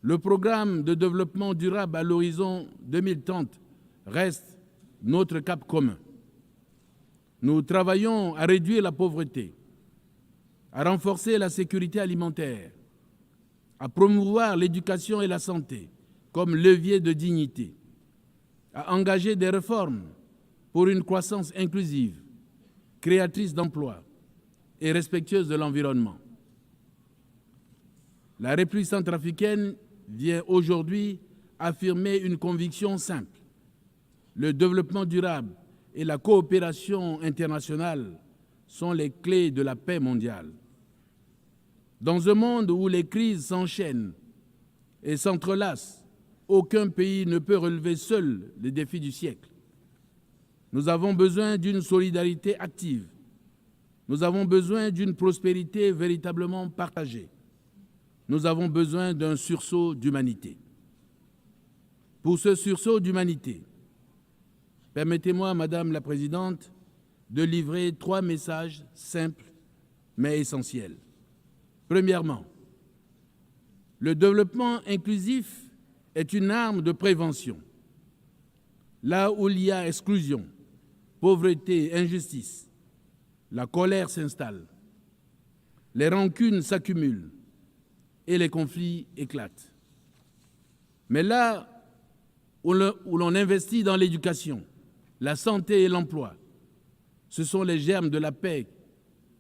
Le programme de développement durable à l'horizon 2030 reste notre cap commun. Nous travaillons à réduire la pauvreté, à renforcer la sécurité alimentaire, à promouvoir l'éducation et la santé comme levier de dignité, à engager des réformes pour une croissance inclusive, créatrice d'emplois et respectueuse de l'environnement. La République centrafricaine vient aujourd'hui affirmer une conviction simple. Le développement durable et la coopération internationale sont les clés de la paix mondiale. Dans un monde où les crises s'enchaînent et s'entrelacent, aucun pays ne peut relever seul les défis du siècle. Nous avons besoin d'une solidarité active. Nous avons besoin d'une prospérité véritablement partagée. Nous avons besoin d'un sursaut d'humanité. Pour ce sursaut d'humanité, permettez-moi, Madame la Présidente, de livrer 3 messages simples mais essentiels. Premièrement, le développement inclusif est une arme de prévention. Là où il y a exclusion, pauvreté, injustice, la colère s'installe, les rancunes s'accumulent et les conflits éclatent. Mais là où l'on investit dans l'éducation, la santé et l'emploi, ce sont les germes de la paix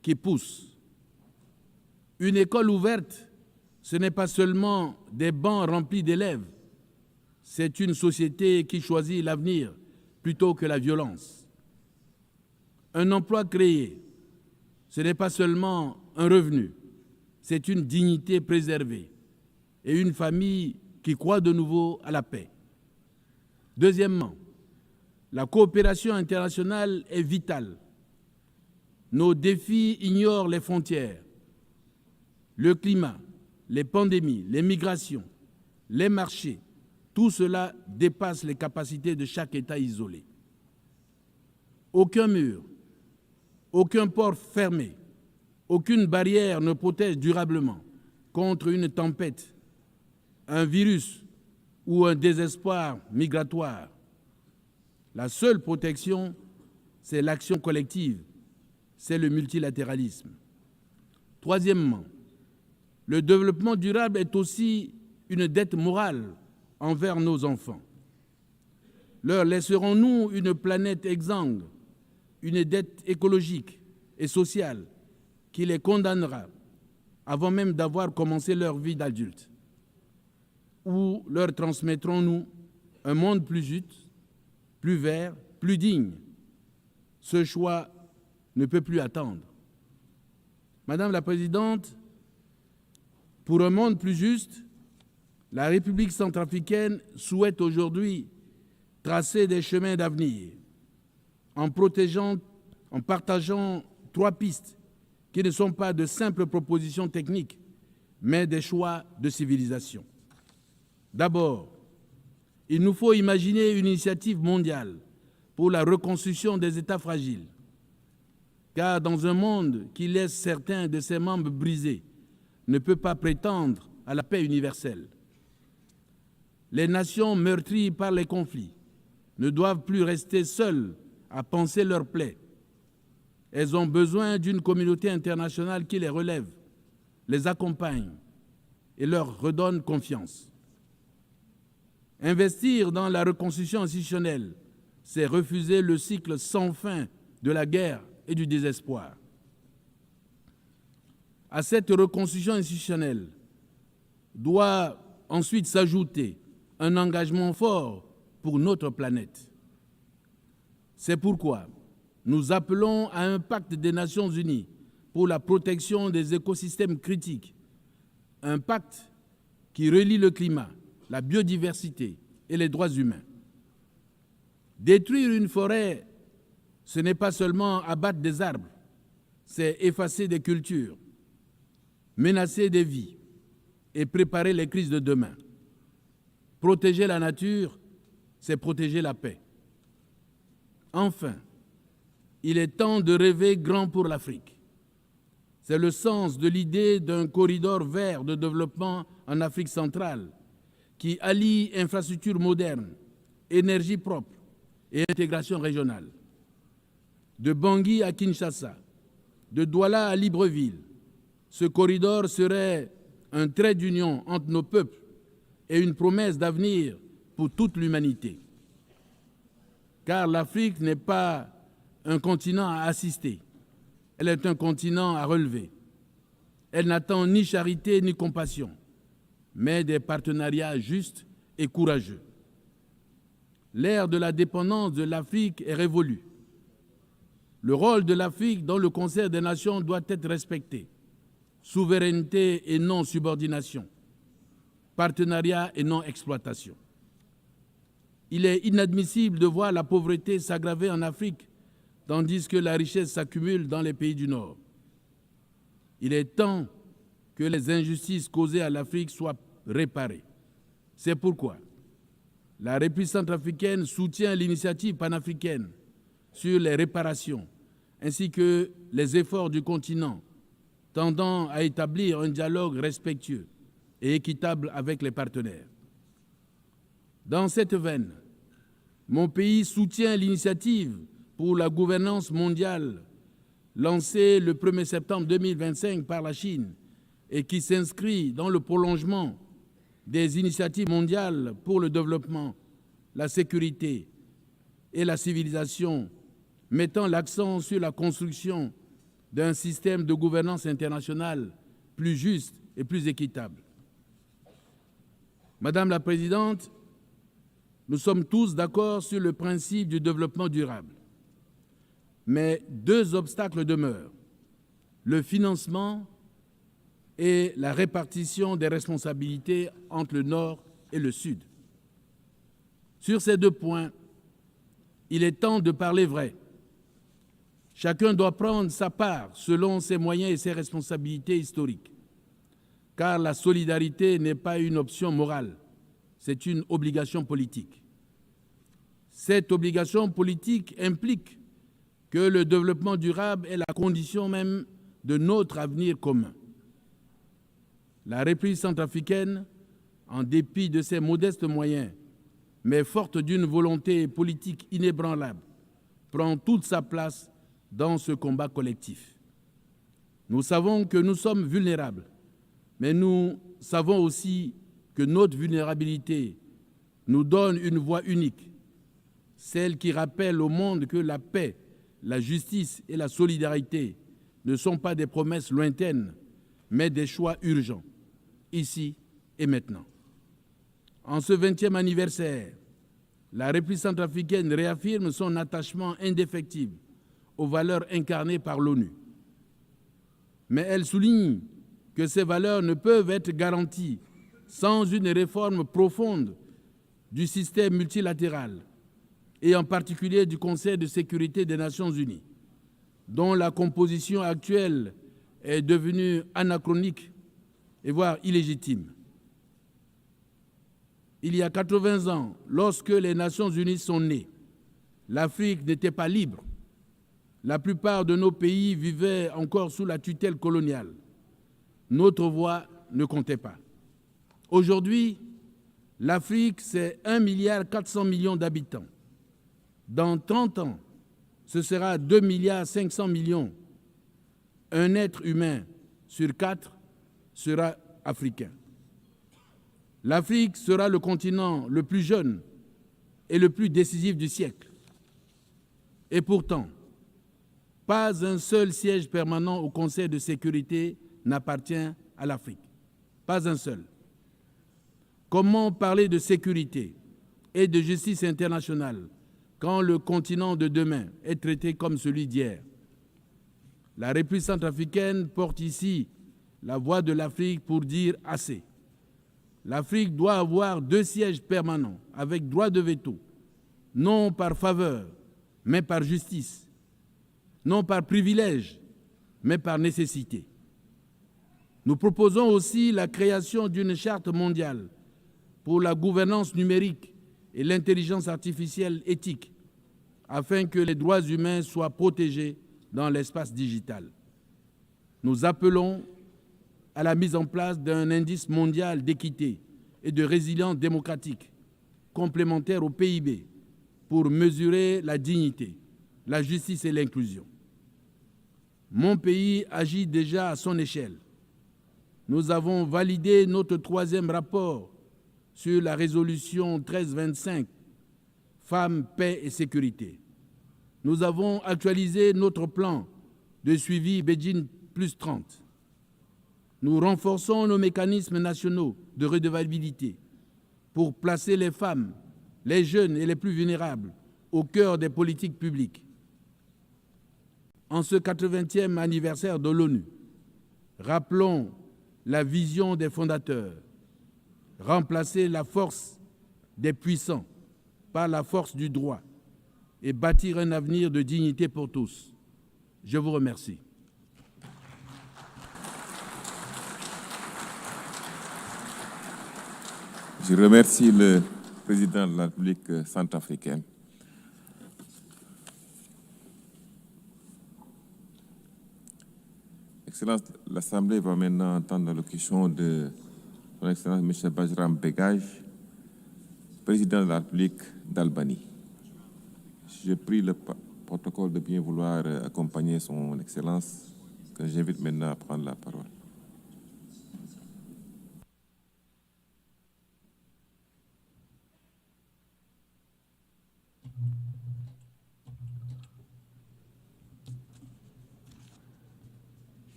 qui poussent. Une école ouverte, ce n'est pas seulement des bancs remplis d'élèves, c'est une société qui choisit l'avenir plutôt que la violence. Un emploi créé, ce n'est pas seulement un revenu, c'est une dignité préservée et une famille qui croit de nouveau à la paix. Deuxièmement, la coopération internationale est vitale. Nos défis ignorent les frontières. Le climat, les pandémies, les migrations, les marchés, tout cela dépasse les capacités de chaque État isolé. Aucun mur, aucun port fermé, aucune barrière ne protège durablement contre une tempête, un virus ou un désespoir migratoire. La seule protection, c'est l'action collective, c'est le multilatéralisme. Troisièmement, le développement durable est aussi une dette morale envers nos enfants. Leur laisserons-nous une planète exsangue, une dette écologique et sociale qui les condamnera avant même d'avoir commencé leur vie d'adulte? Ou leur transmettrons-nous un monde plus juste, plus vert, plus digne? Ce choix ne peut plus attendre. Madame la Présidente, pour un monde plus juste, la République centrafricaine souhaite aujourd'hui tracer des chemins d'avenir en partageant 3 pistes qui ne sont pas de simples propositions techniques, mais des choix de civilisation. D'abord, il nous faut imaginer une initiative mondiale pour la reconstruction des États fragiles, car dans un monde qui laisse certains de ses membres brisés, ne peut pas prétendre à la paix universelle. Les nations meurtries par les conflits ne doivent plus rester seules à panser leurs plaies. Elles ont besoin d'une communauté internationale qui les relève, les accompagne et leur redonne confiance. Investir dans la reconstruction institutionnelle, c'est refuser le cycle sans fin de la guerre et du désespoir. À cette reconstruction institutionnelle doit ensuite s'ajouter un engagement fort pour notre planète. C'est pourquoi nous appelons à un pacte des Nations Unies pour la protection des écosystèmes critiques, un pacte qui relie le climat, la biodiversité et les droits humains. Détruire une forêt, ce n'est pas seulement abattre des arbres, c'est effacer des cultures, menacer des vies et préparer les crises de demain. Protéger la nature, c'est protéger la paix. Enfin, il est temps de rêver grand pour l'Afrique. C'est le sens de l'idée d'un corridor vert de développement en Afrique centrale qui allie infrastructures modernes, énergie propre et intégration régionale. De Bangui à Kinshasa, de Douala à Libreville, ce corridor serait un trait d'union entre nos peuples et une promesse d'avenir pour toute l'humanité. Car l'Afrique n'est pas un continent à assister, elle est un continent à relever. Elle n'attend ni charité ni compassion, mais des partenariats justes et courageux. L'ère de la dépendance de l'Afrique est révolue. Le rôle de l'Afrique dans le concert des nations doit être respecté. Souveraineté et non subordination, partenariat et non exploitation. Il est inadmissible de voir la pauvreté s'aggraver en Afrique, tandis que la richesse s'accumule dans les pays du Nord. Il est temps que les injustices causées à l'Afrique soient réparées. C'est pourquoi la République centrafricaine soutient l'initiative panafricaine sur les réparations, ainsi que les efforts du continent tendant à établir un dialogue respectueux et équitable avec les partenaires. Dans cette veine, mon pays soutient l'initiative pour la gouvernance mondiale lancé le 1er septembre 2025 par la Chine et qui s'inscrit dans le prolongement des initiatives mondiales pour le développement, la sécurité et la civilisation, mettant l'accent sur la construction d'un système de gouvernance internationale plus juste et plus équitable. Madame la Présidente, nous sommes tous d'accord sur le principe du développement durable. Mais deux obstacles demeurent, le financement et la répartition des responsabilités entre le Nord et le Sud. Sur ces deux points, il est temps de parler vrai. Chacun doit prendre sa part selon ses moyens et ses responsabilités historiques, car la solidarité n'est pas une option morale, c'est une obligation politique. Cette obligation politique implique que le développement durable est la condition même de notre avenir commun. La République centrafricaine, en dépit de ses modestes moyens, mais forte d'une volonté politique inébranlable, prend toute sa place dans ce combat collectif. Nous savons que nous sommes vulnérables, mais nous savons aussi que notre vulnérabilité nous donne une voix unique, celle qui rappelle au monde que la paix, la justice et la solidarité ne sont pas des promesses lointaines, mais des choix urgents, ici et maintenant. En ce 20e anniversaire, la République centrafricaine réaffirme son attachement indéfectible aux valeurs incarnées par l'ONU. Mais elle souligne que ces valeurs ne peuvent être garanties sans une réforme profonde du système multilatéral et en particulier du Conseil de sécurité des Nations Unies, dont la composition actuelle est devenue anachronique et voire illégitime. Il y a 80 ans, lorsque les Nations Unies sont nées, l'Afrique n'était pas libre. La plupart de nos pays vivaient encore sous la tutelle coloniale. Notre voix ne comptait pas. Aujourd'hui, l'Afrique, c'est 1,4 milliard d'habitants. Dans 30 ans, ce sera 2,5 milliards. Un être humain sur 4 sera africain. L'Afrique sera le continent le plus jeune et le plus décisif du siècle. Et pourtant, pas un seul siège permanent au Conseil de sécurité n'appartient à l'Afrique. Pas un seul. Comment parler de sécurité et de justice internationale quand le continent de demain est traité comme celui d'hier? La République centrafricaine porte ici la voix de l'Afrique pour dire assez. L'Afrique doit avoir 2 sièges permanents avec droit de veto, non par faveur, mais par justice, non par privilège, mais par nécessité. Nous proposons aussi la création d'une charte mondiale pour la gouvernance numérique et l'intelligence artificielle éthique, afin que les droits humains soient protégés dans l'espace digital. Nous appelons à la mise en place d'un indice mondial d'équité et de résilience démocratique, complémentaire au PIB, pour mesurer la dignité, la justice et l'inclusion. Mon pays agit déjà à son échelle. Nous avons validé notre 3e rapport sur la résolution 1325, Femmes, paix et sécurité. Nous avons actualisé notre plan de suivi Beijing +30. Nous renforçons nos mécanismes nationaux de redevabilité pour placer les femmes, les jeunes et les plus vulnérables au cœur des politiques publiques. En ce 80e anniversaire de l'ONU, rappelons la vision des fondateurs, remplacer la force des puissants par la force du droit et bâtir un avenir de dignité pour tous. Je vous remercie. Je remercie le président de la République centrafricaine. Excellence, l'Assemblée va maintenant entendre l'allocution de Son Excellence M. Bajram Begaj, président de la République d'Albanie. Je prie protocole de bien vouloir accompagner son Excellence, que j'invite maintenant à prendre la parole.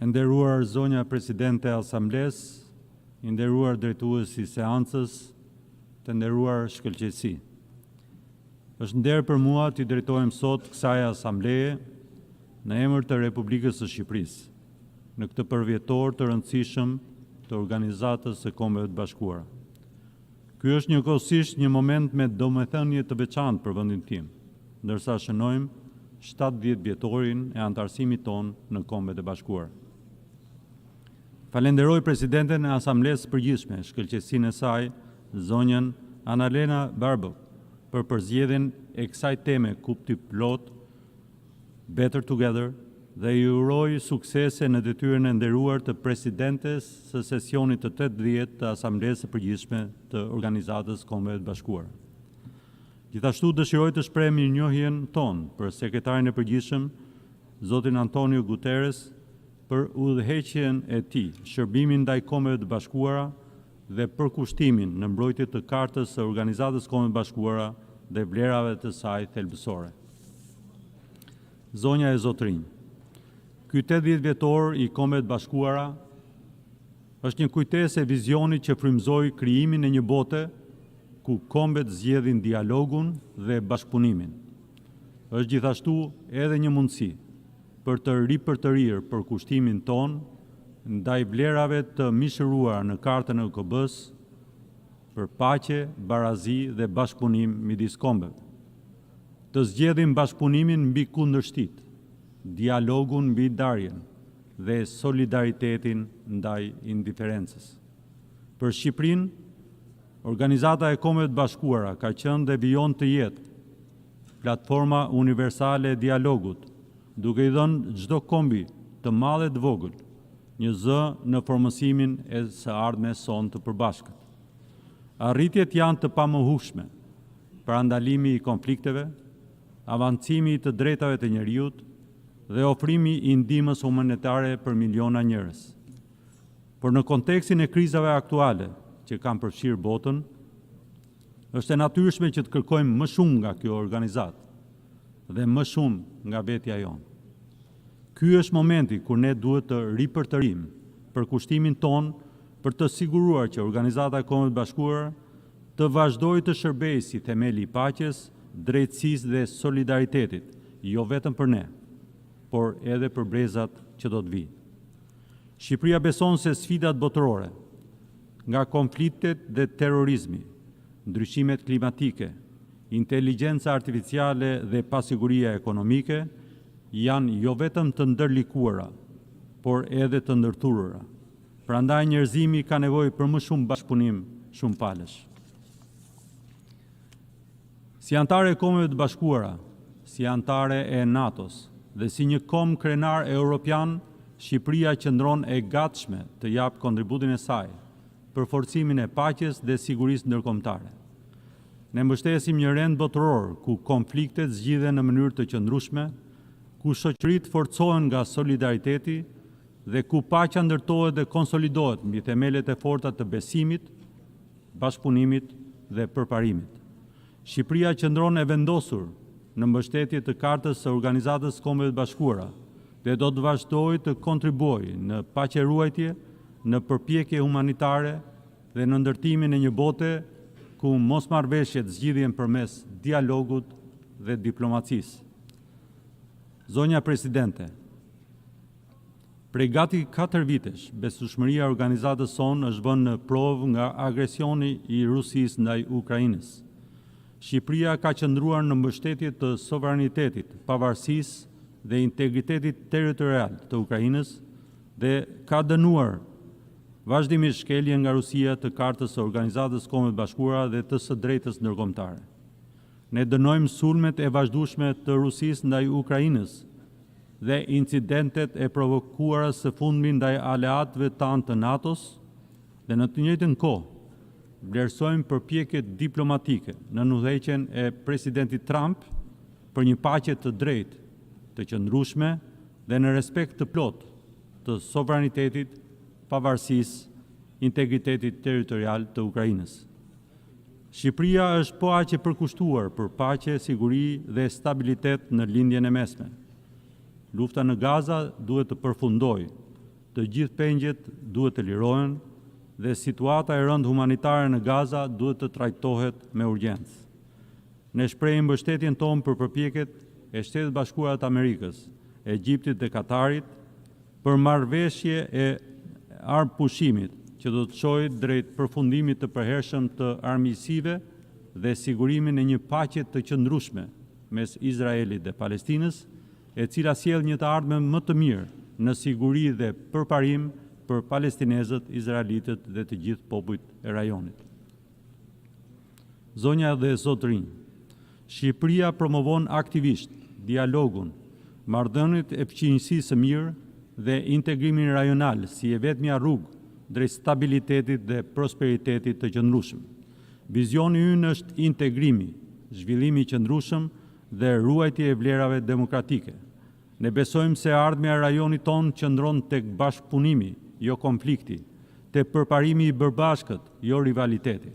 Nderuar zonja Presidente e Assemblesë, i nderuar drejtues I seancës, të nderuar shkëlqësi. Është nder për mua t'i drejtohem sot kësaj Assembleje në emër të Republikës së Shqipërisë, në këtë përvjetor të rëndësishëm të Organizatës së Kombeve të Bashkuara. Ky është njëkohësisht një moment me domethënie të veçantë për vendin tim, ndërsa shënojmë 70 vjetorin e antarësimit ton në Kombet e Bashkuara. Falenderoj Presidenten e Asamblesë Përgjithshme, shkëlqësinë e saj, zonjën Annalena Baerbock, për përzgjedhjen e kësaj teme kupti plot, Better Together, dhe I uroj suksese në detyrën e nderuar të Presidentes së sesionit të 80 të Asamblesë së Përgjithshme të Organizatës Kombeve të Bashkuara. Gjithashtu dëshiroj të shpreh mirënjohjen tonë për Sekretarin e Përgjithshëm, Zotin Antonio Guterres, për udhëheqjen e tij, shërbimin ndaj Kombeve të Bashkuara dhe përkushtimin në mbrojtje të Kartës së Organizatës Kombeve të Bashkuara dhe vlerave të saj thelbësore. Zonja e Zotrinj, ky 80 vjetor I Kombeve të Bashkuara është një kujtesë e vizionit që frymëzoi krijimin e një bote ku kombet zgjedhin dialogun dhe bashkëpunimin. Është gjithashtu edhe një mundësi për të ripërtërir përkushtimin ton ndaj vlerave të mishëruara në Kartën e OKB-s për paqe, barazi dhe bashkëpunim midis kombeve. Të zgjedhim bashkëpunimin mbi kundërshtit, dialogun mbi ndarjen dhe solidaritetin ndaj indiferencës. Për Shqipërinë, Organizata e Kombeve të Bashkuara ka qenë dhe vijon të jetë platforma universale e dialogut, duke I dhënë çdo kombi të madh e të vogël një zë në formësimin e së ardhmes son të përbashkët. Arritjet janë të pamohueshme, parandalimi I konflikteve, avancimi I të drejtave të njerëzit dhe ofrimi I ndihmës humanitare për miliona njerëz. Por në kontekstin e krizave aktuale që kanë përfshirë botën, është e natyrshme që të kërkojmë më shumë nga kjo organizatë dhe më shumë nga vetja jonë. Ky është momenti kur ne duhet të ripërtërim përkushtimin ton për të siguruar që Organizata e Kombeve të Bashkuara të vazhdojë të shërbejë si themeli I paqes, drejtësisë dhe solidaritetit, jo vetëm për ne, por edhe për brezat që do të vijnë. Shqipëria beson se sfidat botërore, nga konfliktet dhe terrorizmi, ndryshimet klimatike, inteligjenca artificiale dhe pasiguria ekonomike, janë jo vetëm të ndërlikuara, por edhe të ndërthurura. Prandaj njerëzimi ka nevojë për më shumë bashkëpunim, shumë palësh. Si antare e Kombeve të Bashkuara, si antare e NATO-s dhe si një kom krenar europian, Shqipëria qëndron e gatshme të japë kontributin e saj për forcimin e paqes dhe sigurisë ndërkombëtare. Ne mbështesim një rend botëror ku konfliktet zgjidhen në mënyrë të qëndrueshme, ku shoqëritë forcohen nga solidariteti dhe ku paqja ndërtohet dhe konsolidohet mbi themelet e forta të besimit, bashkëpunimit dhe përparimit. Shqipëria qëndron e vendosur në mbështetje të Kartës së Organizatës Kombeve të Bashkuara dhe do të vazhdojë të kontribuojë në paqeruajtje, në përpjekje humanitare dhe në ndërtimin e një bote ku mosmarrëveshjet zgjidhen përmes dialogut dhe diplomacisë. Zonja Presidente, prej gati 4 vitesh, besueshmëria e organizatës sonë është vënë në provë nga agresioni I Rusisë ndaj Ukrainës. Shqipëria ka qëndruar në mbështetje të sovranitetit, pavarësisë dhe integritetit territorial të Ukrainës dhe ka dënuar vazhdimisht shkeljen nga Rusia të Kartës së Organizatës Kombeve të Bashkuara dhe të së drejtës ndërkombëtare. Ne dënojmë sulmet e vazhdueshme të Rusisë ndaj Ukrainës dhe incidentet e provokuara së fundmi ndaj aleatëve tanë të NATO-s, Dhe në të njëjtën kohë, vlerësojmë përpjekjet diplomatike në udhëheqjen e presidentit Trump për një paqe të drejtë, të qëndrueshme dhe në respekt të plotë të sovranitetit, pavarësisë, integritetit territorial të Ukrainës. Shqipëria është po aq e përkushtuar për paqe, siguri dhe stabilitet në lindjen e mesme. Lufta në Gaza duhet të përfundojë, të gjithë pengjet duhet të lirohen dhe situata e rëndë humanitare në Gaza duhet të trajtohet me urgjencë. Ne shprehim mbështetjen tonë për përpjekjet e Shtetit Bashkuar të Amerikës, Egjiptit dhe Katarit për marrëveshje e armëpushimit që do të çojë drejt përfundimit të përhershëm të armiqësive dhe sigurimin e një paqe të qëndrueshme mes Izraelit dhe Palestinës, e cila sjell një të ardhme më të mirë në siguri dhe përparim për palestinezët, izraelitët dhe të gjithë popujt e rajonit. Zonja dhe zotërinj, Shqipëria promovon aktivisht dialogun, marrëdhëniet e fqinjësisë së mirë dhe integrimin rajonal si e vetmja rrugë drejt stabilitetit dhe prosperitetit të qëndrueshëm. Vizioni ynë është integrimi, zhvillimi i qëndrueshëm dhe ruajtja e vlerave demokratike. Ne besojmë se ardhmja e rajonit tonë qëndron tek bashkëpunimi, jo konflikti, tek përparimi i bërabashkët, jo rivaliteti.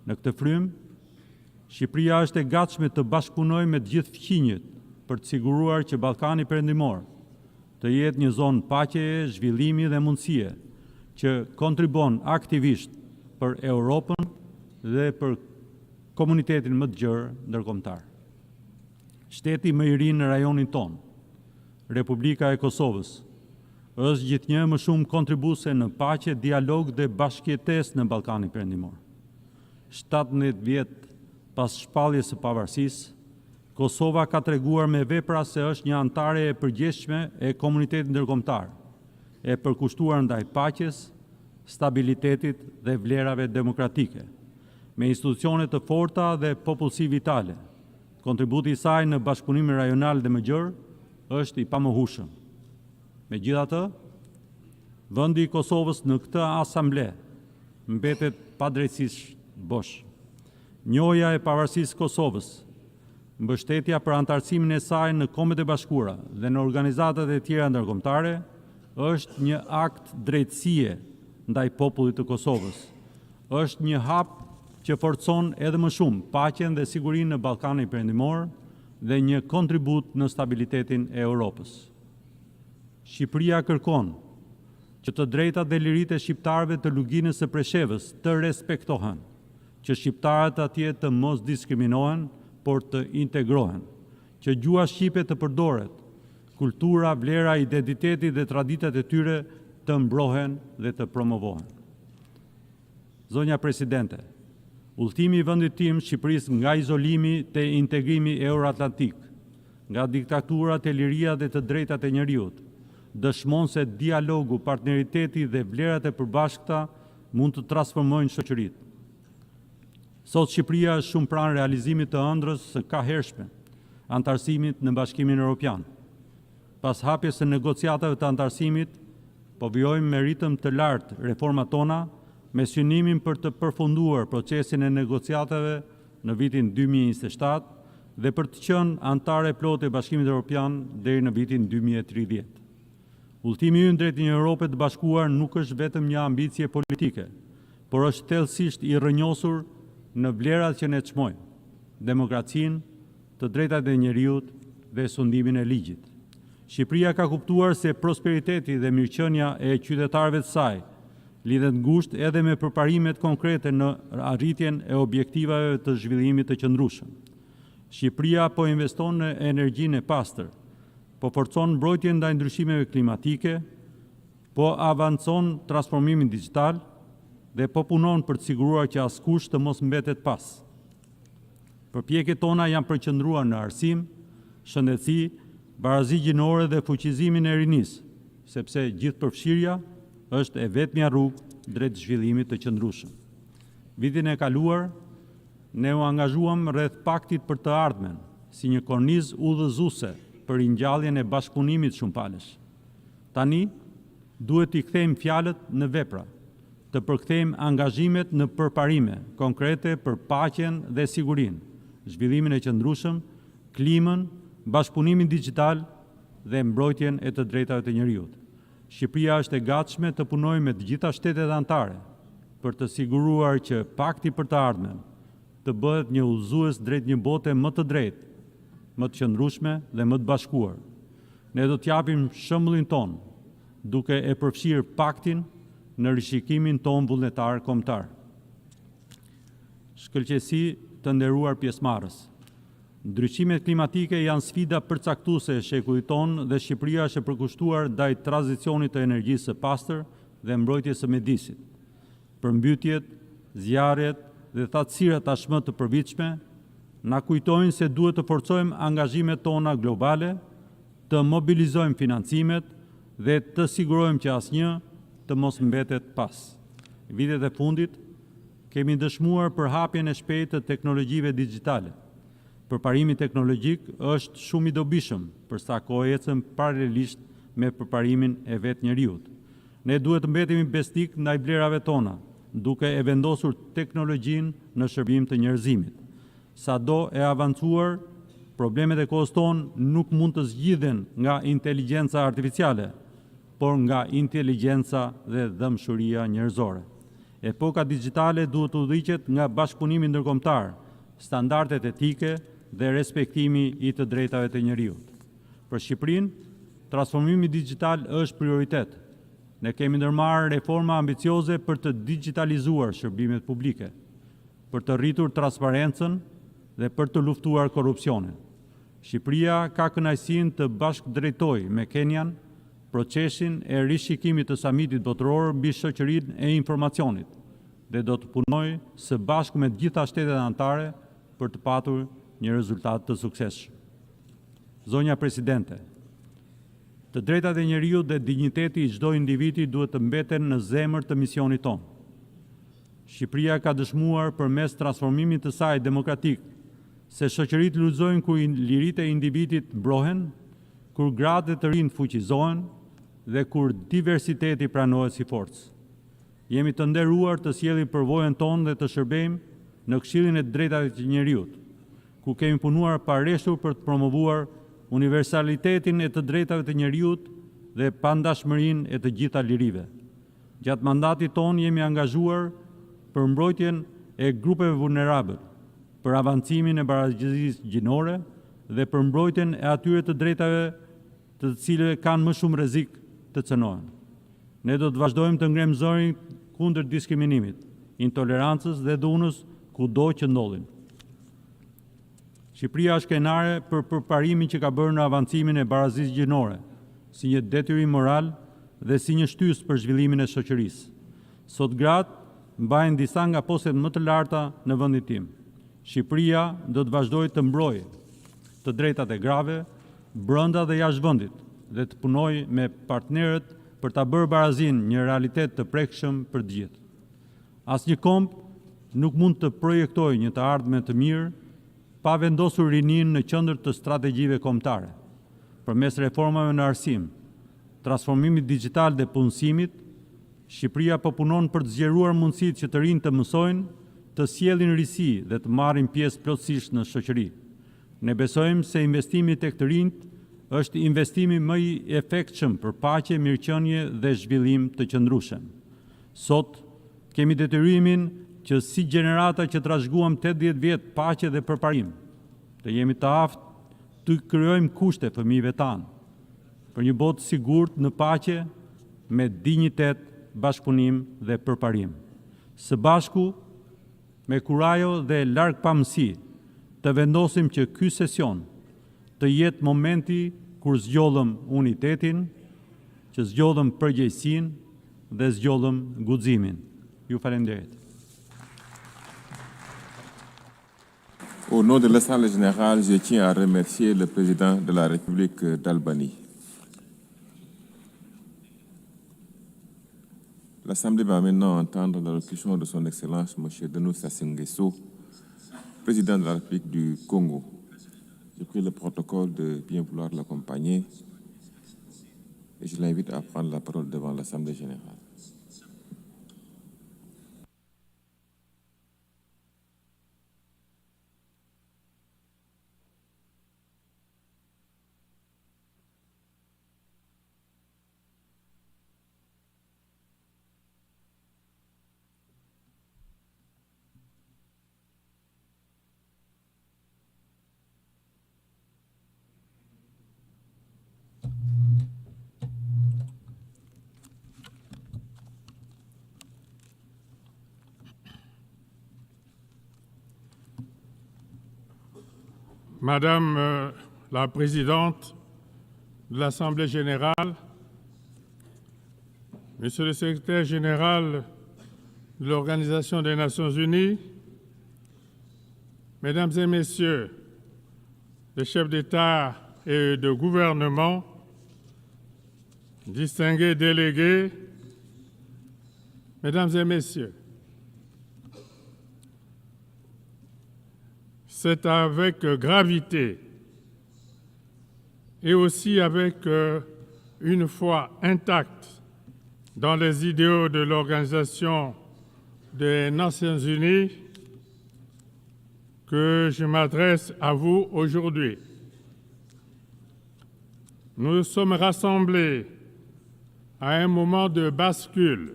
Në këtë frym, Shqipëria është e gatshme të bashkëpunojë me të gjithë fqinjet për të siguruar që Ballkani Perëndimor të jetë një zonë paqeje, zhvillimi dhe mundësie që kontribon aktivisht për Europën dhe për komunitetin më të gjerë ndërkombëtar. Shteti më i ri në rajonin tonë, Republika e Kosovës, është gjithnjë më shumë kontribuese në paqe, dialog dhe bashkëjetesë në Ballkanin Perëndimor. 17 vjet pas shpalljes së pavarësisë, Kosova ka treguar me vepra se është një antare e përgjithshme e komunitetit ndërkombëtar, e përkushtuar ndaj paqes, stabilitetit dhe vlerave demokratike, me institucione të forta dhe popullsi vitale. Kontributi i saj në bashkëpunimin rajonal dhe më gjerë është i pamohueshëm. Megjithatë, vendi i Kosovës në këtë asamble mbetet padrejtësisht bosh. Njohja e pavarësisë Kosovës, mbështetja për antarësimin e saj në Kombet e Bashkuara dhe në organizatat e tjera ndërkombëtare është një akt drejtësie ndaj popullit të Kosovës. Është një hap që forcon edhe më shumë paqen dhe sigurinë në Ballkanin Perëndimor dhe një kontribut në stabilitetin e Europës. Shqipëria kërkon që të drejtat dhe liritë e shqiptarëve të luginës së Preshevës të respektohen, që shqiptarët atje të mos diskriminohen, por të integrohen, që gjua shqipe të përdoret, kultura, vlera, identiteti dhe traditat e tyre të mbrohen dhe të promovohen. Zonja Presidente, udhëtimi i vendit tim Shqipërisë nga izolimi te integrimi euroatlantik, nga diktaturat e liria dhe të drejtat e njerëzit, dëshmon se dialogu, partneriteti dhe vlerat e përbashkëta mund të transformojnë shoqëritë. Sot Shqipëria është shumë pranë realizimit të ëndrrës së kahershme antarësimit në Bashkimin Evropian. Pas hapjes së negociatave të antarësimit, po vijojmë me ritëm të lartë reformat tona me synimin për të përfunduar procesin e negociatave në vitin 2027 dhe për të qenë antare plotë e Bashkimit Evropian deri në vitin 2030. Udhëtimi ynë drejt një Europe të bashkuar nuk është vetëm një ambicie politike, por është thellësisht i rrënjosur në vlerat që ne çmojmë, demokracinë, të drejtat e njerëzit dhe sundimin e ligjit. Shqipëria ka kuptuar se prosperiteti dhe mirëqenia e qytetarëve të saj lidhet ngushtë edhe me përparimet konkrete në arritjen e objektivave të zhvillimit të qëndrueshëm. Shqipëria po investon në energjinë e pastër, po forcon mbrojtjen ndaj ndryshimeve klimatike, po avancon transformimin digjital dhe po punon për të siguruar që askush të mos mbetet pas. Përpjekjet tona janë përqendruar në arsim, shëndetësi, barazi gjinore dhe fuqizimin e rinisë, sepse gjithëpërfshirja është e vetmja rrugë drejt zhvillimit të qëndrueshëm. Vitin e kaluar, ne u angazhuam rreth paktit për të ardhmen, si një kornizë udhëzuese për ringjalljen e bashkëpunimit shumëpalesh. Tani, duhet t'i kthejmë fjalët në vepra, të përkthejmë angazhimet në përparime konkrete për paqen dhe sigurinë, zhvillimin e qëndrueshëm, klimën, bashkëpunimin digjital dhe mbrojtjen e të drejtave të njerëzit. Shqipëria është e gatshme të punojë me të gjitha shtetet anëtare për të siguruar që pakti për të ardhmen të bëhet një udhëzues drejt një bote më të drejtë, më të qëndrueshme dhe më të bashkuar. Ne do të japim shembullin ton, duke e përfshirë paktin në rishikimin ton vullnetar kombëtar. Shkëlqësi të nderuar pjesëmarrës. Ndryshimet klimatike janë sfida përcaktuese e shekullit ton dhe Shqipëria është e përkushtuar ndaj tranzicionit të energjisë së pastër dhe mbrojtjes së mjedisit. Përmbytjet, zjarret dhe thatësirat tashmë të përvitshme na kujtojnë se duhet të forcojmë angazhimet tona globale, të mobilizojmë financimet dhe të sigurojmë që asnjë të mos mbetet pas. Vitet e fundit kemi dëshmuar përhapjen e shpejtë të teknologjive digjitale. Përparimi teknologjik është shumë i dobishëm përsa kohë ecëm paralelisht me përparimin e vetë njeriut. Ne duhet të mbetemi besnik ndaj vlerave tona, duke e vendosur teknologjinë në shërbim të njerëzimit. Sado e avancuar, problemet e kohës tonë nuk mund të zgjidhen nga inteligjenca artificiale, por nga inteligjenca dhe dëmshuria njerëzore. Epoka digjitale duhet të udhëhiqet nga bashkëpunimi ndërkombëtar, standardet etike dhe respektimi i të drejtave të njerëzit. Për Shqipërinë, transformimi digjital është prioritet. Ne kemi ndërmarrë reforma ambicioze për të digjitalizuar shërbimet publike, për të rritur transparencën dhe për të luftuar korrupsionin. Shqipëria ka kënaqësinë të bashkëdrejtojë me Kenyan procesin e rishikimit të samitit botëror mbi shoqërinë e informacionit dhe do të punojë së bashku me të gjitha shtetet anëtare për të patur një rezultat të suksesshëm. Zonja Presidente, të drejtat e njeriut dhe dinjiteti i çdo individi duhet të mbeten në zemër të misionit tonë. Shqipëria ka dëshmuar përmes transformimit të saj demokratik se shoqëritë lullëzojnë kur liritë e individit mbrohen, kur gratë të rinj fuqizohen dhe kur diversiteti pranohet si forcë. Jemi të nderuar të sjellim përvojën tonë dhe të shërbejmë në Këshillin e Drejtave të Njeriut, ku kemi punuar pareshur për të promovuar universalitetin e të drejtave të njeriut dhe pandashmërinë e të gjitha lirive. Gjatë mandatit tonë jemi angazhuar për mbrojtjen e grupeve vulnerabël, për avancimin e barazdisë gjinore dhe për mbrojtjen e atyre të drejtave të cilëve kanë më shumë rrezik të cënohen. Ne do të vazhdojmë të ngrejmë zërin kundër diskriminimit, intolerancës dhe dhunës kudo që ndodhin. Shqipëria është krenare për përparimin që ka bërë në avancimin e barazdisë gjinore, si një detyrim moral dhe si një shtysë për zhvillimin e shoqërisë. Sot gratë mbajnë disa nga postet më të larta në vendin tim. Shqipëria do të vazhdojë të mbrojë të drejtat e grave brenda dhe jashtë vendit dhe të punojë me partnerët për ta bërë barazinë një realitet të prekshëm për të gjithë. Asnjë komb nuk mund të projektojë një të ardhme të mirë pa vendosur rinin në qendër të strategjive kombëtare. Përmes reformave në arsim, transformimit digjital dhe punësimit, Shqipëria po punon për të zgjeruar mundësitë që të rinjtë të mësojnë, të sjellin risi dhe të marrin pjesë plotësisht në shoqëri. Ne besojmë se investimi tek të rinjtë është investimi më i efektshëm për paqe, mirëqenie dhe zhvillim të qëndrueshëm. Sot kemi detyrimin që si gjenerata që trashëguam 80 vjet paqe dhe përparim, të jemi të aftë të krijojmë kushte fëmijëve tanë për një botë sigurt në paqe me dinjitet, bashkëpunim dhe përparim. Së bashku, me kurajo dhe largpamësi, të vendosim që ky sesion të jetë momenti kur zgjodhëm unitetin, që zgjodhëm përgjegjësinë dhe zgjodhëm guximin. Ju falenderit. Au nom de l'Assemblée générale, je tiens à remercier le président de la République d'Albanie. L'Assemblée va maintenant entendre l'allocution de son Excellence M. Denis Sassou Nguesso, président de la République du Congo. Je prie le protocole de bien vouloir l'accompagner et je l'invite à prendre la parole devant l'Assemblée générale. Madame la Présidente de l'Assemblée générale, Monsieur le Secrétaire général de l'Organisation des Nations Unies, Mesdames et Messieurs les chefs d'État et de gouvernement, distingués délégués, Mesdames et Messieurs, c'est avec gravité et aussi avec une foi intacte dans les idéaux de l'Organisation des Nations Unies que je m'adresse à vous aujourd'hui. Nous sommes rassemblés à un moment de bascule,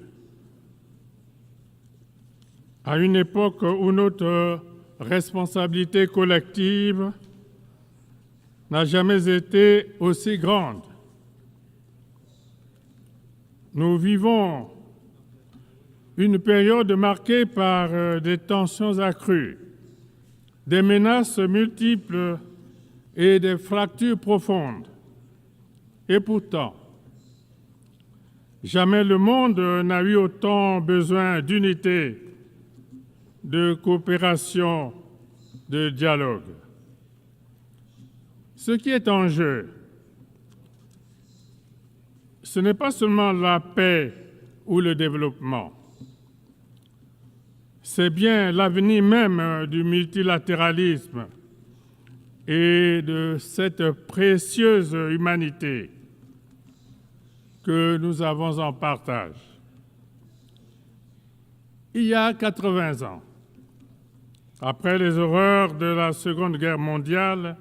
à une époque où notre responsabilité collective n'a jamais été aussi grande. Nous vivons une période marquée par des tensions accrues, des menaces multiples et des fractures profondes. Et pourtant, jamais le monde n'a eu autant besoin d'unité, de coopération, de dialogue. Ce qui est en jeu, ce n'est pas seulement la paix ou le développement, c'est bien l'avenir même du multilatéralisme et de cette précieuse humanité que nous avons en partage. Il y a 80 ans, après les horreurs de la Seconde Guerre mondiale,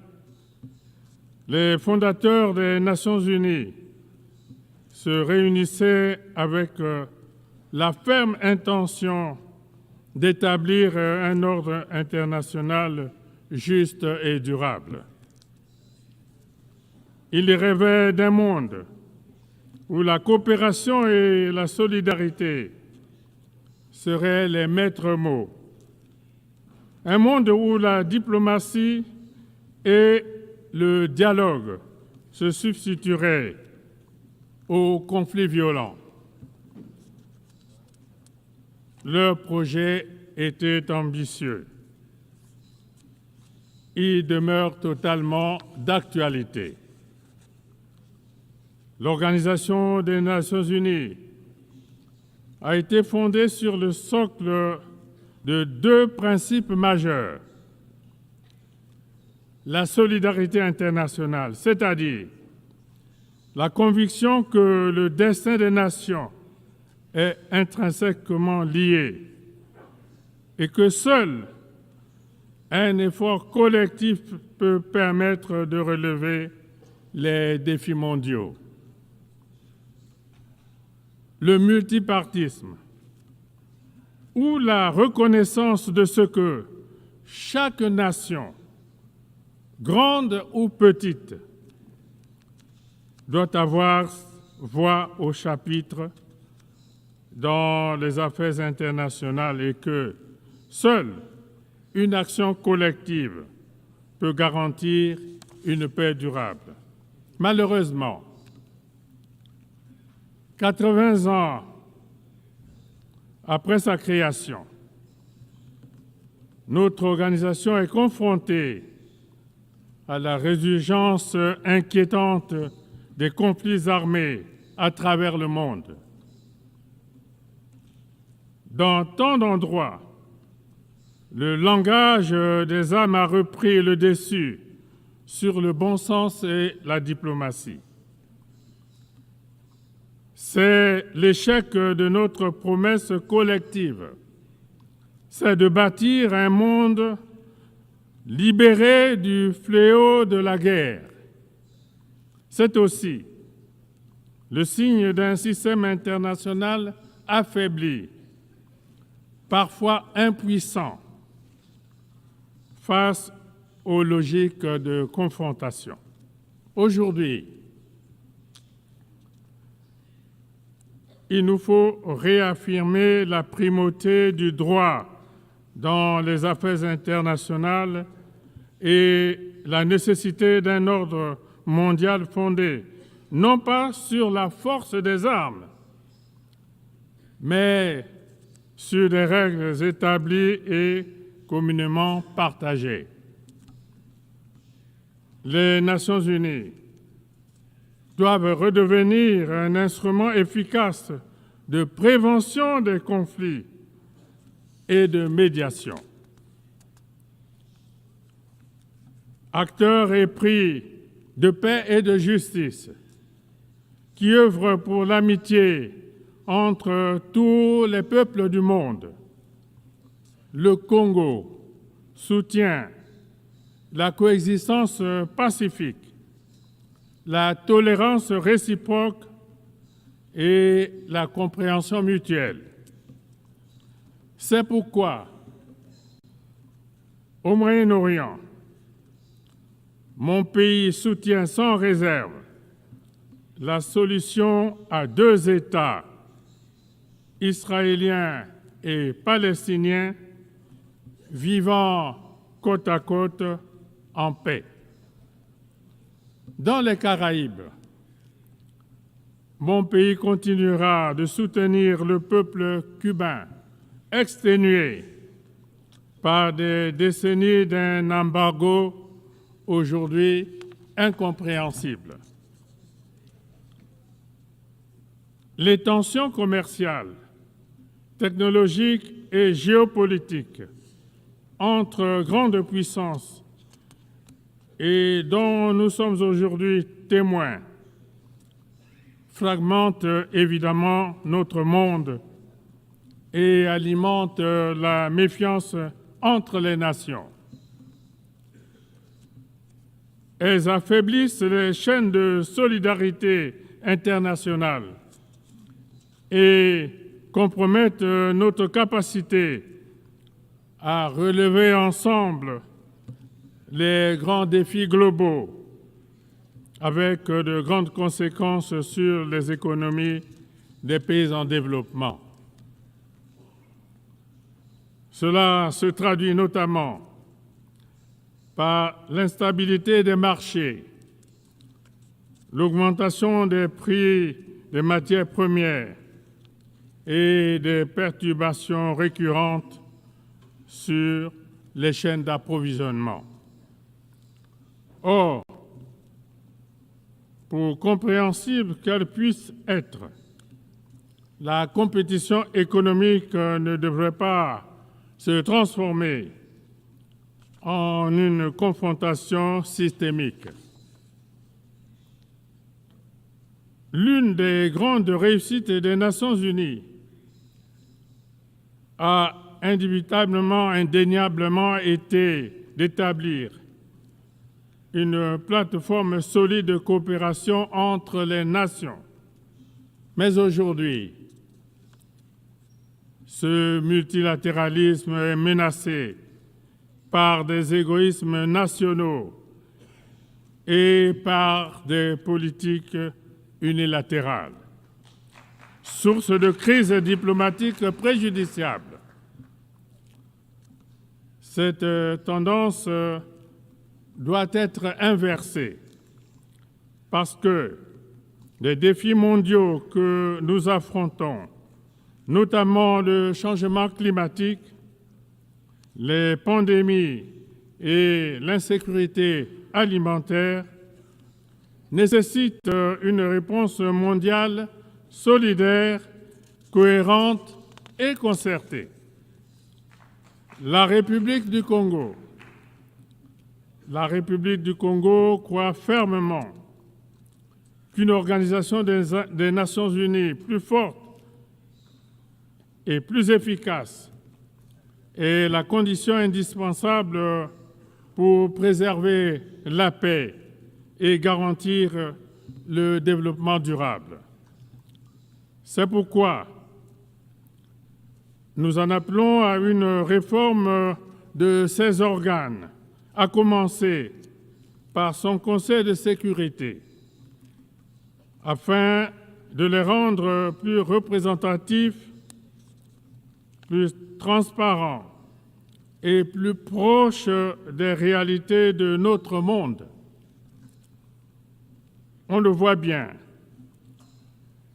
les fondateurs des Nations Unies se réunissaient avec la ferme intention d'établir un ordre international juste et durable. Ils rêvaient d'un monde où la coopération et la solidarité seraient les maîtres mots. Un monde où la diplomatie et le dialogue se substitueraient aux conflits violents. Leur projet était ambitieux. Il demeure totalement d'actualité. L'Organisation des Nations Unies a été fondée sur le socle de deux principes majeurs. La solidarité internationale, c'est-à-dire la conviction que le destin des nations est intrinsèquement lié et que seul un effort collectif peut permettre de relever les défis mondiaux. Le multipartisme, ou la reconnaissance de ce que chaque nation, grande ou petite, doit avoir voix au chapitre dans les affaires internationales et que seule une action collective peut garantir une paix durable. Malheureusement, 80 ans après sa création, notre organisation est confrontée à la résurgence inquiétante des conflits armés à travers le monde. Dans tant d'endroits, le langage des armes a repris le dessus sur le bon sens et la diplomatie. C'est l'échec de notre promesse collective. C'est de bâtir un monde libéré du fléau de la guerre. C'est aussi le signe d'un système international affaibli, parfois impuissant, face aux logiques de confrontation. Aujourd'hui, il nous faut réaffirmer la primauté du droit dans les affaires internationales et la nécessité d'un ordre mondial fondé non pas sur la force des armes, mais sur des règles établies et communément partagées. Les Nations Unies doivent redevenir un instrument efficace de prévention des conflits et de médiation. Acteurs épris de paix et de justice, qui œuvrent pour l'amitié entre tous les peuples du monde. Le Congo soutient la coexistence pacifique, la tolérance réciproque et la compréhension mutuelle. C'est pourquoi, au Moyen-Orient, mon pays soutient sans réserve la solution à 2 États, israélien et palestinien, vivant côte à côte en paix. Dans les Caraïbes, mon pays continuera de soutenir le peuple cubain, exténué par des décennies d'un embargo aujourd'hui incompréhensible. Les tensions commerciales, technologiques et géopolitiques entre grandes puissances et dont nous sommes aujourd'hui témoins fragmentent évidemment notre monde et alimentent la méfiance entre les nations. Elles affaiblissent les chaînes de solidarité internationale et compromettent notre capacité à relever ensemble les grands défis globaux avec de grandes conséquences sur les économies des pays en développement. Cela se traduit notamment par l'instabilité des marchés, l'augmentation des prix des matières premières et des perturbations récurrentes sur les chaînes d'approvisionnement. Or, pour compréhensible qu'elle puisse être, la compétition économique ne devrait pas se transformer en une confrontation systémique. L'une des grandes réussites des Nations Unies a indubitablement, indéniablement été d'établir une plateforme solide de coopération entre les nations. Mais aujourd'hui, ce multilatéralisme est menacé par des égoïsmes nationaux et par des politiques unilatérales, source de crises diplomatiques préjudiciables. Cette tendance doit être inversée parce que les défis mondiaux que nous affrontons, notamment le changement climatique, les pandémies et l'insécurité alimentaire, nécessitent une réponse mondiale solidaire, cohérente et concertée. La République du Congo croit fermement qu'une organisation des Nations Unies plus forte et plus efficace est la condition indispensable pour préserver la paix et garantir le développement durable. C'est pourquoi nous en appelons à une réforme de ces organes, à commencer par son Conseil de sécurité, afin de les rendre plus représentatifs, plus transparents et plus proche des réalités de notre monde. On le voit bien,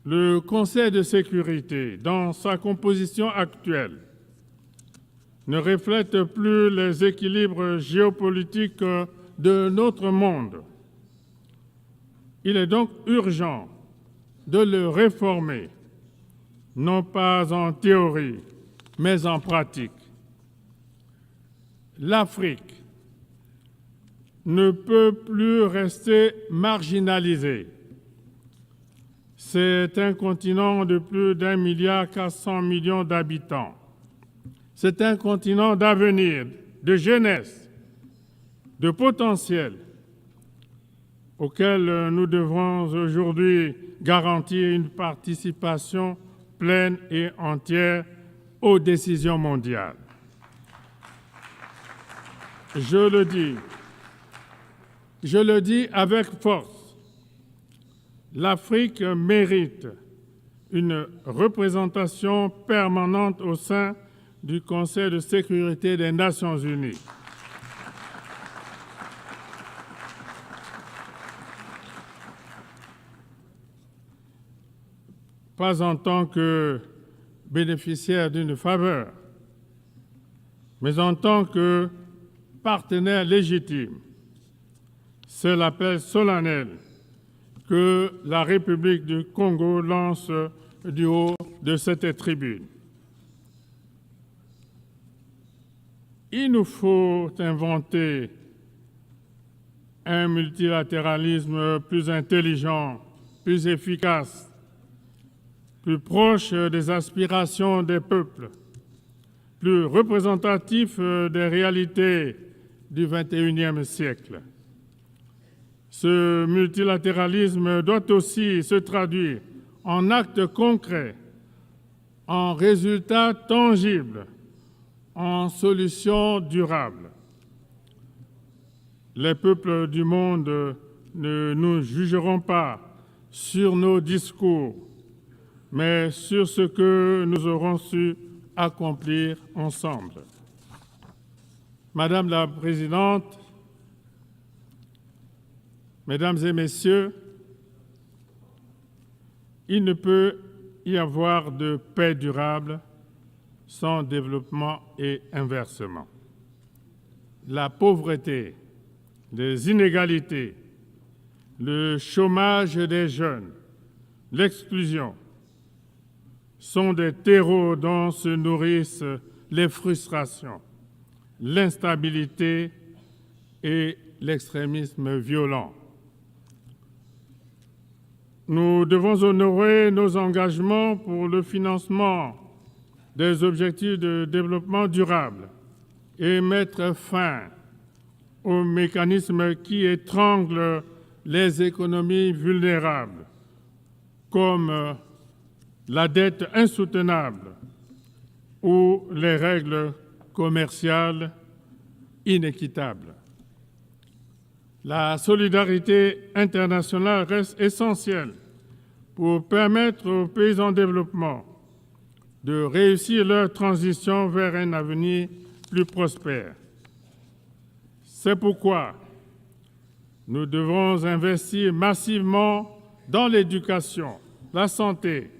le Conseil de sécurité, dans sa composition actuelle, ne reflète plus les équilibres géopolitiques de notre monde. Il est donc urgent de le réformer, non pas en théorie, mais en pratique. L'Afrique ne peut plus rester marginalisée. C'est un continent de plus d'1,4 milliard d'habitants. C'est un continent d'avenir, de jeunesse, de potentiel, auquel nous devons aujourd'hui garantir une participation pleine et entière aux décisions mondiales. Je le dis avec force, l'Afrique mérite une représentation permanente au sein du Conseil de sécurité des Nations Unies. Pas en tant que bénéficiaire d'une faveur, mais en tant que partenaire légitime. C'est l'appel solennel que la République du Congo lance du haut de cette tribune. Il nous faut inventer un multilatéralisme plus intelligent, plus efficace, plus proche des aspirations des peuples, plus représentatif des réalités du XXIe siècle. Ce multilatéralisme doit aussi se traduire en actes concrets, en résultats tangibles, en solutions durables. Les peuples du monde ne nous jugeront pas sur nos discours, mais sur ce que nous aurons su accomplir ensemble. Madame la Présidente, Mesdames et Messieurs, il ne peut y avoir de paix durable sans développement et inversement. La pauvreté, les inégalités, le chômage des jeunes, l'exclusion sont des terreaux dont se nourrissent les frustrations, l'instabilité et l'extrémisme violent. Nous devons honorer nos engagements pour le financement des objectifs de développement durable et mettre fin aux mécanismes qui étranglent les économies vulnérables, comme la dette insoutenable ou les règles commerciales inéquitables. La solidarité internationale reste essentielle pour permettre aux pays en développement de réussir leur transition vers un avenir plus prospère. C'est pourquoi nous devons investir massivement dans l'éducation, la santé,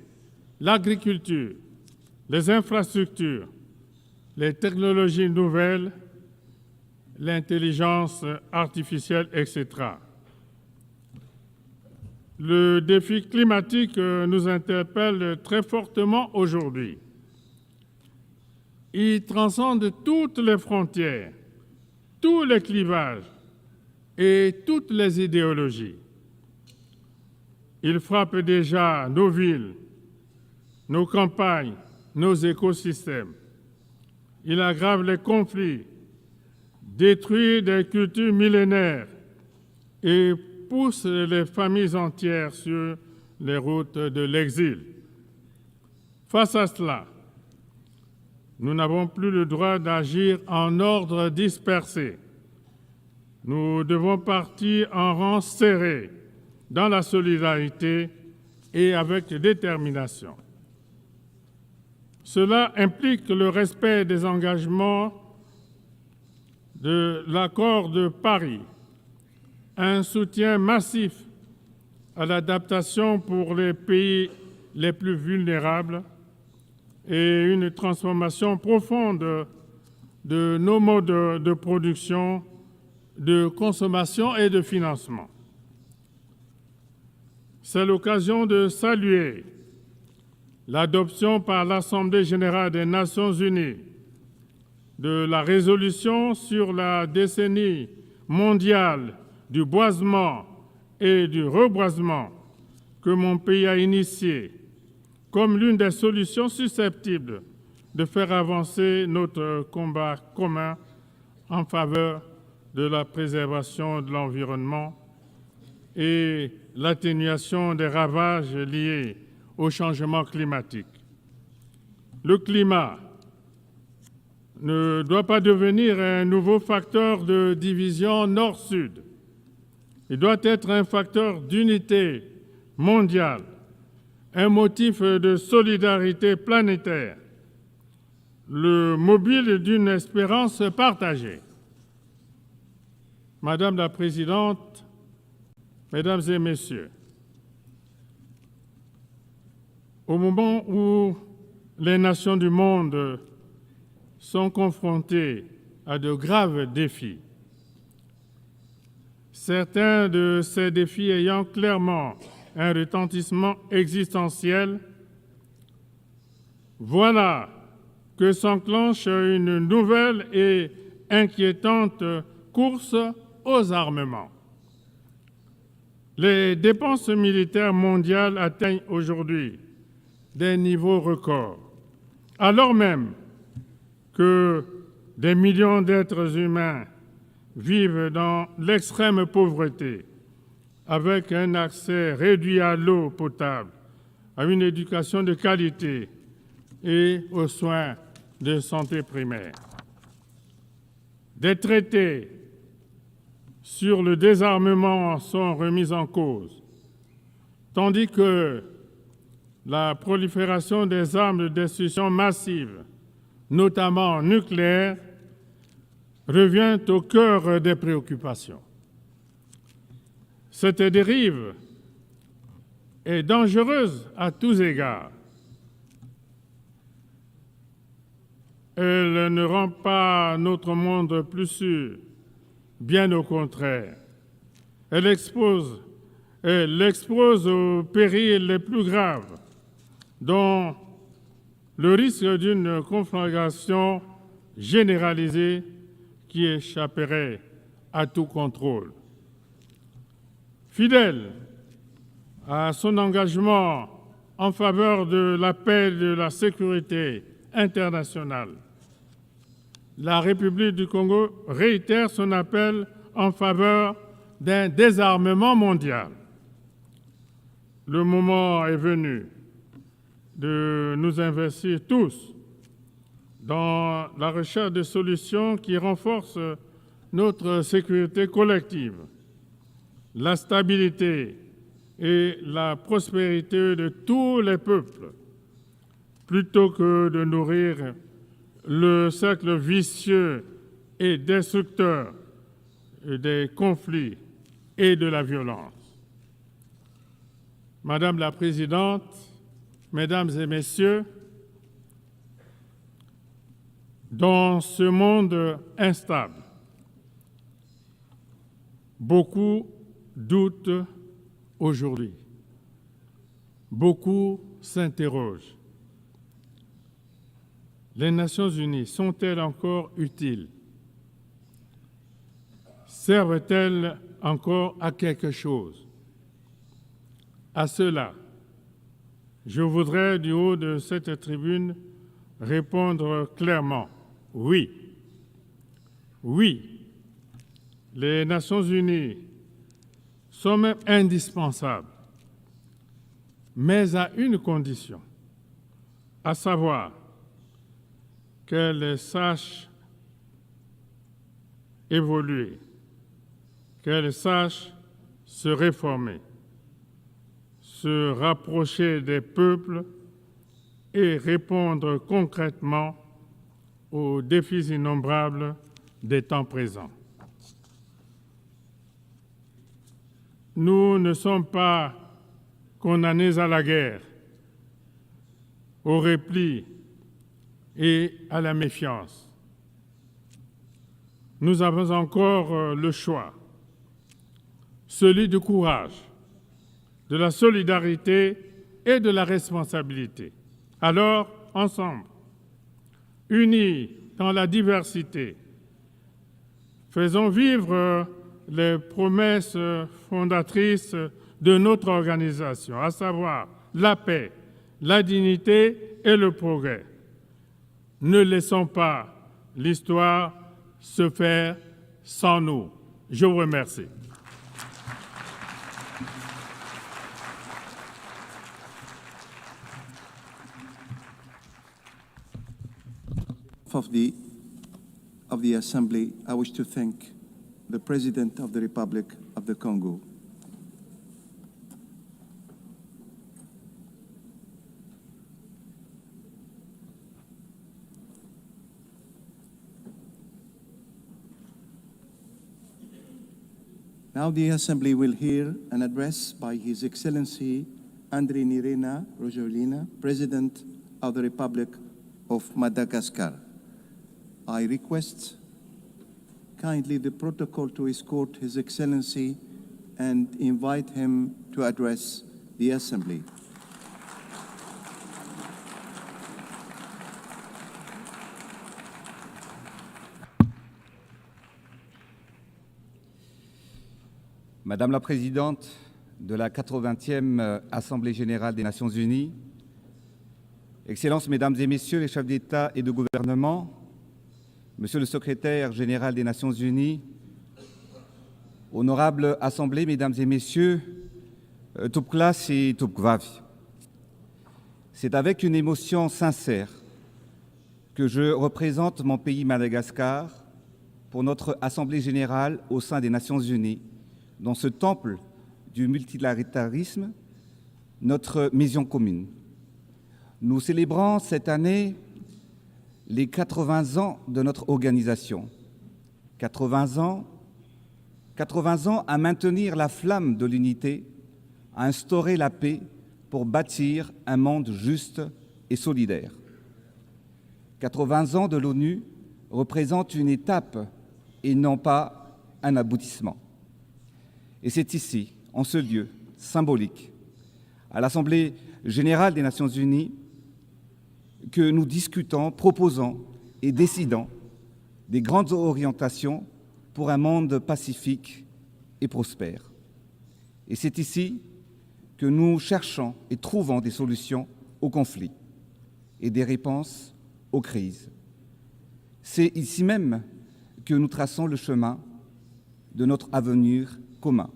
l'agriculture, les infrastructures, les technologies nouvelles, l'intelligence artificielle, etc. Le défi climatique nous interpelle très fortement aujourd'hui. Il transcende toutes les frontières, tous les clivages et toutes les idéologies. Il frappe déjà nos villes, nos campagnes, nos écosystèmes. Il aggrave les conflits, détruit des cultures millénaires et pousse les familles entières sur les routes de l'exil. Face à cela, nous n'avons plus le droit d'agir en ordre dispersé. Nous devons partir en rang serré, dans la solidarité et avec détermination. Cela implique le respect des engagements de l'accord de Paris, un soutien massif à l'adaptation pour les pays les plus vulnérables et une transformation profonde de nos modes de production, de consommation et de financement. C'est l'occasion de saluer l'adoption par l'Assemblée générale des Nations unies de la résolution sur la décennie mondiale du boisement et du reboisement que mon pays a initiée comme l'une des solutions susceptibles de faire avancer notre combat commun en faveur de la préservation de l'environnement et l'atténuation des ravages liés au changement climatique. Le climat ne doit pas devenir un nouveau facteur de division nord-sud. Il doit être un facteur d'unité mondiale, un motif de solidarité planétaire, le mobile d'une espérance partagée. Madame la Présidente, Mesdames et Messieurs, au moment où les nations du monde sont confrontées à de graves défis, certains de ces défis ayant clairement un retentissement existentiel, voilà que s'enclenche une nouvelle et inquiétante course aux armements. Les dépenses militaires mondiales atteignent aujourd'hui des niveaux records, alors même que des millions d'êtres humains vivent dans l'extrême pauvreté, avec un accès réduit à l'eau potable, à une éducation de qualité et aux soins de santé primaire. Des traités sur le désarmement sont remis en cause, tandis que la prolifération des armes de destruction massive, notamment nucléaires, revient au cœur des préoccupations. Cette dérive est dangereuse à tous égards. Elle ne rend pas notre monde plus sûr, bien au contraire. Elle expose aux périls les plus graves, dont le risque d'une conflagration généralisée qui échapperait à tout contrôle. Fidèle à son engagement en faveur de la paix et de la sécurité internationale, la République du Congo réitère son appel en faveur d'un désarmement mondial. Le moment est venu de nous investir tous dans la recherche de solutions qui renforcent notre sécurité collective, la stabilité et la prospérité de tous les peuples, plutôt que de nourrir le cercle vicieux et destructeur des conflits et de la violence. Madame la Présidente, Mesdames et Messieurs, dans ce monde instable, beaucoup doutent aujourd'hui. Beaucoup s'interrogent. Les Nations unies sont-elles encore utiles? Servent-elles encore à quelque chose? À cela, je voudrais, du haut de cette tribune, répondre clairement oui. Oui, les Nations unies sont même indispensables, mais à une condition, à savoir qu'elles sachent évoluer, qu'elles sachent se réformer, se rapprocher des peuples et répondre concrètement aux défis innombrables des temps présents. Nous ne sommes pas condamnés à la guerre, au repli et à la méfiance. Nous avons encore le choix, celui du courage, de la solidarité et de la responsabilité. Alors, ensemble, unis dans la diversité, faisons vivre les promesses fondatrices de notre organisation, à savoir la paix, la dignité et le progrès. Ne laissons pas l'histoire se faire sans nous. Je vous remercie. Of the Assembly, I wish to thank the President of the Republic of the Congo. Now the Assembly will hear an address by His Excellency Andry Nirina Rojolina, President of the Republic of Madagascar. I request kindly the protocol to escort His Excellency and invite him to address the Assembly. Madame la Présidente de la 80e Assemblée générale des Nations Unies, Excellences, Mesdames et Messieurs les chefs d'État et de gouvernement, Monsieur le Secrétaire général des Nations Unies, Honorable Assemblée, Mesdames et Messieurs, Tupklas et Tupkvavi. C'est avec une émotion sincère que je représente mon pays Madagascar pour notre Assemblée générale au sein des Nations Unies, dans ce temple du multilatéralisme, notre mission commune. Nous célébrons cette année les 80 ans de notre organisation. 80 ans à maintenir la flamme de l'unité, à instaurer la paix pour bâtir un monde juste et solidaire. 80 ans de l'ONU représentent une étape et non pas un aboutissement. Et c'est ici, en ce lieu symbolique, à l'Assemblée générale des Nations Unies, que nous discutons, proposons et décidons des grandes orientations pour un monde pacifique et prospère. Et c'est ici que nous cherchons et trouvons des solutions aux conflits et des réponses aux crises. C'est ici même que nous traçons le chemin de notre avenir commun.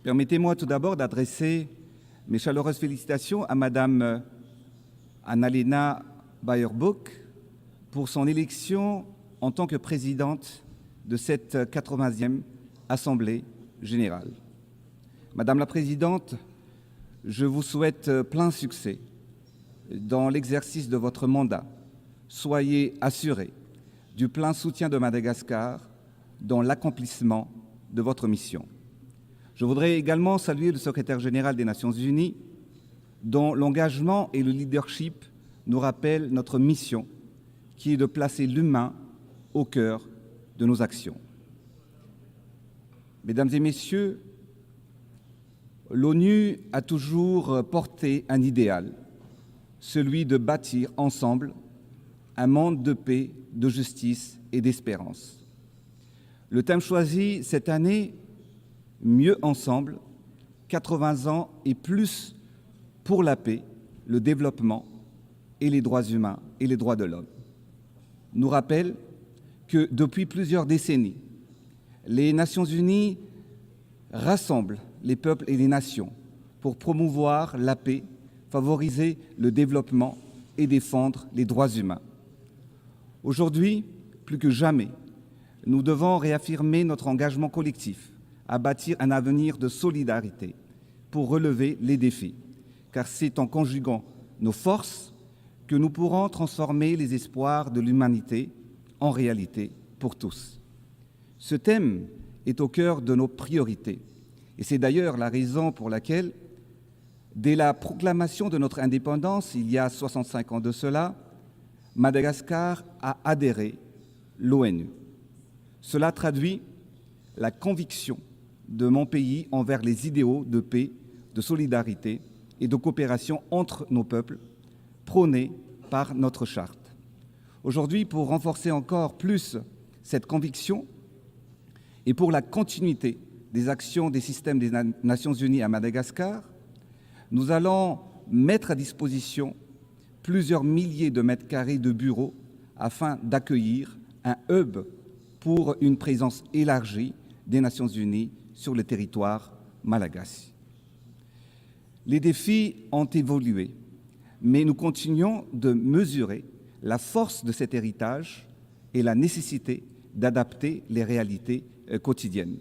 Permettez-moi tout d'abord d'adresser mes chaleureuses félicitations à Madame Annalena Baerbock pour son élection en tant que présidente de cette 80e Assemblée générale. Madame la Présidente, je vous souhaite plein succès dans l'exercice de votre mandat. Soyez assurés du plein soutien de Madagascar dans l'accomplissement de votre mission. Je voudrais également saluer le secrétaire général des Nations Unies, dont l'engagement et le leadership nous rappellent notre mission, qui est de placer l'humain au cœur de nos actions. Mesdames et Messieurs, l'ONU a toujours porté un idéal, celui de bâtir ensemble un monde de paix, de justice et d'espérance. Le thème choisi cette année, Mieux ensemble, 80 ans et plus pour la paix, le développement et les droits humains et les droits de l'homme, nous rappelle que depuis plusieurs décennies, les Nations Unies rassemblent les peuples et les nations pour promouvoir la paix, favoriser le développement et défendre les droits humains. Aujourd'hui, plus que jamais, nous devons réaffirmer notre engagement collectif à bâtir un avenir de solidarité pour relever les défis, car c'est en conjuguant nos forces que nous pourrons transformer les espoirs de l'humanité en réalité pour tous. Ce thème est au cœur de nos priorités et c'est d'ailleurs la raison pour laquelle, dès la proclamation de notre indépendance, il y a 65 ans de cela, Madagascar a adhéré à l'ONU. Cela traduit la conviction de mon pays envers les idéaux de paix, de solidarité et de coopération entre nos peuples, prônés par notre charte. Aujourd'hui, pour renforcer encore plus cette conviction et pour la continuité des actions des systèmes des Nations Unies à Madagascar, nous allons mettre à disposition plusieurs milliers de mètres carrés de bureaux afin d'accueillir un hub pour une présence élargie des Nations Unies sur le territoire malagasy. Les défis ont évolué, mais nous continuons de mesurer la force de cet héritage et la nécessité d'adapter les réalités quotidiennes.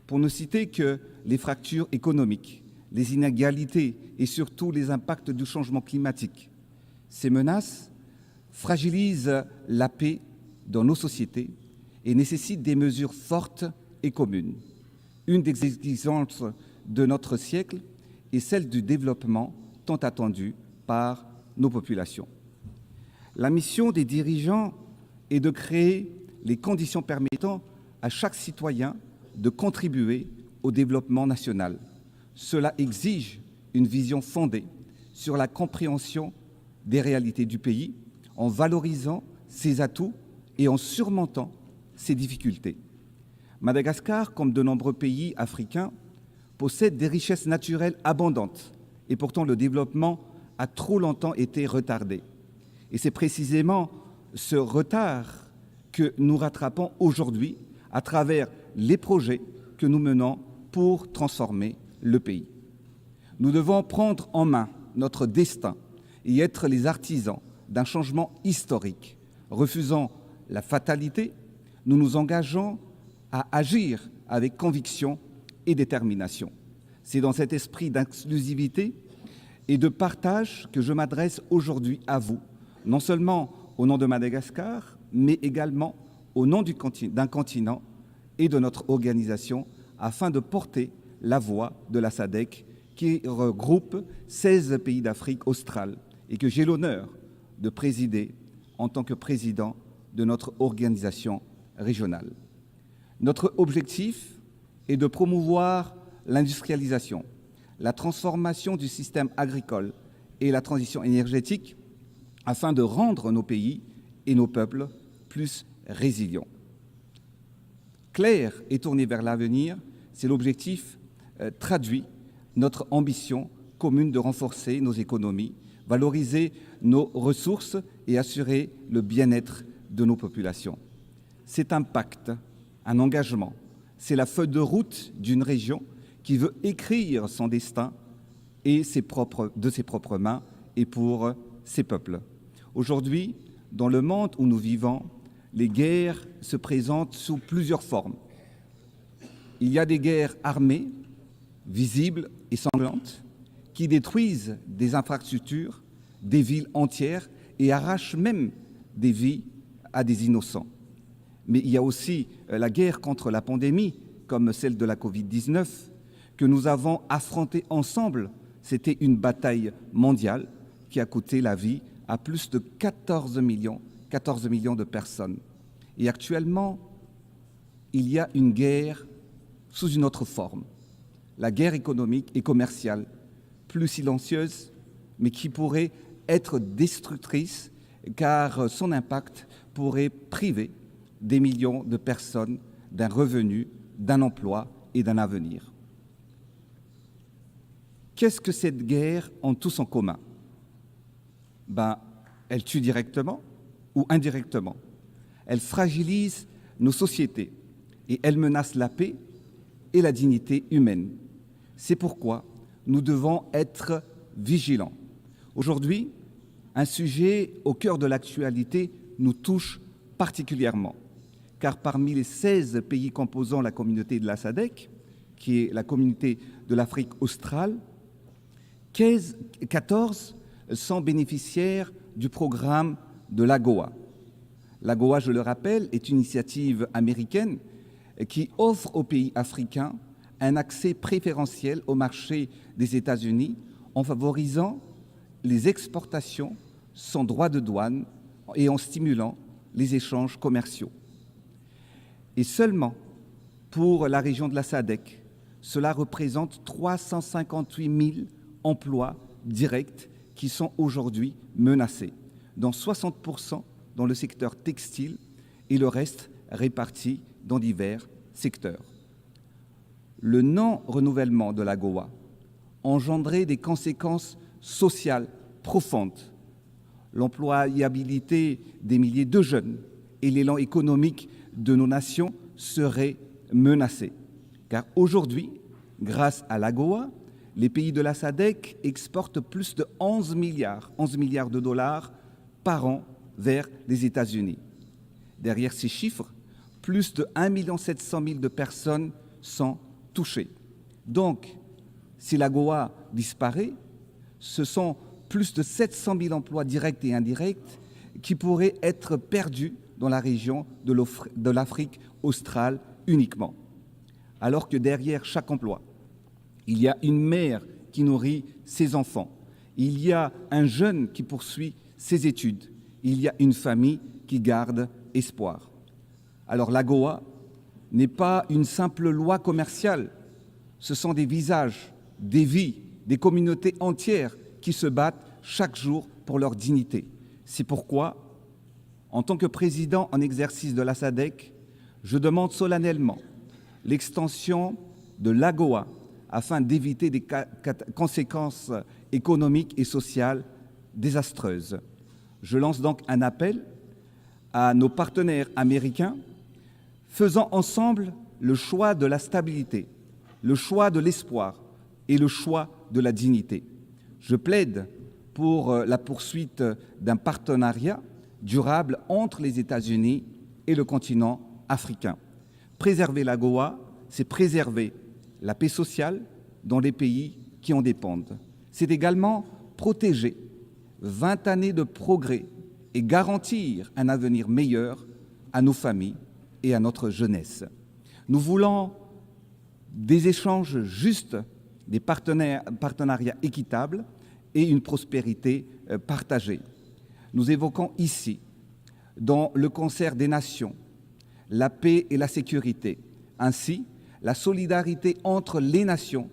Pour ne citer que les fractures économiques, les inégalités et surtout les impacts du changement climatique. Ces menaces fragilisent la paix dans nos sociétés et nécessitent des mesures fortes et communes. Une des exigences de notre siècle est celle du développement tant attendu par nos populations. La mission des dirigeants est de créer les conditions permettant à chaque citoyen de contribuer au développement national. Cela exige une vision fondée sur la compréhension des réalités du pays, en valorisant ses atouts et en surmontant ses difficultés. Madagascar, comme de nombreux pays africains, possède des richesses naturelles abondantes et pourtant le développement a trop longtemps été retardé. Et c'est précisément ce retard que nous rattrapons aujourd'hui à travers les projets que nous menons pour transformer le pays. Nous devons prendre en main notre destin et être les artisans d'un changement historique. Refusant la fatalité, nous nous engageons à agir avec conviction et détermination. C'est dans cet esprit d'inclusivité et de partage que je m'adresse aujourd'hui à vous, non seulement au nom de Madagascar, mais également au nom d'un continent et de notre organisation, afin de porter la voix de la SADC qui regroupe 16 pays d'Afrique australe et que j'ai l'honneur de présider en tant que président de notre organisation régionale. Notre objectif est de promouvoir l'industrialisation, la transformation du système agricole et la transition énergétique afin de rendre nos pays et nos peuples plus résilients. Clair et tourné vers l'avenir, c'est l'objectif traduit notre ambition commune de renforcer nos économies, valoriser nos ressources et assurer le bien-être de nos populations. C'est un pacte, un engagement, c'est la feuille de route d'une région qui veut écrire son destin et de ses propres mains et pour ses peuples. Aujourd'hui, dans le monde où nous vivons, les guerres se présentent sous plusieurs formes. Il y a des guerres armées, visibles et sanglantes, qui détruisent des infrastructures, des villes entières et arrachent même des vies à des innocents. Mais il y a aussi la guerre contre la pandémie, comme celle de la Covid-19, que nous avons affrontée ensemble. C'était une bataille mondiale qui a coûté la vie à plus de 14 millions de personnes. Et actuellement, il y a une guerre sous une autre forme, la guerre économique et commerciale, plus silencieuse, mais qui pourrait être destructrice, car son impact pourrait priver des millions de personnes d'un revenu, d'un emploi et d'un avenir. Qu'est-ce que cette guerre a tous en commun? Elle tue directement ou indirectement. Elle fragilise nos sociétés et elle menace la paix et la dignité humaine. C'est pourquoi nous devons être vigilants. Aujourd'hui, un sujet au cœur de l'actualité nous touche particulièrement, car parmi les 16 pays composant la communauté de la SADC, qui est la communauté de l'Afrique australe, 14 sont bénéficiaires du programme de l'AGOA. L'AGOA, je le rappelle, est une initiative américaine qui offre aux pays africains un accès préférentiel au marché des États-Unis en favorisant les exportations sans droit de douane et en stimulant les échanges commerciaux. Et seulement pour la région de la SADC, cela représente 358 000 emplois directs qui sont aujourd'hui menacés, dont 60% dans le secteur textile et le reste réparti dans divers secteurs. Le non-renouvellement de l'AGOA engendrait des conséquences sociales profondes. L'employabilité des milliers de jeunes et l'élan économique de nos nations seraient menacés. Car aujourd'hui, grâce à l'AGOA, les pays de la SADC exportent plus de 11 milliards de dollars par an vers les États-Unis. Derrière ces chiffres, plus de 1 700 000 de personnes sont touchées. Donc, si l'AGOA disparaît, ce sont plus de 700 000 emplois directs et indirects qui pourraient être perdus dans la région de l'Afrique australe uniquement. Alors que derrière chaque emploi, il y a une mère qui nourrit ses enfants, il y a un jeune qui poursuit ses études, il y a une famille qui garde espoir. Alors l'AGOA n'est pas une simple loi commerciale, ce sont des visages, des vies, des communautés entières qui se battent chaque jour pour leur dignité. C'est pourquoi, en tant que président en exercice de la SADC, je demande solennellement l'extension de l'AGOA afin d'éviter des conséquences économiques et sociales désastreuses. Je lance donc un appel à nos partenaires américains, faisant ensemble le choix de la stabilité, le choix de l'espoir et le choix de la dignité. Je plaide pour la poursuite d'un partenariat durable entre les États-Unis et le continent africain. Préserver l'AGOA, c'est préserver la paix sociale dans les pays qui en dépendent. C'est également protéger 20 années de progrès et garantir un avenir meilleur à nos familles et à notre jeunesse. Nous voulons des échanges justes, des partenariats équitables et une prospérité partagée. Nous évoquons ici, dans le concert des nations, la paix et la sécurité. Ainsi, la solidarité entre les nations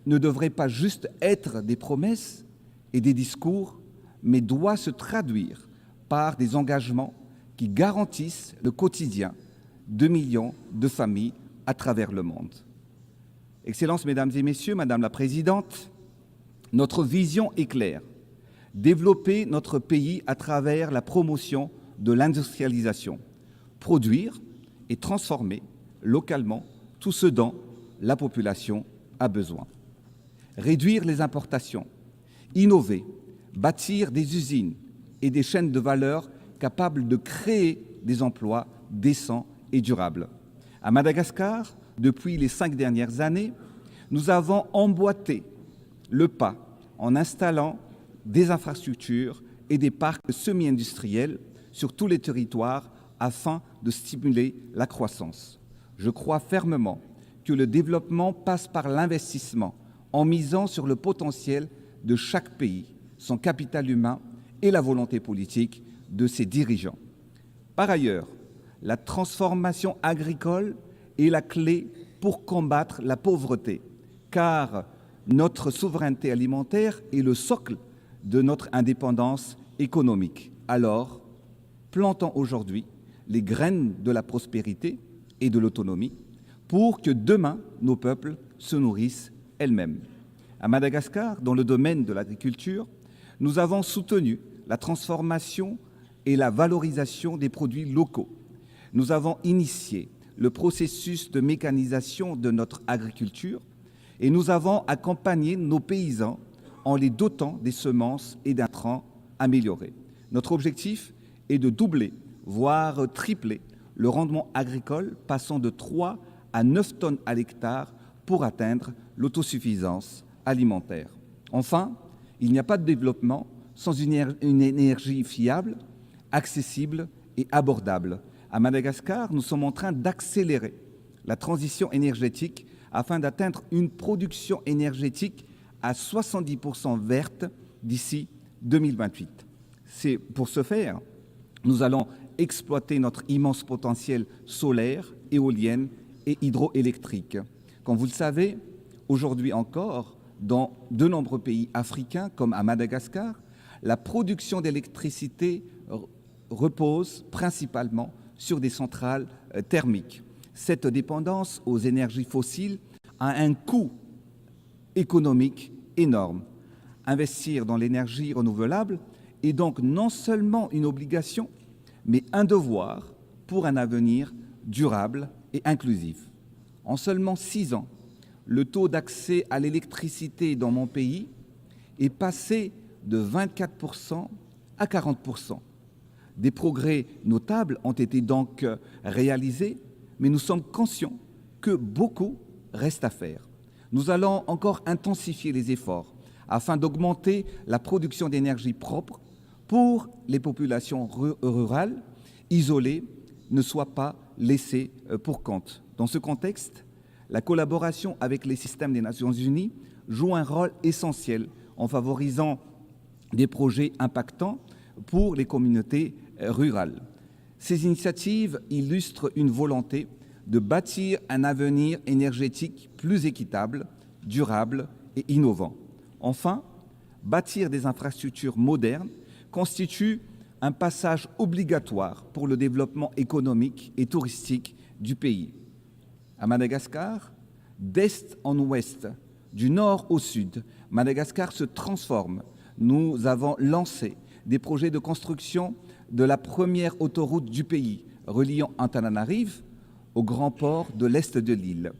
ne devrait pas juste être des promesses et des discours, mais doit se traduire par des engagements qui garantissent le quotidien de millions de familles à travers le monde. Excellences, Mesdames et Messieurs, Madame la Présidente, notre vision est claire. Développer notre pays à travers la promotion de l'industrialisation. Produire et transformer localement tout ce dont la population a besoin. Réduire les importations. Innover, bâtir des usines et des chaînes de valeur capables de créer des emplois décents et durables. À Madagascar, depuis les 5 dernières années, nous avons emboîté le pas en installant des infrastructures et des parcs semi-industriels sur tous les territoires afin de stimuler la croissance. Je crois fermement que le développement passe par l'investissement en misant sur le potentiel de chaque pays, son capital humain et la volonté politique de ses dirigeants. Par ailleurs, la transformation agricole est la clé pour combattre la pauvreté, car notre souveraineté alimentaire est le socle de notre indépendance économique. Alors, plantons aujourd'hui les graines de la prospérité et de l'autonomie pour que demain, nos peuples se nourrissent elles-mêmes. À Madagascar, dans le domaine de l'agriculture, nous avons soutenu la transformation et la valorisation des produits locaux. Nous avons initié le processus de mécanisation de notre agriculture et nous avons accompagné nos paysans en les dotant des semences et d'intrants améliorés. Notre objectif est de doubler, voire tripler, le rendement agricole, passant de 3 à 9 tonnes à l'hectare pour atteindre l'autosuffisance alimentaire. Enfin, il n'y a pas de développement sans une énergie fiable, accessible et abordable. À Madagascar, nous sommes en train d'accélérer la transition énergétique afin d'atteindre une production énergétique à 70% verte d'ici 2028. C'est pour ce faire, nous allons exploiter notre immense potentiel solaire, éolien et hydroélectrique. Comme vous le savez, aujourd'hui encore, dans de nombreux pays africains, comme à Madagascar, la production d'électricité repose principalement sur des centrales thermiques. Cette dépendance aux énergies fossiles a un coût économique énorme. Investir dans l'énergie renouvelable est donc non seulement une obligation, mais un devoir pour un avenir durable et inclusif. En seulement 6 ans, le taux d'accès à l'électricité dans mon pays est passé de 24% à 40%. Des progrès notables ont été donc réalisés, mais nous sommes conscients que beaucoup reste à faire. Nous allons encore intensifier les efforts afin d'augmenter la production d'énergie propre pour les populations rurales isolées ne soient pas laissées pour compte. Dans ce contexte, la collaboration avec les systèmes des Nations Unies joue un rôle essentiel en favorisant des projets impactants pour les communautés rurales. Ces initiatives illustrent une volonté de bâtir un avenir énergétique plus équitable, durable et innovant. Enfin, bâtir des infrastructures modernes constitue un passage obligatoire pour le développement économique et touristique du pays. À Madagascar, d'est en ouest, du nord au sud, Madagascar se transforme. Nous avons lancé des projets de construction de la première autoroute du pays, reliant Antananarive au grand port de l'est de l'île.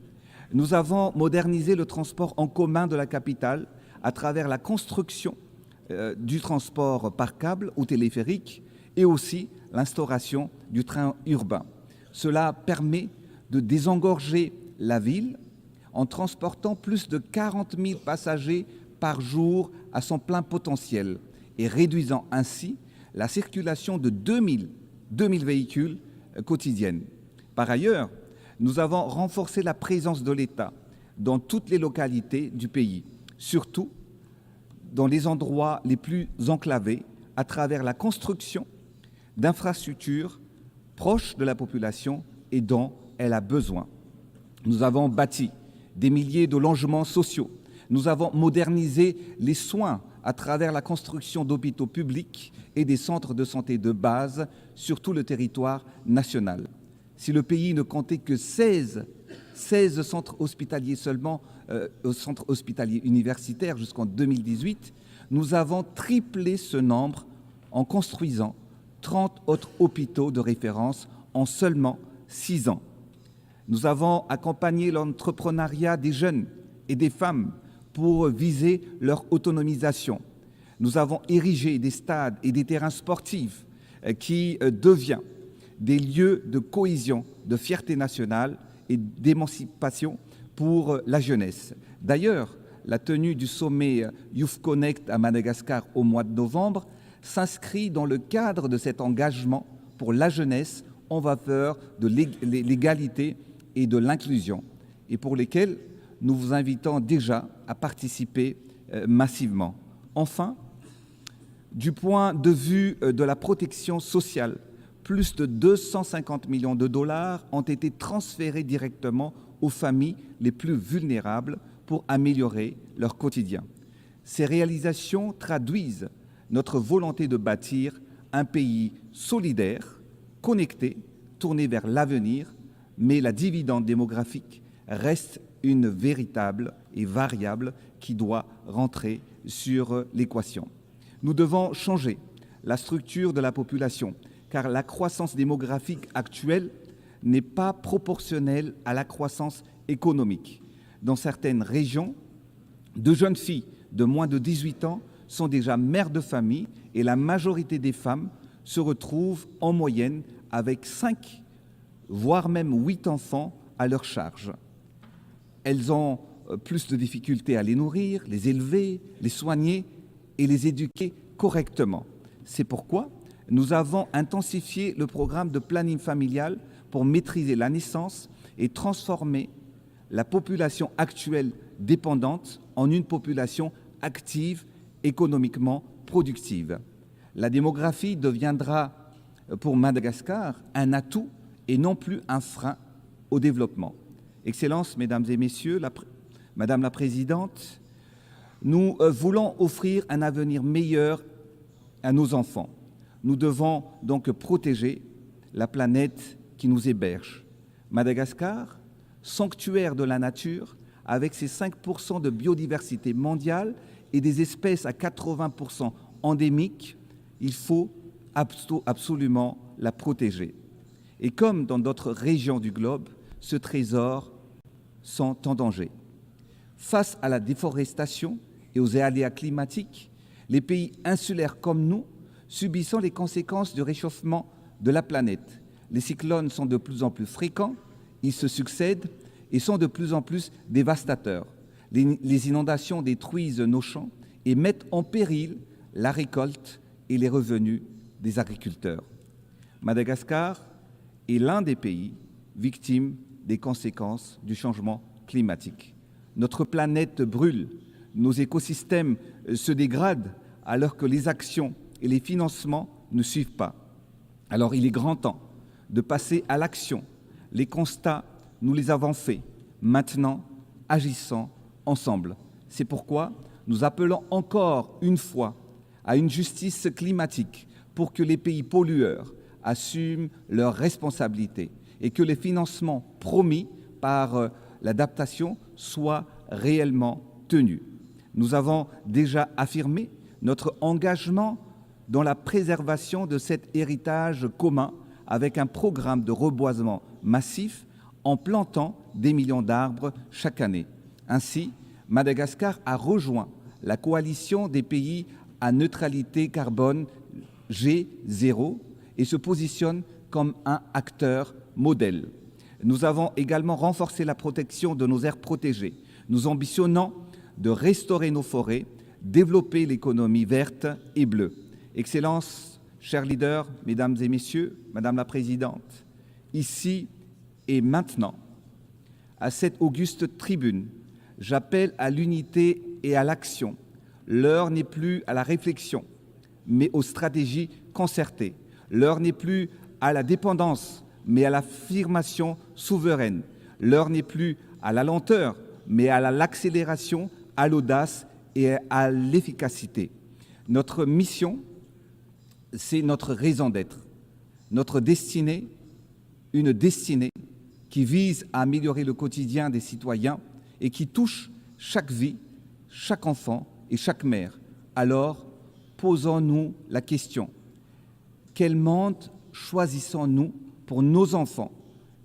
Nous avons modernisé le transport en commun de la capitale à travers la construction du transport par câble ou téléphérique et aussi l'instauration du train urbain. Cela permet de désengorger la ville en transportant plus de 40 000 passagers par jour à son plein potentiel et réduisant ainsi la circulation de 2000 véhicules quotidiennes. Par ailleurs, nous avons renforcé la présence de l'État dans toutes les localités du pays, surtout dans les endroits les plus enclavés, à travers la construction d'infrastructures proches de la population et dont elle a besoin. Nous avons bâti des milliers de logements sociaux. Nous avons modernisé les soins à travers la construction d'hôpitaux publics et des centres de santé de base sur tout le territoire national. Si le pays ne comptait que 16 centres hospitaliers seulement, centres hospitaliers universitaires jusqu'en 2018, nous avons triplé ce nombre en construisant 30 autres hôpitaux de référence en seulement 6 ans. Nous avons accompagné l'entrepreneuriat des jeunes et des femmes pour viser leur autonomisation. Nous avons érigé des stades et des terrains sportifs qui deviennent des lieux de cohésion, de fierté nationale et d'émancipation pour la jeunesse. D'ailleurs, la tenue du sommet Youth Connect à Madagascar au mois de novembre s'inscrit dans le cadre de cet engagement pour la jeunesse en faveur de l'égalité et de l'inclusion, et pour lesquels nous vous invitons déjà à participer massivement. Enfin, du point de vue de la protection sociale, plus de 250 millions de dollars ont été transférés directement aux familles les plus vulnérables pour améliorer leur quotidien. Ces réalisations traduisent notre volonté de bâtir un pays solidaire, connecté, tourné vers l'avenir, mais la dividende démographique reste une véritable et variable qui doit rentrer sur l'équation. Nous devons changer la structure de la population, car la croissance démographique actuelle n'est pas proportionnelle à la croissance économique. Dans certaines régions, de jeunes filles de moins de 18 ans sont déjà mères de famille et la majorité des femmes se retrouvent en moyenne avec 5, voire même 8 enfants à leur charge. Elles ont plus de difficultés à les nourrir, les élever, les soigner et les éduquer correctement. C'est pourquoi nous avons intensifié le programme de planning familial pour maîtriser la naissance et transformer la population actuelle dépendante en une population active, économiquement productive. La démographie deviendra pour Madagascar un atout et non plus un frein au développement. Excellences, Mesdames et Messieurs, Madame la Présidente, nous voulons offrir un avenir meilleur à nos enfants. Nous devons donc protéger la planète qui nous héberge. Madagascar, sanctuaire de la nature, avec ses 5% de biodiversité mondiale et des espèces à 80% endémiques, il faut absolument la protéger. Et comme dans d'autres régions du globe, ce trésor sont en danger. Face à la déforestation et aux aléas climatiques, les pays insulaires comme nous subissent les conséquences du réchauffement de la planète. Les cyclones sont de plus en plus fréquents, ils se succèdent et sont de plus en plus dévastateurs. Les inondations détruisent nos champs et mettent en péril la récolte et les revenus des agriculteurs. Madagascar est l'un des pays victimes des conséquences du changement climatique. Notre planète brûle, nos écosystèmes se dégradent alors que les actions et les financements ne suivent pas. Alors il est grand temps de passer à l'action. Les constats, nous les avons faits. Maintenant, agissons ensemble. C'est pourquoi nous appelons encore une fois à une justice climatique pour que les pays pollueurs assument leurs responsabilités et que les financements promis par l'adaptation soient réellement tenus. Nous avons déjà affirmé notre engagement dans la préservation de cet héritage commun avec un programme de reboisement massif en plantant des millions d'arbres chaque année. Ainsi, Madagascar a rejoint la coalition des pays à neutralité carbone G0 et se positionne comme un acteur modèle. Nous avons également renforcé la protection de nos aires protégées. Nous ambitionnons de restaurer nos forêts, développer l'économie verte et bleue. Excellences, chers leaders, Mesdames et Messieurs, Madame la Présidente, ici et maintenant, à cette auguste tribune, j'appelle à l'unité et à l'action. L'heure n'est plus à la réflexion, mais aux stratégies concertées. L'heure n'est plus à la dépendance, mais à l'affirmation souveraine. L'heure n'est plus à la lenteur, mais à l'accélération, à l'audace et à l'efficacité. Notre mission, c'est notre raison d'être, notre destinée, une destinée qui vise à améliorer le quotidien des citoyens et qui touche chaque vie, chaque enfant et chaque mère. Alors, posons-nous la question, quel monde choisissons-nous pour nos enfants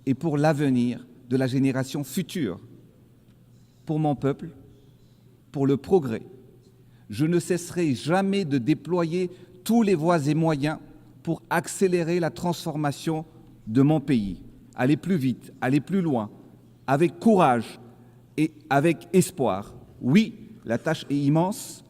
et pour l'avenir de la génération future? Pour mon peuple, pour le progrès, je ne cesserai jamais de déployer tous les voies et moyens pour accélérer la transformation de mon pays, aller plus vite, aller plus loin, avec courage et avec espoir. Oui, la tâche est immense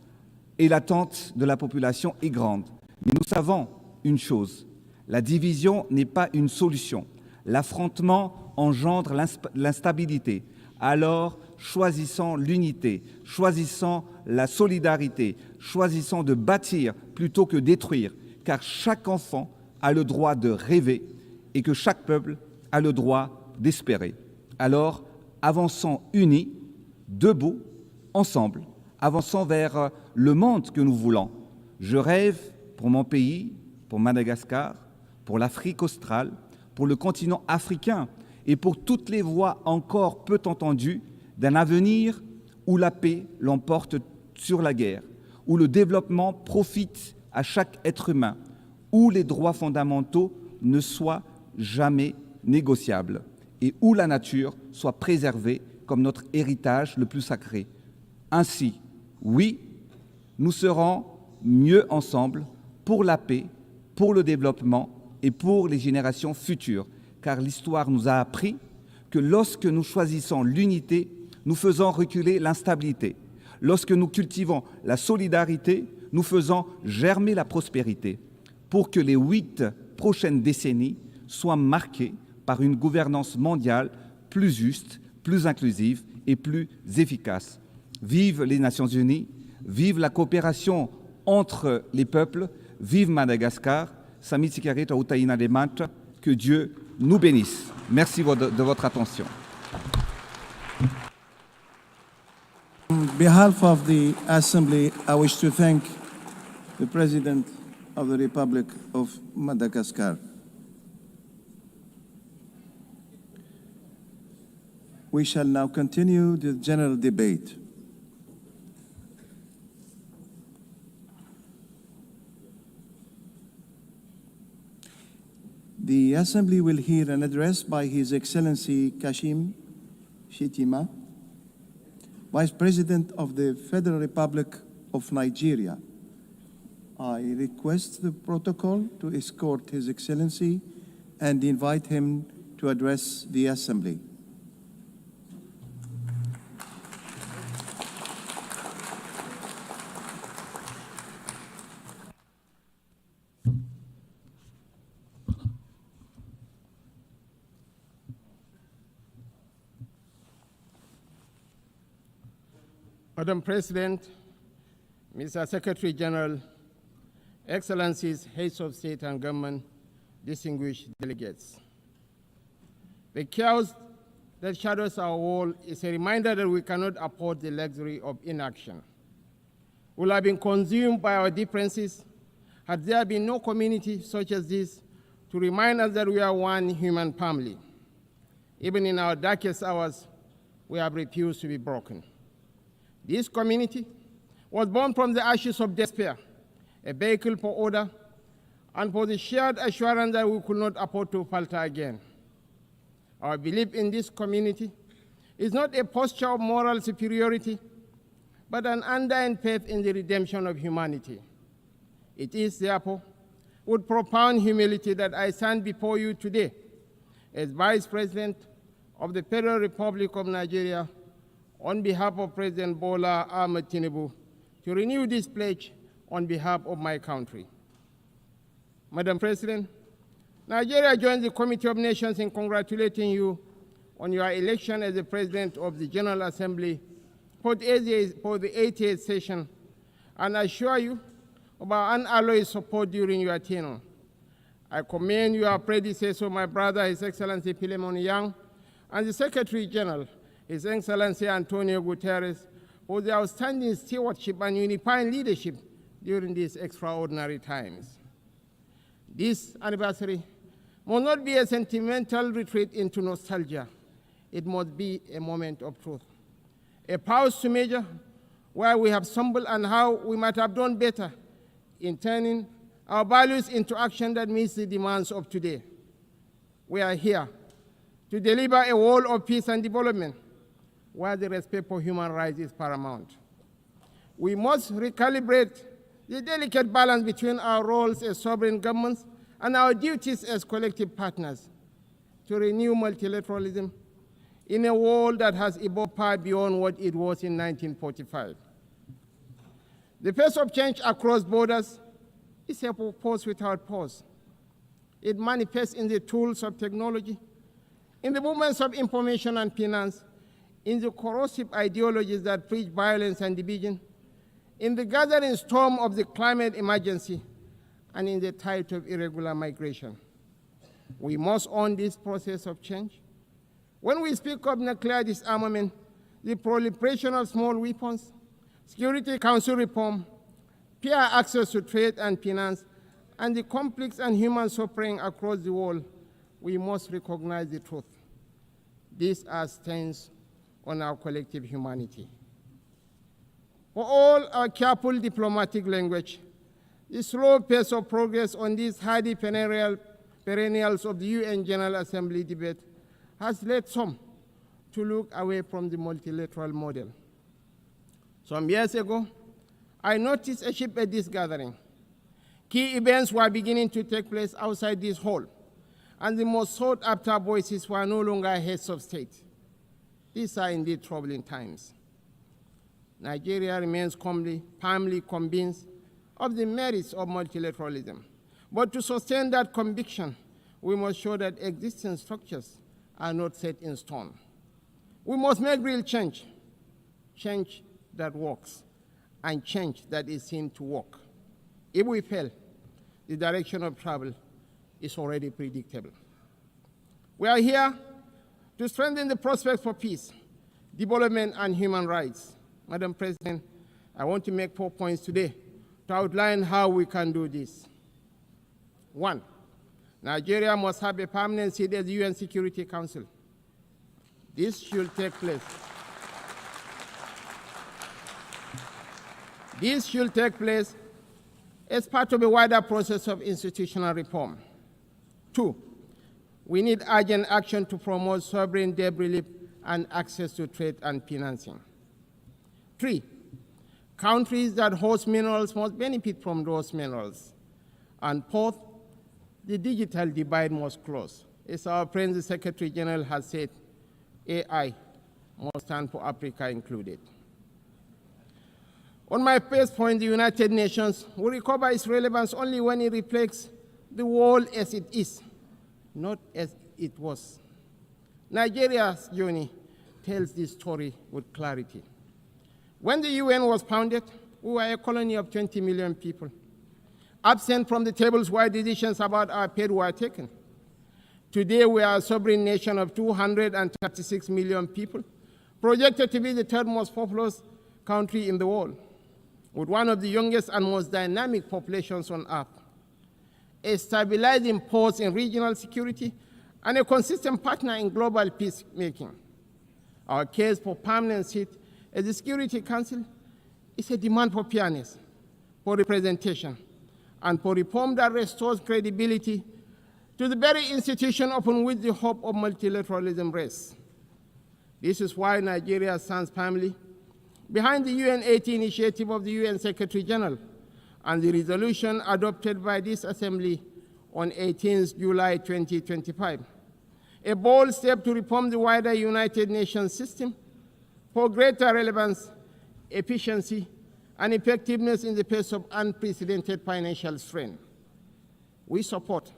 et l'attente de la population est grande. Mais nous savons une chose, la division n'est pas une solution. L'affrontement engendre l'instabilité. Alors, choisissons l'unité, choisissons la solidarité, choisissons de bâtir plutôt que détruire, car chaque enfant a le droit de rêver et que chaque peuple a le droit d'espérer. Alors, avançons unis, debout, ensemble, avançons vers le monde que nous voulons. Je rêve pour mon pays, pour Madagascar, pour l'Afrique australe, pour le continent africain et pour toutes les voix encore peu entendues d'un avenir où la paix l'emporte sur la guerre, où le développement profite à chaque être humain, où les droits fondamentaux ne soient jamais négociables et où la nature soit préservée comme notre héritage le plus sacré. Ainsi, oui, nous serons mieux ensemble pour la paix, pour le développement et pour les générations futures, car l'histoire nous a appris que lorsque nous choisissons l'unité, nous faisons reculer l'instabilité. Lorsque nous cultivons la solidarité, nous faisons germer la prospérité. pour que les 8 prochaines décennies soient marquées par une gouvernance mondiale plus juste, plus inclusive et plus efficace. Vive les Nations Unies, vive la coopération entre les peuples, vive Madagascar, Samitsikare Utaina Lemant, que Dieu nous bénisse. Merci de votre attention. On behalf of the Assembly, I wish to thank the President of the Republic of Madagascar. We shall now continue the general debate. The Assembly will hear an address by His Excellency Kashim Shettima, Vice President of the Federal Republic of Nigeria. I request the protocol to escort His Excellency and invite him to address the Assembly. Madam President, Mr. Secretary General, Excellencies, Heads of State and Government, distinguished delegates. The chaos that shadows our world is a reminder that we cannot afford the luxury of inaction. We will have been consumed by our differences had there been no community such as this to remind us that we are one human family. Even in our darkest hours, we have refused to be broken. This community was born from the ashes of despair, a vehicle for order, and for the shared assurance that we could not afford to falter again. Our belief in this community is not a posture of moral superiority, but an undying faith in the redemption of humanity. It is, therefore, with profound humility that I stand before you today as Vice President of the Federal Republic of Nigeria on behalf of President Bola Ahmed Tinubu to renew this pledge on behalf of my country. Madam President, Nigeria joins the Committee of Nations in congratulating you on your election as the President of the General Assembly for the 88th session and assure you of our unalloyed support during your tenure. I commend your predecessor, my brother, His Excellency Philemon Yang, and the Secretary General, His Excellency Antonio Guterres, for their outstanding stewardship and unifying leadership during these extraordinary times. This anniversary must not be a sentimental retreat into nostalgia. It must be a moment of truth, a pause to measure where we have stumbled and how we might have done better in turning our values into action that meets the demands of today. We are here to deliver a world of peace and development where the respect for human rights is paramount. We must recalibrate the delicate balance between our roles as sovereign governments and our duties as collective partners to renew multilateralism in a world that has evolved far beyond what it was in 1945. The pace of change across borders is a force without pause. It manifests in the tools of technology, in the movements of information and finance, in the corrosive ideologies that preach violence and division, in the gathering storm of the climate emergency, and in the tide of irregular migration. We must own this process of change. When we speak of nuclear disarmament, the proliferation of small weapons, Security Council reform, fair access to trade and finance, and the conflicts and human suffering across the world, we must recognize the truth. These are stains on our collective humanity. For all our careful diplomatic language, the slow pace of progress on these hardy perennials of the UN General Assembly debate has led some to look away from the multilateral model. Some years ago, I noticed a shift at this gathering. Key events were beginning to take place outside this hall, and the most sought-after voices were no longer heads of state. These are indeed troubling times. Nigeria remains firmly convinced of the merits of multilateralism, But to sustain that conviction, we must show that existing structures are not set in stone. We must make real change, change that works, and change that is seen to work. If we fail, the direction of travel is already predictable. We are here to strengthen the prospects for peace, development, and human rights. Madam President, I want to make 4 points today to outline how we can do this. 1, Nigeria must have a permanent seat at the UN Security Council. This should take place. This should take place as part of a wider process of institutional reform. 2, we need urgent action to promote sovereign debt relief and access to trade and financing. 3, countries that host minerals must benefit from those minerals. And 4th, the digital divide must close. As our friend, the Secretary General, has said, AI must stand for Africa included. On my first point, the United Nations will recover its relevance only when it reflects the world as it is, not as it was. Nigeria's journey tells this story with clarity. When the UN was founded, we were a colony of 20 million people, absent from the tables where decisions about our fate were taken. Today, we are a sovereign nation of 236 million people, projected to be the third most populous country in the world, with one of the youngest and most dynamic populations on earth, a stabilizing force in regional security, and a consistent partner in global peacemaking. Our case for permanent seat at the Security Council is a demand for fairness, for representation, and for reform that restores credibility to the very institution upon which the hope of multilateralism rests. This is why Nigeria stands firmly behind the UN-80 initiative of the UN Secretary General and the resolution adopted by this Assembly on 18 July 2025, a bold step to reform the wider United Nations system for greater relevance, efficiency, and effectiveness in the face of unprecedented financial strain. We support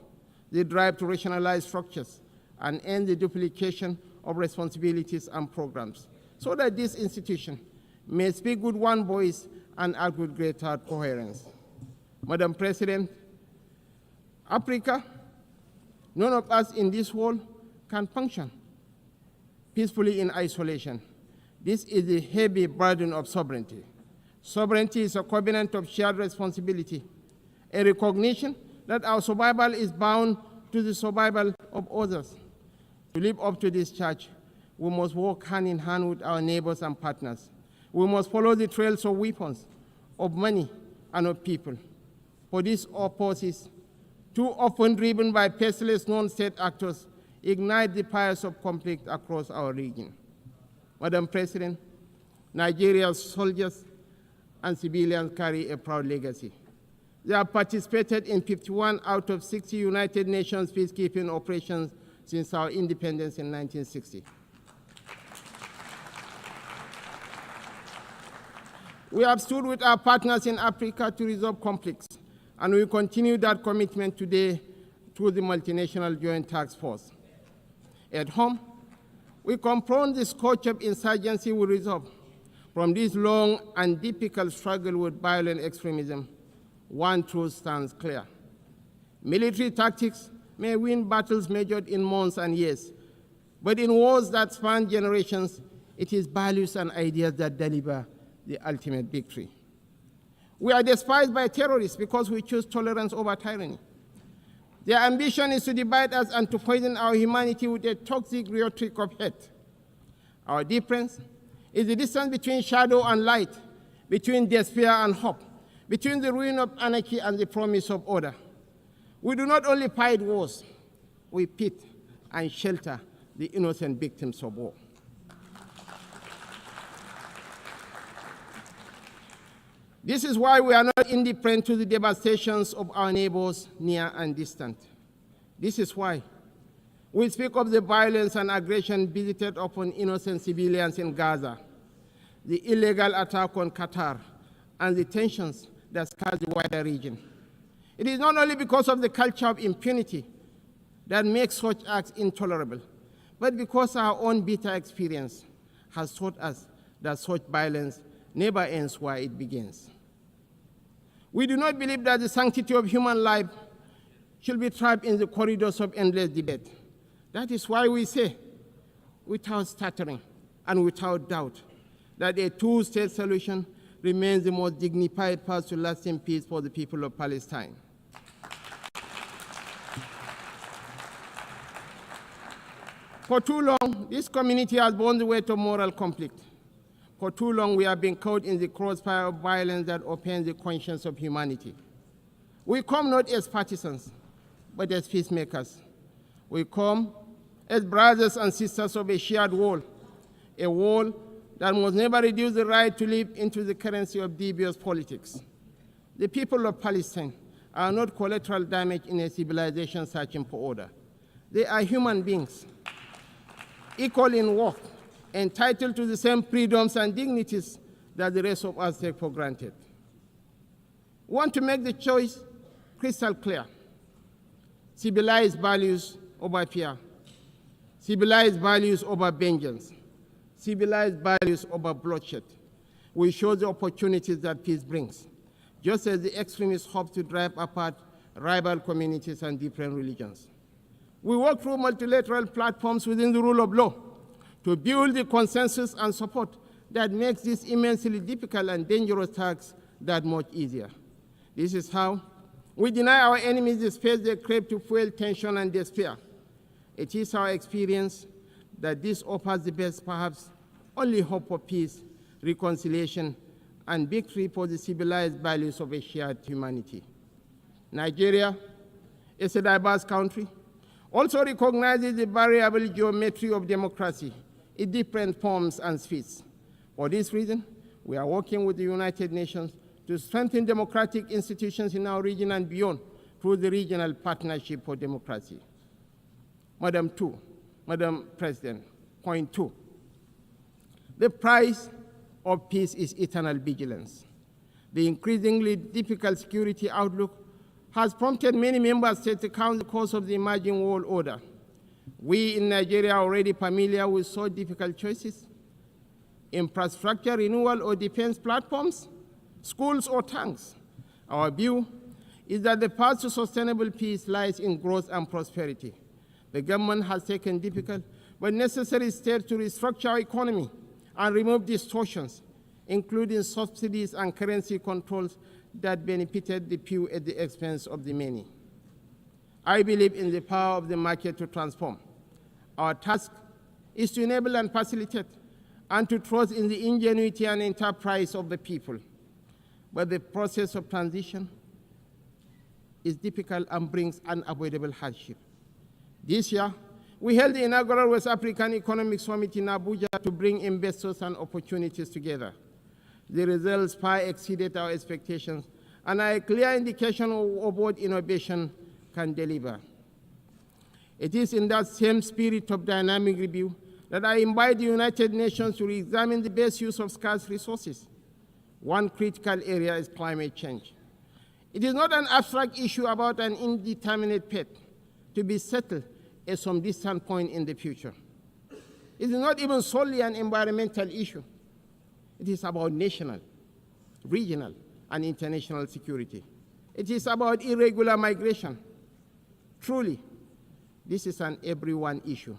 the drive to rationalize structures and end the duplication of responsibilities and programs so that this institution may speak with one voice and act with greater coherence. Madam President, Africa, none of us in this world can function peacefully in isolation. This is the heavy burden of sovereignty. Sovereignty is a covenant of shared responsibility, a recognition that our survival is bound to the survival of others. To live up to this charge, we must work hand in hand with our neighbors and partners. We must follow the trails of weapons, of money, and of people. For these forces, too often driven by faceless non-state actors, ignite the fires of conflict across our region. Madam President, Nigeria's soldiers and civilians carry a proud legacy. They have participated in 51 out of 60 United Nations peacekeeping operations since our independence in 1960. We have stood with our partners in Africa to resolve conflicts, and we continue that commitment today through the multinational joint task force. At home, we confront the scourge of insurgency we resolve. From this long and difficult struggle with violent extremism, one truth stands clear. Military tactics may win battles measured in months and years, but in wars that span generations, it is values and ideas that deliver the ultimate victory. We are despised by terrorists because we choose tolerance over tyranny. Their ambition is to divide us and to poison our humanity with a toxic rhetoric of hate. Our difference is the distance between shadow and light, between despair and hope, between the ruin of anarchy and the promise of order. We do not only fight wars, we pit and shelter the innocent victims of war. This is why we are not indifferent to the devastations of our neighbors near and distant. This is why we speak of the violence and aggression visited upon innocent civilians in Gaza, the illegal attack on Qatar, and the tensions that scar the wider region. It is not only because of the culture of impunity that makes such acts intolerable, but because our own bitter experience has taught us that such violence never ends where it begins. We do not believe that the sanctity of human life should be trapped in the corridors of endless debate. That is why we say, without stuttering and without doubt, that a two-state solution remains the most dignified path to lasting peace for the people of Palestine. For too long, this community has borne the weight of moral conflict. For too long, we have been caught in the crossfire of violence that offends the conscience of humanity. We come not as partisans, but as peacemakers. We come as brothers and sisters of a shared wall, a wall that must never reduce the right to live into the currency of devious politics. The people of Palestine are not collateral damage in a civilization searching for order. They are human beings, equal in worth, entitled to the same freedoms and dignities that the rest of us take for granted. We want to make the choice crystal clear. Civilized values over fear. Civilized values over vengeance. Civilized values over bloodshed. We show the opportunities that peace brings, just as the extremists hope to drive apart rival communities and different religions. We work through multilateral platforms within the rule of law to build the consensus and support that makes this immensely difficult and dangerous task that much easier. This is how we deny our enemies the space they crave to fuel tension and despair. It is our experience that this offers the best, perhaps only hope for peace, reconciliation, and victory for the civilized values of a shared humanity. Nigeria is a diverse country, also recognizes the variable geometry of democracy in different forms and speeds. For this reason, we are working with the United Nations to strengthen democratic institutions in our region and beyond through the Regional Partnership for Democracy. Madam President, point 2. The price of peace is eternal vigilance. The increasingly difficult security outlook has prompted many member states to count the cost of the emerging world order. We in Nigeria are already familiar with so difficult choices: infrastructure renewal or defense platforms, schools or tanks. Our view is that the path to sustainable peace lies in growth and prosperity. The government has taken difficult but necessary steps to restructure our economy and remove distortions, including subsidies and currency controls that benefited the few at the expense of the many. I believe in the power of the market to transform. Our task is to enable and facilitate and to trust in the ingenuity and enterprise of the people. But the process of transition is difficult and brings unavoidable hardship. This year, we held the inaugural West African Economic Summit in Abuja to bring investors and opportunities together. The results far exceeded our expectations and are a clear indication of what innovation can deliver. It is in that same spirit of dynamic review that I invite the United Nations to re-examine the best use of scarce resources. One critical area is climate change. It is not an abstract issue about an indeterminate fate to be settled at some distant point in the future. It is not even solely an environmental issue. It is about national, regional, and international security. It is about irregular migration. Truly, this is an everyone issue.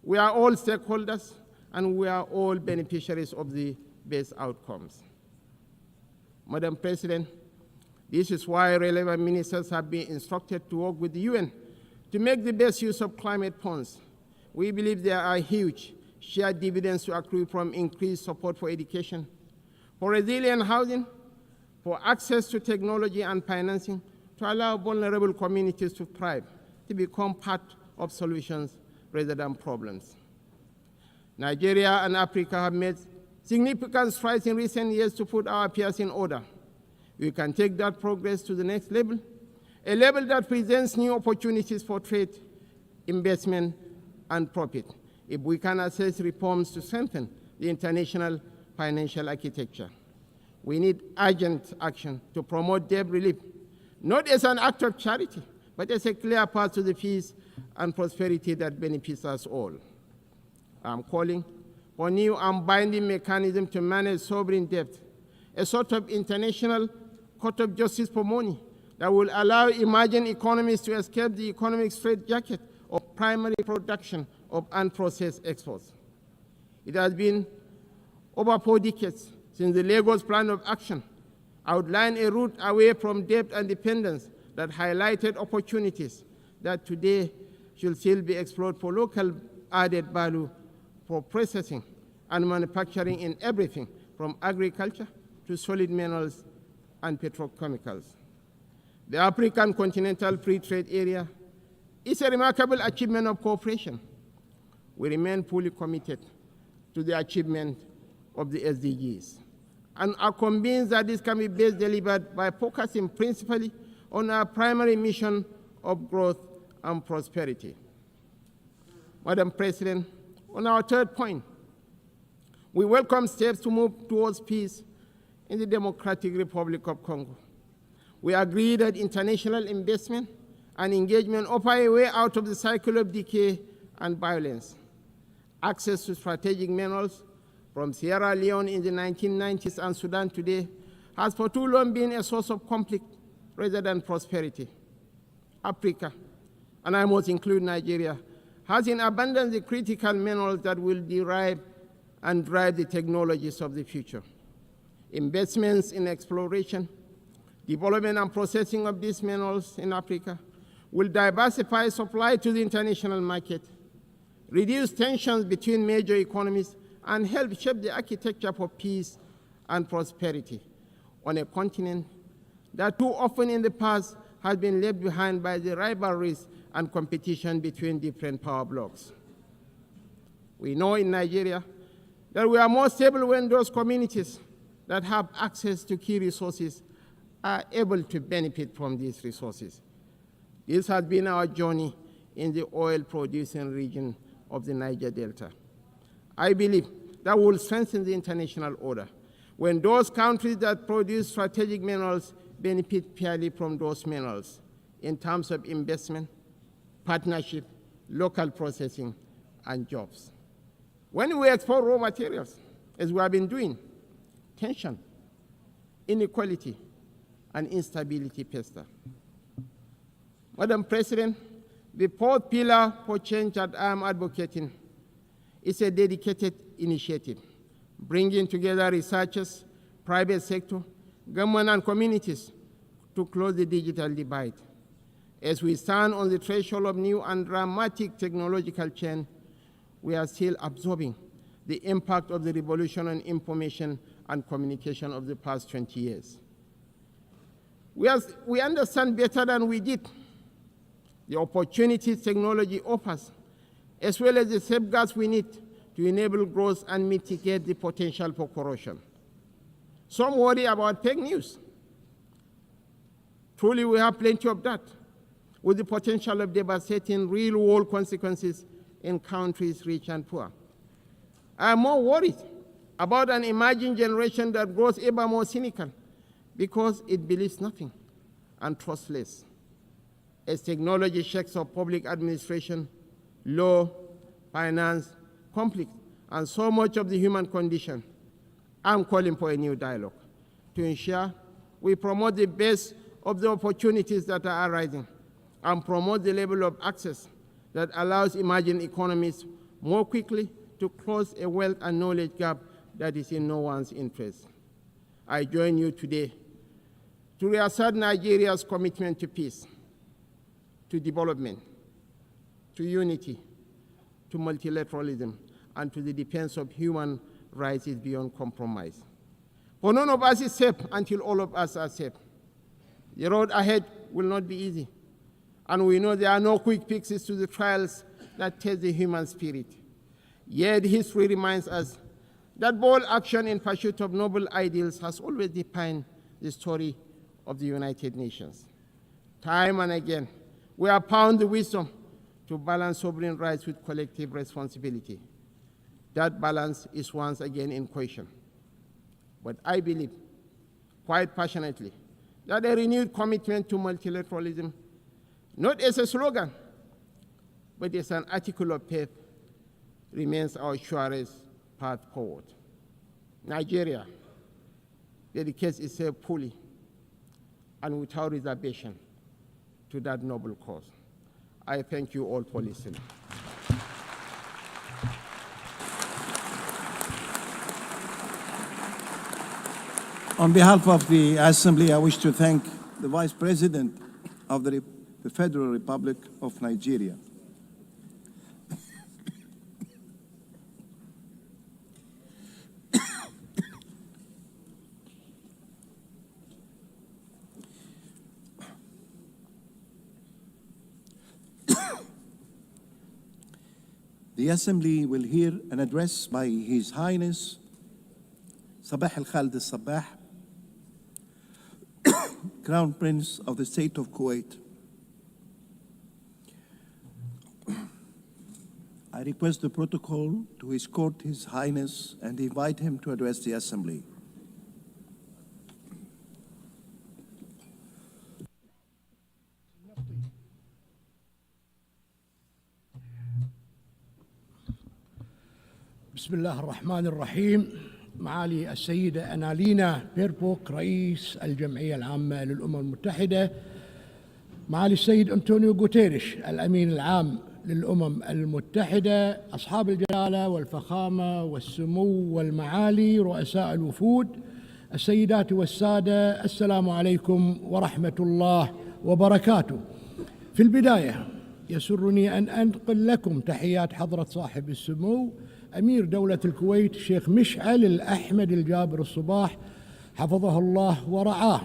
We are all stakeholders, and we are all beneficiaries of the best outcomes. Madam President, this is why relevant ministers have been instructed to work with the UN to make the best use of climate funds. We believe there are huge shared dividends to accrue from increased support for education, for resilient housing, for access to technology and financing to allow vulnerable communities to thrive, to become part of solutions rather than problems. Nigeria and Africa have made significant strides in recent years to put our affairs in order. We can take that progress to the next level, a level that presents new opportunities for trade, investment, and profit, if we can assess reforms to strengthen the international financial architecture. We need urgent action to promote debt relief, not as an act of charity, but as a clear path to the peace and prosperity that benefits us all. I'm calling for new and binding mechanism to manage sovereign debt, a sort of international court of justice for money that will allow emerging economies to escape the economic straitjacket of primary production of unprocessed exports. It has been over 4 decades since the Lagos Plan of Action outlined a route away from debt and dependence that highlighted opportunities that today should still be explored for local added value for processing and manufacturing in everything from agriculture to solid minerals and petrochemicals. The African Continental Free Trade Area is a remarkable achievement of cooperation. We remain fully committed to the achievement of the SDGs and are convinced that this can be best delivered by focusing principally on our primary mission of growth and prosperity. Madam President, on our third point, we welcome steps to move towards peace in the Democratic Republic of Congo. We agree that international investment and engagement offer a way out of the cycle of decay and violence. Access to strategic minerals from Sierra Leone in the 1990s and Sudan today has for too long been a source of conflict rather than prosperity. Africa, and I must include Nigeria, has in abundance the critical minerals that will derive and drive the technologies of the future. Investments in exploration, development and processing of these minerals in Africa will diversify supply to the international market, reduce tensions between major economies, and help shape the architecture for peace and prosperity on a continent that too often in the past has been left behind by the rivalries and competition between different power blocs. We know in Nigeria that we are more stable when those communities that have access to key resources are able to benefit from these resources. This has been our journey in the oil-producing region of the Niger Delta. I believe that will strengthen the international order when those countries that produce strategic minerals benefit fairly from those minerals in terms of investment, partnership, local processing, and jobs. When we export raw materials, as we have been doing, tension, inequality, and instability fester. Madam President, the fourth pillar for change that I am advocating is a dedicated initiative, bringing together researchers, private sector, government, and communities to close the digital divide. As we stand on the threshold of new and dramatic technological change, we are still absorbing the impact of the revolution on information and communication of the past 20 years. We understand better than we did the opportunities technology offers, as well as the safeguards we need to enable growth and mitigate the potential for corruption. Some worry about fake news. Truly, we have plenty of that, with the potential of devastating real-world consequences in countries rich and poor. I am more worried about an emerging generation that grows ever more cynical because it believes nothing and trusts less. As technology shakes up public administration, law, finance, conflict, and so much of the human condition, I'm calling for a new dialogue to ensure we promote the best of the opportunities that are arising and promote the level of access that allows emerging economies more quickly to close a wealth and knowledge gap that is in no one's interest. I join you today to reassert Nigeria's commitment to peace, to development, to unity, to multilateralism, and to the defense of human rights is beyond compromise. For none of us is safe until all of us are safe. The road ahead will not be easy, and we know there are no quick fixes to the trials that test the human spirit. Yet history reminds us that bold action in pursuit of noble ideals has always defined the story of the United Nations. Time and again, we have found the wisdom to balance sovereign rights with collective responsibility. That balance is once again in question. But I believe, quite passionately, that a renewed commitment to multilateralism, not as a slogan, but as an article of faith, remains our surest path forward. Nigeria dedicates itself fully and without reservation to that noble cause. I thank you all for listening. On behalf of the Assembly, I wish to thank the Vice President of the Federal Republic of Nigeria. The Assembly will hear an address by His Highness Sabah al-Khalid al-Sabah, Crown Prince of the State of Kuwait. I request the protocol to escort His Highness and invite him to address the Assembly. بسم الله الرحمن الرحيم. معالي السيدة أنالينا بيربوك رئيس الجمعية العامة للأمم المتحدة، معالي السيد أنطونيو غوتيريش الأمين العام للأمم المتحدة، أصحاب الجلالة والفخامة والسمو والمعالي رؤساء الوفود، السيدات والسادة، السلام عليكم ورحمة الله وبركاته. في البداية يسرني أن أنقل لكم تحيات حضرة صاحب السمو أمير دولة الكويت الشيخ مشعل الأحمد الجابر الصباح حفظه الله ورعاه،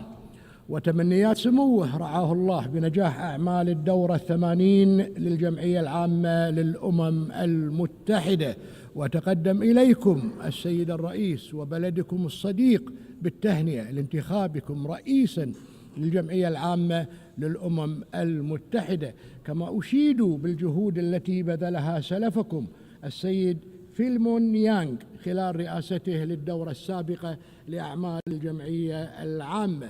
وتمنيات سموه رعاه الله بنجاح أعمال الدورة 80 للجمعية العامة للأمم المتحدة. وتقدم إليكم السيد الرئيس وبلدكم الصديق بالتهنئة لانتخابكم رئيسا للجمعية العامة للأمم المتحدة، كما أشيد بالجهود التي بذلها سلفكم السيد فيلمون يانغ خلال رئاسته للدورة السابقة لأعمال الجمعية العامة.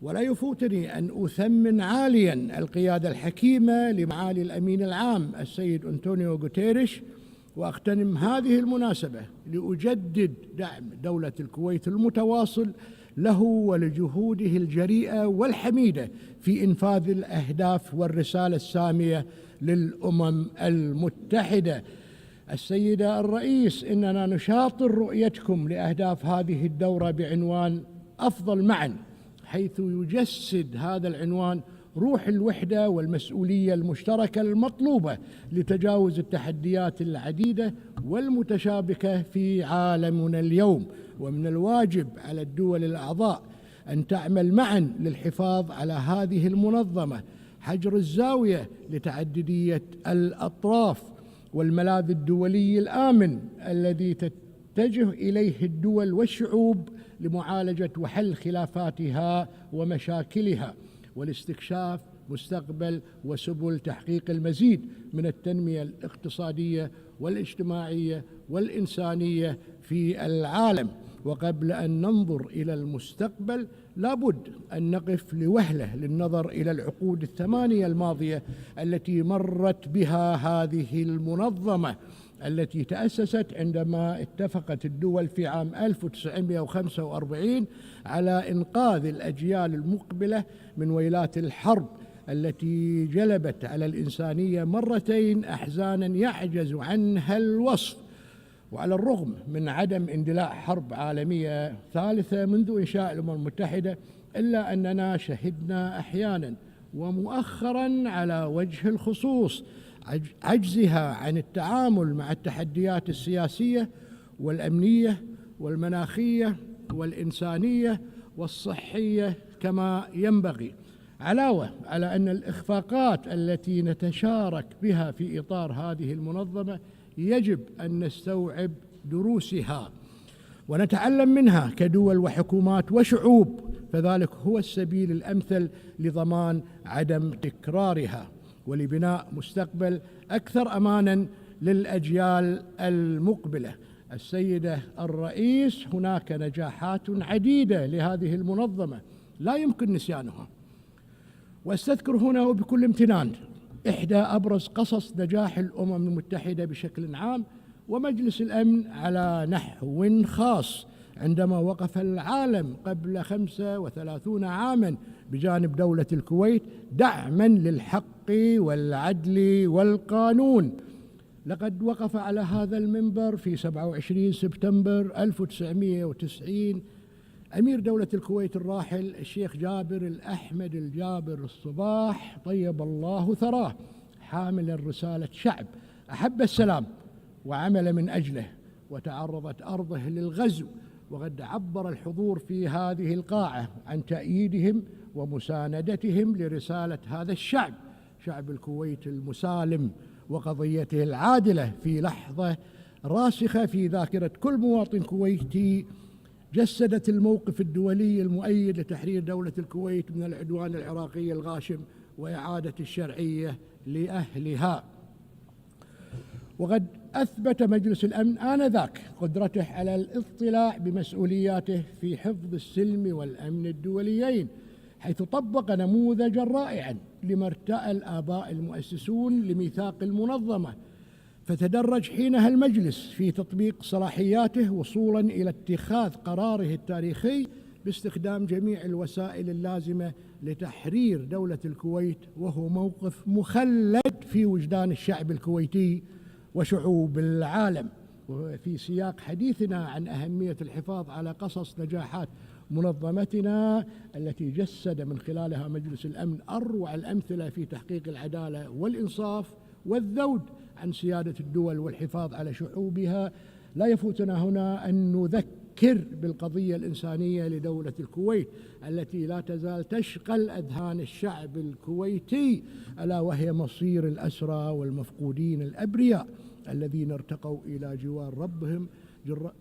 ولا يفوتني أن أثمن عاليا القيادة الحكيمة لمعالي الأمين العام السيد أنطونيو غوتيريش، وأغتنم هذه المناسبة لأجدد دعم دولة الكويت المتواصل له ولجهوده الجريئة والحميدة في إنفاذ الأهداف والرسالة السامية للأمم المتحدة. السيدة الرئيس، إننا نشاطر رؤيتكم لأهداف هذه الدورة بعنوان أفضل معا، حيث يجسد هذا العنوان روح الوحدة والمسؤولية المشتركة المطلوبة لتجاوز التحديات العديدة والمتشابكة في عالمنا اليوم. ومن الواجب على الدول الأعضاء أن تعمل معا للحفاظ على هذه المنظمة حجر الزاوية لتعددية الأطراف والملاذ الدولي الآمن الذي تتجه إليه الدول والشعوب لمعالجة وحل خلافاتها ومشاكلها، والاستكشاف مستقبل وسبل تحقيق المزيد من التنمية الاقتصادية والاجتماعية والإنسانية في العالم. وقبل أن ننظر إلى المستقبل لابد أن نقف لوهلة للنظر إلى العقود 8 الماضية التي مرت بها هذه المنظمة، التي تأسست عندما اتفقت الدول في عام 1945 على إنقاذ الأجيال المقبلة من ويلات الحرب التي جلبت على الإنسانية مرتين أحزانا يعجز عنها الوصف. وعلى الرغم من عدم اندلاع حرب عالمية ثالثة منذ إنشاء الأمم المتحدة، إلا أننا شهدنا أحيانا ومؤخرا على وجه الخصوص عجزها عن التعامل مع التحديات السياسية والأمنية والمناخية والإنسانية والصحية كما ينبغي، علاوة على أن الإخفاقات التي نتشارك بها في إطار هذه المنظمة يجب أن نستوعب دروسها ونتعلم منها كدول وحكومات وشعوب، فذلك هو السبيل الأمثل لضمان عدم تكرارها ولبناء مستقبل أكثر أماناً للأجيال المقبلة. السيدة الرئيس، هناك نجاحات عديدة لهذه المنظمة لا يمكن نسيانها. واستذكر هنا وبكل امتنان إحدى أبرز قصص نجاح الأمم المتحدة بشكل عام ومجلس الأمن على نحو خاص، عندما وقف العالم قبل 35 عاما بجانب دولة الكويت دعما للحق والعدل والقانون. لقد وقف على هذا المنبر في 27 سبتمبر 1990 أمير دولة الكويت الراحل الشيخ جابر الأحمد الجابر الصباح طيب الله ثراه، حاملا رسالة شعب أحب السلام وعمل من أجله، وتعرضت أرضه للغزو، وقد عبر الحضور في هذه القاعة عن تأييدهم ومساندتهم لرسالة هذا الشعب، شعب الكويت المسالم، وقضيته العادلة في لحظة راسخة في ذاكرة كل مواطن كويتي جسدت الموقف الدولي المؤيد لتحرير دولة الكويت من العدوان العراقي الغاشم وإعادة الشرعية لأهلها. وقد أثبت مجلس الأمن آنذاك قدرته على الاطلاع بمسؤولياته في حفظ السلم والأمن الدوليين، حيث طبق نموذجا رائعا لما ارتأى الآباء المؤسسون لميثاق المنظمة، فتدرج حينها المجلس في تطبيق صلاحياته وصولا إلى اتخاذ قراره التاريخي باستخدام جميع الوسائل اللازمة لتحرير دولة الكويت، وهو موقف مخلد في وجدان الشعب الكويتي وشعوب العالم. وفي سياق حديثنا عن أهمية الحفاظ على قصص نجاحات منظمتنا التي جسد من خلالها مجلس الأمن أروع الأمثلة في تحقيق العدالة والإنصاف والذود عن سيادة الدول والحفاظ على شعوبها، لا يفوتنا هنا أن نذكر بالقضية الإنسانية لدولة الكويت التي لا تزال تشغل أذهان الشعب الكويتي، ألا وهي مصير الأسرى والمفقودين الأبرياء الذين ارتقوا إلى جوار ربهم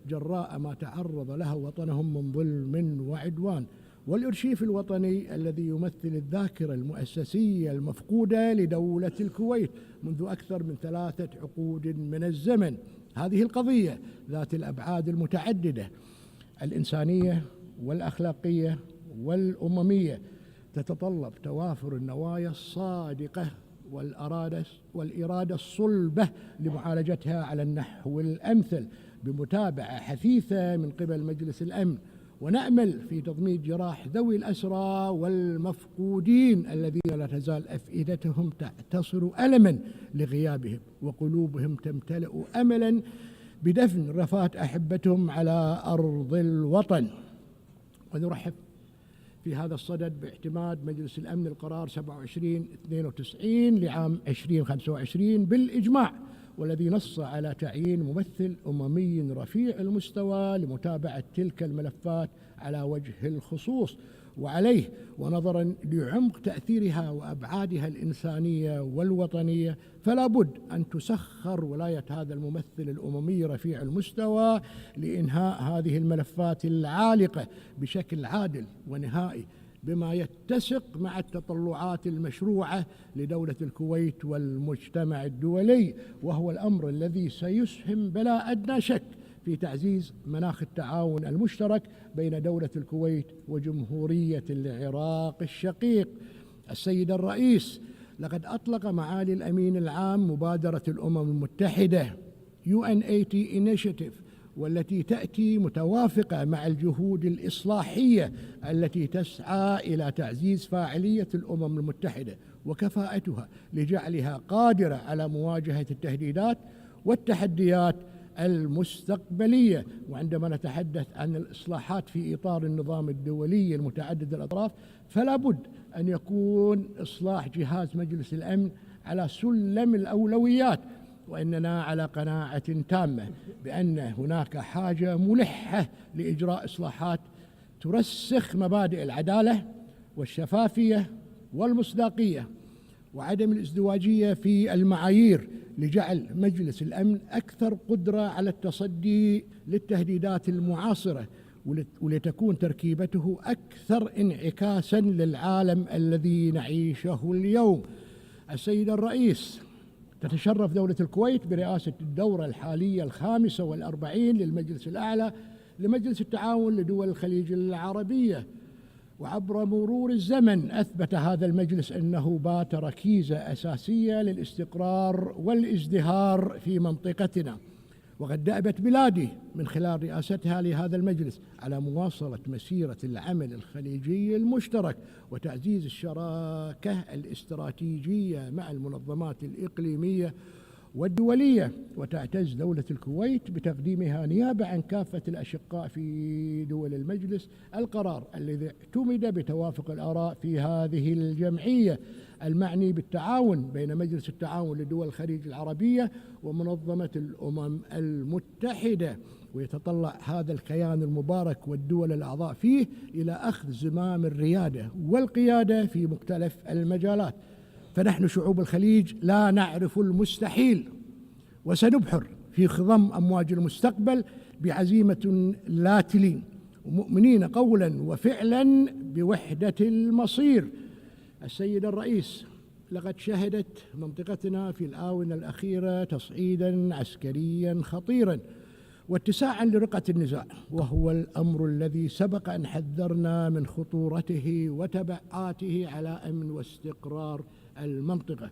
جراء ما تعرض له وطنهم من ظلم وعدوان، والإرشيف الوطني الذي يمثل الذاكرة المؤسسية المفقودة لدولة الكويت منذ أكثر من 3 عقود من الزمن. هذه القضية ذات الأبعاد المتعددة الإنسانية والأخلاقية والأممية تتطلب توافر النوايا الصادقة والإرادة الصلبة لمعالجتها على النحو الأمثل بمتابعة حثيثة من قبل مجلس الأمن، ونأمل في تضميد جراح ذوي الأسرى والمفقودين الذين لا تزال أفئدتهم تعتصر ألما لغيابهم وقلوبهم تمتلئ أملا بدفن رفات أحبتهم على أرض الوطن. ونرحب في هذا الصدد باعتماد مجلس الأمن القرار 2792 لعام 2025 بالإجماع، والذي نص على تعيين ممثل أممي رفيع المستوى لمتابعة تلك الملفات على وجه الخصوص. وعليه ونظرا لعمق تأثيرها وأبعادها الإنسانية والوطنية فلا بد أن تسخر ولاية هذا الممثل الأممي رفيع المستوى لإنهاء هذه الملفات العالقة بشكل عادل ونهائي بما يتسق مع التطلعات المشروعة لدولة الكويت والمجتمع الدولي، وهو الأمر الذي سيسهم بلا أدنى شك في تعزيز مناخ التعاون المشترك بين دولة الكويت وجمهورية العراق الشقيق. السيد الرئيس، لقد أطلق معالي الأمين العام مبادرة الأمم المتحدة UN80 Initiative، والتي تأتي متوافقة مع الجهود الإصلاحية التي تسعى إلى تعزيز فاعلية الأمم المتحدة وكفاءتها لجعلها قادرة على مواجهة التهديدات والتحديات المستقبلية. وعندما نتحدث عن الإصلاحات في إطار النظام الدولي المتعدد الأطراف فلا بد أن يكون إصلاح جهاز مجلس الأمن على سلم الأولويات، وإننا على قناعة تامة بأن هناك حاجة ملحة لإجراء إصلاحات ترسخ مبادئ العدالة والشفافية والمصداقية وعدم الازدواجية في المعايير لجعل مجلس الأمن أكثر قدرة على التصدي للتهديدات المعاصرة، ولتكون تركيبته أكثر انعكاسا للعالم الذي نعيشه اليوم. السيد الرئيس، تتشرف دولة الكويت برئاسة الدورة الحالية 45 للمجلس الأعلى لمجلس التعاون لدول الخليج العربية، وعبر مرور الزمن أثبت هذا المجلس أنه بات ركيزة أساسية للاستقرار والازدهار في منطقتنا، وقد دأبت بلادي من خلال رئاستها لهذا المجلس على مواصلة مسيرة العمل الخليجي المشترك وتعزيز الشراكة الاستراتيجية مع المنظمات الإقليمية والدولية. وتعتز دولة الكويت بتقديمها نيابة عن كافة الأشقاء في دول المجلس القرار الذي اعتمد بتوافق الآراء في هذه الجمعية المعني بالتعاون بين مجلس التعاون لدول الخليج العربية ومنظمة الأمم المتحدة. ويتطلع هذا الكيان المبارك والدول الأعضاء فيه إلى أخذ زمام الريادة والقيادة في مختلف المجالات، فنحن شعوب الخليج لا نعرف المستحيل، وسنبحر في خضم أمواج المستقبل بعزيمة لا تلين، ومؤمنين قولا وفعلا بوحدة المصير. السيد الرئيس، لقد شهدت منطقتنا في الآونة الأخيرة تصعيدا عسكريا خطيرا واتساعا لرقة النزاع، وهو الأمر الذي سبق أن حذرنا من خطورته وتبعاته على أمن واستقرار المنطقة.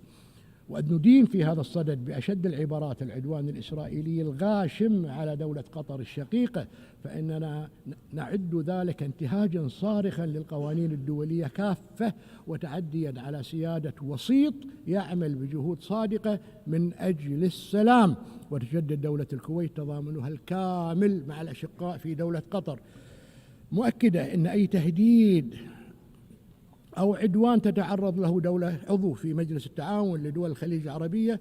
وأن ندين في هذا الصدد بأشد العبارات العدوان الإسرائيلي الغاشم على دولة قطر الشقيقة، فإننا نعد ذلك انتهاجا صارخا للقوانين الدولية كافة وتعديا على سيادة وسيط يعمل بجهود صادقة من أجل السلام. وتجدد دولة الكويت تضامنها الكامل مع الأشقاء في دولة قطر، مؤكدة أن أي تهديد أو عدوان تتعرض له دولة عضو في مجلس التعاون لدول الخليج العربية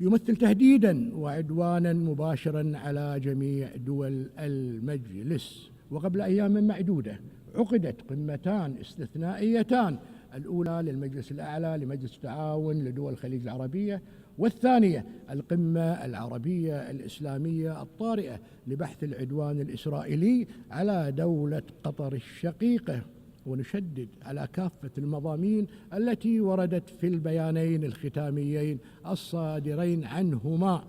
يمثل تهديدا وعدوانا مباشرا على جميع دول المجلس. وقبل أيام معدودة عقدت قمتان استثنائيتان، الأولى للمجلس الأعلى لمجلس التعاون لدول الخليج العربية، والثانية القمة العربية الإسلامية الطارئة لبحث العدوان الإسرائيلي على دولة قطر الشقيقة. ونشدد على كافة المضامين التي وردت في البيانين الختاميين الصادرين عنهما.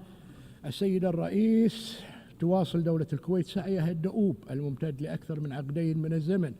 السيد الرئيس، تواصل دولة الكويت سعيها الدؤوب الممتد لأكثر من عقدين من الزمن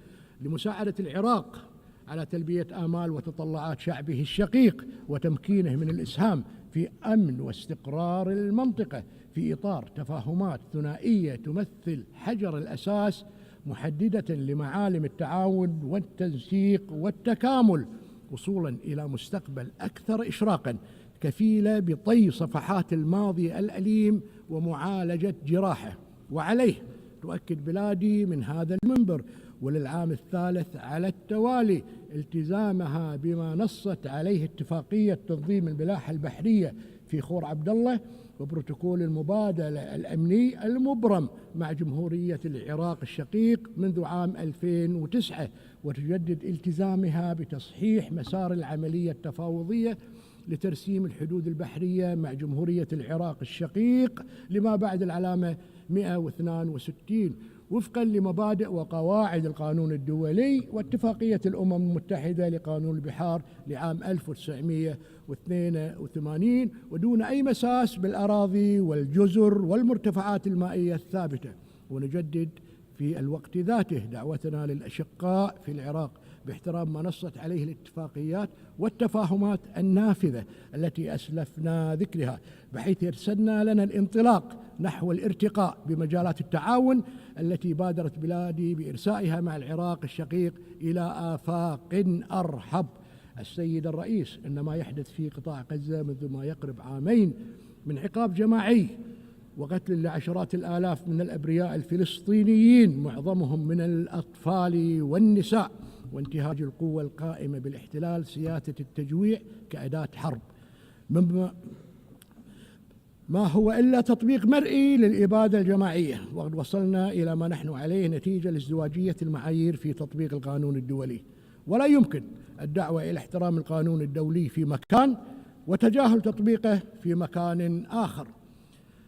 لمساعدة العراق على تلبية آمال وتطلعات شعبه الشقيق وتمكينه من الإسهام في أمن واستقرار المنطقة في إطار تفاهمات ثنائية تمثل حجر الأساس محددة لمعالم التعاون والتنسيق والتكامل، وصولا إلى مستقبل أكثر إشراقا كفيلة بطي صفحات الماضي الأليم ومعالجة جراحه. وعليه تؤكد بلادي من هذا المنبر وللعام الثالث على التوالي التزامها بما نصت عليه اتفاقية تنظيم الملاحة البحرية في خور عبد الله وبروتوكول المبادلة الأمني المبرم مع جمهورية العراق الشقيق منذ عام 2009، وتجدد التزامها بتصحيح مسار العملية التفاوضية لترسيم الحدود البحرية مع جمهورية العراق الشقيق لما بعد العلامة 162 وفقا لمبادئ وقواعد القانون الدولي واتفاقية الأمم المتحدة لقانون البحار لعام 1982 ودون أي مساس بالأراضي والجزر والمرتفعات المائية الثابتة. ونجدد في الوقت ذاته دعوتنا للأشقاء في العراق باحترام ما نصت عليه الاتفاقيات والتفاهمات النافذة التي أسلفنا ذكرها، بحيث يرسلنا لنا الانطلاق نحو الارتقاء بمجالات التعاون التي بادرت بلادي بإرسائها مع العراق الشقيق إلى آفاق أرحب. السيد الرئيس، إن ما يحدث في قطاع غزة منذ ما يقرب عامين من عقاب جماعي وقتل لعشرات الآلاف من الأبرياء الفلسطينيين معظمهم من الأطفال والنساء وانتهاج القوة القائمة بالاحتلال سياسة التجويع كأداة حرب، ما هو إلا تطبيق مرئي للإبادة الجماعية. وقد وصلنا إلى ما نحن عليه نتيجة لازدواجية المعايير في تطبيق القانون الدولي، ولا يمكن الدعوة إلى احترام القانون الدولي في مكان وتجاهل تطبيقه في مكان آخر،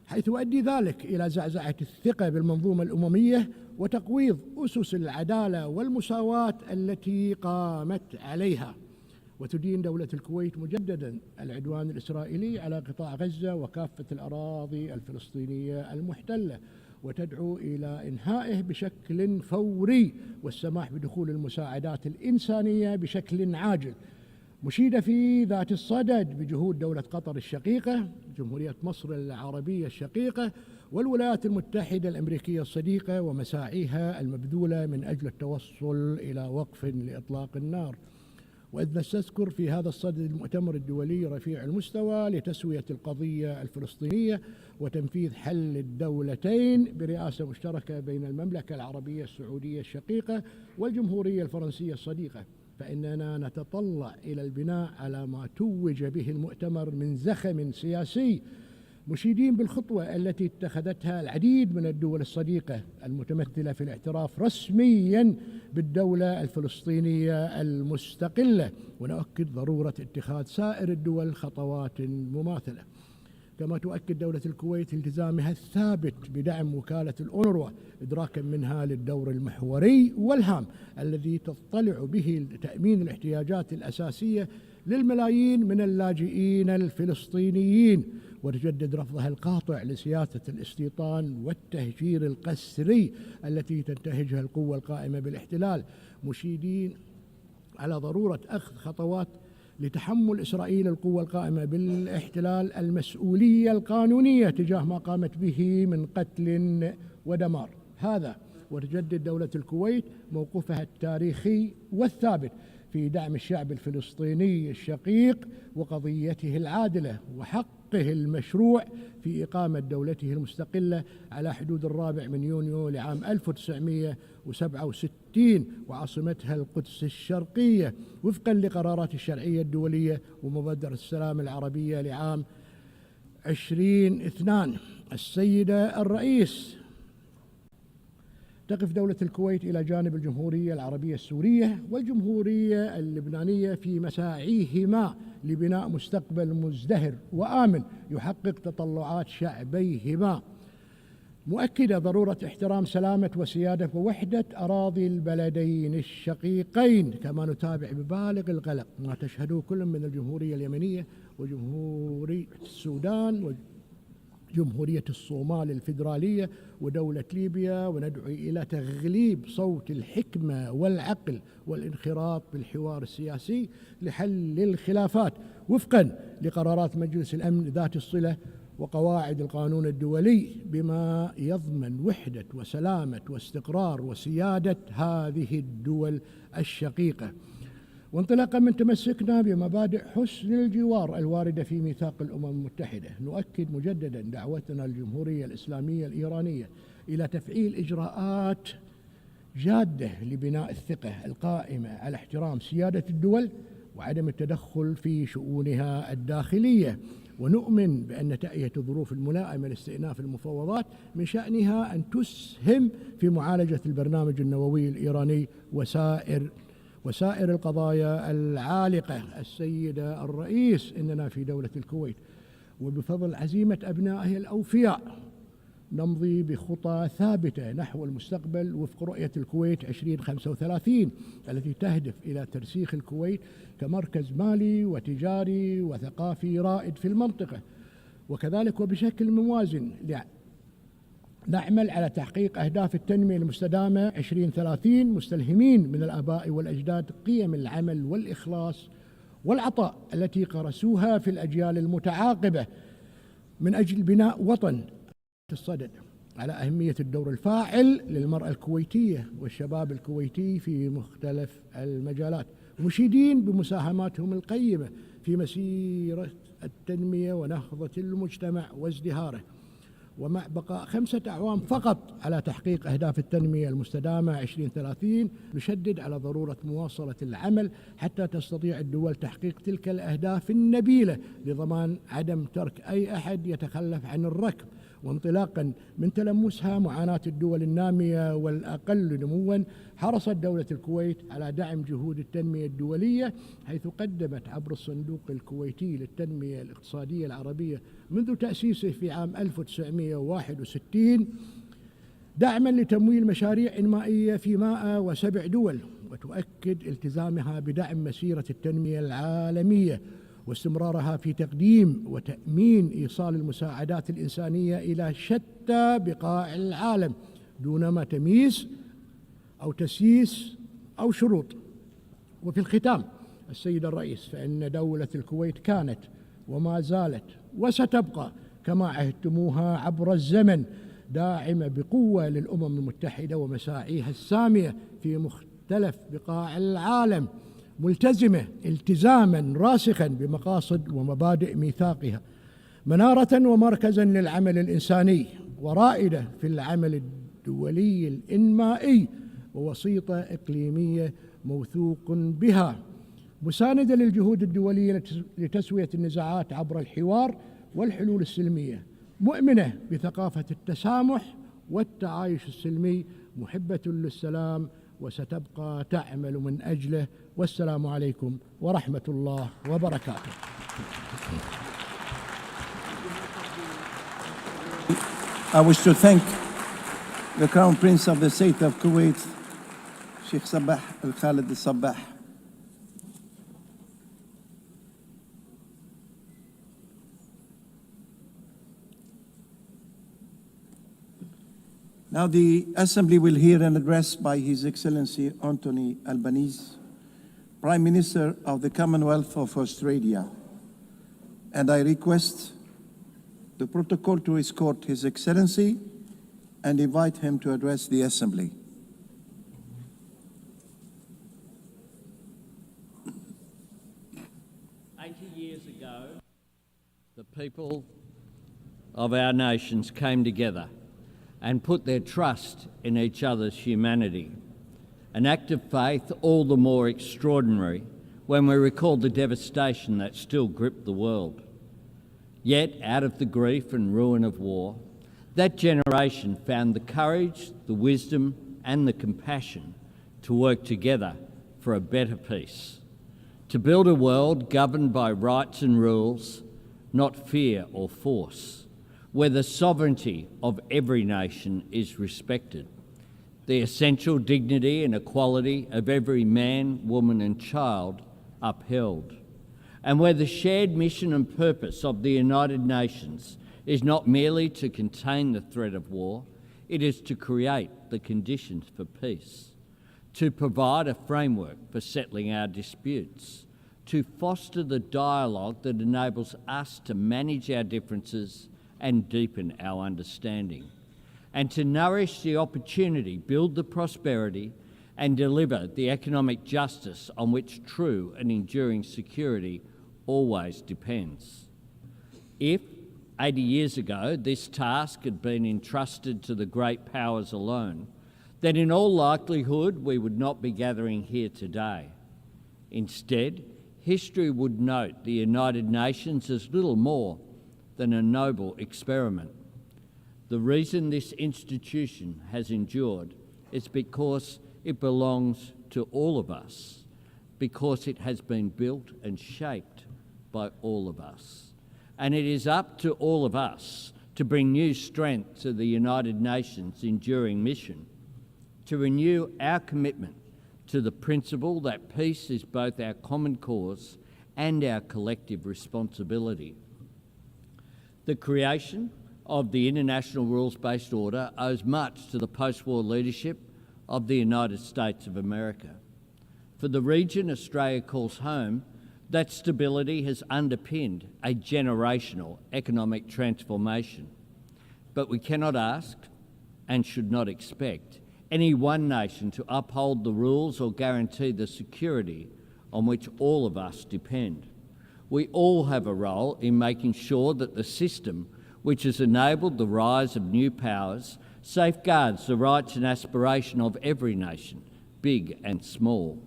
حيث يؤدي ذلك إلى زعزعة الثقة بالمنظومة الأممية وتقويض أسس العدالة والمساواة التي قامت عليها. وتدين دولة الكويت مجددا العدوان الإسرائيلي على قطاع غزة وكافة الأراضي الفلسطينية المحتلة، وتدعو إلى إنهائه بشكل فوري والسماح بدخول المساعدات الإنسانية بشكل عاجل، مشيدة في ذات الصدد بجهود دولة قطر الشقيقة، جمهورية مصر العربية الشقيقة، والولايات المتحدة الأمريكية الصديقة ومساعيها المبذولة من أجل التوصل إلى وقف لإطلاق النار. وإذ نستذكر في هذا الصدد المؤتمر الدولي رفيع المستوى لتسوية القضية الفلسطينية وتنفيذ حل الدولتين برئاسة مشتركة بين المملكة العربية السعودية الشقيقة والجمهورية الفرنسية الصديقة، فإننا نتطلع إلى البناء على ما توج به المؤتمر من زخم سياسي، مشيدين بالخطوة التي اتخذتها العديد من الدول الصديقة المتمثلة في الاعتراف رسميا بالدولة الفلسطينية المستقلة، ونؤكد ضرورة اتخاذ سائر الدول خطوات مماثلة. كما تؤكد دولة الكويت التزامها الثابت بدعم وكالة الأونروا إدراكا منها للدور المحوري والهام الذي تضطلع به لتأمين الاحتياجات الأساسية للملايين من اللاجئين الفلسطينيين، وتجدد رفضها القاطع لسياسة الاستيطان والتهجير القسري التي تنتهجها القوة القائمة بالاحتلال، مشيدين على ضرورة أخذ خطوات لتحمل إسرائيل القوة القائمة بالاحتلال المسؤولية القانونية تجاه ما قامت به من قتل ودمار. هذا وتجدد دولة الكويت موقفها التاريخي والثابت في دعم الشعب الفلسطيني الشقيق وقضيته العادلة وحقه المشروع في إقامة دولته المستقلة على حدود 4 يونيو لعام 1967 وعاصمتها القدس الشرقية وفقا لقرارات الشرعية الدولية ومبادرة السلام العربية لعام 2002. السيدة الرئيس، تقف دولة الكويت إلى جانب الجمهورية العربية السورية والجمهورية اللبنانية في مساعيهما لبناء مستقبل مزدهر وآمن يحقق تطلعات شعبيهما، مؤكدة ضرورة احترام سلامة وسيادة ووحدة أراضي البلدين الشقيقين. كما نتابع ببالغ القلق ما تشهده كل من الجمهورية اليمنية وجمهورية السودان وجمهورية الصومال الفيدرالية ودولة ليبيا، وندعو إلى تغليب صوت الحكمة والعقل والانخراط بالحوار السياسي لحل الخلافات وفقا لقرارات مجلس الأمن ذات الصلة وقواعد القانون الدولي بما يضمن وحدة وسلامة واستقرار وسيادة هذه الدول الشقيقة. وانطلاقا من تمسكنا بمبادئ حسن الجوار الواردة في ميثاق الأمم المتحدة، نؤكد مجددا دعوتنا الجمهورية الإسلامية الإيرانية إلى تفعيل إجراءات جادة لبناء الثقة القائمة على احترام سيادة الدول وعدم التدخل في شؤونها الداخلية، ونؤمن بأن تأية الظروف الملائمة لاستئناف المفاوضات من شأنها أن تسهم في معالجة البرنامج النووي الإيراني وسائر القضايا العالقة. السيدة الرئيس، إننا في دولة الكويت وبفضل عزيمة أبنائه الأوفياء نمضي بخطى ثابتة نحو المستقبل وفق رؤية الكويت 2035 التي تهدف إلى ترسيخ الكويت كمركز مالي وتجاري وثقافي رائد في المنطقة، وكذلك وبشكل موازن نعمل على تحقيق أهداف التنمية المستدامة 2030 مستلهمين من الآباء والأجداد قيم العمل والإخلاص والعطاء التي قرسوها في الأجيال المتعاقبة من أجل بناء وطن الصدد، على أهمية الدور الفاعل للمرأة الكويتية والشباب الكويتي في مختلف المجالات، مشيدين بمساهماتهم القيمة في مسيرة التنمية ونهضة المجتمع وازدهاره. ومع بقاء 5 أعوام فقط على تحقيق أهداف التنمية المستدامة 2030 نشدد على ضرورة مواصلة العمل حتى تستطيع الدول تحقيق تلك الأهداف النبيلة لضمان عدم ترك أي أحد يتخلف عن الركب، وانطلاقا من تلمسها معاناة الدول النامية والأقل نموا حرصت دولة الكويت على دعم جهود التنمية الدولية، حيث قدمت عبر الصندوق الكويتي للتنمية الاقتصادية العربية منذ تأسيسه في عام 1961 دعما لتمويل مشاريع إنمائية في 107 دول، وتؤكد التزامها بدعم مسيرة التنمية العالمية واستمرارها في تقديم وتأمين إيصال المساعدات الإنسانية إلى شتى بقاع العالم دون ما تمييز أو تسييس أو شروط. وفي الختام السيد الرئيس، فإن دولة الكويت كانت وما زالت وستبقى كما عهدتموها عبر الزمن داعمة بقوة للأمم المتحدة ومساعيها السامية في مختلف بقاع العالم، ملتزمة التزاما راسخا بمقاصد ومبادئ ميثاقها، منارة ومركزا للعمل الإنساني، ورائدة في العمل الدولي الإنمائي، ووسيطة إقليمية موثوق بها، مساندة للجهود الدولية لتسوية النزاعات عبر الحوار والحلول السلمية، مؤمنة بثقافة التسامح والتعايش السلمي، محبة للسلام وستبقى تعمل من أجله. والسلام عليكم ورحمة الله وبركاته. I wish to thank the Crown Prince of the State of Kuwait, Sheikh Sabah Al Khalid Al Sabah. Now the Assembly will hear an address by His Excellency Anthony Albanese, Prime Minister of the Commonwealth of Australia, and I request the protocol to escort His Excellency and invite him to address the Assembly. Years ago, the people of our nations came together and put their trust in each other's humanity. An act of faith all the more extraordinary when we recall the devastation that still gripped the world. Yet, out of the grief and ruin of war, that generation found the courage, the wisdom, and the compassion to work together for a better peace, to build a world governed by rights and rules, not fear or force, where the sovereignty of every nation is respected, the essential dignity and equality of every man, woman and child upheld, and where the shared mission and purpose of the United Nations is not merely to contain the threat of war, it is to create the conditions for peace, to provide a framework for settling our disputes, to foster the dialogue that enables us to manage our differences and deepen our understanding, and to nourish the opportunity, build the prosperity, and deliver the economic justice on which true and enduring security always depends. If 80 years ago this task had been entrusted to the great powers alone, then in all likelihood we would not be gathering here today. Instead, history would note the United Nations as little more than a noble experiment. The reason this institution has endured is because it belongs to all of us, because it has been built and shaped by all of us. And it is up to all of us to bring new strength to the United Nations' enduring mission, to renew our commitment to the principle that peace is both our common cause and our collective responsibility. The creation of the International Rules-Based Order owes much to the post-war leadership of the United States of America. For the region Australia calls home, that stability has underpinned a generational economic transformation. But we cannot ask, and should not expect, any one nation to uphold the rules or guarantee the security on which all of us depend. We all have a role in making sure that the system which has enabled the rise of new powers safeguards the rights and aspiration of every nation, big and small.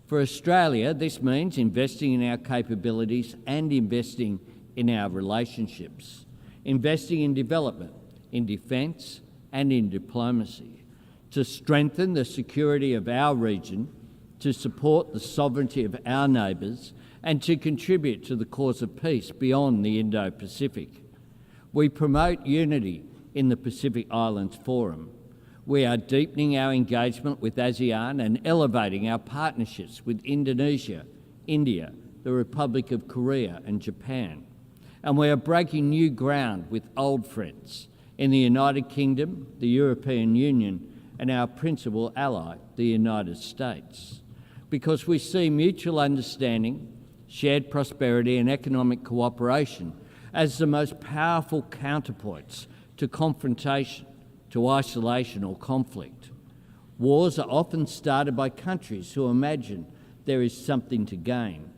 For Australia, this means investing in our capabilities and investing in our relationships, investing in development, in defence and in diplomacy, to strengthen the security of our region, to support the sovereignty of our neighbours, and to contribute to the cause of peace beyond the Indo-Pacific. We promote unity in the Pacific Islands Forum. We are deepening our engagement with ASEAN and elevating our partnerships with Indonesia, India, the Republic of Korea and Japan. And we are breaking new ground with old friends in the United Kingdom, the European Union, and our principal ally, the United States, because we see mutual understanding, shared prosperity and economic cooperation as the most powerful counterpoints to confrontation, to isolation or conflict. Wars are often started by countries who imagine there is something to gain.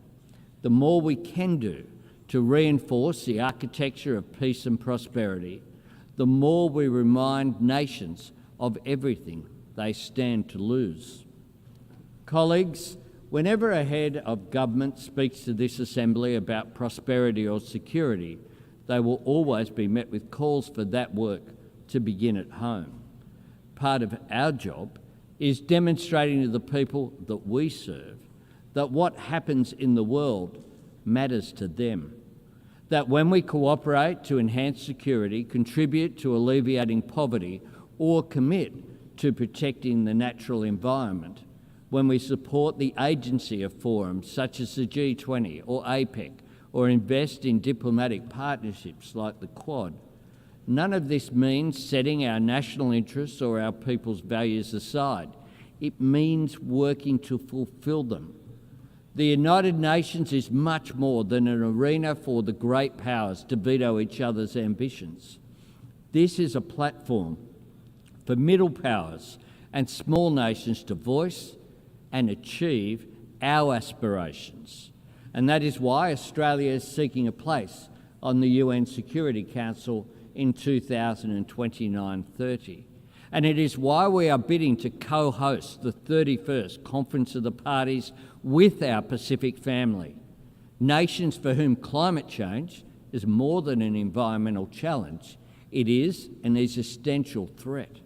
The more we can do to reinforce the architecture of peace and prosperity, the more we remind nations of everything they stand to lose. Colleagues, whenever a head of government speaks to this Assembly about prosperity or security, they will always be met with calls for that work to begin at home. Part of our job is demonstrating to the people that we serve that what happens in the world matters to them. That when we cooperate to enhance security, contribute to alleviating poverty, or commit to protecting the natural environment, when we support the agency of forums such as the G20 or APEC, or invest in diplomatic partnerships like the Quad, none of this means setting our national interests or our people's values aside. It means working to fulfil them. The United Nations is much more than an arena for the great powers to veto each other's ambitions. This is a platform for middle powers and small nations to voice and achieve our aspirations. And that is why Australia is seeking a place on the UN Security Council in 2029-30. And it is why we are bidding to co-host the 31st Conference of the Parties with our Pacific family, nations for whom climate change is more than an environmental challenge, it is an existential threat.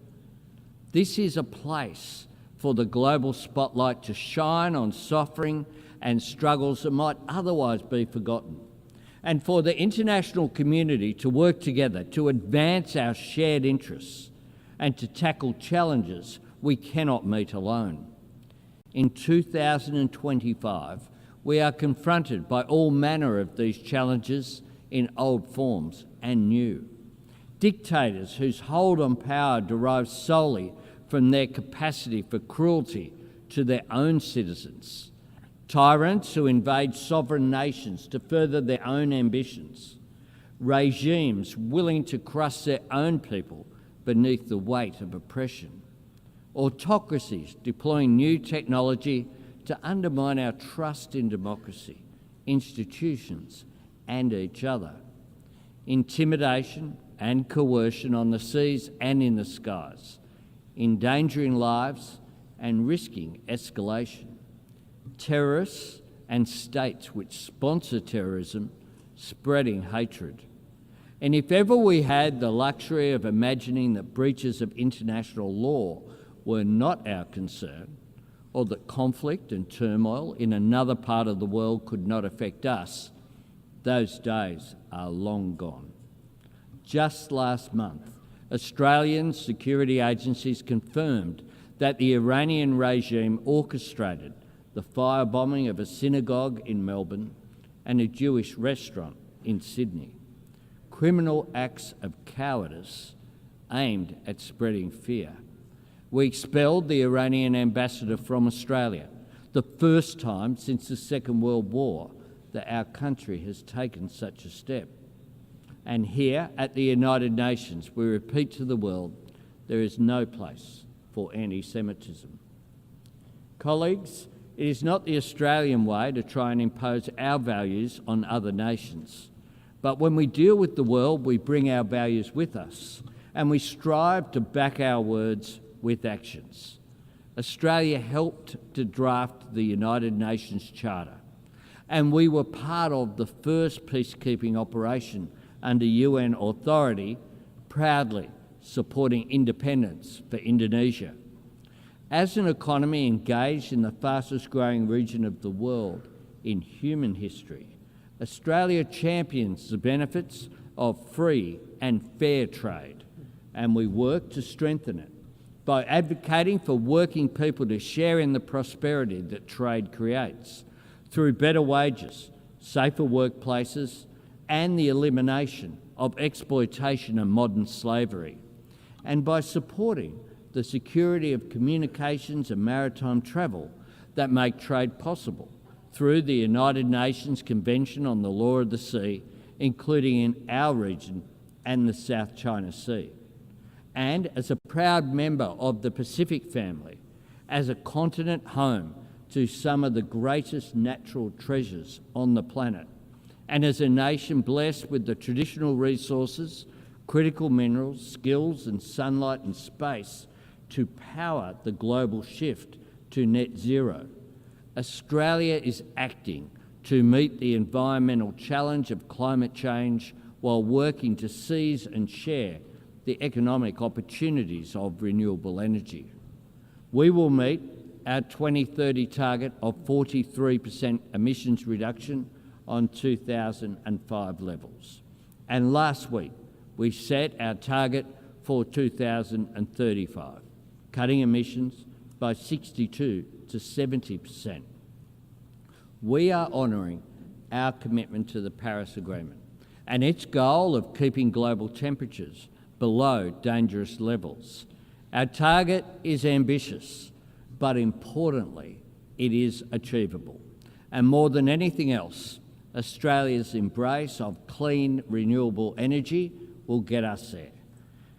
This is a place for the global spotlight to shine on suffering and struggles that might otherwise be forgotten, and for the international community to work together to advance our shared interests and to tackle challenges we cannot meet alone. In 2025, we are confronted by all manner of these challenges in old forms and new. Dictators whose hold on power derives solely from their capacity for cruelty to their own citizens. Tyrants who invade sovereign nations to further their own ambitions. Regimes willing to crush their own people beneath the weight of oppression. Autocracies deploying new technology to undermine our trust in democracy, institutions, and each other. Intimidation and coercion on the seas and in the skies, endangering lives and risking escalation. Terrorists and states which sponsor terrorism, spreading hatred. And if ever we had the luxury of imagining that breaches of international law were not our concern, or that conflict and turmoil in another part of the world could not affect us, those days are long gone. Just last month, Australian security agencies confirmed that the Iranian regime orchestrated the firebombing of a synagogue in Melbourne and a Jewish restaurant in Sydney. Criminal acts of cowardice aimed at spreading fear. We expelled the Iranian ambassador from Australia, the first time since the Second World War that our country has taken such a step. And here at the United Nations, we repeat to the world, there is no place for anti-Semitism. Colleagues, it is not the Australian way to try and impose our values on other nations. But when we deal with the world, we bring our values with us, and we strive to back our words with actions. Australia helped to draft the United Nations Charter, and we were part of the first peacekeeping operation under UN authority, proudly supporting independence for Indonesia. As an economy engaged in the fastest growing region of the world in human history, Australia champions the benefits of free and fair trade, and we work to strengthen it by advocating for working people to share in the prosperity that trade creates through better wages, safer workplaces, and the elimination of exploitation and modern slavery, and by supporting the security of communications and maritime travel that make trade possible through the United Nations Convention on the Law of the Sea, including in our region and the South China Sea. And as a proud member of the Pacific family, as a continent home to some of the greatest natural treasures on the planet, and as a nation blessed with the traditional resources, critical minerals, skills and sunlight and space to power the global shift to net zero, Australia is acting to meet the environmental challenge of climate change while working to seize and share the economic opportunities of renewable energy. We will meet our 2030 target of 43% emissions reduction on 2005 levels. And last week, we set our target for 2035, cutting emissions by 62 to 70%. We are honouring our commitment to the Paris Agreement and its goal of keeping global temperatures below dangerous levels. Our target is ambitious, but importantly, it is achievable. And more than anything else, Australia's embrace of clean, renewable energy will get us there.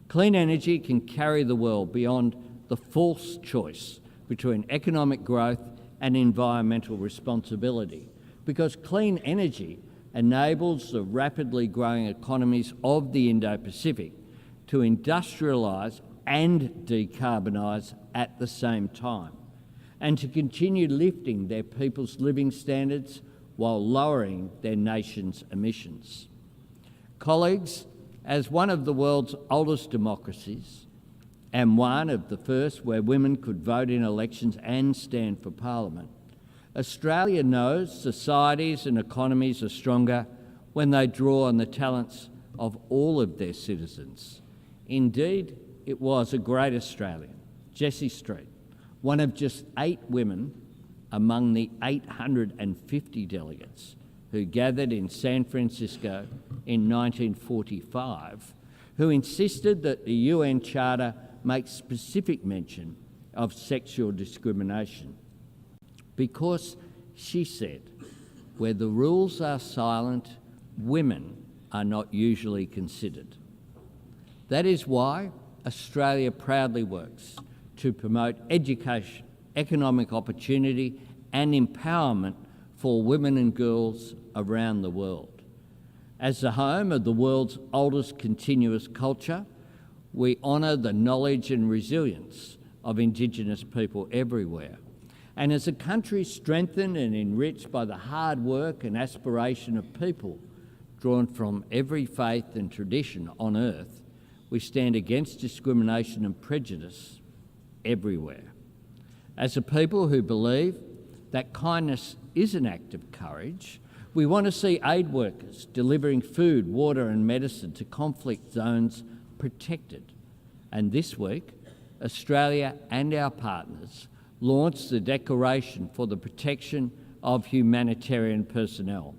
Clean energy can carry the world beyond the false choice between economic growth and environmental responsibility, because clean energy enables the rapidly growing economies of the Indo-Pacific to industrialise and decarbonise at the same time, and to continue lifting their people's living standards while lowering their nation's emissions. Colleagues, as one of the world's oldest democracies, and one of the first where women could vote in elections and stand for Parliament, Australia knows societies and economies are stronger when they draw on the talents of all of their citizens. Indeed, it was a great Australian, Jessie Street, one of just 8 women among the 850 delegates who gathered in San Francisco in 1945, who insisted that the UN Charter make specific mention of sexual discrimination. Because, she said, where the rules are silent, women are not usually considered. That is why Australia proudly works to promote education, economic opportunity and empowerment for women and girls around the world. As the home of the world's oldest continuous culture, we honour the knowledge and resilience of Indigenous people everywhere. And as a country strengthened and enriched by the hard work and aspiration of people drawn from every faith and tradition on earth, we stand against discrimination and prejudice everywhere. As a people who believe that kindness is an act of courage, we want to see aid workers delivering food, water and medicine to conflict zones protected. And this week, Australia and our partners launched the Declaration for the Protection of Humanitarian Personnel.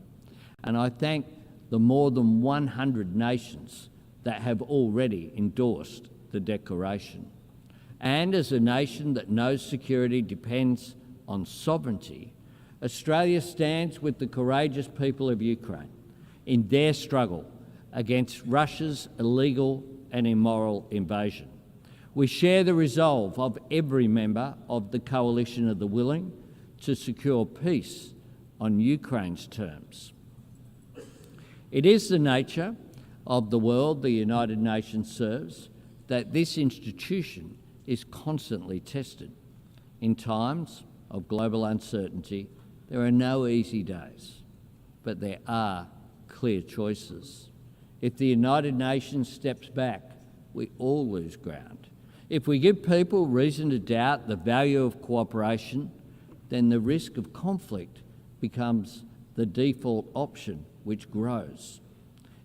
And I thank the more than 100 nations that have already endorsed the Declaration. And as a nation that knows security depends on sovereignty, Australia stands with the courageous people of Ukraine in their struggle against Russia's illegal and immoral invasion. We share the resolve of every member of the Coalition of the Willing to secure peace on Ukraine's terms. It is the nature of the world the United Nations serves that this institution is constantly tested. In times of global uncertainty, there are no easy days, but there are clear choices. If the United Nations steps back, we all lose ground. If we give people reason to doubt the value of cooperation, then the risk of conflict becomes the default option, which grows.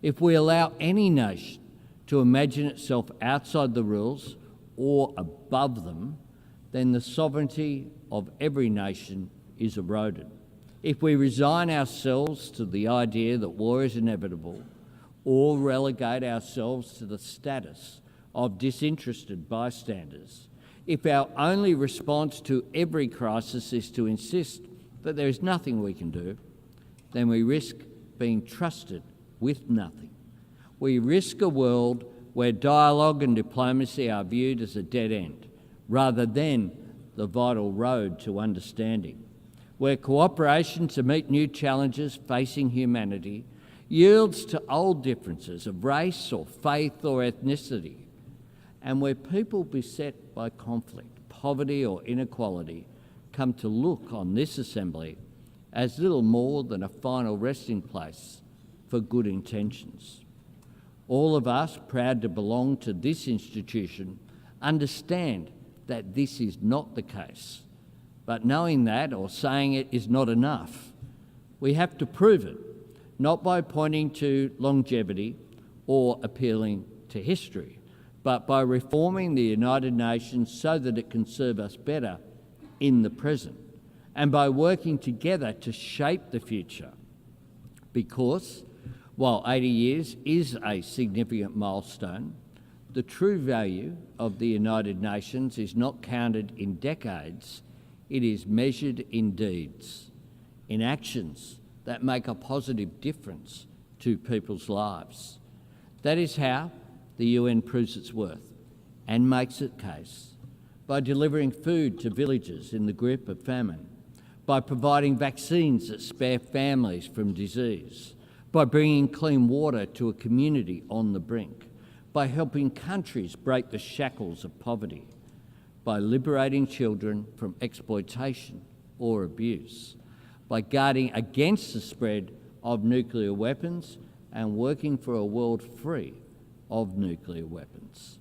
If we allow any nation to imagine itself outside the rules or above them, then the sovereignty of every nation is eroded. if we resign ourselves to the idea that war is inevitable, or relegate ourselves to the status of disinterested bystanders, if our only response to every crisis is to insist that there is nothing we can do, then we risk being trusted with nothing. We risk a world where dialogue and diplomacy are viewed as a dead end, rather than the vital road to understanding, where cooperation to meet new challenges facing humanity yields to old differences of race or faith or ethnicity, and where people beset by conflict, poverty or inequality come to look on this assembly as little more than a final resting place for good intentions. All of us, proud to belong to this institution, understand that this is not the case. But knowing that or saying it is not enough. We have to prove it, not by pointing to longevity or appealing to history, but by reforming the United Nations so that it can serve us better in the present, and by working together to shape the future. Because while 80 years is a significant milestone, the true value of the United Nations is not counted in decades, it is measured in deeds, in actions that make a positive difference to people's lives. That is how the UN proves its worth and makes its case, by delivering food to villages in the grip of famine, by providing vaccines that spare families from disease, by bringing clean water to a community on the brink, by helping countries break the shackles of poverty, by liberating children from exploitation or abuse, by guarding against the spread of nuclear weapons and working for a world free of nuclear weapons,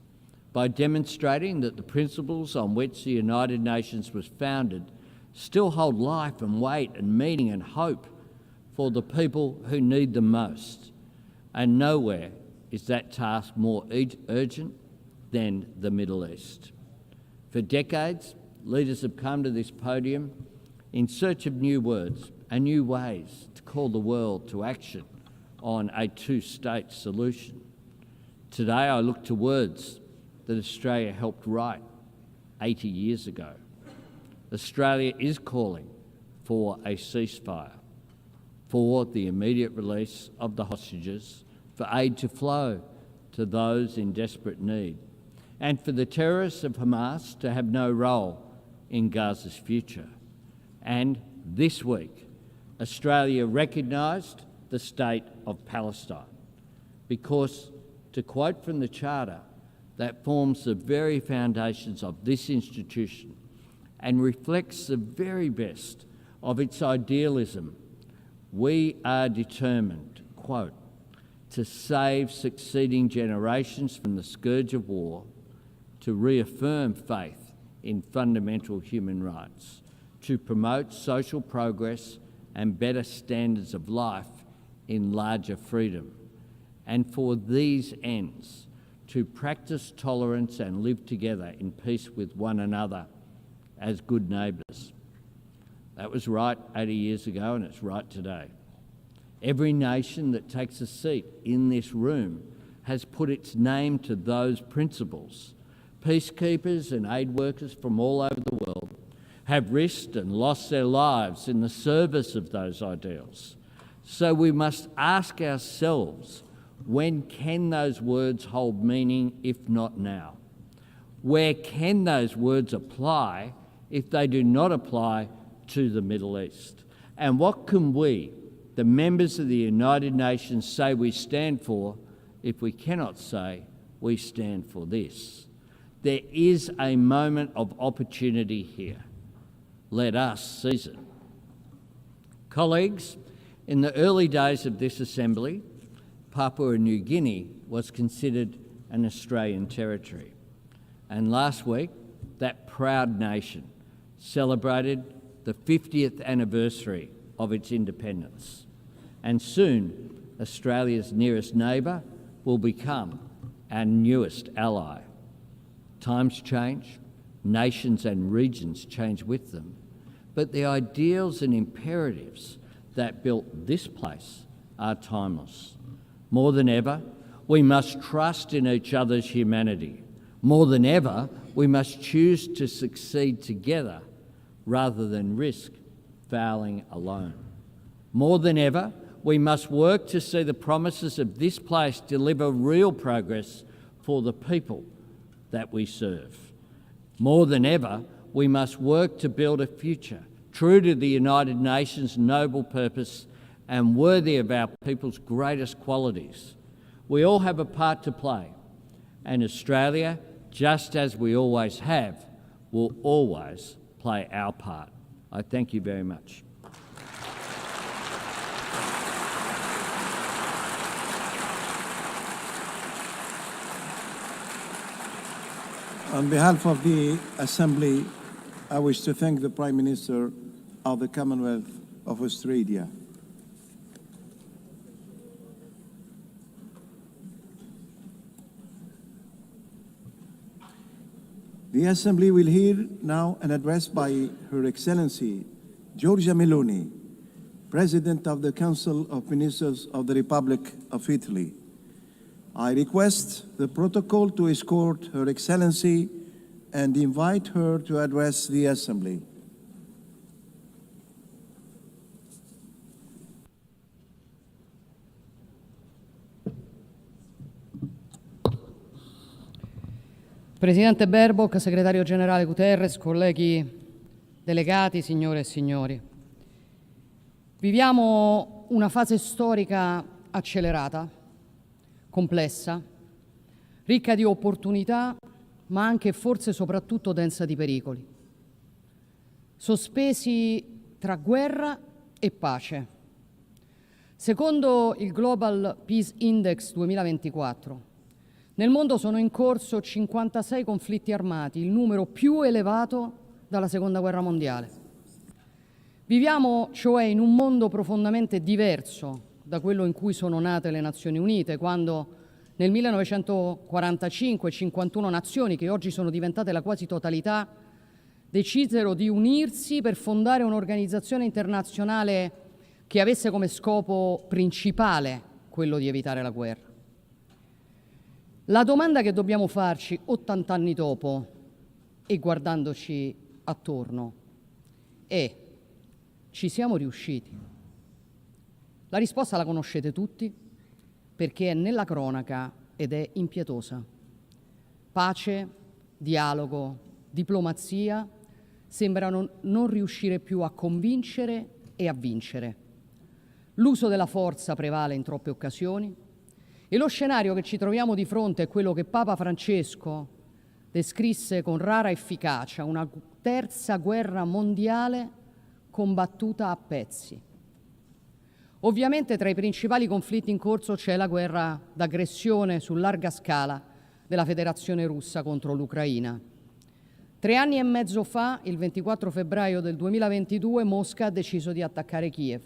by demonstrating that the principles on which the United Nations was founded still hold life and weight and meaning and hope for the people who need them most. And nowhere is that task more urgent than the Middle East. For decades, leaders have come to this podium in search of new words and new ways to call the world to action on a two-state solution. Today, I look to words that Australia helped write 80 years ago. Australia is calling for a ceasefire, for the immediate release of the hostages, for aid to flow to those in desperate need, and for the terrorists of Hamas to have no role in Gaza's future. And this week, Australia recognised the state of Palestine because, to quote from the Charter, that forms the very foundations of this institution and reflects the very best of its idealism, we are determined, quote, to save succeeding generations from the scourge of war, to reaffirm faith in fundamental human rights, to promote social progress and better standards of life in larger freedom, and for these ends, to practice tolerance and live together in peace with one another as good neighbours. That was right 80 years ago, and it's right today. Every nation that takes a seat in this room has put its name to those principles. Peacekeepers and aid workers from all over the world have risked and lost their lives in the service of those ideals. So we must ask ourselves, when can those words hold meaning if not now? Where can those words apply if they do not apply to the Middle East? And what can we, the members of the United Nations, say we stand for if we cannot say we stand for this? There is a moment of opportunity here. Let us seize it. Colleagues, in the early days of this Assembly, Papua New Guinea was considered an Australian territory. And last week, that proud nation celebrated the 50th anniversary of its independence. And soon, Australia's nearest neighbour will become our newest ally. Times change, nations and regions change with them, but the ideals and imperatives that built this place are timeless. More than ever, we must trust in each other's humanity. More than ever, we must choose to succeed together rather than risk failing alone. More than ever, we must work to see the promises of this place deliver real progress for the people that we serve. More than ever, we must work to build a future true to the United Nations' noble purpose and worthy of our people's greatest qualities. We all have a part to play, and Australia, just as we always have, will always play our part. I thank you very much. On behalf of the Assembly, I wish to thank the Prime Minister of the Commonwealth of Australia. The Assembly will hear now an address by Her Excellency Giorgia Meloni, President of the Council of Ministers of the Republic of Italy. I request the protocol to escort Her Excellency and invite her to address the Assembly. Presidente Baerbock, Segretario Generale Guterres, colleghi delegati, signore e signori. Viviamo una fase storica accelerata, complessa, ricca di opportunità, ma anche forse soprattutto densa di pericoli. Sospesi tra guerra e pace. Secondo il Global Peace Index 2024, nel mondo sono in corso 56 conflitti armati, il numero più elevato dalla Seconda Guerra Mondiale. Viviamo cioè in un mondo profondamente diverso da quello in cui sono nate le Nazioni Unite, quando nel 1945 51 nazioni, che oggi sono diventate la quasi totalità, decisero di unirsi per fondare un'organizzazione internazionale che avesse come scopo principale quello di evitare la guerra. La domanda che dobbiamo farci 80 anni dopo e guardandoci attorno è: ci siamo riusciti? La risposta la conoscete tutti perché è nella cronaca ed è impietosa. Pace, dialogo, diplomazia sembrano non riuscire più a convincere e a vincere. L'uso della forza prevale in troppe occasioni e lo scenario che ci troviamo di fronte è quello che Papa Francesco descrisse con rara efficacia: una terza guerra mondiale combattuta a pezzi. Ovviamente tra i principali conflitti in corso c'è la guerra d'aggressione su larga scala della Federazione Russa contro l'Ucraina. 3 anni e mezzo fa, il 24 febbraio del 2022, Mosca ha deciso di attaccare Kiev.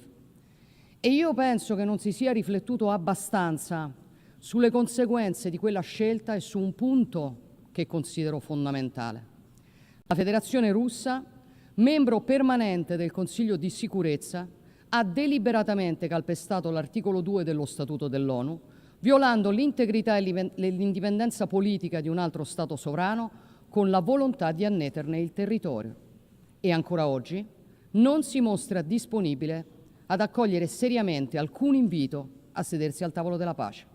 E io penso che non si sia riflettuto abbastanza sulle conseguenze di quella scelta e su un punto che considero fondamentale. La Federazione Russa, membro permanente del Consiglio di Sicurezza, ha deliberatamente calpestato l'articolo 2 dello Statuto dell'ONU, violando l'integrità e l'indipendenza politica di un altro Stato sovrano con la volontà di anneterne il territorio. E ancora oggi non si mostra disponibile ad accogliere seriamente alcun invito a sedersi al tavolo della pace.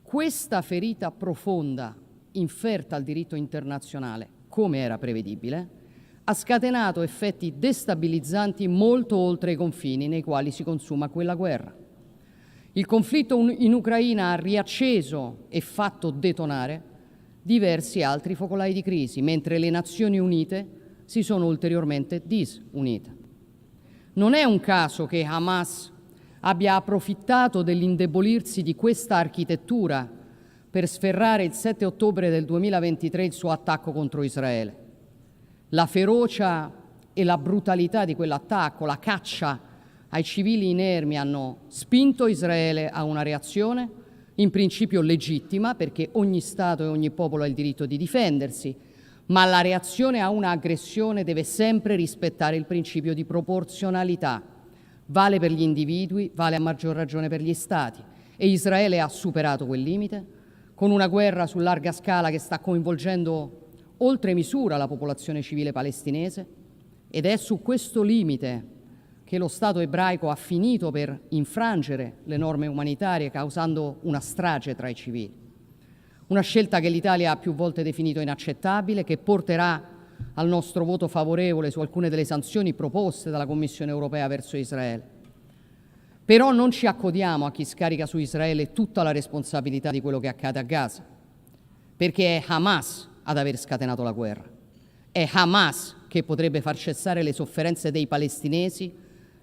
Questa ferita profonda, inferta al diritto internazionale, come era prevedibile, ha scatenato effetti destabilizzanti molto oltre i confini nei quali si consuma quella guerra. Il conflitto in Ucraina ha riacceso e fatto detonare diversi altri focolai di crisi, mentre le Nazioni Unite si sono ulteriormente disunite. Non è un caso che Hamas abbia approfittato dell'indebolirsi di questa architettura per sferrare il 7 ottobre del 2023 il suo attacco contro Israele. La ferocia e la brutalità di quell'attacco, la caccia ai civili inermi hanno spinto Israele a una reazione in principio legittima, perché ogni Stato e ogni popolo ha il diritto di difendersi, ma la reazione a un'aggressione deve sempre rispettare il principio di proporzionalità. Vale per gli individui, vale a maggior ragione per gli Stati. E Israele ha superato quel limite con una guerra su larga scala che sta coinvolgendo oltre misura la popolazione civile palestinese, ed è su questo limite che lo Stato ebraico ha finito per infrangere le norme umanitarie, causando una strage tra i civili. Una scelta che l'Italia ha più volte definito inaccettabile, che porterà al nostro voto favorevole su alcune delle sanzioni proposte dalla Commissione europea verso Israele. Però non ci accodiamo a chi scarica su Israele tutta la responsabilità di quello che accade a Gaza, perché è Hamas ad aver scatenato la guerra. È Hamas che potrebbe far cessare le sofferenze dei palestinesi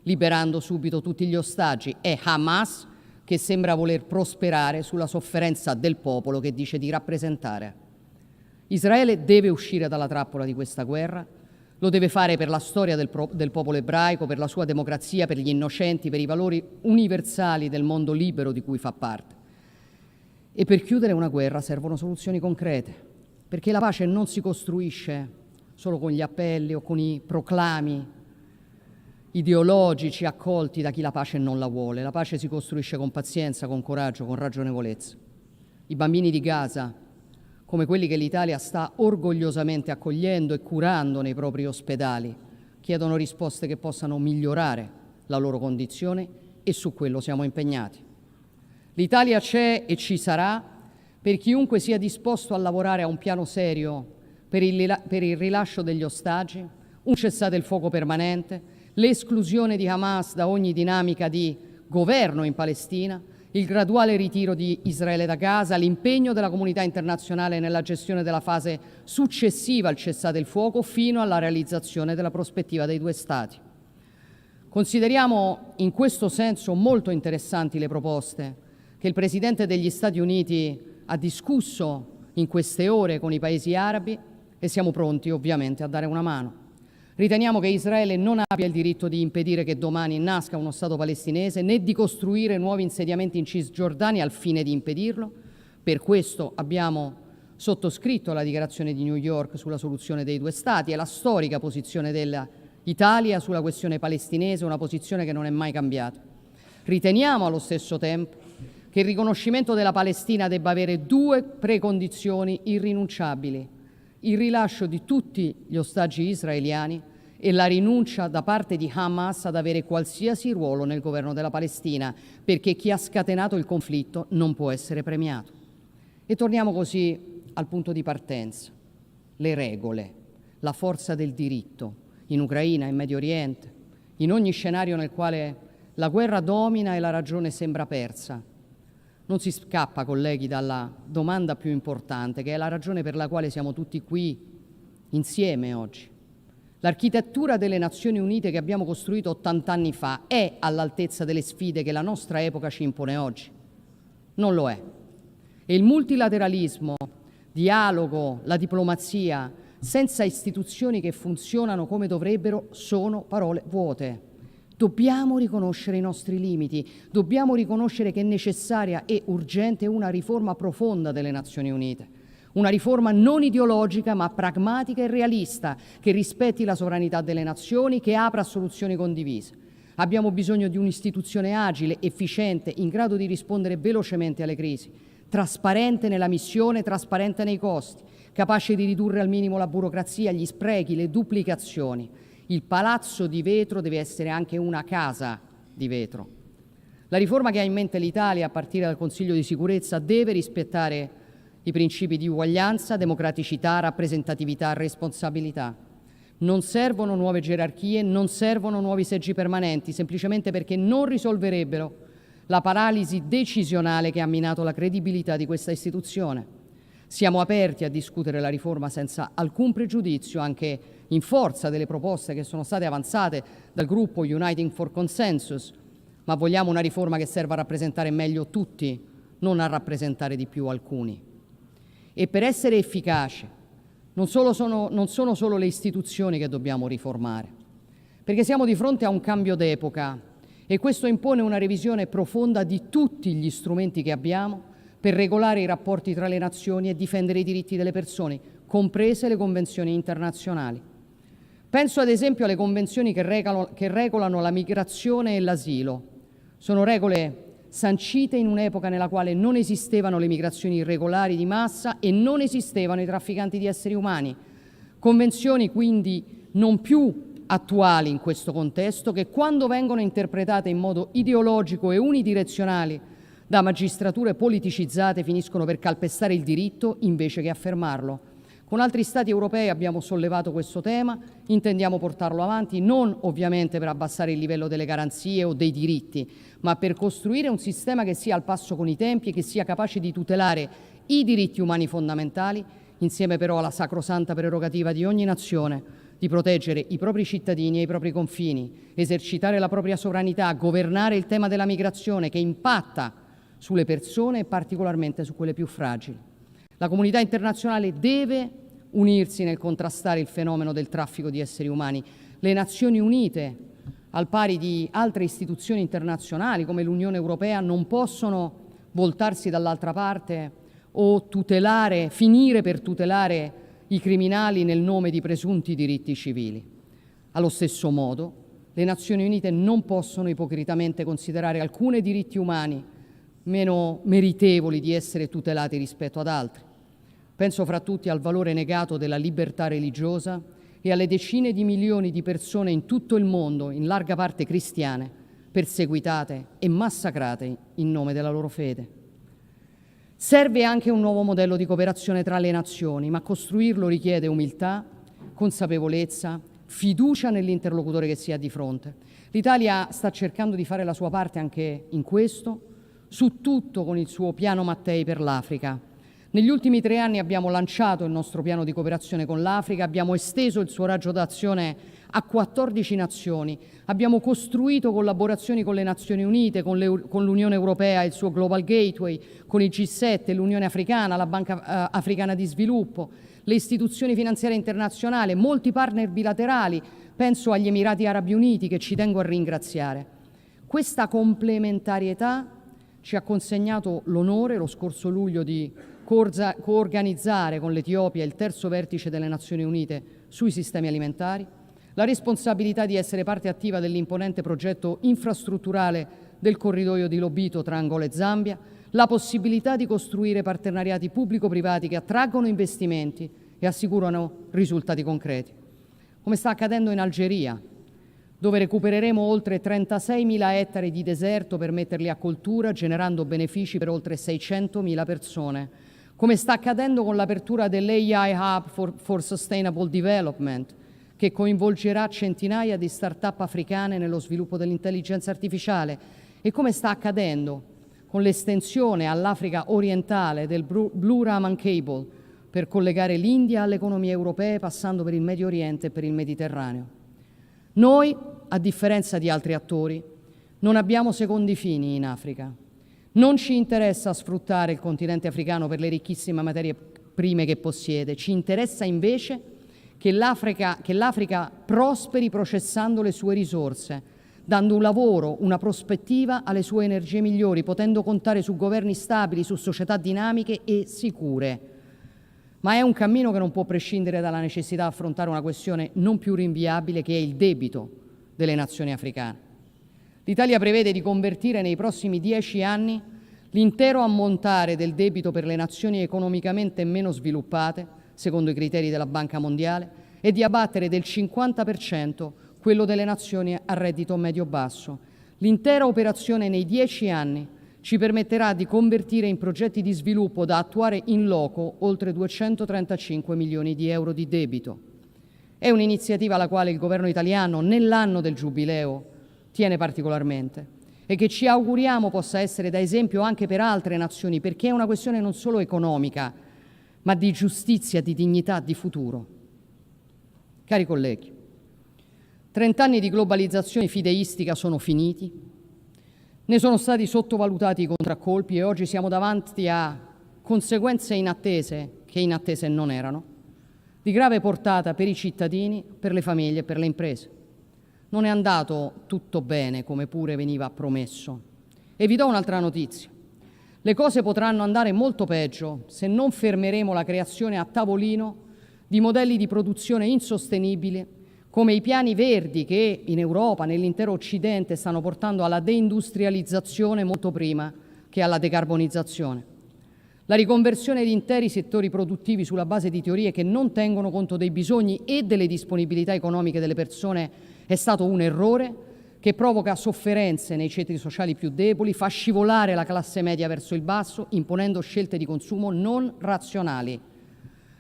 liberando subito tutti gli ostaggi. È Hamas che sembra voler prosperare sulla sofferenza del popolo che dice di rappresentare. Israele deve uscire dalla trappola di questa guerra, lo deve fare per la storia del popolo ebraico, per la sua democrazia, per gli innocenti, per i valori universali del mondo libero di cui fa parte. E per chiudere una guerra servono soluzioni concrete, perché la pace non si costruisce solo con gli appelli o con i proclami ideologici accolti da chi la pace non la vuole. La pace si costruisce con pazienza, con coraggio, con ragionevolezza. I bambini di Gaza, come quelli che l'Italia sta orgogliosamente accogliendo e curando nei propri ospedali, chiedono risposte che possano migliorare la loro condizione e su quello siamo impegnati. L'Italia c'è e ci sarà per chiunque sia disposto a lavorare a un piano serio per il rilascio degli ostaggi, un cessate il fuoco permanente, l'esclusione di Hamas da ogni dinamica di governo in Palestina, il graduale ritiro di Israele da Gaza, l'impegno della comunità internazionale nella gestione della fase successiva al cessate il fuoco fino alla realizzazione della prospettiva dei due Stati. Consideriamo in questo senso molto interessanti le proposte che il Presidente degli Stati Uniti ha discusso in queste ore con i paesi arabi e siamo pronti ovviamente a dare una mano. Riteniamo che Israele non abbia il diritto di impedire che domani nasca uno Stato palestinese, né di costruire nuovi insediamenti in Cisgiordania al fine di impedirlo. Per questo abbiamo sottoscritto la dichiarazione di New York sulla soluzione dei due Stati e la storica posizione dell'Italia sulla questione palestinese, una posizione che non è mai cambiata. Riteniamo allo stesso tempo che il riconoscimento della Palestina debba avere due precondizioni irrinunciabili: il rilascio di tutti gli ostaggi israeliani e la rinuncia da parte di Hamas ad avere qualsiasi ruolo nel governo della Palestina, perché chi ha scatenato il conflitto non può essere premiato. E torniamo così al punto di partenza: le regole, la forza del diritto in Ucraina, in Medio Oriente, in ogni scenario nel quale la guerra domina e la ragione sembra persa. Non si scappa, colleghi, dalla domanda più importante, che è la ragione per la quale siamo tutti qui insieme oggi. L'architettura delle Nazioni Unite che abbiamo costruito 80 anni fa è all'altezza delle sfide che la nostra epoca ci impone oggi? Non lo è. E il multilateralismo, dialogo, la diplomazia, senza istituzioni che funzionano come dovrebbero, sono parole vuote. Dobbiamo riconoscere i nostri limiti, dobbiamo riconoscere che è necessaria e urgente una riforma profonda delle Nazioni Unite, una riforma non ideologica ma pragmatica e realista, che rispetti la sovranità delle nazioni, che apra a soluzioni condivise. Abbiamo bisogno di un'istituzione agile, efficiente, in grado di rispondere velocemente alle crisi, trasparente nella missione, trasparente nei costi, capace di ridurre al minimo la burocrazia, gli sprechi, le duplicazioni. Il palazzo di vetro deve essere anche una casa di vetro. La riforma che ha in mente l'Italia a partire dal Consiglio di sicurezza deve rispettare i principi di uguaglianza, democraticità, rappresentatività, responsabilità. Non servono nuove gerarchie, non servono nuovi seggi permanenti, semplicemente perché non risolverebbero la paralisi decisionale che ha minato la credibilità di questa istituzione. Siamo aperti a discutere la riforma senza alcun pregiudizio, anche in forza delle proposte che sono state avanzate dal gruppo Uniting for Consensus, ma vogliamo una riforma che serva a rappresentare meglio tutti, non a rappresentare di più alcuni. E per essere efficace non sono solo le istituzioni che dobbiamo riformare, perché siamo di fronte a un cambio d'epoca e questo impone una revisione profonda di tutti gli strumenti che abbiamo per regolare i rapporti tra le nazioni e difendere i diritti delle persone, comprese le convenzioni internazionali. Penso ad esempio alle convenzioni che regolano la migrazione e l'asilo. Sono regole sancite in un'epoca nella quale non esistevano le migrazioni irregolari di massa e non esistevano i trafficanti di esseri umani. Convenzioni quindi non più attuali in questo contesto, che quando vengono interpretate in modo ideologico e unidirezionale da magistrature politicizzate finiscono per calpestare il diritto invece che affermarlo. Con altri Stati europei abbiamo sollevato questo tema, intendiamo portarlo avanti, non ovviamente per abbassare il livello delle garanzie o dei diritti, ma per costruire un sistema che sia al passo con i tempi e che sia capace di tutelare i diritti umani fondamentali, insieme però alla sacrosanta prerogativa di ogni nazione di proteggere i propri cittadini e i propri confini, esercitare la propria sovranità, governare il tema della migrazione che impatta sulle persone e particolarmente su quelle più fragili. La comunità internazionale deve unirsi nel contrastare il fenomeno del traffico di esseri umani. Le Nazioni Unite, al pari di altre istituzioni internazionali come l'Unione Europea, non possono voltarsi dall'altra parte o finire per tutelare i criminali nel nome di presunti diritti civili. Allo stesso modo, le Nazioni Unite non possono ipocritamente considerare alcuni diritti umani meno meritevoli di essere tutelati rispetto ad altri. Penso fra tutti al valore negato della libertà religiosa e alle decine di milioni di persone in tutto il mondo, in larga parte cristiane, perseguitate e massacrate in nome della loro fede. Serve anche un nuovo modello di cooperazione tra le nazioni, ma costruirlo richiede umiltà, consapevolezza, fiducia nell'interlocutore che si ha di fronte. L'Italia sta cercando di fare la sua parte anche in questo, su tutto con il suo piano Mattei per l'Africa. Negli ultimi 3 anni abbiamo lanciato il nostro piano di cooperazione con l'Africa, abbiamo esteso il suo raggio d'azione a 14 nazioni, abbiamo costruito collaborazioni con le Nazioni Unite, con l'Unione Europea e il suo Global Gateway, con il G7, l'Unione Africana, la Banca Africana di Sviluppo, le istituzioni finanziarie internazionali, molti partner bilaterali, penso agli Emirati Arabi Uniti che ci tengo a ringraziare. Questa complementarietà ci ha consegnato l'onore lo scorso luglio di coorganizzare con l'Etiopia il terzo vertice delle Nazioni Unite sui sistemi alimentari, la responsabilità di essere parte attiva dell'imponente progetto infrastrutturale del corridoio di Lobito tra Angola e Zambia, la possibilità di costruire partenariati pubblico-privati che attraggono investimenti e assicurano risultati concreti. Come sta accadendo in Algeria, dove recupereremo oltre 36.000 ettari di deserto per metterli a coltura, generando benefici per oltre 600.000 persone. Come sta accadendo con l'apertura dell'AI Hub for Sustainable Development, che coinvolgerà centinaia di start-up africane nello sviluppo dell'intelligenza artificiale, e come sta accadendo con l'estensione all'Africa orientale del Blue Raman Cable per collegare l'India alle economie europee passando per il Medio Oriente e per il Mediterraneo. Noi, a differenza di altri attori, non abbiamo secondi fini in Africa. Non ci interessa sfruttare il continente africano per le ricchissime materie prime che possiede, ci interessa invece che l'Africa prosperi processando le sue risorse, dando un lavoro, una prospettiva alle sue energie migliori, potendo contare su governi stabili, su società dinamiche e sicure. Ma è un cammino che non può prescindere dalla necessità di affrontare una questione non più rinviabile, che è il debito delle nazioni africane. L'Italia prevede di convertire nei prossimi 10 anni l'intero ammontare del debito per le nazioni economicamente meno sviluppate, secondo i criteri della Banca Mondiale, e di abbattere del 50% quello delle nazioni a reddito medio-basso. L'intera operazione nei 10 anni ci permetterà di convertire in progetti di sviluppo da attuare in loco oltre 235 milioni di euro di debito. È un'iniziativa alla quale il governo italiano, nell'anno del Giubileo, tiene particolarmente e che ci auguriamo possa essere da esempio anche per altre nazioni, perché è una questione non solo economica, ma di giustizia, di dignità, di futuro. Cari colleghi, 30 anni di globalizzazione fideistica sono finiti, ne sono stati sottovalutati i contraccolpi e oggi siamo davanti a conseguenze inattese, che inattese non erano, di grave portata per i cittadini, per le famiglie e per le imprese. Non è andato tutto bene, come pure veniva promesso. E vi do un'altra notizia. Le cose potranno andare molto peggio se non fermeremo la creazione a tavolino di modelli di produzione insostenibili come i piani verdi che in Europa, nell'intero Occidente, stanno portando alla deindustrializzazione molto prima che alla decarbonizzazione. La riconversione di interi settori produttivi sulla base di teorie che non tengono conto dei bisogni e delle disponibilità economiche delle persone è stato un errore che provoca sofferenze nei ceti sociali più deboli, fa scivolare la classe media verso il basso, imponendo scelte di consumo non razionali.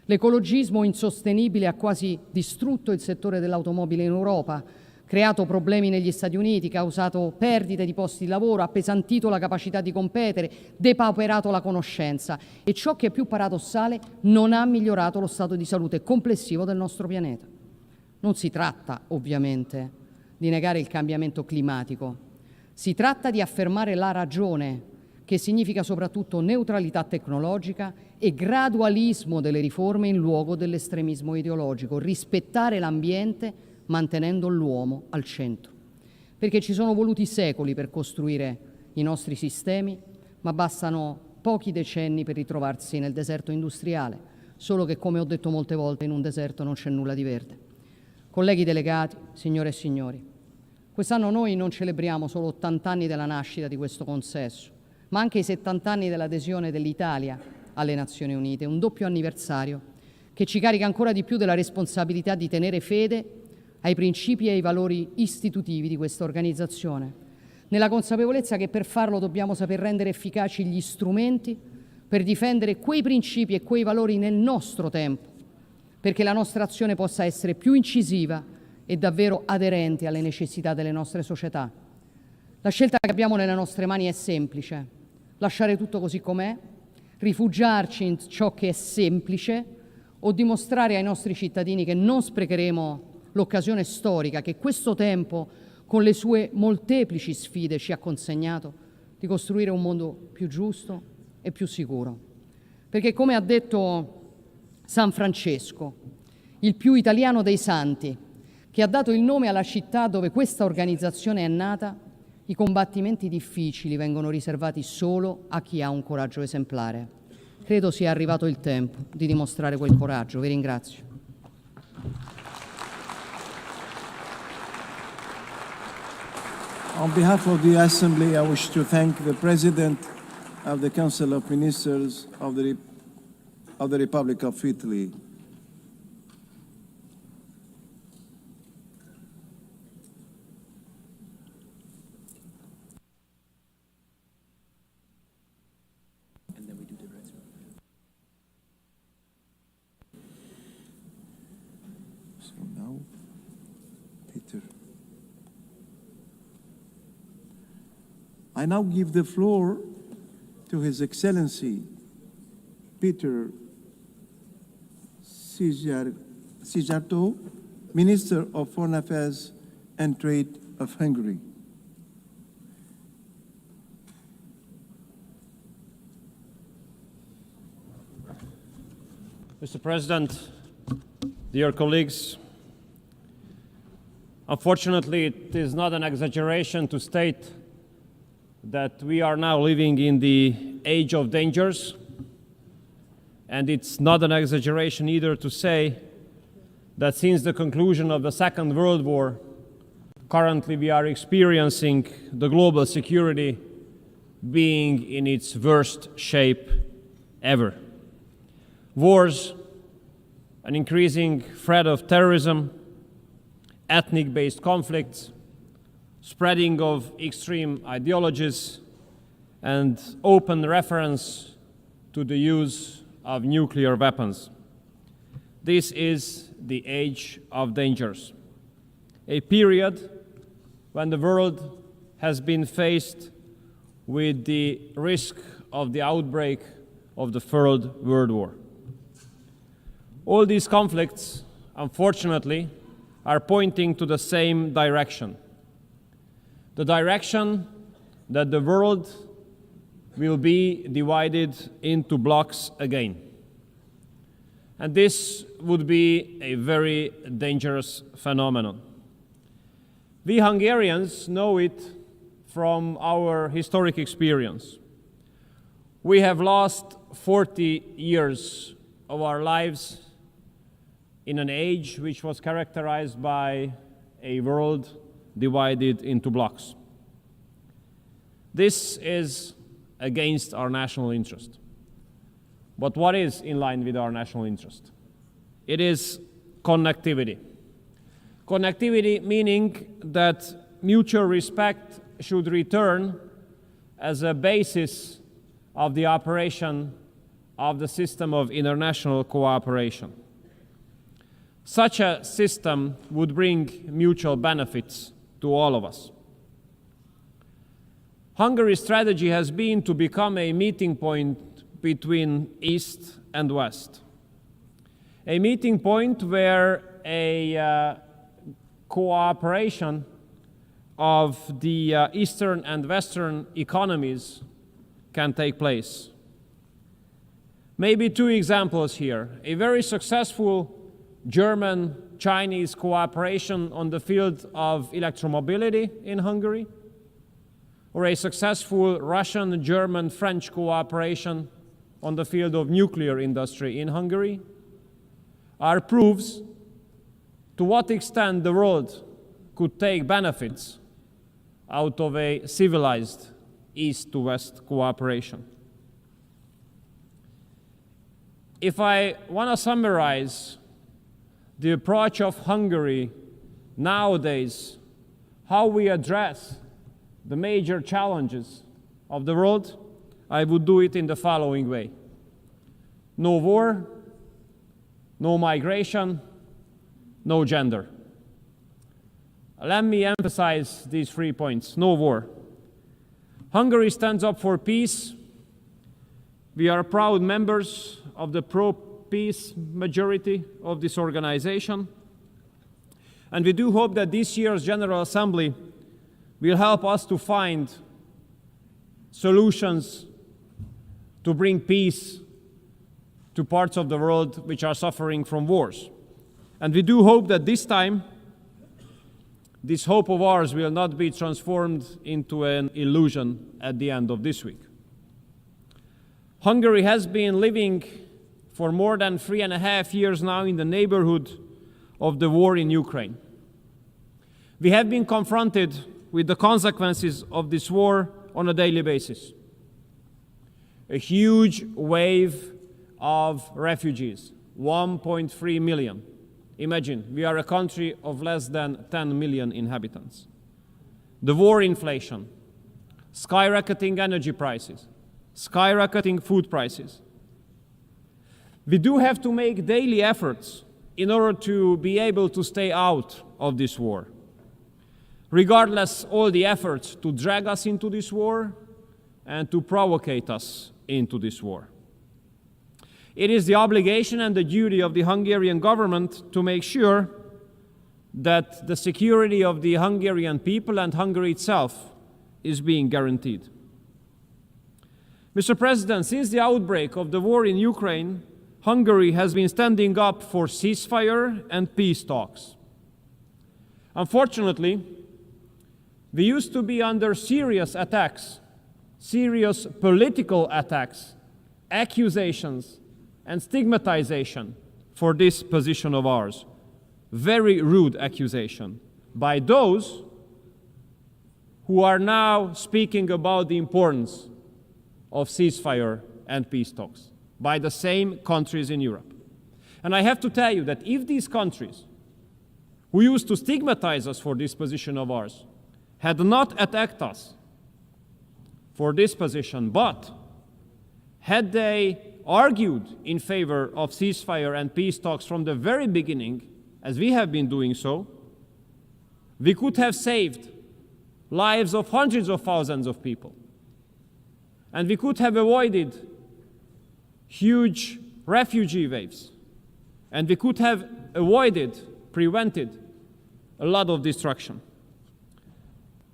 L'ecologismo insostenibile ha quasi distrutto il settore dell'automobile in Europa, creato problemi negli Stati Uniti, causato perdite di posti di lavoro, appesantito la capacità di competere, depauperato la conoscenza e, ciò che è più paradossale, non ha migliorato lo stato di salute complessivo del nostro pianeta. Non si tratta, ovviamente, di negare il cambiamento climatico. Si tratta di affermare la ragione, che significa soprattutto neutralità tecnologica e gradualismo delle riforme in luogo dell'estremismo ideologico, rispettare l'ambiente mantenendo l'uomo al centro. Perché ci sono voluti secoli per costruire i nostri sistemi, ma bastano pochi decenni per ritrovarsi nel deserto industriale, solo che, come ho detto molte volte, in un deserto non c'è nulla di verde. Colleghi delegati, signore e signori, quest'anno noi non celebriamo solo 80 anni della nascita di questo consesso, ma anche i 70 anni dell'adesione dell'Italia alle Nazioni Unite, un doppio anniversario che ci carica ancora di più della responsabilità di tenere fede ai principi e ai valori istitutivi di questa organizzazione, nella consapevolezza che per farlo dobbiamo saper rendere efficaci gli strumenti per difendere quei principi e quei valori nel nostro tempo, perché la nostra azione possa essere più incisiva e davvero aderente alle necessità delle nostre società. La scelta che abbiamo nelle nostre mani è semplice: lasciare tutto così com'è, rifugiarci in ciò che è semplice o dimostrare ai nostri cittadini che non sprecheremo l'occasione storica che questo tempo, con le sue molteplici sfide, ci ha consegnato, di costruire un mondo più giusto e più sicuro. Perché, come ha detto San Francesco, il più italiano dei santi, che ha dato il nome alla città dove questa organizzazione è nata, i combattimenti difficili vengono riservati solo a chi ha un coraggio esemplare. Credo sia arrivato il tempo di dimostrare quel coraggio. Vi ringrazio. On behalf of the Assembly, I wish to thank the President of the Council of Ministers of the Republic of Italy, I now give the floor to His Excellency Peter Szijjártó, Minister of Foreign Affairs and Trade of Hungary. Mr. President, dear colleagues, unfortunately, it is not an exaggeration to state that we are now living in the age of dangers, and it's not an exaggeration either to say that since the conclusion of the Second World War, currently we are experiencing the global security being in its worst shape ever. Wars, an increasing threat of terrorism, ethnic-based conflicts, spreading of extreme ideologies, and open reference to the use of nuclear weapons. This is the age of dangers, a period when the world has been faced with the risk of the outbreak of the Third World War. All these conflicts, unfortunately, are pointing to the same direction. The direction that the world will be divided into blocks again. And this would be a very dangerous phenomenon. We Hungarians know it from our historic experience. We have lost 40 years of our lives in an age which was characterized by a world divided into blocks. This is against our national interest. But what is in line with our national interest? It is connectivity. Connectivity meaning that mutual respect should return as a basis of the operation of the system of international cooperation. Such a system would bring mutual benefits to all of us. Hungary's strategy has been to become a meeting point between East and West. A meeting point where a cooperation of the Eastern and Western economies can take place. Maybe two examples here. A very successful German-Chinese cooperation on the field of electromobility in Hungary, or a successful Russian, German, French cooperation on the field of nuclear industry in Hungary, are proofs to what extent the world could take benefits out of a civilized East-to-West cooperation. If I want to summarize the approach of Hungary nowadays, how we address the major challenges of the world, I would do it in the following way. No war, no migration, no gender. Let me emphasize these 3 points. No war. Hungary stands up for peace. We are proud members of the pro-peace majority of this organization. And we do hope that this year's General Assembly will help us to find solutions to bring peace to parts of the world which are suffering from wars. And we do hope that this time, this hope of ours will not be transformed into an illusion at the end of this week. Hungary has been living for more than 3.5 years now in the neighborhood of the war in Ukraine. We have been confronted with the consequences of this war on a daily basis. A huge wave of refugees, 1.3 million. Imagine, we are a country of less than 10 million inhabitants. The war inflation, skyrocketing energy prices, skyrocketing food prices. We do have to make daily efforts in order to be able to stay out of this war. Regardless all the efforts to drag us into this war and to provocate us into this war. It is the obligation and the duty of the Hungarian government to make sure that the security of the Hungarian people and Hungary itself is being guaranteed. Mr. President, since the outbreak of the war in Ukraine, Hungary has been standing up for ceasefire and peace talks. Unfortunately, we used to be under serious attacks, serious political attacks, accusations, and stigmatization for this position of ours. Very rude accusation by those who are now speaking about the importance of ceasefire and peace talks by the same countries in Europe. And I have to tell you that if these countries who used to stigmatize us for this position of ours had not attacked us for this position, but had they argued in favor of ceasefire and peace talks from the very beginning, as we have been doing so, we could have saved lives of hundreds of thousands of people. And we could have avoided huge refugee waves. And we could have prevented a lot of destruction.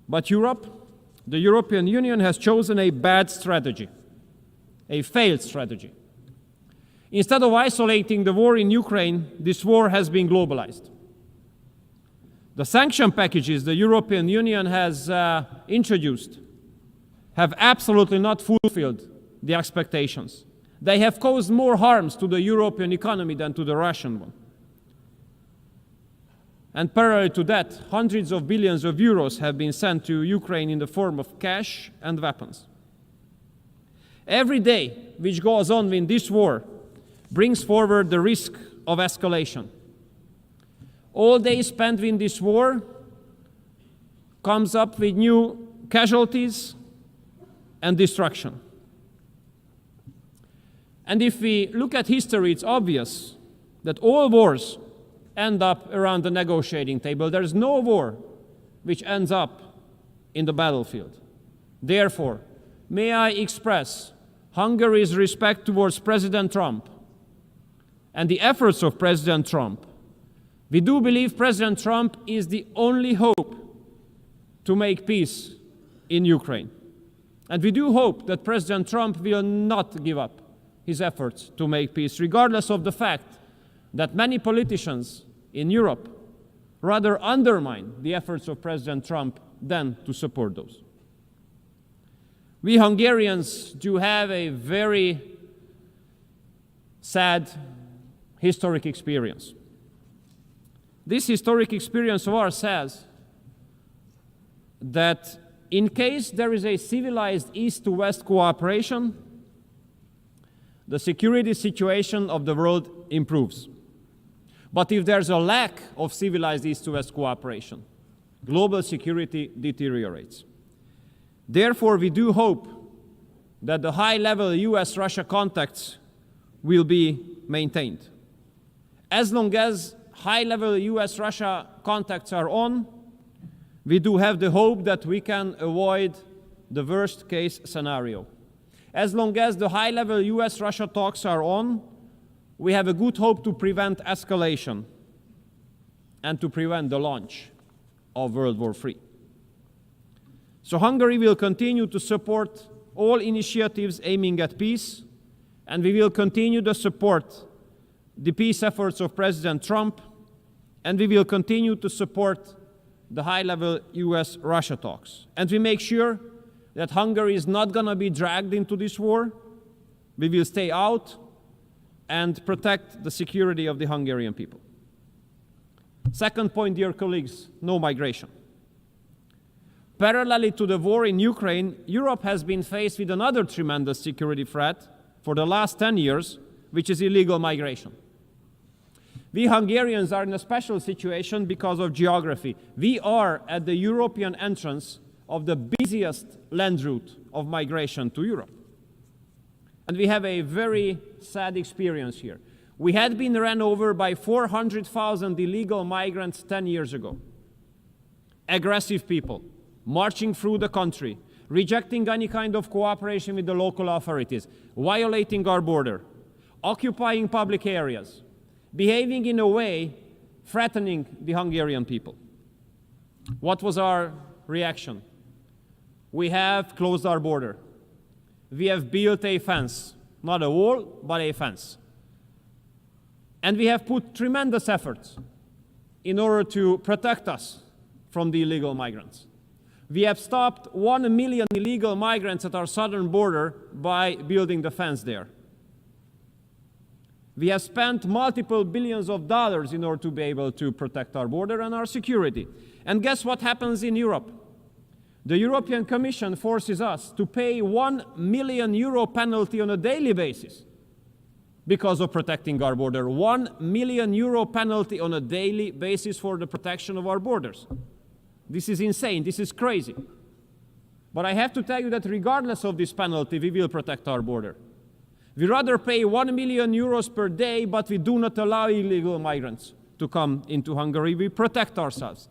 But Europe, the European Union, has chosen a bad strategy, a failed strategy. Instead of isolating the war in Ukraine, this war has been globalized. The sanction packages the European Union has introduced have absolutely not fulfilled the expectations. They have caused more harms to the European economy than to the Russian one. And parallel to that, hundreds of billions of euros have been sent to Ukraine in the form of cash and weapons. Every day which goes on in this war brings forward the risk of escalation. All days spent in this war comes up with new casualties and destruction. And if we look at history, it's obvious that all wars end up around the negotiating table. There's no war which ends up in the battlefield. Therefore, may I express Hungary's respect towards President Trump and the efforts of President Trump. We do believe President Trump is the only hope to make peace in Ukraine. And we do hope that President Trump will not give up his efforts to make peace, regardless of the fact that many politicians in Europe rather undermine the efforts of President Trump than to support those. We Hungarians do have a very sad historic experience. This historic experience of ours says that in case there is a civilized East-to-West cooperation, the security situation of the world improves. But if there's a lack of civilized East-to-West cooperation, global security deteriorates. Therefore, we do hope that the high-level US-Russia contacts will be maintained. As long as high-level US-Russia contacts are on, we do have the hope that we can avoid the worst-case scenario. As long as the high-level US-Russia talks are on, we have a good hope to prevent escalation and to prevent the launch of World War III. So Hungary will continue to support all initiatives aiming at peace, and we will continue to support the peace efforts of President Trump, and we will continue to support the high-level US-Russia talks. And we make sure that Hungary is not going to be dragged into this war. We will stay out and protect the security of the Hungarian people. Second point, dear colleagues, no migration. Parallelly to the war in Ukraine, Europe has been faced with another tremendous security threat for the last 10 years, which is illegal migration. We Hungarians are in a special situation because of geography. We are at the European entrance of the busiest land route of migration to Europe. And we have a very sad experience here. We had been run over by 400,000 illegal migrants 10 years ago. Aggressive people, marching through the country, rejecting any kind of cooperation with the local authorities, violating our border, occupying public areas, behaving in a way threatening the Hungarian people. What was our reaction? We have closed our border. We have built a fence, not a wall, but a fence. And we have put tremendous efforts in order to protect us from the illegal migrants. We have stopped 1 million illegal migrants at our southern border by building the fence there. We have spent multiple billions of dollars in order to be able to protect our border and our security. And guess what happens in Europe? The European Commission forces us to pay €1 million penalty on a daily basis because of protecting our border. €1 million penalty on a daily basis for the protection of our borders. This is insane. This is crazy. But I have to tell you that regardless of this penalty, we will protect our border. We rather pay €1 million per day, but we do not allow illegal migrants to come into Hungary. We protect ourselves.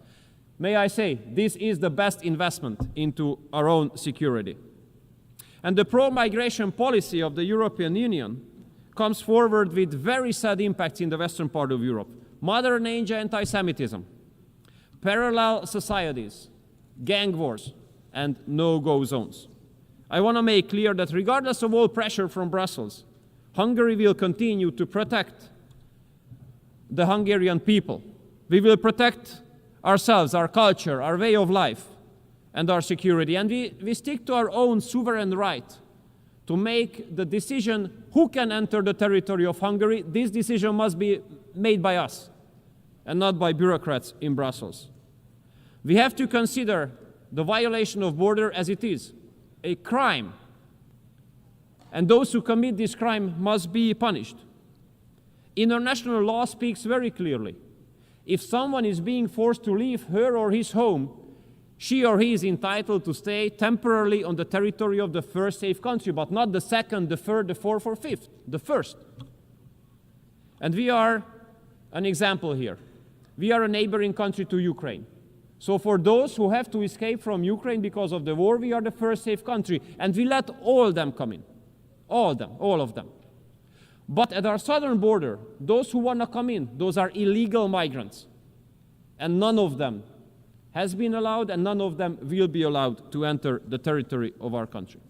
May I say, this is the best investment into our own security. And the pro-migration policy of the European Union comes forward with very sad impacts in the western part of Europe. Modern age anti-Semitism, parallel societies, gang wars, and no-go zones. I want to make clear that regardless of all pressure from Brussels, Hungary will continue to protect the Hungarian people. We will protect ourselves, our culture, our way of life, and our security. And we stick to our own sovereign right to make the decision who can enter the territory of Hungary, this decision must be made by us and not by bureaucrats in Brussels. We have to consider the violation of border as it is, a crime. And those who commit this crime must be punished. International law speaks very clearly. If someone is being forced to leave her or his home, she or he is entitled to stay temporarily on the territory of the first safe country, but not the second, the third, the fourth, or fifth, the first. And we are an example here. We are a neighboring country to Ukraine. So for those who have to escape from Ukraine because of the war, we are the first safe country, and we let all of them come in. All of them. But at our southern border, those who want to come in, those are illegal migrants. And none of them has been allowed, and none of them will be allowed to enter the territory of our country.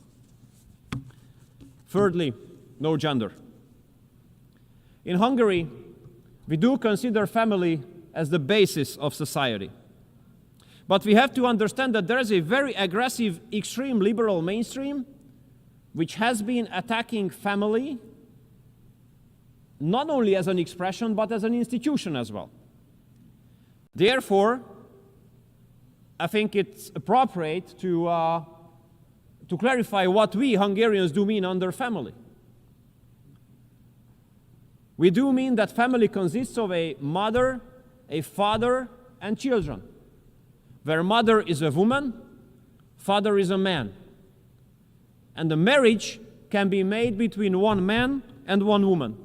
Thirdly, no gender. In Hungary, we do consider family as the basis of society. But we have to understand that there is a very aggressive, extreme liberal mainstream which has been attacking family not only as an expression, but as an institution as well. Therefore, I think it's appropriate to clarify what we Hungarians do mean under family. We do mean that family consists of a mother, a father, and children, where mother is a woman, father is a man. And the marriage can be made between one man and one woman.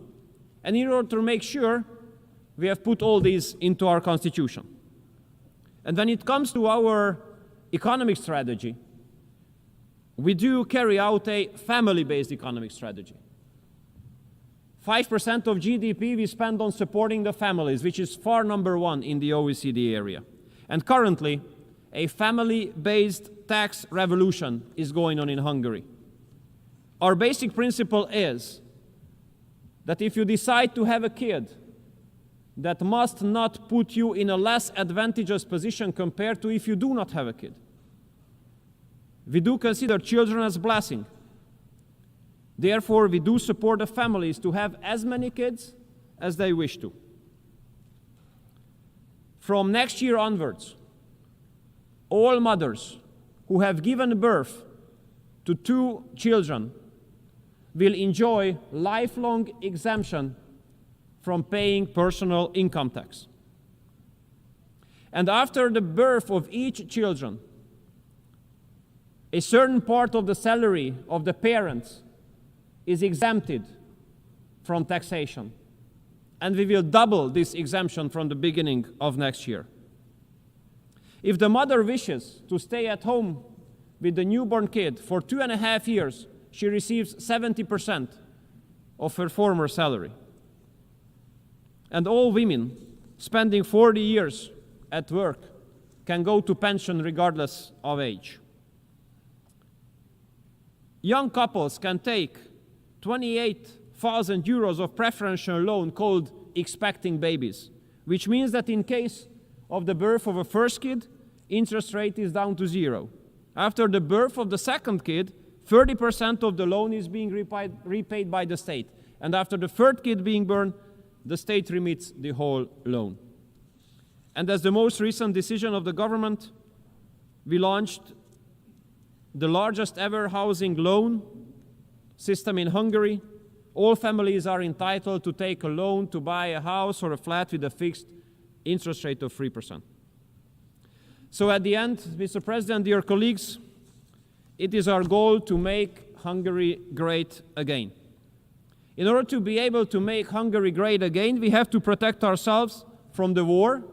And in order to make sure, we have put all these into our constitution. And when it comes to our economic strategy, we do carry out a family-based economic strategy. 5% of GDP we spend on supporting the families, which is far number one in the OECD area. And currently, a family-based tax revolution is going on in Hungary. Our basic principle is that if you decide to have a kid, that must not put you in a less advantageous position compared to if you do not have a kid. We do consider children as a blessing. Therefore, we do support the families to have as many kids as they wish to. From next year onwards, all mothers who have given birth to 2 children will enjoy lifelong exemption from paying personal income tax. And after the birth of each children, a certain part of the salary of the parents is exempted from taxation. And we will double this exemption from the beginning of next year. If the mother wishes to stay at home with the newborn kid for 2.5 years, she receives 70% of her former salary. And all women spending 40 years at work can go to pension regardless of age. Young couples can take 28,000 euros of preferential loan called expecting babies, which means that in case of the birth of a first kid, interest rate is down to 0. After the birth of the second kid, 30% of the loan is being repaid by the state. And after the third kid being born, the state remits the whole loan. And as the most recent decision of the government, we launched the largest ever housing loan system in Hungary. All families are entitled to take a loan to buy a house or a flat with a fixed interest rate of 3%. So at the end, Mr. President, dear colleagues, it is our goal to make Hungary great again. In order to be able to make Hungary great again, we have to protect ourselves from the war,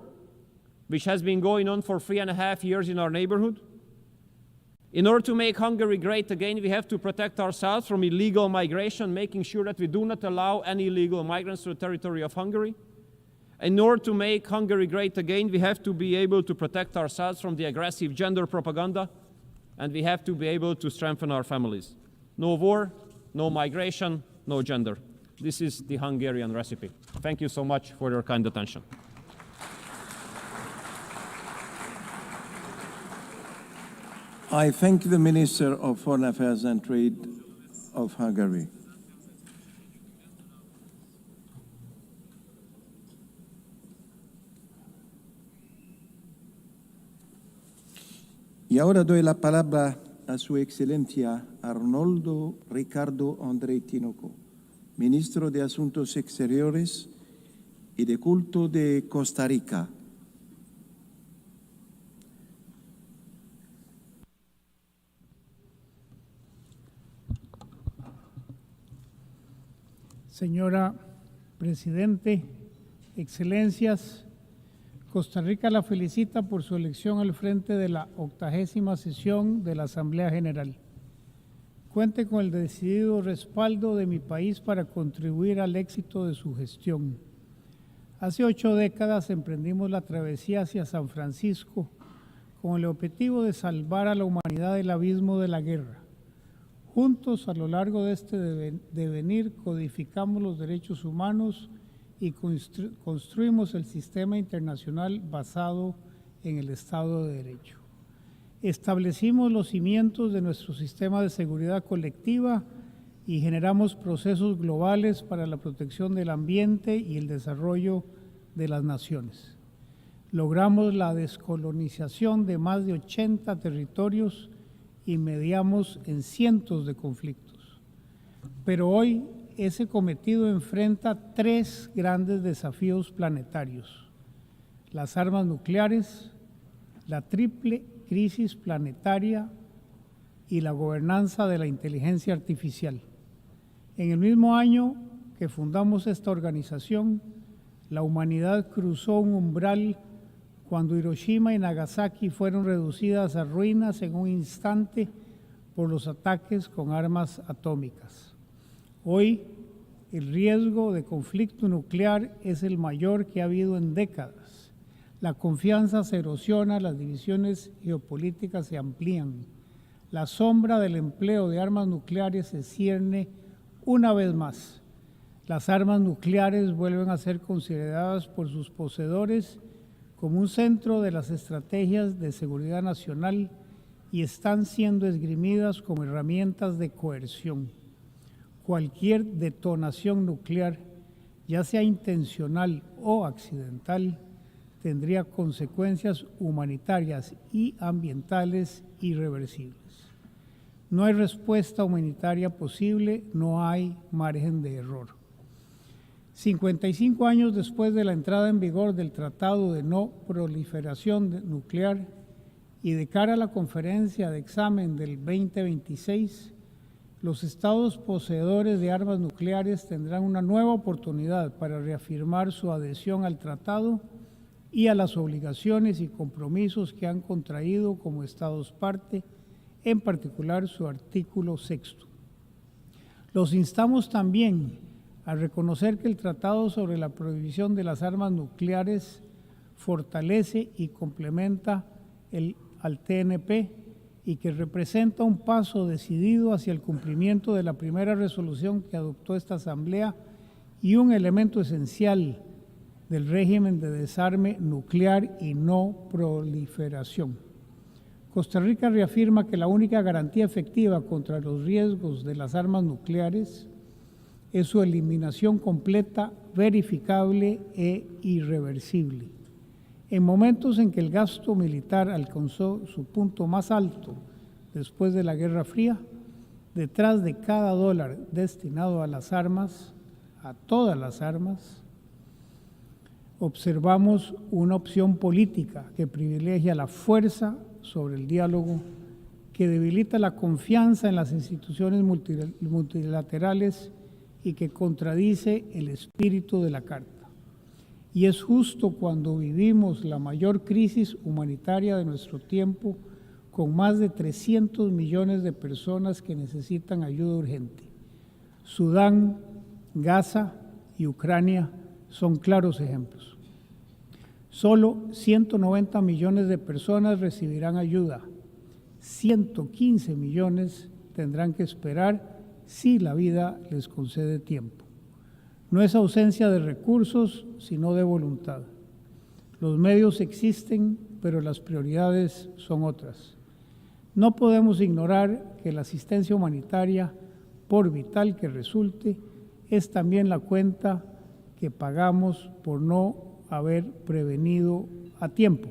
which has been going on for 3.5 years in our neighborhood. In order to make Hungary great again, we have to protect ourselves from illegal migration, making sure that we do not allow any illegal migrants to the territory of Hungary. In order to make Hungary great again, we have to be able to protect ourselves from the aggressive gender propaganda, and we have to be able to strengthen our families. No war, no migration, no gender. This is the Hungarian recipe. Thank you so much for your kind attention. I thank the Minister of Foreign Affairs and Trade of Hungary. Y ahora doy la palabra a Su Excelencia Arnoldo Ricardo André Tinoco, Ministro de Asuntos Exteriores y de Culto de Costa Rica. Señora Presidente, Excelencias, Costa Rica la felicita por su elección al frente de la 80ª sesión de la Asamblea General. Cuente con el decidido respaldo de mi país para contribuir al éxito de su gestión. Hace 8 décadas emprendimos la travesía hacia San Francisco con el objetivo de salvar a la humanidad del abismo de la guerra. Juntos, a lo largo de este devenir, codificamos los derechos humanos y construimos el sistema internacional basado en el Estado de Derecho. Establecimos los cimientos de nuestro sistema de seguridad colectiva y generamos procesos globales para la protección del ambiente y el desarrollo de las naciones. Logramos la descolonización de más de 80 territorios y mediamos en cientos de conflictos. Pero hoy ese cometido enfrenta 3 grandes desafíos planetarios: las armas nucleares, la triple crisis planetaria y la gobernanza de la inteligencia artificial. En el mismo año que fundamos esta organización, la humanidad cruzó un umbral cuando Hiroshima y Nagasaki fueron reducidas a ruinas en un instante por los ataques con armas atómicas. Hoy, el riesgo de conflicto nuclear es el mayor que ha habido en décadas. La confianza se erosiona, las divisiones geopolíticas se amplían. La sombra del empleo de armas nucleares se cierne una vez más. Las armas nucleares vuelven a ser consideradas por sus poseedores como un centro de las estrategias de seguridad nacional y están siendo esgrimidas como herramientas de coerción. Cualquier detonación nuclear, ya sea intencional o accidental, tendría consecuencias humanitarias y ambientales irreversibles. No hay respuesta humanitaria posible, no hay margen de error. 55 años después de la entrada en vigor del Tratado de No Proliferación Nuclear y de cara a la conferencia de examen del 2026, los estados poseedores de armas nucleares tendrán una nueva oportunidad para reafirmar su adhesión al tratado y a las obligaciones y compromisos que han contraído como estados parte, en particular su artículo 6. Los instamos también a reconocer que el Tratado sobre la Prohibición de las Armas Nucleares fortalece y complementa al TNP y que representa un paso decidido hacia el cumplimiento de la primera resolución que adoptó esta Asamblea y un elemento esencial del régimen de desarme nuclear y no proliferación. Costa Rica reafirma que la única garantía efectiva contra los riesgos de las armas nucleares es su eliminación completa, verificable e irreversible. En momentos en que el gasto militar alcanzó su punto más alto después de la Guerra Fría, detrás de cada dólar destinado a las armas, a todas las armas, observamos una opción política que privilegia la fuerza sobre el diálogo, que debilita la confianza en las instituciones multilaterales y que contradice el espíritu de la Carta. Y es justo cuando vivimos la mayor crisis humanitaria de nuestro tiempo, con más de 300 millones de personas que necesitan ayuda urgente. Sudán, Gaza y Ucrania son claros ejemplos. Solo 190 millones de personas recibirán ayuda. 115 millones tendrán que esperar si la vida les concede tiempo. No es ausencia de recursos, sino de voluntad. Los medios existen, pero las prioridades son otras. No podemos ignorar que la asistencia humanitaria por vital que resulte, es también la cuenta que pagamos por no haber prevenido a tiempo.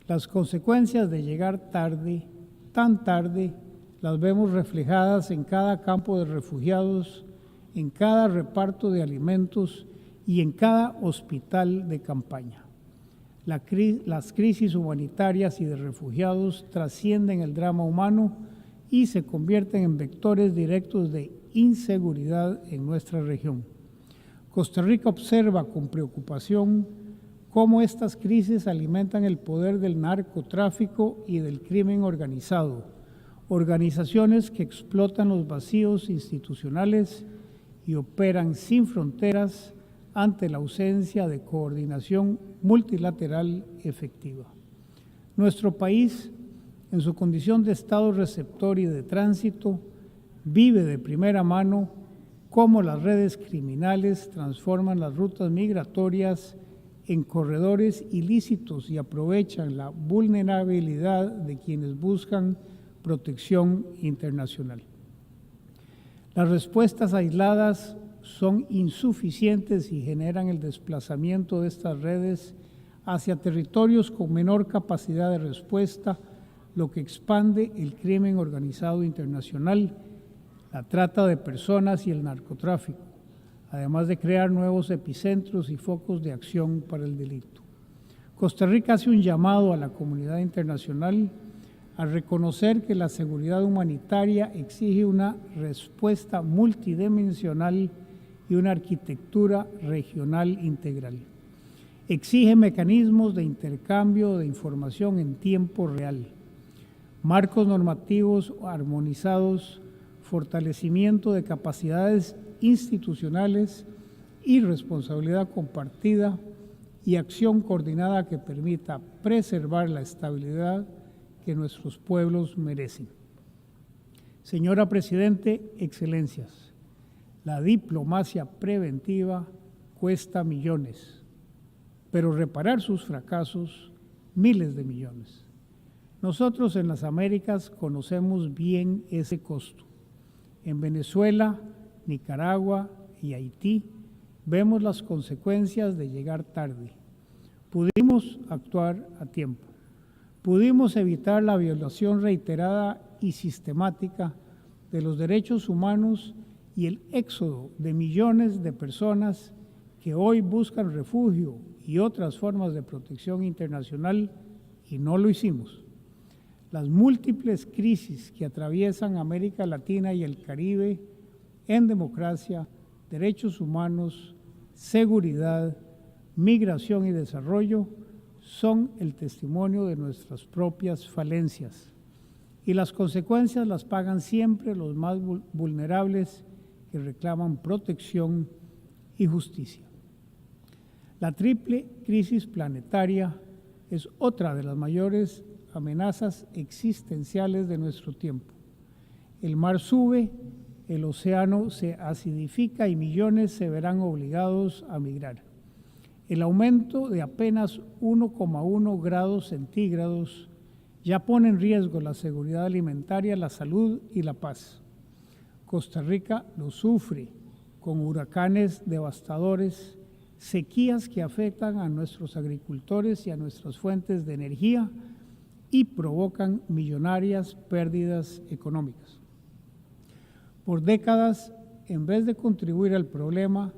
Las consecuencias de llegar tarde, tan tarde, las vemos reflejadas en cada campo de refugiados, en cada reparto de alimentos y en cada hospital de campaña. Las crisis humanitarias y de refugiados trascienden el drama humano y se convierten en vectores directos de inseguridad en nuestra región. Costa Rica observa con preocupación cómo estas crisis alimentan el poder del narcotráfico y del crimen organizado, organizaciones que explotan los vacíos institucionales y operan sin fronteras ante la ausencia de coordinación multilateral efectiva. Nuestro país, en su condición de Estado receptor y de tránsito, vive de primera mano cómo las redes criminales transforman las rutas migratorias en corredores ilícitos y aprovechan la vulnerabilidad de quienes buscan protección internacional. Las respuestas aisladas son insuficientes y generan el desplazamiento de estas redes hacia territorios con menor capacidad de respuesta, lo que expande el crimen organizado internacional, la trata de personas y el narcotráfico, además de crear nuevos epicentros y focos de acción para el delito. Costa Rica hace un llamado a la comunidad internacional a reconocer que la seguridad humanitaria exige una respuesta multidimensional y una arquitectura regional integral. Exige mecanismos de intercambio de información en tiempo real, marcos normativos armonizados, fortalecimiento de capacidades institucionales y responsabilidad compartida y acción coordinada que permita preservar la estabilidad que nuestros pueblos merecen. Señora Presidente, Excelencias, la diplomacia preventiva cuesta millones, pero reparar sus fracasos, miles de millones. Nosotros en las Américas conocemos bien ese costo. En Venezuela, Nicaragua y Haití vemos las consecuencias de llegar tarde. Pudimos actuar a tiempo. Pudimos evitar la violación reiterada y sistemática de los derechos humanos y el éxodo de millones de personas que hoy buscan refugio y otras formas de protección internacional, y no lo hicimos. Las múltiples crisis que atraviesan América Latina y el Caribe en democracia, derechos humanos, seguridad, migración y desarrollo son el testimonio de nuestras propias falencias, y las consecuencias las pagan siempre los más vulnerables que reclaman protección y justicia. La triple crisis planetaria es otra de las mayores amenazas existenciales de nuestro tiempo. El mar sube, el océano se acidifica y millones se verán obligados a migrar. El aumento de apenas 1,1 grados centígrados ya pone en riesgo la seguridad alimentaria, la salud y la paz. Costa Rica lo sufre con huracanes devastadores, sequías que afectan a nuestros agricultores y a nuestras fuentes de energía y provocan millonarias pérdidas económicas. Por décadas, en vez de contribuir al problema,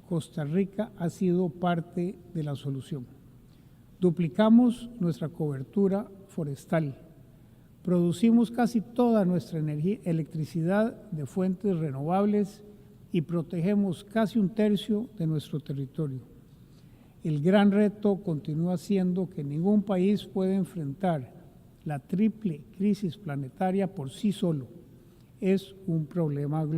Costa Rica ha sido parte de la solución. Duplicamos nuestra cobertura forestal, producimos casi toda nuestra electricidad de fuentes renovables y protegemos casi un tercio de nuestro territorio. El gran reto continúa siendo que ningún país puede enfrentar la triple crisis planetaria por sí solo. Es un problema global.